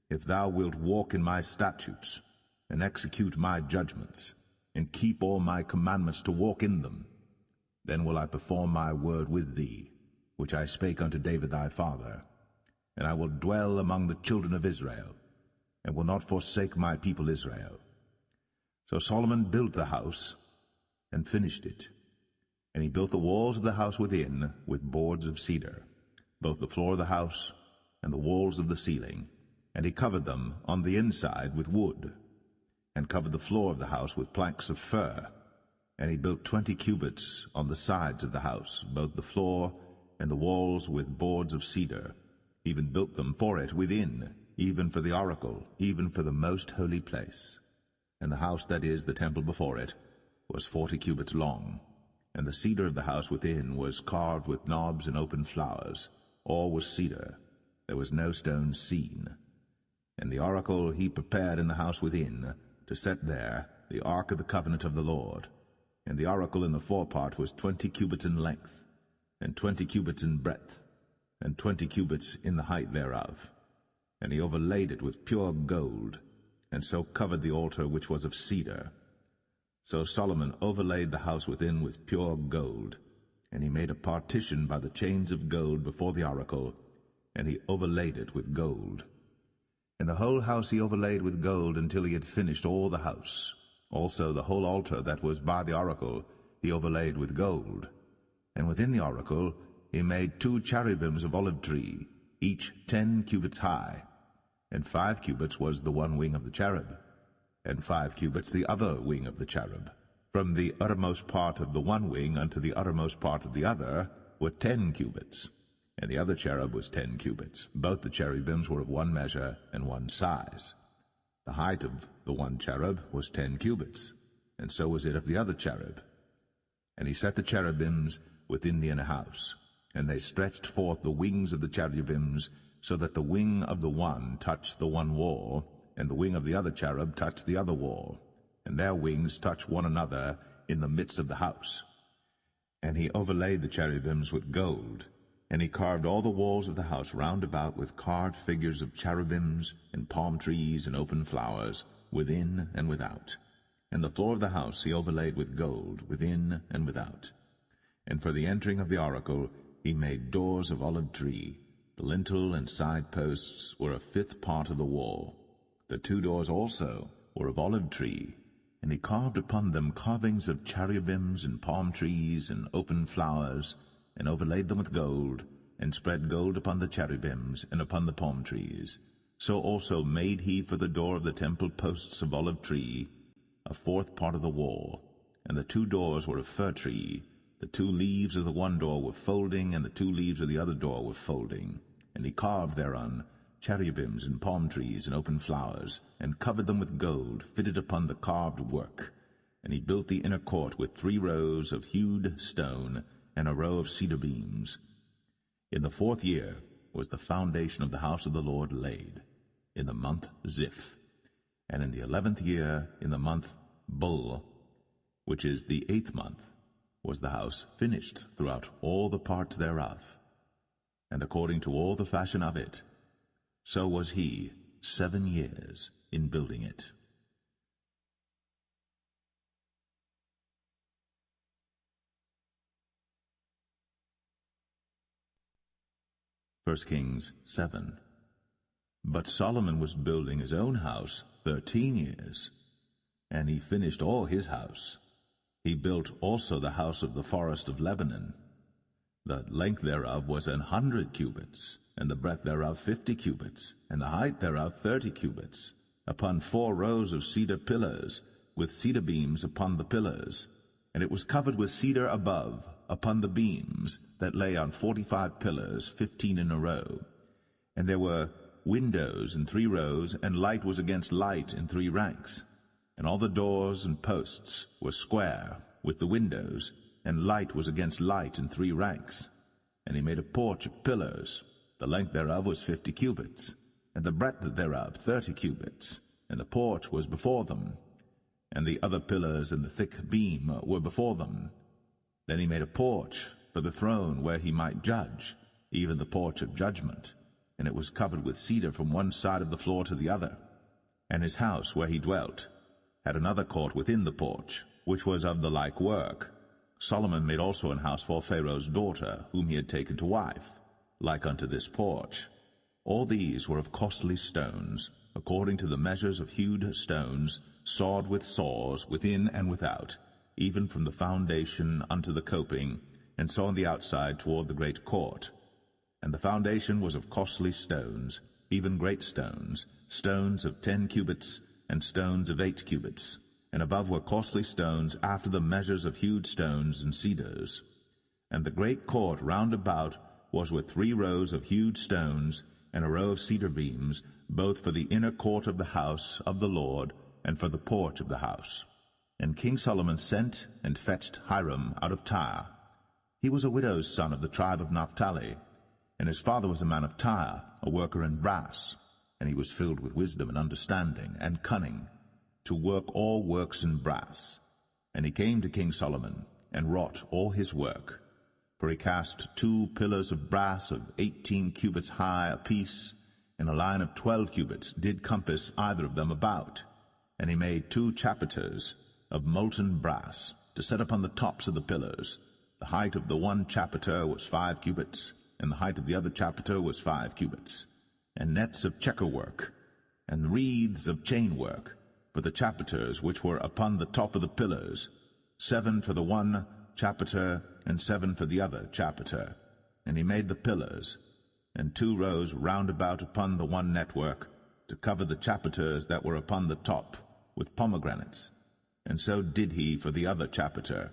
if thou wilt walk in my statutes, and execute my judgments, and keep all my commandments to walk in them, then will I perform my word with thee, which I spake unto David thy father, and I will dwell among the children of Israel, and will not forsake my people Israel. So Solomon built the house, and finished it. And he built the walls of the house within with boards of cedar, both the floor of the house and the walls of the ceiling, and he covered them on the inside with wood, and covered the floor of the house with planks of fir. And he built 20 cubits on the sides of the house, both the floor and the walls with boards of cedar, even built them for it within, even for the oracle, even for the most holy place. And the house, that is, the temple before it, was 40 cubits long, and the cedar of the house within was carved with knobs and open flowers. All was cedar, there was no stone seen. And the oracle he prepared in the house within, to set there the ark of the covenant of the Lord. And the oracle in the forepart was 20 cubits in length, and 20 cubits in breadth, and 20 cubits in the height thereof. And he overlaid it with pure gold, and so covered the altar which was of cedar. So Solomon overlaid the house within with pure gold, and he made a partition by the chains of gold before the oracle, and he overlaid it with gold. And the whole house he overlaid with gold until he had finished all the house. Also the whole altar that was by the oracle he overlaid with gold. And within the oracle he made 2 cherubims of olive tree, each 10 cubits high. And 5 cubits was the one wing of the cherub, and 5 cubits the other wing of the cherub. From the uttermost part of the one wing unto the uttermost part of the other were 10 cubits, and the other cherub was 10 cubits. Both the cherubims were of one measure and one size. The height of the one cherub was 10 cubits, and so was it of the other cherub. And he set the cherubims within the inner house, and they stretched forth the wings of the cherubims, so that the wing of the one touched the one wall, and the wing of the other cherub touched the other wall, and their wings touched one another in the midst of the house. And he overlaid the cherubims with gold, and he carved all the walls of the house round about with carved figures of cherubims and palm trees and open flowers, within and without. And the floor of the house he overlaid with gold, within and without. And for the entering of the oracle he made doors of olive tree. The lintel and side posts were 1/5 part of the wall. The 2 doors also were of olive tree, and he carved upon them carvings of cherubims and palm trees and open flowers, and overlaid them with gold, and spread gold upon the cherubims and upon the palm trees. So also made he for the door of the temple posts of olive tree, 1/4 part of the wall, and the 2 doors were of fir tree. The 2 leaves of the one door were folding, and the 2 leaves of the other door were folding. And he carved thereon cherubims and palm trees and open flowers, and covered them with gold fitted upon the carved work. And he built the inner court with 3 rows of hewed stone, and a row of cedar beams. In the 4th year was the foundation of the house of the Lord laid, in the month Ziph. And in the 11th year, in the month Bul, which is the 8th month, was the house finished throughout all the parts thereof. And according to all the fashion of it, so was he 7 years in building it. 1 Kings 7. But Solomon was building his own house 13 years, and he finished all his house. He built also the house of the forest of Lebanon. The length thereof was 100 cubits, and the breadth thereof 50 cubits, and the height thereof 30 cubits, upon 4 rows of cedar pillars, with cedar beams upon the pillars. And it was covered with cedar above, upon the beams, that lay on 45 pillars, 15 in a row. And there were windows in 3 rows, and light was against light in 3 ranks. And all the doors and posts were square, with the windows, and light was against light in 3 ranks. And he made a porch of pillars. The length thereof was 50 cubits, and the breadth thereof 30 cubits, and the porch was before them. And the other pillars and the thick beam were before them. Then he made a porch for the throne where he might judge, even the porch of judgment, and it was covered with cedar from one side of the floor to the other. And his house where he dwelt had another court within the porch, which was of the like work. Solomon made also an house for Pharaoh's daughter, whom he had taken to wife, like unto this porch. All these were of costly stones, according to the measures of hewed stones, sawed with saws within and without, even from the foundation unto the coping, and so on the outside toward the great court. And the foundation was of costly stones, even great stones, stones of 10 cubits, and stones of 8 cubits, and above were costly stones after the measures of hewed stones and cedars. And the great court round about was with 3 rows of hewed stones, and a row of cedar beams, both for the inner court of the house of the Lord, and for the porch of the house. And King Solomon sent and fetched Hiram out of Tyre. He was a widow's son of the tribe of Naphtali, and his father was a man of Tyre, a worker in brass, and he was filled with wisdom and understanding and cunning, to work all works in brass. And he came to King Solomon, and wrought all his work. For he cast 2 pillars of brass of 18 cubits high apiece, and a line of 12 cubits did compass either of them about. And he made 2 chapiters of molten brass, to set upon the tops of the pillars. The height of the one chapiter was 5 cubits, and the height of the other chapiter was 5 cubits, and nets of checker work, and wreaths of chain work, for the chapiters which were upon the top of the pillars, 7 for the one chapiter, and 7 for the other chapiter. And he made the pillars, and 2 rows round about upon the one network, to cover the chapiters that were upon the top, with pomegranates. And so did he for the other chapiter.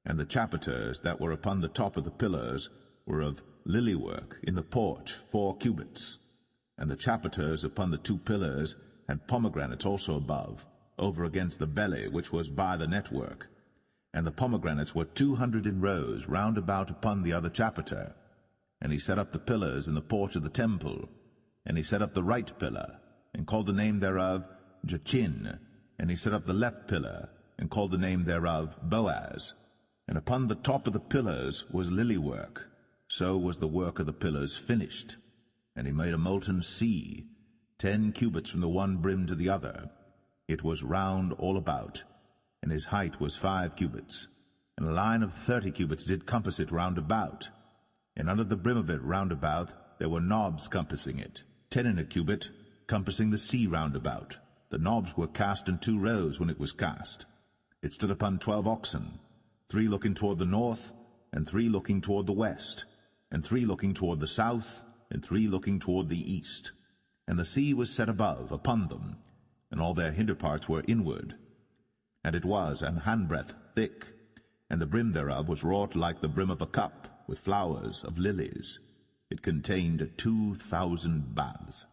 And the chapiters that were upon the top of the pillars were of lily work in the porch, 4 cubits. And the chapiters upon the 2 pillars had pomegranates also above, over against the belly which was by the network. And the pomegranates were 200 in rows round about upon the other chapiter. And he set up the pillars in the porch of the temple. And he set up the right pillar, and called the name thereof Jachin. And he set up the left pillar, and called the name thereof Boaz. And upon the top of the pillars was lily work. So was the work of the pillars finished. And he made a molten sea, 10 cubits from the one brim to the other. It was round all about, and his height was 5 cubits. And a line of 30 cubits did compass it round about. And under the brim of it round about there were knobs compassing it, 10 in a cubit, compassing the sea round about. The knobs were cast in 2 rows when it was cast. It stood upon 12 oxen, 3 looking toward the north, and 3 looking toward the west, and 3 looking toward the south, and 3 looking toward the east. And the sea was set above upon them, and all their hinder parts were inward. And it was an handbreadth thick, and the brim thereof was wrought like the brim of a cup, with flowers of lilies. It contained 2,000 baths.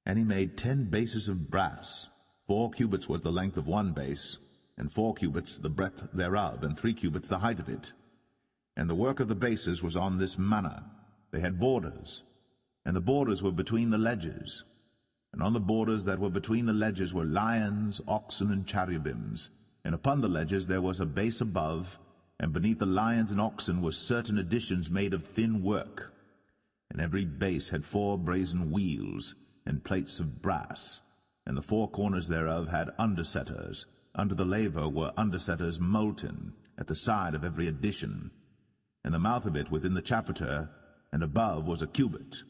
And he made 10 bases of brass. 4 cubits was the length of one base, and 4 cubits the breadth thereof, and 3 cubits the height of it. And the work of the bases was on this manner. They had borders, and the borders were between the ledges. And on the borders that were between the ledges were lions, oxen, and cherubims. And upon the ledges there was a base above, and beneath the lions and oxen were certain additions made of thin work. And every base had 4 brazen wheels, and plates of brass, and the 4 corners thereof had undersetters. Under the laver were undersetters molten, at the side of every addition. And the mouth of it within the chapiter, and above was a cubit,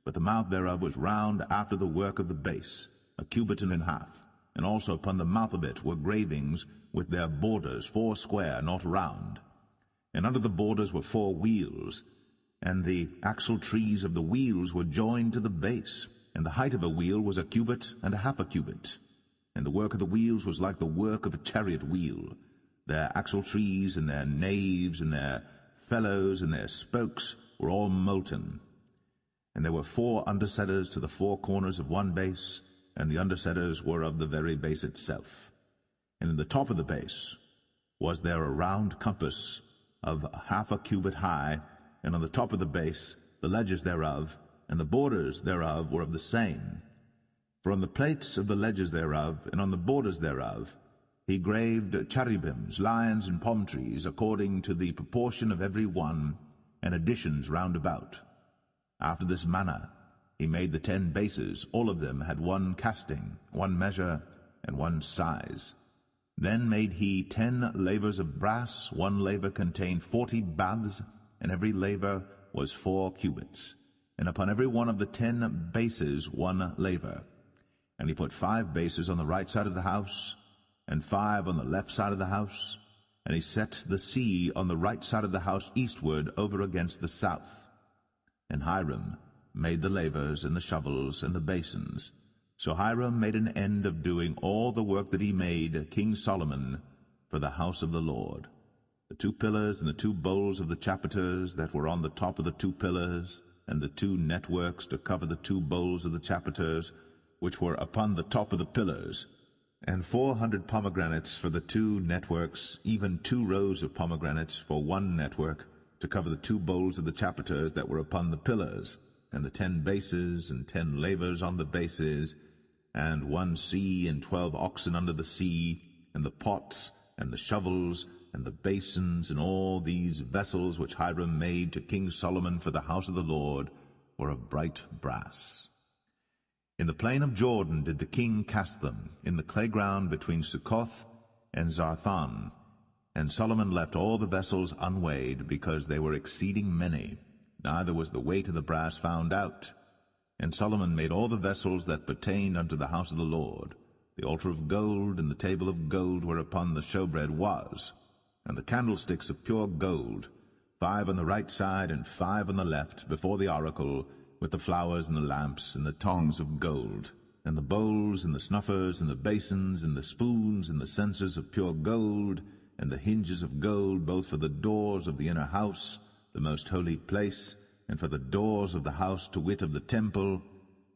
but the mouth thereof was round after the work of the base, a cubit and an half. And also upon the mouth of it were gravings with their borders, 4 square, not round. And under the borders were 4 wheels, and the axle trees of the wheels were joined to the base. And the height of a wheel was a cubit and a half a cubit. And the work of the wheels was like the work of a chariot wheel. Their axle trees and their naves and their felloes and their spokes were all molten. And there were 4 undersetters to the 4 corners of one base, and the undersetters were of the very base itself. And in the top of the base was there a round compass of half a cubit high, and on the top of the base the ledges thereof, and the borders thereof were of the same. For on the plates of the ledges thereof, and on the borders thereof, he graved cherubims, lions, and palm trees, according to the proportion of every one, and additions round about. After this manner he made the 10 bases. All of them had 1 casting, 1 measure, and 1 size. Then made he 10 lavers of brass. 1 laver contained 40 baths, and every laver was 4 cubits. And upon every one of the 10 bases 1 laver. And he put 5 bases on the right side of the house, and 5 on the left side of the house. And he set the sea on the right side of the house eastward over against the south. And Hiram made the lavers, and the shovels, and the basins. So Hiram made an end of doing all the work that he made, King Solomon, for the house of the Lord. The 2 pillars and the 2 bowls of the chapiters that were on the top of the 2 pillars, and the 2 networks to cover the 2 bowls of the chapiters, which were upon the top of the pillars, and 400 pomegranates for the 2 networks, even 2 rows of pomegranates for 1 network, to cover the 2 bowls of the chapiters that were upon the pillars, and the 10 bases, and 10 lavers on the bases, and 1 sea, and 12 oxen under the sea, and the pots, and the shovels, and the basins, and all these vessels which Hiram made to King Solomon for the house of the Lord were of bright brass. In the plain of Jordan did the king cast them, in the clay ground between Succoth and Zarthan. And Solomon left all the vessels unweighed, because they were exceeding many. neither was the weight of the brass found out. And Solomon made all the vessels that pertained unto the house of the Lord, the altar of gold, and the table of gold whereupon the showbread was, and the candlesticks of pure gold, 5 on the right side and 5 on the left, before the oracle, with the flowers and the lamps and the tongs of gold, and the bowls and the snuffers and the basins and the spoons and the censers of pure gold, and the hinges of gold, both for the doors of the inner house, the most holy place, and for the doors of the house, to wit, of the temple.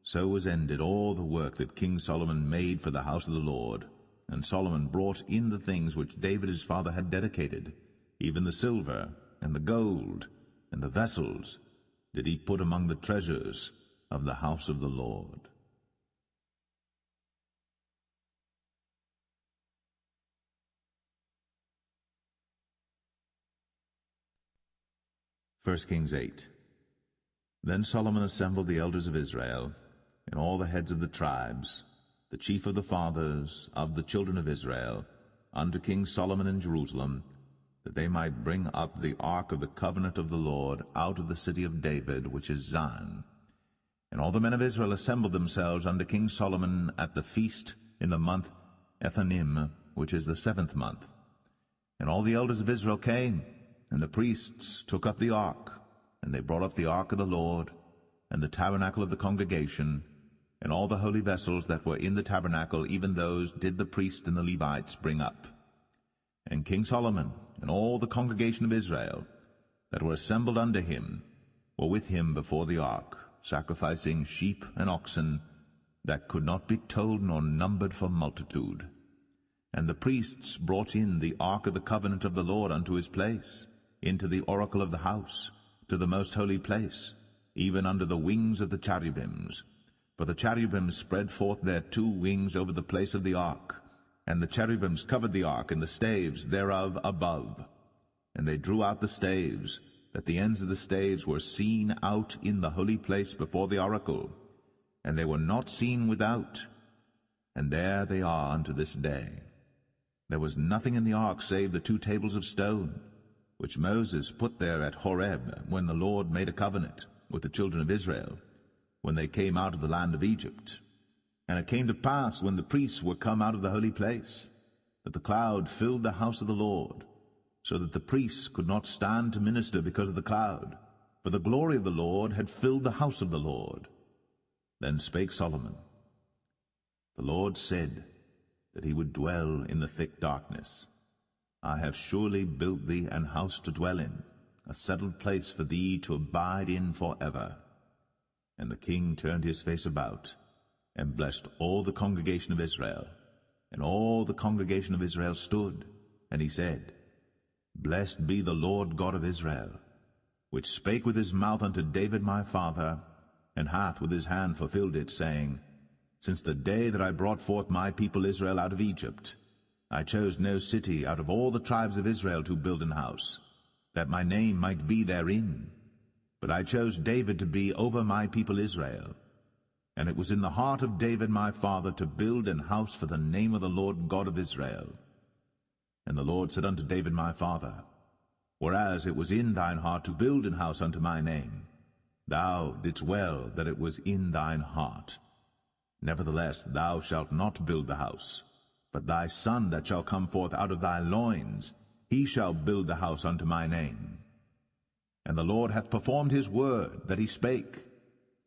So was ended all the work that King Solomon made for the house of the Lord. And Solomon brought in the things which David his father had dedicated, even the silver and the gold and the vessels did he put among the treasures of the house of the Lord. 1 Kings 8. Then Solomon assembled the elders of Israel, and all the heads of the tribes, the chief of the fathers of the children of Israel, unto King Solomon in Jerusalem, that they might bring up the ark of the covenant of the Lord out of the city of David, which is Zion. And all the men of Israel assembled themselves unto King Solomon at the feast in the month Ethanim, which is the 7th month. And all the elders of Israel came, and the priests took up the ark, and they brought up the ark of the Lord, and the tabernacle of the congregation, and all the holy vessels that were in the tabernacle, even those did the priests and the Levites bring up. And King Solomon and all the congregation of Israel that were assembled unto him were with him before the ark, sacrificing sheep and oxen that could not be told nor numbered for multitude. And the priests brought in the ark of the covenant of the Lord unto his place, into the oracle of the house, to the most holy place, even under the wings of the cherubims. For the cherubims spread forth their 2 wings over the place of the ark, and the cherubims covered the ark and the staves thereof above. And they drew out the staves, that the ends of the staves were seen out in the holy place before the oracle, and they were not seen without. And there they are unto this day. There was nothing in the ark save the 2 tables of stone, which Moses put there at Horeb, when the Lord made a covenant with the children of Israel, when they came out of the land of Egypt. And it came to pass, when the priests were come out of the holy place, that the cloud filled the house of the Lord, so that the priests could not stand to minister because of the cloud, for the glory of the Lord had filled the house of the Lord. Then spake Solomon, The Lord said that he would dwell in the thick darkness. I have surely built thee an house to dwell in, a settled place for thee to abide in forever. And the king turned his face about, and blessed all the congregation of Israel. And all the congregation of Israel stood, and he said, Blessed be the Lord God of Israel, which spake with his mouth unto David my father, and hath with his hand fulfilled it, saying, Since the day that I brought forth my people Israel out of Egypt, I chose no city out of all the tribes of Israel to build an house, that my name might be therein. But I chose David to be over my people Israel. And it was in the heart of David my father to build an house for the name of the Lord God of Israel. And the Lord said unto David my father, Whereas it was in thine heart to build an house unto my name, thou didst well that it was in thine heart. Nevertheless thou shalt not build the house, but thy son that shall come forth out of thy loins, he shall build the house unto my name. And the Lord hath performed his word that he spake,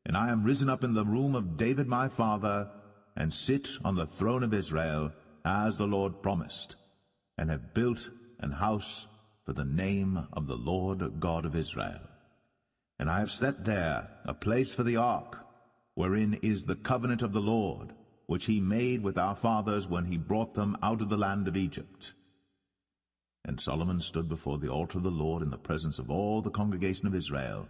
and I am risen up in the room of David my father, and sit on the throne of Israel, as the Lord promised, and have built an house for the name of the Lord God of Israel. And I have set there a place for the ark, wherein is the covenant of the Lord, which he made with our fathers when he brought them out of the land of Egypt. And Solomon stood before the altar of the Lord in the presence of all the congregation of Israel,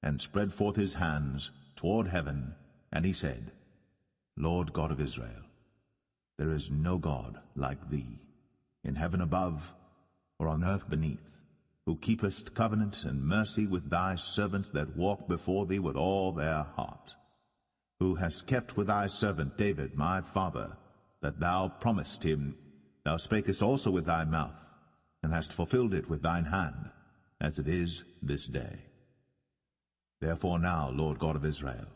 and spread forth his hands toward heaven, and he said, Lord God of Israel, there is no God like thee, in heaven above or on earth beneath, who keepest covenant and mercy with thy servants that walk before thee with all their heart, who hast kept with thy servant David my father, that thou promised him. Thou spakest also with thy mouth, and hast fulfilled it with thine hand, as it is this day. Therefore now, Lord God of Israel,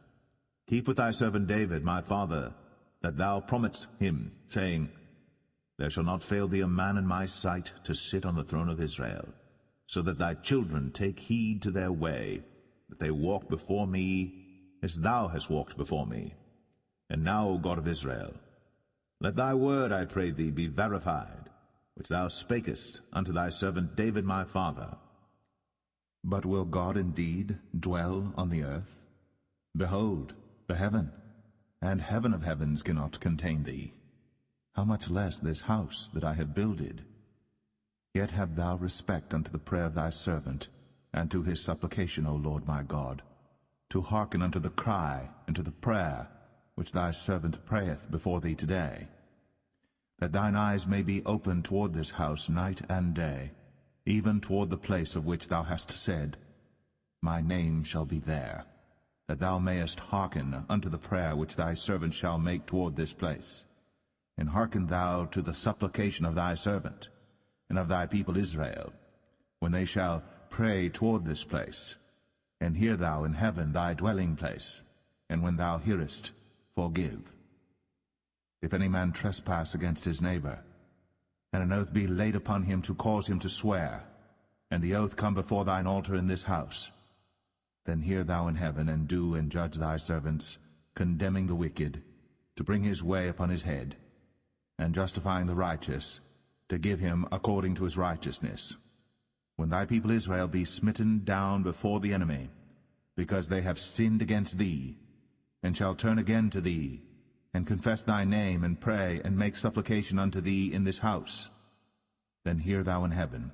keep with thy servant David my father, that thou promised him, saying, There shall not fail thee a man in my sight to sit on the throne of Israel, so that thy children take heed to their way, that they walk before me as thou hast walked before me. And now, O God of Israel, let thy word, I pray thee, be verified, which thou spakest unto thy servant David my father. But will God indeed dwell on the earth? Behold, the heaven, and heaven of heavens cannot contain thee. How much less this house that I have builded? Yet have thou respect unto the prayer of thy servant, and to his supplication, O Lord my God, to hearken unto the cry and to the prayer which thy servant prayeth before thee today, that thine eyes may be open toward this house night and day, even toward the place of which thou hast said, My name shall be there, that thou mayest hearken unto the prayer which thy servant shall make toward this place. And hearken thou to the supplication of thy servant, and of thy people Israel, when they shall pray toward this place. And hear thou in heaven thy dwelling place, and when thou hearest, forgive. If any man trespass against his neighbor, and an oath be laid upon him to cause him to swear, and the oath come before thine altar in this house, then hear thou in heaven, and do and judge thy servants, condemning the wicked, to bring his way upon his head, and justifying the righteous, to give him according to his righteousness. When thy people Israel be smitten down before the enemy, because they have sinned against thee, and shall turn again to thee, and confess thy name, and pray, and make supplication unto thee in this house, then hear thou in heaven,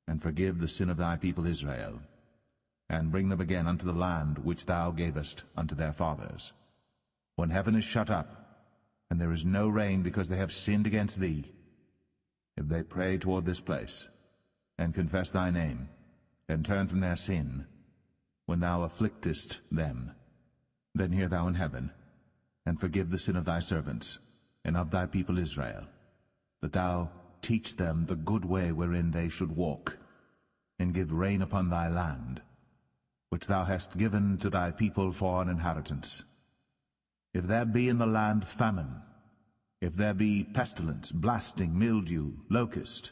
and forgive the sin of thy people Israel, and bring them again unto the land which thou gavest unto their fathers. When heaven is shut up, and there is no rain because they have sinned against thee, if they pray toward this place, and confess thy name, and turn from their sin, when thou afflictest them, then hear thou in heaven, and forgive the sin of thy servants, and of thy people Israel, that thou teach them the good way wherein they should walk, and give rain upon thy land, which thou hast given to thy people for an inheritance. If there be in the land famine, if there be pestilence, blasting, mildew, locust,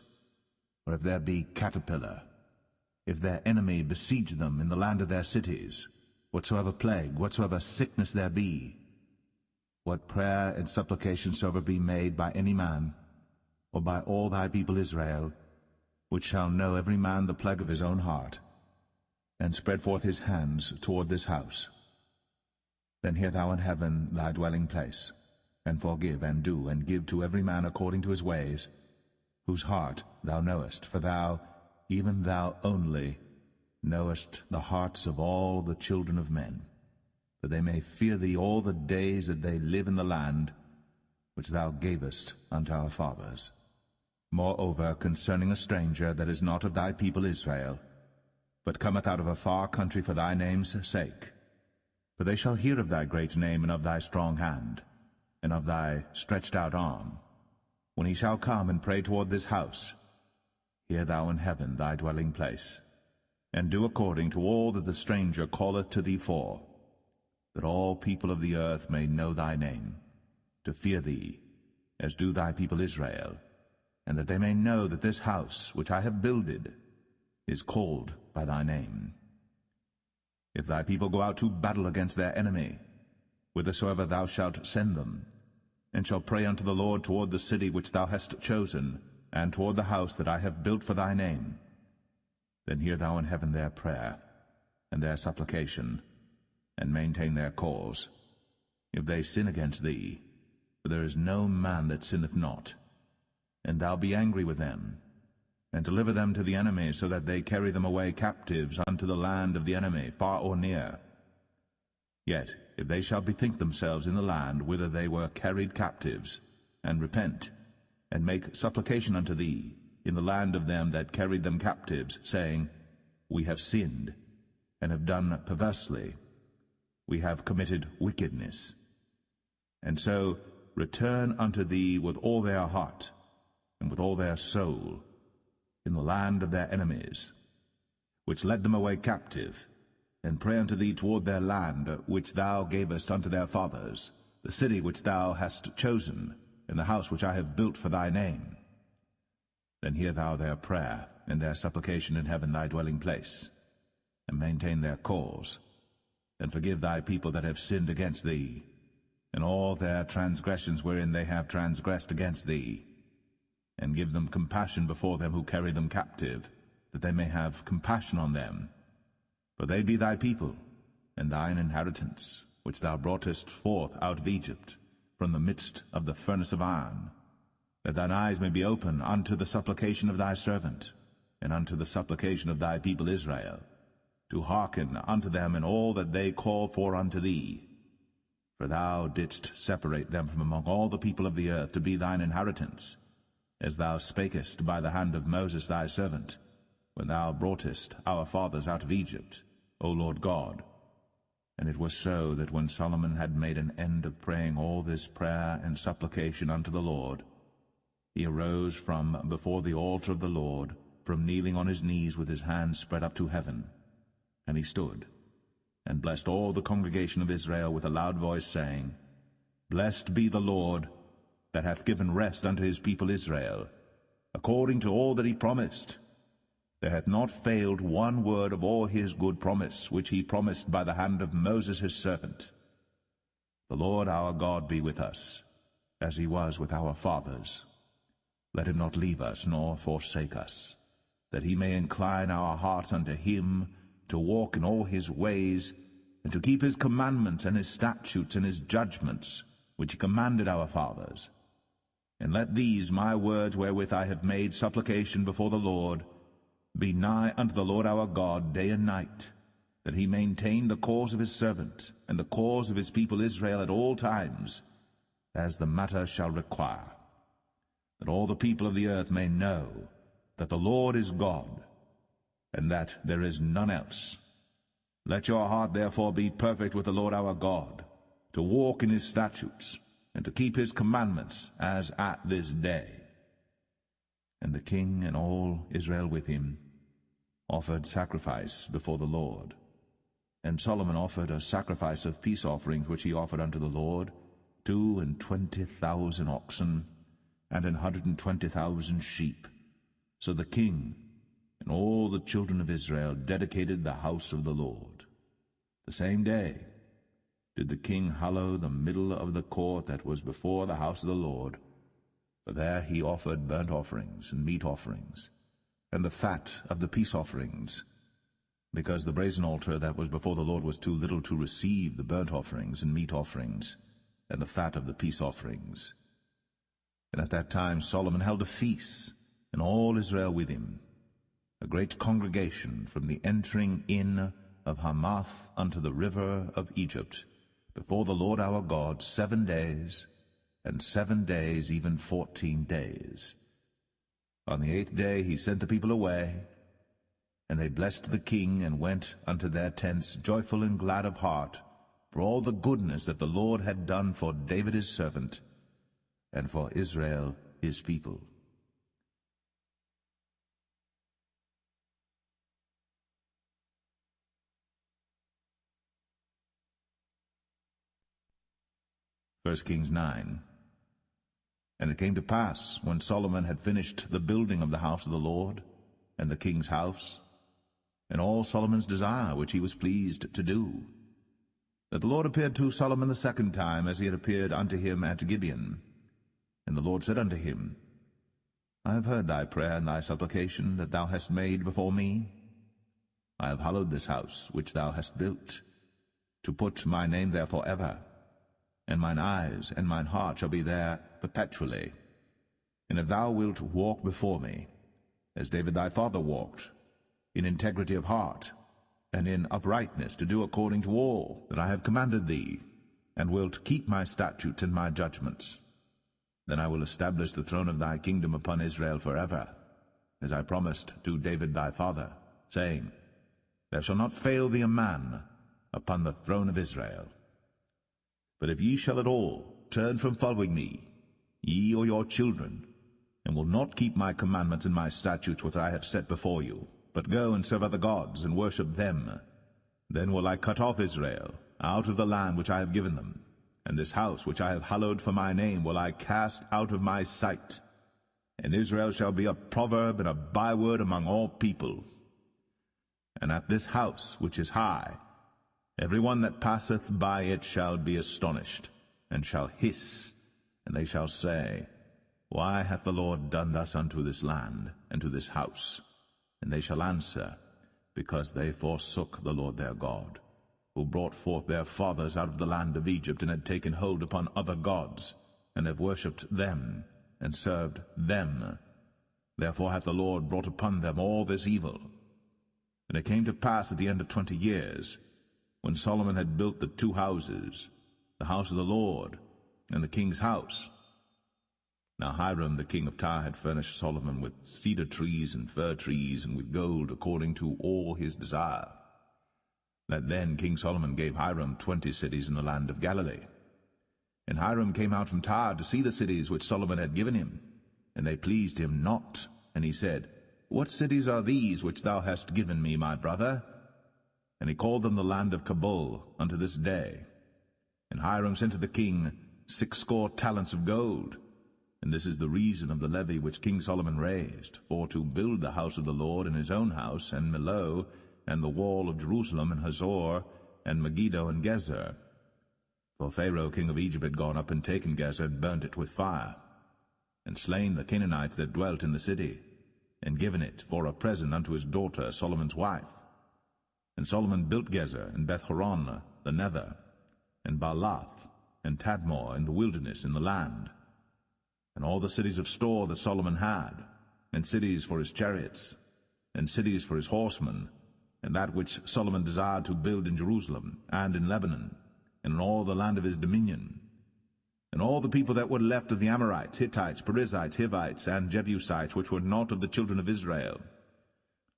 or if there be caterpillar, if their enemy besiege them in the land of their cities, whatsoever plague, whatsoever sickness there be, what prayer and supplication soever be made by any man, or by all thy people Israel, which shall know every man the plague of his own heart, and spread forth his hands toward this house, then hear thou in heaven thy dwelling place, and forgive, and do, and give to every man according to his ways, whose heart thou knowest, for thou, even thou only, knowest the hearts of all the children of men, that they may fear thee all the days that they live in the land which thou gavest unto our fathers. Moreover, concerning a stranger that is not of thy people Israel, but cometh out of a far country for thy name's sake, for they shall hear of thy great name, and of thy strong hand, and of thy stretched out arm, when he shall come and pray toward this house, hear thou in heaven thy dwelling place, and do according to all that the stranger calleth to thee for, that all people of the earth may know thy name, to fear thee, as do thy people Israel, and that they may know that this house which I have builded is called by thy name. If thy people go out to battle against their enemy, whithersoever thou shalt send them, and shall pray unto the Lord toward the city which thou hast chosen, and toward the house that I have built for thy name, then hear thou in heaven their prayer, and their supplication, and maintain their cause. If they sin against thee, for there is no man that sinneth not, and thou be angry with them, and deliver them to the enemy, so that they carry them away captives unto the land of the enemy, far or near. Yet if they shall bethink themselves in the land whither they were carried captives, and repent, and make supplication unto thee in the land of them that carried them captives, saying, We have sinned, and have done perversely, we have committed wickedness, and so return unto thee with all their heart, and with all their soul, in the land of their enemies, which led them away captive, and pray unto thee toward their land, which thou gavest unto their fathers, the city which thou hast chosen, and the house which I have built for thy name. Then hear thou their prayer, and their supplication in heaven thy dwelling place, and maintain their cause, and forgive thy people that have sinned against thee, and all their transgressions wherein they have transgressed against thee, and give them compassion before them who carry them captive, that they may have compassion on them. For they be thy people, and thine inheritance, which thou broughtest forth out of Egypt, from the midst of the furnace of iron, that thine eyes may be open unto the supplication of thy servant, and unto the supplication of thy people Israel, to hearken unto them in all that they call for unto thee. For thou didst separate them from among all the people of the earth to be thine inheritance, as thou spakest by the hand of Moses thy servant, when thou broughtest our fathers out of Egypt, O Lord God. And it was so that when Solomon had made an end of praying all this prayer and supplication unto the Lord, he arose from before the altar of the Lord, from kneeling on his knees with his hands spread up to heaven. And he stood, and blessed all the congregation of Israel with a loud voice, saying, Blessed be the Lord, that hath given rest unto his people Israel, according to all that he promised. There hath not failed one word of all his good promise, which he promised by the hand of Moses his servant. The Lord our God be with us, as he was with our fathers. Let him not leave us, nor forsake us, that he may incline our hearts unto him, to walk in all his ways, and to keep his commandments and his statutes and his judgments, which he commanded our fathers. And let these my words wherewith I have made supplication before the Lord be nigh unto the Lord our God day and night, that he maintain the cause of his servant, and the cause of his people Israel at all times, as the matter shall require, that all the people of the earth may know that the Lord is God, and that there is none else. Let your heart therefore be perfect with the Lord our God, to walk in his statutes, and to keep his commandments, as at this day. And the king and all Israel with him offered sacrifice before the Lord. And Solomon offered a sacrifice of peace offerings, which he offered unto the Lord, 22,000 oxen, and 120,000 sheep. So the king and all the children of Israel dedicated the house of the Lord. The same day did the king hallow the middle of the court that was before the house of the Lord, for there he offered burnt offerings and meat offerings, and the fat of the peace offerings, because the brazen altar that was before the Lord was too little to receive the burnt offerings and meat offerings, and the fat of the peace offerings. And at that time Solomon held a feast, and all Israel with him, a great congregation, from the entering in of Hamath unto the river of Egypt, before the Lord our God 7 days, and 7 days, even 14 days. On the 8th day he sent the people away, and they blessed the king, and went unto their tents joyful and glad of heart, for all the goodness that the Lord had done for David his servant, and for Israel his people. First Kings 9. And it came to pass, when Solomon had finished the building of the house of the Lord, and the king's house, and all Solomon's desire which he was pleased to do, that the Lord appeared to Solomon the second time, as he had appeared unto him at Gibeon. And the Lord said unto him, I have heard thy prayer and thy supplication that thou hast made before me. I have hallowed this house which thou hast built, to put my name there for ever, and mine eyes and mine heart shall be there perpetually. And if thou wilt walk before me, as David thy father walked, in integrity of heart, and in uprightness, to do according to all that I have commanded thee, and wilt keep my statutes and my judgments, then I will establish the throne of thy kingdom upon Israel forever, as I promised to David thy father, saying, There shall not fail thee a man upon the throne of Israel. But if ye shall at all turn from following me, ye or your children, and will not keep my commandments and my statutes which I have set before you, but go and serve other gods, and worship them, Then will I cut off Israel out of the land which I have given them, and this house which I have hallowed for my name will I cast out of my sight. And Israel shall be a proverb and a byword among all people. And at this house which is high, every one that passeth by it shall be astonished, and shall hiss, and they shall say, Why hath the Lord done thus unto this land, and to this house? And they shall answer, Because they forsook the Lord their God, who brought forth their fathers out of the land of Egypt, and had taken hold upon other gods, and have worshipped them, and served them. Therefore hath the Lord brought upon them all this evil. And it came to pass at the end of 20 years, when Solomon had built the 2 houses, the house of the Lord, and the king's house. Now Hiram the king of Tyre had furnished Solomon with cedar trees and fir trees, and with gold according to all his desire. That then King Solomon gave Hiram 20 cities in the land of Galilee. And Hiram came out from Tyre to see the cities which Solomon had given him, and they pleased him not. And he said, What cities are these which thou hast given me, my brother? And he called them the land of Cabul unto this day. And Hiram sent to the king 60 talents of gold. And this is the reason of the levy which King Solomon raised, for to build the house of the Lord and his own house, and Millo, and the wall of Jerusalem, and Hazor, and Megiddo, and Gezer. For Pharaoh king of Egypt had gone up and taken Gezer, and burnt it with fire, and slain the Canaanites that dwelt in the city, and given it for a present unto his daughter Solomon's wife. And Solomon built Gezer, and Beth-horon the nether, and Baalath, and Tadmor in the wilderness in the land, and all the cities of store that Solomon had, and cities for his chariots, and cities for his horsemen, and that which Solomon desired to build in Jerusalem, and in Lebanon, and in all the land of his dominion. And all the people that were left of the Amorites, Hittites, Perizzites, Hivites, and Jebusites, which were not of the children of Israel,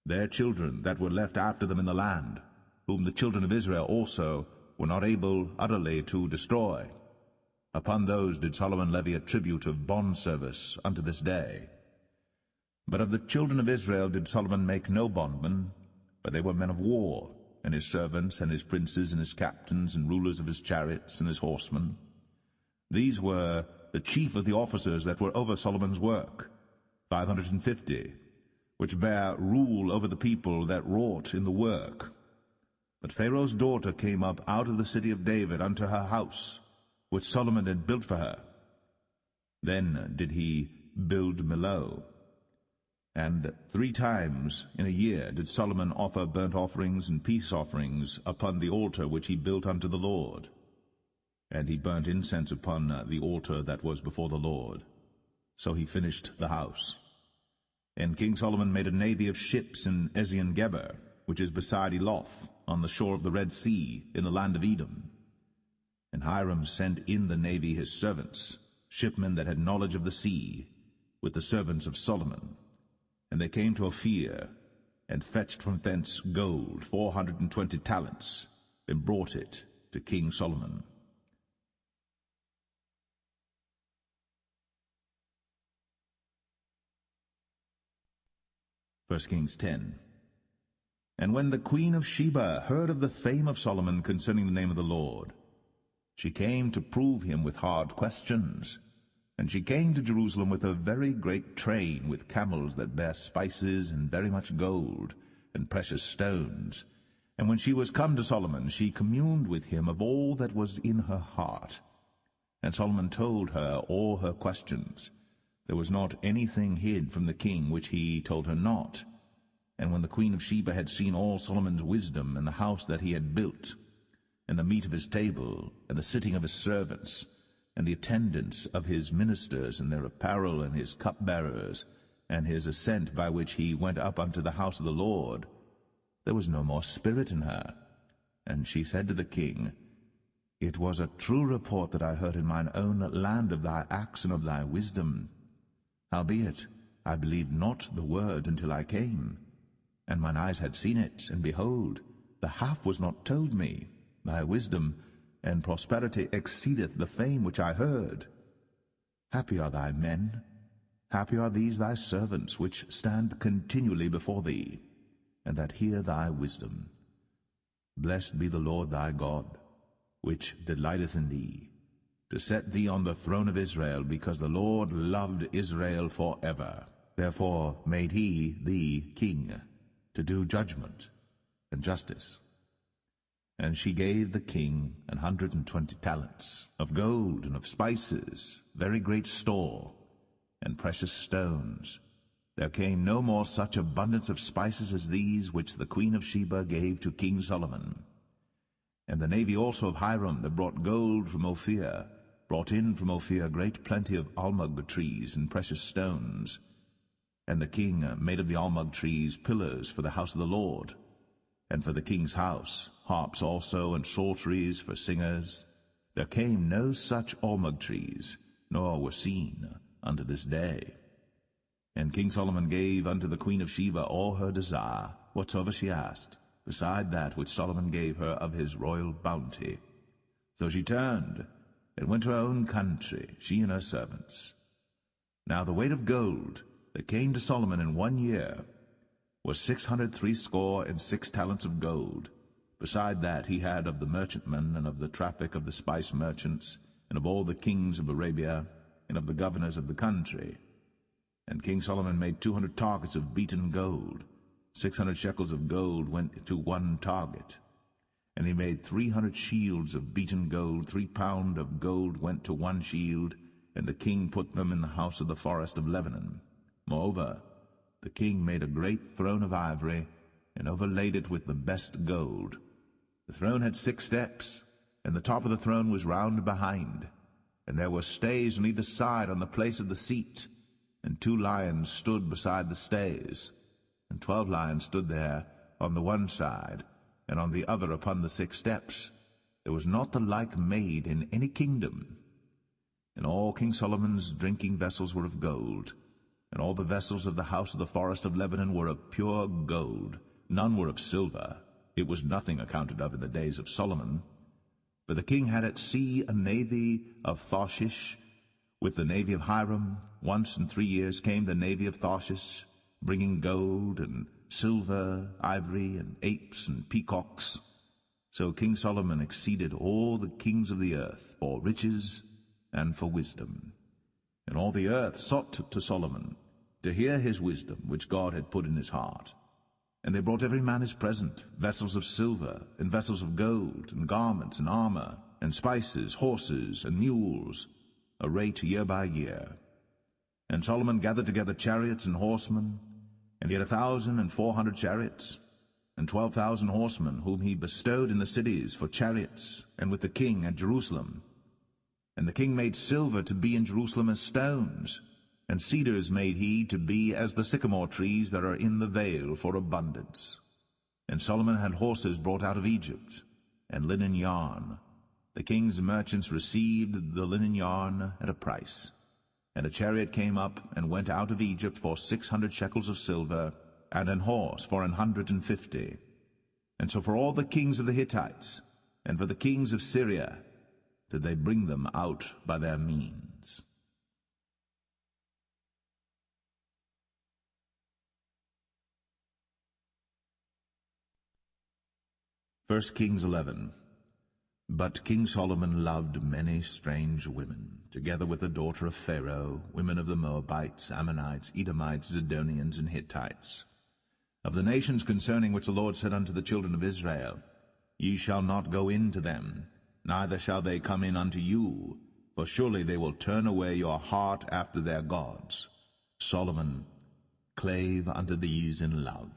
their children that were left after them in the land, whom the children of Israel also were not able utterly to destroy, upon those did Solomon levy a tribute of bondservice unto this day. But of the children of Israel did Solomon make no bondmen, but they were men of war, and his servants, and his princes, and his captains, and rulers of his chariots, and his horsemen. These were the chief of the officers that were over Solomon's work, 550, which bare rule over the people that wrought in the work. But Pharaoh's daughter came up out of the city of David unto her house, which Solomon had built for her. Then did he build Millo. And 3 times in a year did Solomon offer burnt offerings and peace offerings upon the altar which he built unto the Lord. And he burnt incense upon the altar that was before the Lord. So he finished the house. And King Solomon made a navy of ships in Ezion-Geber, which is beside Eloth, on the shore of the Red Sea, in the land of Edom. And Hiram sent in the navy his servants, shipmen that had knowledge of the sea, with the servants of Solomon. And they came to Ophir, and fetched from thence gold 420 talents, and brought it to King Solomon. 1 Kings 10. And when the queen of Sheba heard of the fame of Solomon concerning the name of the Lord, she came to prove him with hard questions. And she came to Jerusalem with a very great train, with camels that bare spices, and very much gold, and precious stones. And when she was come to Solomon, she communed with him of all that was in her heart. And Solomon told her all her questions. There was not anything hid from the king which he told her not. And when the queen of Sheba had seen all Solomon's wisdom, and the house that he had built, and the meat of his table, and the sitting of his servants, and the attendance of his ministers, and their apparel, and his cupbearers, and his ascent by which he went up unto the house of the Lord, there was no more spirit in her. And she said to the king, It was a true report that I heard in mine own land of thy acts and of thy wisdom. Howbeit, I believed not the word until I came. And mine eyes had seen it, and behold, the half was not told me. Thy wisdom and prosperity exceedeth the fame which I heard. Happy are thy men, happy are these thy servants, which stand continually before thee, and that hear thy wisdom. Blessed be the Lord thy God, which delighteth in thee, to set thee on the throne of Israel, because the Lord loved Israel forever. Therefore made he thee king, to do judgment and justice. And she gave the king 120 talents of gold and of spices, very great store, and precious stones. There came no more such abundance of spices as these which the queen of Sheba gave to King Solomon. And the navy also of Hiram that brought gold from Ophir, brought in from Ophir great plenty of almug trees and precious stones. And the king made of the almug trees pillars for the house of the Lord, and for the king's house, harps also and psalteries for singers. There came no such almug trees, nor were seen unto this day. And King Solomon gave unto the queen of Sheba all her desire, whatsoever she asked, beside that which Solomon gave her of his royal bounty. So she turned, and went to her own country, she and her servants. Now the weight of gold that came to Solomon in 1 year was 666 talents of gold. Beside that he had of the merchantmen, and of the traffic of the spice merchants, and of all the kings of Arabia, and of the governors of the country. And King Solomon made 200 targets of beaten gold. 600 shekels of gold went to one target. And he made 300 shields of beaten gold. 3 pound of gold went to one shield, and the king put them in the house of the forest of Lebanon. Moreover, the king made a great throne of ivory, and overlaid it with the best gold. The throne had 6 steps, and the top of the throne was round behind. And there were stays on either side on the place of the seat, and 2 lions stood beside the stays, and 12 lions stood there on the one side, and on the other upon the 6 steps. There was not the like made in any kingdom. And all King Solomon's drinking vessels were of gold, and all the vessels of the house of the forest of Lebanon were of pure gold. None were of silver. It was nothing accounted of in the days of Solomon. For the king had at sea a navy of Tarshish, with the navy of Hiram. Once in 3 years came the navy of Tarshish, bringing gold and silver, ivory, and apes and peacocks. So King Solomon exceeded all the kings of the earth for riches and for wisdom. And all the earth sought to Solomon, to hear his wisdom, which God had put in his heart. And they brought every man his present, vessels of silver, and vessels of gold, and garments, and armor, and spices, horses, and mules, a rate year by year. And Solomon gathered together chariots and horsemen, and he had 1,400 chariots, and 12,000 horsemen, whom he bestowed in the cities for chariots, and with the king at Jerusalem. And the king made silver to be in Jerusalem as stones, and cedars made he to be as the sycamore trees that are in the vale for abundance. And Solomon had horses brought out of Egypt, and linen yarn. The king's merchants received the linen yarn at a price. And a chariot came up and went out of Egypt for 600 shekels of silver, and an horse for 150. And so for all the kings of the Hittites, and for the kings of Syria, did they bring them out by their means. 1 Kings 11. But King Solomon loved many strange women, together with the daughter of Pharaoh, women of the Moabites, Ammonites, Edomites, Zidonians, and Hittites, of the nations concerning which the Lord said unto the children of Israel, Ye shall not go in to them, neither shall they come in unto you, for surely they will turn away your heart after their gods. Solomon clave unto these in love.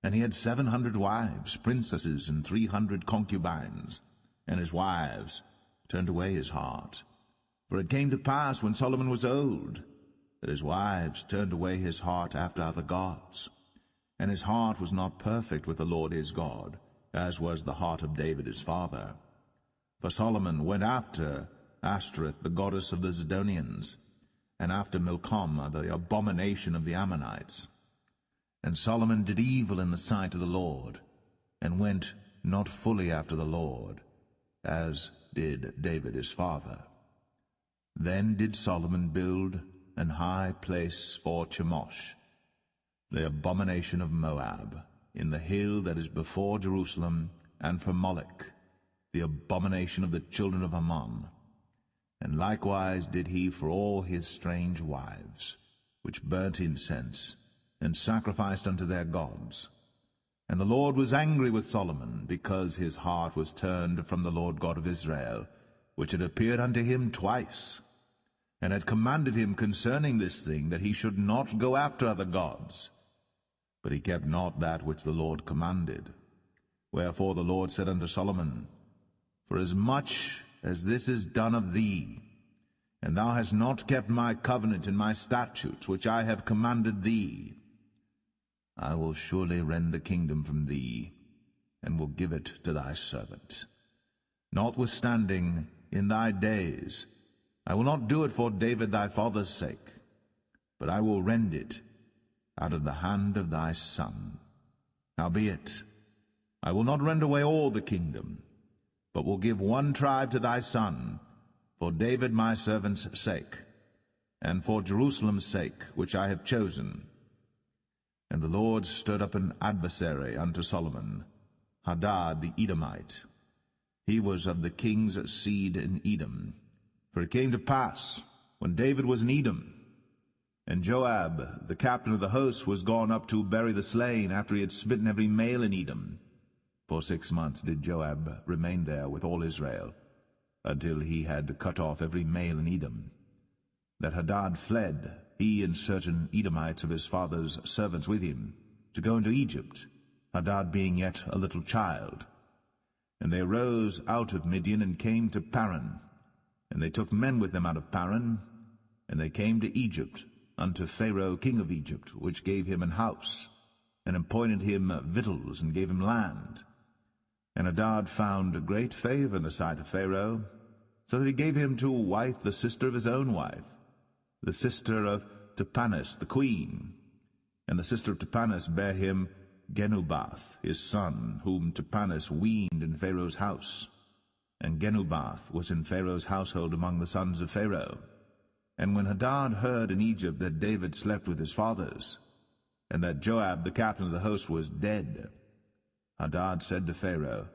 And he had 700 wives, princesses, and 300 concubines, and his wives turned away his heart. For it came to pass, when Solomon was old, that his wives turned away his heart after other gods. And his heart was not perfect with the Lord his God, as was the heart of David his father. For Solomon went after Ashtoreth, the goddess of the Zidonians, and after Milcom, the abomination of the Ammonites. And Solomon did evil in the sight of the Lord, and went not fully after the Lord, as did David his father. Then did Solomon build an high place for Chemosh, the abomination of Moab, in the hill that is before Jerusalem, and for Moloch, the abomination of the children of Ammon. And likewise did he for all his strange wives, which burnt incense, and sacrificed unto their gods. And the Lord was angry with Solomon, because his heart was turned from the Lord God of Israel, which had appeared unto him twice, and had commanded him concerning this thing, that he should not go after other gods. But he kept not that which the Lord commanded. Wherefore the Lord said unto Solomon, Forasmuch as this is done of thee, and thou hast not kept my covenant and my statutes, which I have commanded thee, I will surely rend the kingdom from thee, and will give it to thy servant. Notwithstanding, in thy days I will not do it for David thy father's sake, but I will rend it out of the hand of thy son. Howbeit, I will not rend away all the kingdom, but will give one tribe to thy son, for David my servant's sake, and for Jerusalem's sake, which I have chosen. And the Lord stirred up an adversary unto Solomon, Hadad the Edomite. He was of the king's seed in Edom. For it came to pass, when David was in Edom, and Joab, the captain of the host, was gone up to bury the slain, after he had smitten every male in Edom. For 6 months did Joab remain there with all Israel, until he had cut off every male in Edom. That Hadad fled, he and certain Edomites of his father's servants with him, to go into Egypt, Hadad being yet a little child. And they arose out of Midian, and came to Paran. And they took men with them out of Paran, and they came to Egypt, unto Pharaoh king of Egypt, which gave him an house, and appointed him victuals, and gave him land. And Hadad found great favor in the sight of Pharaoh, so that he gave him to wife the sister of his own wife, the sister of Tahpenes the queen. And the sister of Tahpenes bare him Genubath his son, whom Tahpenes weaned in Pharaoh's house. And Genubath was in Pharaoh's household among the sons of Pharaoh. And when Hadad heard in Egypt that David slept with his fathers, and that Joab the captain of the host was dead, Hadad said to Pharaoh,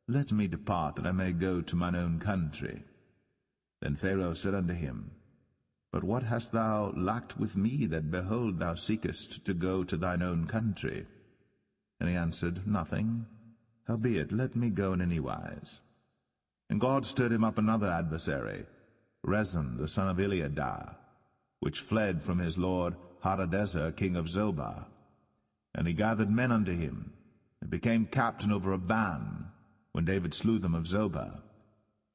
Let me depart, that I may go to mine own country. Then Pharaoh said unto him, But what hast thou lacked with me, that, behold, thou seekest to go to thine own country? And he answered, Nothing. Howbeit, let me go in any wise. And God stirred him up another adversary, Rezon the son of Eliadah, which fled from his lord Hadadezer king of Zobah. And he gathered men unto him, and became captain over a band, when David slew them of Zobah.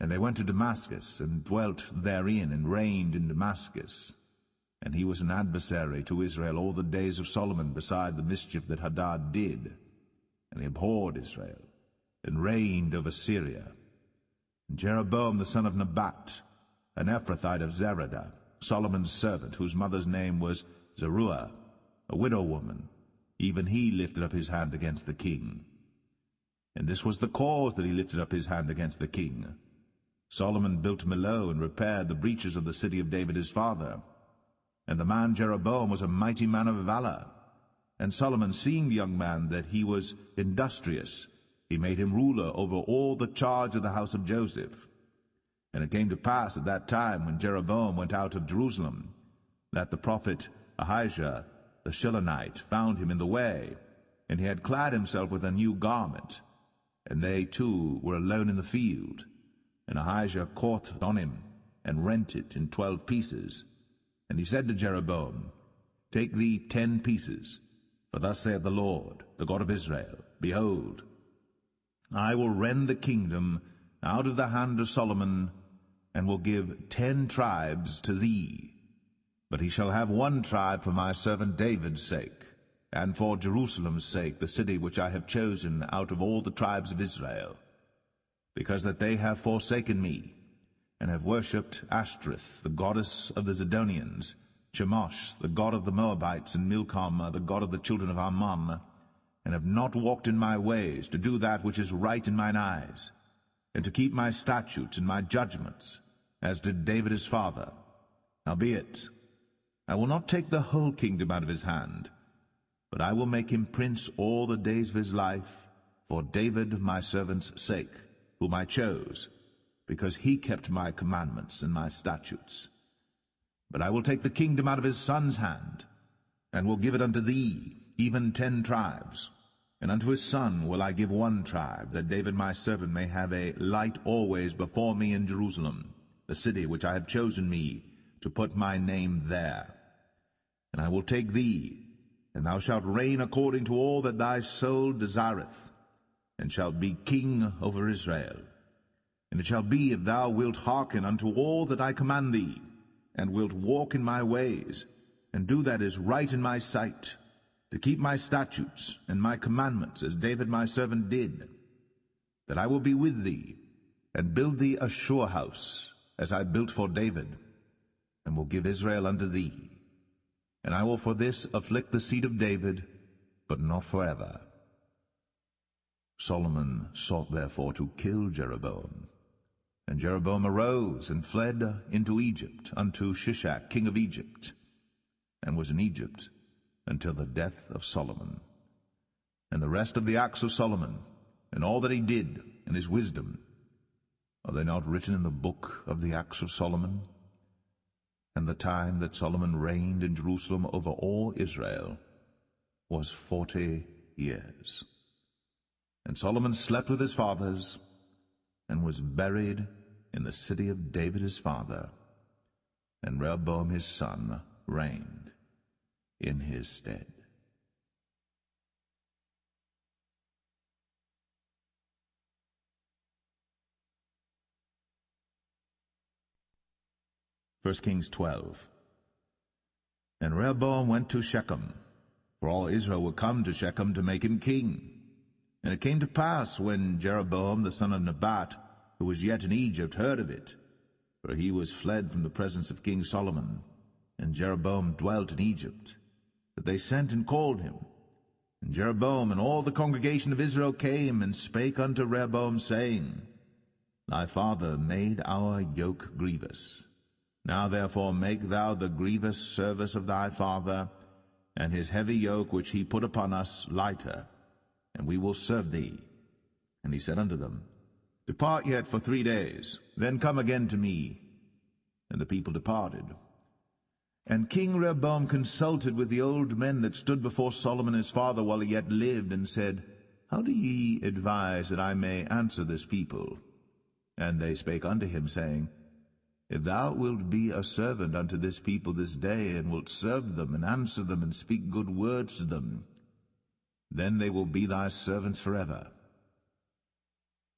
And they went to Damascus, and dwelt therein, and reigned in Damascus. And he was an adversary to Israel all the days of Solomon, beside the mischief that Hadad did. And he abhorred Israel, and reigned over Syria. And Jeroboam the son of Nebat, an Ephrathite of Zeradah, Solomon's servant, whose mother's name was Zeruiah, a widow woman, even he lifted up his hand against the king. And this was the cause that he lifted up his hand against the king. Solomon built Millo, and repaired the breaches of the city of David his father. And the man Jeroboam was a mighty man of valor. And Solomon, seeing the young man that he was industrious, he made him ruler over all the charge of the house of Joseph. And it came to pass at that time, when Jeroboam went out of Jerusalem, that the prophet Ahijah the Shilonite found him in the way, and he had clad himself with a new garment. And they two were alone in the field. And Ahijah caught on him, and rent it in 12 pieces. And he said to Jeroboam, Take thee 10 pieces, for thus saith the Lord, the God of Israel, Behold, I will rend the kingdom out of the hand of Solomon, and will give 10 tribes to thee. But he shall have 1 tribe for my servant David's sake, and for Jerusalem's sake, the city which I have chosen out of all the tribes of Israel, because that they have forsaken me, and have worshipped Ashtoreth, the goddess of the Zidonians, Chemosh, the god of the Moabites, and Milcom, the god of the children of Ammon, and have not walked in my ways, to do that which is right in mine eyes, and to keep my statutes and my judgments, as did David his father. Howbeit, I will not take the whole kingdom out of his hand, but I will make him prince all the days of his life, for David my servant's sake, whom I chose, because he kept my commandments and my statutes. But I will take the kingdom out of his son's hand, and will give it unto thee, even 10 tribes. And unto his son will I give 1 tribe, that David my servant may have a light always before me in Jerusalem, the city which I have chosen me, to put my name there. And I will take thee, and thou shalt reign according to all that thy soul desireth, and shalt be king over Israel. And it shall be, if thou wilt hearken unto all that I command thee, and wilt walk in my ways, and do that is right in my sight, to keep my statutes and my commandments, as David my servant did, that I will be with thee, and build thee a sure house, as I built for David, and will give Israel unto thee. And I will for this afflict the seed of David, but not forever. Solomon sought therefore to kill Jeroboam. And Jeroboam arose and fled into Egypt, unto Shishak king of Egypt, and was in Egypt until the death of Solomon. And the rest of the acts of Solomon, and all that he did, and his wisdom, are they not written in the book of the acts of Solomon? And the time that Solomon reigned in Jerusalem over all Israel was 40 years. And Solomon slept with his fathers, and was buried in the city of David his father. And Rehoboam his son reigned in his stead. First Kings 12. And Rehoboam went to Shechem, for all Israel were come to Shechem to make him king. And it came to pass, when Jeroboam the son of Nebat, who was yet in Egypt, heard of it, for he was fled from the presence of King Solomon, and Jeroboam dwelt in Egypt, that they sent and called him. And Jeroboam and all the congregation of Israel came and spake unto Rehoboam, saying, Thy father made our yoke grievous. Now therefore make thou the grievous service of thy father, and his heavy yoke which he put upon us lighter, and we will serve thee. And he said unto them, Depart yet for 3 days, then come again to me. And the people departed. And King Rehoboam consulted with the old men that stood before Solomon his father while he yet lived, and said, How do ye advise that I may answer this people? And they spake unto him, saying, If thou wilt be a servant unto this people this day, and wilt serve them, and answer them, and speak good words to them, then they will be thy servants forever.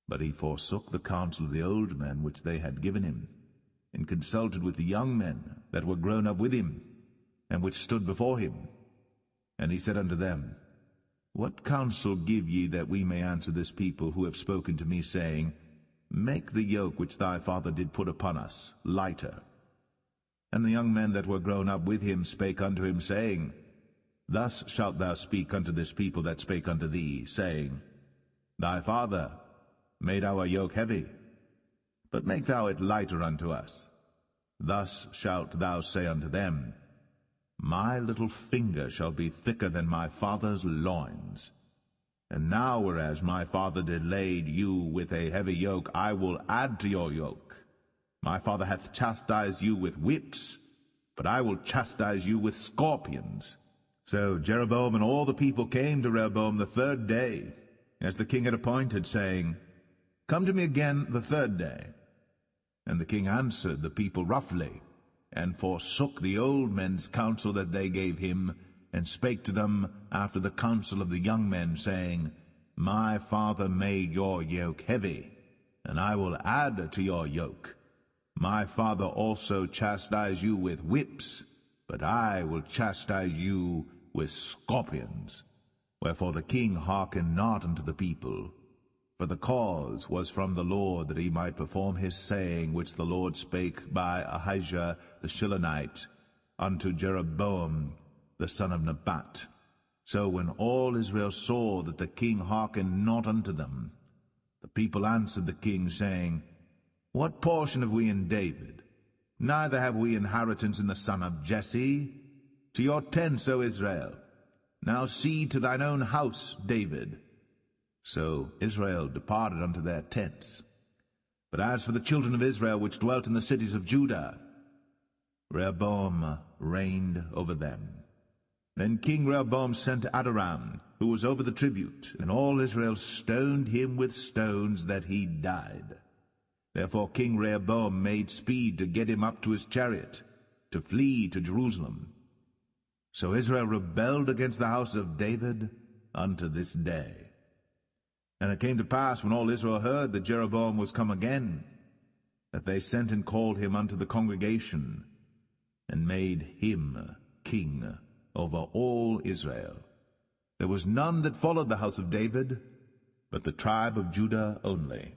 But he forsook the counsel of the old men which they had given him, and consulted with the young men that were grown up with him, and which stood before him. And he said unto them, What counsel give ye, that we may answer this people who have spoken to me, saying, Make the yoke which thy father did put upon us lighter? And the young men that were grown up with him spake unto him, saying, Thus shalt thou speak unto this people that spake unto thee, saying, Thy father made our yoke heavy, but make thou it lighter unto us. Thus shalt thou say unto them, My little finger shall be thicker than my father's loins. And now, whereas my father did lade you with a heavy yoke, I will add to your yoke. My father hath chastised you with whips, but I will chastise you with scorpions. So Jeroboam and all the people came to Rehoboam the 3rd day, as the king had appointed, saying, Come to me again the 3rd day. And the king answered the people roughly, and forsook the old men's counsel that they gave him, and spake to them after the counsel of the young men, saying, My father made your yoke heavy, and I will add to your yoke. My father also chastised you with whips, but I will chastise you with scorpions. Wherefore the king hearkened not unto the people, for the cause was from the Lord, that he might perform his saying, which the Lord spake by Ahijah the Shilonite unto Jeroboam the son of Nebat. So when all Israel saw that the king hearkened not unto them, the people answered the king, saying, What portion have we in David? Neither have we inheritance in the son of Jesse. To your tents, O Israel. Now see to thine own house, David. So Israel departed unto their tents. But as for the children of Israel which dwelt in the cities of Judah, Rehoboam reigned over them. Then King Rehoboam sent Adoram, who was over the tribute, and all Israel stoned him with stones that he died. Therefore King Rehoboam made speed to get him up to his chariot, to flee to Jerusalem. So Israel rebelled against the house of David unto this day. And it came to pass, when all Israel heard that Jeroboam was come again, that they sent and called him unto the congregation, and made him king over all Israel. There was none that followed the house of David, but the tribe of Judah only.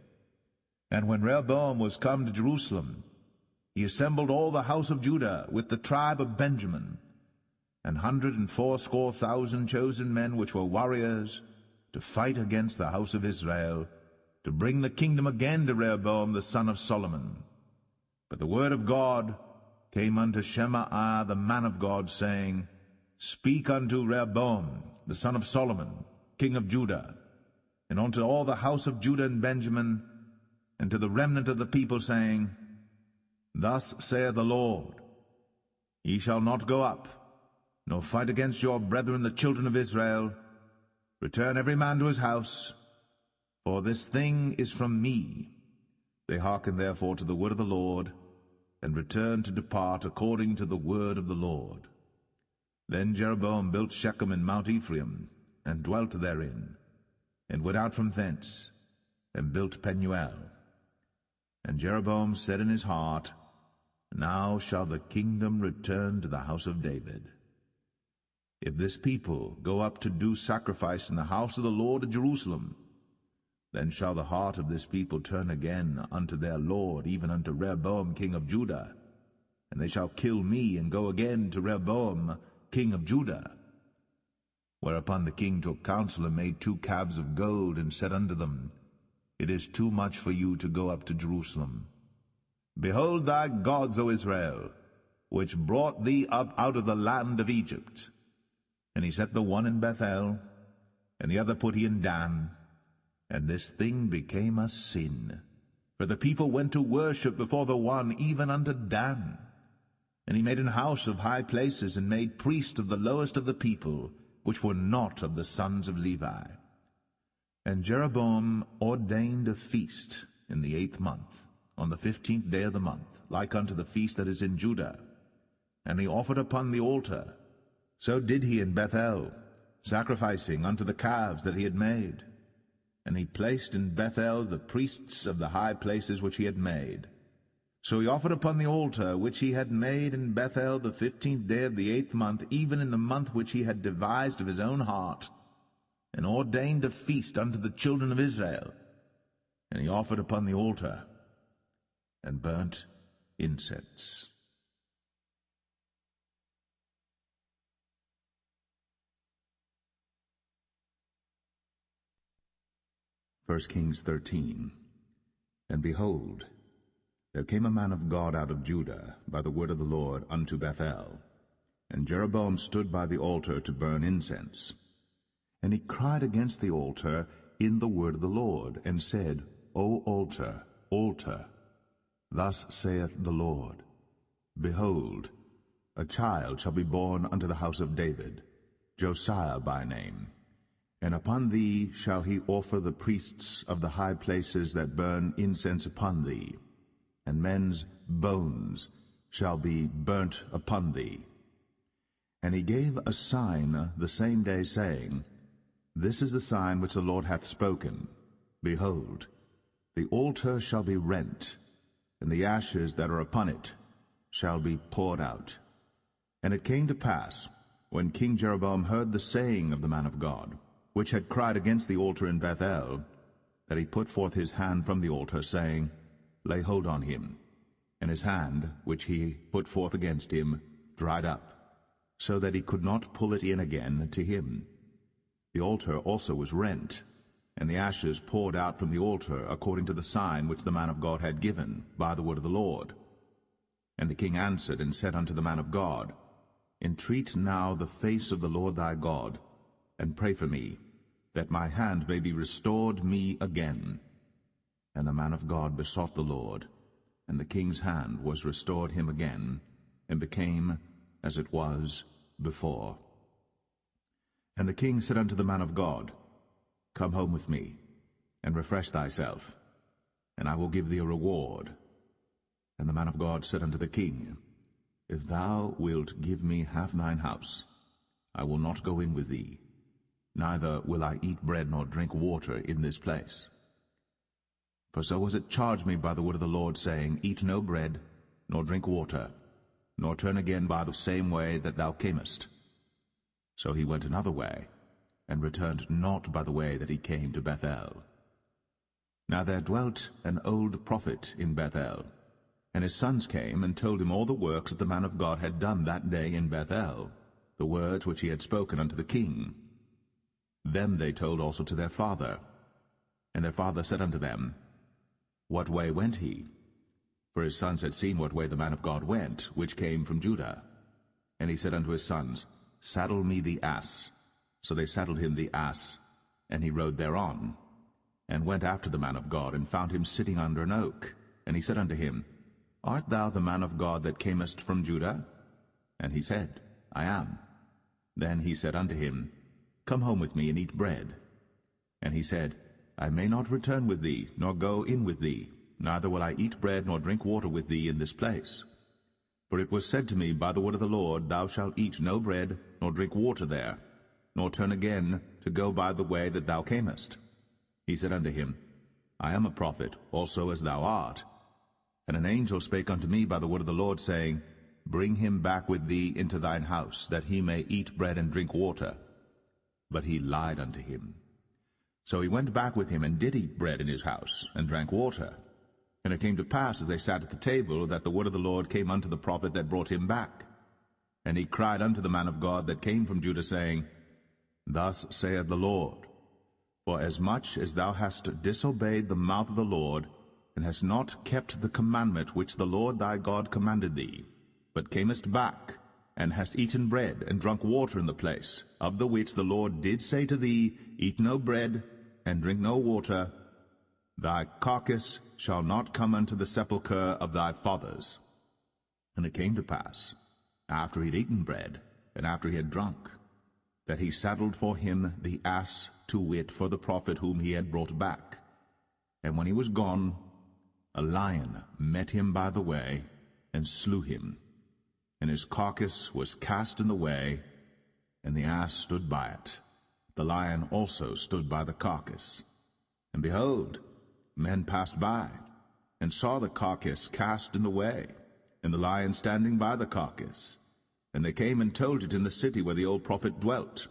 And when Rehoboam was come to Jerusalem, he assembled all the house of Judah with the tribe of Benjamin, 180,000 chosen men which were warriors, to fight against the house of Israel, to bring the kingdom again to Rehoboam the son of Solomon. But the word of God came unto Shemaiah the man of God, saying, Speak unto Rehoboam the son of Solomon, king of Judah, and unto all the house of Judah and Benjamin, and to the remnant of the people, saying, Thus saith the Lord, Ye shall not go up, nor fight against your brethren the children of Israel. Return every man to his house, for this thing is from me. They hearkened therefore to the word of the Lord, and returned to depart according to the word of the Lord. Then Jeroboam built Shechem in Mount Ephraim, and dwelt therein, and went out from thence, and built Penuel. And Jeroboam said in his heart, Now shall the kingdom return to the house of David. If this people go up to do sacrifice in the house of the Lord at Jerusalem, then shall the heart of this people turn again unto their Lord, even unto Rehoboam king of Judah, and they shall kill me, and go again to Rehoboam king of Judah. Whereupon the king took counsel, and made 2 calves of gold, and said unto them, It is too much for you to go up to Jerusalem. Behold thy gods, O Israel, which brought thee up out of the land of Egypt. And he set the one in Bethel, and the other put he in Dan. And this thing became a sin. For the people went to worship before the one, even unto Dan. And he made an house of high places, and made priests of the lowest of the people, which were not of the sons of Levi. And Jeroboam ordained a feast in the 8th month, on the 15th day of the month, like unto the feast that is in Judah. And he offered upon the altar. So did he in Bethel, sacrificing unto the calves that he had made. And he placed in Bethel the priests of the high places which he had made. So he offered upon the altar which he had made in Bethel the 15th day of the 8th month, even in the month which he had devised of his own heart, and ordained a feast unto the children of Israel. And he offered upon the altar, and burnt incense. 1 Kings 13. And behold, there came a man of God out of Judah by the word of the Lord unto Bethel. And Jeroboam stood by the altar to burn incense. And he cried against the altar in the word of the Lord, and said, O altar, altar, thus saith the Lord, Behold, a child shall be born unto the house of David, Josiah by name. And upon thee shall he offer the priests of the high places that burn incense upon thee, and men's bones shall be burnt upon thee. And he gave a sign the same day, saying, This is the sign which the Lord hath spoken. Behold, the altar shall be rent, and the ashes that are upon it shall be poured out. And it came to pass, when King Jeroboam heard the saying of the man of God, which had cried against the altar in Bethel, that he put forth his hand from the altar, saying, Lay hold on him. And his hand, which he put forth against him, dried up, so that he could not pull it in again to him. The altar also was rent, and the ashes poured out from the altar, according to the sign which the man of God had given by the word of the Lord. And the king answered and said unto the man of God, Entreat now the face of the Lord thy God, and pray for me, that my hand may be restored me again. And the man of God besought the Lord, and the king's hand was restored him again, and became as it was before. And the king said unto the man of God, Come home with me, and refresh thyself, and I will give thee a reward. And the man of God said unto the king, If thou wilt give me half thine house, I will not go in with thee, neither will I eat bread nor drink water in this place. For so was it charged me by the word of the Lord, saying, Eat no bread, nor drink water, nor turn again by the same way that thou camest. So he went another way, and returned not by the way that he came to Bethel. Now there dwelt an old prophet in Bethel, and his sons came and told him all the works that the man of God had done that day in Bethel, the words which he had spoken unto the king. Them they told also to their father. And their father said unto them, What way went he? For his sons had seen what way the man of God went, which came from Judah. And he said unto his sons, Saddle me the ass. So they saddled him the ass, and he rode thereon, and went after the man of God, and found him sitting under an oak. And he said unto him, Art thou the man of God that camest from Judah? And he said, I am. Then he said unto him, Come home with me, and eat bread. And he said, I may not return with thee, nor go in with thee, neither will I eat bread nor drink water with thee in this place. For it was said to me by the word of the Lord, Thou shalt eat no bread, nor drink water there, nor turn again to go by the way that thou camest. He said unto him, I am a prophet, also as thou art. And an angel spake unto me by the word of the Lord, saying, Bring him back with thee into thine house, that he may eat bread and drink water. But he lied unto him. So he went back with him, and did eat bread in his house, and drank water. And it came to pass, as they sat at the table, that the word of the Lord came unto the prophet that brought him back. And he cried unto the man of God that came from Judah, saying, Thus saith the Lord, For as much as thou hast disobeyed the mouth of the Lord, and hast not kept the commandment which the Lord thy God commanded thee, but camest back, and hast eaten bread and drunk water in the place, of the which the Lord did say to thee, Eat no bread, and drink no water, thy carcass shall not come unto the sepulchre of thy fathers. And it came to pass, after he had eaten bread, and after he had drunk, that he saddled for him the ass, to wit, for the prophet whom he had brought back. And when he was gone, a lion met him by the way, and slew him. And his carcass was cast in the way, and the ass stood by it. The lion also stood by the carcass. And behold, men passed by, and saw the carcass cast in the way, and the lion standing by the carcass. And they came and told it in the city where the old prophet dwelt.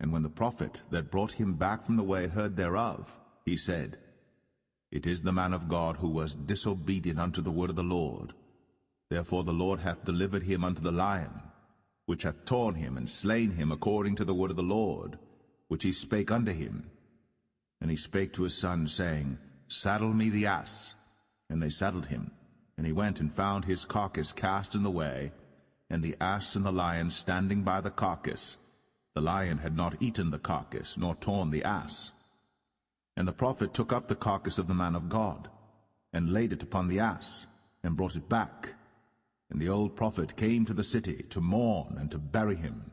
And when the prophet that brought him back from the way heard thereof, he said, It is the man of God who was disobedient unto the word of the Lord. Therefore the Lord hath delivered him unto the lion, which hath torn him and slain him according to the word of the Lord, which he spake unto him. And he spake to his son, saying, Saddle me the ass. And they saddled him. And he went and found his carcass cast in the way, and the ass and the lion standing by the carcass. The lion had not eaten the carcass, nor torn the ass. And the prophet took up the carcass of the man of God, and laid it upon the ass, and brought it back. And the old prophet came to the city to mourn and to bury him.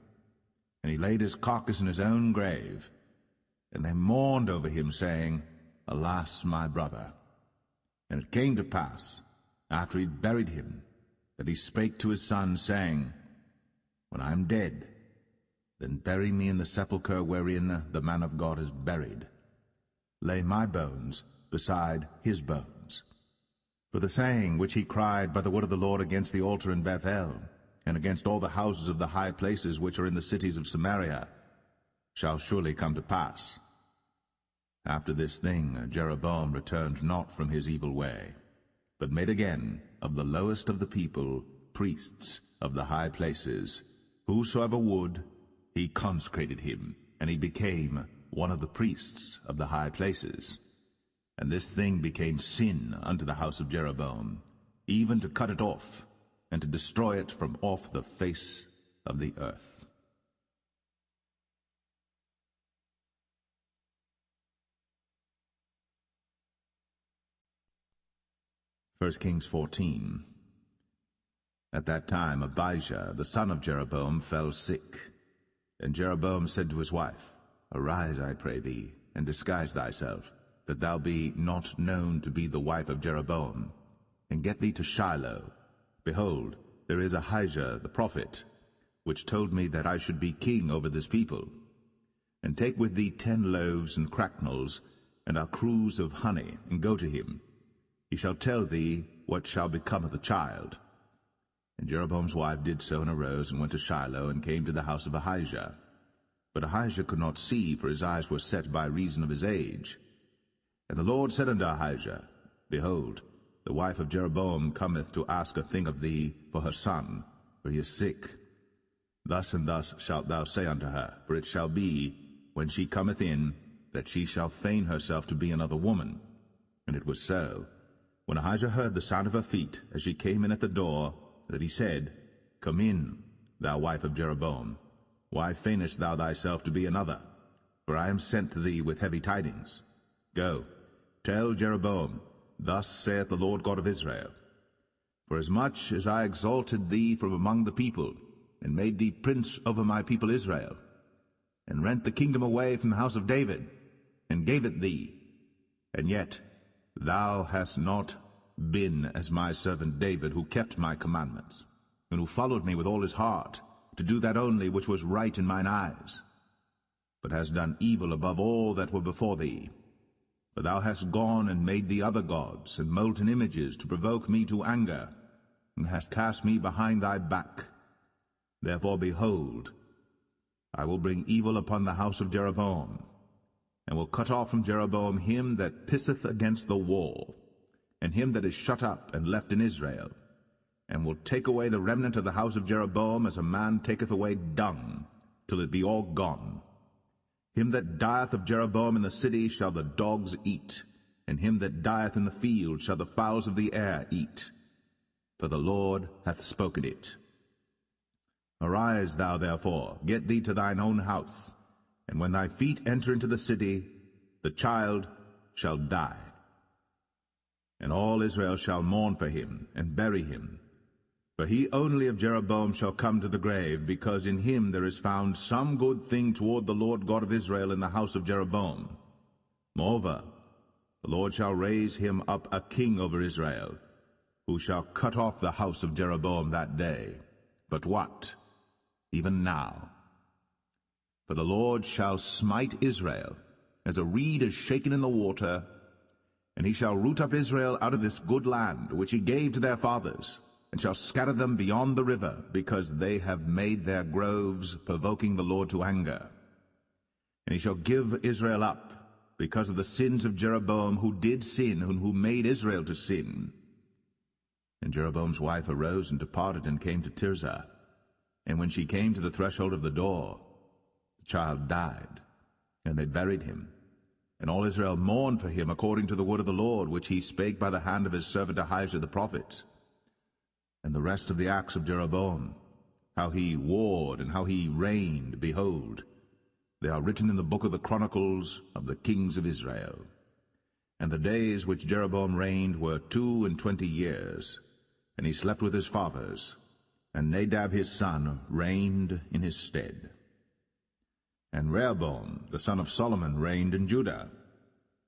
And he laid his carcass in his own grave. And they mourned over him, saying, Alas, my brother. And it came to pass, after he had buried him, that he spake to his son, saying, When I am dead, then bury me in the sepulchre wherein the man of God is buried. Lay my bones beside his bones. For the saying which he cried by the word of the Lord against the altar in Bethel, and against all the houses of the high places which are in the cities of Samaria, shall surely come to pass. After this thing Jeroboam returned not from his evil way, but made again of the lowest of the people priests of the high places. Whosoever would, he consecrated him, and he became one of the priests of the high places. And this thing became sin unto the house of Jeroboam, even to cut it off, and to destroy it from off the face of the earth. 1 Kings 14. At that time Abijah, the son of Jeroboam, fell sick. And Jeroboam said to his wife, Arise, I pray thee, and disguise thyself, that thou be not known to be the wife of Jeroboam, and get thee to Shiloh. Behold, there is Ahijah the prophet, which told me that I should be king over this people. And take with thee 10 loaves and cracknels, and a cruse of honey, and go to him. He shall tell thee what shall become of the child. And Jeroboam's wife did so, and arose, and went to Shiloh, and came to the house of Ahijah. But Ahijah could not see, for his eyes were set by reason of his age. And the Lord said unto Ahijah, Behold, the wife of Jeroboam cometh to ask a thing of thee for her son, for he is sick. Thus and thus shalt thou say unto her, for it shall be, when she cometh in, that she shall feign herself to be another woman. And it was so, when Ahijah heard the sound of her feet, as she came in at the door, that he said, Come in, thou wife of Jeroboam. Why feignest thou thyself to be another? For I am sent to thee with heavy tidings. Go, tell Jeroboam, Thus saith the Lord God of Israel, Forasmuch as I exalted thee from among the people, and made thee prince over my people Israel, and rent the kingdom away from the house of David, and gave it thee, and yet thou hast not been as my servant David, who kept my commandments, and who followed me with all his heart, to do that only which was right in mine eyes, but hast done evil above all that were before thee. For thou hast gone and made thee other gods, and molten images, to provoke me to anger, and hast cast me behind thy back. Therefore, behold, I will bring evil upon the house of Jeroboam, and will cut off from Jeroboam him that pisseth against the wall, and him that is shut up and left in Israel, and will take away the remnant of the house of Jeroboam as a man taketh away dung, till it be all gone. Him that dieth of Jeroboam in the city shall the dogs eat, and him that dieth in the field shall the fowls of the air eat. For the Lord hath spoken it. Arise thou therefore, get thee to thine own house, and when thy feet enter into the city, the child shall die. And all Israel shall mourn for him, and bury him. For he only of Jeroboam shall come to the grave, because in him there is found some good thing toward the Lord God of Israel in the house of Jeroboam. Moreover, the Lord shall raise him up a king over Israel, who shall cut off the house of Jeroboam that day. But what? Even now. For the Lord shall smite Israel, as a reed is shaken in the water, and he shall root up Israel out of this good land, which he gave to their fathers, and shall scatter them beyond the river, because they have made their groves, provoking the Lord to anger. And he shall give Israel up, because of the sins of Jeroboam, who did sin, and who made Israel to sin. And Jeroboam's wife arose and departed, and came to Tirzah. And when she came to the threshold of the door, the child died, and they buried him. And all Israel mourned for him according to the word of the Lord, which he spake by the hand of his servant Ahijah the prophet. And the rest of the acts of Jeroboam, how he warred and how he reigned, behold, they are written in the book of the Chronicles of the kings of Israel. And the days which Jeroboam reigned were 22 years, and he slept with his fathers, and Nadab his son reigned in his stead. And Rehoboam the son of Solomon reigned in Judah.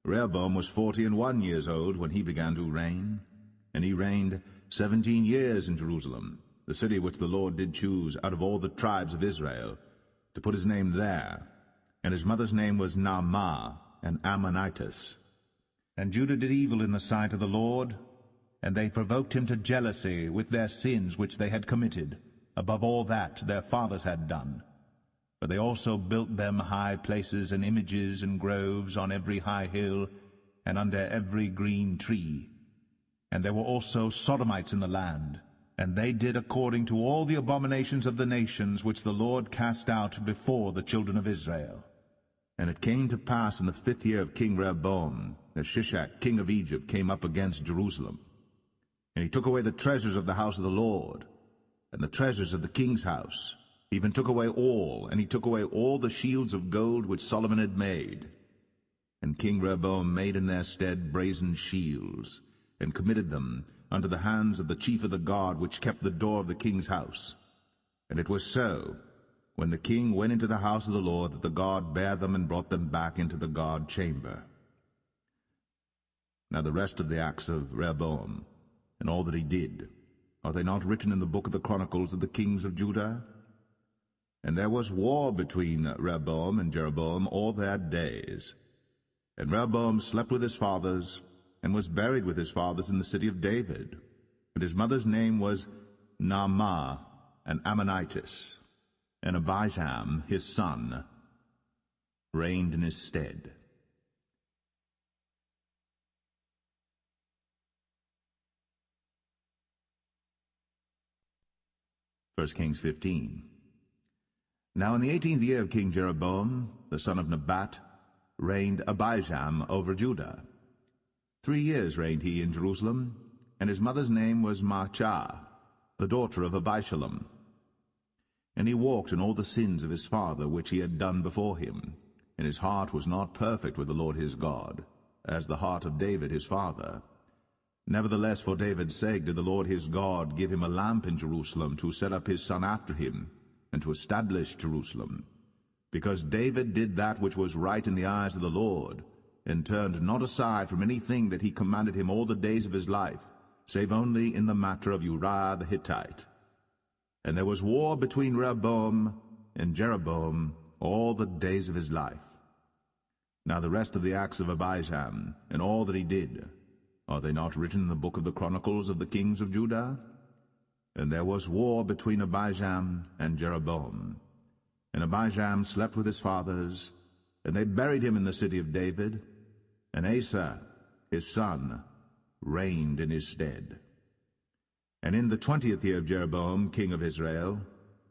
Rehoboam was 41 years old when he began to reign, and he reigned 17 years in Jerusalem, the city which the Lord did choose out of all the tribes of Israel, to put his name there. And his mother's name was Naamah, an Ammonitess. And Judah did evil in the sight of the Lord, and they provoked him to jealousy with their sins which they had committed, above all that their fathers had done. But they also built them high places and images and groves on every high hill, and under every green tree. And there were also Sodomites in the land, and they did according to all the abominations of the nations which the Lord cast out before the children of Israel. And it came to pass in the 5th year of King Rehoboam, that Shishak king of Egypt came up against Jerusalem. And he took away the treasures of the house of the Lord, and the treasures of the king's house, even took away all, and he took away all the shields of gold which Solomon had made. And King Rehoboam made in their stead brazen shields, and committed them unto the hands of the chief of the guard, which kept the door of the king's house. And it was so, when the king went into the house of the Lord, that the guard bare them and brought them back into the guard chamber. Now the rest of the acts of Rehoboam, and all that he did, are they not written in the book of the Chronicles of the kings of Judah? And there was war between Rehoboam and Jeroboam all their days. And Rehoboam slept with his fathers, and was buried with his fathers in the city of David. And his mother's name was Naamah, an Ammonitess. And Abijam, his son, reigned in his stead. First Kings 15. Now in the 18th year of King Jeroboam, the son of Nebat, reigned Abijam over Judah. 3 years reigned he in Jerusalem, and his mother's name was Maachah, the daughter of Abishalom. And he walked in all the sins of his father which he had done before him, and his heart was not perfect with the Lord his God, as the heart of David his father. Nevertheless, for David's sake did the Lord his God give him a lamp in Jerusalem, to set up his son after him, and to establish Jerusalem. Because David did that which was right in the eyes of the Lord, and turned not aside from anything that he commanded him all the days of his life, save only in the matter of Uriah the Hittite. And there was war between Rehoboam and Jeroboam all the days of his life. Now the rest of the acts of Abijam, and all that he did, are they not written in the book of the Chronicles of the kings of Judah? And there was war between Abijam and Jeroboam. And Abijam slept with his fathers, and they buried him in the city of David, and Asa, his son, reigned in his stead. And in the 20th year of Jeroboam, king of Israel,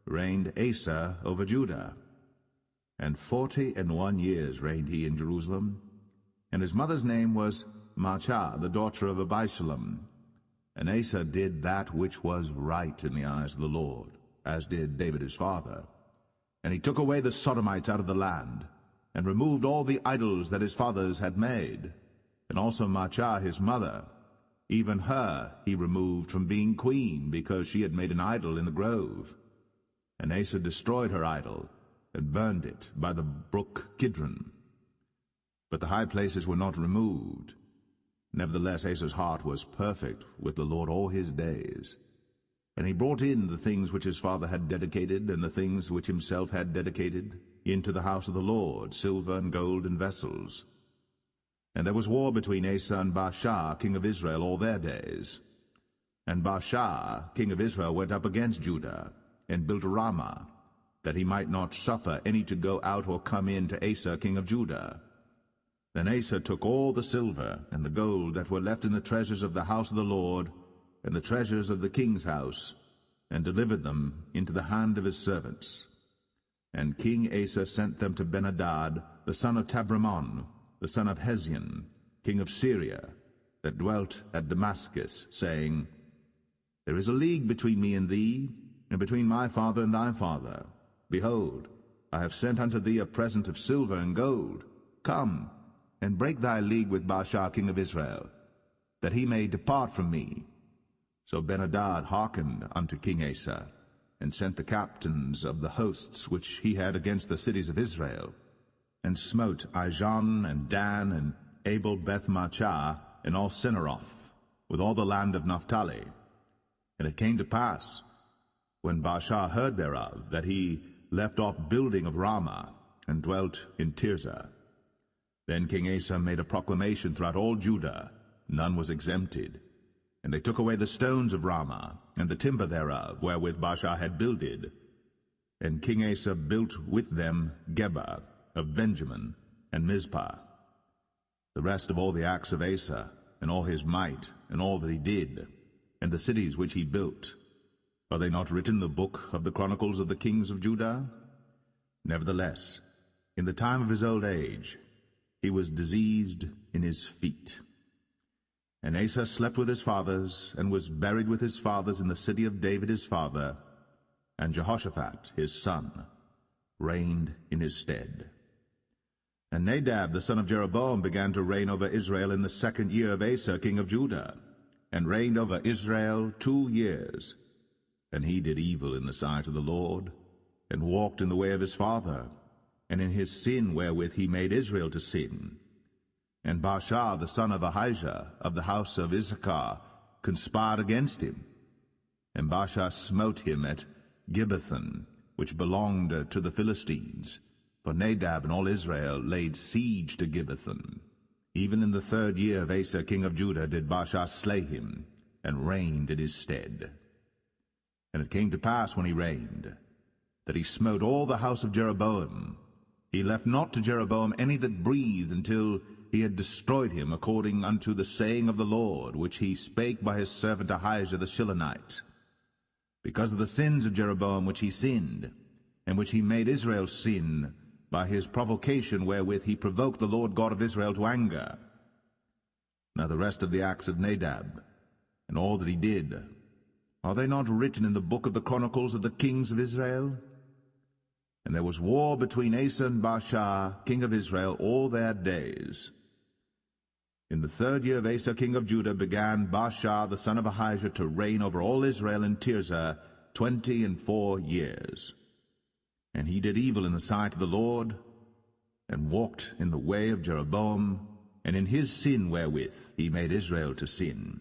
reigned Asa over Judah. And 41 years reigned he in Jerusalem, and his mother's name was Maachah, the daughter of Abishalom. And Asa did that which was right in the eyes of the Lord, as did David his father. And he took away the Sodomites out of the land, and removed all the idols that his fathers had made. And also Maachah his mother, even her he removed from being queen, because she had made an idol in the grove. And Asa destroyed her idol, and burned it by the brook Kidron. But the high places were not removed. Nevertheless Asa's heart was perfect with the Lord all his days. And he brought in the things which his father had dedicated, and the things which himself had dedicated, into the house of the Lord, silver and gold and vessels. And there was war between Asa and Baasha, king of Israel, all their days. And Baasha, king of Israel, went up against Judah, and built Ramah, that he might not suffer any to go out or come in to Asa, king of Judah. Then Asa took all the silver and the gold that were left in the treasures of the house of the Lord, and the treasures of the king's house, and delivered them into the hand of his servants. And King Asa sent them to Ben-Hadad, the son of Tabrimon, the son of Hezion, king of Syria, that dwelt at Damascus, saying, There is a league between me and thee, and between my father and thy father. Behold, I have sent unto thee a present of silver and gold. Come, and break thy league with Baasha king of Israel, that he may depart from me. So Ben-Hadad hearkened unto King Asa, and sent the captains of the hosts which he had against the cities of Israel, and smote Ijon and Dan and Abel-Beth-Maachah and all Cinneroth, with all the land of Naphtali. And it came to pass, when Baasha heard thereof, that he left off building of Ramah, and dwelt in Tirzah. Then King Asa made a proclamation throughout all Judah, none was exempted. And they took away the stones of Ramah, and the timber thereof, wherewith Baasha had builded. And King Asa built with them Geba of Benjamin, and Mizpah. The rest of all the acts of Asa, and all his might, and all that he did, and the cities which he built, are they not written in the book of the Chronicles of the kings of Judah? Nevertheless, in the time of his old age, he was diseased in his feet. And Asa slept with his fathers, and was buried with his fathers in the city of David his father, and Jehoshaphat his son reigned in his stead. And Nadab the son of Jeroboam began to reign over Israel in the 2nd year of Asa king of Judah. and reigned over Israel 2 years. And he did evil in the sight of the Lord, and walked in the way of his father, and in his sin wherewith he made Israel to sin. And Baasha the son of Ahijah of the house of Issachar conspired against him. And Baasha smote him at Gibbethon, which belonged to the Philistines. For Nadab and all Israel laid siege to Gibbethon. Even in the 3rd year of Asa king of Judah did Baasha slay him, and reigned in his stead. And it came to pass when he reigned, that he smote all the house of Jeroboam. He left not to Jeroboam any that breathed, until he had destroyed him, according unto the saying of the Lord, which he spake by his servant Ahijah the Shilonite. Because of the sins of Jeroboam which he sinned, and which he made Israel sin, by his provocation wherewith he provoked the Lord God of Israel to anger. Now the rest of the acts of Nadab, and all that he did, are they not written in the book of the chronicles of the kings of Israel? And there was war between Asa and Baasha, king of Israel, all their days. In the 3rd year of Asa king of Judah began Baasha the son of Ahijah to reign over all Israel in Tirzah 24 years. And he did evil in the sight of the Lord, and walked in the way of Jeroboam, and in his sin wherewith he made Israel to sin.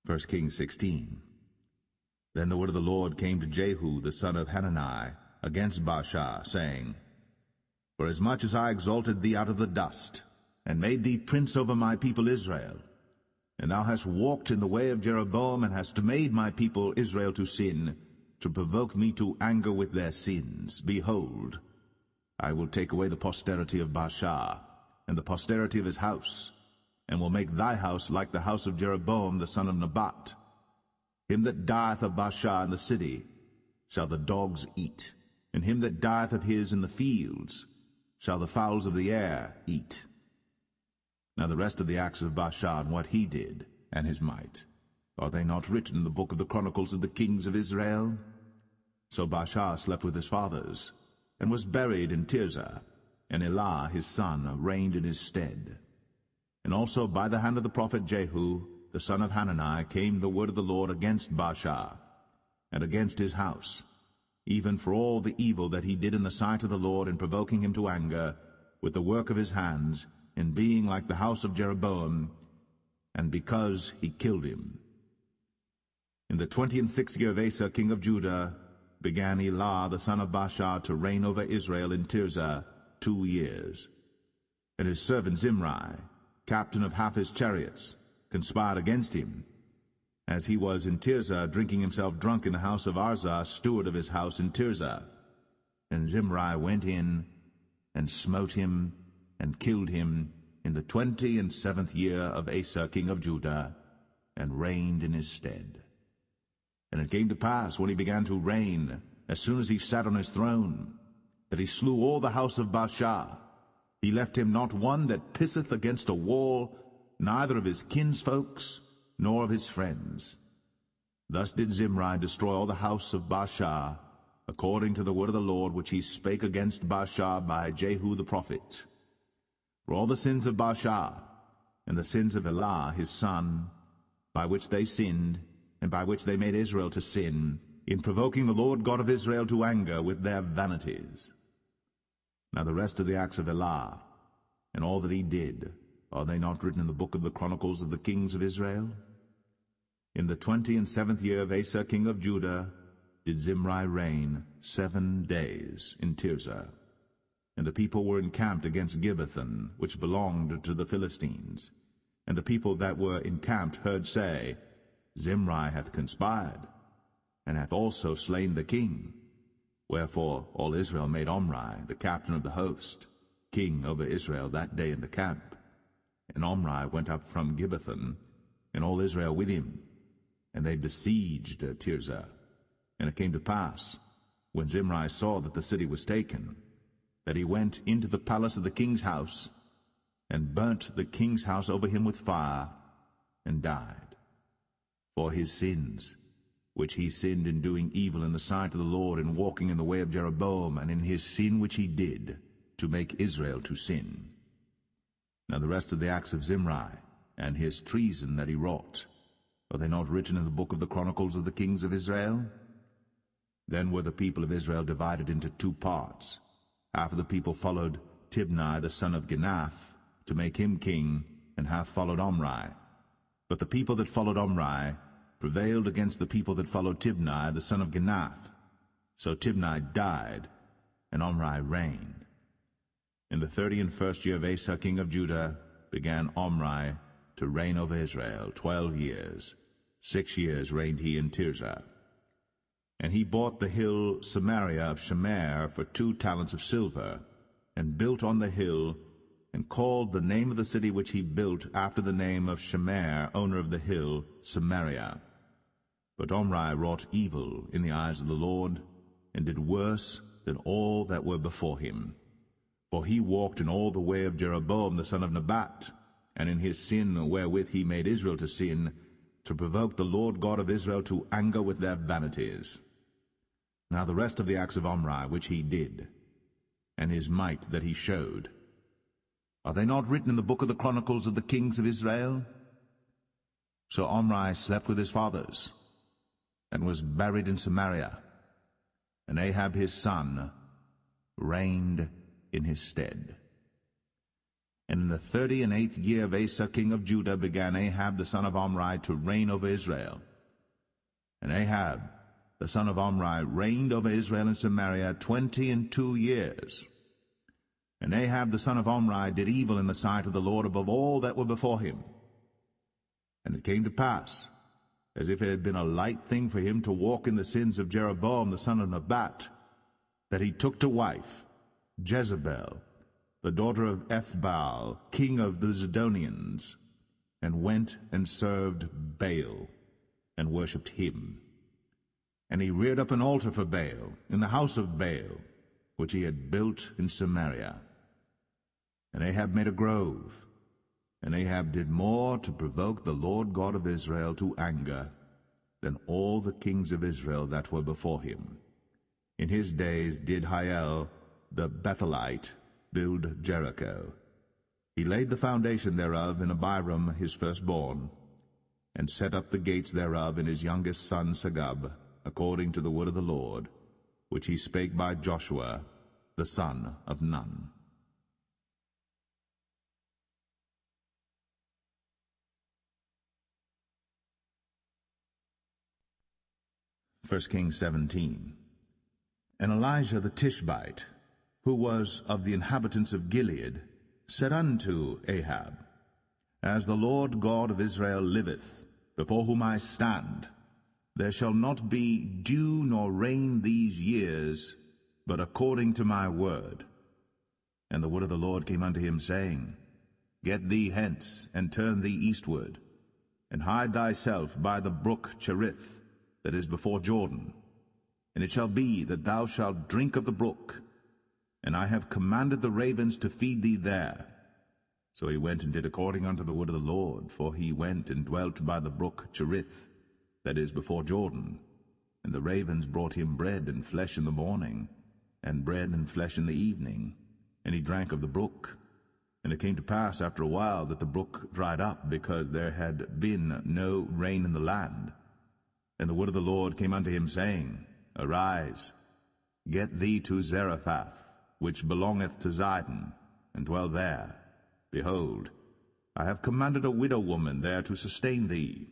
First Kings 16. Then the word of the Lord came to Jehu the son of Hanani against Baasha, saying, Forasmuch as I exalted thee out of the dust, and made thee prince over my people Israel, and thou hast walked in the way of Jeroboam, and hast made my people Israel to sin, to provoke me to anger with their sins, behold, I will take away the posterity of Baasha, and the posterity of his house, and will make thy house like the house of Jeroboam the son of Nebat. Him that dieth of Baasha in the city shall the dogs eat, and him that dieth of his in the fields shall the fowls of the air eat. Now the rest of the acts of Baasha, and what he did, and his might, are they not written in the book of the chronicles of the kings of Israel? So Baasha slept with his fathers, and was buried in Tirzah, and Elah his son reigned in his stead. And also by the hand of the prophet Jehu, the son of Hanani, came the word of the Lord against Baasha, and against his house, even for all the evil that he did in the sight of the Lord, in provoking him to anger, with the work of his hands, in being like the house of Jeroboam, and because he killed him. In the 26th year of Asa king of Judah began Elah the son of Baasha to reign over Israel in Tirzah 2 years. And his servant Zimri, captain of half his chariots, conspired against him, as he was in Tirzah drinking himself drunk in the house of Arzah, steward of his house in Tirzah. And Zimri went in, and smote him, and killed him in the 27th year of Asa king of Judah, and reigned in his stead. And it came to pass, when he began to reign, as soon as he sat on his throne, that he slew all the house of Baasha. He left him not one that pisseth against a wall, neither of his kinsfolks, nor of his friends. Thus did Zimri destroy all the house of Baasha, according to the word of the Lord which he spake against Baasha by Jehu the prophet. For all the sins of Baasha, and the sins of Elah his son, by which they sinned, and by which they made Israel to sin, in provoking the Lord God of Israel to anger with their vanities. Now the rest of the acts of Elah, and all that he did, are they not written in the book of the chronicles of the kings of Israel? In the 27th year of Asa king of Judah did Zimri reign 7 days in Tirzah. And the people were encamped against Gibbethon, which belonged to the Philistines. And the people that were encamped heard say, Zimri hath conspired, and hath also slain the king. Wherefore all Israel made Omri, the captain of the host, king over Israel that day in the camp. And Omri went up from Gibbethon, and all Israel with him, and they besieged Tirzah. And it came to pass, when Zimri saw that the city was taken, that he went into the palace of the king's house, and burnt the king's house over him with fire, and died, for his sins, which he sinned in doing evil in the sight of the Lord, in walking in the way of Jeroboam, and in his sin which he did, to make Israel to sin. Now the rest of the acts of Zimri, and his treason that he wrought, are they not written in the book of the Chronicles of the kings of Israel? Then were the people of Israel divided into two parts. Half of the people followed Tibni the son of Ginath, to make him king, and half followed Omri. But the people that followed Omri prevailed against the people that followed Tibni the son of Ginath. So Tibni died, and Omri reigned. In the 31st year of Asa king of Judah began Omri to reign over Israel 12 years. 6 years reigned he in Tirzah. And he bought the hill Samaria of Shemer for 2 talents of silver, and built on the hill, and called the name of the city which he built after the name of Shemer, owner of the hill, Samaria. But Omri wrought evil in the eyes of the Lord, and did worse than all that were before him. For he walked in all the way of Jeroboam the son of Nebat, and in his sin wherewith he made Israel to sin, to provoke the Lord God of Israel to anger with their vanities. Now the rest of the acts of Omri which he did, and his might that he showed, are they not written in the book of the Chronicles of the kings of Israel? So Omri slept with his fathers, and was buried in Samaria, and Ahab his son reigned in his stead. And in the 38th year of Asa king of Judah began Ahab the son of Omri to reign over Israel. And Ahab the son of Omri reigned over Israel in Samaria 22 years. And Ahab the son of Omri did evil in the sight of the Lord above all that were before him. And it came to pass, as if it had been a light thing for him to walk in the sins of Jeroboam the son of Nebat, that he took to wife Jezebel, the daughter of Ethbaal, king of the Zidonians, and went and served Baal, and worshipped him. And he reared up an altar for Baal in the house of Baal, which he had built in Samaria. And Ahab made a grove, and Ahab did more to provoke the Lord God of Israel to anger than all the kings of Israel that were before him. In his days did Hiel the Bethelite build Jericho. He laid the foundation thereof in Abiram his firstborn, and set up the gates thereof in his youngest son Segub, according to the word of the Lord, which he spake by Joshua the son of Nun. First Kings 17. And Elijah the Tishbite, who was of the inhabitants of Gilead, said unto Ahab, As the Lord God of Israel liveth, before whom I stand, there shall not be dew nor rain these years, but according to my word. And the word of the Lord came unto him, saying, Get thee hence, and turn thee eastward, and hide thyself by the brook Cherith, that is before Jordan. And it shall be that thou shalt drink of the brook, and I have commanded the ravens to feed thee there. So he went and did according unto the word of the Lord, for he went and dwelt by the brook Cherith, that is before Jordan. And the ravens brought him bread and flesh in the morning, and bread and flesh in the evening, and he drank of the brook. And it came to pass after a while that the brook dried up, because there had been no rain in the land. And the word of the Lord came unto him, saying, Arise, get thee to Zarephath, which belongeth to Zidon, and dwell there. Behold, I have commanded a widow woman there to sustain thee.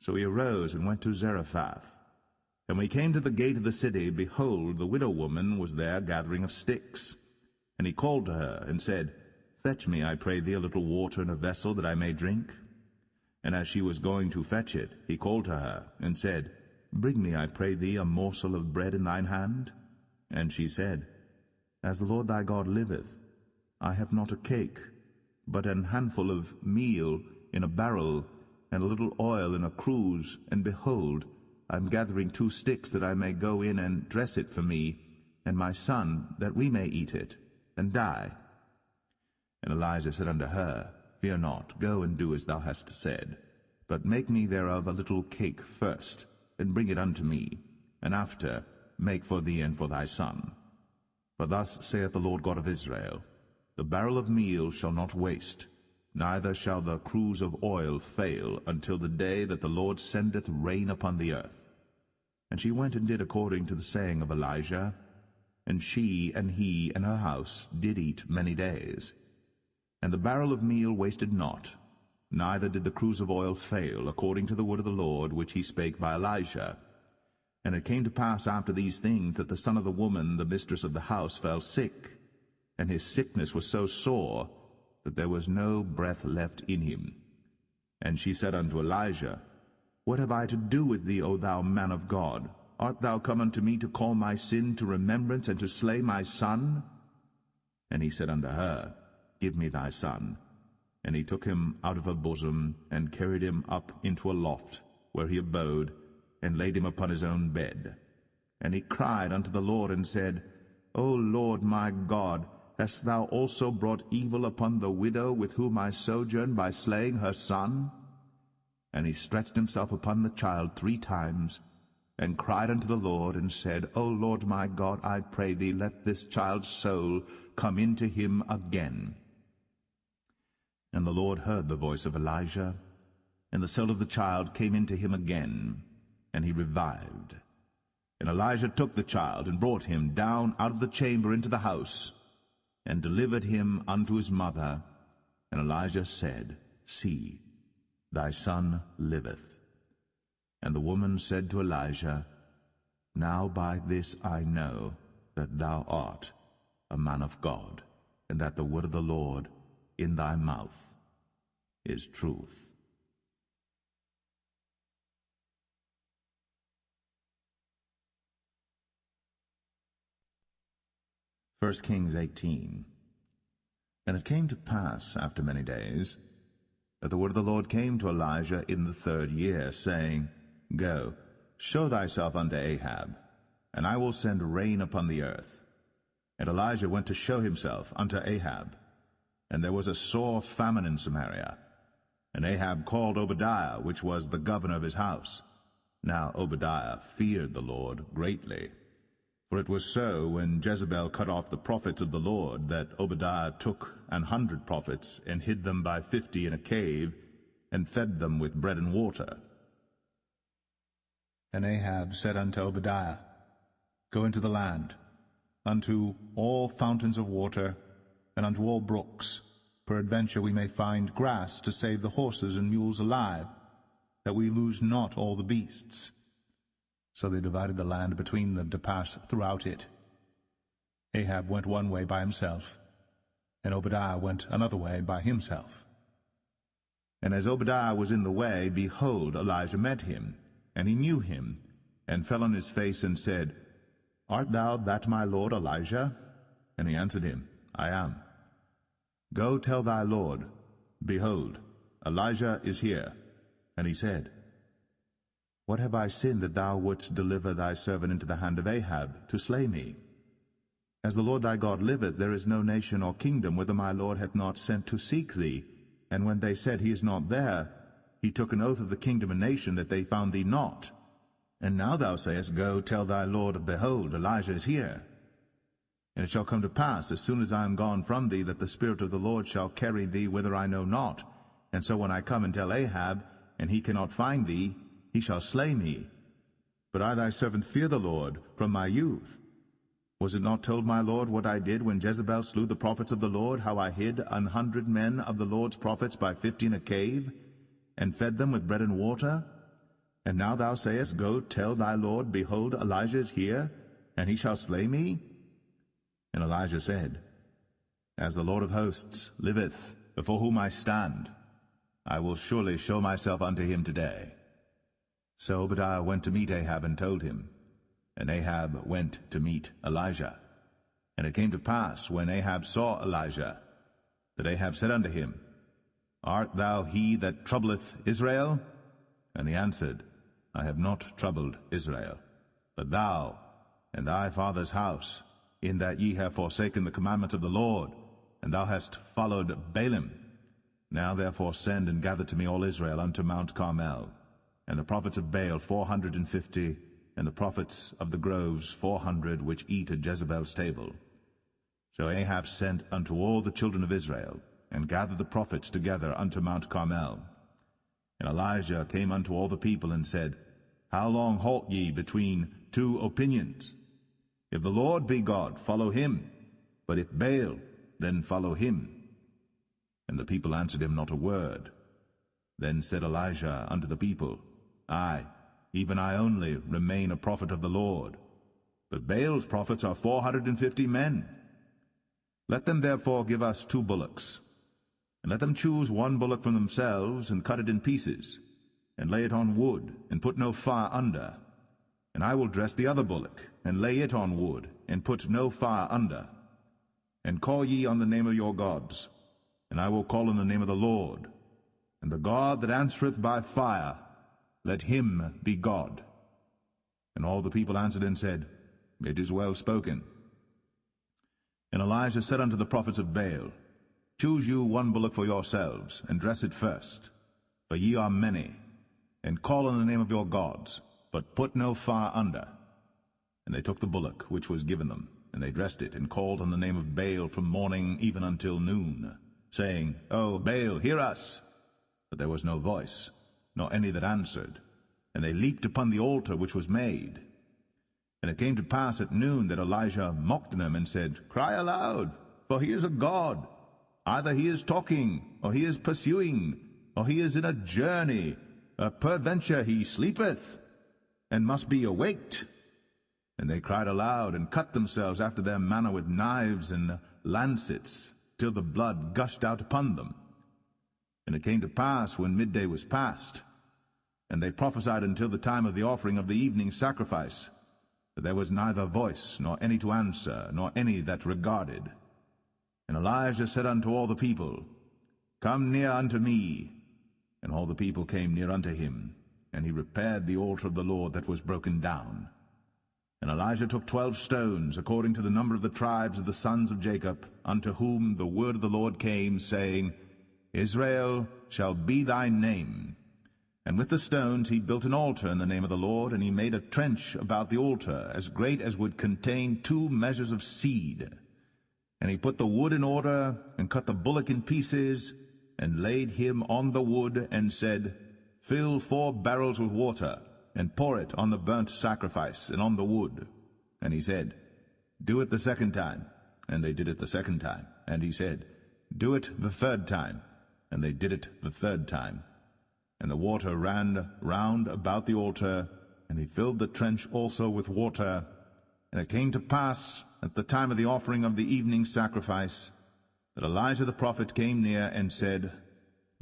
So he arose and went to Zarephath. And when he came to the gate of the city, behold, the widow woman was there gathering of sticks. And he called to her, and said, Fetch me, I pray thee, a little water in a vessel, that I may drink. And as she was going to fetch it, he called to her, and said, Bring me, I pray thee, a morsel of bread in thine hand. And she said, As the Lord thy God liveth, I have not a cake, but an handful of meal in a barrel, and a little oil in a cruse, and behold, I am gathering 2 sticks, that I may go in and dress it for me, and my son, that we may eat it, and die. And Elijah said unto her, Fear not, go and do as thou hast said, but make me thereof a little cake first, and bring it unto me, and after make for thee and for thy son. For thus saith the Lord God of Israel, The barrel of meal shall not waste, neither shall the cruse of oil fail, until the day that the Lord sendeth rain upon the earth. And she went and did according to the saying of Elijah, and she and he and her house did eat many days. And the barrel of meal wasted not, neither did the cruse of oil fail, according to the word of the Lord which he spake by Elijah. And it came to pass after these things that the son of the woman, the mistress of the house, fell sick, and his sickness was so sore that there was no breath left in him. And she said unto Elijah, What have I to do with thee, O thou man of God? Art thou come unto me to call my sin to remembrance, and to slay my son? And he said unto her, Give me thy son. And he took him out of her bosom, and carried him up into a loft, where he abode, and laid him upon his own bed. And he cried unto the Lord, and said, O Lord my God, hast thou also brought evil upon the widow with whom I sojourn, by slaying her son? And he stretched himself upon the child 3 times, and cried unto the Lord, and said, O Lord my God, I pray thee, let this child's soul come into him again. And the Lord heard the voice of Elijah, and the soul of the child came into him again, and he revived. And Elijah took the child, and brought him down out of the chamber into the house, and delivered him unto his mother. And Elijah said, See, thy son liveth. And the woman said to Elijah, Now by this I know that thou art a man of God, and that the word of the Lord in thy mouth is truth. First Kings 18. And it came to pass after many days that the word of the Lord came to Elijah in the 3rd year, saying, Go, show thyself unto Ahab, and I will send rain upon the earth. And Elijah went to show himself unto Ahab. And there was a sore famine in Samaria. And Ahab called Obadiah, which was the governor of his house. Now Obadiah feared the Lord greatly. For it was so, when Jezebel cut off the prophets of the Lord, that Obadiah took 100 prophets, and hid them by 50 in a cave, and fed them with bread and water. And Ahab said unto Obadiah, Go into the land, unto all fountains of water, and unto all brooks. Peradventure we may find grass to save the horses and mules alive, that we lose not all the beasts. So they divided the land between them to pass throughout it. Ahab went one way by himself, and Obadiah went another way by himself. And as Obadiah was in the way, behold, Elijah met him, and he knew him, and fell on his face, and said, Art thou that my lord Elijah? And he answered him, I am. Go tell thy lord, Behold, Elijah is here. And he said, What have I sinned that thou wouldst deliver thy servant into the hand of Ahab, to slay me? As the Lord thy God liveth, there is no nation or kingdom whither my lord hath not sent to seek thee. And when they said, He is not there, he took an oath of the kingdom and nation that they found thee not. And now thou sayest, Go tell thy lord, Behold, Elijah is here. And it shall come to pass, as soon as I am gone from thee, that the Spirit of the Lord shall carry thee whither I know not. And so when I come and tell Ahab, and he cannot find thee, he shall slay me. But I thy servant fear the Lord from my youth. Was it not told my Lord what I did when Jezebel slew the prophets of the Lord, how I hid 100 men of the Lord's prophets by 50 in a cave, and fed them with bread and water? And now thou sayest, Go tell thy Lord, Behold, Elijah is here, and he shall slay me? And Elijah said, As the Lord of hosts liveth, before whom I stand, I will surely show myself unto him today. So Obadiah went to meet Ahab, and told him. And Ahab went to meet Elijah. And it came to pass, when Ahab saw Elijah, that Ahab said unto him, Art thou he that troubleth Israel? And he answered, I have not troubled Israel, but thou and thy father's house, in that ye have forsaken the commandments of the Lord, and thou hast followed Baalim. Now therefore send and gather to me all Israel unto Mount Carmel, and the prophets of Baal 450, and the prophets of the groves 400, which eat at Jezebel's table. So Ahab sent unto all the children of Israel, and gathered the prophets together unto Mount Carmel. And Elijah came unto all the people, and said, How long halt ye between two opinions? If the Lord be God, follow him, but if Baal, then follow him. And the people answered him not a word. Then said Elijah unto the people, I, even I only, remain a prophet of the Lord, but Baal's prophets are 450 men. Let them therefore give us 2 bullocks, and let them choose 1 bullock from themselves, and cut it in pieces, and lay it on wood, and put no fire under. And I will dress the other bullock, and lay it on wood, and put no fire under. And call ye on the name of your gods, and I will call on the name of the Lord. And the God that answereth by fire, let him be God. And all the people answered and said, It is well spoken. And Elijah said unto the prophets of Baal, Choose you 1 bullock for yourselves, and dress it first, for ye are many, and call on the name of your gods, but put no fire under. And they took the bullock which was given them, and they dressed it, and called on the name of Baal from morning even until noon, saying, O Baal, hear us! But there was no voice, nor any that answered. And they leaped upon the altar which was made. And it came to pass at noon that Elijah mocked them, and said, Cry aloud, for he is a god. Either he is talking, or he is pursuing, or he is in a journey, or peradventure he sleepeth, and must be awaked. And they cried aloud, and cut themselves after their manner with knives and lancets, till the blood gushed out upon them. And it came to pass, when midday was past, and they prophesied until the time of the offering of the evening sacrifice, that there was neither voice, nor any to answer, nor any that regarded. And Elijah said unto all the people, Come near unto me. And all the people came near unto him, and he repaired the altar of the Lord that was broken down. And Elijah took 12 stones, according to the number of the tribes of the sons of Jacob, unto whom the word of the Lord came, saying, Israel shall be thy name. And with the stones he built an altar in the name of the Lord, and he made a trench about the altar, as great as would contain 2 measures of seed. And he put the wood in order, and cut the bullock in pieces, and laid him on the wood, and said, Fill 4 barrels with water, and pour it on the burnt sacrifice, and on the wood. And he said, Do it the 2nd time. And they did it the 2nd time. And he said, Do it the 3rd time. And they did it the 3rd time. And the water ran round about the altar, and he filled the trench also with water. And it came to pass, at the time of the offering of the evening sacrifice, that Elijah the prophet came near and said,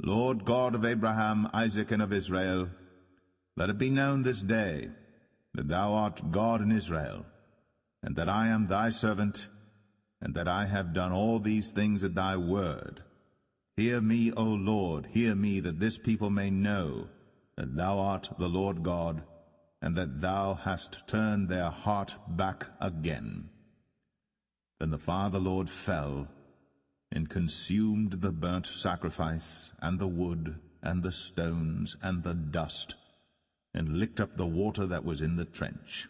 Lord God of Abraham, Isaac, and of Israel, let it be known this day that thou art God in Israel, and that I am thy servant, and that I have done all these things at thy word. Hear me, O Lord, hear me, that this people may know that thou art the Lord God, and that thou hast turned their heart back again. Then the fire of the Lord fell, and consumed the burnt sacrifice, and the wood, and the stones, and the dust, and licked up the water that was in the trench.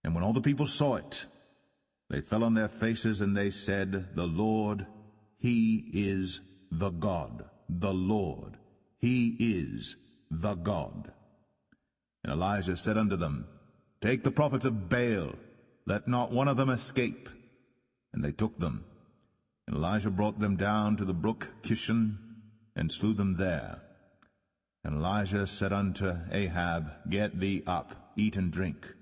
And when all the people saw it, they fell on their faces, and they said, The Lord, he is the God. The Lord, he is the God. And Elijah said unto them, Take the prophets of Baal, let not one of them escape. And they took them. And Elijah brought them down to the brook Kishon, and slew them there. And Elijah said unto Ahab, Get thee up, eat and drink,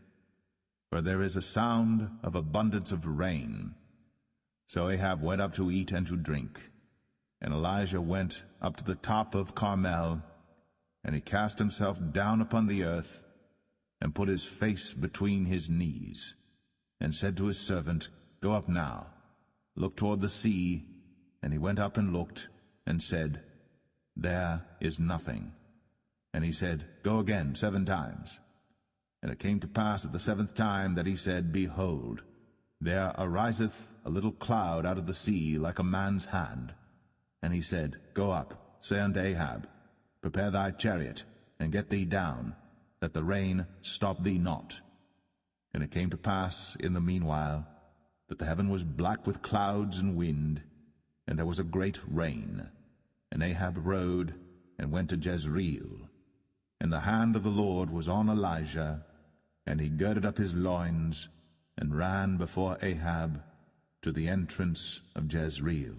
for there is a sound of abundance of rain. So Ahab went up to eat and to drink. And Elijah went up to the top of Carmel, and he cast himself down upon the earth, and put his face between his knees, and said to his servant, Go up now, look toward the sea. And he went up and looked, and said, There is nothing. And he said, Go again 7 times. And it came to pass at the 7th time that he said, Behold, there ariseth a little cloud out of the sea, like a man's hand. And he said, Go up, say unto Ahab, Prepare thy chariot, and get thee down, that the rain stop thee not. And it came to pass in the meanwhile, that the heaven was black with clouds and wind, and there was a great rain. And Ahab rode, and went to Jezreel. And the hand of the Lord was on Elijah, and he girded up his loins, and ran before Ahab to the entrance of Jezreel.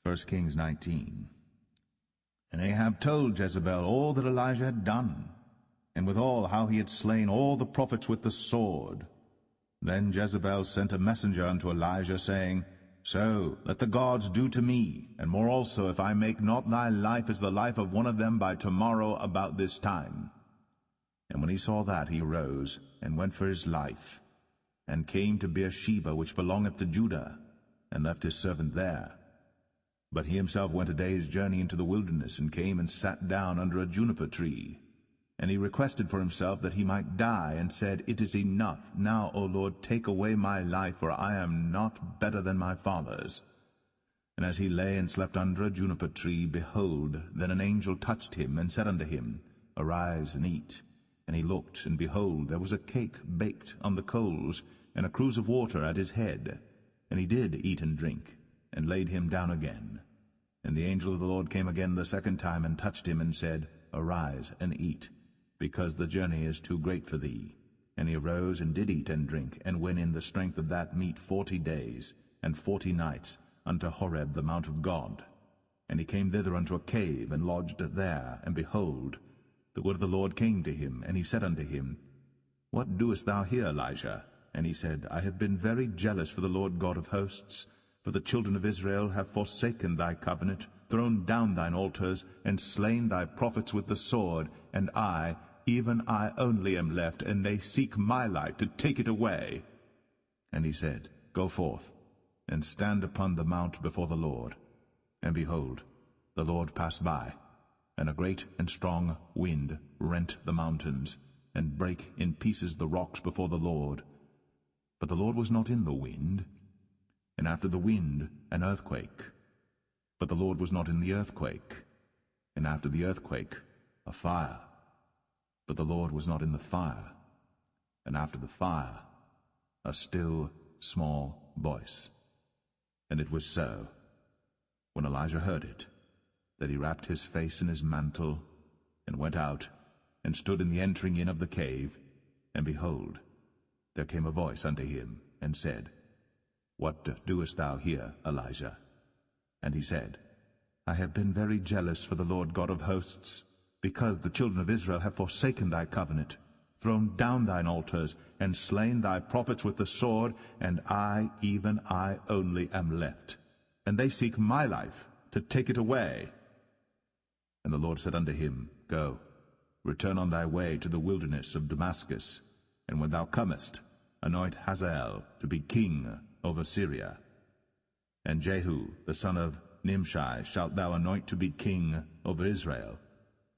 First Kings 19. And Ahab told Jezebel all that Elijah had done, and withal how he had slain all the prophets with the sword. Then Jezebel sent a messenger unto Elijah, saying, So let the gods do to me, and more also, if I make not thy life as the life of one of them by tomorrow about this time. And when he saw that, he arose, and went for his life, and came to Beersheba, which belongeth to Judah, and left his servant there. But he himself went a day's journey into the wilderness, and came and sat down under a juniper tree. And he requested for himself that he might die, and said, It is enough. Now, O Lord, take away my life, for I am not better than my fathers. And as he lay and slept under a juniper tree, behold, then an angel touched him, and said unto him, Arise and eat. And he looked, and behold, there was a cake baked on the coals, and a cruse of water at his head. And he did eat and drink, and laid him down again. And the angel of the Lord came again the second time, and touched him, and said, Arise and eat, because the journey is too great for thee. And he arose, and did eat and drink, and went in the strength of that meat 40 days, and 40 nights, unto Horeb the mount of God. And he came thither unto a cave, and lodged there. And behold, the word of the Lord came to him, and he said unto him, What doest thou here, Elijah? And he said, I have been very jealous for the Lord God of hosts, for the children of Israel have forsaken thy covenant, thrown down thine altars, and slain thy prophets with the sword, and I, even I only am left, and they seek my life to take it away. And he said, Go forth, and stand upon the mount before the Lord. And behold, the Lord passed by, and a great and strong wind rent the mountains, and brake in pieces the rocks before the Lord. But the Lord was not in the wind. And after the wind, an earthquake. But the Lord was not in the earthquake. And after the earthquake, a fire. But the Lord was not in the fire. And after the fire, a still small voice. And it was so, when Elijah heard it, that he wrapped his face in his mantle, and went out, and stood in the entering in of the cave. And behold, there came a voice unto him, and said, What doest thou here, Elijah? And he said, I have been very jealous for the Lord God of hosts, because the children of Israel have forsaken thy covenant, thrown down thine altars, and slain thy prophets with the sword, and I, even I only, am left. And they seek my life, to take it away. And the Lord said unto him, Go, return on thy way to the wilderness of Damascus, and when thou comest, anoint Hazael to be king over Syria. And Jehu the son of Nimshi shalt thou anoint to be king over Israel.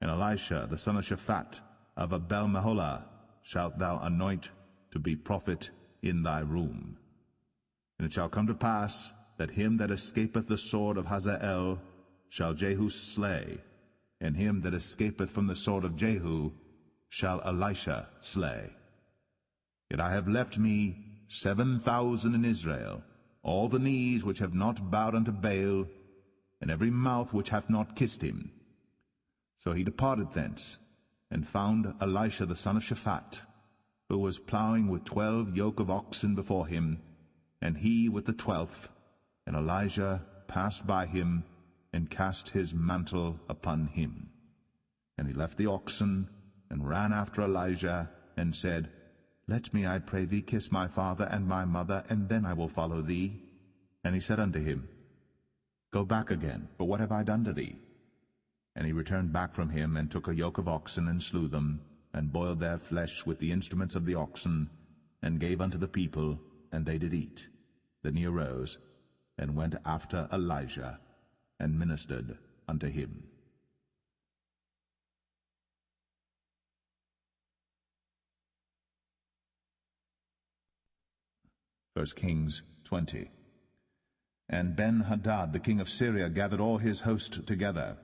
And Elisha the son of Shaphat of Abel-Meholah shalt thou anoint to be prophet in thy room. And it shall come to pass that him that escapeth the sword of Hazael shall Jehu slay, and him that escapeth from the sword of Jehu shall Elisha slay. Yet I have left me 7,000 in Israel, all the knees which have not bowed unto Baal, and every mouth which hath not kissed him. So he departed thence, and found Elisha the son of Shaphat, who was plowing with 12 yoke of oxen before him, and he with the 12th. And Elijah passed by him, and cast his mantle upon him. And he left the oxen, and ran after Elijah, and said, Let me, I pray thee, kiss my father and my mother, and then I will follow thee. And he said unto him, Go back again, for what have I done to thee? And he returned back from him, and took a yoke of oxen, and slew them, and boiled their flesh with the instruments of the oxen, and gave unto the people, and they did eat. Then he arose, and went after Elijah, and ministered unto him. 1 Kings 20. And Ben-Hadad the king of Syria gathered all his host together,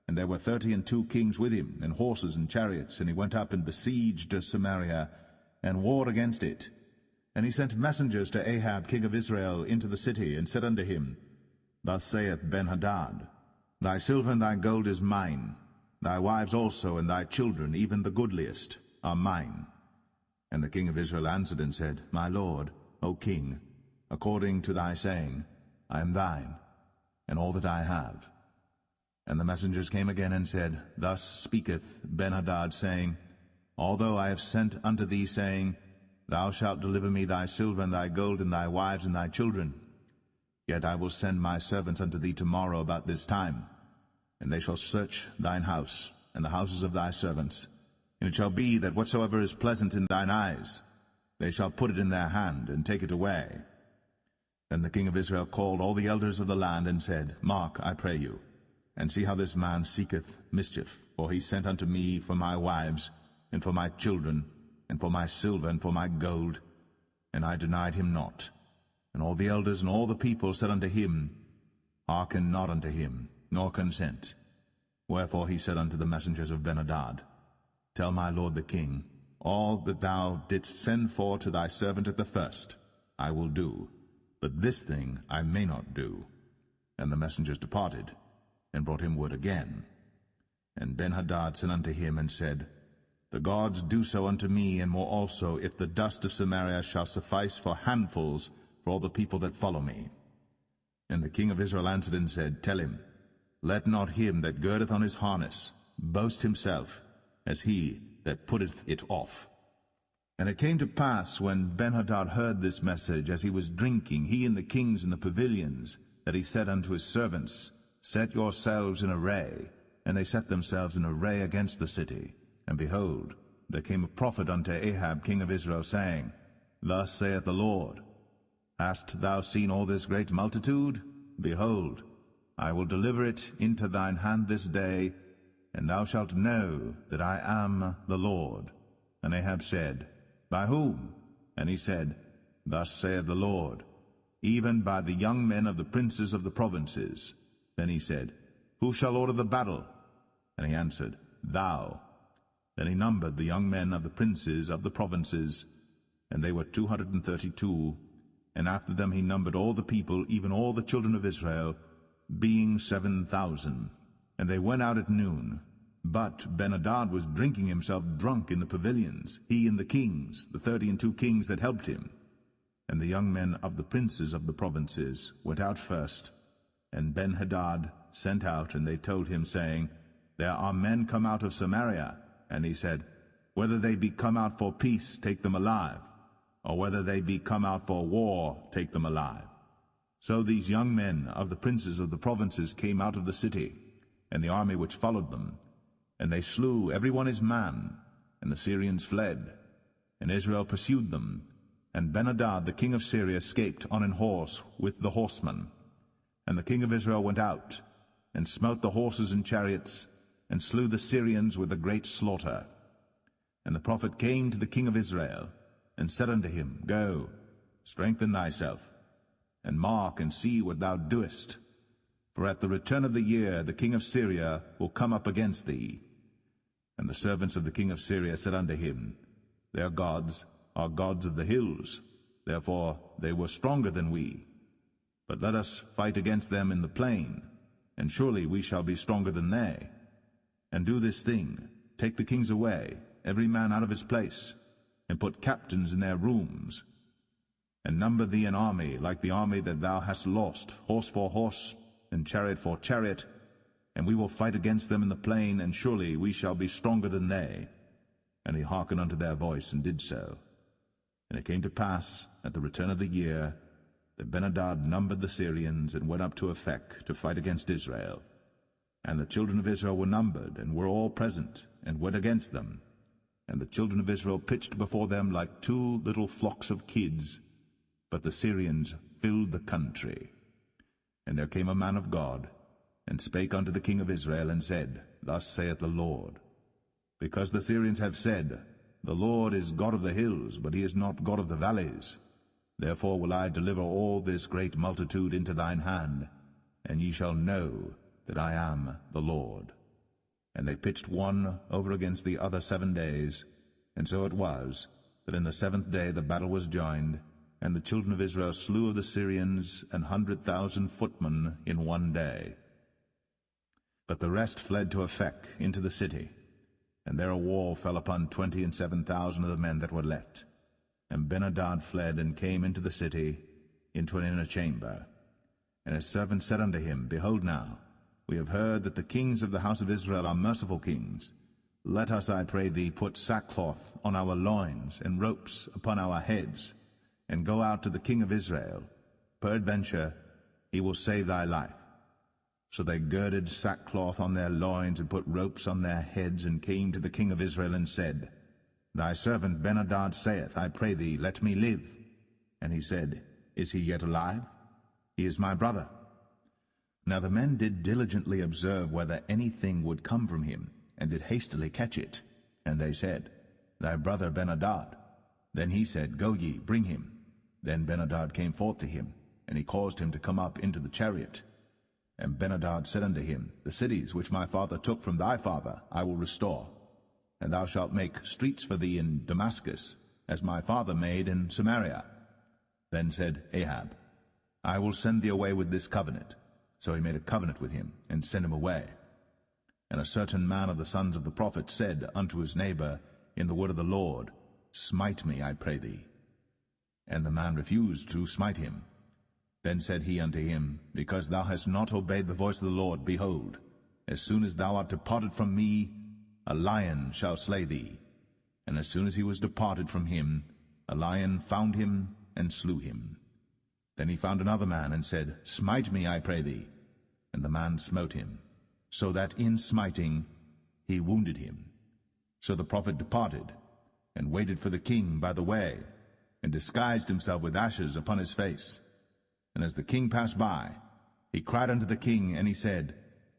and there were 32 kings with him, and horses and chariots, and he went up and besieged Samaria, and warred against it. And he sent messengers to Ahab king of Israel into the city, and said unto him, Thus saith Ben-Hadad, Thy silver and thy gold is mine, thy wives also and thy children, even the goodliest, are mine. And the king of Israel answered and said, My lord, O king, according to thy saying, I am thine, and all that I have. And the messengers came again and said, Thus speaketh Ben-Hadad, saying, Although I have sent unto thee, saying, Thou shalt deliver me thy silver and thy gold and thy wives and thy children, yet I will send my servants unto thee tomorrow about this time, and they shall search thine house and the houses of thy servants. And it shall be that whatsoever is pleasant in thine eyes, they shall put it in their hand, and take it away. Then the king of Israel called all the elders of the land, and said, Mark, I pray you, and see how this man seeketh mischief, for he sent unto me for my wives, and for my children, and for my silver, and for my gold, and I denied him not. And all the elders and all the people said unto him, Hearken not unto him, nor consent. Wherefore he said unto the messengers of Ben-Hadad, Tell my lord the king, all that thou didst send for to thy servant at the first, I will do, but this thing I may not do. And the messengers departed, and brought him word again. And Ben-Hadad sent unto him, and said, The gods do so unto me, and more also, if the dust of Samaria shall suffice for handfuls for all the people that follow me. And the king of Israel answered and said, Tell him, Let not him that girdeth on his harness boast himself, as he that putteth it off. And it came to pass, when Ben-Hadad heard this message, as he was drinking, he and the kings in the pavilions, that he said unto his servants, Set yourselves in array. And they set themselves in array against the city. And behold, there came a prophet unto Ahab king of Israel, saying, Thus saith the Lord, Hast thou seen all this great multitude? Behold, I will deliver it into thine hand this day, and thou shalt know that I am the Lord. And Ahab said, By whom? And he said, Thus saith the Lord, even by the young men of the princes of the provinces. Then he said, Who shall order the battle? And he answered, Thou. Then he numbered the young men of the princes of the provinces, and they were 232. And after them he numbered all the people, even all the children of Israel, being 7,000. And they went out at noon. But Ben-Hadad was drinking himself drunk in the pavilions, he and the kings, the 32 kings that helped him. And the young men of the princes of the provinces went out first. And Ben-Hadad sent out, and they told him, saying, There are men come out of Samaria. And he said, Whether they be come out for peace, take them alive, or whether they be come out for war, take them alive. So these young men of the princes of the provinces came out of the city, and the army which followed them, and they slew every one his man, and the Syrians fled, and Israel pursued them, and Ben-Hadad the king of Syria escaped on an horse with the horsemen. And the king of Israel went out, and smote the horses and chariots, and slew the Syrians with a great slaughter. And the prophet came to the king of Israel, and said unto him, Go, strengthen thyself, and mark and see what thou doest. For at the return of the year the king of Syria will come up against thee. And the servants of the king of Syria said unto him, Their gods are gods of the hills, therefore they were stronger than we. But let us fight against them in the plain, and surely we shall be stronger than they. And do this thing, take the kings away, every man out of his place, and put captains in their rooms, and number thee an army like the army that thou hast lost, horse for horse, and chariot for chariot, and we will fight against them in the plain, and surely we shall be stronger than they. And he hearkened unto their voice, and did so. And it came to pass, at the return of the year, that Ben-Hadad numbered the Syrians, and went up to Aphek to fight against Israel. And the children of Israel were numbered, and were all present, and went against them. And the children of Israel pitched before them like 2 little flocks of kids, but the Syrians filled the country. And there came a man of God, and spake unto the king of Israel, and said, Thus saith the Lord, Because the Syrians have said, The Lord is God of the hills, but he is not God of the valleys. Therefore will I deliver all this great multitude into thine hand, and ye shall know that I am the Lord. And they pitched one over against the other 7 days, and so it was, that in the 7th day the battle was joined, and the children of Israel slew of the Syrians 100,000 footmen in 1 day. But the rest fled to Aphek into the city, and there a wall fell upon 27,000 of the men that were left. And Ben-Hadad fled and came into the city, into an inner chamber. And his servants said unto him, Behold now, we have heard that the kings of the house of Israel are merciful kings. Let us, I pray thee, put sackcloth on our loins, and ropes upon our heads, and go out to the king of Israel. Peradventure he will save thy life. So they girded sackcloth on their loins, and put ropes on their heads, and came to the king of Israel, and said, Thy servant Ben-Hadad saith, I pray thee, let me live. And he said, Is he yet alive? He is my brother. Now the men did diligently observe whether anything would come from him, and did hastily catch it. And they said, Thy brother Ben-Hadad. Then he said, Go ye, bring him. Then Ben-Hadad came forth to him, and he caused him to come up into the chariot. And Ben-Hadad said unto him, The cities which my father took from thy father I will restore, and thou shalt make streets for thee in Damascus, as my father made in Samaria. Then said Ahab, I will send thee away with this covenant. So he made a covenant with him, and sent him away. And a certain man of the sons of the prophets said unto his neighbor in the word of the Lord, Smite me, I pray thee. And the man refused to smite him. Then said he unto him, Because thou hast not obeyed the voice of the Lord, behold, as soon as thou art departed from me, a lion shall slay thee. And as soon as he was departed from him, a lion found him and slew him. Then he found another man, and said, Smite me, I pray thee. And the man smote him, so that in smiting he wounded him. So the prophet departed, and waited for the king by the way, and disguised himself with ashes upon his face. And as the king passed by, he cried unto the king, and he said,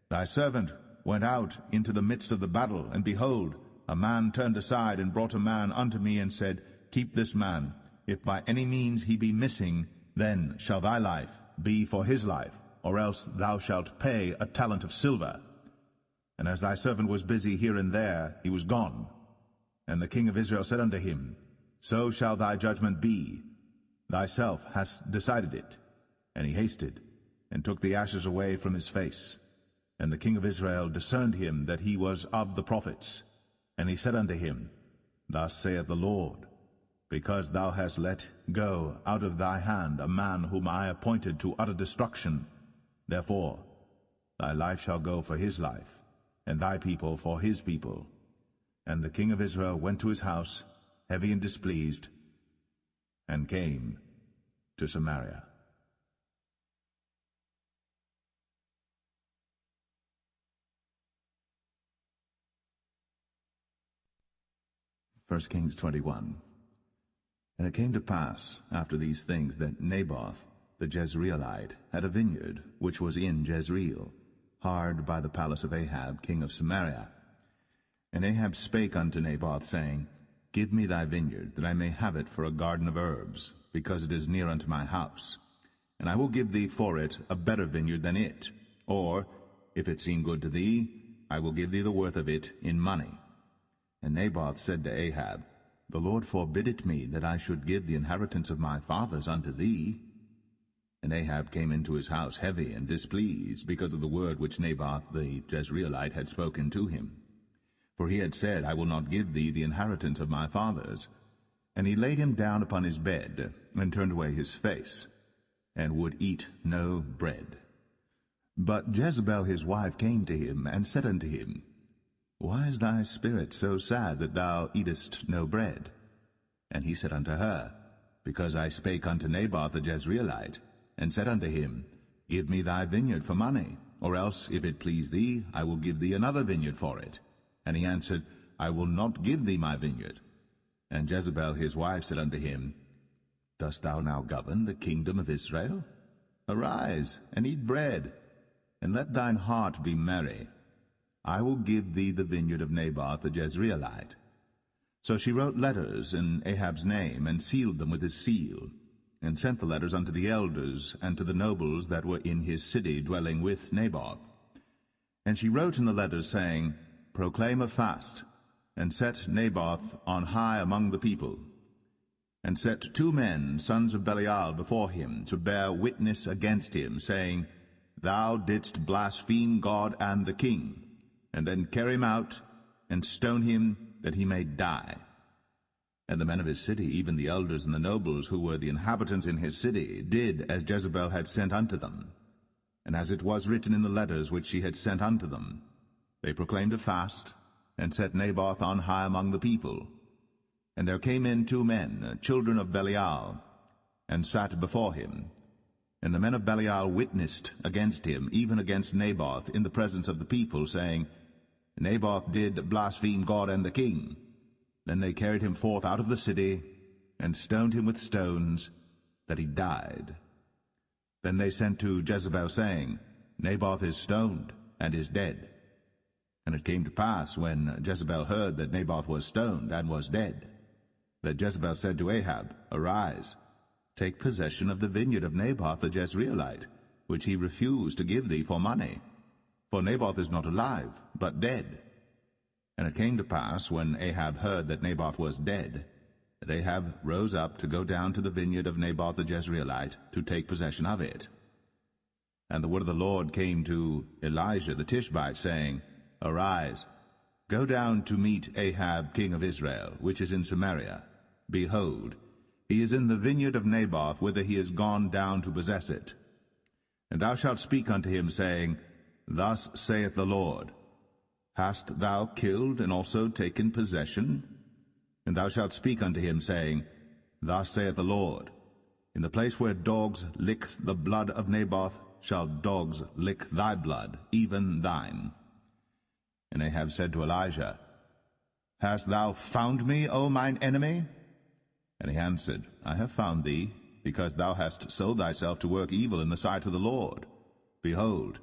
Thy servant went out into the midst of the battle, and behold, a man turned aside, and brought a man unto me, and said, Keep this man. If by any means he be missing, then shall thy life be for his life, or else thou shalt pay a talent of silver. And as thy servant was busy here and there, he was gone. And the king of Israel said unto him, So shall thy judgment be. Thyself hast decided it. And he hasted, and took the ashes away from his face. And the king of Israel discerned him that he was of the prophets. And he said unto him, Thus saith the Lord, Because thou hast let go out of thy hand a man whom I appointed to utter destruction, therefore thy life shall go for his life, and thy people for his people. And the king of Israel went to his house, heavy and displeased, and came to Samaria. 1 Kings 21. And it came to pass after these things that Naboth the Jezreelite had a vineyard which was in Jezreel, hard by the palace of Ahab king of Samaria. And Ahab spake unto Naboth, saying, Give me thy vineyard, that I may have it for a garden of herbs, because it is near unto my house. And I will give thee for it a better vineyard than it. Or, if it seem good to thee, I will give thee the worth of it in money. And Naboth said to Ahab, The Lord forbid it me, that I should give the inheritance of my fathers unto thee. And Ahab came into his house heavy and displeased, because of the word which Naboth the Jezreelite had spoken to him. For he had said, I will not give thee the inheritance of my fathers. And he laid him down upon his bed, and turned away his face, and would eat no bread. But Jezebel his wife came to him, and said unto him, Why is thy spirit so sad that thou eatest no bread? And he said unto her, Because I spake unto Naboth the Jezreelite, and said unto him, Give me thy vineyard for money, or else, if it please thee, I will give thee another vineyard for it. And he answered, I will not give thee my vineyard. And Jezebel his wife said unto him, Dost thou now govern the kingdom of Israel? Arise, and eat bread, and let thine heart be merry. I will give thee the vineyard of Naboth the Jezreelite. So she wrote letters in Ahab's name, and sealed them with his seal. and sent the letters unto the elders and to the nobles that were in his city dwelling with Naboth. And she wrote in the letters, saying, Proclaim a fast, and set Naboth on high among the people, and set 2 men, sons of Belial, before him, to bear witness against him, saying, Thou didst blaspheme God and the king, and then carry him out, and stone him, that he may die. And the men of his city, even the elders and the nobles, who were the inhabitants in his city, did as Jezebel had sent unto them. And as it was written in the letters which she had sent unto them, they proclaimed a fast, and set Naboth on high among the people. And there came in 2 men, children of Belial, and sat before him. And the men of Belial witnessed against him, even against Naboth, in the presence of the people, saying, Naboth did blaspheme God and the king. Then they carried him forth out of the city, and stoned him with stones, that he died. Then they sent to Jezebel, saying, Naboth is stoned, and is dead. And it came to pass, when Jezebel heard that Naboth was stoned, and was dead, that Jezebel said to Ahab, Arise, take possession of the vineyard of Naboth the Jezreelite, which he refused to give thee for money. For Naboth is not alive, but dead. And it came to pass, when Ahab heard that Naboth was dead, that Ahab rose up to go down to the vineyard of Naboth the Jezreelite, to take possession of it. And the word of the Lord came to Elijah the Tishbite, saying, Arise, go down to meet Ahab king of Israel, which is in Samaria. Behold, he is in the vineyard of Naboth, whither he is gone down to possess it. And thou shalt speak unto him, saying, Thus saith the Lord, Hast thou killed and also taken possession? And thou shalt speak unto him, saying, Thus saith the Lord, In the place where dogs lick the blood of Naboth shall dogs lick thy blood, even thine. And Ahab said to Elijah, Hast thou found me, O mine enemy? And he answered, I have found thee, because thou hast sold thyself to work evil in the sight of the Lord. Behold,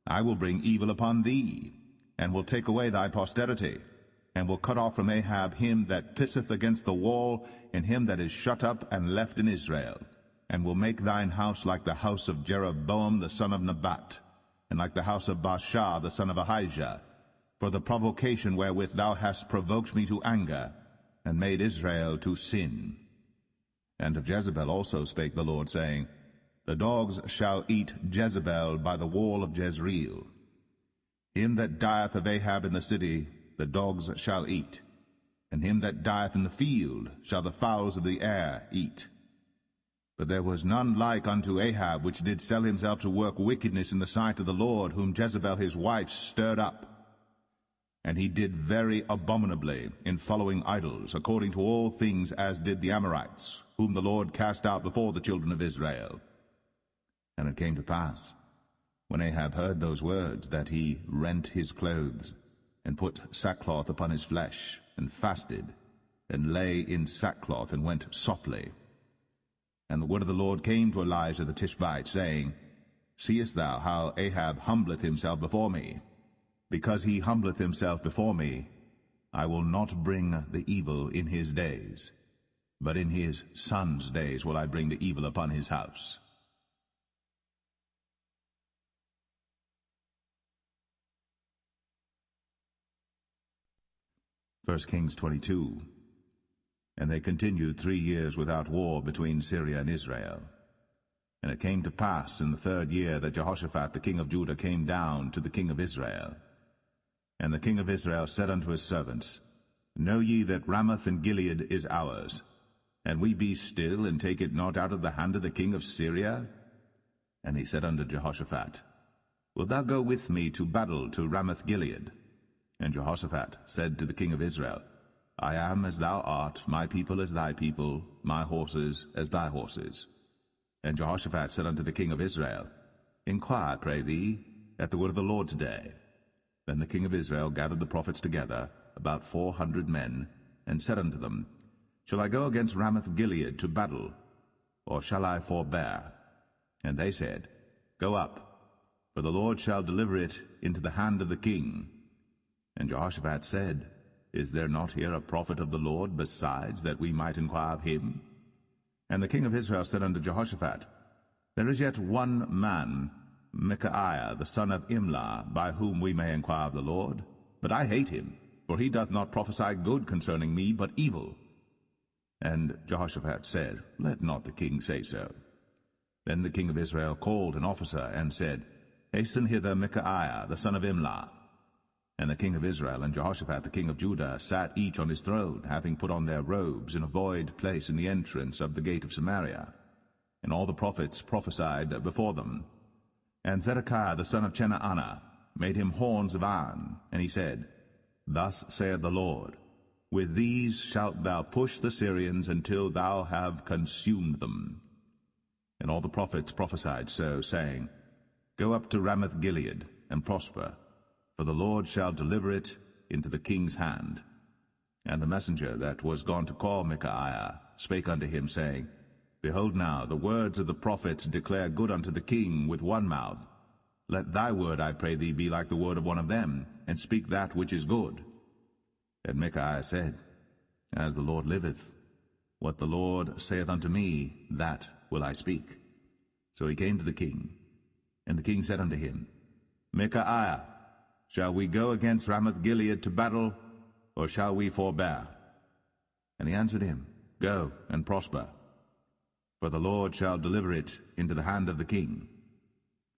I will bring evil upon thee, and will take away thy posterity, and will cut off from Ahab him that pisseth against the wall, and him that is shut up and left in Israel, and will make thine house like the house of Jeroboam the son of Nebat, and like the house of Baasha the son of Ahijah, for the provocation wherewith thou hast provoked me to anger, and made Israel to sin. And of Jezebel also spake the Lord, saying, The dogs shall eat Jezebel by the wall of Jezreel. Him that dieth of Ahab in the city the dogs shall eat, and him that dieth in the field shall the fowls of the air eat. But there was none like unto Ahab, which did sell himself to work wickedness in the sight of the Lord, whom Jezebel his wife stirred up. And he did very abominably in following idols, according to all things as did the Amorites, whom the Lord cast out before the children of Israel. And it came to pass, when Ahab heard those words, that he rent his clothes, and put sackcloth upon his flesh, and fasted, and lay in sackcloth, and went softly. And the word of the Lord came to Elijah the Tishbite, saying, Seest thou how Ahab humbleth himself before me? Because he humbleth himself before me, I will not bring the evil in his days, but in his son's days will I bring the evil upon his house. 1 Kings 22. And they continued 3 years without war between Syria and Israel. And it came to pass in the 3rd year that Jehoshaphat the king of Judah came down to the king of Israel. And the king of Israel said unto his servants, Know ye that Ramoth in Gilead is ours, and we be still, and take it not out of the hand of the king of Syria? And he said unto Jehoshaphat, Wilt thou go with me to battle to Ramoth Gilead? And Jehoshaphat said to the king of Israel, I am as thou art, my people as thy people, my horses as thy horses. And Jehoshaphat said unto the king of Israel, Inquire, pray thee, at the word of the Lord today. Then the king of Israel gathered the prophets together, about 400 men, and said unto them, Shall I go against Ramoth Gilead to battle, or shall I forbear? And they said, Go up, for the Lord shall deliver it into the hand of the king. And Jehoshaphat said, Is there not here a prophet of the Lord besides, that we might inquire of him? And the king of Israel said unto Jehoshaphat, There is yet one man, Micaiah the son of Imlah, by whom we may inquire of the Lord. But I hate him, for he doth not prophesy good concerning me, but evil. And Jehoshaphat said, Let not the king say so. Then the king of Israel called an officer, and said, Hasten hither Micaiah the son of Imlah. And the king of Israel and Jehoshaphat the king of Judah sat each on his throne, having put on their robes in a void place in the entrance of the gate of Samaria. And all the prophets prophesied before them. And Zedekiah the son of Chenaanah made him horns of iron, and he said, Thus saith the Lord, With these shalt thou push the Syrians until thou have consumed them. And all the prophets prophesied so, saying, Go up to Ramoth-Gilead, and prosper, for the Lord shall deliver it into the king's hand. And the messenger that was gone to call Micaiah spake unto him, saying, Behold now, the words of the prophets declare good unto the king with one mouth. Let thy word, I pray thee, be like the word of one of them, and speak that which is good. And Micaiah said, As the Lord liveth, what the Lord saith unto me, that will I speak. So he came to the king. And the king said unto him, Micaiah, shall we go against Ramoth-Gilead to battle, or shall we forbear? And he answered him, Go and prosper, for the Lord shall deliver it into the hand of the king.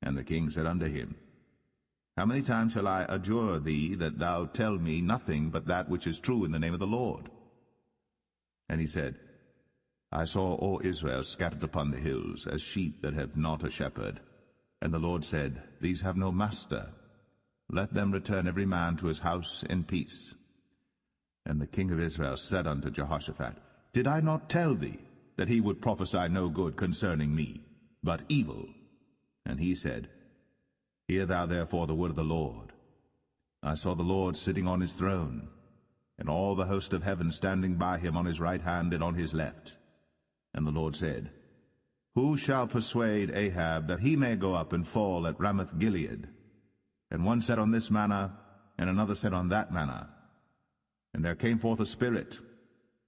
And the king said unto him, How many times shall I adjure thee that thou tell me nothing but that which is true in the name of the Lord? And he said, I saw all Israel scattered upon the hills, as sheep that have not a shepherd. And the Lord said, These have no master. Let them return every man to his house in peace. And the king of Israel said unto Jehoshaphat, Did I not tell thee that he would prophesy no good concerning me, but evil? And he said, Hear thou therefore the word of the Lord. I saw the Lord sitting on his throne, and all the host of heaven standing by him on his right hand and on his left. And the Lord said, Who shall persuade Ahab that he may go up and fall at Ramoth-Gilead? And one said on this manner, and another said on that manner. And there came forth a spirit,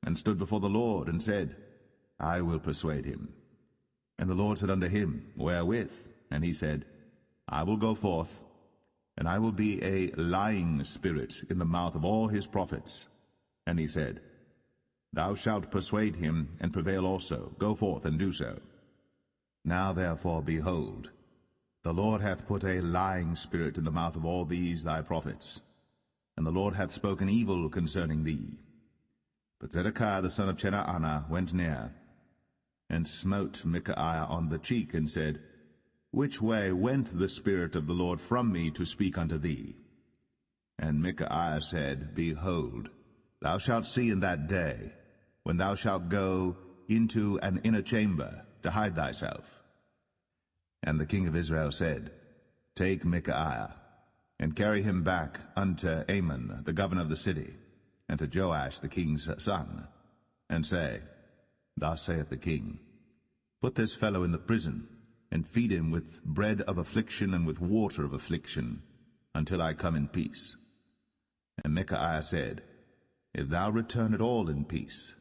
and stood before the Lord, and said, I will persuade him. And the Lord said unto him, Wherewith? And he said, I will go forth, and I will be a lying spirit in the mouth of all his prophets. And he said, Thou shalt persuade him, and prevail also. Go forth, and do so. Now therefore, behold, the Lord hath put a lying spirit in the mouth of all these thy prophets, and the Lord hath spoken evil concerning thee. But Zedekiah the son of Chenaanah went near, and smote Micaiah on the cheek, and said, Which way went the Spirit of the Lord from me to speak unto thee? And Micaiah said, Behold, thou shalt see in that day, when thou shalt go into an inner chamber to hide thyself. And the king of Israel said, Take Micaiah, and carry him back unto Amon, the governor of the city, and to Joash the king's son, and say, Thus saith the king, Put this fellow in the prison, and feed him with bread of affliction and with water of affliction, until I come in peace. And Micaiah said, If thou return at all in peace,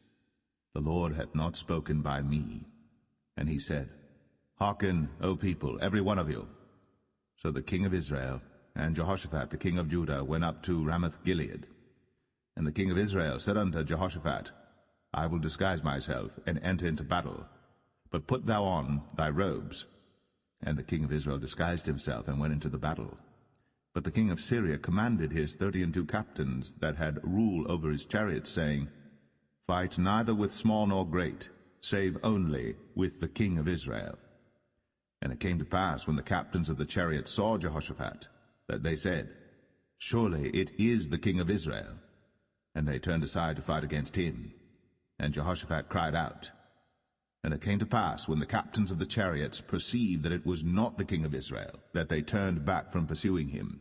the Lord hath not spoken by me. And he said, Hearken, O people, every one of you. So the king of Israel and Jehoshaphat the king of Judah went up to Ramoth-Gilead. And the king of Israel said unto Jehoshaphat, I will disguise myself, and enter into battle, but put thou on thy robes. And the king of Israel disguised himself, and went into the battle. But the king of Syria commanded his 32 captains that had rule over his chariots, saying, Fight neither with small nor great, save only with the king of Israel. And it came to pass, when the captains of the chariots saw Jehoshaphat, that they said, Surely it is the king of Israel. And they turned aside to fight against him. And Jehoshaphat cried out. And it came to pass, when the captains of the chariots perceived that it was not the king of Israel, that they turned back from pursuing him.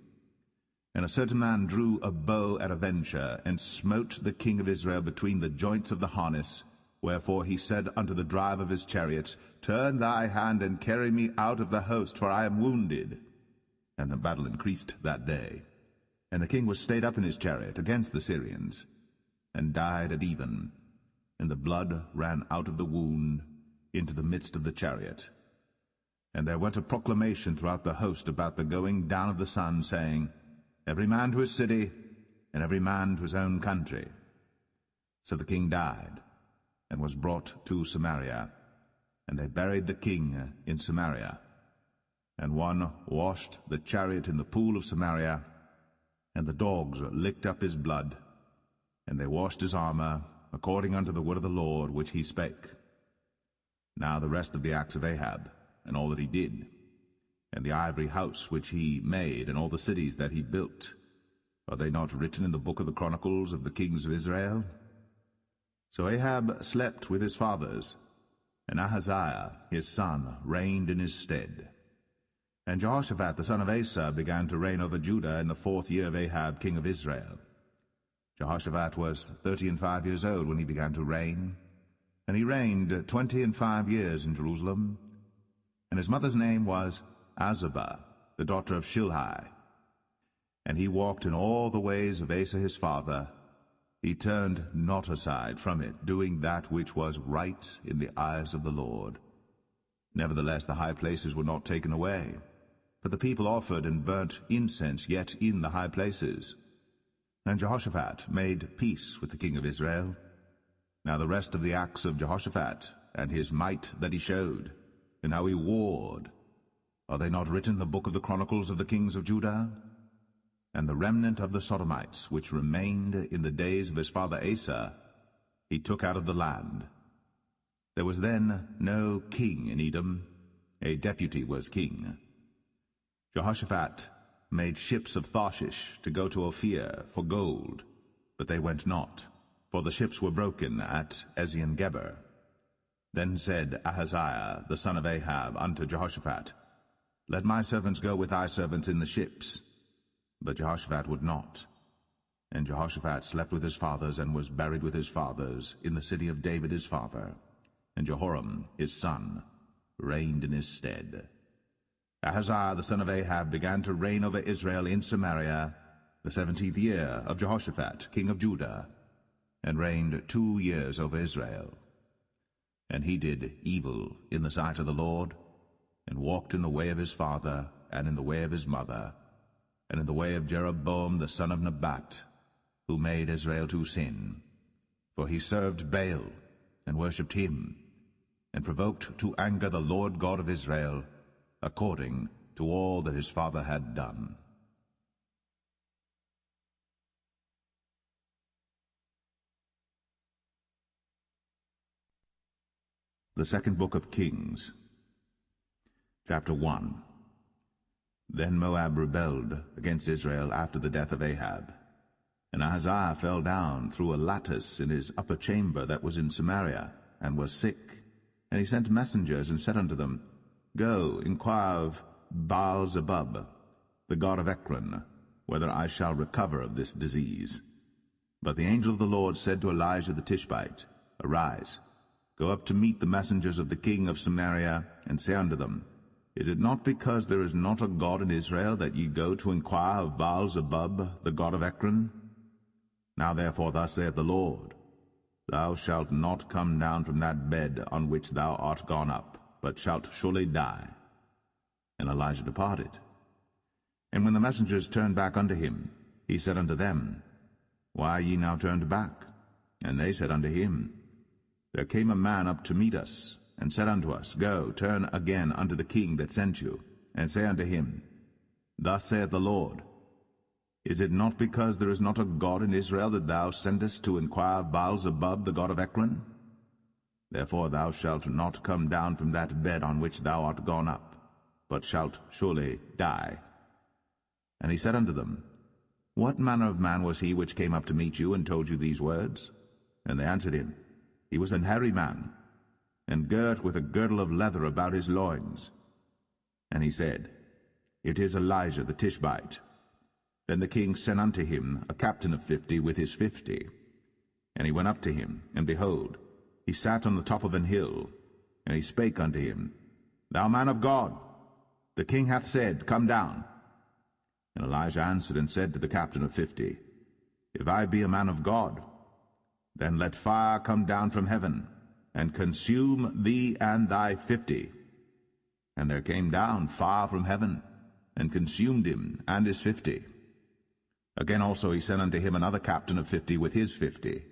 And a certain man drew a bow at a venture, and smote the king of Israel between the joints of the harness. Wherefore he said unto the driver of his chariots, Turn thy hand, and carry me out of the host, for I am wounded. And the battle increased that day. And the king was stayed up in his chariot against the Syrians, and died at even. And the blood ran out of the wound, into the midst of the chariot. And there went a proclamation throughout the host about the going down of the sun, saying, Every man to his city, and every man to his own country. So the king died, and was brought to Samaria, and they buried the king in Samaria. And one washed the chariot in the pool of Samaria, and the dogs licked up his blood, and they washed his armor, according unto the word of the Lord which he spake. Now the rest of the acts of Ahab, and all that he did, and the ivory house which he made, and all the cities that he built, are they not written in the book of the chronicles of the kings of Israel? So Ahab slept with his fathers, and Ahaziah his son reigned in his stead. And Jehoshaphat the son of Asa began to reign over Judah in the 4th year of Ahab king of Israel. Jehoshaphat was 35 years old when he began to reign, and he reigned 25 years in Jerusalem. And his mother's name was Azubah, the daughter of Shilhi. And he walked in all the ways of Asa his father. He turned not aside from it, doing that which was right in the eyes of the Lord. Nevertheless the high places were not taken away, but the people offered and burnt incense yet in the high places. And Jehoshaphat made peace with the king of Israel. Now the rest of the acts of Jehoshaphat, and his might that he showed, and how he warred, are they not written in the book of the chronicles of the kings of Judah? And the remnant of the Sodomites, which remained in the days of his father Asa, he took out of the land. There was then no king in Edom, a deputy was king. Jehoshaphat made ships of Tarshish to go to Ophir for gold, but they went not, for the ships were broken at Ezion-Geber. Then said Ahaziah the son of Ahab unto Jehoshaphat, Let my servants go with thy servants in the ships. But Jehoshaphat would not. And Jehoshaphat slept with his fathers, and was buried with his fathers in the city of David his father. And Jehoram his son reigned in his stead. Ahaziah the son of Ahab began to reign over Israel in Samaria the 17th year of Jehoshaphat king of Judah, and reigned 2 years over Israel. And he did evil in the sight of the Lord, and walked in the way of his father, and in the way of his mother, and in the way of Jeroboam the son of Nebat, who made Israel to sin. For he served Baal, and worshipped him, and provoked to anger the Lord God of Israel, according to all that his father had done. The second book of Kings, chapter 1. Then Moab rebelled against Israel after the death of Ahab. And Ahaziah fell down through a lattice in his upper chamber that was in Samaria, and was sick. And he sent messengers, and said unto them, Go, inquire of Baal-zebub, the god of Ekron, whether I shall recover of this disease. But the angel of the Lord said to Elijah the Tishbite, Arise, go up to meet the messengers of the king of Samaria, and say unto them, Is it not because there is not a God in Israel that ye go to inquire of Baal-zebub, the god of Ekron? Now therefore thus saith the Lord, Thou shalt not come down from that bed on which thou art gone up, but shalt surely die. And Elijah departed. And when the messengers turned back unto him, he said unto them, Why are ye now turned back? And they said unto him, There came a man up to meet us, and said unto us, Go, turn again unto the king that sent you, and say unto him, Thus saith the Lord, Is it not because there is not a God in Israel that thou sendest to inquire of Baal-zebub, the god of Ekron? Therefore thou shalt not come down from that bed on which thou art gone up, but shalt surely die. And he said unto them, What manner of man was he which came up to meet you, and told you these words? And they answered him, He was an hairy man, and girt with a girdle of leather about his loins. And he said, It is Elijah the Tishbite. Then the king sent unto him a captain of 50 with his 50. And he went up to him, and behold, he sat on the top of an hill. And he spake unto him, Thou man of God, the king hath said, Come down. And Elijah answered and said to the captain of 50, If I be a man of God, then let fire come down from heaven, and consume thee and thy 50. And there came down fire from heaven, and consumed him and his 50. Again also he sent unto him another captain of 50 with his 50.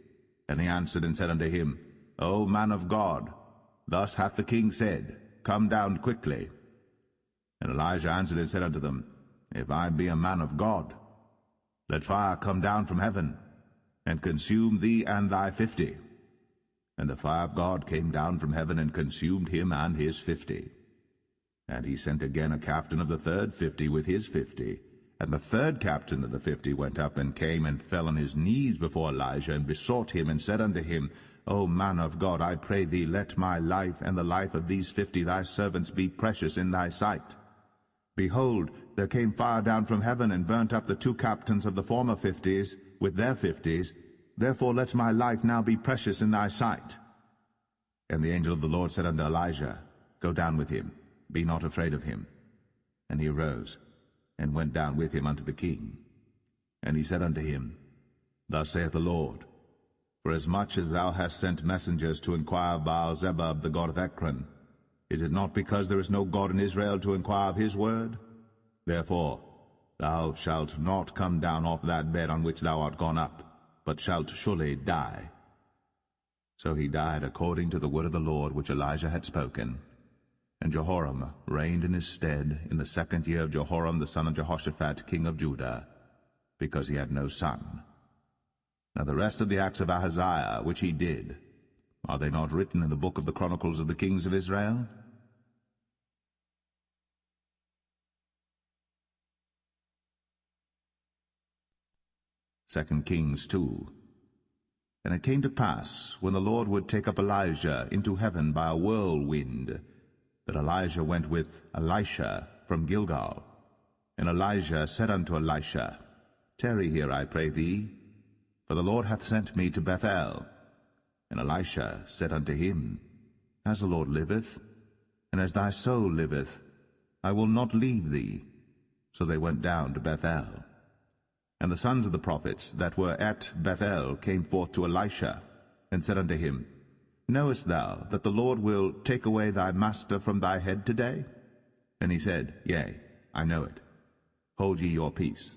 And he answered and said unto him, O man of God, thus hath the king said, Come down quickly. And Elijah answered and said unto them, If I be a man of God, let fire come down from heaven, and consume thee and thy 50. And the fire of God came down from heaven, and consumed him and his 50. And he sent again a captain of the third 50 with his 50. And the third captain of the 50 went up, and came and fell on his knees before Elijah, and besought him, and said unto him, O man of God, I pray thee, let my life and the life of these 50 thy servants be precious in thy sight. Behold, there came fire down from heaven, and burnt up the 2 captains of the former 50s with their 50s. Therefore let my life now be precious in thy sight. And the angel of the Lord said unto Elijah, Go down with him, be not afraid of him. And he arose, and went down with him unto the king. And he said unto him, Thus saith the Lord, Forasmuch as thou hast sent messengers to inquire of Baal-zebub the god of Ekron, is it not because there is no God in Israel to inquire of his word? Therefore thou shalt not come down off that bed on which thou art gone up, but shalt surely die. So he died according to the word of the Lord which Elijah had spoken. And Jehoram reigned in his stead in the 2nd year of Jehoram the son of Jehoshaphat king of Judah, because he had no son. Now the rest of the acts of Ahaziah which he did, are they not written in the book of the Chronicles of the kings of Israel? 2 Kings 2. And it came to pass, when the Lord would take up Elijah into heaven by a whirlwind, that Elijah went with Elisha from Gilgal. And Elijah said unto Elisha, Tarry here, I pray thee, for the Lord hath sent me to Bethel. And Elisha said unto him, As the Lord liveth, and as thy soul liveth, I will not leave thee. So they went down to Bethel. And the sons of the prophets that were at Bethel came forth to Elisha, and said unto him, Knowest thou that the Lord will take away thy master from thy head today? And he said, Yea, I know it. Hold ye your peace.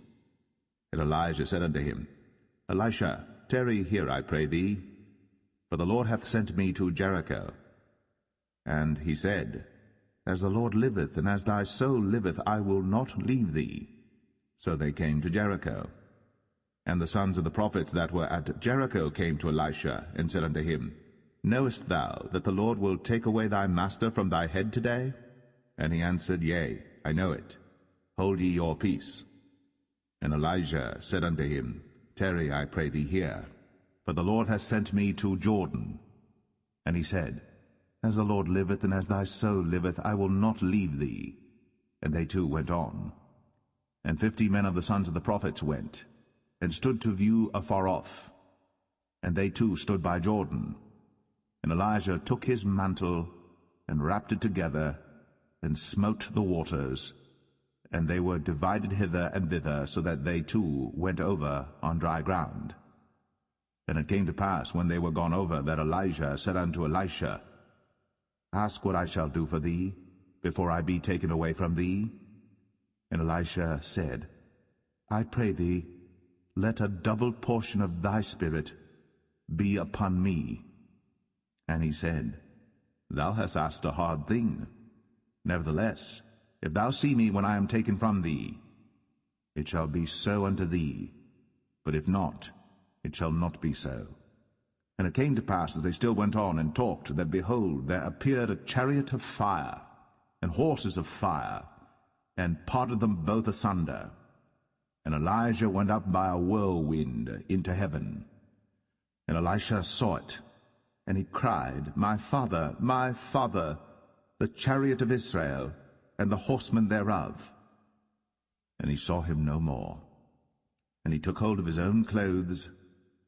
And Elijah said unto him, Elisha, tarry here, I pray thee, for the Lord hath sent me to Jericho. And he said, As the Lord liveth, and as thy soul liveth, I will not leave thee. So they came to Jericho. And the sons of the prophets that were at Jericho came to Elisha, and said unto him, Knowest thou that the Lord will take away thy master from thy head today? And he answered, Yea, I know it. Hold ye your peace. And Elijah said unto him, Tarry, I pray thee here, for the Lord hath sent me to Jordan. And he said, As the Lord liveth, and as thy soul liveth, I will not leave thee. And they two went on. And 50 men of the sons of the prophets went, and stood to view afar off. And they too stood by Jordan. And Elijah took his mantle, and wrapped it together, and smote the waters, and they were divided hither and thither, so that they too went over on dry ground. And it came to pass, when they were gone over, that Elijah said unto Elisha, Ask what I shall do for thee, before I be taken away from thee. And Elisha said, I pray thee, let a double portion of thy spirit be upon me. And he said, Thou hast asked a hard thing. Nevertheless, if thou see me when I am taken from thee, it shall be so unto thee. But if not, it shall not be so. And it came to pass, as they still went on and talked, that, behold, there appeared a chariot of fire, and horses of fire, and parted them both asunder. And Elijah went up by a whirlwind into heaven. And Elisha saw it, and he cried, My father, the chariot of Israel, and the horsemen thereof. And he saw him no more. And he took hold of his own clothes,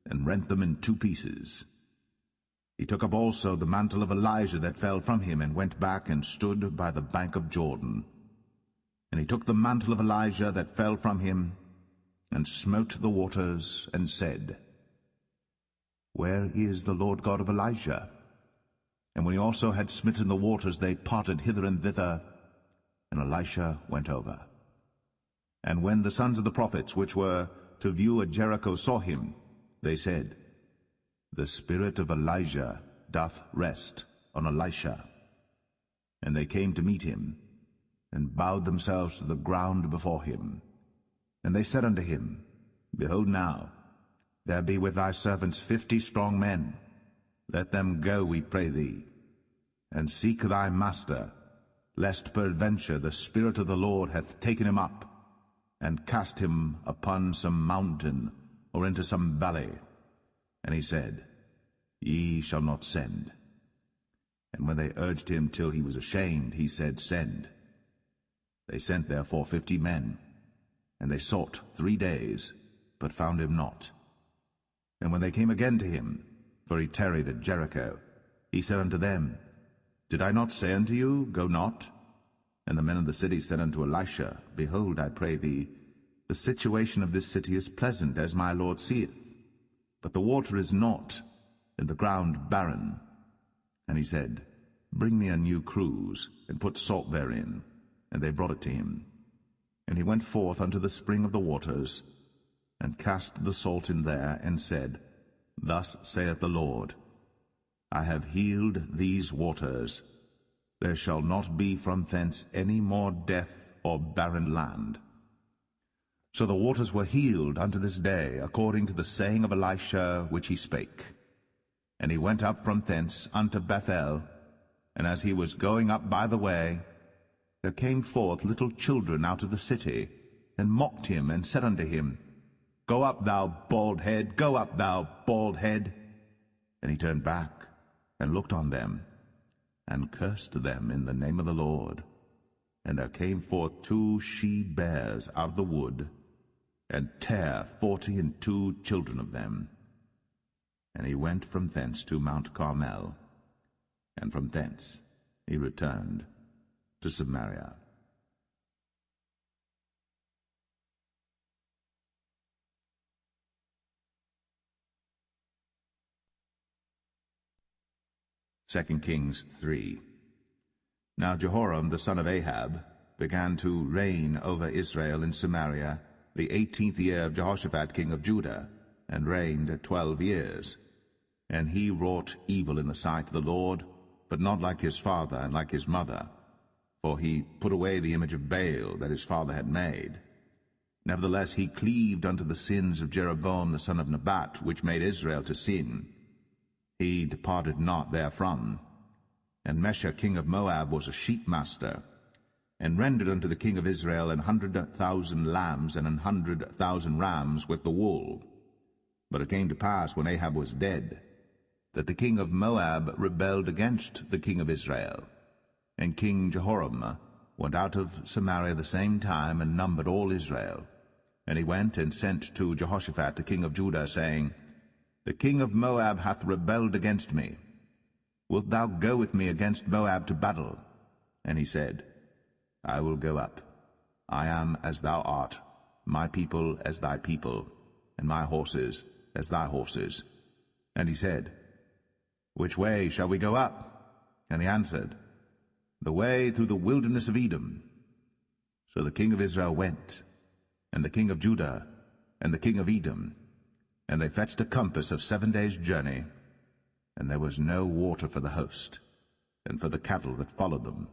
and rent them in 2 pieces. He took up also the mantle of Elijah that fell from him, and went back and stood by the bank of Jordan. And he took the mantle of Elijah that fell from him, and smote the waters, and said, Where is the Lord God of Elijah? And when he also had smitten the waters, they parted hither and thither, and Elisha went over. And when the sons of the prophets which were to view at Jericho saw him, they said, The spirit of Elijah doth rest on Elisha. And they came to meet him, and bowed themselves to the ground before him. And they said unto him, Behold now, there be with thy servants 50 strong men. Let them go, we pray thee, and seek thy master, lest peradventure the Spirit of the Lord hath taken him up, and cast him upon some mountain, or into some valley. And he said, Ye shall not send. And when they urged him till he was ashamed, he said, Send. They sent therefore 50 men, and they sought 3 days, but found him not. And when they came again to him, for he tarried at Jericho, he said unto them, Did I not say unto you, Go not? And the men of the city said unto Elisha, Behold, I pray thee, the situation of this city is pleasant, as my Lord seeth, but the water is not, and the ground barren. And he said, Bring me a new cruse, and put salt therein. And they brought it to him. And he went forth unto the spring of the waters, and cast the salt in there, and said, Thus saith the Lord, I have healed these waters. There shall not be from thence any more death or barren land. So the waters were healed unto this day, according to the saying of Elisha which he spake. And he went up from thence unto Bethel, and as he was going up by the way, there came forth little children out of the city, and mocked him, and said unto him, Go up, thou bald head, go up, thou bald head. And he turned back, and looked on them, and cursed them in the name of the Lord. And there came forth 2 she-bears out of the wood, and tare 42 children of them. And he went from thence to Mount Carmel, and from thence he returned to Samaria. Second Kings 3. Now Jehoram the son of Ahab began to reign over Israel in Samaria the 18th year of Jehoshaphat king of Judah, and reigned 12 years. And he wrought evil in the sight of the Lord, but not like his father and like his mother, for he put away the image of Baal that his father had made. Nevertheless he cleaved unto the sins of Jeroboam the son of Nebat, which made Israel to sin. He departed not therefrom. And Mesha king of Moab was a sheepmaster, and rendered unto the king of Israel 100,000 lambs and 100,000 rams with the wool. But it came to pass, when Ahab was dead, that the king of Moab rebelled against the king of Israel. And King Jehoram went out of Samaria the same time, and numbered all Israel. And he went and sent to Jehoshaphat the king of Judah, saying, The king of Moab hath rebelled against me. Wilt thou go with me against Moab to battle? And he said, I will go up. I am as thou art, my people as thy people, and my horses as thy horses. And he said, Which way shall we go up? And he answered, The way through the wilderness of Edom. So the king of Israel went, and the king of Judah, and the king of Edom, and they fetched a compass of 7 days' journey, and there was no water for the host, and for the cattle that followed them.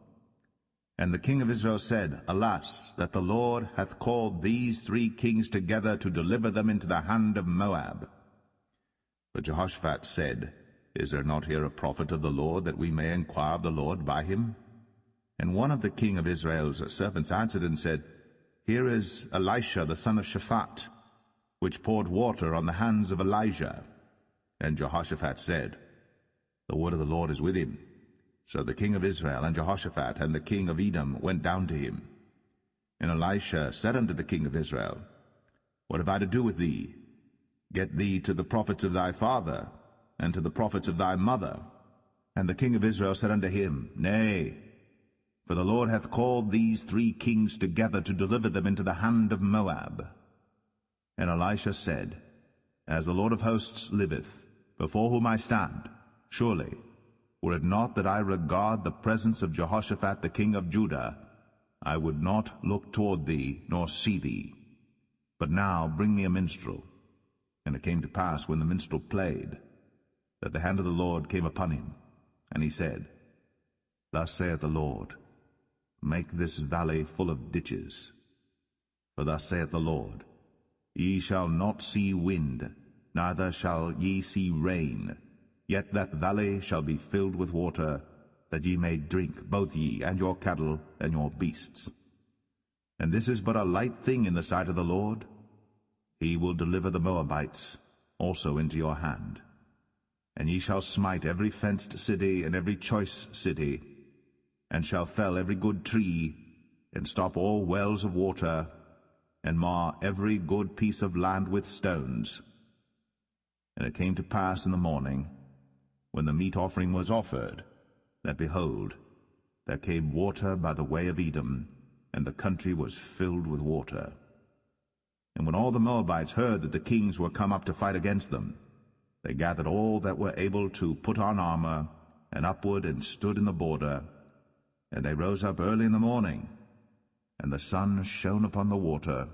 And the king of Israel said, Alas, that the Lord hath called these 3 kings together to deliver them into the hand of Moab. But Jehoshaphat said, Is there not here a prophet of the Lord, that we may inquire of the Lord by him? And one of the king of Israel's servants answered and said, Here is Elisha the son of Shaphat, which poured water on the hands of Elijah. And Jehoshaphat said, The word of the Lord is with him. So the king of Israel and Jehoshaphat and the king of Edom went down to him. And Elisha said unto the king of Israel, What have I to do with thee? Get thee to the prophets of thy father, and to the prophets of thy mother. And the king of Israel said unto him, Nay, for the Lord hath called these 3 kings together to deliver them into the hand of Moab. And Elisha said, As the Lord of hosts liveth, before whom I stand, surely, Were it not that I regard the presence of Jehoshaphat the king of Judah, I would not look toward thee, nor see thee. But now bring me a minstrel. And it came to pass, when the minstrel played, that the hand of the Lord came upon him, and he said, Thus saith the Lord, Make this valley full of ditches. For thus saith the Lord, Ye shall not see wind, neither shall ye see rain, yet that valley shall be filled with water, that ye may drink, both ye, and your cattle, and your beasts. And this is but a light thing in the sight of the Lord. He will deliver the Moabites also into your hand. And ye shall smite every fenced city and every choice city, and shall fell every good tree, and stop all wells of water, and mar every good piece of land with stones. And it came to pass in the morning, when the meat offering was offered, that, behold, there came water by the way of Edom, and the country was filled with water. And when all the Moabites heard that the kings were come up to fight against them, they gathered all that were able to put on armor, and upward and stood in the border. And they rose up early in the morning, and the sun shone upon the water,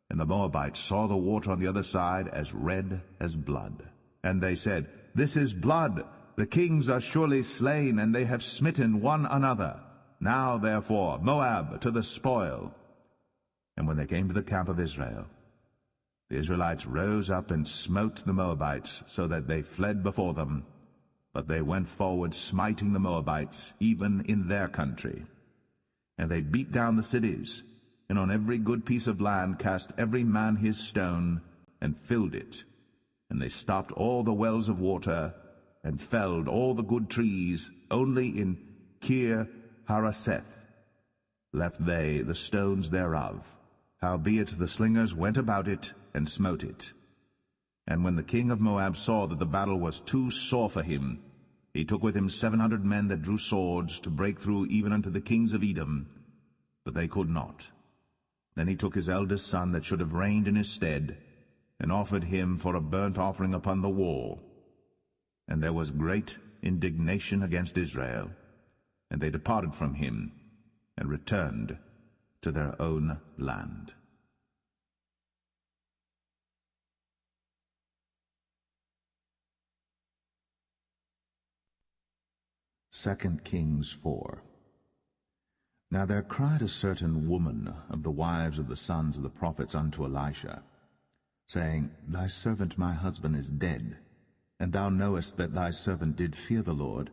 and the Moabites saw the water on the other side as red as blood. And they said, This is blood. The kings are surely slain, and they have smitten one another. Now, therefore, Moab to the spoil. And when they came to the camp of Israel, the Israelites rose up and smote the Moabites, so that they fled before them. But they went forward, smiting the Moabites, even in their country. And they beat down the cities, and on every good piece of land cast every man his stone, and filled it. And they stopped all the wells of water, and felled all the good trees. Only in Kir Hareseth left they the stones thereof. Howbeit the slingers went about it, and smote it. And when the king of Moab saw that the battle was too sore for him, he took with him 700 men that drew swords, to break through even unto the kings of Edom, but they could not. Then he took his eldest son that should have reigned in his stead, and offered him for a burnt offering upon the wall. And there was great indignation against Israel, and they departed from him, and returned to their own land. 2 Kings 4. Now there cried a certain woman of the wives of the sons of the prophets unto Elisha, saying, Thy servant my husband is dead, and thou knowest that thy servant did fear the Lord,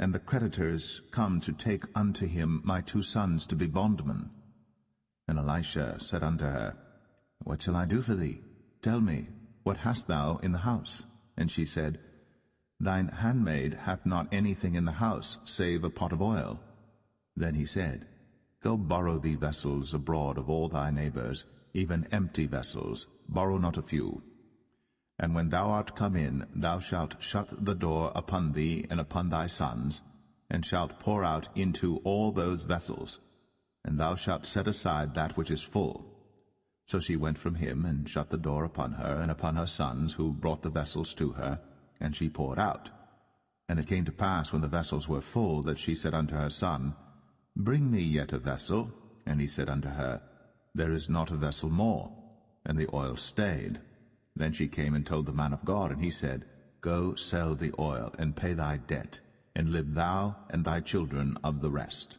and the creditors come to take unto him my 2 sons to be bondmen. And Elisha said unto her, What shall I do for thee? Tell me, what hast thou in the house? And she said, Thine handmaid hath not anything in the house, save a pot of oil. Then he said, Go borrow thee vessels abroad of all thy neighbors, even empty vessels, borrow not a few. And when thou art come in, thou shalt shut the door upon thee and upon thy sons, and shalt pour out into all those vessels, and thou shalt set aside that which is full. So she went from him, and shut the door upon her and upon her sons, who brought the vessels to her, and she poured out. And it came to pass, when the vessels were full, that she said unto her son, Bring me yet a vessel. And he said unto her, There is not a vessel more. And the oil stayed. Then she came and told the man of God, and he said, Go sell the oil, and pay thy debt, and live thou and thy children of the rest.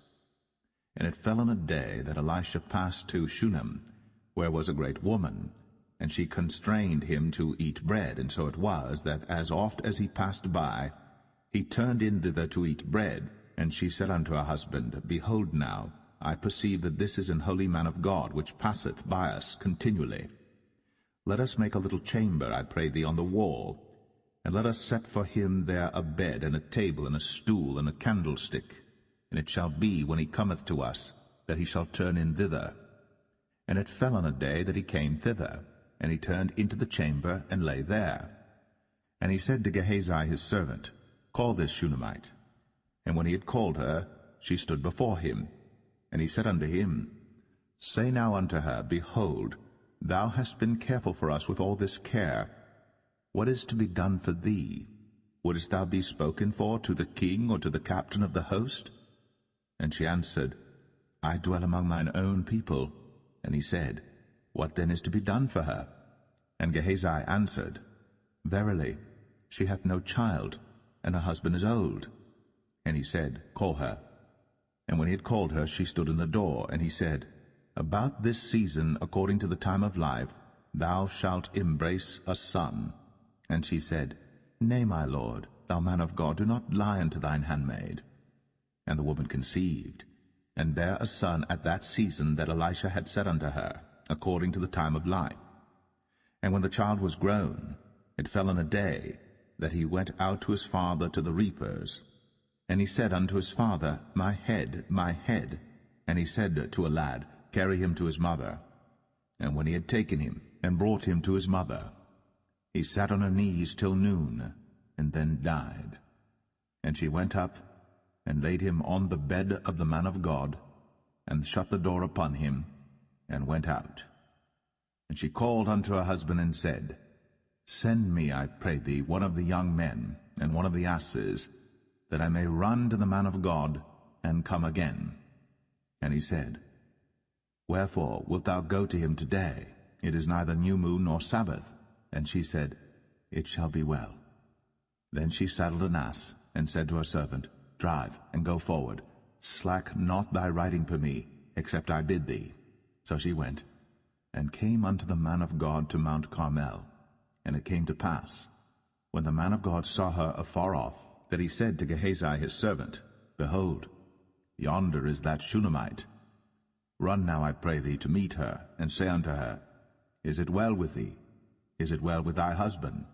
And it fell on a day that Elisha passed to Shunem, where was a great woman, and she constrained him to eat bread. And so it was, that as oft as he passed by, he turned in thither to eat bread. And she said unto her husband, Behold now, I perceive that this is an holy man of God, which passeth by us continually. Let us make a little chamber, I pray thee, on the wall, and let us set for him there a bed, and a table, and a stool, and a candlestick. And it shall be, when he cometh to us, that he shall turn in thither. And it fell on a day that he came thither, and he turned into the chamber, and lay there. And he said to Gehazi his servant, Call this Shunammite. And when he had called her, she stood before him. And he said unto him, Say now unto her, Behold, thou hast been careful for us with all this care. What is to be done for thee? Wouldest thou be spoken for to the king or to the captain of the host? And she answered, I dwell among mine own people. And he said, What then is to be done for her? And Gehazi answered, Verily, she hath no child, and her husband is old. And he said, Call her. And when he had called her, she stood in the door. And he said, About this season, according to the time of life, thou shalt embrace a son. And she said, Nay, my lord, thou man of God, do not lie unto thine handmaid. And the woman conceived, and bare a son at that season that Elisha had said unto her, according to the time of life. And when the child was grown, it fell on a day that he went out to his father to the reapers. And he said unto his father, My head, my head. And he said to a lad, Carry him to his mother. And when he had taken him, and brought him to his mother, he sat on her knees till noon, and then died. And she went up, and laid him on the bed of the man of God, and shut the door upon him, and went out. And she called unto her husband, and said, Send me, I pray thee, one of the young men, and one of the asses, that I may run to the man of God, and come again. And he said, Wherefore wilt thou go to him today? It is neither new moon nor Sabbath. And she said, It shall be well. Then she saddled an ass, and said to her servant, Drive, and go forward. Slack not thy riding for me, except I bid thee. So she went, and came unto the man of God to Mount Carmel. And it came to pass, when the man of God saw her afar off, that he said to Gehazi his servant, Behold, yonder is that Shunammite. Run now, I pray thee, to meet her, and say unto her, Is it well with thee? Is it well with thy husband?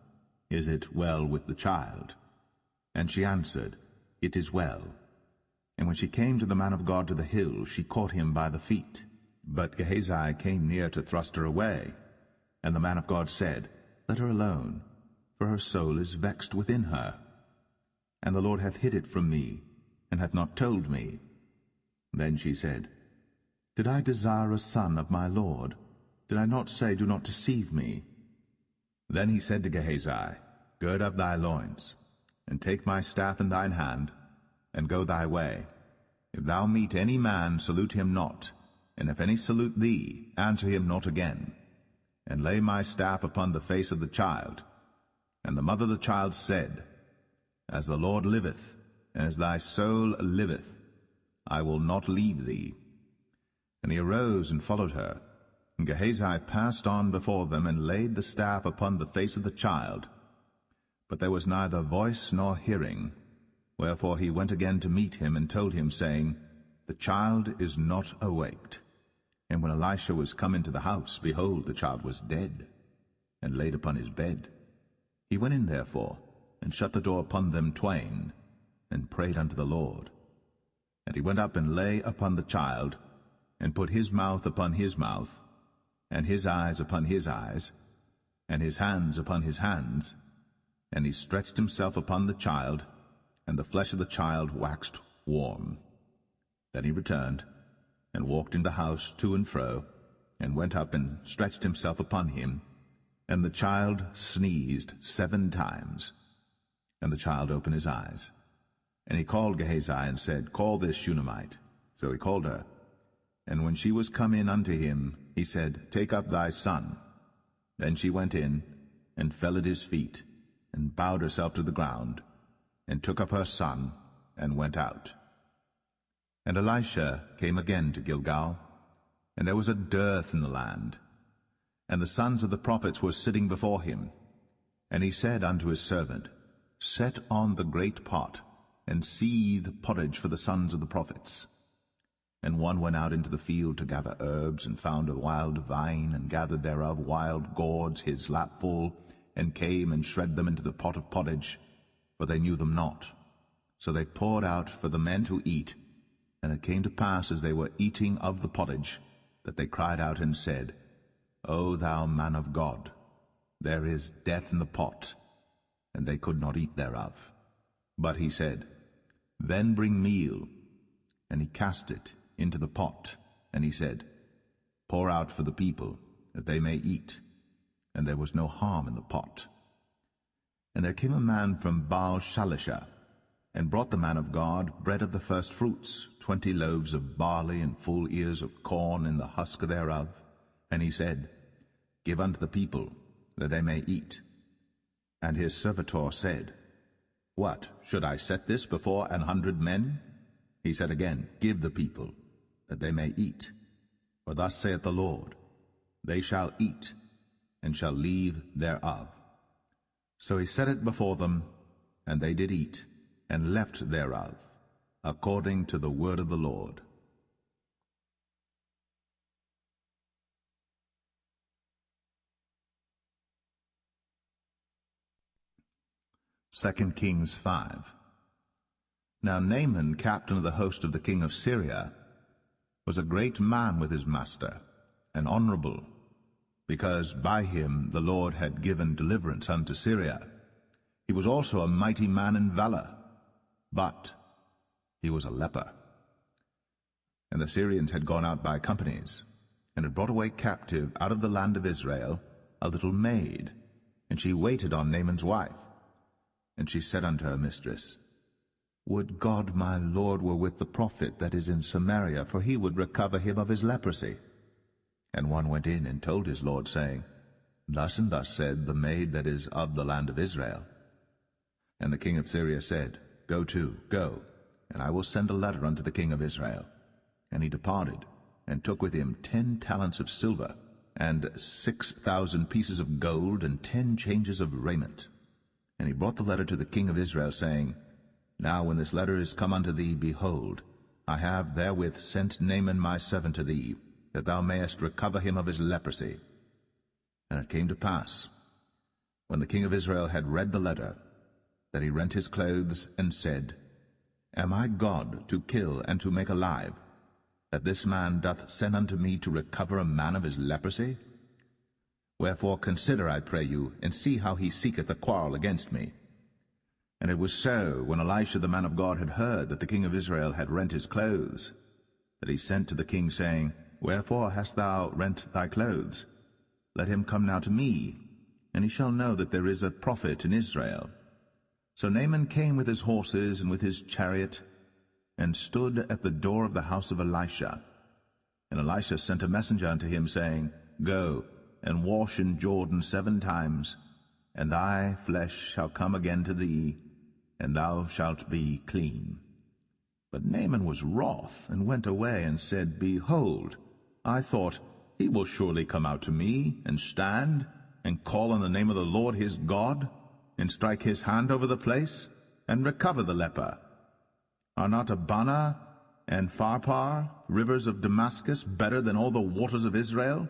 Is it well with the child? And she answered, It is well. And when she came to the man of God to the hill, she caught him by the feet. But Gehazi came near to thrust her away. And the man of God said, Let her alone, for her soul is vexed within her. And the Lord hath hid it from me, and hath not told me. Then she said, Did I desire a son of my Lord? Did I not say, Do not deceive me? Then he said to Gehazi, Gird up thy loins, and take my staff in thine hand, and go thy way. If thou meet any man, salute him not, and if any salute thee, answer him not again. And lay my staff upon the face of the child. And the mother of the child said, As the Lord liveth, and as thy soul liveth, I will not leave thee. And he arose and followed her. And Gehazi passed on before them, and laid the staff upon the face of the child. But there was neither voice nor hearing. Wherefore he went again to meet him, and told him, saying, The child is not awaked. And when Elisha was come into the house, behold, the child was dead, and laid upon his bed. He went in therefore, and shut the door upon them twain, and prayed unto the Lord. And he went up and lay upon the child, and put his mouth upon his mouth, and his eyes upon his eyes, and his hands upon his hands. And he stretched himself upon the child, and the flesh of the child waxed warm. Then he returned, and walked in the house to and fro, and went up and stretched himself upon him. And the child sneezed 7 times. And the child opened his eyes. And he called Gehazi, and said, Call this Shunammite. So he called her. And when she was come in unto him, he said, Take up thy son. Then she went in, and fell at his feet, and bowed herself to the ground, and took up her son, and went out. And Elisha came again to Gilgal, and there was a dearth in the land. And the sons of the prophets were sitting before him. And he said unto his servant, Set on the great pot, and seethe porridge for the sons of the prophets. And one went out into the field to gather herbs, and found a wild vine, and gathered thereof wild gourds his lapful, and came and shred them into the pot of pottage, but they knew them not. So they poured out for the men to eat. And it came to pass, as they were eating of the pottage, that they cried out and said, O thou man of God, there is death in the pot. And they could not eat thereof. But he said, Then bring meal. And he cast it into the pot. And he said, Pour out for the people, that they may eat. And there was no harm in the pot. And there came a man from Baal-Shalisha, and brought the man of God bread of the first fruits, 20 loaves of barley, and full ears of corn in the husk thereof. And he said, Give unto the people, that they may eat. And his servitor said, What, should I set this before 100 men? He said again, Give the people, that they may eat. For thus saith the Lord, They shall eat, and shall leave thereof. So he set it before them, and they did eat, and left thereof, according to the word of the Lord. Second Kings 5. Now Naaman, captain of the host of the king of Syria, was a great man with his master, and honorable, because by him the Lord had given deliverance unto Syria. He was also a mighty man in valor, but he was a leper. And the Syrians had gone out by companies, and had brought away captive out of the land of Israel a little maid, and she waited on Naaman's wife. And she said unto her mistress, Would God my Lord were with the prophet that is in Samaria, for he would recover him of his leprosy. And one went in and told his lord, saying, Thus and thus said the maid that is of the land of Israel. And the king of Syria said, Go to, go, and I will send a letter unto the king of Israel. And he departed, and took with him 10 talents of silver, and 6,000 pieces of gold, and 10 changes of raiment. And he brought the letter to the king of Israel, saying, Now when this letter is come unto thee, behold, I have therewith sent Naaman my servant to thee, that thou mayest recover him of his leprosy. And it came to pass, when the king of Israel had read the letter, that he rent his clothes, and said, Am I God to kill and to make alive, that this man doth send unto me to recover a man of his leprosy? Wherefore consider, I pray you, and see how he seeketh a quarrel against me. And it was so, when Elisha the man of God had heard that the king of Israel had rent his clothes, that he sent to the king, saying, Wherefore hast thou rent thy clothes? Let him come now to me, and he shall know that there is a prophet in Israel. So Naaman came with his horses and with his chariot, and stood at the door of the house of Elisha. And Elisha sent a messenger unto him, saying, Go, and wash in Jordan 7 times, and thy flesh shall come again to thee, and thou shalt be clean. But Naaman was wroth, and went away, and said, Behold, I thought, he will surely come out to me, and stand, and call on the name of the Lord his God, and strike his hand over the place, and recover the leper. Are not Abana and Pharpar, rivers of Damascus, better than all the waters of Israel?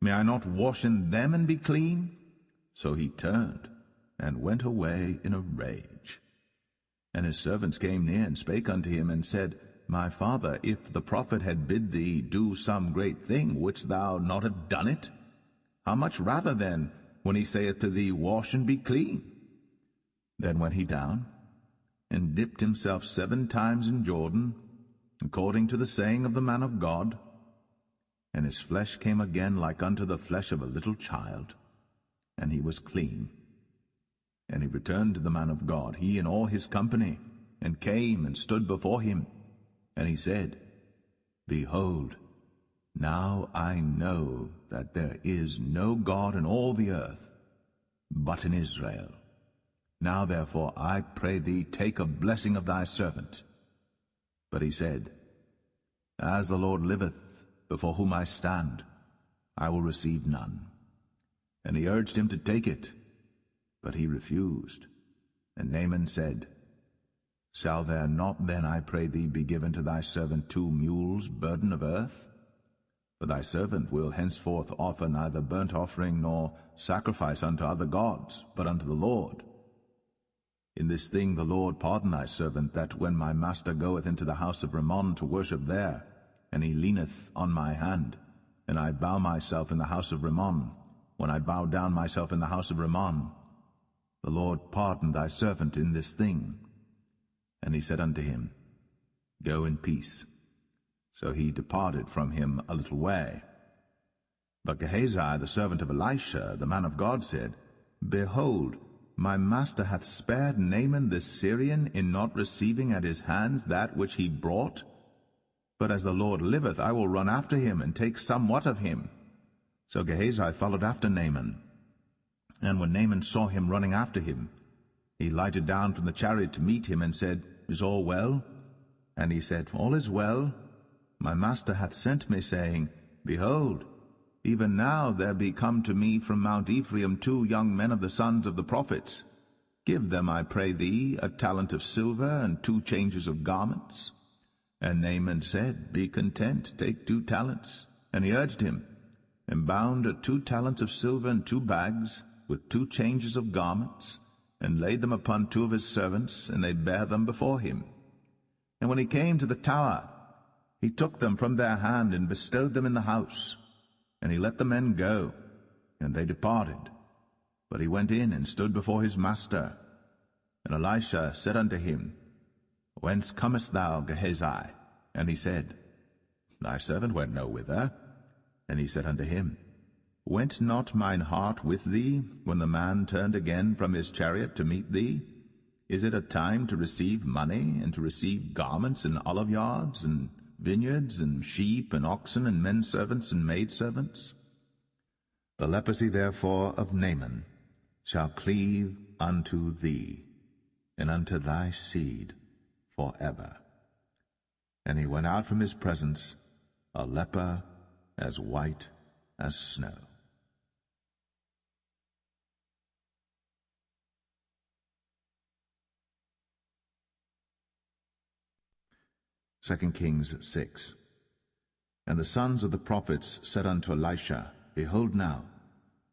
May I not wash in them and be clean? So he turned, and went away in a rage. And his servants came near, and spake unto him, and said, My father, if the prophet had bid thee do some great thing, wouldst thou not have done it? How much rather then, when he saith to thee, Wash and be clean? Then went he down, and dipped himself 7 times in Jordan, according to the saying of the man of God, and his flesh came again like unto the flesh of a little child, and he was clean. And he returned to the man of God, he and all his company, and came and stood before him. And he said, Behold, now I know that there is no God in all the earth, but in Israel. Now therefore I pray thee, take a blessing of thy servant. But he said, As the Lord liveth, before whom I stand, I will receive none. And he urged him to take it, but he refused. And Naaman said, Shall there not then, I pray thee, be given to thy servant 2 mules, burden of earth? For thy servant will henceforth offer neither burnt offering nor sacrifice unto other gods, but unto the Lord. In this thing the Lord pardon thy servant, that when my master goeth into the house of Rimmon to worship there, and he leaneth on my hand, and I bow myself in the house of Rimmon, when I bow down myself in the house of Rimmon, the Lord pardon thy servant in this thing. And he said unto him, Go in peace. So he departed from him a little way. But Gehazi, the servant of Elisha, the man of God, said, Behold, My master hath spared Naaman the Syrian in not receiving at his hands that which he brought? But as the Lord liveth, I will run after him, and take somewhat of him. So Gehazi followed after Naaman. And when Naaman saw him running after him, he lighted down from the chariot to meet him, and said, Is all well? And he said, All is well. My master hath sent me, saying, Behold, even now there be come to me from Mount Ephraim 2 young men of the sons of the prophets. Give them, I pray thee, a talent of silver, and 2 changes of garments. And Naaman said, Be content, take 2 talents. And he urged him, and bound 2 talents of silver in 2 bags, with 2 changes of garments, and laid them upon 2 of his servants, and they bare them before him. And when he came to the tower, he took them from their hand, and bestowed them in the house. And he let the men go, and they departed. But he went in and stood before his master. And Elisha said unto him, Whence comest thou, Gehazi? And he said, Thy servant went no whither. And he said unto him, Went not mine heart with thee, when the man turned again from his chariot to meet thee? Is it a time to receive money, and to receive garments, and oliveyards, and vineyards, and sheep, and oxen, and men servants, and maid servants? The leprosy therefore of Naaman shall cleave unto thee, and unto thy seed forever. And he went out from his presence, a leper as white as snow. 2 Kings 6. And the sons of the prophets said unto Elisha, Behold now,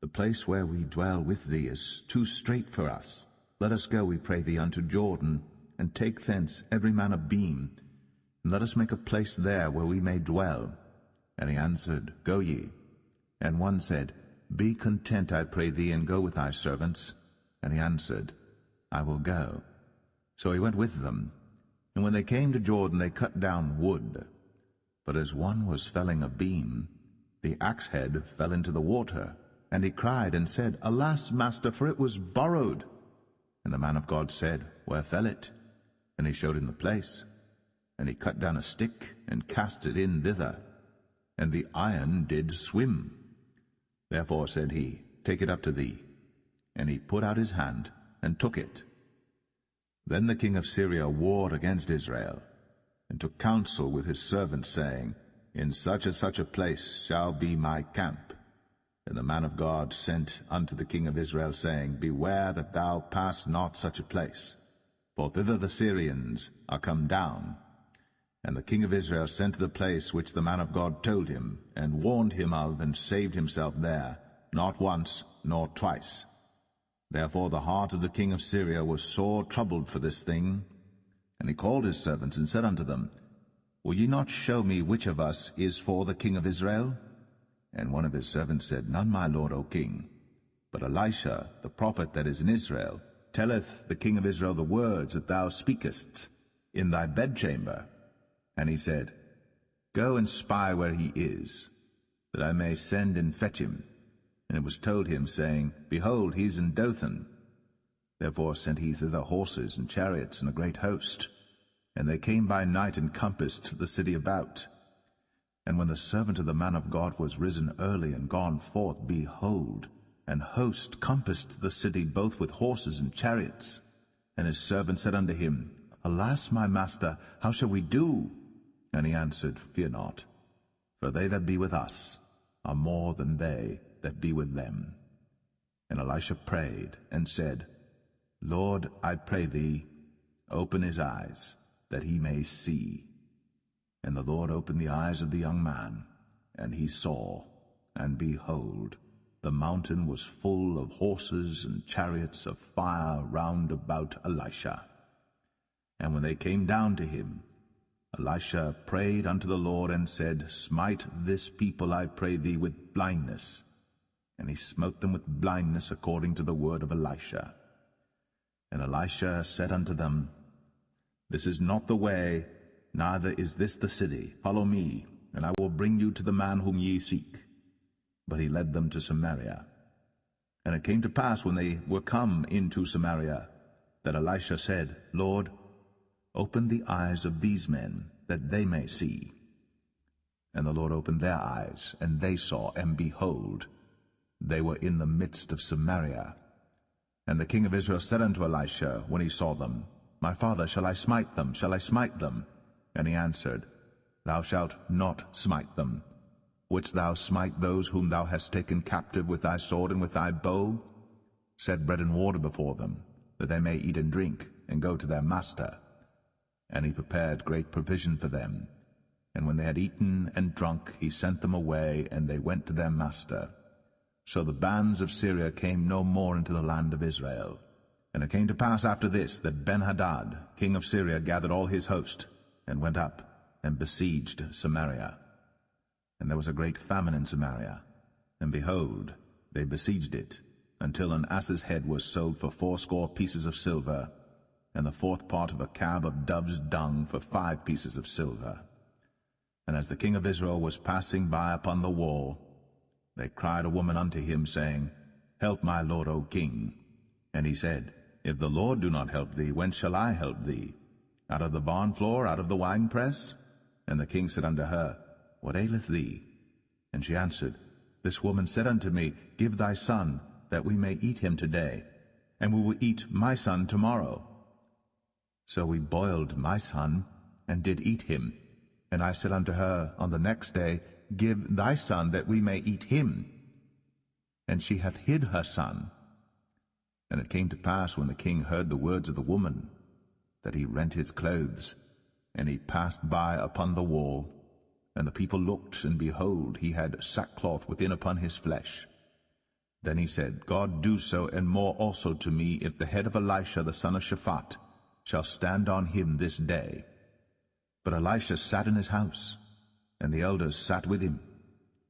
the place where we dwell with thee is too strait for us. Let us go, we pray thee, unto Jordan, and take thence every man a beam, and let us make a place there where we may dwell. And he answered, Go ye. And one said, Be content, I pray thee, and go with thy servants. And he answered, I will go. So he went with them. And when they came to Jordan, they cut down wood. But as one was felling a beam, the axe head fell into the water. And he cried and said, Alas, master, for it was borrowed. And the man of God said, Where fell it? And he showed him the place. And he cut down a stick, and cast it in thither. And the iron did swim. Therefore said he, Take it up to thee. And he put out his hand, and took it. Then the king of Syria warred against Israel, and took counsel with his servants, saying, In such and such a place shall be my camp. And the man of God sent unto the king of Israel, saying, Beware that thou pass not such a place, for thither the Syrians are come down. And the king of Israel sent to the place which the man of God told him, and warned him of, and saved himself there, not once nor twice. Therefore the heart of the king of Syria was sore troubled for this thing. And he called his servants, and said unto them, Will ye not show me which of us is for the king of Israel? And one of his servants said, None, my lord, O king. But Elisha, the prophet that is in Israel, telleth the king of Israel the words that thou speakest in thy bedchamber. And he said, Go and spy where he is, that I may send and fetch him. And it was told him, saying, Behold, he is in Dothan. Therefore sent he thither horses and chariots and a great host. And they came by night and compassed the city about. And when the servant of the man of God was risen early and gone forth, behold, an host compassed the city both with horses and chariots. And his servant said unto him, Alas, my master, how shall we do? And he answered, Fear not, for they that be with us are more than they that be with them. And Elisha prayed and said, Lord, I pray thee, open his eyes, that he may see. And the Lord opened the eyes of the young man, and he saw, and behold, the mountain was full of horses and chariots of fire round about Elisha. And when they came down to him, Elisha prayed unto the Lord, and said, Smite this people, I pray thee, with blindness. And he smote them with blindness according to the word of Elisha. And Elisha said unto them, This is not the way, neither is this the city. Follow me, and I will bring you to the man whom ye seek. But he led them to Samaria. And it came to pass, when they were come into Samaria, that Elisha said, Lord, open the eyes of these men, that they may see. And the Lord opened their eyes, and they saw, and behold, they were in the midst of Samaria. And the king of Israel said unto Elisha, when he saw them, My father, shall I smite them? Shall I smite them? And he answered, Thou shalt not smite them. Wouldst thou smite those whom thou hast taken captive with thy sword and with thy bow? Set bread and water before them, that they may eat and drink, and go to their master. And he prepared great provision for them. And when they had eaten and drunk, he sent them away, and they went to their master. So the bands of Syria came no more into the land of Israel. And it came to pass after this, that Ben-Hadad, king of Syria, gathered all his host, and went up, and besieged Samaria. And there was a great famine in Samaria, and behold, they besieged it, until an ass's head was sold for 80 pieces of silver, and the 4th part of a cab of dove's dung for 5 pieces of silver. And as the king of Israel was passing by upon the wall, they cried a woman unto him, saying, Help my lord, O king. And he said, If the Lord do not help thee, whence shall I help thee? Out of the barn floor, out of the winepress? And the king said unto her, What aileth thee? And she answered, This woman said unto me, Give thy son, that we may eat him today, and we will eat my son tomorrow. So we boiled my son, and did eat him. And I said unto her on the next day, Give thy son, that we may eat him. And she hath hid her son. And it came to pass, when the king heard the words of the woman, that he rent his clothes, and he passed by upon the wall. And the people looked, and behold, he had sackcloth within upon his flesh. Then he said, God do so, and more also to me, if the head of Elisha the son of Shaphat shall stand on him this day. But Elisha sat in his house, and the elders sat with him.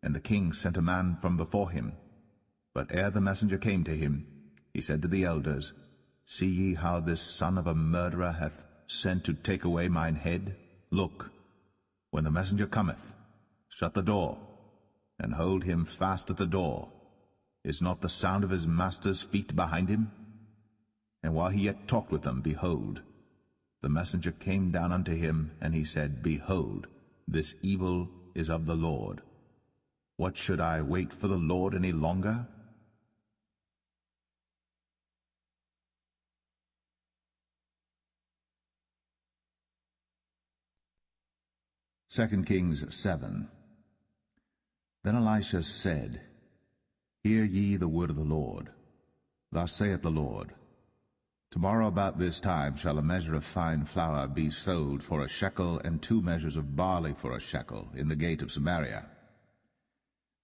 And the king sent a man from before him. But ere the messenger came to him, he said to the elders, See ye how this son of a murderer hath sent to take away mine head? Look, when the messenger cometh, shut the door, and hold him fast at the door. Is not the sound of his master's feet behind him? And while he yet talked with them, behold, the messenger came down unto him, and he said, Behold, this evil is of the Lord. What should I wait for the Lord any longer? Second Kings 7. Then Elisha said, Hear ye the word of the Lord. Thus saith the Lord, Tomorrow about this time shall a measure of fine flour be sold for a shekel, and 2 measures of barley for a shekel, in the gate of Samaria.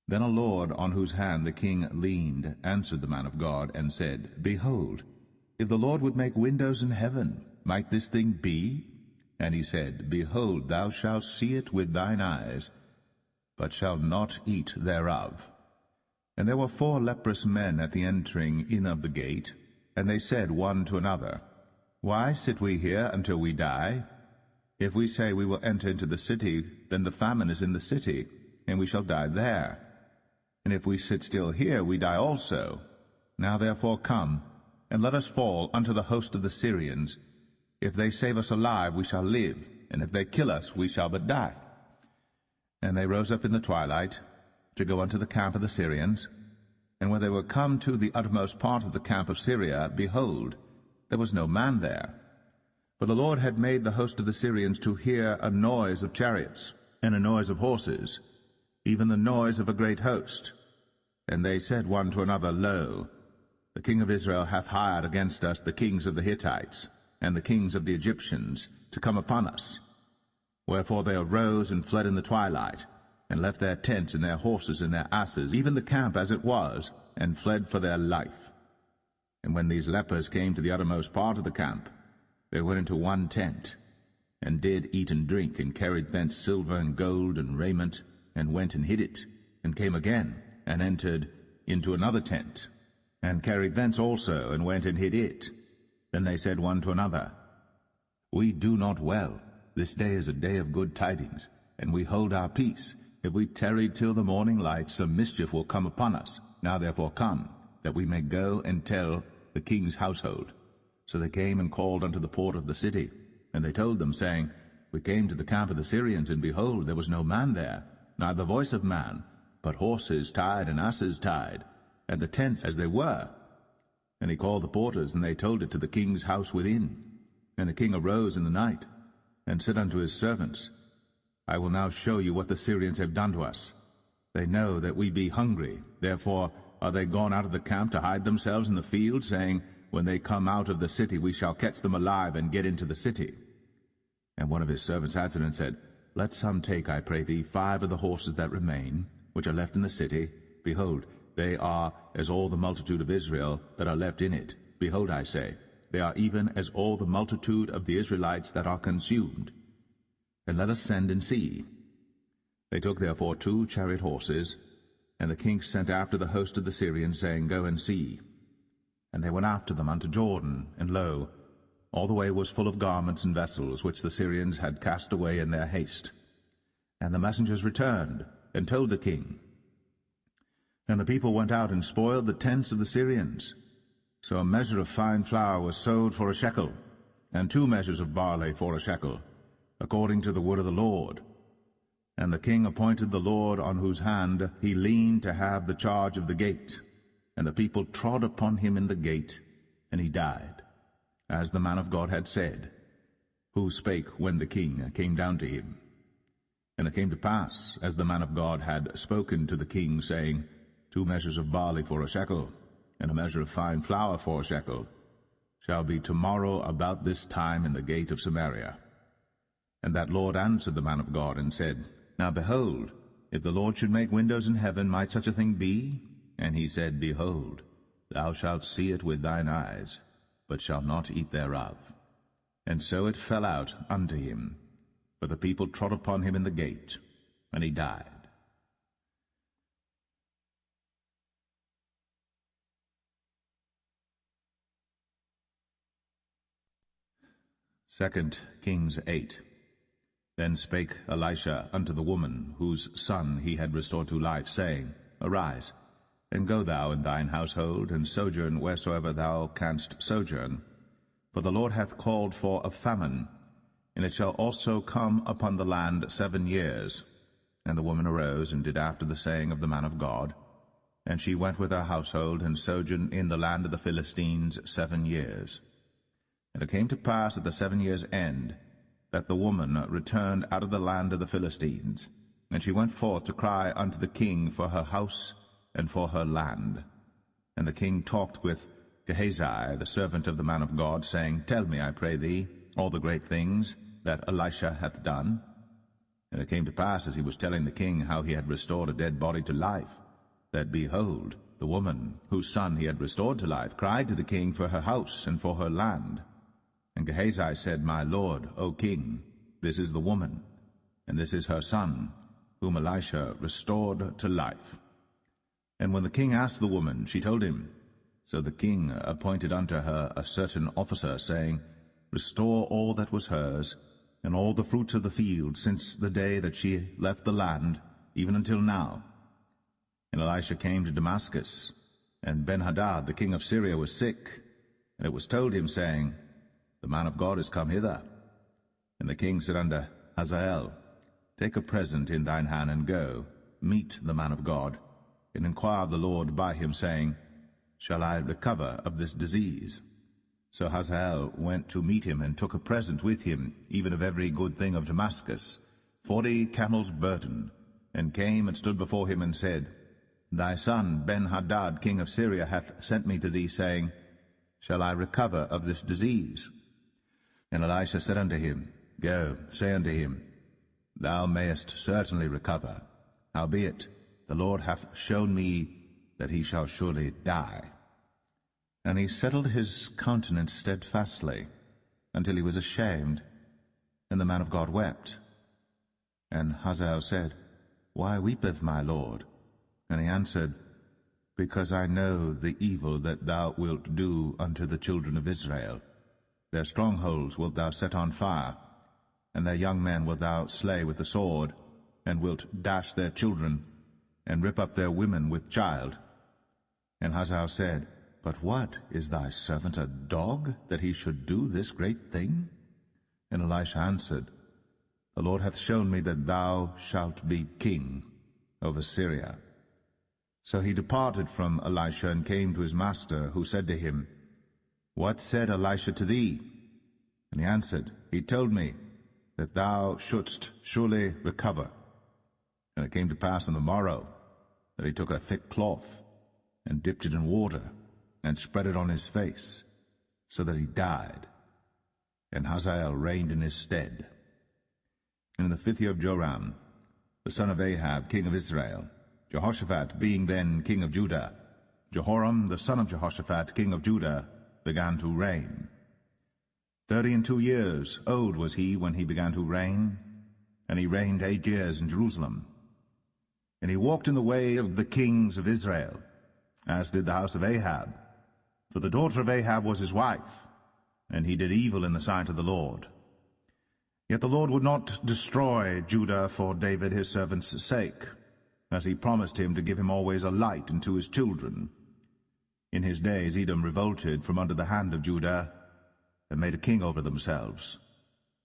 Then a lord, on whose hand the king leaned, answered the man of God, and said, Behold, if the Lord would make windows in heaven, might this thing be? And he said, Behold, thou shalt see it with thine eyes, but shalt not eat thereof. And there were 4 leprous men at the entering in of the gate, and they said one to another, Why sit we here until we die? If we say we will enter into the city, then the famine is in the city, and we shall die there. And if we sit still here, we die also. Now therefore come, and let us fall unto the host of the Syrians. If they save us alive, we shall live, and if they kill us, we shall but die. And they rose up in the twilight, to go unto the camp of the Syrians. And when they were come to the uttermost part of the camp of Syria, behold, there was no man there. For the Lord had made the host of the Syrians to hear a noise of chariots, and a noise of horses, even the noise of a great host. And they said one to another, Lo, the king of Israel hath hired against us the kings of the Hittites, and the kings of the Egyptians, to come upon us. Wherefore they arose and fled in the twilight, and left their tents and their horses and their asses, even the camp as it was, and fled for their life. And when these lepers came to the uttermost part of the camp, they went into one tent, and did eat and drink, and carried thence silver and gold and raiment, and went and hid it, and came again, and entered into another tent, and carried thence also, and went and hid it. Then they said one to another, We do not well. This day is a day of good tidings, and we hold our peace. If we tarry till the morning light, some mischief will come upon us. Now therefore come, that we may go and tell the king's household. So they came and called unto the port of the city, and they told them, saying, We came to the camp of the Syrians, and behold, there was no man there, neither voice of man, but horses tied and asses tied, and the tents as they were. And he called the porters, and they told it to the king's house within. And the king arose in the night, and said unto his servants, I will now show you what the Syrians have done to us. They know that we be hungry, therefore are they gone out of the camp to hide themselves in the field, saying, When they come out of the city we shall catch them alive, and get into the city. And one of his servants answered and said, Let some take, I pray thee, 5 of the horses that remain, which are left in the city. Behold, they are as all the multitude of Israel that are left in it. Behold, I say, they are even as all the multitude of the Israelites that are consumed. And let us send and see. They took therefore 2 chariot horses, and the king sent after the host of the Syrians, saying, Go and see. And they went after them unto Jordan, and lo, all the way was full of garments and vessels, which the Syrians had cast away in their haste. And the messengers returned, and told the king. And the people went out and spoiled the tents of the Syrians. So a measure of fine flour was sold for a shekel, and 2 measures of barley for a shekel, according to the word of the Lord. And the king appointed the Lord on whose hand he leaned to have the charge of the gate. And the people trod upon him in the gate, and he died, as the man of God had said, who spake when the king came down to him. And it came to pass, as the man of God had spoken to the king, saying, 2 measures of barley for a shekel, and a measure of fine flour for a shekel, shall be tomorrow about this time in the gate of Samaria. And that Lord answered the man of God, and said, Now behold, if the Lord should make windows in heaven, might such a thing be? And he said, Behold, thou shalt see it with thine eyes, but shalt not eat thereof. And so it fell out unto him, for the people trod upon him in the gate, and he died. 2 Kings 8. Then spake Elisha unto the woman, whose son he had restored to life, saying, Arise, and go thou in thine household, and sojourn wheresoever thou canst sojourn. For the Lord hath called for a famine, and it shall also come upon the land 7 years. And the woman arose, and did after the saying of the man of God. And she went with her household, and sojourned in the land of the Philistines 7 years. And it came to pass at the 7 years' end, that the woman returned out of the land of the Philistines. And she went forth to cry unto the king for her house and for her land. And the king talked with Gehazi, the servant of the man of God, saying, Tell me, I pray thee, all the great things that Elisha hath done. And it came to pass, as he was telling the king how he had restored a dead body to life, that, behold, the woman, whose son he had restored to life, cried to the king for her house and for her land. And Gehazi said, My lord, O king, this is the woman, and this is her son, whom Elisha restored to life. And when the king asked the woman, she told him. So the king appointed unto her a certain officer, saying, Restore all that was hers, and all the fruits of the field, since the day that she left the land, even until now. And Elisha came to Damascus, and Benhadad the king of Syria was sick. And it was told him, saying, The man of God is come hither. And the king said unto Hazael, Take a present in thine hand, and go, meet the man of God, and inquire of the Lord by him, saying, Shall I recover of this disease? So Hazael went to meet him, and took a present with him, even of every good thing of Damascus, 40 camels' burden, and came and stood before him, and said, Thy son Ben-Hadad, king of Syria, hath sent me to thee, saying, Shall I recover of this disease? And Elisha said unto him, Go, say unto him, Thou mayest certainly recover. Howbeit, the Lord hath shown me that he shall surely die. And he settled his countenance steadfastly, until he was ashamed. And the man of God wept. And Hazael said, Why weepeth my lord? And he answered, Because I know the evil that thou wilt do unto the children of Israel. Their strongholds wilt thou set on fire, and their young men wilt thou slay with the sword, and wilt dash their children, and rip up their women with child. And Hazael said, But what, is thy servant a dog, that he should do this great thing? And Elisha answered, The Lord hath shown me that thou shalt be king over Syria. So he departed from Elisha, and came to his master, who said to him, What said Elisha to thee? And he answered, He told me that thou shouldst surely recover. And it came to pass on the morrow that he took a thick cloth, and dipped it in water, and spread it on his face, so that he died. And Hazael reigned in his stead. And in the 5th year of Joram, the son of Ahab, king of Israel, Jehoshaphat being then king of Judah, Jehoram, the son of Jehoshaphat, king of Judah, began to reign. 32 years old was he when he began to reign, and he reigned 8 years in Jerusalem. And he walked in the way of the kings of Israel, as did the house of Ahab, for the daughter of Ahab was his wife, and he did evil in the sight of the Lord. Yet the Lord would not destroy Judah for David his servant's sake, as he promised him to give him always a light unto his children. In his days Edom revolted from under the hand of Judah, and made a king over themselves.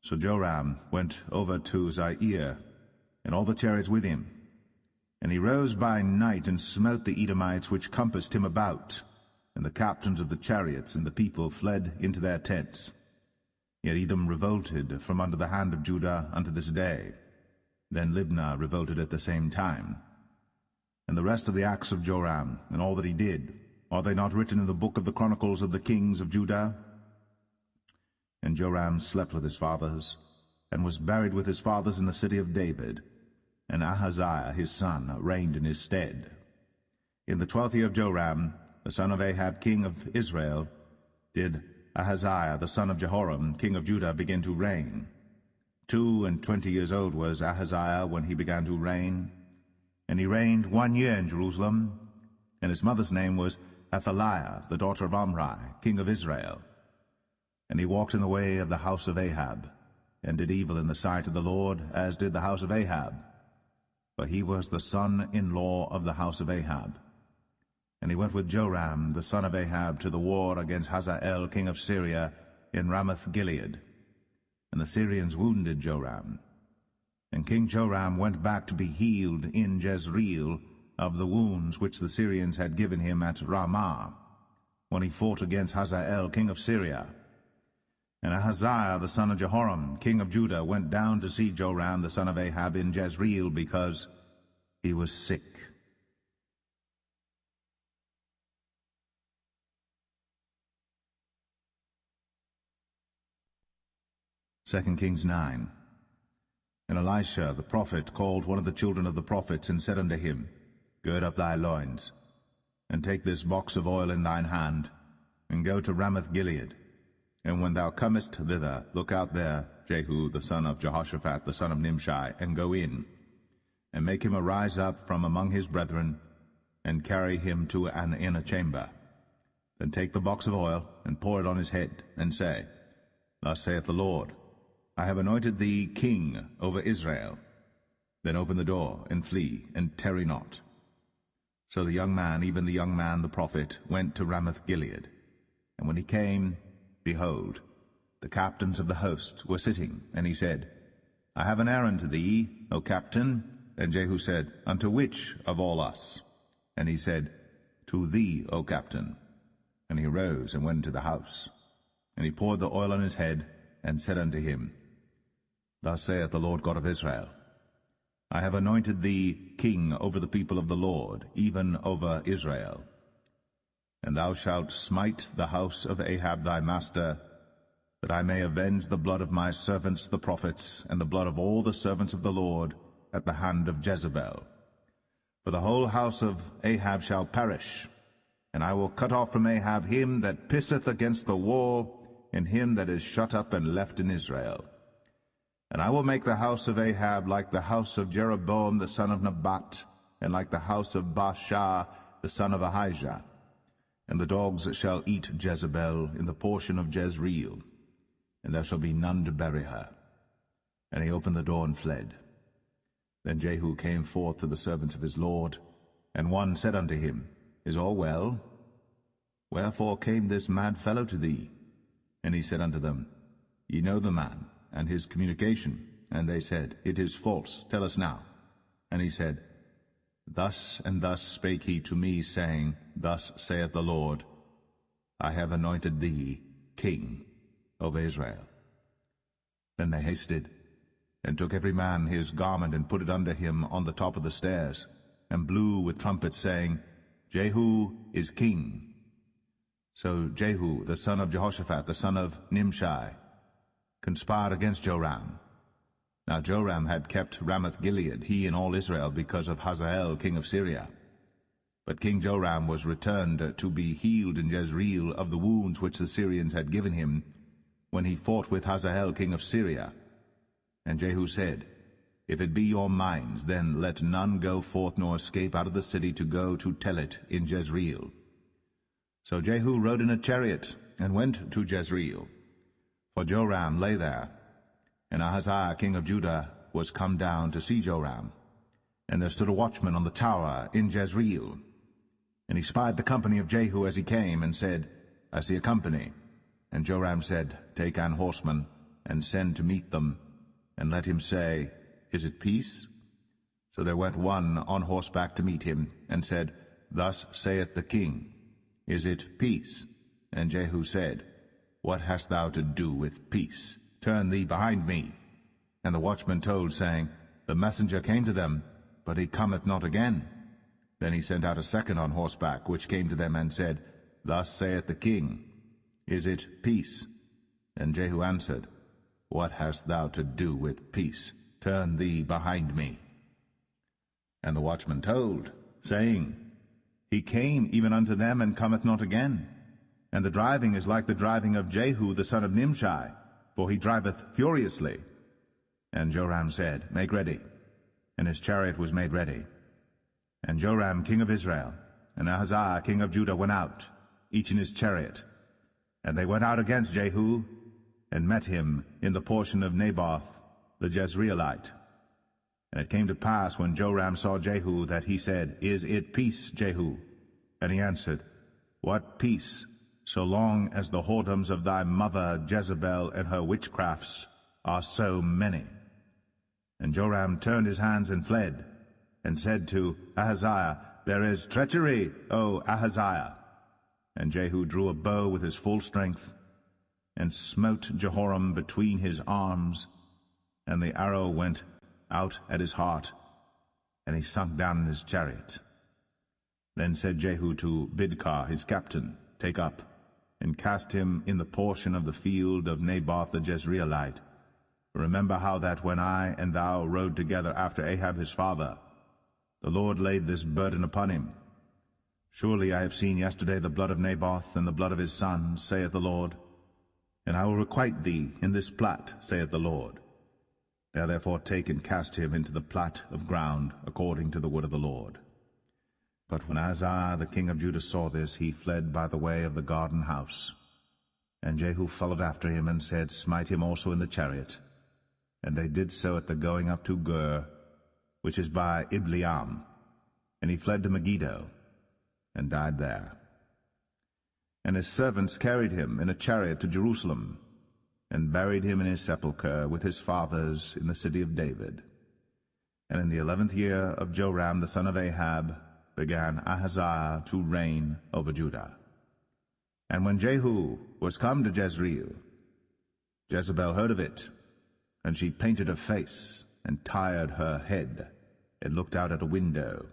So Joram went over to Zair, and all the chariots with him. And he rose by night, and smote the Edomites which compassed him about, and the captains of the chariots and the people fled into their tents. Yet Edom revolted from under the hand of Judah unto this day. Then Libnah revolted at the same time. And the rest of the acts of Joram, and all that he did, are they not written in the book of the chronicles of the kings of Judah? And Joram slept with his fathers, and was buried with his fathers in the city of David. And Ahaziah his son reigned in his stead. In the 12th year of Joram, the son of Ahab king of Israel, did Ahaziah the son of Jehoram king of Judah begin to reign. 22 years old was Ahaziah when he began to reign. And he reigned 1 year in Jerusalem, and his mother's name was Athaliah, the daughter of Omri, king of Israel. And he walked in the way of the house of Ahab, and did evil in the sight of the Lord, as did the house of Ahab. For he was the son-in-law of the house of Ahab. And he went with Joram, the son of Ahab, to the war against Hazael, king of Syria, in Ramoth-Gilead. And the Syrians wounded Joram. And King Joram went back to be healed in Jezreel of the wounds which the Syrians had given him at Ramah, when he fought against Hazael, king of Syria. And Ahaziah the son of Jehoram, king of Judah, went down to see Joram the son of Ahab in Jezreel, because he was sick. Second Kings 9. And Elisha the prophet called one of the children of the prophets, and said unto him, Gird up thy loins, and take this box of oil in thine hand, and go to Ramoth-Gilead. And when thou comest thither, look out there Jehu the son of Jehoshaphat the son of Nimshi, and go in, and make him arise up from among his brethren, and carry him to an inner chamber. Then take the box of oil, and pour it on his head, and say, Thus saith the Lord, I have anointed thee king over Israel. Then open the door, and flee, and tarry not. So the young man, even the young man the prophet, went to Ramoth-Gilead. And when he came, behold, the captains of the host were sitting. And he said, I have an errand to thee, O captain. And Jehu said, Unto which of all us? And he said, To thee, O captain. And he arose and went into the house. And he poured the oil on his head, and said unto him, Thus saith the Lord God of Israel, I have anointed thee king over the people of the Lord, even over Israel. And thou shalt smite the house of Ahab thy master, that I may avenge the blood of my servants the prophets, and the blood of all the servants of the Lord, at the hand of Jezebel. For the whole house of Ahab shall perish, and I will cut off from Ahab him that pisseth against the wall, and him that is shut up and left in Israel. And I will make the house of Ahab like the house of Jeroboam the son of Nebat, and like the house of Baasha the son of Ahijah. And the dogs shall eat Jezebel in the portion of Jezreel, and there shall be none to bury her. And he opened the door and fled. Then Jehu came forth to the servants of his lord, and one said unto him, is all well? Wherefore came this mad fellow to thee? And he said unto them, Ye know the man, and his communication. And they said, It is false, tell us now. And he said, Thus and thus spake he to me, saying, Thus saith the Lord, I have anointed thee king over Israel. Then they hasted, and took every man his garment, and put it under him on the top of the stairs, and blew with trumpets, saying, Jehu is king. So Jehu, the son of Jehoshaphat, the son of Nimshi, conspired against Joram. Now Joram had kept Ramoth-Gilead, he and all Israel, because of Hazael king of Syria. But King Joram was returned to be healed in Jezreel of the wounds which the Syrians had given him, when he fought with Hazael king of Syria. And Jehu said, If it be your minds, then let none go forth nor escape out of the city to go to tell it in Jezreel. So Jehu rode in a chariot, and went to Jezreel. For Joram lay there, and Ahaziah king of Judah was come down to see Joram. And there stood a watchman on the tower in Jezreel. And he spied the company of Jehu as he came, and said, I see a company. And Joram said, Take an horseman, and send to meet them, and let him say, Is it peace? So there went one on horseback to meet him, and said, Thus saith the king, Is it peace? And Jehu said, What hast thou to do with peace? Turn thee behind me. And the watchman told, saying, The messenger came to them, but he cometh not again. Then he sent out a second on horseback, which came to them, and said, Thus saith the king, Is it peace? And Jehu answered, What hast thou to do with peace? Turn thee behind me. And the watchman told, saying, He came even unto them, and cometh not again. And the driving is like the driving of Jehu the son of Nimshi, for he driveth furiously. And Joram said, Make ready. And his chariot was made ready. And Joram king of Israel, and Ahaziah king of Judah went out, each in his chariot. And they went out against Jehu, and met him in the portion of Naboth the Jezreelite. And it came to pass, when Joram saw Jehu, that he said, Is it peace, Jehu? And he answered, What peace, so long as the whoredoms of thy mother Jezebel and her witchcrafts are so many? And Joram turned his hands and fled, and said to Ahaziah, There is treachery, O Ahaziah. And Jehu drew a bow with his full strength, and smote Jehoram between his arms, and the arrow went out at his heart, and he sunk down in his chariot. Then said Jehu to Bidkar his captain, Take up, and cast him in the portion of the field of Naboth the Jezreelite. Remember how that when I and thou rode together after Ahab his father, the Lord laid this burden upon him. Surely I have seen yesterday the blood of Naboth and the blood of his sons, saith the Lord. And I will requite thee in this plat, saith the Lord. Now therefore take and cast him into the plat of ground, according to the word of the Lord. But when Ahaziah the king of Judah saw this, he fled by the way of the garden house. And Jehu followed after him, and said, Smite him also in the chariot. And they did so at the going up to Gur, which is by Ibleam. And he fled to Megiddo, and died there. And his servants carried him in a chariot to Jerusalem, and buried him in his sepulchre with his fathers in the city of David. And in the 11th year of Joram the son of Ahab began Ahaziah to reign over Judah. And when Jehu was come to Jezreel, Jezebel heard of it, and she painted her face, and tired her head, and looked out at a window.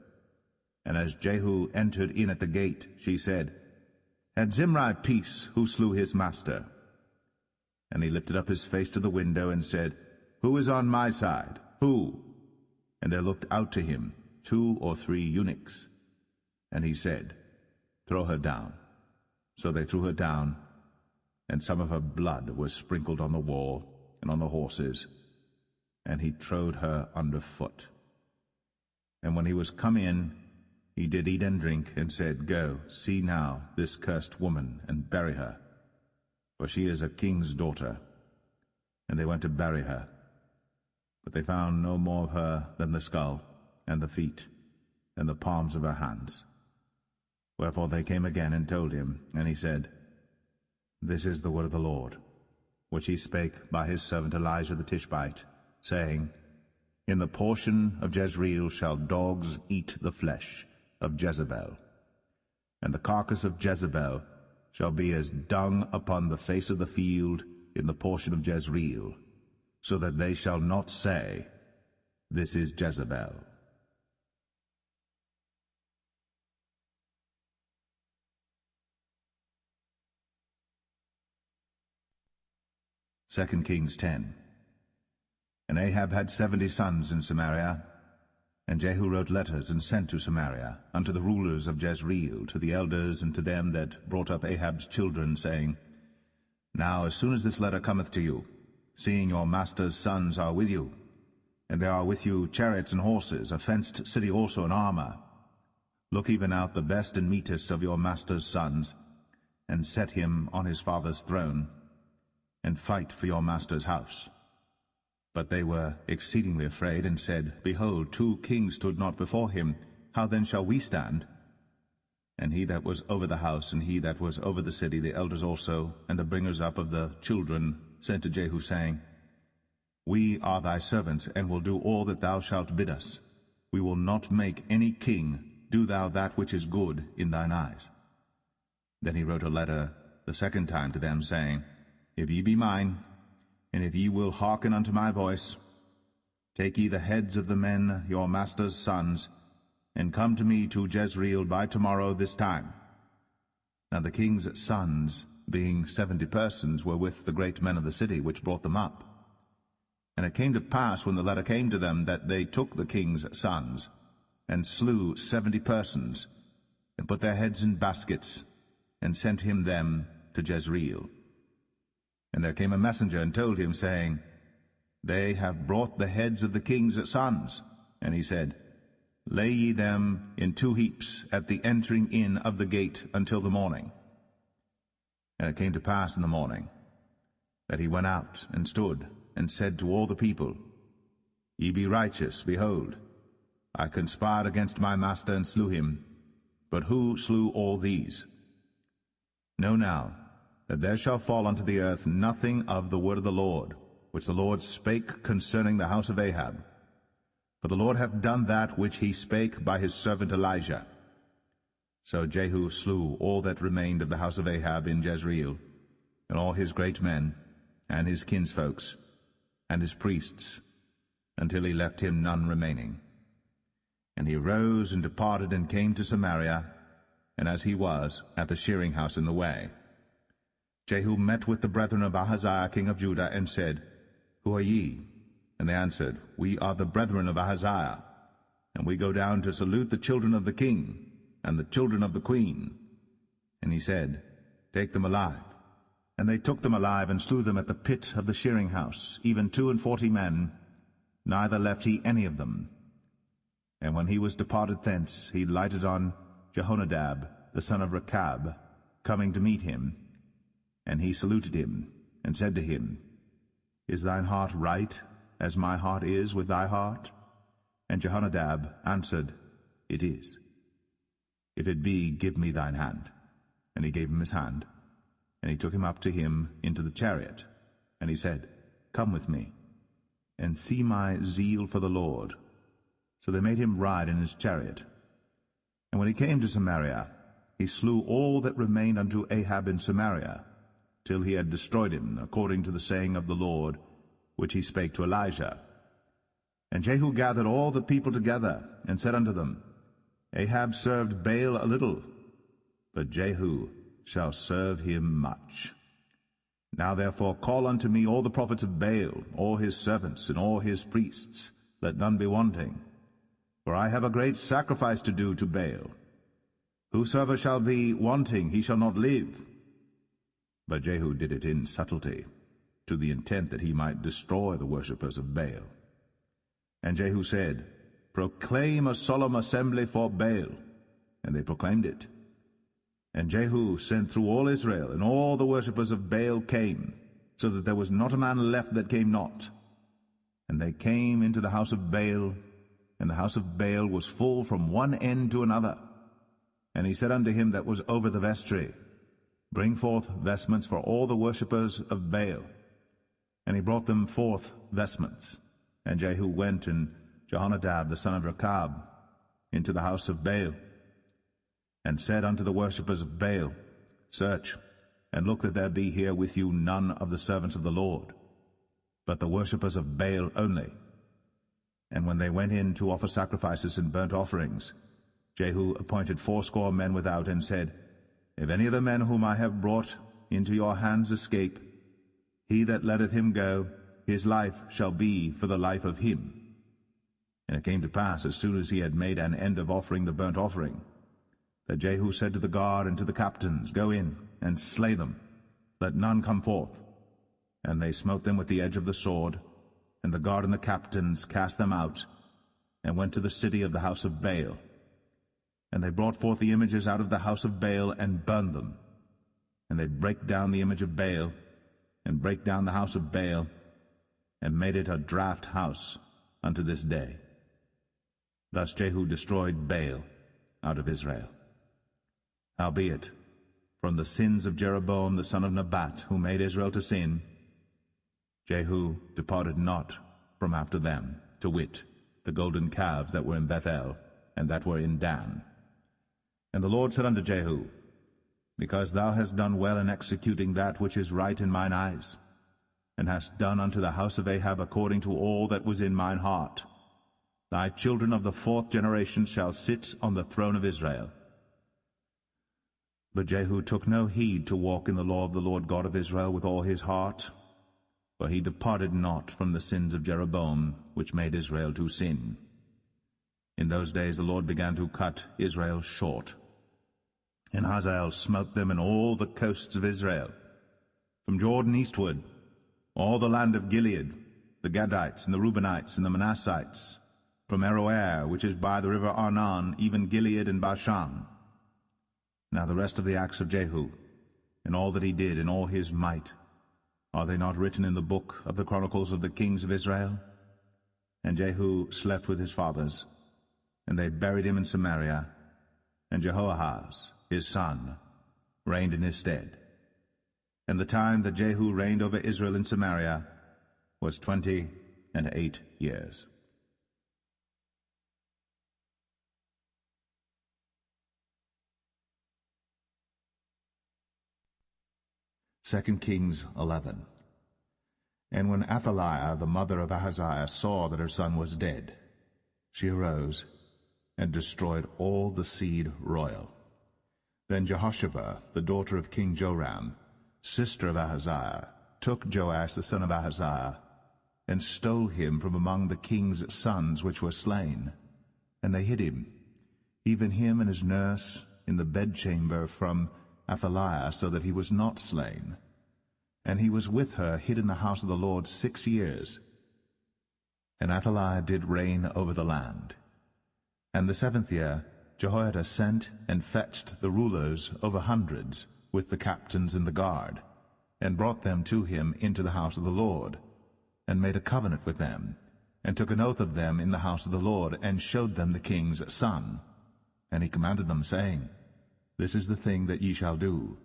And as Jehu entered in at the gate, she said, Had Zimri peace, who slew his master? And he lifted up his face to the window, and said, Who is on my side? Who? And there looked out to him 2 or 3 eunuchs. And he said, Throw her down. So they threw her down, and some of her blood was sprinkled on the wall and on the horses, and he trode her under foot. And when he was come in, he did eat and drink, and said, Go, see now this cursed woman, and bury her, for she is a king's daughter. And they went to bury her. But they found no more of her than the skull, and the feet, and the palms of her hands. Wherefore they came again and told him, and he said, This is the word of the Lord, which he spake by his servant Elijah the Tishbite, saying, In the portion of Jezreel shall dogs eat the flesh of Jezebel, and the carcass of Jezebel shall be as dung upon the face of the field in the portion of Jezreel, so that they shall not say, This is Jezebel. Second Kings 10. And Ahab had 70 sons in Samaria, and Jehu wrote letters and sent to Samaria unto the rulers of Jezreel, to the elders, and to them that brought up Ahab's children, saying, Now as soon as this letter cometh to you, seeing your master's sons are with you, and there are with you chariots and horses, a fenced city also, and armor, look even out the best and meetest of your master's sons, and set him on his father's throne, and fight for your master's house. But they were exceedingly afraid, and said, Behold, 2 kings stood not before him. How then shall we stand? And he that was over the house, and he that was over the city, the elders also, and the bringers up of the children, sent to Jehu, saying, We are thy servants, and will do all that thou shalt bid us. We will not make any king. Do thou that which is good in thine eyes. Then he wrote a letter the second time to them, saying, If ye be mine, and if ye will hearken unto my voice, take ye the heads of the men your master's sons, and come to me to Jezreel by tomorrow this time. Now the king's sons, being 70 persons, were with the great men of the city, which brought them up. And it came to pass, when the letter came to them, that they took the king's sons, and slew 70 persons, and put their heads in baskets, and sent him them to Jezreel. And there came a messenger and told him, saying, They have brought the heads of the king's sons. And he said, Lay ye them in 2 heaps at the entering in of the gate until the morning. And it came to pass in the morning that he went out and stood, and said to all the people, Ye be righteous, behold, I conspired against my master, and slew him. But who slew all these? Know now, that there shall fall unto the earth nothing of the word of the Lord, which the Lord spake concerning the house of Ahab. For the Lord hath done that which he spake by his servant Elijah. So Jehu slew all that remained of the house of Ahab in Jezreel, and all his great men, and his kinsfolks, and his priests, until he left him none remaining. And he rose and departed, and came to Samaria, and as he was at the shearing house in the way, Jehu met with the brethren of Ahaziah king of Judah, and said, Who are ye? And they answered, We are the brethren of Ahaziah, and we go down to salute the children of the king, and the children of the queen. And he said, Take them alive. And they took them alive, and slew them at the pit of the shearing house, even 42 men, neither left he any of them. And when he was departed thence, he lighted on Jehonadab, the son of Rechab, coming to meet him. And he saluted him, and said to him, Is thine heart right, as my heart is with thy heart? And Jehonadab answered, It is. If it be, give me thine hand. And he gave him his hand. And he took him up to him into the chariot. And he said, Come with me, and see my zeal for the Lord. So they made him ride in his chariot. And when he came to Samaria, he slew all that remained unto Ahab in Samaria, till he had destroyed him, according to the saying of the Lord, which he spake to Elijah. And Jehu gathered all the people together, and said unto them, Ahab served Baal a little, but Jehu shall serve him much. Now therefore call unto me all the prophets of Baal, all his servants, and all his priests, let none be wanting. For I have a great sacrifice to do to Baal. Whosoever shall be wanting, he shall not live. But Jehu did it in subtlety, to the intent that he might destroy the worshippers of Baal. And Jehu said, Proclaim a solemn assembly for Baal. And they proclaimed it. And Jehu sent through all Israel, and all the worshippers of Baal came, so that there was not a man left that came not. And they came into the house of Baal, and the house of Baal was full from one end to another. And he said unto him that was over the vestry, Bring forth vestments for all the worshippers of Baal. And he brought them forth vestments. And Jehu went, and Jehonadab the son of Rechab, into the house of Baal, and said unto the worshippers of Baal, Search, and look that there be here with you none of the servants of the Lord, but the worshippers of Baal only. And when they went in to offer sacrifices and burnt offerings, Jehu appointed 80 men without, and said, If any of the men whom I have brought into your hands escape, he that letteth him go, his life shall be for the life of him. And it came to pass, as soon as he had made an end of offering the burnt offering, that Jehu said to the guard and to the captains, Go in, and slay them, let none come forth. And they smote them with the edge of the sword, and the guard and the captains cast them out, and went to the city of the house of Baal. And they brought forth the images out of the house of Baal, and burned them. And they brake down the image of Baal, and brake down the house of Baal, and made it a draught house unto this day. Thus Jehu destroyed Baal out of Israel. Howbeit, from the sins of Jeroboam the son of Nebat, who made Israel to sin, Jehu departed not from after them, to wit, the golden calves that were in Bethel, and that were in Dan. And the Lord said unto Jehu, Because thou hast done well in executing that which is right in mine eyes, and hast done unto the house of Ahab according to all that was in mine heart, thy children of the 4th generation shall sit on the throne of Israel. But Jehu took no heed to walk in the law of the Lord God of Israel with all his heart, for he departed not from the sins of Jeroboam, which made Israel to sin. In those days the Lord began to cut Israel short, and Hazael smote them in all the coasts of Israel, from Jordan eastward, all the land of Gilead, the Gadites, and the Reubenites, and the Manassites, from Aroer, which is by the river Arnon, even Gilead and Bashan. Now the rest of the acts of Jehu, and all that he did, and all his might, are they not written in the book of the chronicles of the kings of Israel? And Jehu slept with his fathers, and they buried him in Samaria, and Jehoahaz, his son, reigned in his stead. And the time that Jehu reigned over Israel in Samaria was 28 years. Second Kings 11. And when Athaliah, the mother of Ahaziah, saw that her son was dead, she arose and destroyed all the seed royal. Then Jehoshaphat, the daughter of King Joram, sister of Ahaziah, took Joash the son of Ahaziah, and stole him from among the king's sons which were slain. And they hid him, even him and his nurse, in the bedchamber from Athaliah, so that he was not slain. And he was with her hid in the house of the Lord 6 years. And Athaliah did reign over the land. And the 7th year Jehoiada sent and fetched the rulers over hundreds, with the captains and the guard, and brought them to him into the house of the Lord, and made a covenant with them, and took an oath of them in the house of the Lord, and showed them the king's son. And he commanded them, saying, This is the thing that ye shall do.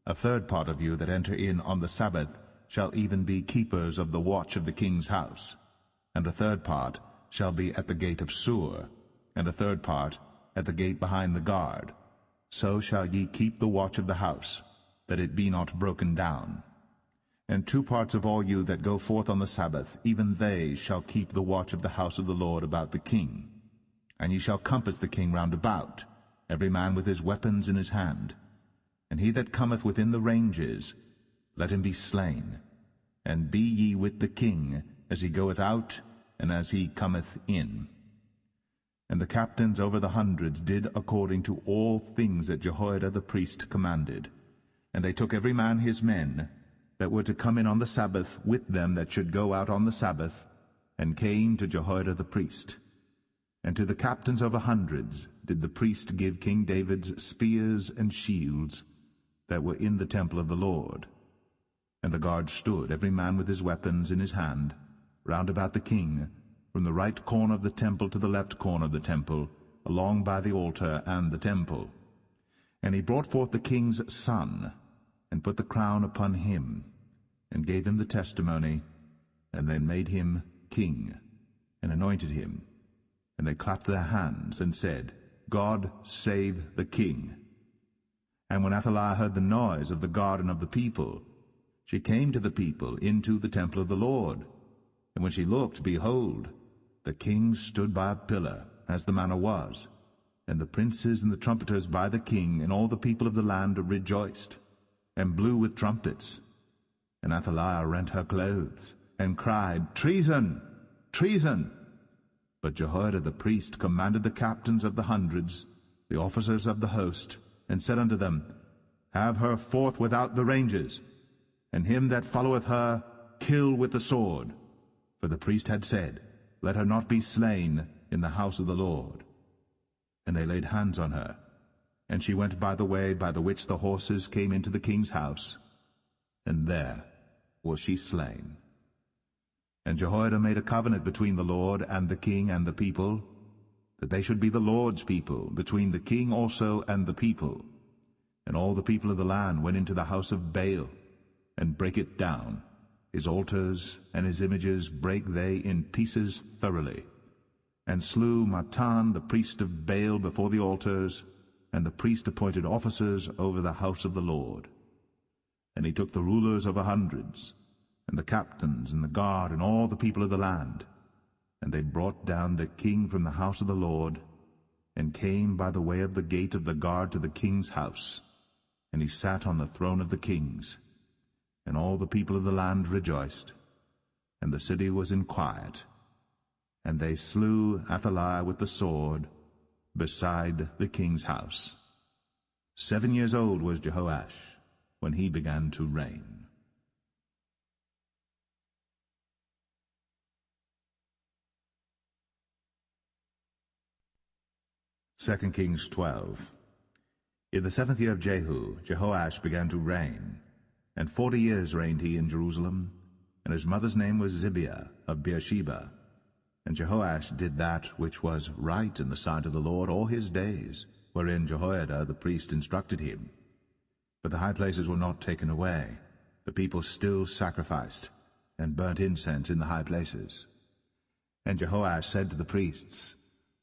A third part of you that enter in on the Sabbath shall even be keepers of the watch of the king's house, and a third part shall be at the gate of Sur, and a third part at the gate behind the guard. So shall ye keep the watch of the house, that it be not broken down. And 2 parts of all you that go forth on the Sabbath, even they shall keep the watch of the house of the Lord about the king. And ye shall compass the king round about, every man with his weapons in his hand. And he that cometh within the ranges, let him be slain. And be ye with the king, as he goeth out, and as he cometh in. And the captains over the hundreds did according to all things that Jehoiada the priest commanded. And they took every man his men, that were to come in on the Sabbath, with them that should go out on the Sabbath, and came to Jehoiada the priest. And to the captains over hundreds did the priest give King David's spears and shields, that were in the temple of the Lord. And the guard stood, every man with his weapons in his hand, round about the king, from the right corner of the temple to the left corner of the temple, along by the altar and the temple. And he brought forth the king's son, and put the crown upon him, and gave him the testimony, and then made him king, and anointed him. And they clapped their hands, and said, God save the king. And when Athaliah heard the noise of the guard and of the people, she came to the people into the temple of the Lord. And when she looked, behold, the king stood by a pillar, as the manner was. And the princes and the trumpeters by the king, and all the people of the land rejoiced, and blew with trumpets. And Athaliah rent her clothes, and cried, Treason! Treason! But Jehoiada the priest commanded the captains of the hundreds, the officers of the host, and said unto them, Have her forth without the ranges, and him that followeth her kill with the sword. For the priest had said, Let her not be slain in the house of the Lord. And they laid hands on her, and she went by the way by the which the horses came into the king's house, and there was she slain. And Jehoiada made a covenant between the Lord and the king and the people, that they should be the Lord's people, between the king also and the people. And all the people of the land went into the house of Baal, and brake it down. His altars and his images brake they in pieces thoroughly, and slew Mattan the priest of Baal before the altars, and the priest appointed officers over the house of the Lord. And he took the rulers of 100s, and the captains, and the guard, and all the people of the land, and they brought down the king from the house of the Lord, and came by the way of the gate of the guard to the king's house, and he sat on the throne of the kings. And all the people of the land rejoiced, and the city was in quiet. And they slew Athaliah with the sword beside the king's house. 7 years old was Jehoash when he began to reign. 2 Kings 12. In the 7th year of Jehu, Jehoash began to reign, and 40 years reigned he in Jerusalem, and his mother's name was Zibiah of Beersheba. And Jehoash did that which was right in the sight of the Lord all his days, wherein Jehoiada the priest instructed him. But the high places were not taken away. The people still sacrificed, and burnt incense in the high places. And Jehoash said to the priests,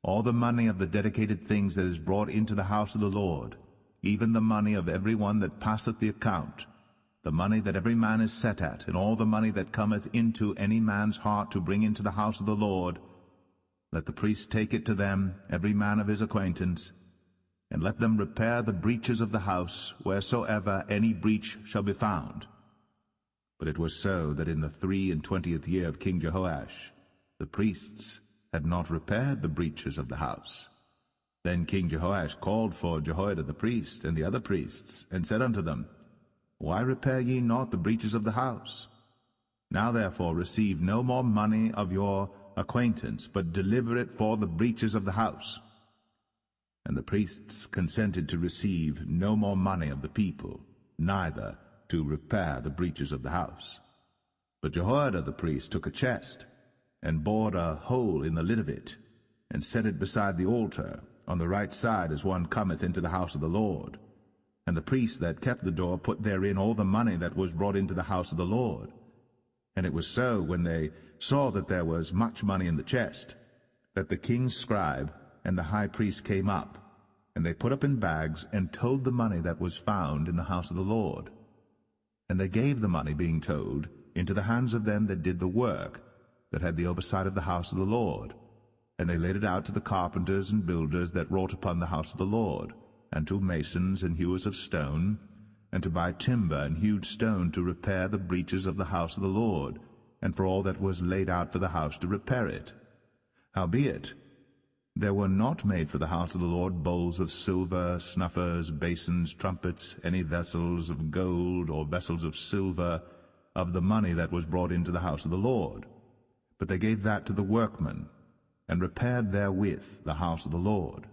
All the money of the dedicated things that is brought into the house of the Lord, even the money of every one that passeth the account, the money that every man is set at, and all the money that cometh into any man's heart to bring into the house of the Lord, let the priest take it to them, every man of his acquaintance, and let them repair the breaches of the house, wheresoever any breach shall be found. But it was so that in the 23 year of King Jehoash, the priests had not repaired the breaches of the house. Then King Jehoash called for Jehoiada the priest and the other priests, and said unto them, Why repair ye not the breaches of the house? Now therefore receive no more money of your acquaintance, but deliver it for the breaches of the house. And the priests consented to receive no more money of the people, neither to repair the breaches of the house. But Jehoiada the priest took a chest, and bored a hole in the lid of it, and set it beside the altar, on the right side as one cometh into the house of the Lord. And the priest that kept the door put therein all the money that was brought into the house of the Lord. And it was so, when they saw that there was much money in the chest, that the king's scribe and the high priest came up, and they put up in bags, and told the money that was found in the house of the Lord. And they gave the money, being told, into the hands of them that did the work, that had the oversight of the house of the Lord. And they laid it out to the carpenters and builders that wrought upon the house of the Lord, and to masons and hewers of stone, and to buy timber and hewed stone to repair the breaches of the house of the Lord, and for all that was laid out for the house to repair it. Howbeit, there were not made for the house of the Lord bowls of silver, snuffers, basins, trumpets, any vessels of gold, or vessels of silver, of the money that was brought into the house of the Lord. But they gave that to the workmen, and repaired therewith the house of the Lord.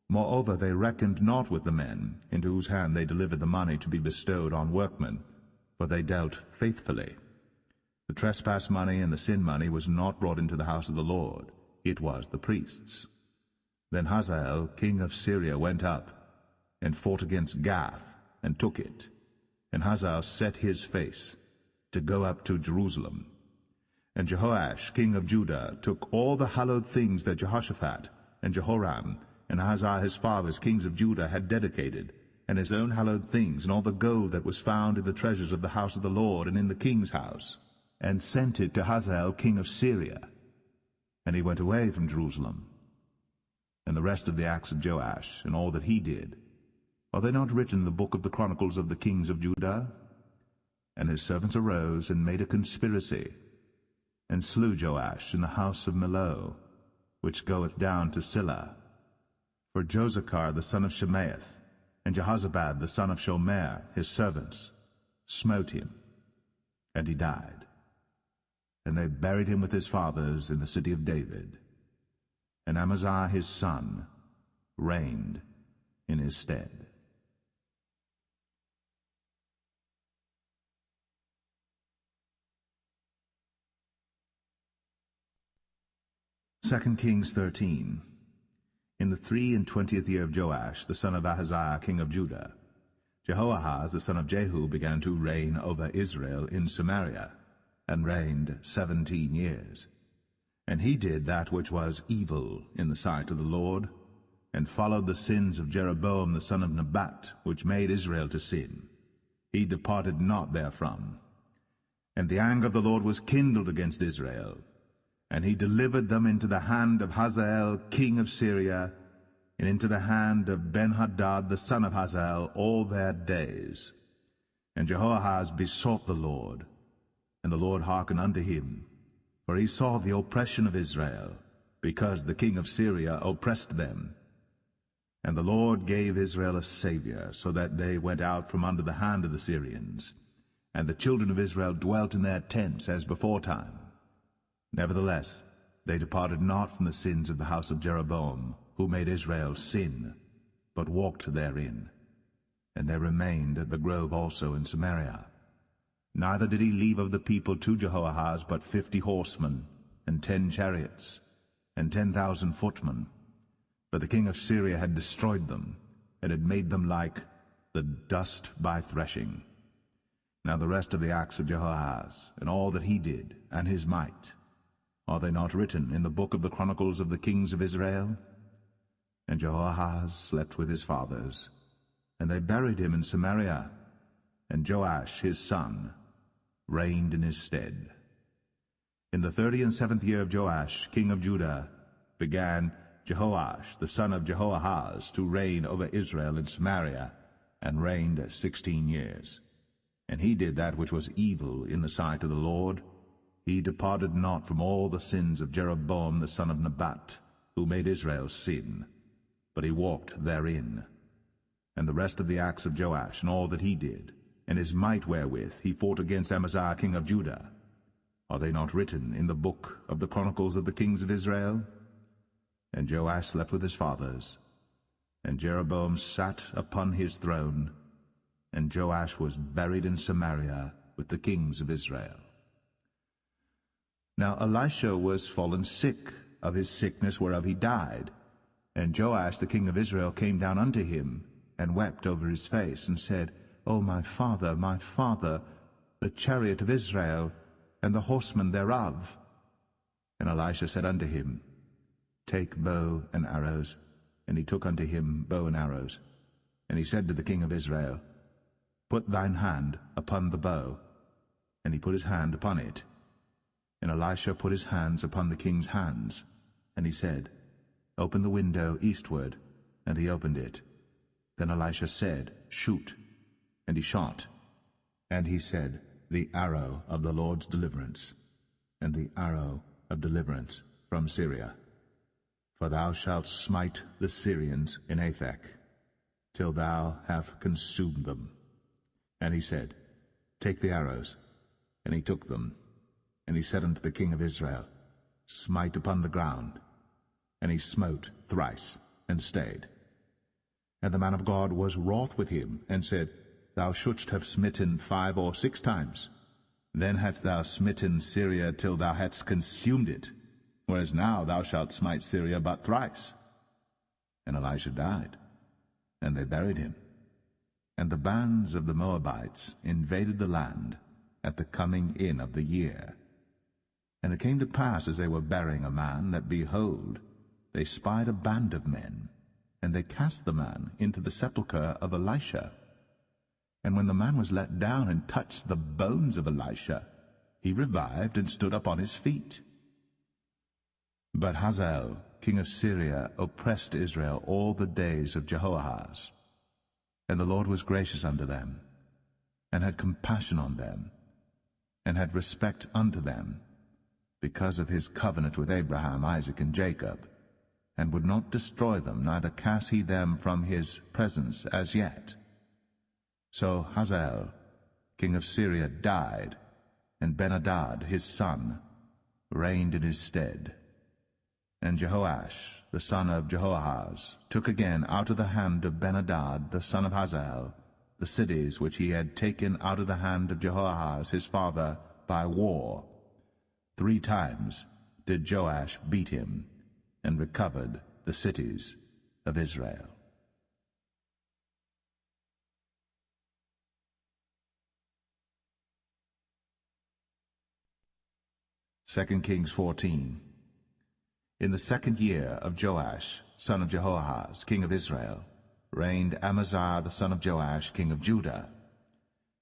Moreover, they reckoned not with the men, into whose hand they delivered the money to be bestowed on workmen, for they dealt faithfully. The trespass money and the sin money was not brought into the house of the Lord, it was the priests. Then Hazael king of Syria went up, and fought against Gath, and took it. And Hazael set his face to go up to Jerusalem. And Jehoash king of Judah took all the hallowed things that Jehoshaphat and Jehoram and Ahaziah his fathers, kings of Judah, had dedicated, and his own hallowed things, and all the gold that was found in the treasures of the house of the Lord and in the king's house, and sent it to Hazael king of Syria. And he went away from Jerusalem. And the rest of the acts of Joash, and all that he did, are they not written in the book of the chronicles of the kings of Judah? And his servants arose and made a conspiracy, and slew Joash in the house of Millo, which goeth down to Silla. For Josachar the son of Shemaeth, and Jehozabad the son of Shomer, his servants, smote him, and he died. And they buried him with his fathers in the city of David. And Amaziah his son reigned in his stead. 2 Kings 13. In the 23 year of Joash, the son of Ahaziah, king of Judah, Jehoahaz, the son of Jehu, began to reign over Israel in Samaria, and reigned 17 years. And he did that which was evil in the sight of the Lord, and followed the sins of Jeroboam the son of Nebat, which made Israel to sin. He departed not therefrom. And the anger of the Lord was kindled against Israel, and he delivered them into the hand of Hazael king of Syria, and into the hand of Benhadad the son of Hazael all their days. And Jehoahaz besought the Lord, and the Lord hearkened unto him, for he saw the oppression of Israel, because the king of Syria oppressed them. And the Lord gave Israel a Saviour, so that they went out from under the hand of the Syrians, and the children of Israel dwelt in their tents as beforetime. Nevertheless, they departed not from the sins of the house of Jeroboam, who made Israel sin, but walked therein. And they remained at the grove also in Samaria. Neither did he leave of the people to Jehoahaz but 50 horsemen, and 10 chariots, and 10,000 footmen. For the king of Syria had destroyed them, and had made them like the dust by threshing. Now the rest of the acts of Jehoahaz, and all that he did, and his might, are they not written in the book of the chronicles of the kings of Israel? And Jehoahaz slept with his fathers, and they buried him in Samaria, and Joash his son reigned in his stead. In the 37th year of Joash king of Judah began Jehoash the son of Jehoahaz to reign over Israel in Samaria, and reigned 16 years. And he did that which was evil in the sight of the Lord. He departed not from all the sins of Jeroboam the son of Nebat, who made Israel sin, but he walked therein. And the rest of the acts of Joash, and all that he did, and his might wherewith he fought against Amaziah king of Judah, are they not written in the book of the chronicles of the kings of Israel? And Joash slept with his fathers, and Jeroboam sat upon his throne, and Joash was buried in Samaria with the kings of Israel. Now Elisha was fallen sick of his sickness whereof he died. And Joash the king of Israel came down unto him, and wept over his face, and said, O my father, the chariot of Israel, and the horsemen thereof. And Elisha said unto him, Take bow and arrows. And he took unto him bow and arrows. And he said to the king of Israel, Put thine hand upon the bow. And he put his hand upon it. And Elisha put his hands upon the king's hands. And he said, Open the window eastward. And he opened it. Then Elisha said, Shoot. And he shot. And he said, The arrow of the Lord's deliverance, and the arrow of deliverance from Syria. For thou shalt smite the Syrians in Aphek, till thou have consumed them. And he said, Take the arrows. And he took them. And he said unto the king of Israel, Smite upon the ground. And he smote thrice, and stayed. And the man of God was wroth with him, and said, Thou shouldst have smitten 5 or 6 times. Then hadst thou smitten Syria till thou hadst consumed it, whereas now thou shalt smite Syria but thrice. And Elisha died. and they buried him. And the bands of the Moabites invaded the land at the coming in of the year. And it came to pass, as they were burying a man, that, behold, they spied a band of men, and they cast the man into the sepulchre of Elisha. And when the man was let down and touched the bones of Elisha, he revived and stood up on his feet. But Hazael, king of Syria, oppressed Israel all the days of Jehoahaz. And the Lord was gracious unto them, and had compassion on them, and had respect unto them, because of his covenant with Abraham, Isaac, and Jacob, and would not destroy them, neither cast he them from his presence as yet. So Hazael, king of Syria, died, and Ben-Hadad his son reigned in his stead. And Jehoash, the son of Jehoahaz, took again out of the hand of Ben-Hadad the son of Hazael the cities which he had taken out of the hand of Jehoahaz his father by war. 3 times did Joash beat him, and recovered the cities of Israel. Second Kings 14. In the 2nd year of Joash, son of Jehoahaz, king of Israel, reigned Amaziah the son of Joash, king of Judah.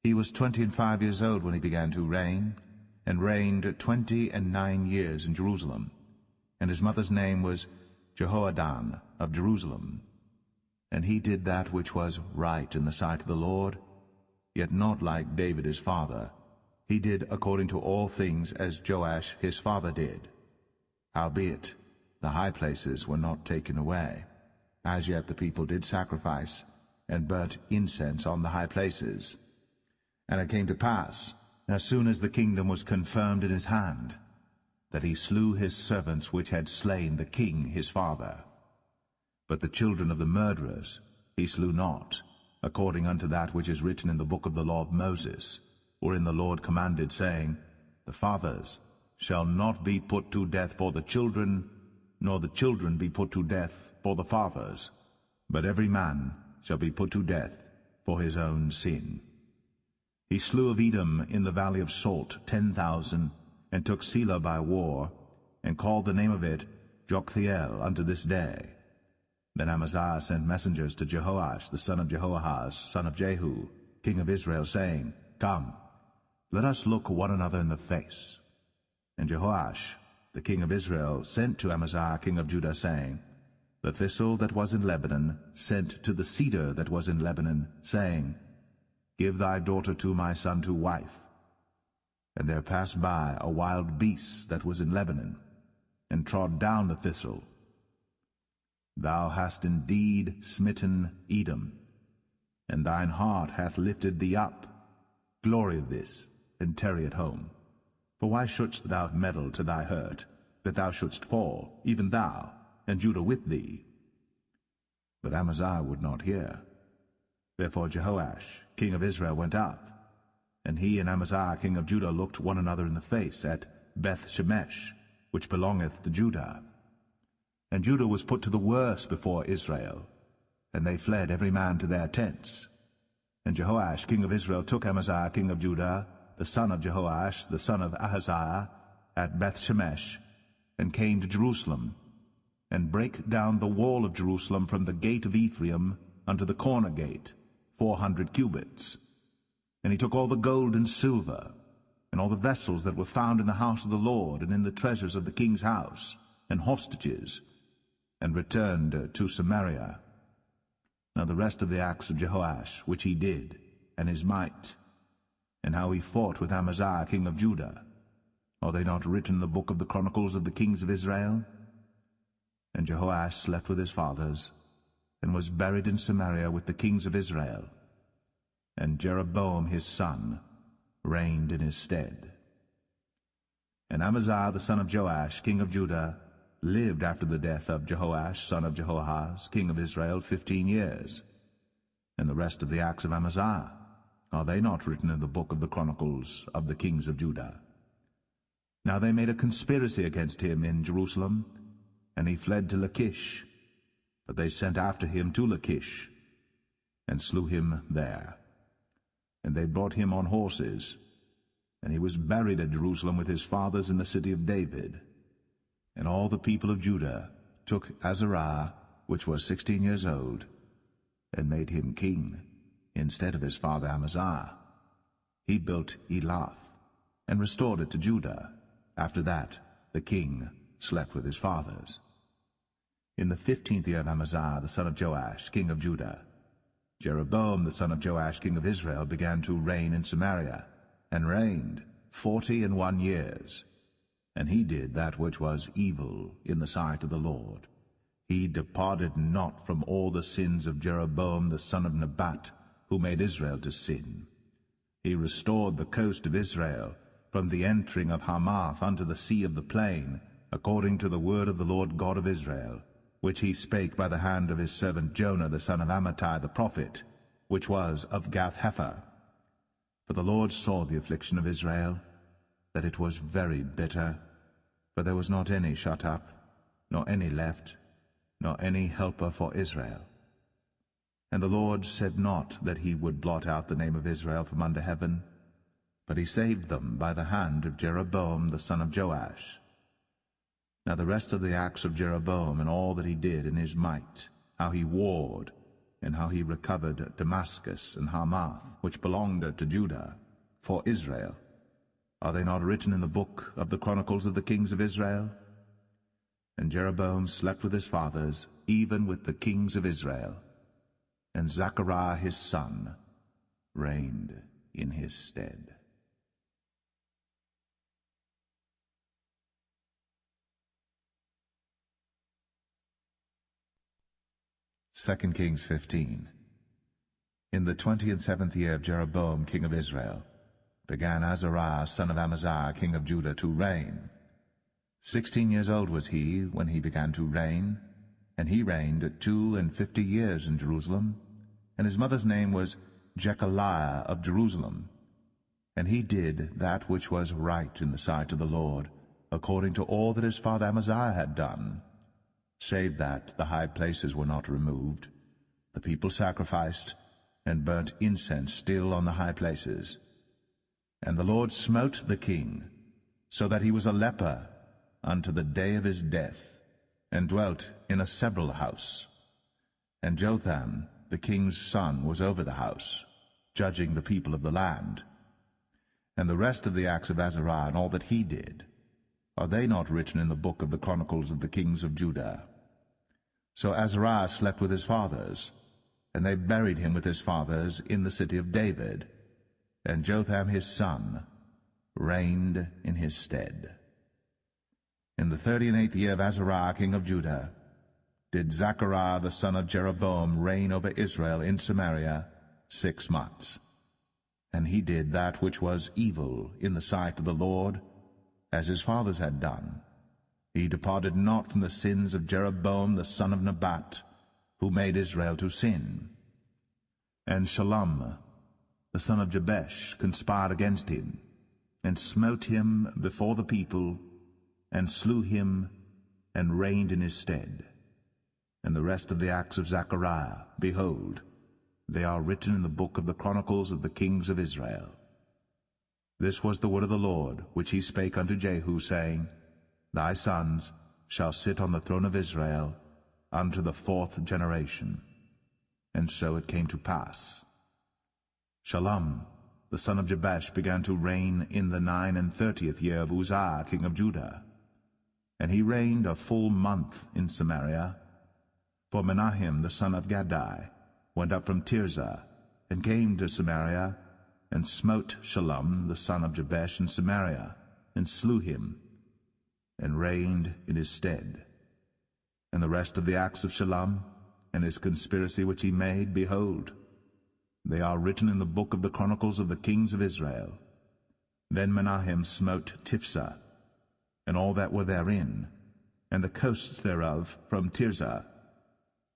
He was 25 years old when he began to reign, and reigned 29 years in Jerusalem. And his mother's name was Jehoadan of Jerusalem. And he did that which was right in the sight of the Lord, yet not like David his father. He did according to all things as Joash his father did. Howbeit, the high places were not taken away. As yet the people did sacrifice, and burnt incense on the high places. And it came to pass, as soon as the kingdom was confirmed in his hand, that he slew his servants which had slain the king his father. But the children of the murderers he slew not, according unto that which is written in the book of the law of Moses, wherein the Lord commanded, saying, The fathers shall not be put to death for the children, nor the children be put to death for the fathers, but every man shall be put to death for his own sin. He slew of Edom in the valley of Salt 10,000, and took Selah by war, and called the name of it Joktheel unto this day. Then Amaziah sent messengers to Jehoash the son of Jehoahaz, son of Jehu, king of Israel, saying, Come, let us look one another in the face. And Jehoash the king of Israel sent to Amaziah king of Judah, saying, The thistle that was in Lebanon sent to the cedar that was in Lebanon, saying, Give thy daughter to my son to wife. And there passed by a wild beast that was in Lebanon, and trod down the thistle. Thou hast indeed smitten Edom, and thine heart hath lifted thee up. Glory of this, and tarry at home. For why shouldst thou meddle to thy hurt, that thou shouldst fall, even thou, and Judah with thee? But Amaziah would not hear. Therefore Jehoash, king of Israel, went up, and he and Amaziah king of Judah looked one another in the face at Beth-shemesh, which belongeth to Judah. And Judah was put to the worse before Israel, and they fled every man to their tents. And Jehoash king of Israel took Amaziah king of Judah, the son of Jehoash, the son of Ahaziah, at Beth-shemesh, and came to Jerusalem, and brake down the wall of Jerusalem from the gate of Ephraim unto the corner gate, 400 cubits. And he took all the gold and silver, and all the vessels that were found in the house of the Lord, and in the treasures of the king's house, and hostages, and returned to Samaria. Now the rest of the acts of Jehoash, which he did, and his might, and how he fought with Amaziah king of Judah, are they not written in the book of the chronicles of the kings of Israel? And Jehoash slept with his fathers, and was buried in Samaria with the kings of Israel. And Jeroboam his son reigned in his stead. And Amaziah the son of Joash, king of Judah, lived after the death of Jehoash son of Jehoahaz, king of Israel, 15 years. And the rest of the acts of Amaziah, are they not written in the book of the chronicles of the kings of Judah? Now they made a conspiracy against him in Jerusalem, and he fled to Lachish. But they sent after him to Lachish, and slew him there. And they brought him on horses, and he was buried at Jerusalem with his fathers in the city of David. And all the people of Judah took Azariah, which was 16 years old, and made him king instead of his father Amaziah. He built Elath, and restored it to Judah. After that the king slept with his fathers. In the 15th year of Amaziah, the son of Joash, king of Judah, Jeroboam the son of Joash, king of Israel, began to reign in Samaria, and reigned 41 years. And he did that which was evil in the sight of the Lord. He departed not from all the sins of Jeroboam the son of Nebat, who made Israel to sin. He restored the coast of Israel, from the entering of Hamath unto the sea of the plain, according to the word of the Lord God of Israel, which he spake by the hand of his servant Jonah the son of Amittai the prophet, which was of Gath-hepher. For the Lord saw the affliction of Israel, that it was very bitter, for there was not any shut up, nor any left, nor any helper for Israel. And the Lord said not that he would blot out the name of Israel from under heaven, but he saved them by the hand of Jeroboam the son of Joash. Now the rest of the acts of Jeroboam, and all that he did in his might, how he warred, and how he recovered Damascus and Hamath, which belonged to Judah, for Israel, are they not written in the book of the chronicles of the kings of Israel? And Jeroboam slept with his fathers, even with the kings of Israel, and Zechariah his son reigned in his stead. Second Kings 15. In the 27th year of Jeroboam king of Israel began Azariah son of Amaziah king of Judah to reign. 16 years old was he when he began to reign, and he reigned 52 years in Jerusalem, and his mother's name was Jechaliah of Jerusalem. And he did that which was right in the sight of the Lord, according to all that his father Amaziah had done, save that the high places were not removed. The people sacrificed and burnt incense still on the high places. And the Lord smote the king, so that he was a leper unto the day of his death, and dwelt in a several house. And Jotham the king's son was over the house, judging the people of the land. And the rest of the acts of Azariah, and all that he did, are they not written in the book of the chronicles of the kings of Judah? So Azariah slept with his fathers, and they buried him with his fathers in the city of David, and Jotham his son reigned in his stead. In the 38th year of Azariah king of Judah did Zechariah the son of Jeroboam reign over Israel in Samaria 6 months. And he did that which was evil in the sight of the Lord, as his fathers had done. He departed not from the sins of Jeroboam the son of Nebat, who made Israel to sin. And Shallum the son of Jabesh conspired against him, and smote him before the people, and slew him, and reigned in his stead. And the rest of the acts of Zechariah, behold, they are written in the book of the chronicles of the kings of Israel. This was the word of the Lord, which he spake unto Jehu, saying, Thy sons shall sit on the throne of Israel unto the 4th generation. And so it came to pass. Shallum the son of Jabesh began to reign in the 39th year of Uzziah king of Judah. And he reigned a full month in Samaria. For Menahem the son of Gadai went up from Tirzah, and came to Samaria, and smote Shallum the son of Jabesh in Samaria, and slew him, and reigned in his stead. And the rest of the acts of Shallum, and his conspiracy which he made, behold, they are written in the book of the chronicles of the kings of Israel. Then Menahem smote Tiphsah, and all that were therein, and the coasts thereof from Tirzah,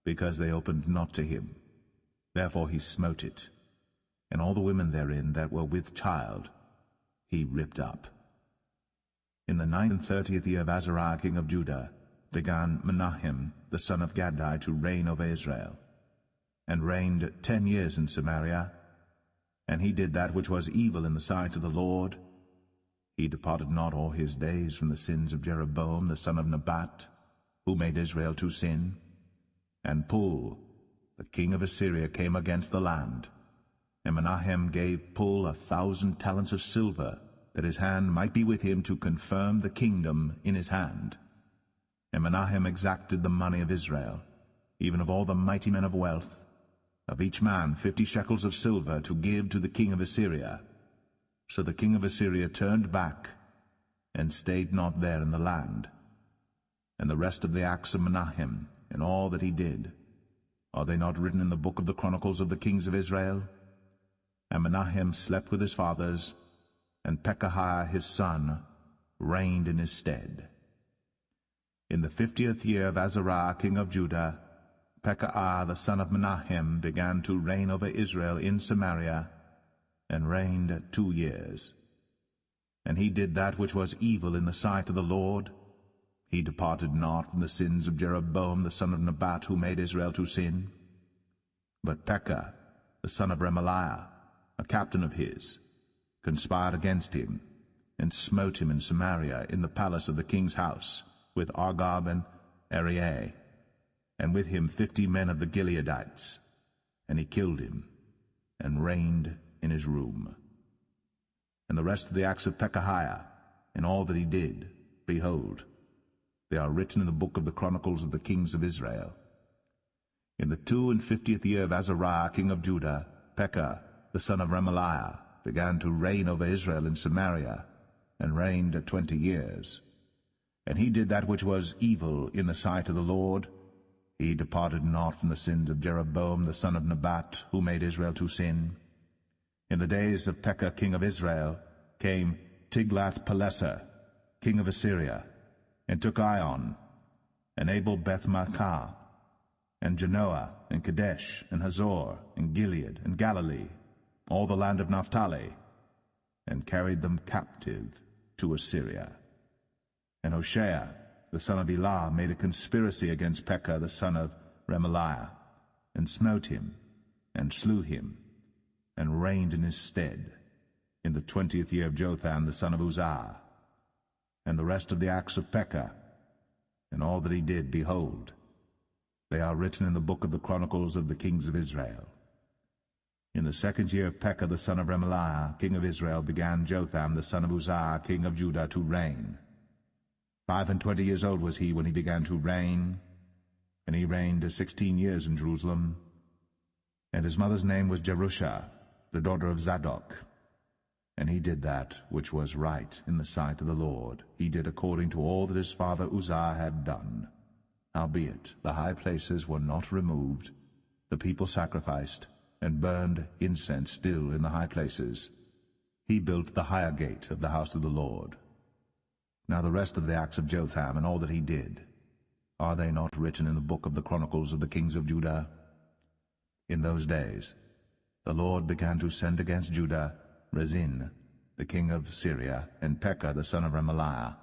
because they opened not to him. Therefore he smote it, and all the women therein that were with child he ripped up. In the 39th year of Azariah king of Judah began Menahem the son of Gadai to reign over Israel. and reigned 10 years in Samaria. And he did that which was evil in the sight of the Lord. He departed not all his days from the sins of Jeroboam the son of Nebat, who made Israel to sin. And Pul, the king of Assyria, came against the land. And Menahem gave Pul 1,000 talents of silver, that his hand might be with him to confirm the kingdom in his hand. And Menahem exacted the money of Israel, even of all the mighty men of wealth, of each man 50 shekels of silver, to give to the king of Assyria. So the king of Assyria turned back, and stayed not there in the land. And the rest of the acts of Menahem, and all that he did, are they not written in the book of the chronicles of the kings of Israel? And Menahem slept with his fathers, and Pekahiah his son reigned in his stead. In the 50th year of Azariah king of Judah, Pekahiah the son of Menahem began to reign over Israel in Samaria, and reigned 2 years. And he did that which was evil in the sight of the Lord. He departed not from the sins of Jeroboam the son of Nebat, who made Israel to sin. But Pekah the son of Remaliah, a captain of his, conspired against him, and smote him in Samaria in the palace of the king's house, with Argob and Arieh, and with him 50 men of the Gileadites. And he killed him, and reigned in his room. And the rest of the acts of Pekahiah, and all that he did, behold, they are written in the book of the chronicles of the kings of Israel. In the 52nd year of Azariah king of Judah, Pekah the son of Remaliah began to reign over Israel in Samaria, and reigned 20 years. And he did that which was evil in the sight of the Lord. He departed not from the sins of Jeroboam the son of Nebat, who made Israel to sin. In the days of Pekah king of Israel came Tiglath-Pileser king of Assyria, and took Ion, and Abel-Beth-Maachah, and Genoa, and Kadesh, and Hazor, and Gilead, and Galilee, all the land of Naphtali, and carried them captive to Assyria. And Hoshea the son of Elah made a conspiracy against Pekah the son of Remaliah, and smote him, and slew him, and reigned in his stead, in the 20th year of Jotham the son of Uzziah. And the rest of the acts of Pekah, and all that he did, behold, they are written in the book of the chronicles of the kings of Israel. In the 2nd year of Pekah the son of Remaliah king of Israel began Jotham the son of Uzziah king of Judah to reign. 25 years old was he when he began to reign, and he reigned 16 years in Jerusalem. And his mother's name was Jerusha, the daughter of Zadok. And he did that which was right in the sight of the Lord. He did according to all that his father Uzziah had done. Howbeit the high places were not removed. The people sacrificed, and burned incense still in the high places. He built the higher gate of the house of the Lord. Now the rest of the acts of Jotham, and all that he did, are they not written in the book of the chronicles of the kings of Judah? In those days the Lord began to send against Judah Rezin, the king of Syria, and Pekah the son of Remaliah.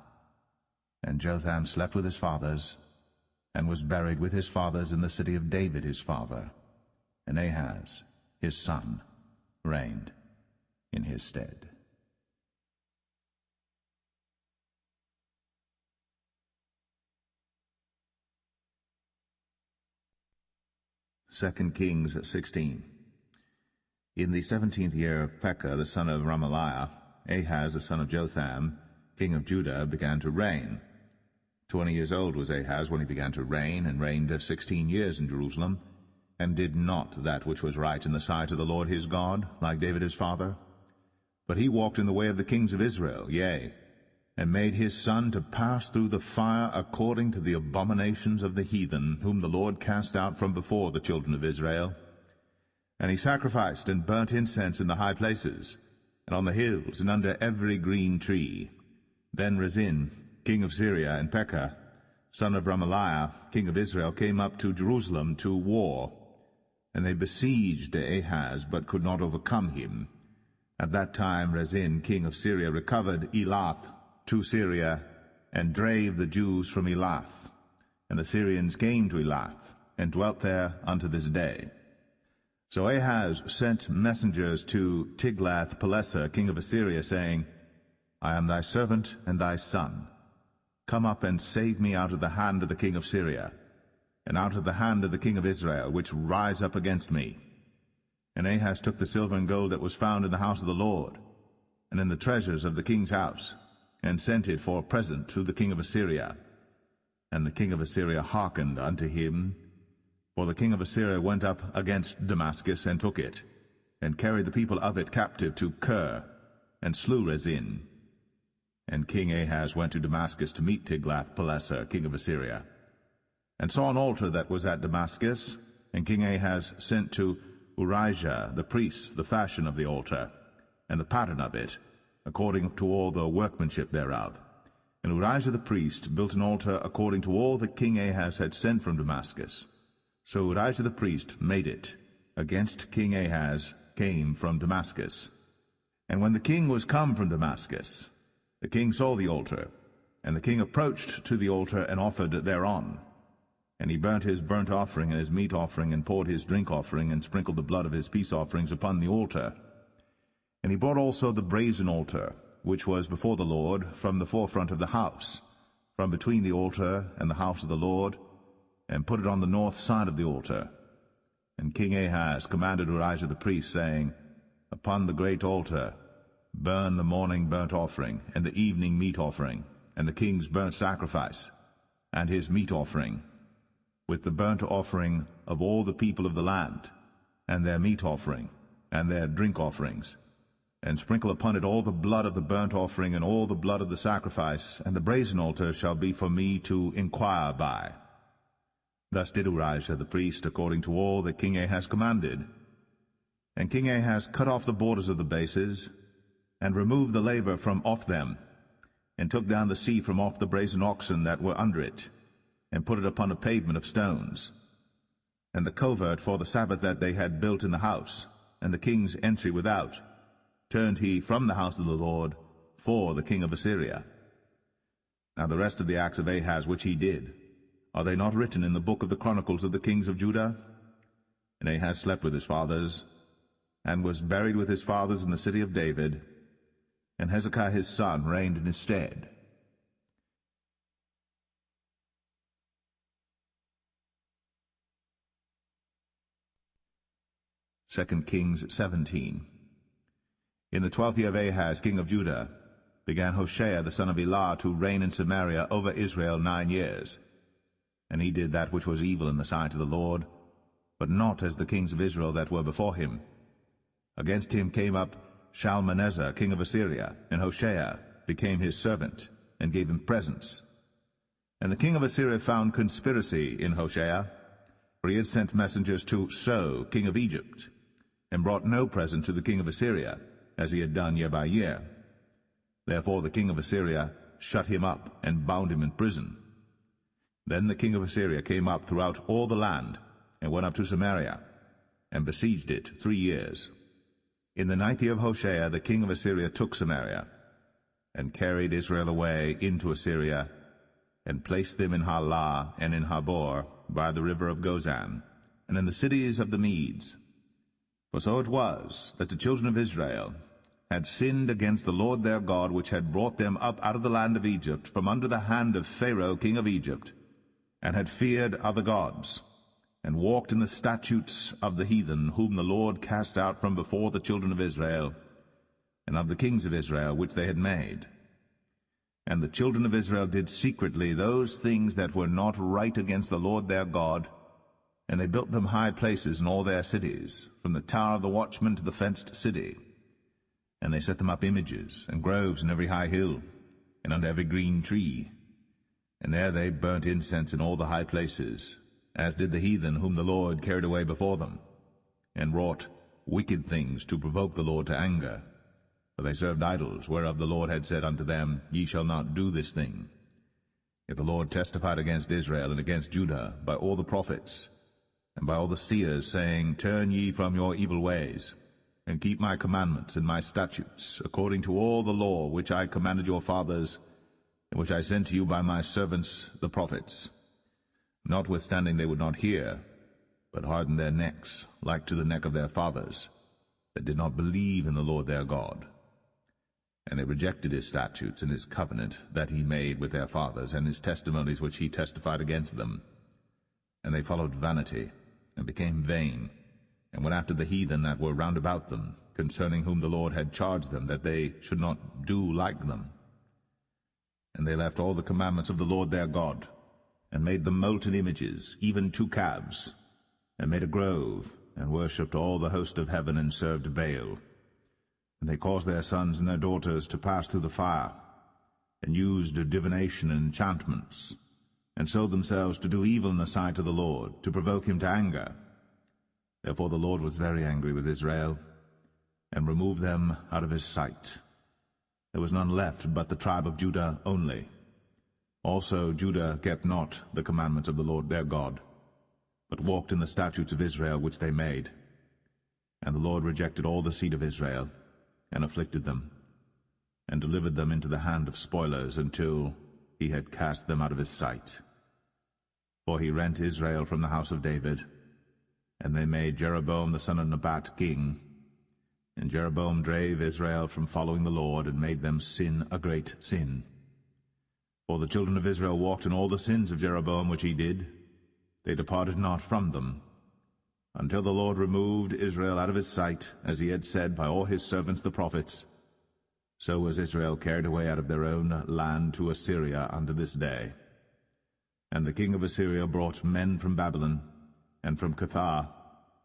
And Jotham slept with his fathers, and was buried with his fathers in the city of David his father. And Ahaz his son reigned in his stead. Second Kings 16. In the 17th year of Pekah the son of Remaliah, Ahaz the son of Jotham, king of Judah, began to reign. 20 years old was Ahaz when he began to reign, and reigned 16 years in Jerusalem, and did not that which was right in the sight of the Lord his God, like David his father. But he walked in the way of the kings of Israel, yea, and made his son to pass through the fire according to the abominations of the heathen, whom the Lord cast out from before the children of Israel. And he sacrificed and burnt incense in the high places, and on the hills, and under every green tree. Then Rezin, king of Syria, and Pekah, son of Remaliah, king of Israel, came up to Jerusalem to war. And they besieged Ahaz, but could not overcome him. At that time Rezin, king of Syria, recovered Elath to Syria, and drave the Jews from Elath. And the Syrians came to Elath, and dwelt there unto this day. So Ahaz sent messengers to Tiglath-Pileser, king of Assyria, saying, I am thy servant and thy son. Come up and save me out of the hand of the king of Syria, and out of the hand of the king of Israel, which rise up against me. And Ahaz took the silver and gold that was found in the house of the Lord, and in the treasures of the king's house, and sent it for a present to the king of Assyria. And the king of Assyria hearkened unto him, for the king of Assyria went up against Damascus, and took it, and carried the people of it captive to Kir, and slew Rezin. And King Ahaz went to Damascus to meet Tiglath-Pileser, king of Assyria, and saw an altar that was at Damascus. And King Ahaz sent to Urijah the priest the fashion of the altar, and the pattern of it, according to all the workmanship thereof. And Urijah the priest built an altar according to all that King Ahaz had sent from Damascus. So Urijah the priest made it, against King Ahaz came from Damascus. And when the king was come from Damascus, the king saw the altar, and the king approached to the altar and offered thereon. And he burnt his burnt offering and his meat offering, and poured his drink offering, and sprinkled the blood of his peace offerings upon the altar. And he brought also the brazen altar, which was before the Lord, from the forefront of the house, from between the altar and the house of the Lord, and put it on the north side of the altar. And King Ahaz commanded Urijah the priest, saying, Upon the great altar burn the morning burnt offering, and the evening meat offering, and the king's burnt sacrifice, and his meat offering, with the burnt offering of all the people of the land, and their meat offering, and their drink offerings, and sprinkle upon it all the blood of the burnt offering, and all the blood of the sacrifice, and the brazen altar shall be for me to inquire by. Thus did Urijah the priest, according to all that King Ahaz commanded. And King Ahaz cut off the borders of the bases, and removed the laver from off them, and took down the sea from off the brazen oxen that were under it, and put it upon a pavement of stones. And the covert for the Sabbath that they had built in the house, and the king's entry without, turned he from the house of the Lord for the king of Assyria. Now the rest of the acts of Ahaz which he did, are they not written in the book of the chronicles of the kings of Judah? And Ahaz slept with his fathers, and was buried with his fathers in the city of David, and Hezekiah his son reigned in his stead. Second Kings 17. In the 12th year of Ahaz king of Judah began Hoshea the son of Elah to reign in Samaria over Israel 9 years. And he did that which was evil in the sight of the Lord, but not as the kings of Israel that were before him. Against him came up Shalmaneser king of Assyria, and Hoshea became his servant, and gave him presents. And the king of Assyria found conspiracy in Hoshea, for he had sent messengers to So king of Egypt, and brought no present to the king of Assyria, as he had done year by year. Therefore the king of Assyria shut him up, and bound him in prison. Then the king of Assyria came up throughout all the land, and went up to Samaria, and besieged it 3 years. In the 9th year of Hoshea the king of Assyria took Samaria, and carried Israel away into Assyria, and placed them in Halah and in Habor by the river of Gozan, and in the cities of the Medes. For so it was that the children of Israel had sinned against the Lord their God, which had brought them up out of the land of Egypt, from under the hand of Pharaoh king of Egypt, and had feared other gods, and walked in the statutes of the heathen, whom the Lord cast out from before the children of Israel, and of the kings of Israel which they had made. And the children of Israel did secretly those things that were not right against the Lord their God, and they built them high places in all their cities, from the tower of the watchman to the fenced city. And they set them up images and groves in every high hill, and under every green tree. And there they burnt incense in all the high places, as did the heathen whom the Lord carried away before them, and wrought wicked things to provoke the Lord to anger. For they served idols, whereof the Lord had said unto them, Ye shall not do this thing. Yet the Lord testified against Israel and against Judah by all the prophets, and by all the seers, saying, Turn ye from your evil ways, and keep my commandments and my statutes, according to all the law which I commanded your fathers, and which I sent to you by my servants the prophets. Notwithstanding they would not hear, but hardened their necks, like to the neck of their fathers, that did not believe in the Lord their God. And they rejected his statutes and his covenant that he made with their fathers, and his testimonies which he testified against them. And they followed vanity, and became vain, and went after the heathen that were round about them, concerning whom the Lord had charged them that they should not do like them. And they left all the commandments of the Lord their God, and made them molten images, even 2 calves, and made a grove, and worshipped all the host of heaven, and served Baal. And they caused their sons and their daughters to pass through the fire, and used divination and enchantments, and sold themselves to do evil in the sight of the Lord, to provoke him to anger. Therefore the Lord was very angry with Israel, and removed them out of his sight. There was none left but the tribe of Judah only. Also Judah kept not the commandments of the Lord their God, but walked in the statutes of Israel which they made. And the Lord rejected all the seed of Israel, and afflicted them, and delivered them into the hand of spoilers, until he had cast them out of his sight. For he rent Israel from the house of David, and they made Jeroboam the son of Nebat king. And Jeroboam drave Israel from following the Lord, and made them sin a great sin. For the children of Israel walked in all the sins of Jeroboam which he did. They departed not from them, until the Lord removed Israel out of his sight, as he had said by all his servants the prophets. So was Israel carried away out of their own land to Assyria unto this day. And the king of Assyria brought men from Babylon, and from Cuthah,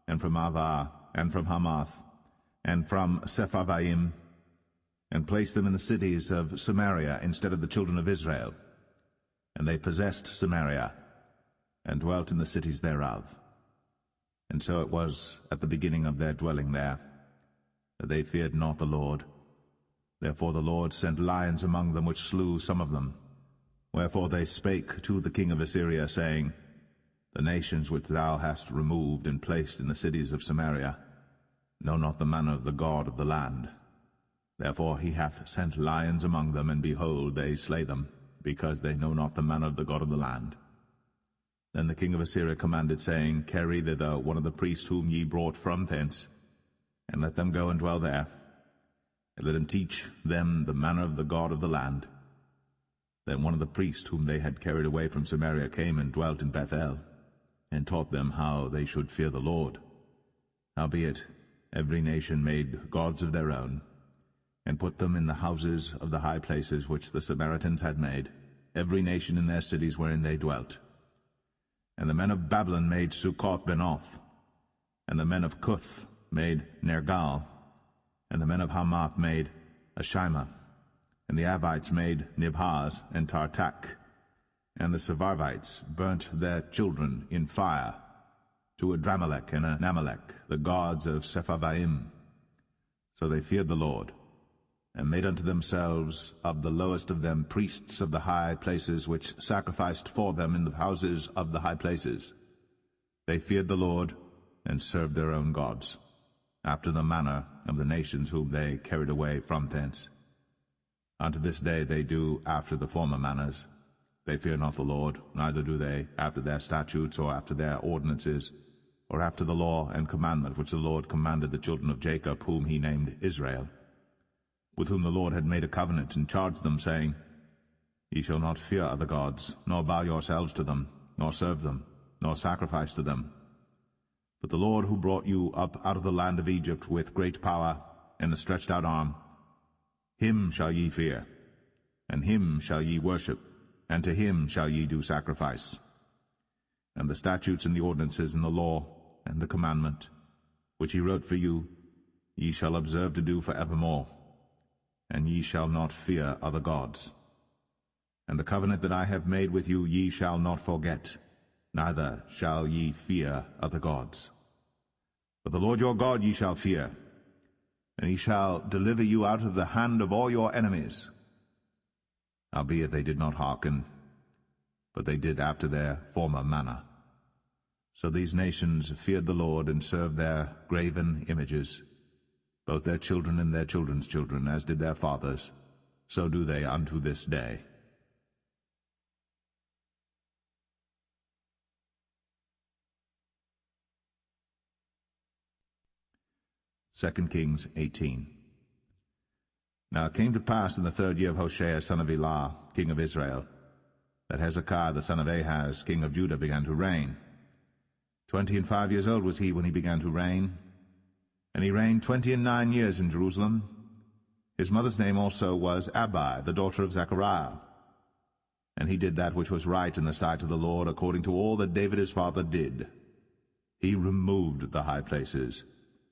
and from Avah, and from Hamath, and from Sepharvaim, and placed them in the cities of Samaria instead of the children of Israel. And they possessed Samaria, and dwelt in the cities thereof. And so it was at the beginning of their dwelling there, that they feared not the Lord. Therefore the Lord sent lions among them, which slew some of them. Wherefore they spake to the king of Assyria, saying, The nations which thou hast removed and placed in the cities of Samaria know not the manner of the God of the land. Therefore he hath sent lions among them, and behold, they slay them, because they know not the manner of the God of the land. Then the king of Assyria commanded, saying, Carry thither one of the priests whom ye brought from thence, and let them go and dwell there, and let him teach them the manner of the God of the land. Then one of the priests whom they had carried away from Samaria came and dwelt in Bethel, and taught them how they should fear the Lord. Howbeit every nation made gods of their own, and put them in the houses of the high places which the Samaritans had made, every nation in their cities wherein they dwelt. And the men of Babylon made Succoth-Benoth, and the men of Cuth made Nergal, and the men of Hamath made Ashima, and the Avites made Nibhaz and Tartak, and the Sepharvites burnt their children in fire to Adramelech and Anamelech, the gods of Sepharvaim. So they feared the Lord, and made unto themselves of the lowest of them priests of the high places, which sacrificed for them in the houses of the high places. They feared the Lord, and served their own gods, after the manner of the nations whom they carried away from thence. Unto this day they do after the former manners. They fear not the Lord, neither do they after their statutes, or after their ordinances, or after the law and commandment which the Lord commanded the children of Jacob, whom he named Israel, with whom the Lord had made a covenant, and charged them, saying, Ye shall not fear other gods, nor bow yourselves to them, nor serve them, nor sacrifice to them. But the Lord who brought you up out of the land of Egypt with great power and a stretched out arm, him shall ye fear, and him shall ye worship, and to him shall ye do sacrifice. And the statutes and the ordinances and the law and the commandment, which he wrote for you, ye shall observe to do for evermore, and ye shall not fear other gods. And the covenant that I have made with you ye shall not forget, neither shall ye fear other gods. But the Lord your God ye shall fear, and he shall deliver you out of the hand of all your enemies. Howbeit they did not hearken, but they did after their former manner. So these nations feared the Lord, and served their graven images, both their children and their children's children, as did their fathers, so do they unto this day. 2 Kings 18. Now it came to pass in the 3rd year of Hoshea son of Elah, king of Israel, that Hezekiah the son of Ahaz, king of Judah, began to reign. 25 years old was he when he began to reign, and he reigned 29 years in Jerusalem. His mother's name also was Abi, the daughter of Zechariah. And he did that which was right in the sight of the Lord, according to all that David his father did. He removed the high places,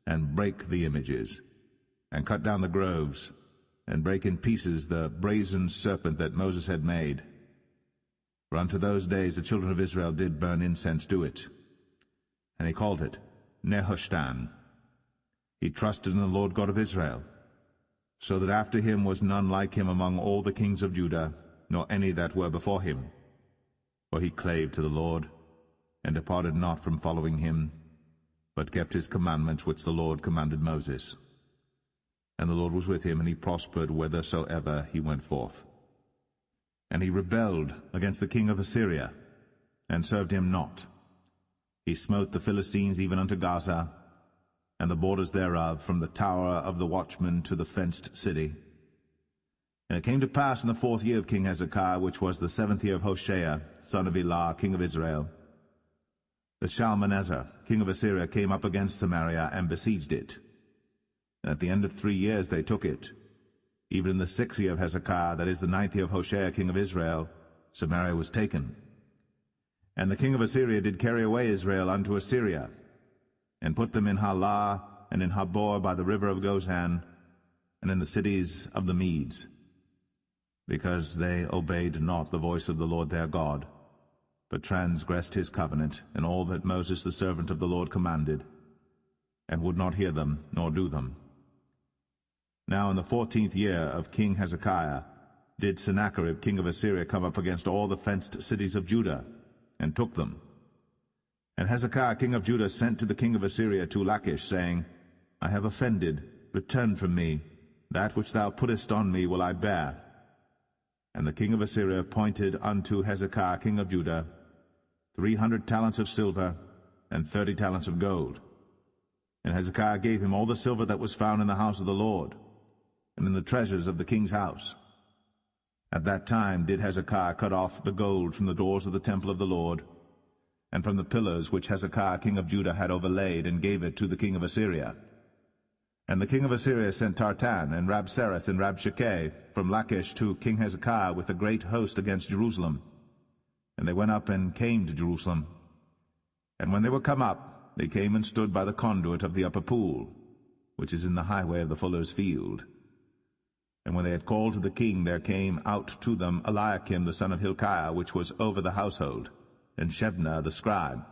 and brake the images, and cut down the groves, and brake in pieces the brazen serpent that Moses had made. For unto those days the children of Israel did burn incense to it. And he called it Nehushtan. He trusted in the Lord God of Israel, so that after him was none like him among all the kings of Judah, nor any that were before him. For he clave to the Lord, and departed not from following him, but kept his commandments which the Lord commanded Moses. And the Lord was with him, and he prospered whithersoever he went forth. And he rebelled against the king of Assyria, and served him not. He smote the Philistines even unto Gaza, and the borders thereof, from the tower of the watchman to the fenced city. And it came to pass in the 4th year of King Hezekiah, which was the 7th year of Hoshea, son of Elah, king of Israel, that Shalmaneser, king of Assyria, came up against Samaria, and besieged it. And at the end of 3 years they took it. Even in the 6th year of Hezekiah, that is the 9th year of Hoshea, king of Israel, Samaria was taken. And the king of Assyria did carry away Israel unto Assyria, and put them in Halah, and in Habor by the river of Gozan, and in the cities of the Medes, because they obeyed not the voice of the Lord their God, but transgressed his covenant, and all that Moses the servant of the Lord commanded, and would not hear them, nor do them. Now in the 14th year of King Hezekiah did Sennacherib king of Assyria come up against all the fenced cities of Judah, and took them. And Hezekiah king of Judah sent to the king of Assyria to Lachish, saying, I have offended, return from me, that which thou puttest on me will I bear. And the king of Assyria appointed unto Hezekiah king of Judah 300 talents of silver, and 30 talents of gold. And Hezekiah gave him all the silver that was found in the house of the Lord, and in the treasures of the king's house. At that time did Hezekiah cut off the gold from the doors of the temple of the Lord, and from the pillars which Hezekiah king of Judah had overlaid, and gave it to the king of Assyria. And the king of Assyria sent Tartan, and Rabsaris, and Rabshakeh from Lachish to King Hezekiah with a great host against Jerusalem. And they went up and came to Jerusalem. And when they were come up, they came and stood by the conduit of the upper pool, which is in the highway of the fuller's field. And when they had called to the king, there came out to them Eliakim the son of Hilkiah, which was over the household, and Shebna the scribe,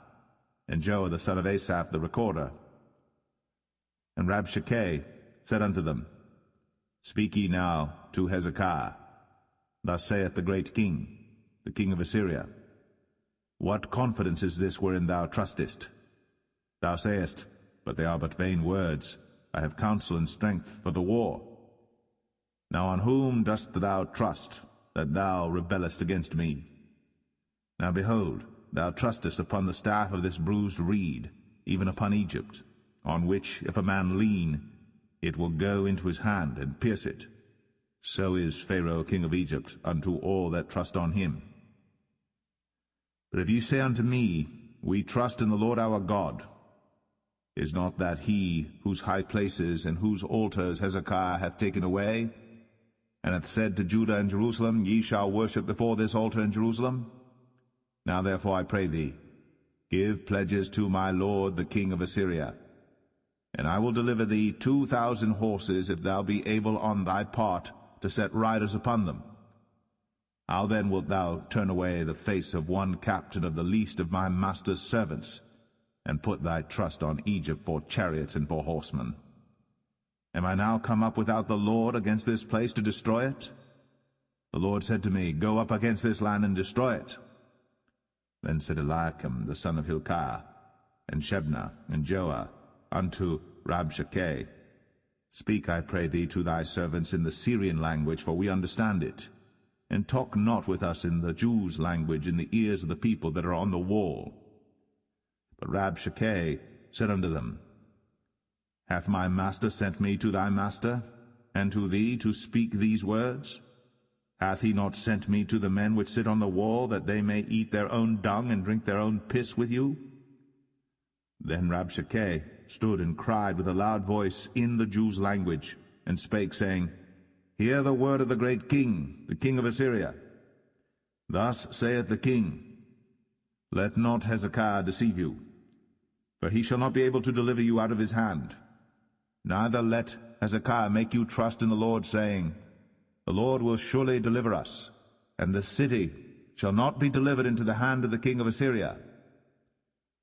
and Joah the son of Asaph the recorder. And Rabshakeh said unto them, Speak ye now to Hezekiah. Thus saith the great king, the king of Assyria, What confidence is this wherein thou trustest? Thou sayest, But they are but vain words. I have counsel and strength for the war. Now on whom dost thou trust, that thou rebellest against me? Now behold, thou trustest upon the staff of this bruised reed, even upon Egypt, on which if a man lean, it will go into his hand and pierce it. So is Pharaoh king of Egypt unto all that trust on him. But if ye say unto me, We trust in the Lord our God, is not that he whose high places and whose altars Hezekiah hath taken away, and hath said to Judah and Jerusalem, Ye shall worship before this altar in Jerusalem? Now therefore I pray thee, give pledges to my lord the king of Assyria, and I will deliver thee 2,000 horses, if thou be able on thy part to set riders upon them. How then wilt thou turn away the face of one captain of the least of my master's servants, and put thy trust on Egypt for chariots and for horsemen? Am I now come up without the Lord against this place to destroy it? The Lord said to me, Go up against this land and destroy it. Then said Eliakim the son of Hilkiah, and Shebna, and Joah, unto Rabshakeh, Speak, I pray thee, to thy servants in the Syrian language, for we understand it, and talk not with us in the Jews' language in the ears of the people that are on the wall. But Rabshakeh said unto them, Hath my master sent me to thy master, and to thee to speak these words? Hath he not sent me to the men which sit on the wall, that they may eat their own dung and drink their own piss with you? Then Rabshakeh stood and cried with a loud voice in the Jews' language, and spake, saying, Hear the word of the great king, the king of Assyria. Thus saith the king, Let not Hezekiah deceive you, for he shall not be able to deliver you out of his hand. Neither let Hezekiah make you trust in the Lord, saying, The Lord will surely deliver us, and the city shall not be delivered into the hand of the king of Assyria.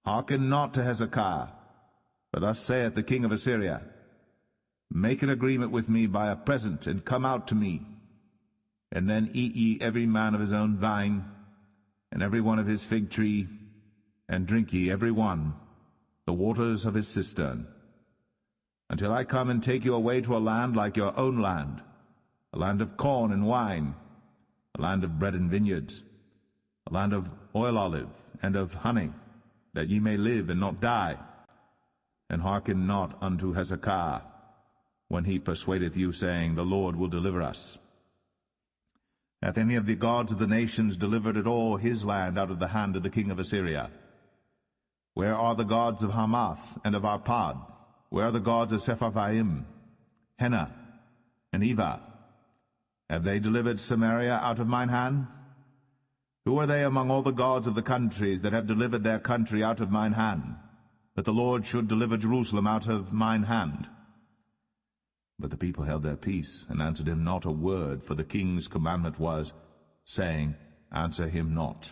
Hearken not to Hezekiah, for thus saith the king of Assyria, Make an agreement with me by a present, and come out to me. And then eat ye every man of his own vine, and every one of his fig tree, and drink ye every one the waters of his cistern, until I come and take you away to a land like your own land, a land of corn and wine, a land of bread and vineyards, a land of oil olive and of honey, that ye may live and not die. And hearken not unto Hezekiah, when he persuadeth you, saying, The Lord will deliver us. Hath any of the gods of the nations delivered at all his land out of the hand of the king of Assyria? Where are the gods of Hamath and of Arpad? Where are the gods of Sepharvaim, Hena, and Eva? Have they delivered Samaria out of mine hand? Who are they among all the gods of the countries that have delivered their country out of mine hand, that the Lord should deliver Jerusalem out of mine hand? But the people held their peace, and answered him not a word, for the king's commandment was, saying, Answer him not.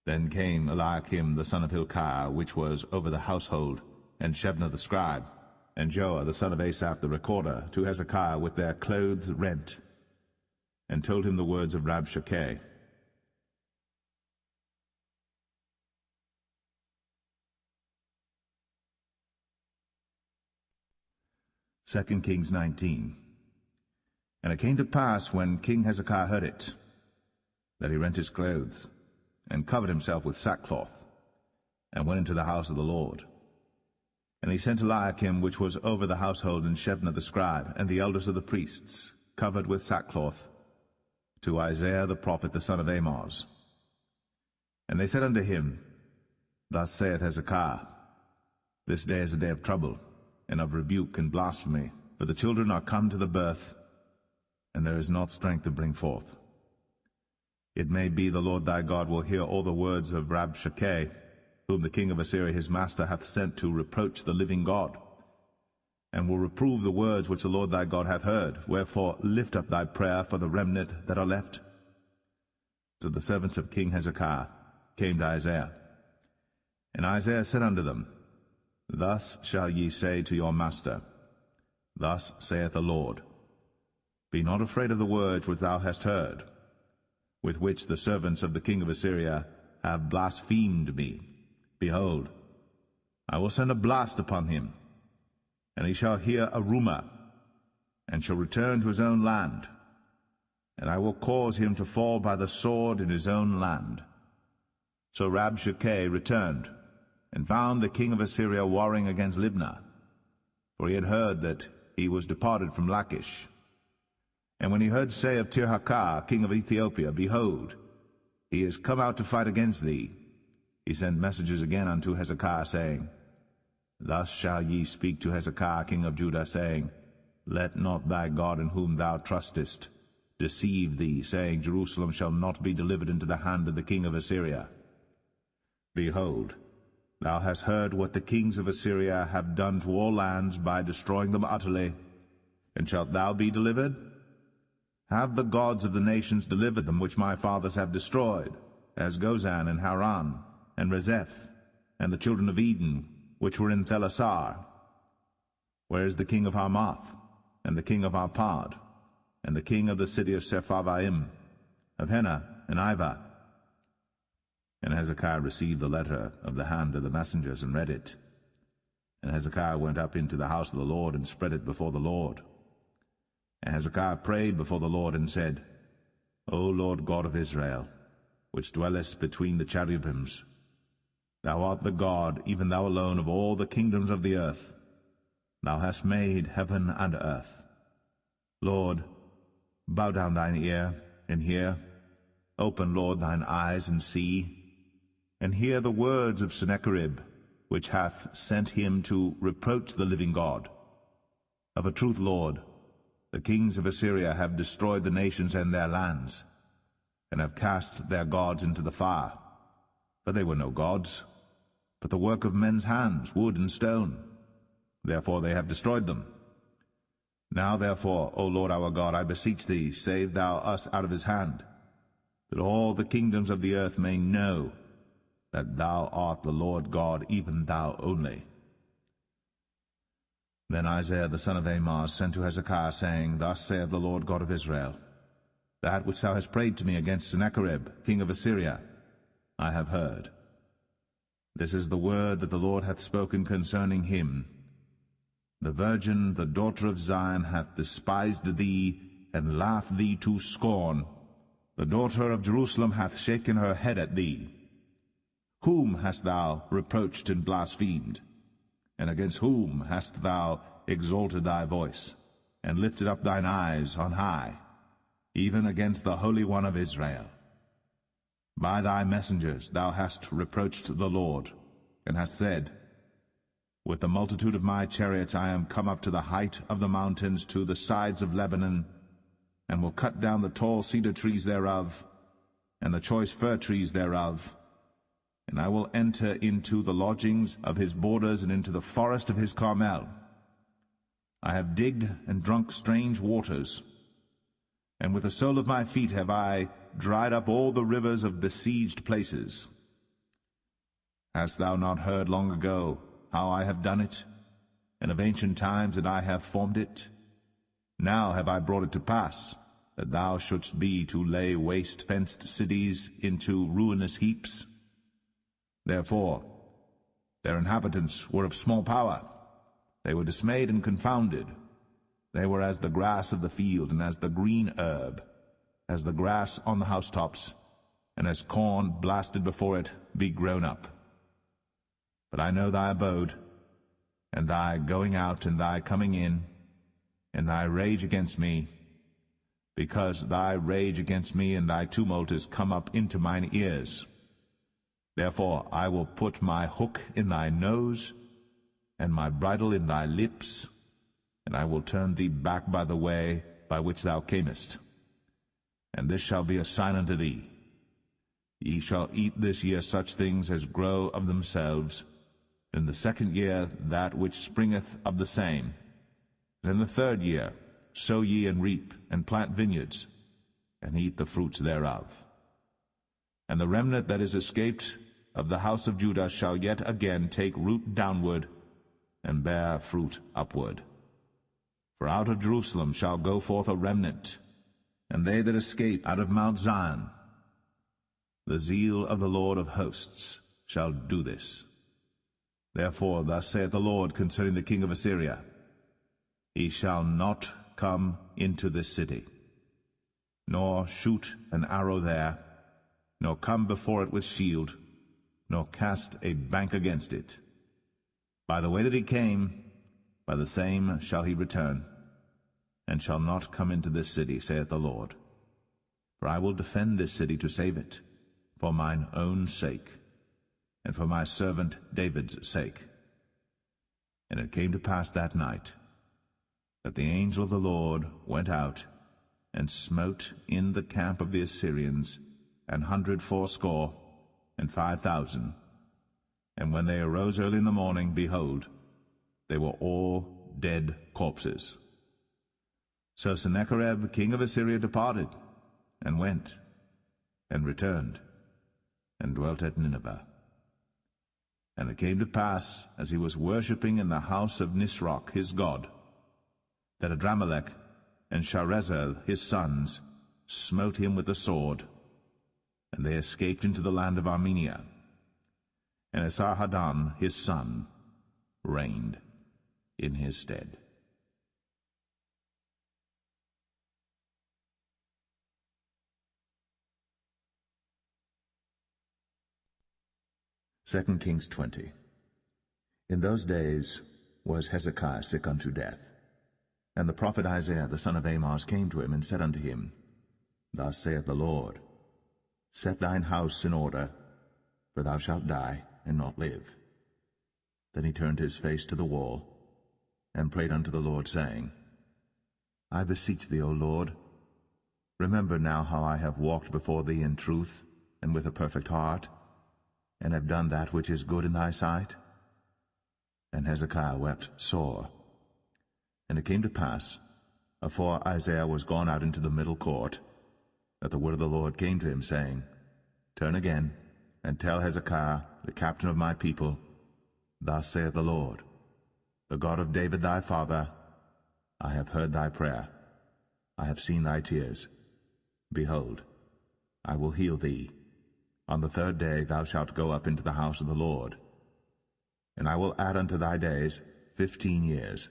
Then came Eliakim the son of Hilkiah, which was over the household, and Shebna the scribe, and Joah the son of Asaph the recorder, to Hezekiah with their clothes rent, and told him the words of Rabshakeh. 2 Kings 19. And it came to pass, when King Hezekiah heard it, that he rent his clothes, and covered himself with sackcloth, and went into the house of the Lord. And he sent Eliakim, which was over the household, and Shebna the scribe, and the elders of the priests, covered with sackcloth, to Isaiah the prophet, the son of Amoz. And they said unto him, Thus saith Hezekiah, This day is a day of trouble, and of rebuke and blasphemy, for the children are come to the birth, and there is not strength to bring forth. It may be the Lord thy God will hear all the words of Rabshakeh, whom the king of Assyria his master hath sent to reproach the living God, and will reprove the words which the Lord thy God hath heard. Wherefore lift up thy prayer for the remnant that are left. So the servants of King Hezekiah came to Isaiah. And Isaiah said unto them, Thus shall ye say to your master, Thus saith the Lord, Be not afraid of the words which thou hast heard, with which the servants of the king of Assyria have blasphemed me. Behold, I will send a blast upon him, and he shall hear a rumor, and shall return to his own land, and I will cause him to fall by the sword in his own land. So Rabshakeh returned, and found the king of Assyria warring against Libnah, for he had heard that he was departed from Lachish. And when he heard say of Tirhakah, king of Ethiopia, Behold, he is come out to fight against thee, he sent messages again unto Hezekiah, saying, Thus shall ye speak to Hezekiah, king of Judah, saying, Let not thy God in whom thou trustest deceive thee, saying, Jerusalem shall not be delivered into the hand of the king of Assyria. Behold, thou hast heard what the kings of Assyria have done to all lands by destroying them utterly, and shalt thou be delivered? Have the gods of the nations delivered them which my fathers have destroyed, as Gozan and Haran, and Rezeph, and the children of Eden, which were in Thelasar? Where is the king of Hamath, and the king of Arpad, and the king of the city of Sepharvaim, of Hena and Iva? And Hezekiah received the letter of the hand of the messengers, and read it. And Hezekiah went up into the house of the Lord, and spread it before the Lord. And Hezekiah prayed before the Lord, and said, O Lord God of Israel, which dwellest between the cherubims, thou art the God, even thou alone, of all the kingdoms of the earth. Thou hast made heaven and earth. Lord, bow down thine ear, and hear. Open, Lord, thine eyes, and see. And hear the words of Sennacherib, which hath sent him to reproach the living God. Of a truth, Lord, the kings of Assyria have destroyed the nations and their lands, and have cast their gods into the fire. For they were no gods, but the work of men's hands, wood and stone. Therefore they have destroyed them. Now therefore, O Lord our God, I beseech thee, save thou us out of his hand, that all the kingdoms of the earth may know that thou art the Lord God, even thou only. Then Isaiah the son of Amoz sent to Hezekiah, saying, Thus saith the Lord God of Israel, That which thou hast prayed to me against Sennacherib, king of Assyria, I have heard. This is the word that the Lord hath spoken concerning him. The virgin, the daughter of Zion, hath despised thee, and laughed thee to scorn. The daughter of Jerusalem hath shaken her head at thee. Whom hast thou reproached and blasphemed? And against whom hast thou exalted thy voice, and lifted up thine eyes on high, even against the Holy One of Israel? By thy messengers thou hast reproached the Lord, and hast said, With the multitude of my chariots I am come up to the height of the mountains, to the sides of Lebanon, and will cut down the tall cedar trees thereof, and the choice fir trees thereof, and I will enter into the lodgings of his borders, and into the forest of his Carmel. I have digged and drunk strange waters, and with the sole of my feet have I dried up all the rivers of besieged places. Hast thou not heard long ago how I have done it, and of ancient times that I have formed it? Now have I brought it to pass, that thou shouldst be to lay waste fenced cities into ruinous heaps. Therefore their inhabitants were of small power. They were dismayed and confounded. They were as the grass of the field, and as the green herb, as the grass on the housetops, and as corn blasted before it be grown up. But I know thy abode, and thy going out, and thy coming in, and thy rage against me, because thy rage against me and thy tumult is come up into mine ears. Therefore I will put my hook in thy nose, and my bridle in thy lips, and I will turn thee back by the way by which thou camest. And this shall be a sign unto thee. Ye shall eat this year such things as grow of themselves, and in the second year that which springeth of the same. And in the third year sow ye and reap, and plant vineyards, and eat the fruits thereof. And the remnant that is escaped of the house of Judah shall yet again take root downward, and bear fruit upward. For out of Jerusalem shall go forth a remnant, and they that escape out of Mount Zion. The zeal of the Lord of hosts shall do this. Therefore thus saith the Lord concerning the king of Assyria, He shall not come into this city, nor shoot an arrow there, nor come before it with shield, nor cast a bank against it. By the way that he came, by the same shall he return, and shall not come into this city, saith the Lord. For I will defend this city to save it, for mine own sake, and for my servant David's sake. And it came to pass that night, that the angel of the Lord went out, and smote in the camp of the Assyrians 180,000. And when they arose early in the morning, behold, they were all dead corpses. So Sennacherib king of Assyria departed, and went, and returned, and dwelt at Nineveh. And it came to pass, as he was worshipping in the house of Nisroch his god, that Adramelech and Sharezer his sons smote him with the sword, and they escaped into the land of Armenia. And Esarhaddon his son reigned in his stead. Second Kings 20. In those days was Hezekiah sick unto death. And the prophet Isaiah the son of Amoz came to him, and said unto him, Thus saith the Lord, Set thine house in order, for thou shalt die, and not live. Then he turned his face to the wall, and prayed unto the Lord, saying, I beseech thee, O Lord, remember now how I have walked before thee in truth, and with a perfect heart, and have done that which is good in thy sight. And Hezekiah wept sore. And it came to pass, afore Isaiah was gone out into the middle court, that the word of the Lord came to him, saying, Turn again, and tell Hezekiah, the captain of my people, Thus saith the Lord, the God of David thy father, I have heard thy prayer, I have seen thy tears. Behold, I will heal thee. On the 3rd day thou shalt go up into the house of the Lord. And I will add unto thy days 15 years,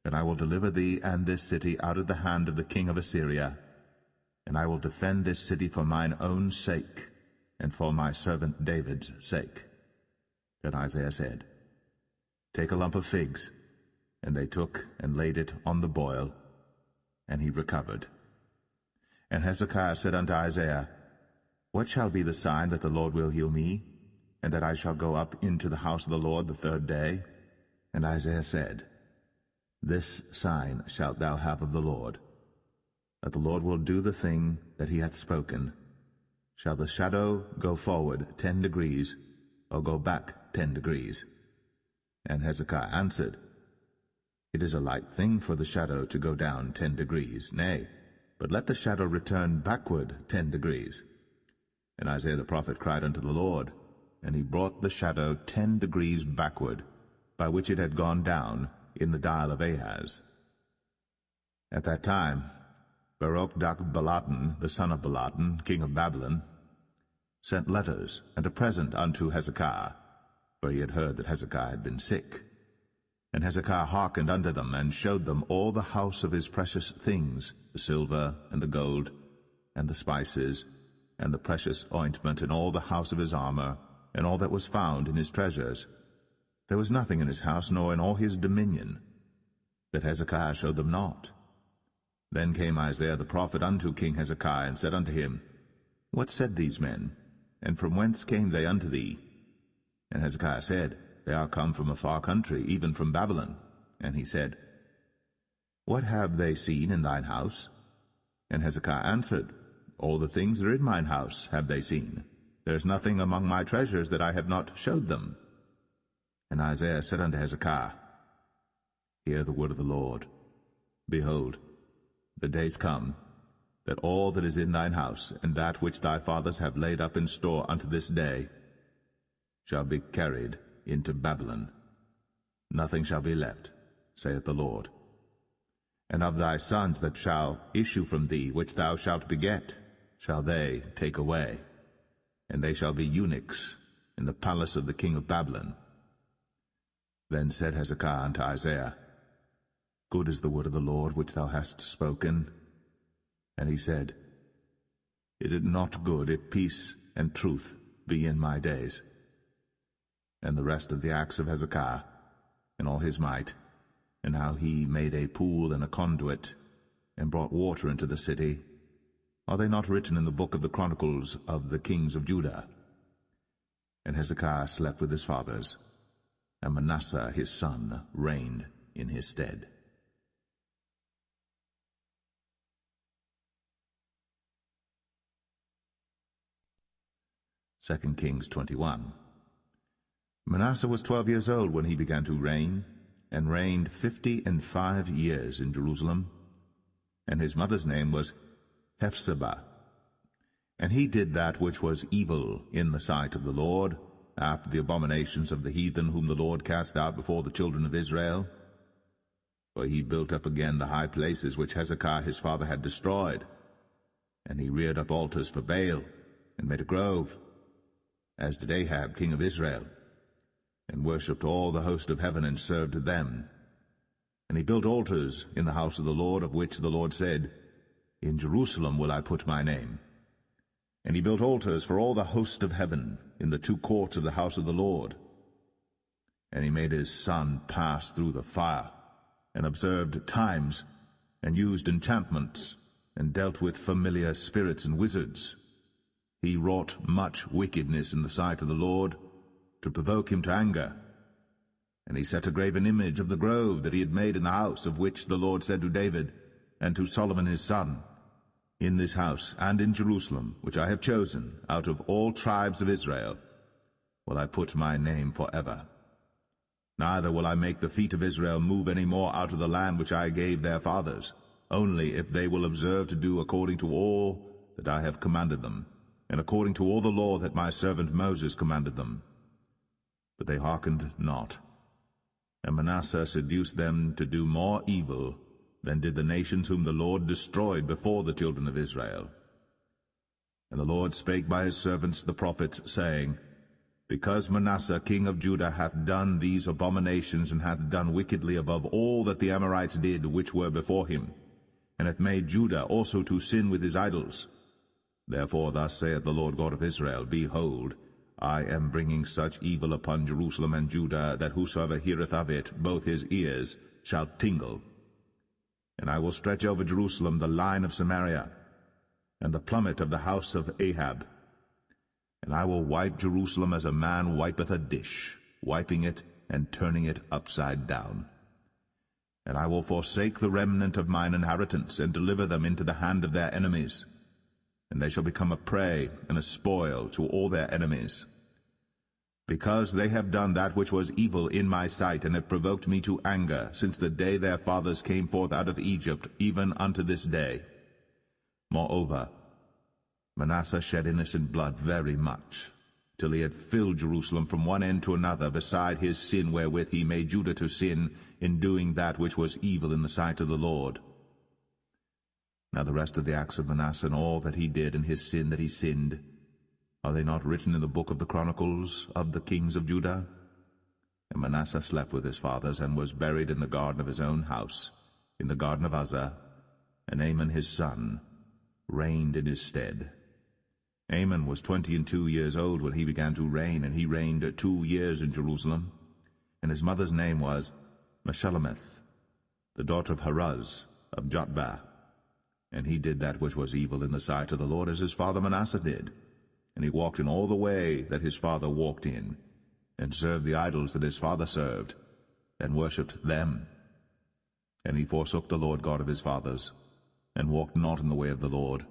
and I will deliver thee and this city out of the hand of the king of Assyria, and I will defend this city for mine own sake, and for my servant David's sake. Then Isaiah said, Take a lump of figs. And they took and laid it on the boil, and he recovered. And Hezekiah said unto Isaiah, What shall be the sign that the Lord will heal me, and that I shall go up into the house of the Lord the 3rd day? And Isaiah said, This sign shalt thou have of the Lord, that the Lord will do the thing that he hath spoken. Shall the shadow go forward 10 degrees, or go back 10 degrees? And Hezekiah answered, It is a light thing for the shadow to go down 10 degrees, nay, but let the shadow return backward 10 degrees. And Isaiah the prophet cried unto the Lord, and he brought the shadow 10 degrees backward, by which it had gone down in the dial of Ahaz. At that time Baruch-Baladan, the son of Baladan, king of Babylon, sent letters and a present unto Hezekiah, for he had heard that Hezekiah had been sick. And Hezekiah hearkened unto them, and showed them all the house of his precious things, the silver, and the gold, and the spices, and the precious ointment, and all the house of his armor, and all that was found in his treasures. There was nothing in his house, nor in all his dominion, that Hezekiah showed them not. Then came Isaiah the prophet unto King Hezekiah, and said unto him, What said these men, and from whence came they unto thee? And Hezekiah said, They are come from a far country, even from Babylon. And he said, What have they seen in thine house? And Hezekiah answered, All the things that are in mine house have they seen. There is nothing among my treasures that I have not showed them. And Isaiah said unto Hezekiah, Hear the word of the Lord. Behold, the days come, that all that is in thine house, and that which thy fathers have laid up in store unto this day, shall be carried into Babylon. Nothing shall be left, saith the Lord. And of thy sons that shall issue from thee, which thou shalt beget, shall they take away, and they shall be eunuchs in the palace of the king of Babylon. Then said Hezekiah unto Isaiah, Good is the word of the Lord which thou hast spoken. And he said, Is it not good if peace and truth be in my days? And the rest of the acts of Hezekiah, and all his might, and how he made a pool and a conduit, and brought water into the city, are they not written in the book of the chronicles of the kings of Judah? And Hezekiah slept with his fathers, and Manasseh his son reigned in his stead. 2 Kings 21. Manasseh was 12 years old when he began to reign, and reigned 55 years in Jerusalem. And his mother's name was Hephzibah. And he did that which was evil in the sight of the Lord, after the abominations of the heathen whom the Lord cast out before the children of Israel. For he built up again the high places which Hezekiah his father had destroyed. And he reared up altars for Baal, and made a grove, as did Ahab king of Israel, and worshipped all the host of heaven, and served them. And he built altars in the house of the Lord, of which the Lord said, In Jerusalem will I put my name. And he built altars for all the host of heaven in the 2 courts of the house of the Lord. And he made his son pass through the fire, and observed times, and used enchantments, and dealt with familiar spirits and wizards. He wrought much wickedness in the sight of the Lord, to provoke him to anger. And he set a graven image of the grove that he had made in the house, of which the Lord said to David, and to Solomon his son, In this house, and in Jerusalem, which I have chosen, out of all tribes of Israel, will I put my name forever. Neither will I make the feet of Israel move any more out of the land which I gave their fathers, only if they will observe to do according to all that I have commanded them, and according to all the law that my servant Moses commanded them. But they hearkened not. And Manasseh seduced them to do more evil than did the nations whom the Lord destroyed before the children of Israel. And the Lord spake by his servants the prophets, saying, Because Manasseh king of Judah hath done these abominations, and hath done wickedly above all that the Amorites did which were before him, and hath made Judah also to sin with his idols. Therefore thus saith the Lord God of Israel, Behold, I am bringing such evil upon Jerusalem and Judah, that whosoever heareth of it, both his ears shall tingle. And I will stretch over Jerusalem the line of Samaria, and the plummet of the house of Ahab. And I will wipe Jerusalem as a man wipeth a dish, wiping it and turning it upside down. And I will forsake the remnant of mine inheritance, and deliver them into the hand of their enemies. And they shall become a prey and a spoil to all their enemies. Because they have done that which was evil in my sight, and have provoked me to anger, since the day their fathers came forth out of Egypt, even unto this day. Moreover, Manasseh shed innocent blood very much, till he had filled Jerusalem from one end to another, beside his sin wherewith he made Judah to sin, in doing that which was evil in the sight of the Lord. Now the rest of the acts of Manasseh, and all that he did, and his sin that he sinned, are they not written in the book of the Chronicles of the kings of Judah? And Manasseh slept with his fathers, and was buried in the garden of his own house, in the garden of Uzzah, and Amon his son reigned in his stead. Amon was 22 years old when he began to reign, and he reigned 2 years in Jerusalem. And his mother's name was Meshullemeth, the daughter of Haruz of Jotbah. And he did that which was evil in the sight of the Lord, as his father Manasseh did. And he walked in all the way that his father walked in, and served the idols that his father served, and worshipped them. And he forsook the Lord God of his fathers, and walked not in the way of the Lord.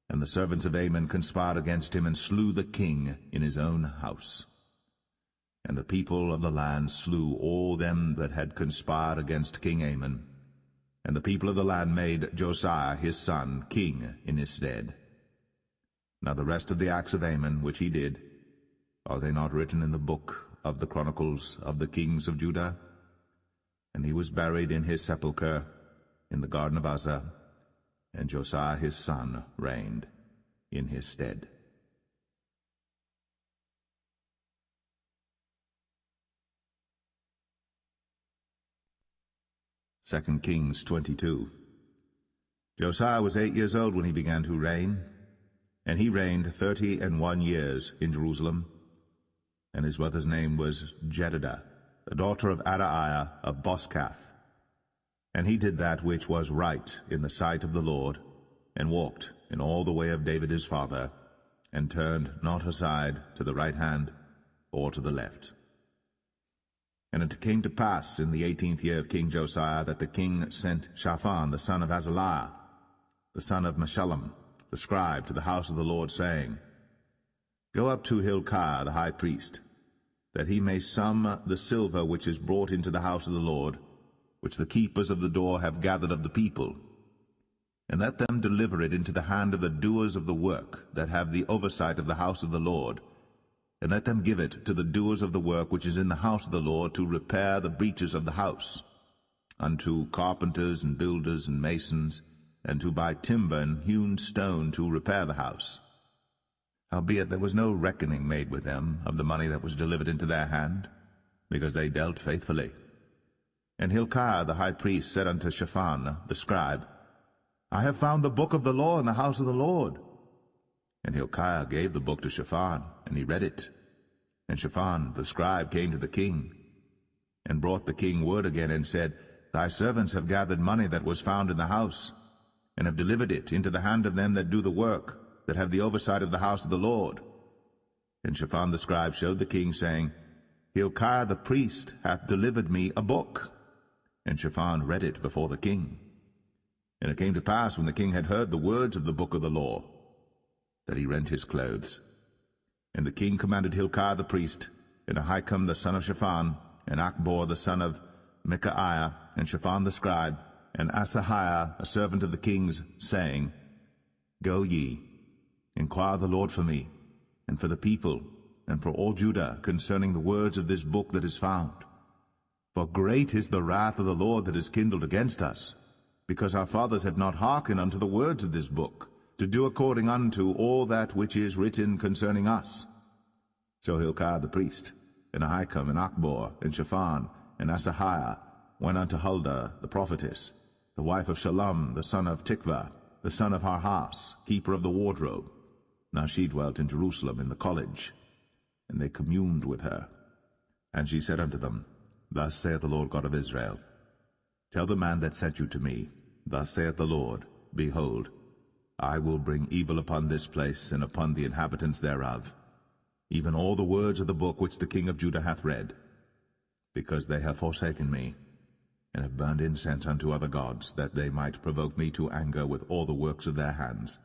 And the servants of Amon conspired against him, and slew the king in his own house. And the people of the land slew all them that had conspired against King Amon. And the people of the land made Josiah his son king in his stead. Now the rest of the acts of Amon which he did, are they not written in the book of the Chronicles of the kings of Judah? And he was buried in his sepulchre in the garden of Uzzah, and Josiah his son reigned in his stead. Second Kings 22. Josiah was 8 years old when he began to reign, and he reigned 31 years in Jerusalem. And his mother's name was Jedidah, the daughter of Adaiah of Boscath. And he did that which was right in the sight of the Lord, and walked in all the way of David his father, and turned not aside to the right hand or to the left. And it came to pass in the 18th year of King Josiah, that the king sent Shaphan the son of Azaliah, the son of Meshullam, the scribe, to the house of the Lord, saying, Go up to Hilkiah the high priest, that he may sum the silver which is brought into the house of the Lord, which the keepers of the door have gathered of the people, and let them deliver it into the hand of the doers of the work that have the oversight of the house of the Lord, and let them give it to the doers of the work which is in the house of the Lord, to repair the breaches of the house, unto carpenters and builders and masons, and to buy timber and hewn stone to repair the house. Howbeit there was no reckoning made with them of the money that was delivered into their hand, because they dealt faithfully. And Hilkiah the high priest said unto Shaphan the scribe, I have found the book of the law in the house of the Lord. And Hilkiah gave the book to Shaphan, and he read it. And Shaphan the scribe came to the king, and brought the king word again, and said, Thy servants have gathered money that was found in the house, and have delivered it into the hand of them that do the work, that have the oversight of the house of the Lord. And Shaphan the scribe showed the king, saying, Hilkiah the priest hath delivered me a book. And Shaphan read it before the king. And it came to pass, when the king had heard the words of the book of the law, that he rent his clothes. And the king commanded Hilkiah the priest, and Ahikam the son of Shaphan, and Achbor the son of Micaiah, and Shaphan the scribe, and Asahiah a servant of the king's, saying, Go ye, inquire the Lord for me, and for the people, and for all Judah, concerning the words of this book that is found. For great is the wrath of the Lord that is kindled against us, because our fathers have not hearkened unto the words of this book, to do according unto all that which is written concerning us. So Hilkiah the priest, and Ahikam, and Achbor, and Shaphan, and Asahiah went unto Huldah the prophetess, the wife of Shallum the son of Tikvah, the son of Harhas, keeper of the wardrobe. Now she dwelt in Jerusalem in the college, and they communed with her. And she said unto them, Thus saith the Lord God of Israel, Tell the man that sent you to me, Thus saith the Lord, Behold, I will bring evil upon this place, and upon the inhabitants thereof, even all the words of the book which the king of Judah hath read, because they have forsaken me, and have burned incense unto other gods, that they might provoke me to anger with all the works of their hands.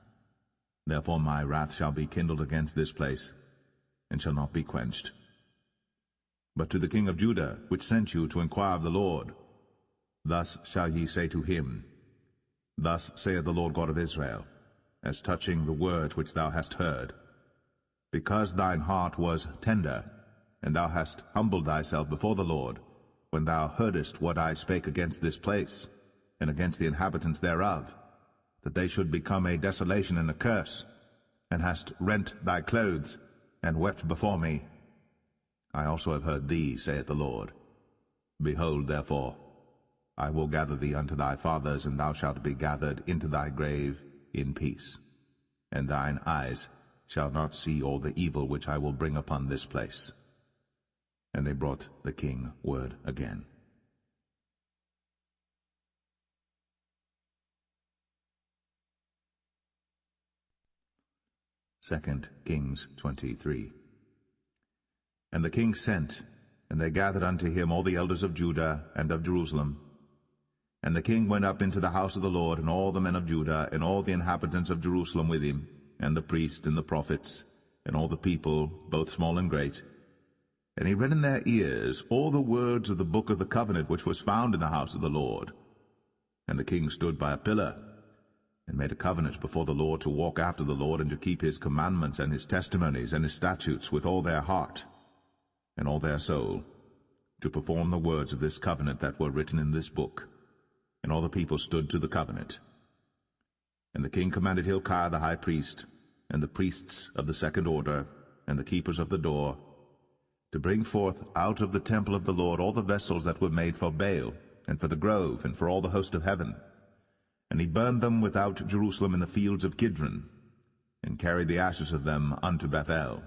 Therefore my wrath shall be kindled against this place, and shall not be quenched. But to the king of Judah, which sent you to inquire of the Lord, thus shall ye say to him, Thus saith the Lord God of Israel, as touching the words which thou hast heard. Because thine heart was tender, and thou hast humbled thyself before the Lord, when thou heardest what I spake against this place, and against the inhabitants thereof, that they should become a desolation and a curse, and hast rent thy clothes, and wept before me. I also have heard thee, saith the Lord. Behold, therefore, I will gather thee unto thy fathers, and thou shalt be gathered into thy grave in peace. And thine eyes shall not see all the evil which I will bring upon this place. And they brought the king word again. 2 Kings 23. And the king sent, and they gathered unto him all the elders of Judah and of Jerusalem. And the king went up into the house of the Lord, and all the men of Judah, and all the inhabitants of Jerusalem with him, and the priests and the prophets, and all the people, both small and great. And he read in their ears all the words of the book of the covenant which was found in the house of the Lord. And the king stood by a pillar, and made a covenant before the Lord to walk after the Lord, and to keep his commandments and his testimonies and his statutes with all their heart and all their soul, to perform the words of this covenant that were written in this book. And all the people stood to the covenant. And the king commanded Hilkiah the high priest, and the priests of the second order, and the keepers of the door, to bring forth out of the temple of the Lord all the vessels that were made for Baal, and for the grove, and for all the host of heaven. And he burned them without Jerusalem in the fields of Kidron, and carried the ashes of them unto Bethel.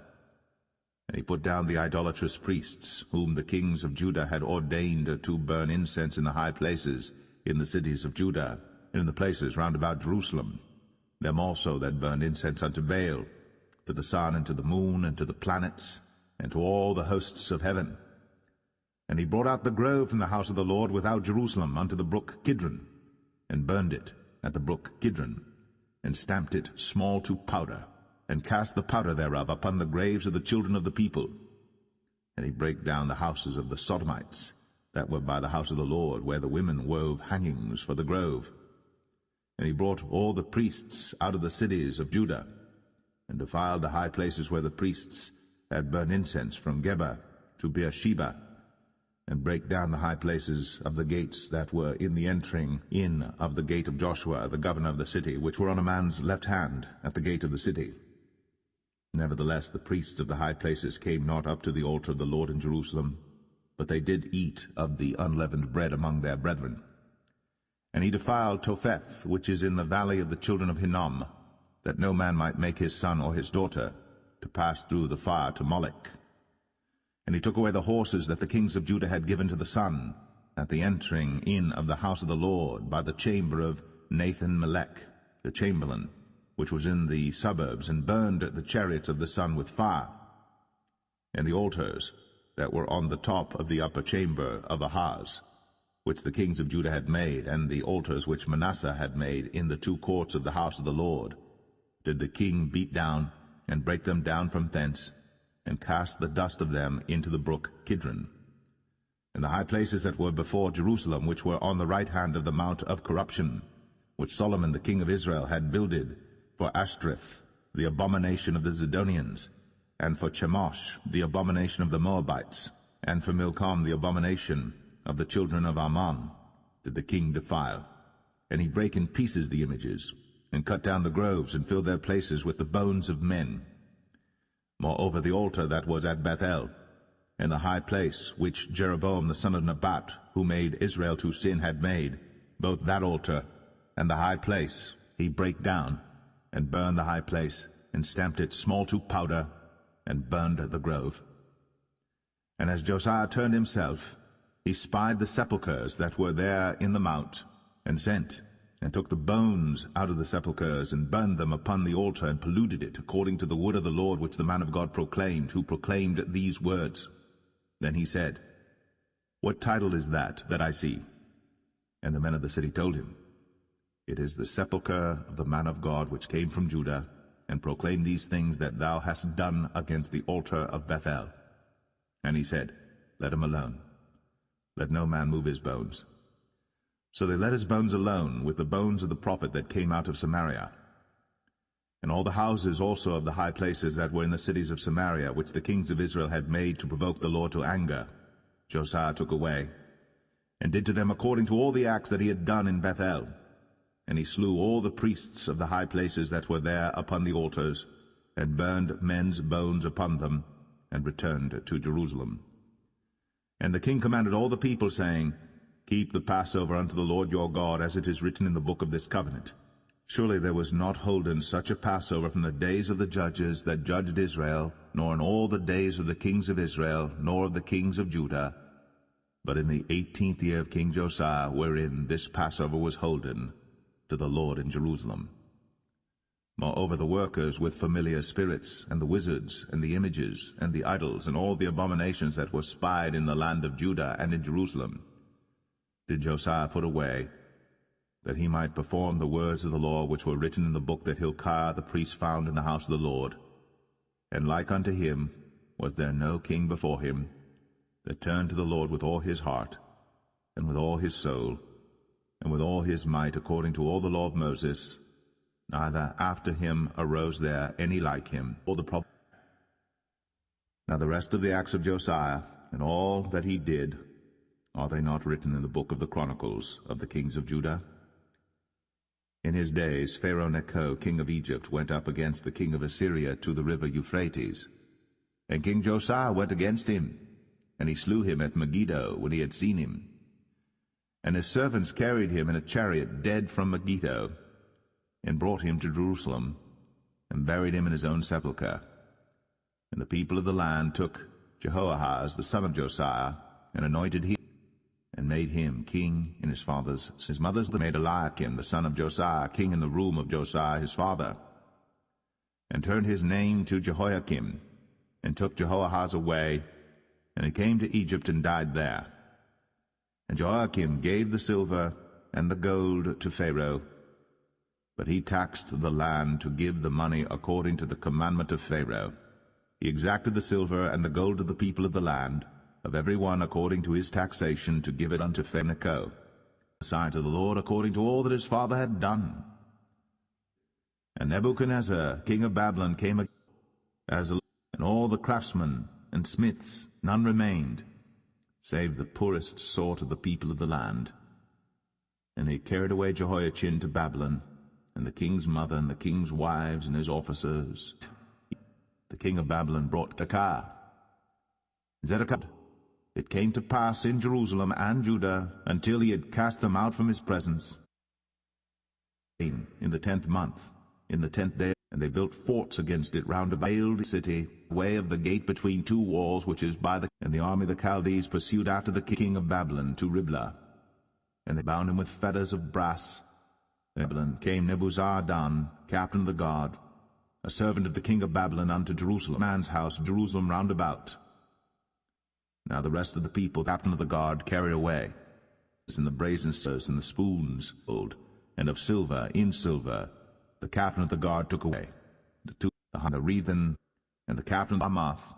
And he put down the idolatrous priests, whom the kings of Judah had ordained to burn incense in the high places, in the cities of Judah, and in the places round about Jerusalem, them also that burned incense unto Baal, to the sun, and to the moon, and to the planets, and to all the hosts of heaven. And he brought out the grove from the house of the Lord without Jerusalem unto the brook Kidron, and burned it at the brook Kidron, and stamped it small to powder, and cast the powder thereof upon the graves of the children of the people. And he brake down the houses of the Sodomites, that were by the house of the Lord, where the women wove hangings for the grove. And he brought all the priests out of the cities of Judah, and defiled the high places where the priests had burned incense, from Geba to Beersheba, and brake down the high places of the gates that were in the entering in of the gate of Joshua, the governor of the city, which were on a man's left hand at the gate of the city. Nevertheless the priests of the high places came not up to the altar of the Lord in Jerusalem, but they did eat of the unleavened bread among their brethren. And he defiled Topheth, which is in the valley of the children of Hinnom, that no man might make his son or his daughter to pass through the fire to Molech. And he took away the horses that the kings of Judah had given to the sun, at the entering in of the house of the Lord, by the chamber of Nathan-Melech, the chamberlain, which was in the suburbs, and burned the chariots of the sun with fire, and the altars that were on the top of the upper chamber of Ahaz, which the kings of Judah had made, and the altars which Manasseh had made in the two courts of the house of the Lord, did the king beat down, and break them down from thence, and cast the dust of them into the brook Kidron. And the high places that were before Jerusalem, which were on the right hand of the mount of corruption, which Solomon the king of Israel had builded for Ashtoreth, the abomination of the Zidonians, and for Chemosh, the abomination of the Moabites, and for Milcom, the abomination of the children of Ammon, did the king defile. And he brake in pieces the images, and cut down the groves, and filled their places with the bones of men. Moreover, the altar that was at Bethel, and the high place which Jeroboam the son of Nebat, who made Israel to sin, had made, both that altar and the high place he brake down, and burned the high place, and stamped it small to powder, and burned the grove. And as Josiah turned himself, he spied the sepulchres that were there in the mount, and sent, and took the bones out of the sepulchres, and burned them upon the altar, and polluted it, according to the word of the Lord which the man of God proclaimed, who proclaimed these words. Then he said, What title is that I see? And the men of the city told him, It is the sepulchre of the man of God which came from Judah, and proclaimed these things that thou hast done against the altar of Bethel. And he said, Let him alone. Let no man move his bones. So they let his bones alone, with the bones of the prophet that came out of Samaria. And all the houses also of the high places that were in the cities of Samaria, which the kings of Israel had made to provoke the Lord to anger, Josiah took away, and did to them according to all the acts that he had done in Bethel. And he slew all the priests of the high places that were there upon the altars, and burned men's bones upon them, and returned to Jerusalem. And the king commanded all the people, saying, Keep the Passover unto the Lord your God, as it is written in the book of this covenant. Surely there was not holden such a Passover from the days of the judges that judged Israel, nor in all the days of the kings of Israel, nor of the kings of Judah, but in the 18th year of King Josiah, wherein this Passover was holden to the Lord in Jerusalem. Moreover, the workers with familiar spirits, and the wizards, and the images, and the idols, and all the abominations that were spied in the land of Judah and in Jerusalem, did Josiah put away, that he might perform the words of the law which were written in the book that Hilkiah the priest found in the house of the Lord. And like unto him was there no king before him, that turned to the Lord with all his heart, and with all his soul, and with all his might, according to all the law of Moses. Neither after him arose there any like him, or the prophet. Now the rest of the acts of Josiah, and all that he did, are they not written in the book of the Chronicles of the kings of Judah? In his days Pharaoh Necho, king of Egypt, went up against the king of Assyria to the river Euphrates. And King Josiah went against him, and he slew him at Megiddo when he had seen him. And his servants carried him in a chariot dead from Megiddo, and brought him to Jerusalem, and buried him in his own sepulchre. And the people of the land took Jehoahaz the son of Josiah, and anointed him, and made him king in his father's. His mother's made Eliakim the son of Josiah king in the room of Josiah his father, and turned his name to Jehoiakim, and took Jehoahaz away, and he came to Egypt and died there. And Jehoiakim gave the silver and the gold to Pharaoh, but he taxed the land to give the money according to the commandment of Pharaoh. He exacted the silver and the gold of the people of the land, of every one according to his taxation, to give it unto Pharaoh Necho, a sign to the Lord according to all that his father had done. And Nebuchadnezzar king of Babylon came and all the craftsmen and smiths, none remained, save the poorest sort of the people of the land. And he carried away Jehoiachin to Babylon, and the king's mother, and the king's wives, and his officers. The king of Babylon brought Zedekiah. It came to pass in Jerusalem and Judah, until he had cast them out from his presence, in the 10th month, in the 10th day, And they built forts against it round about the city, way of the gate between two walls, which is by the... And the army of the Chaldees pursued after the king of Babylon to Riblah. And they bound him with fetters of brass. Babylon came Nebuzaradan, captain of the guard, a servant of the king of Babylon, unto Jerusalem, man's house, Jerusalem round about. Now the rest of the people, captain of the guard, carried away, and the brazen cisters and the spoons, gold, and of silver, in silver, the captain of the guard took away, the two, the Rethan, and the captain of Hamath.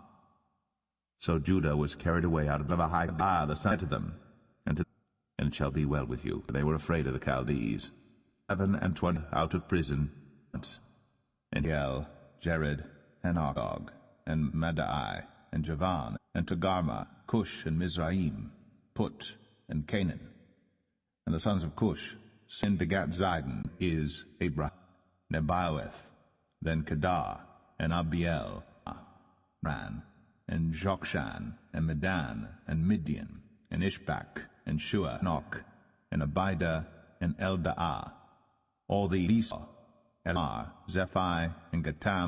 So Judah was carried away out of Ahijah the son to them, and it shall be well with you. They were afraid of the Chaldees. 27 out of prison, and Hiel, Jared, and Agog, and Madai, and Javan, and Togarmah, Cush, and Mizraim, Put, and Canaan. And the sons of Cush, Sin begat Zidon, is Abraham, Nebaioth, then Kedar, and Abiel, Ran, and Jokshan, and Medan, and Midian, and Ishbak, and Shua, Nok, and Abida, and Eldaah. All the Esau, Elar, Zephi, and Gatam,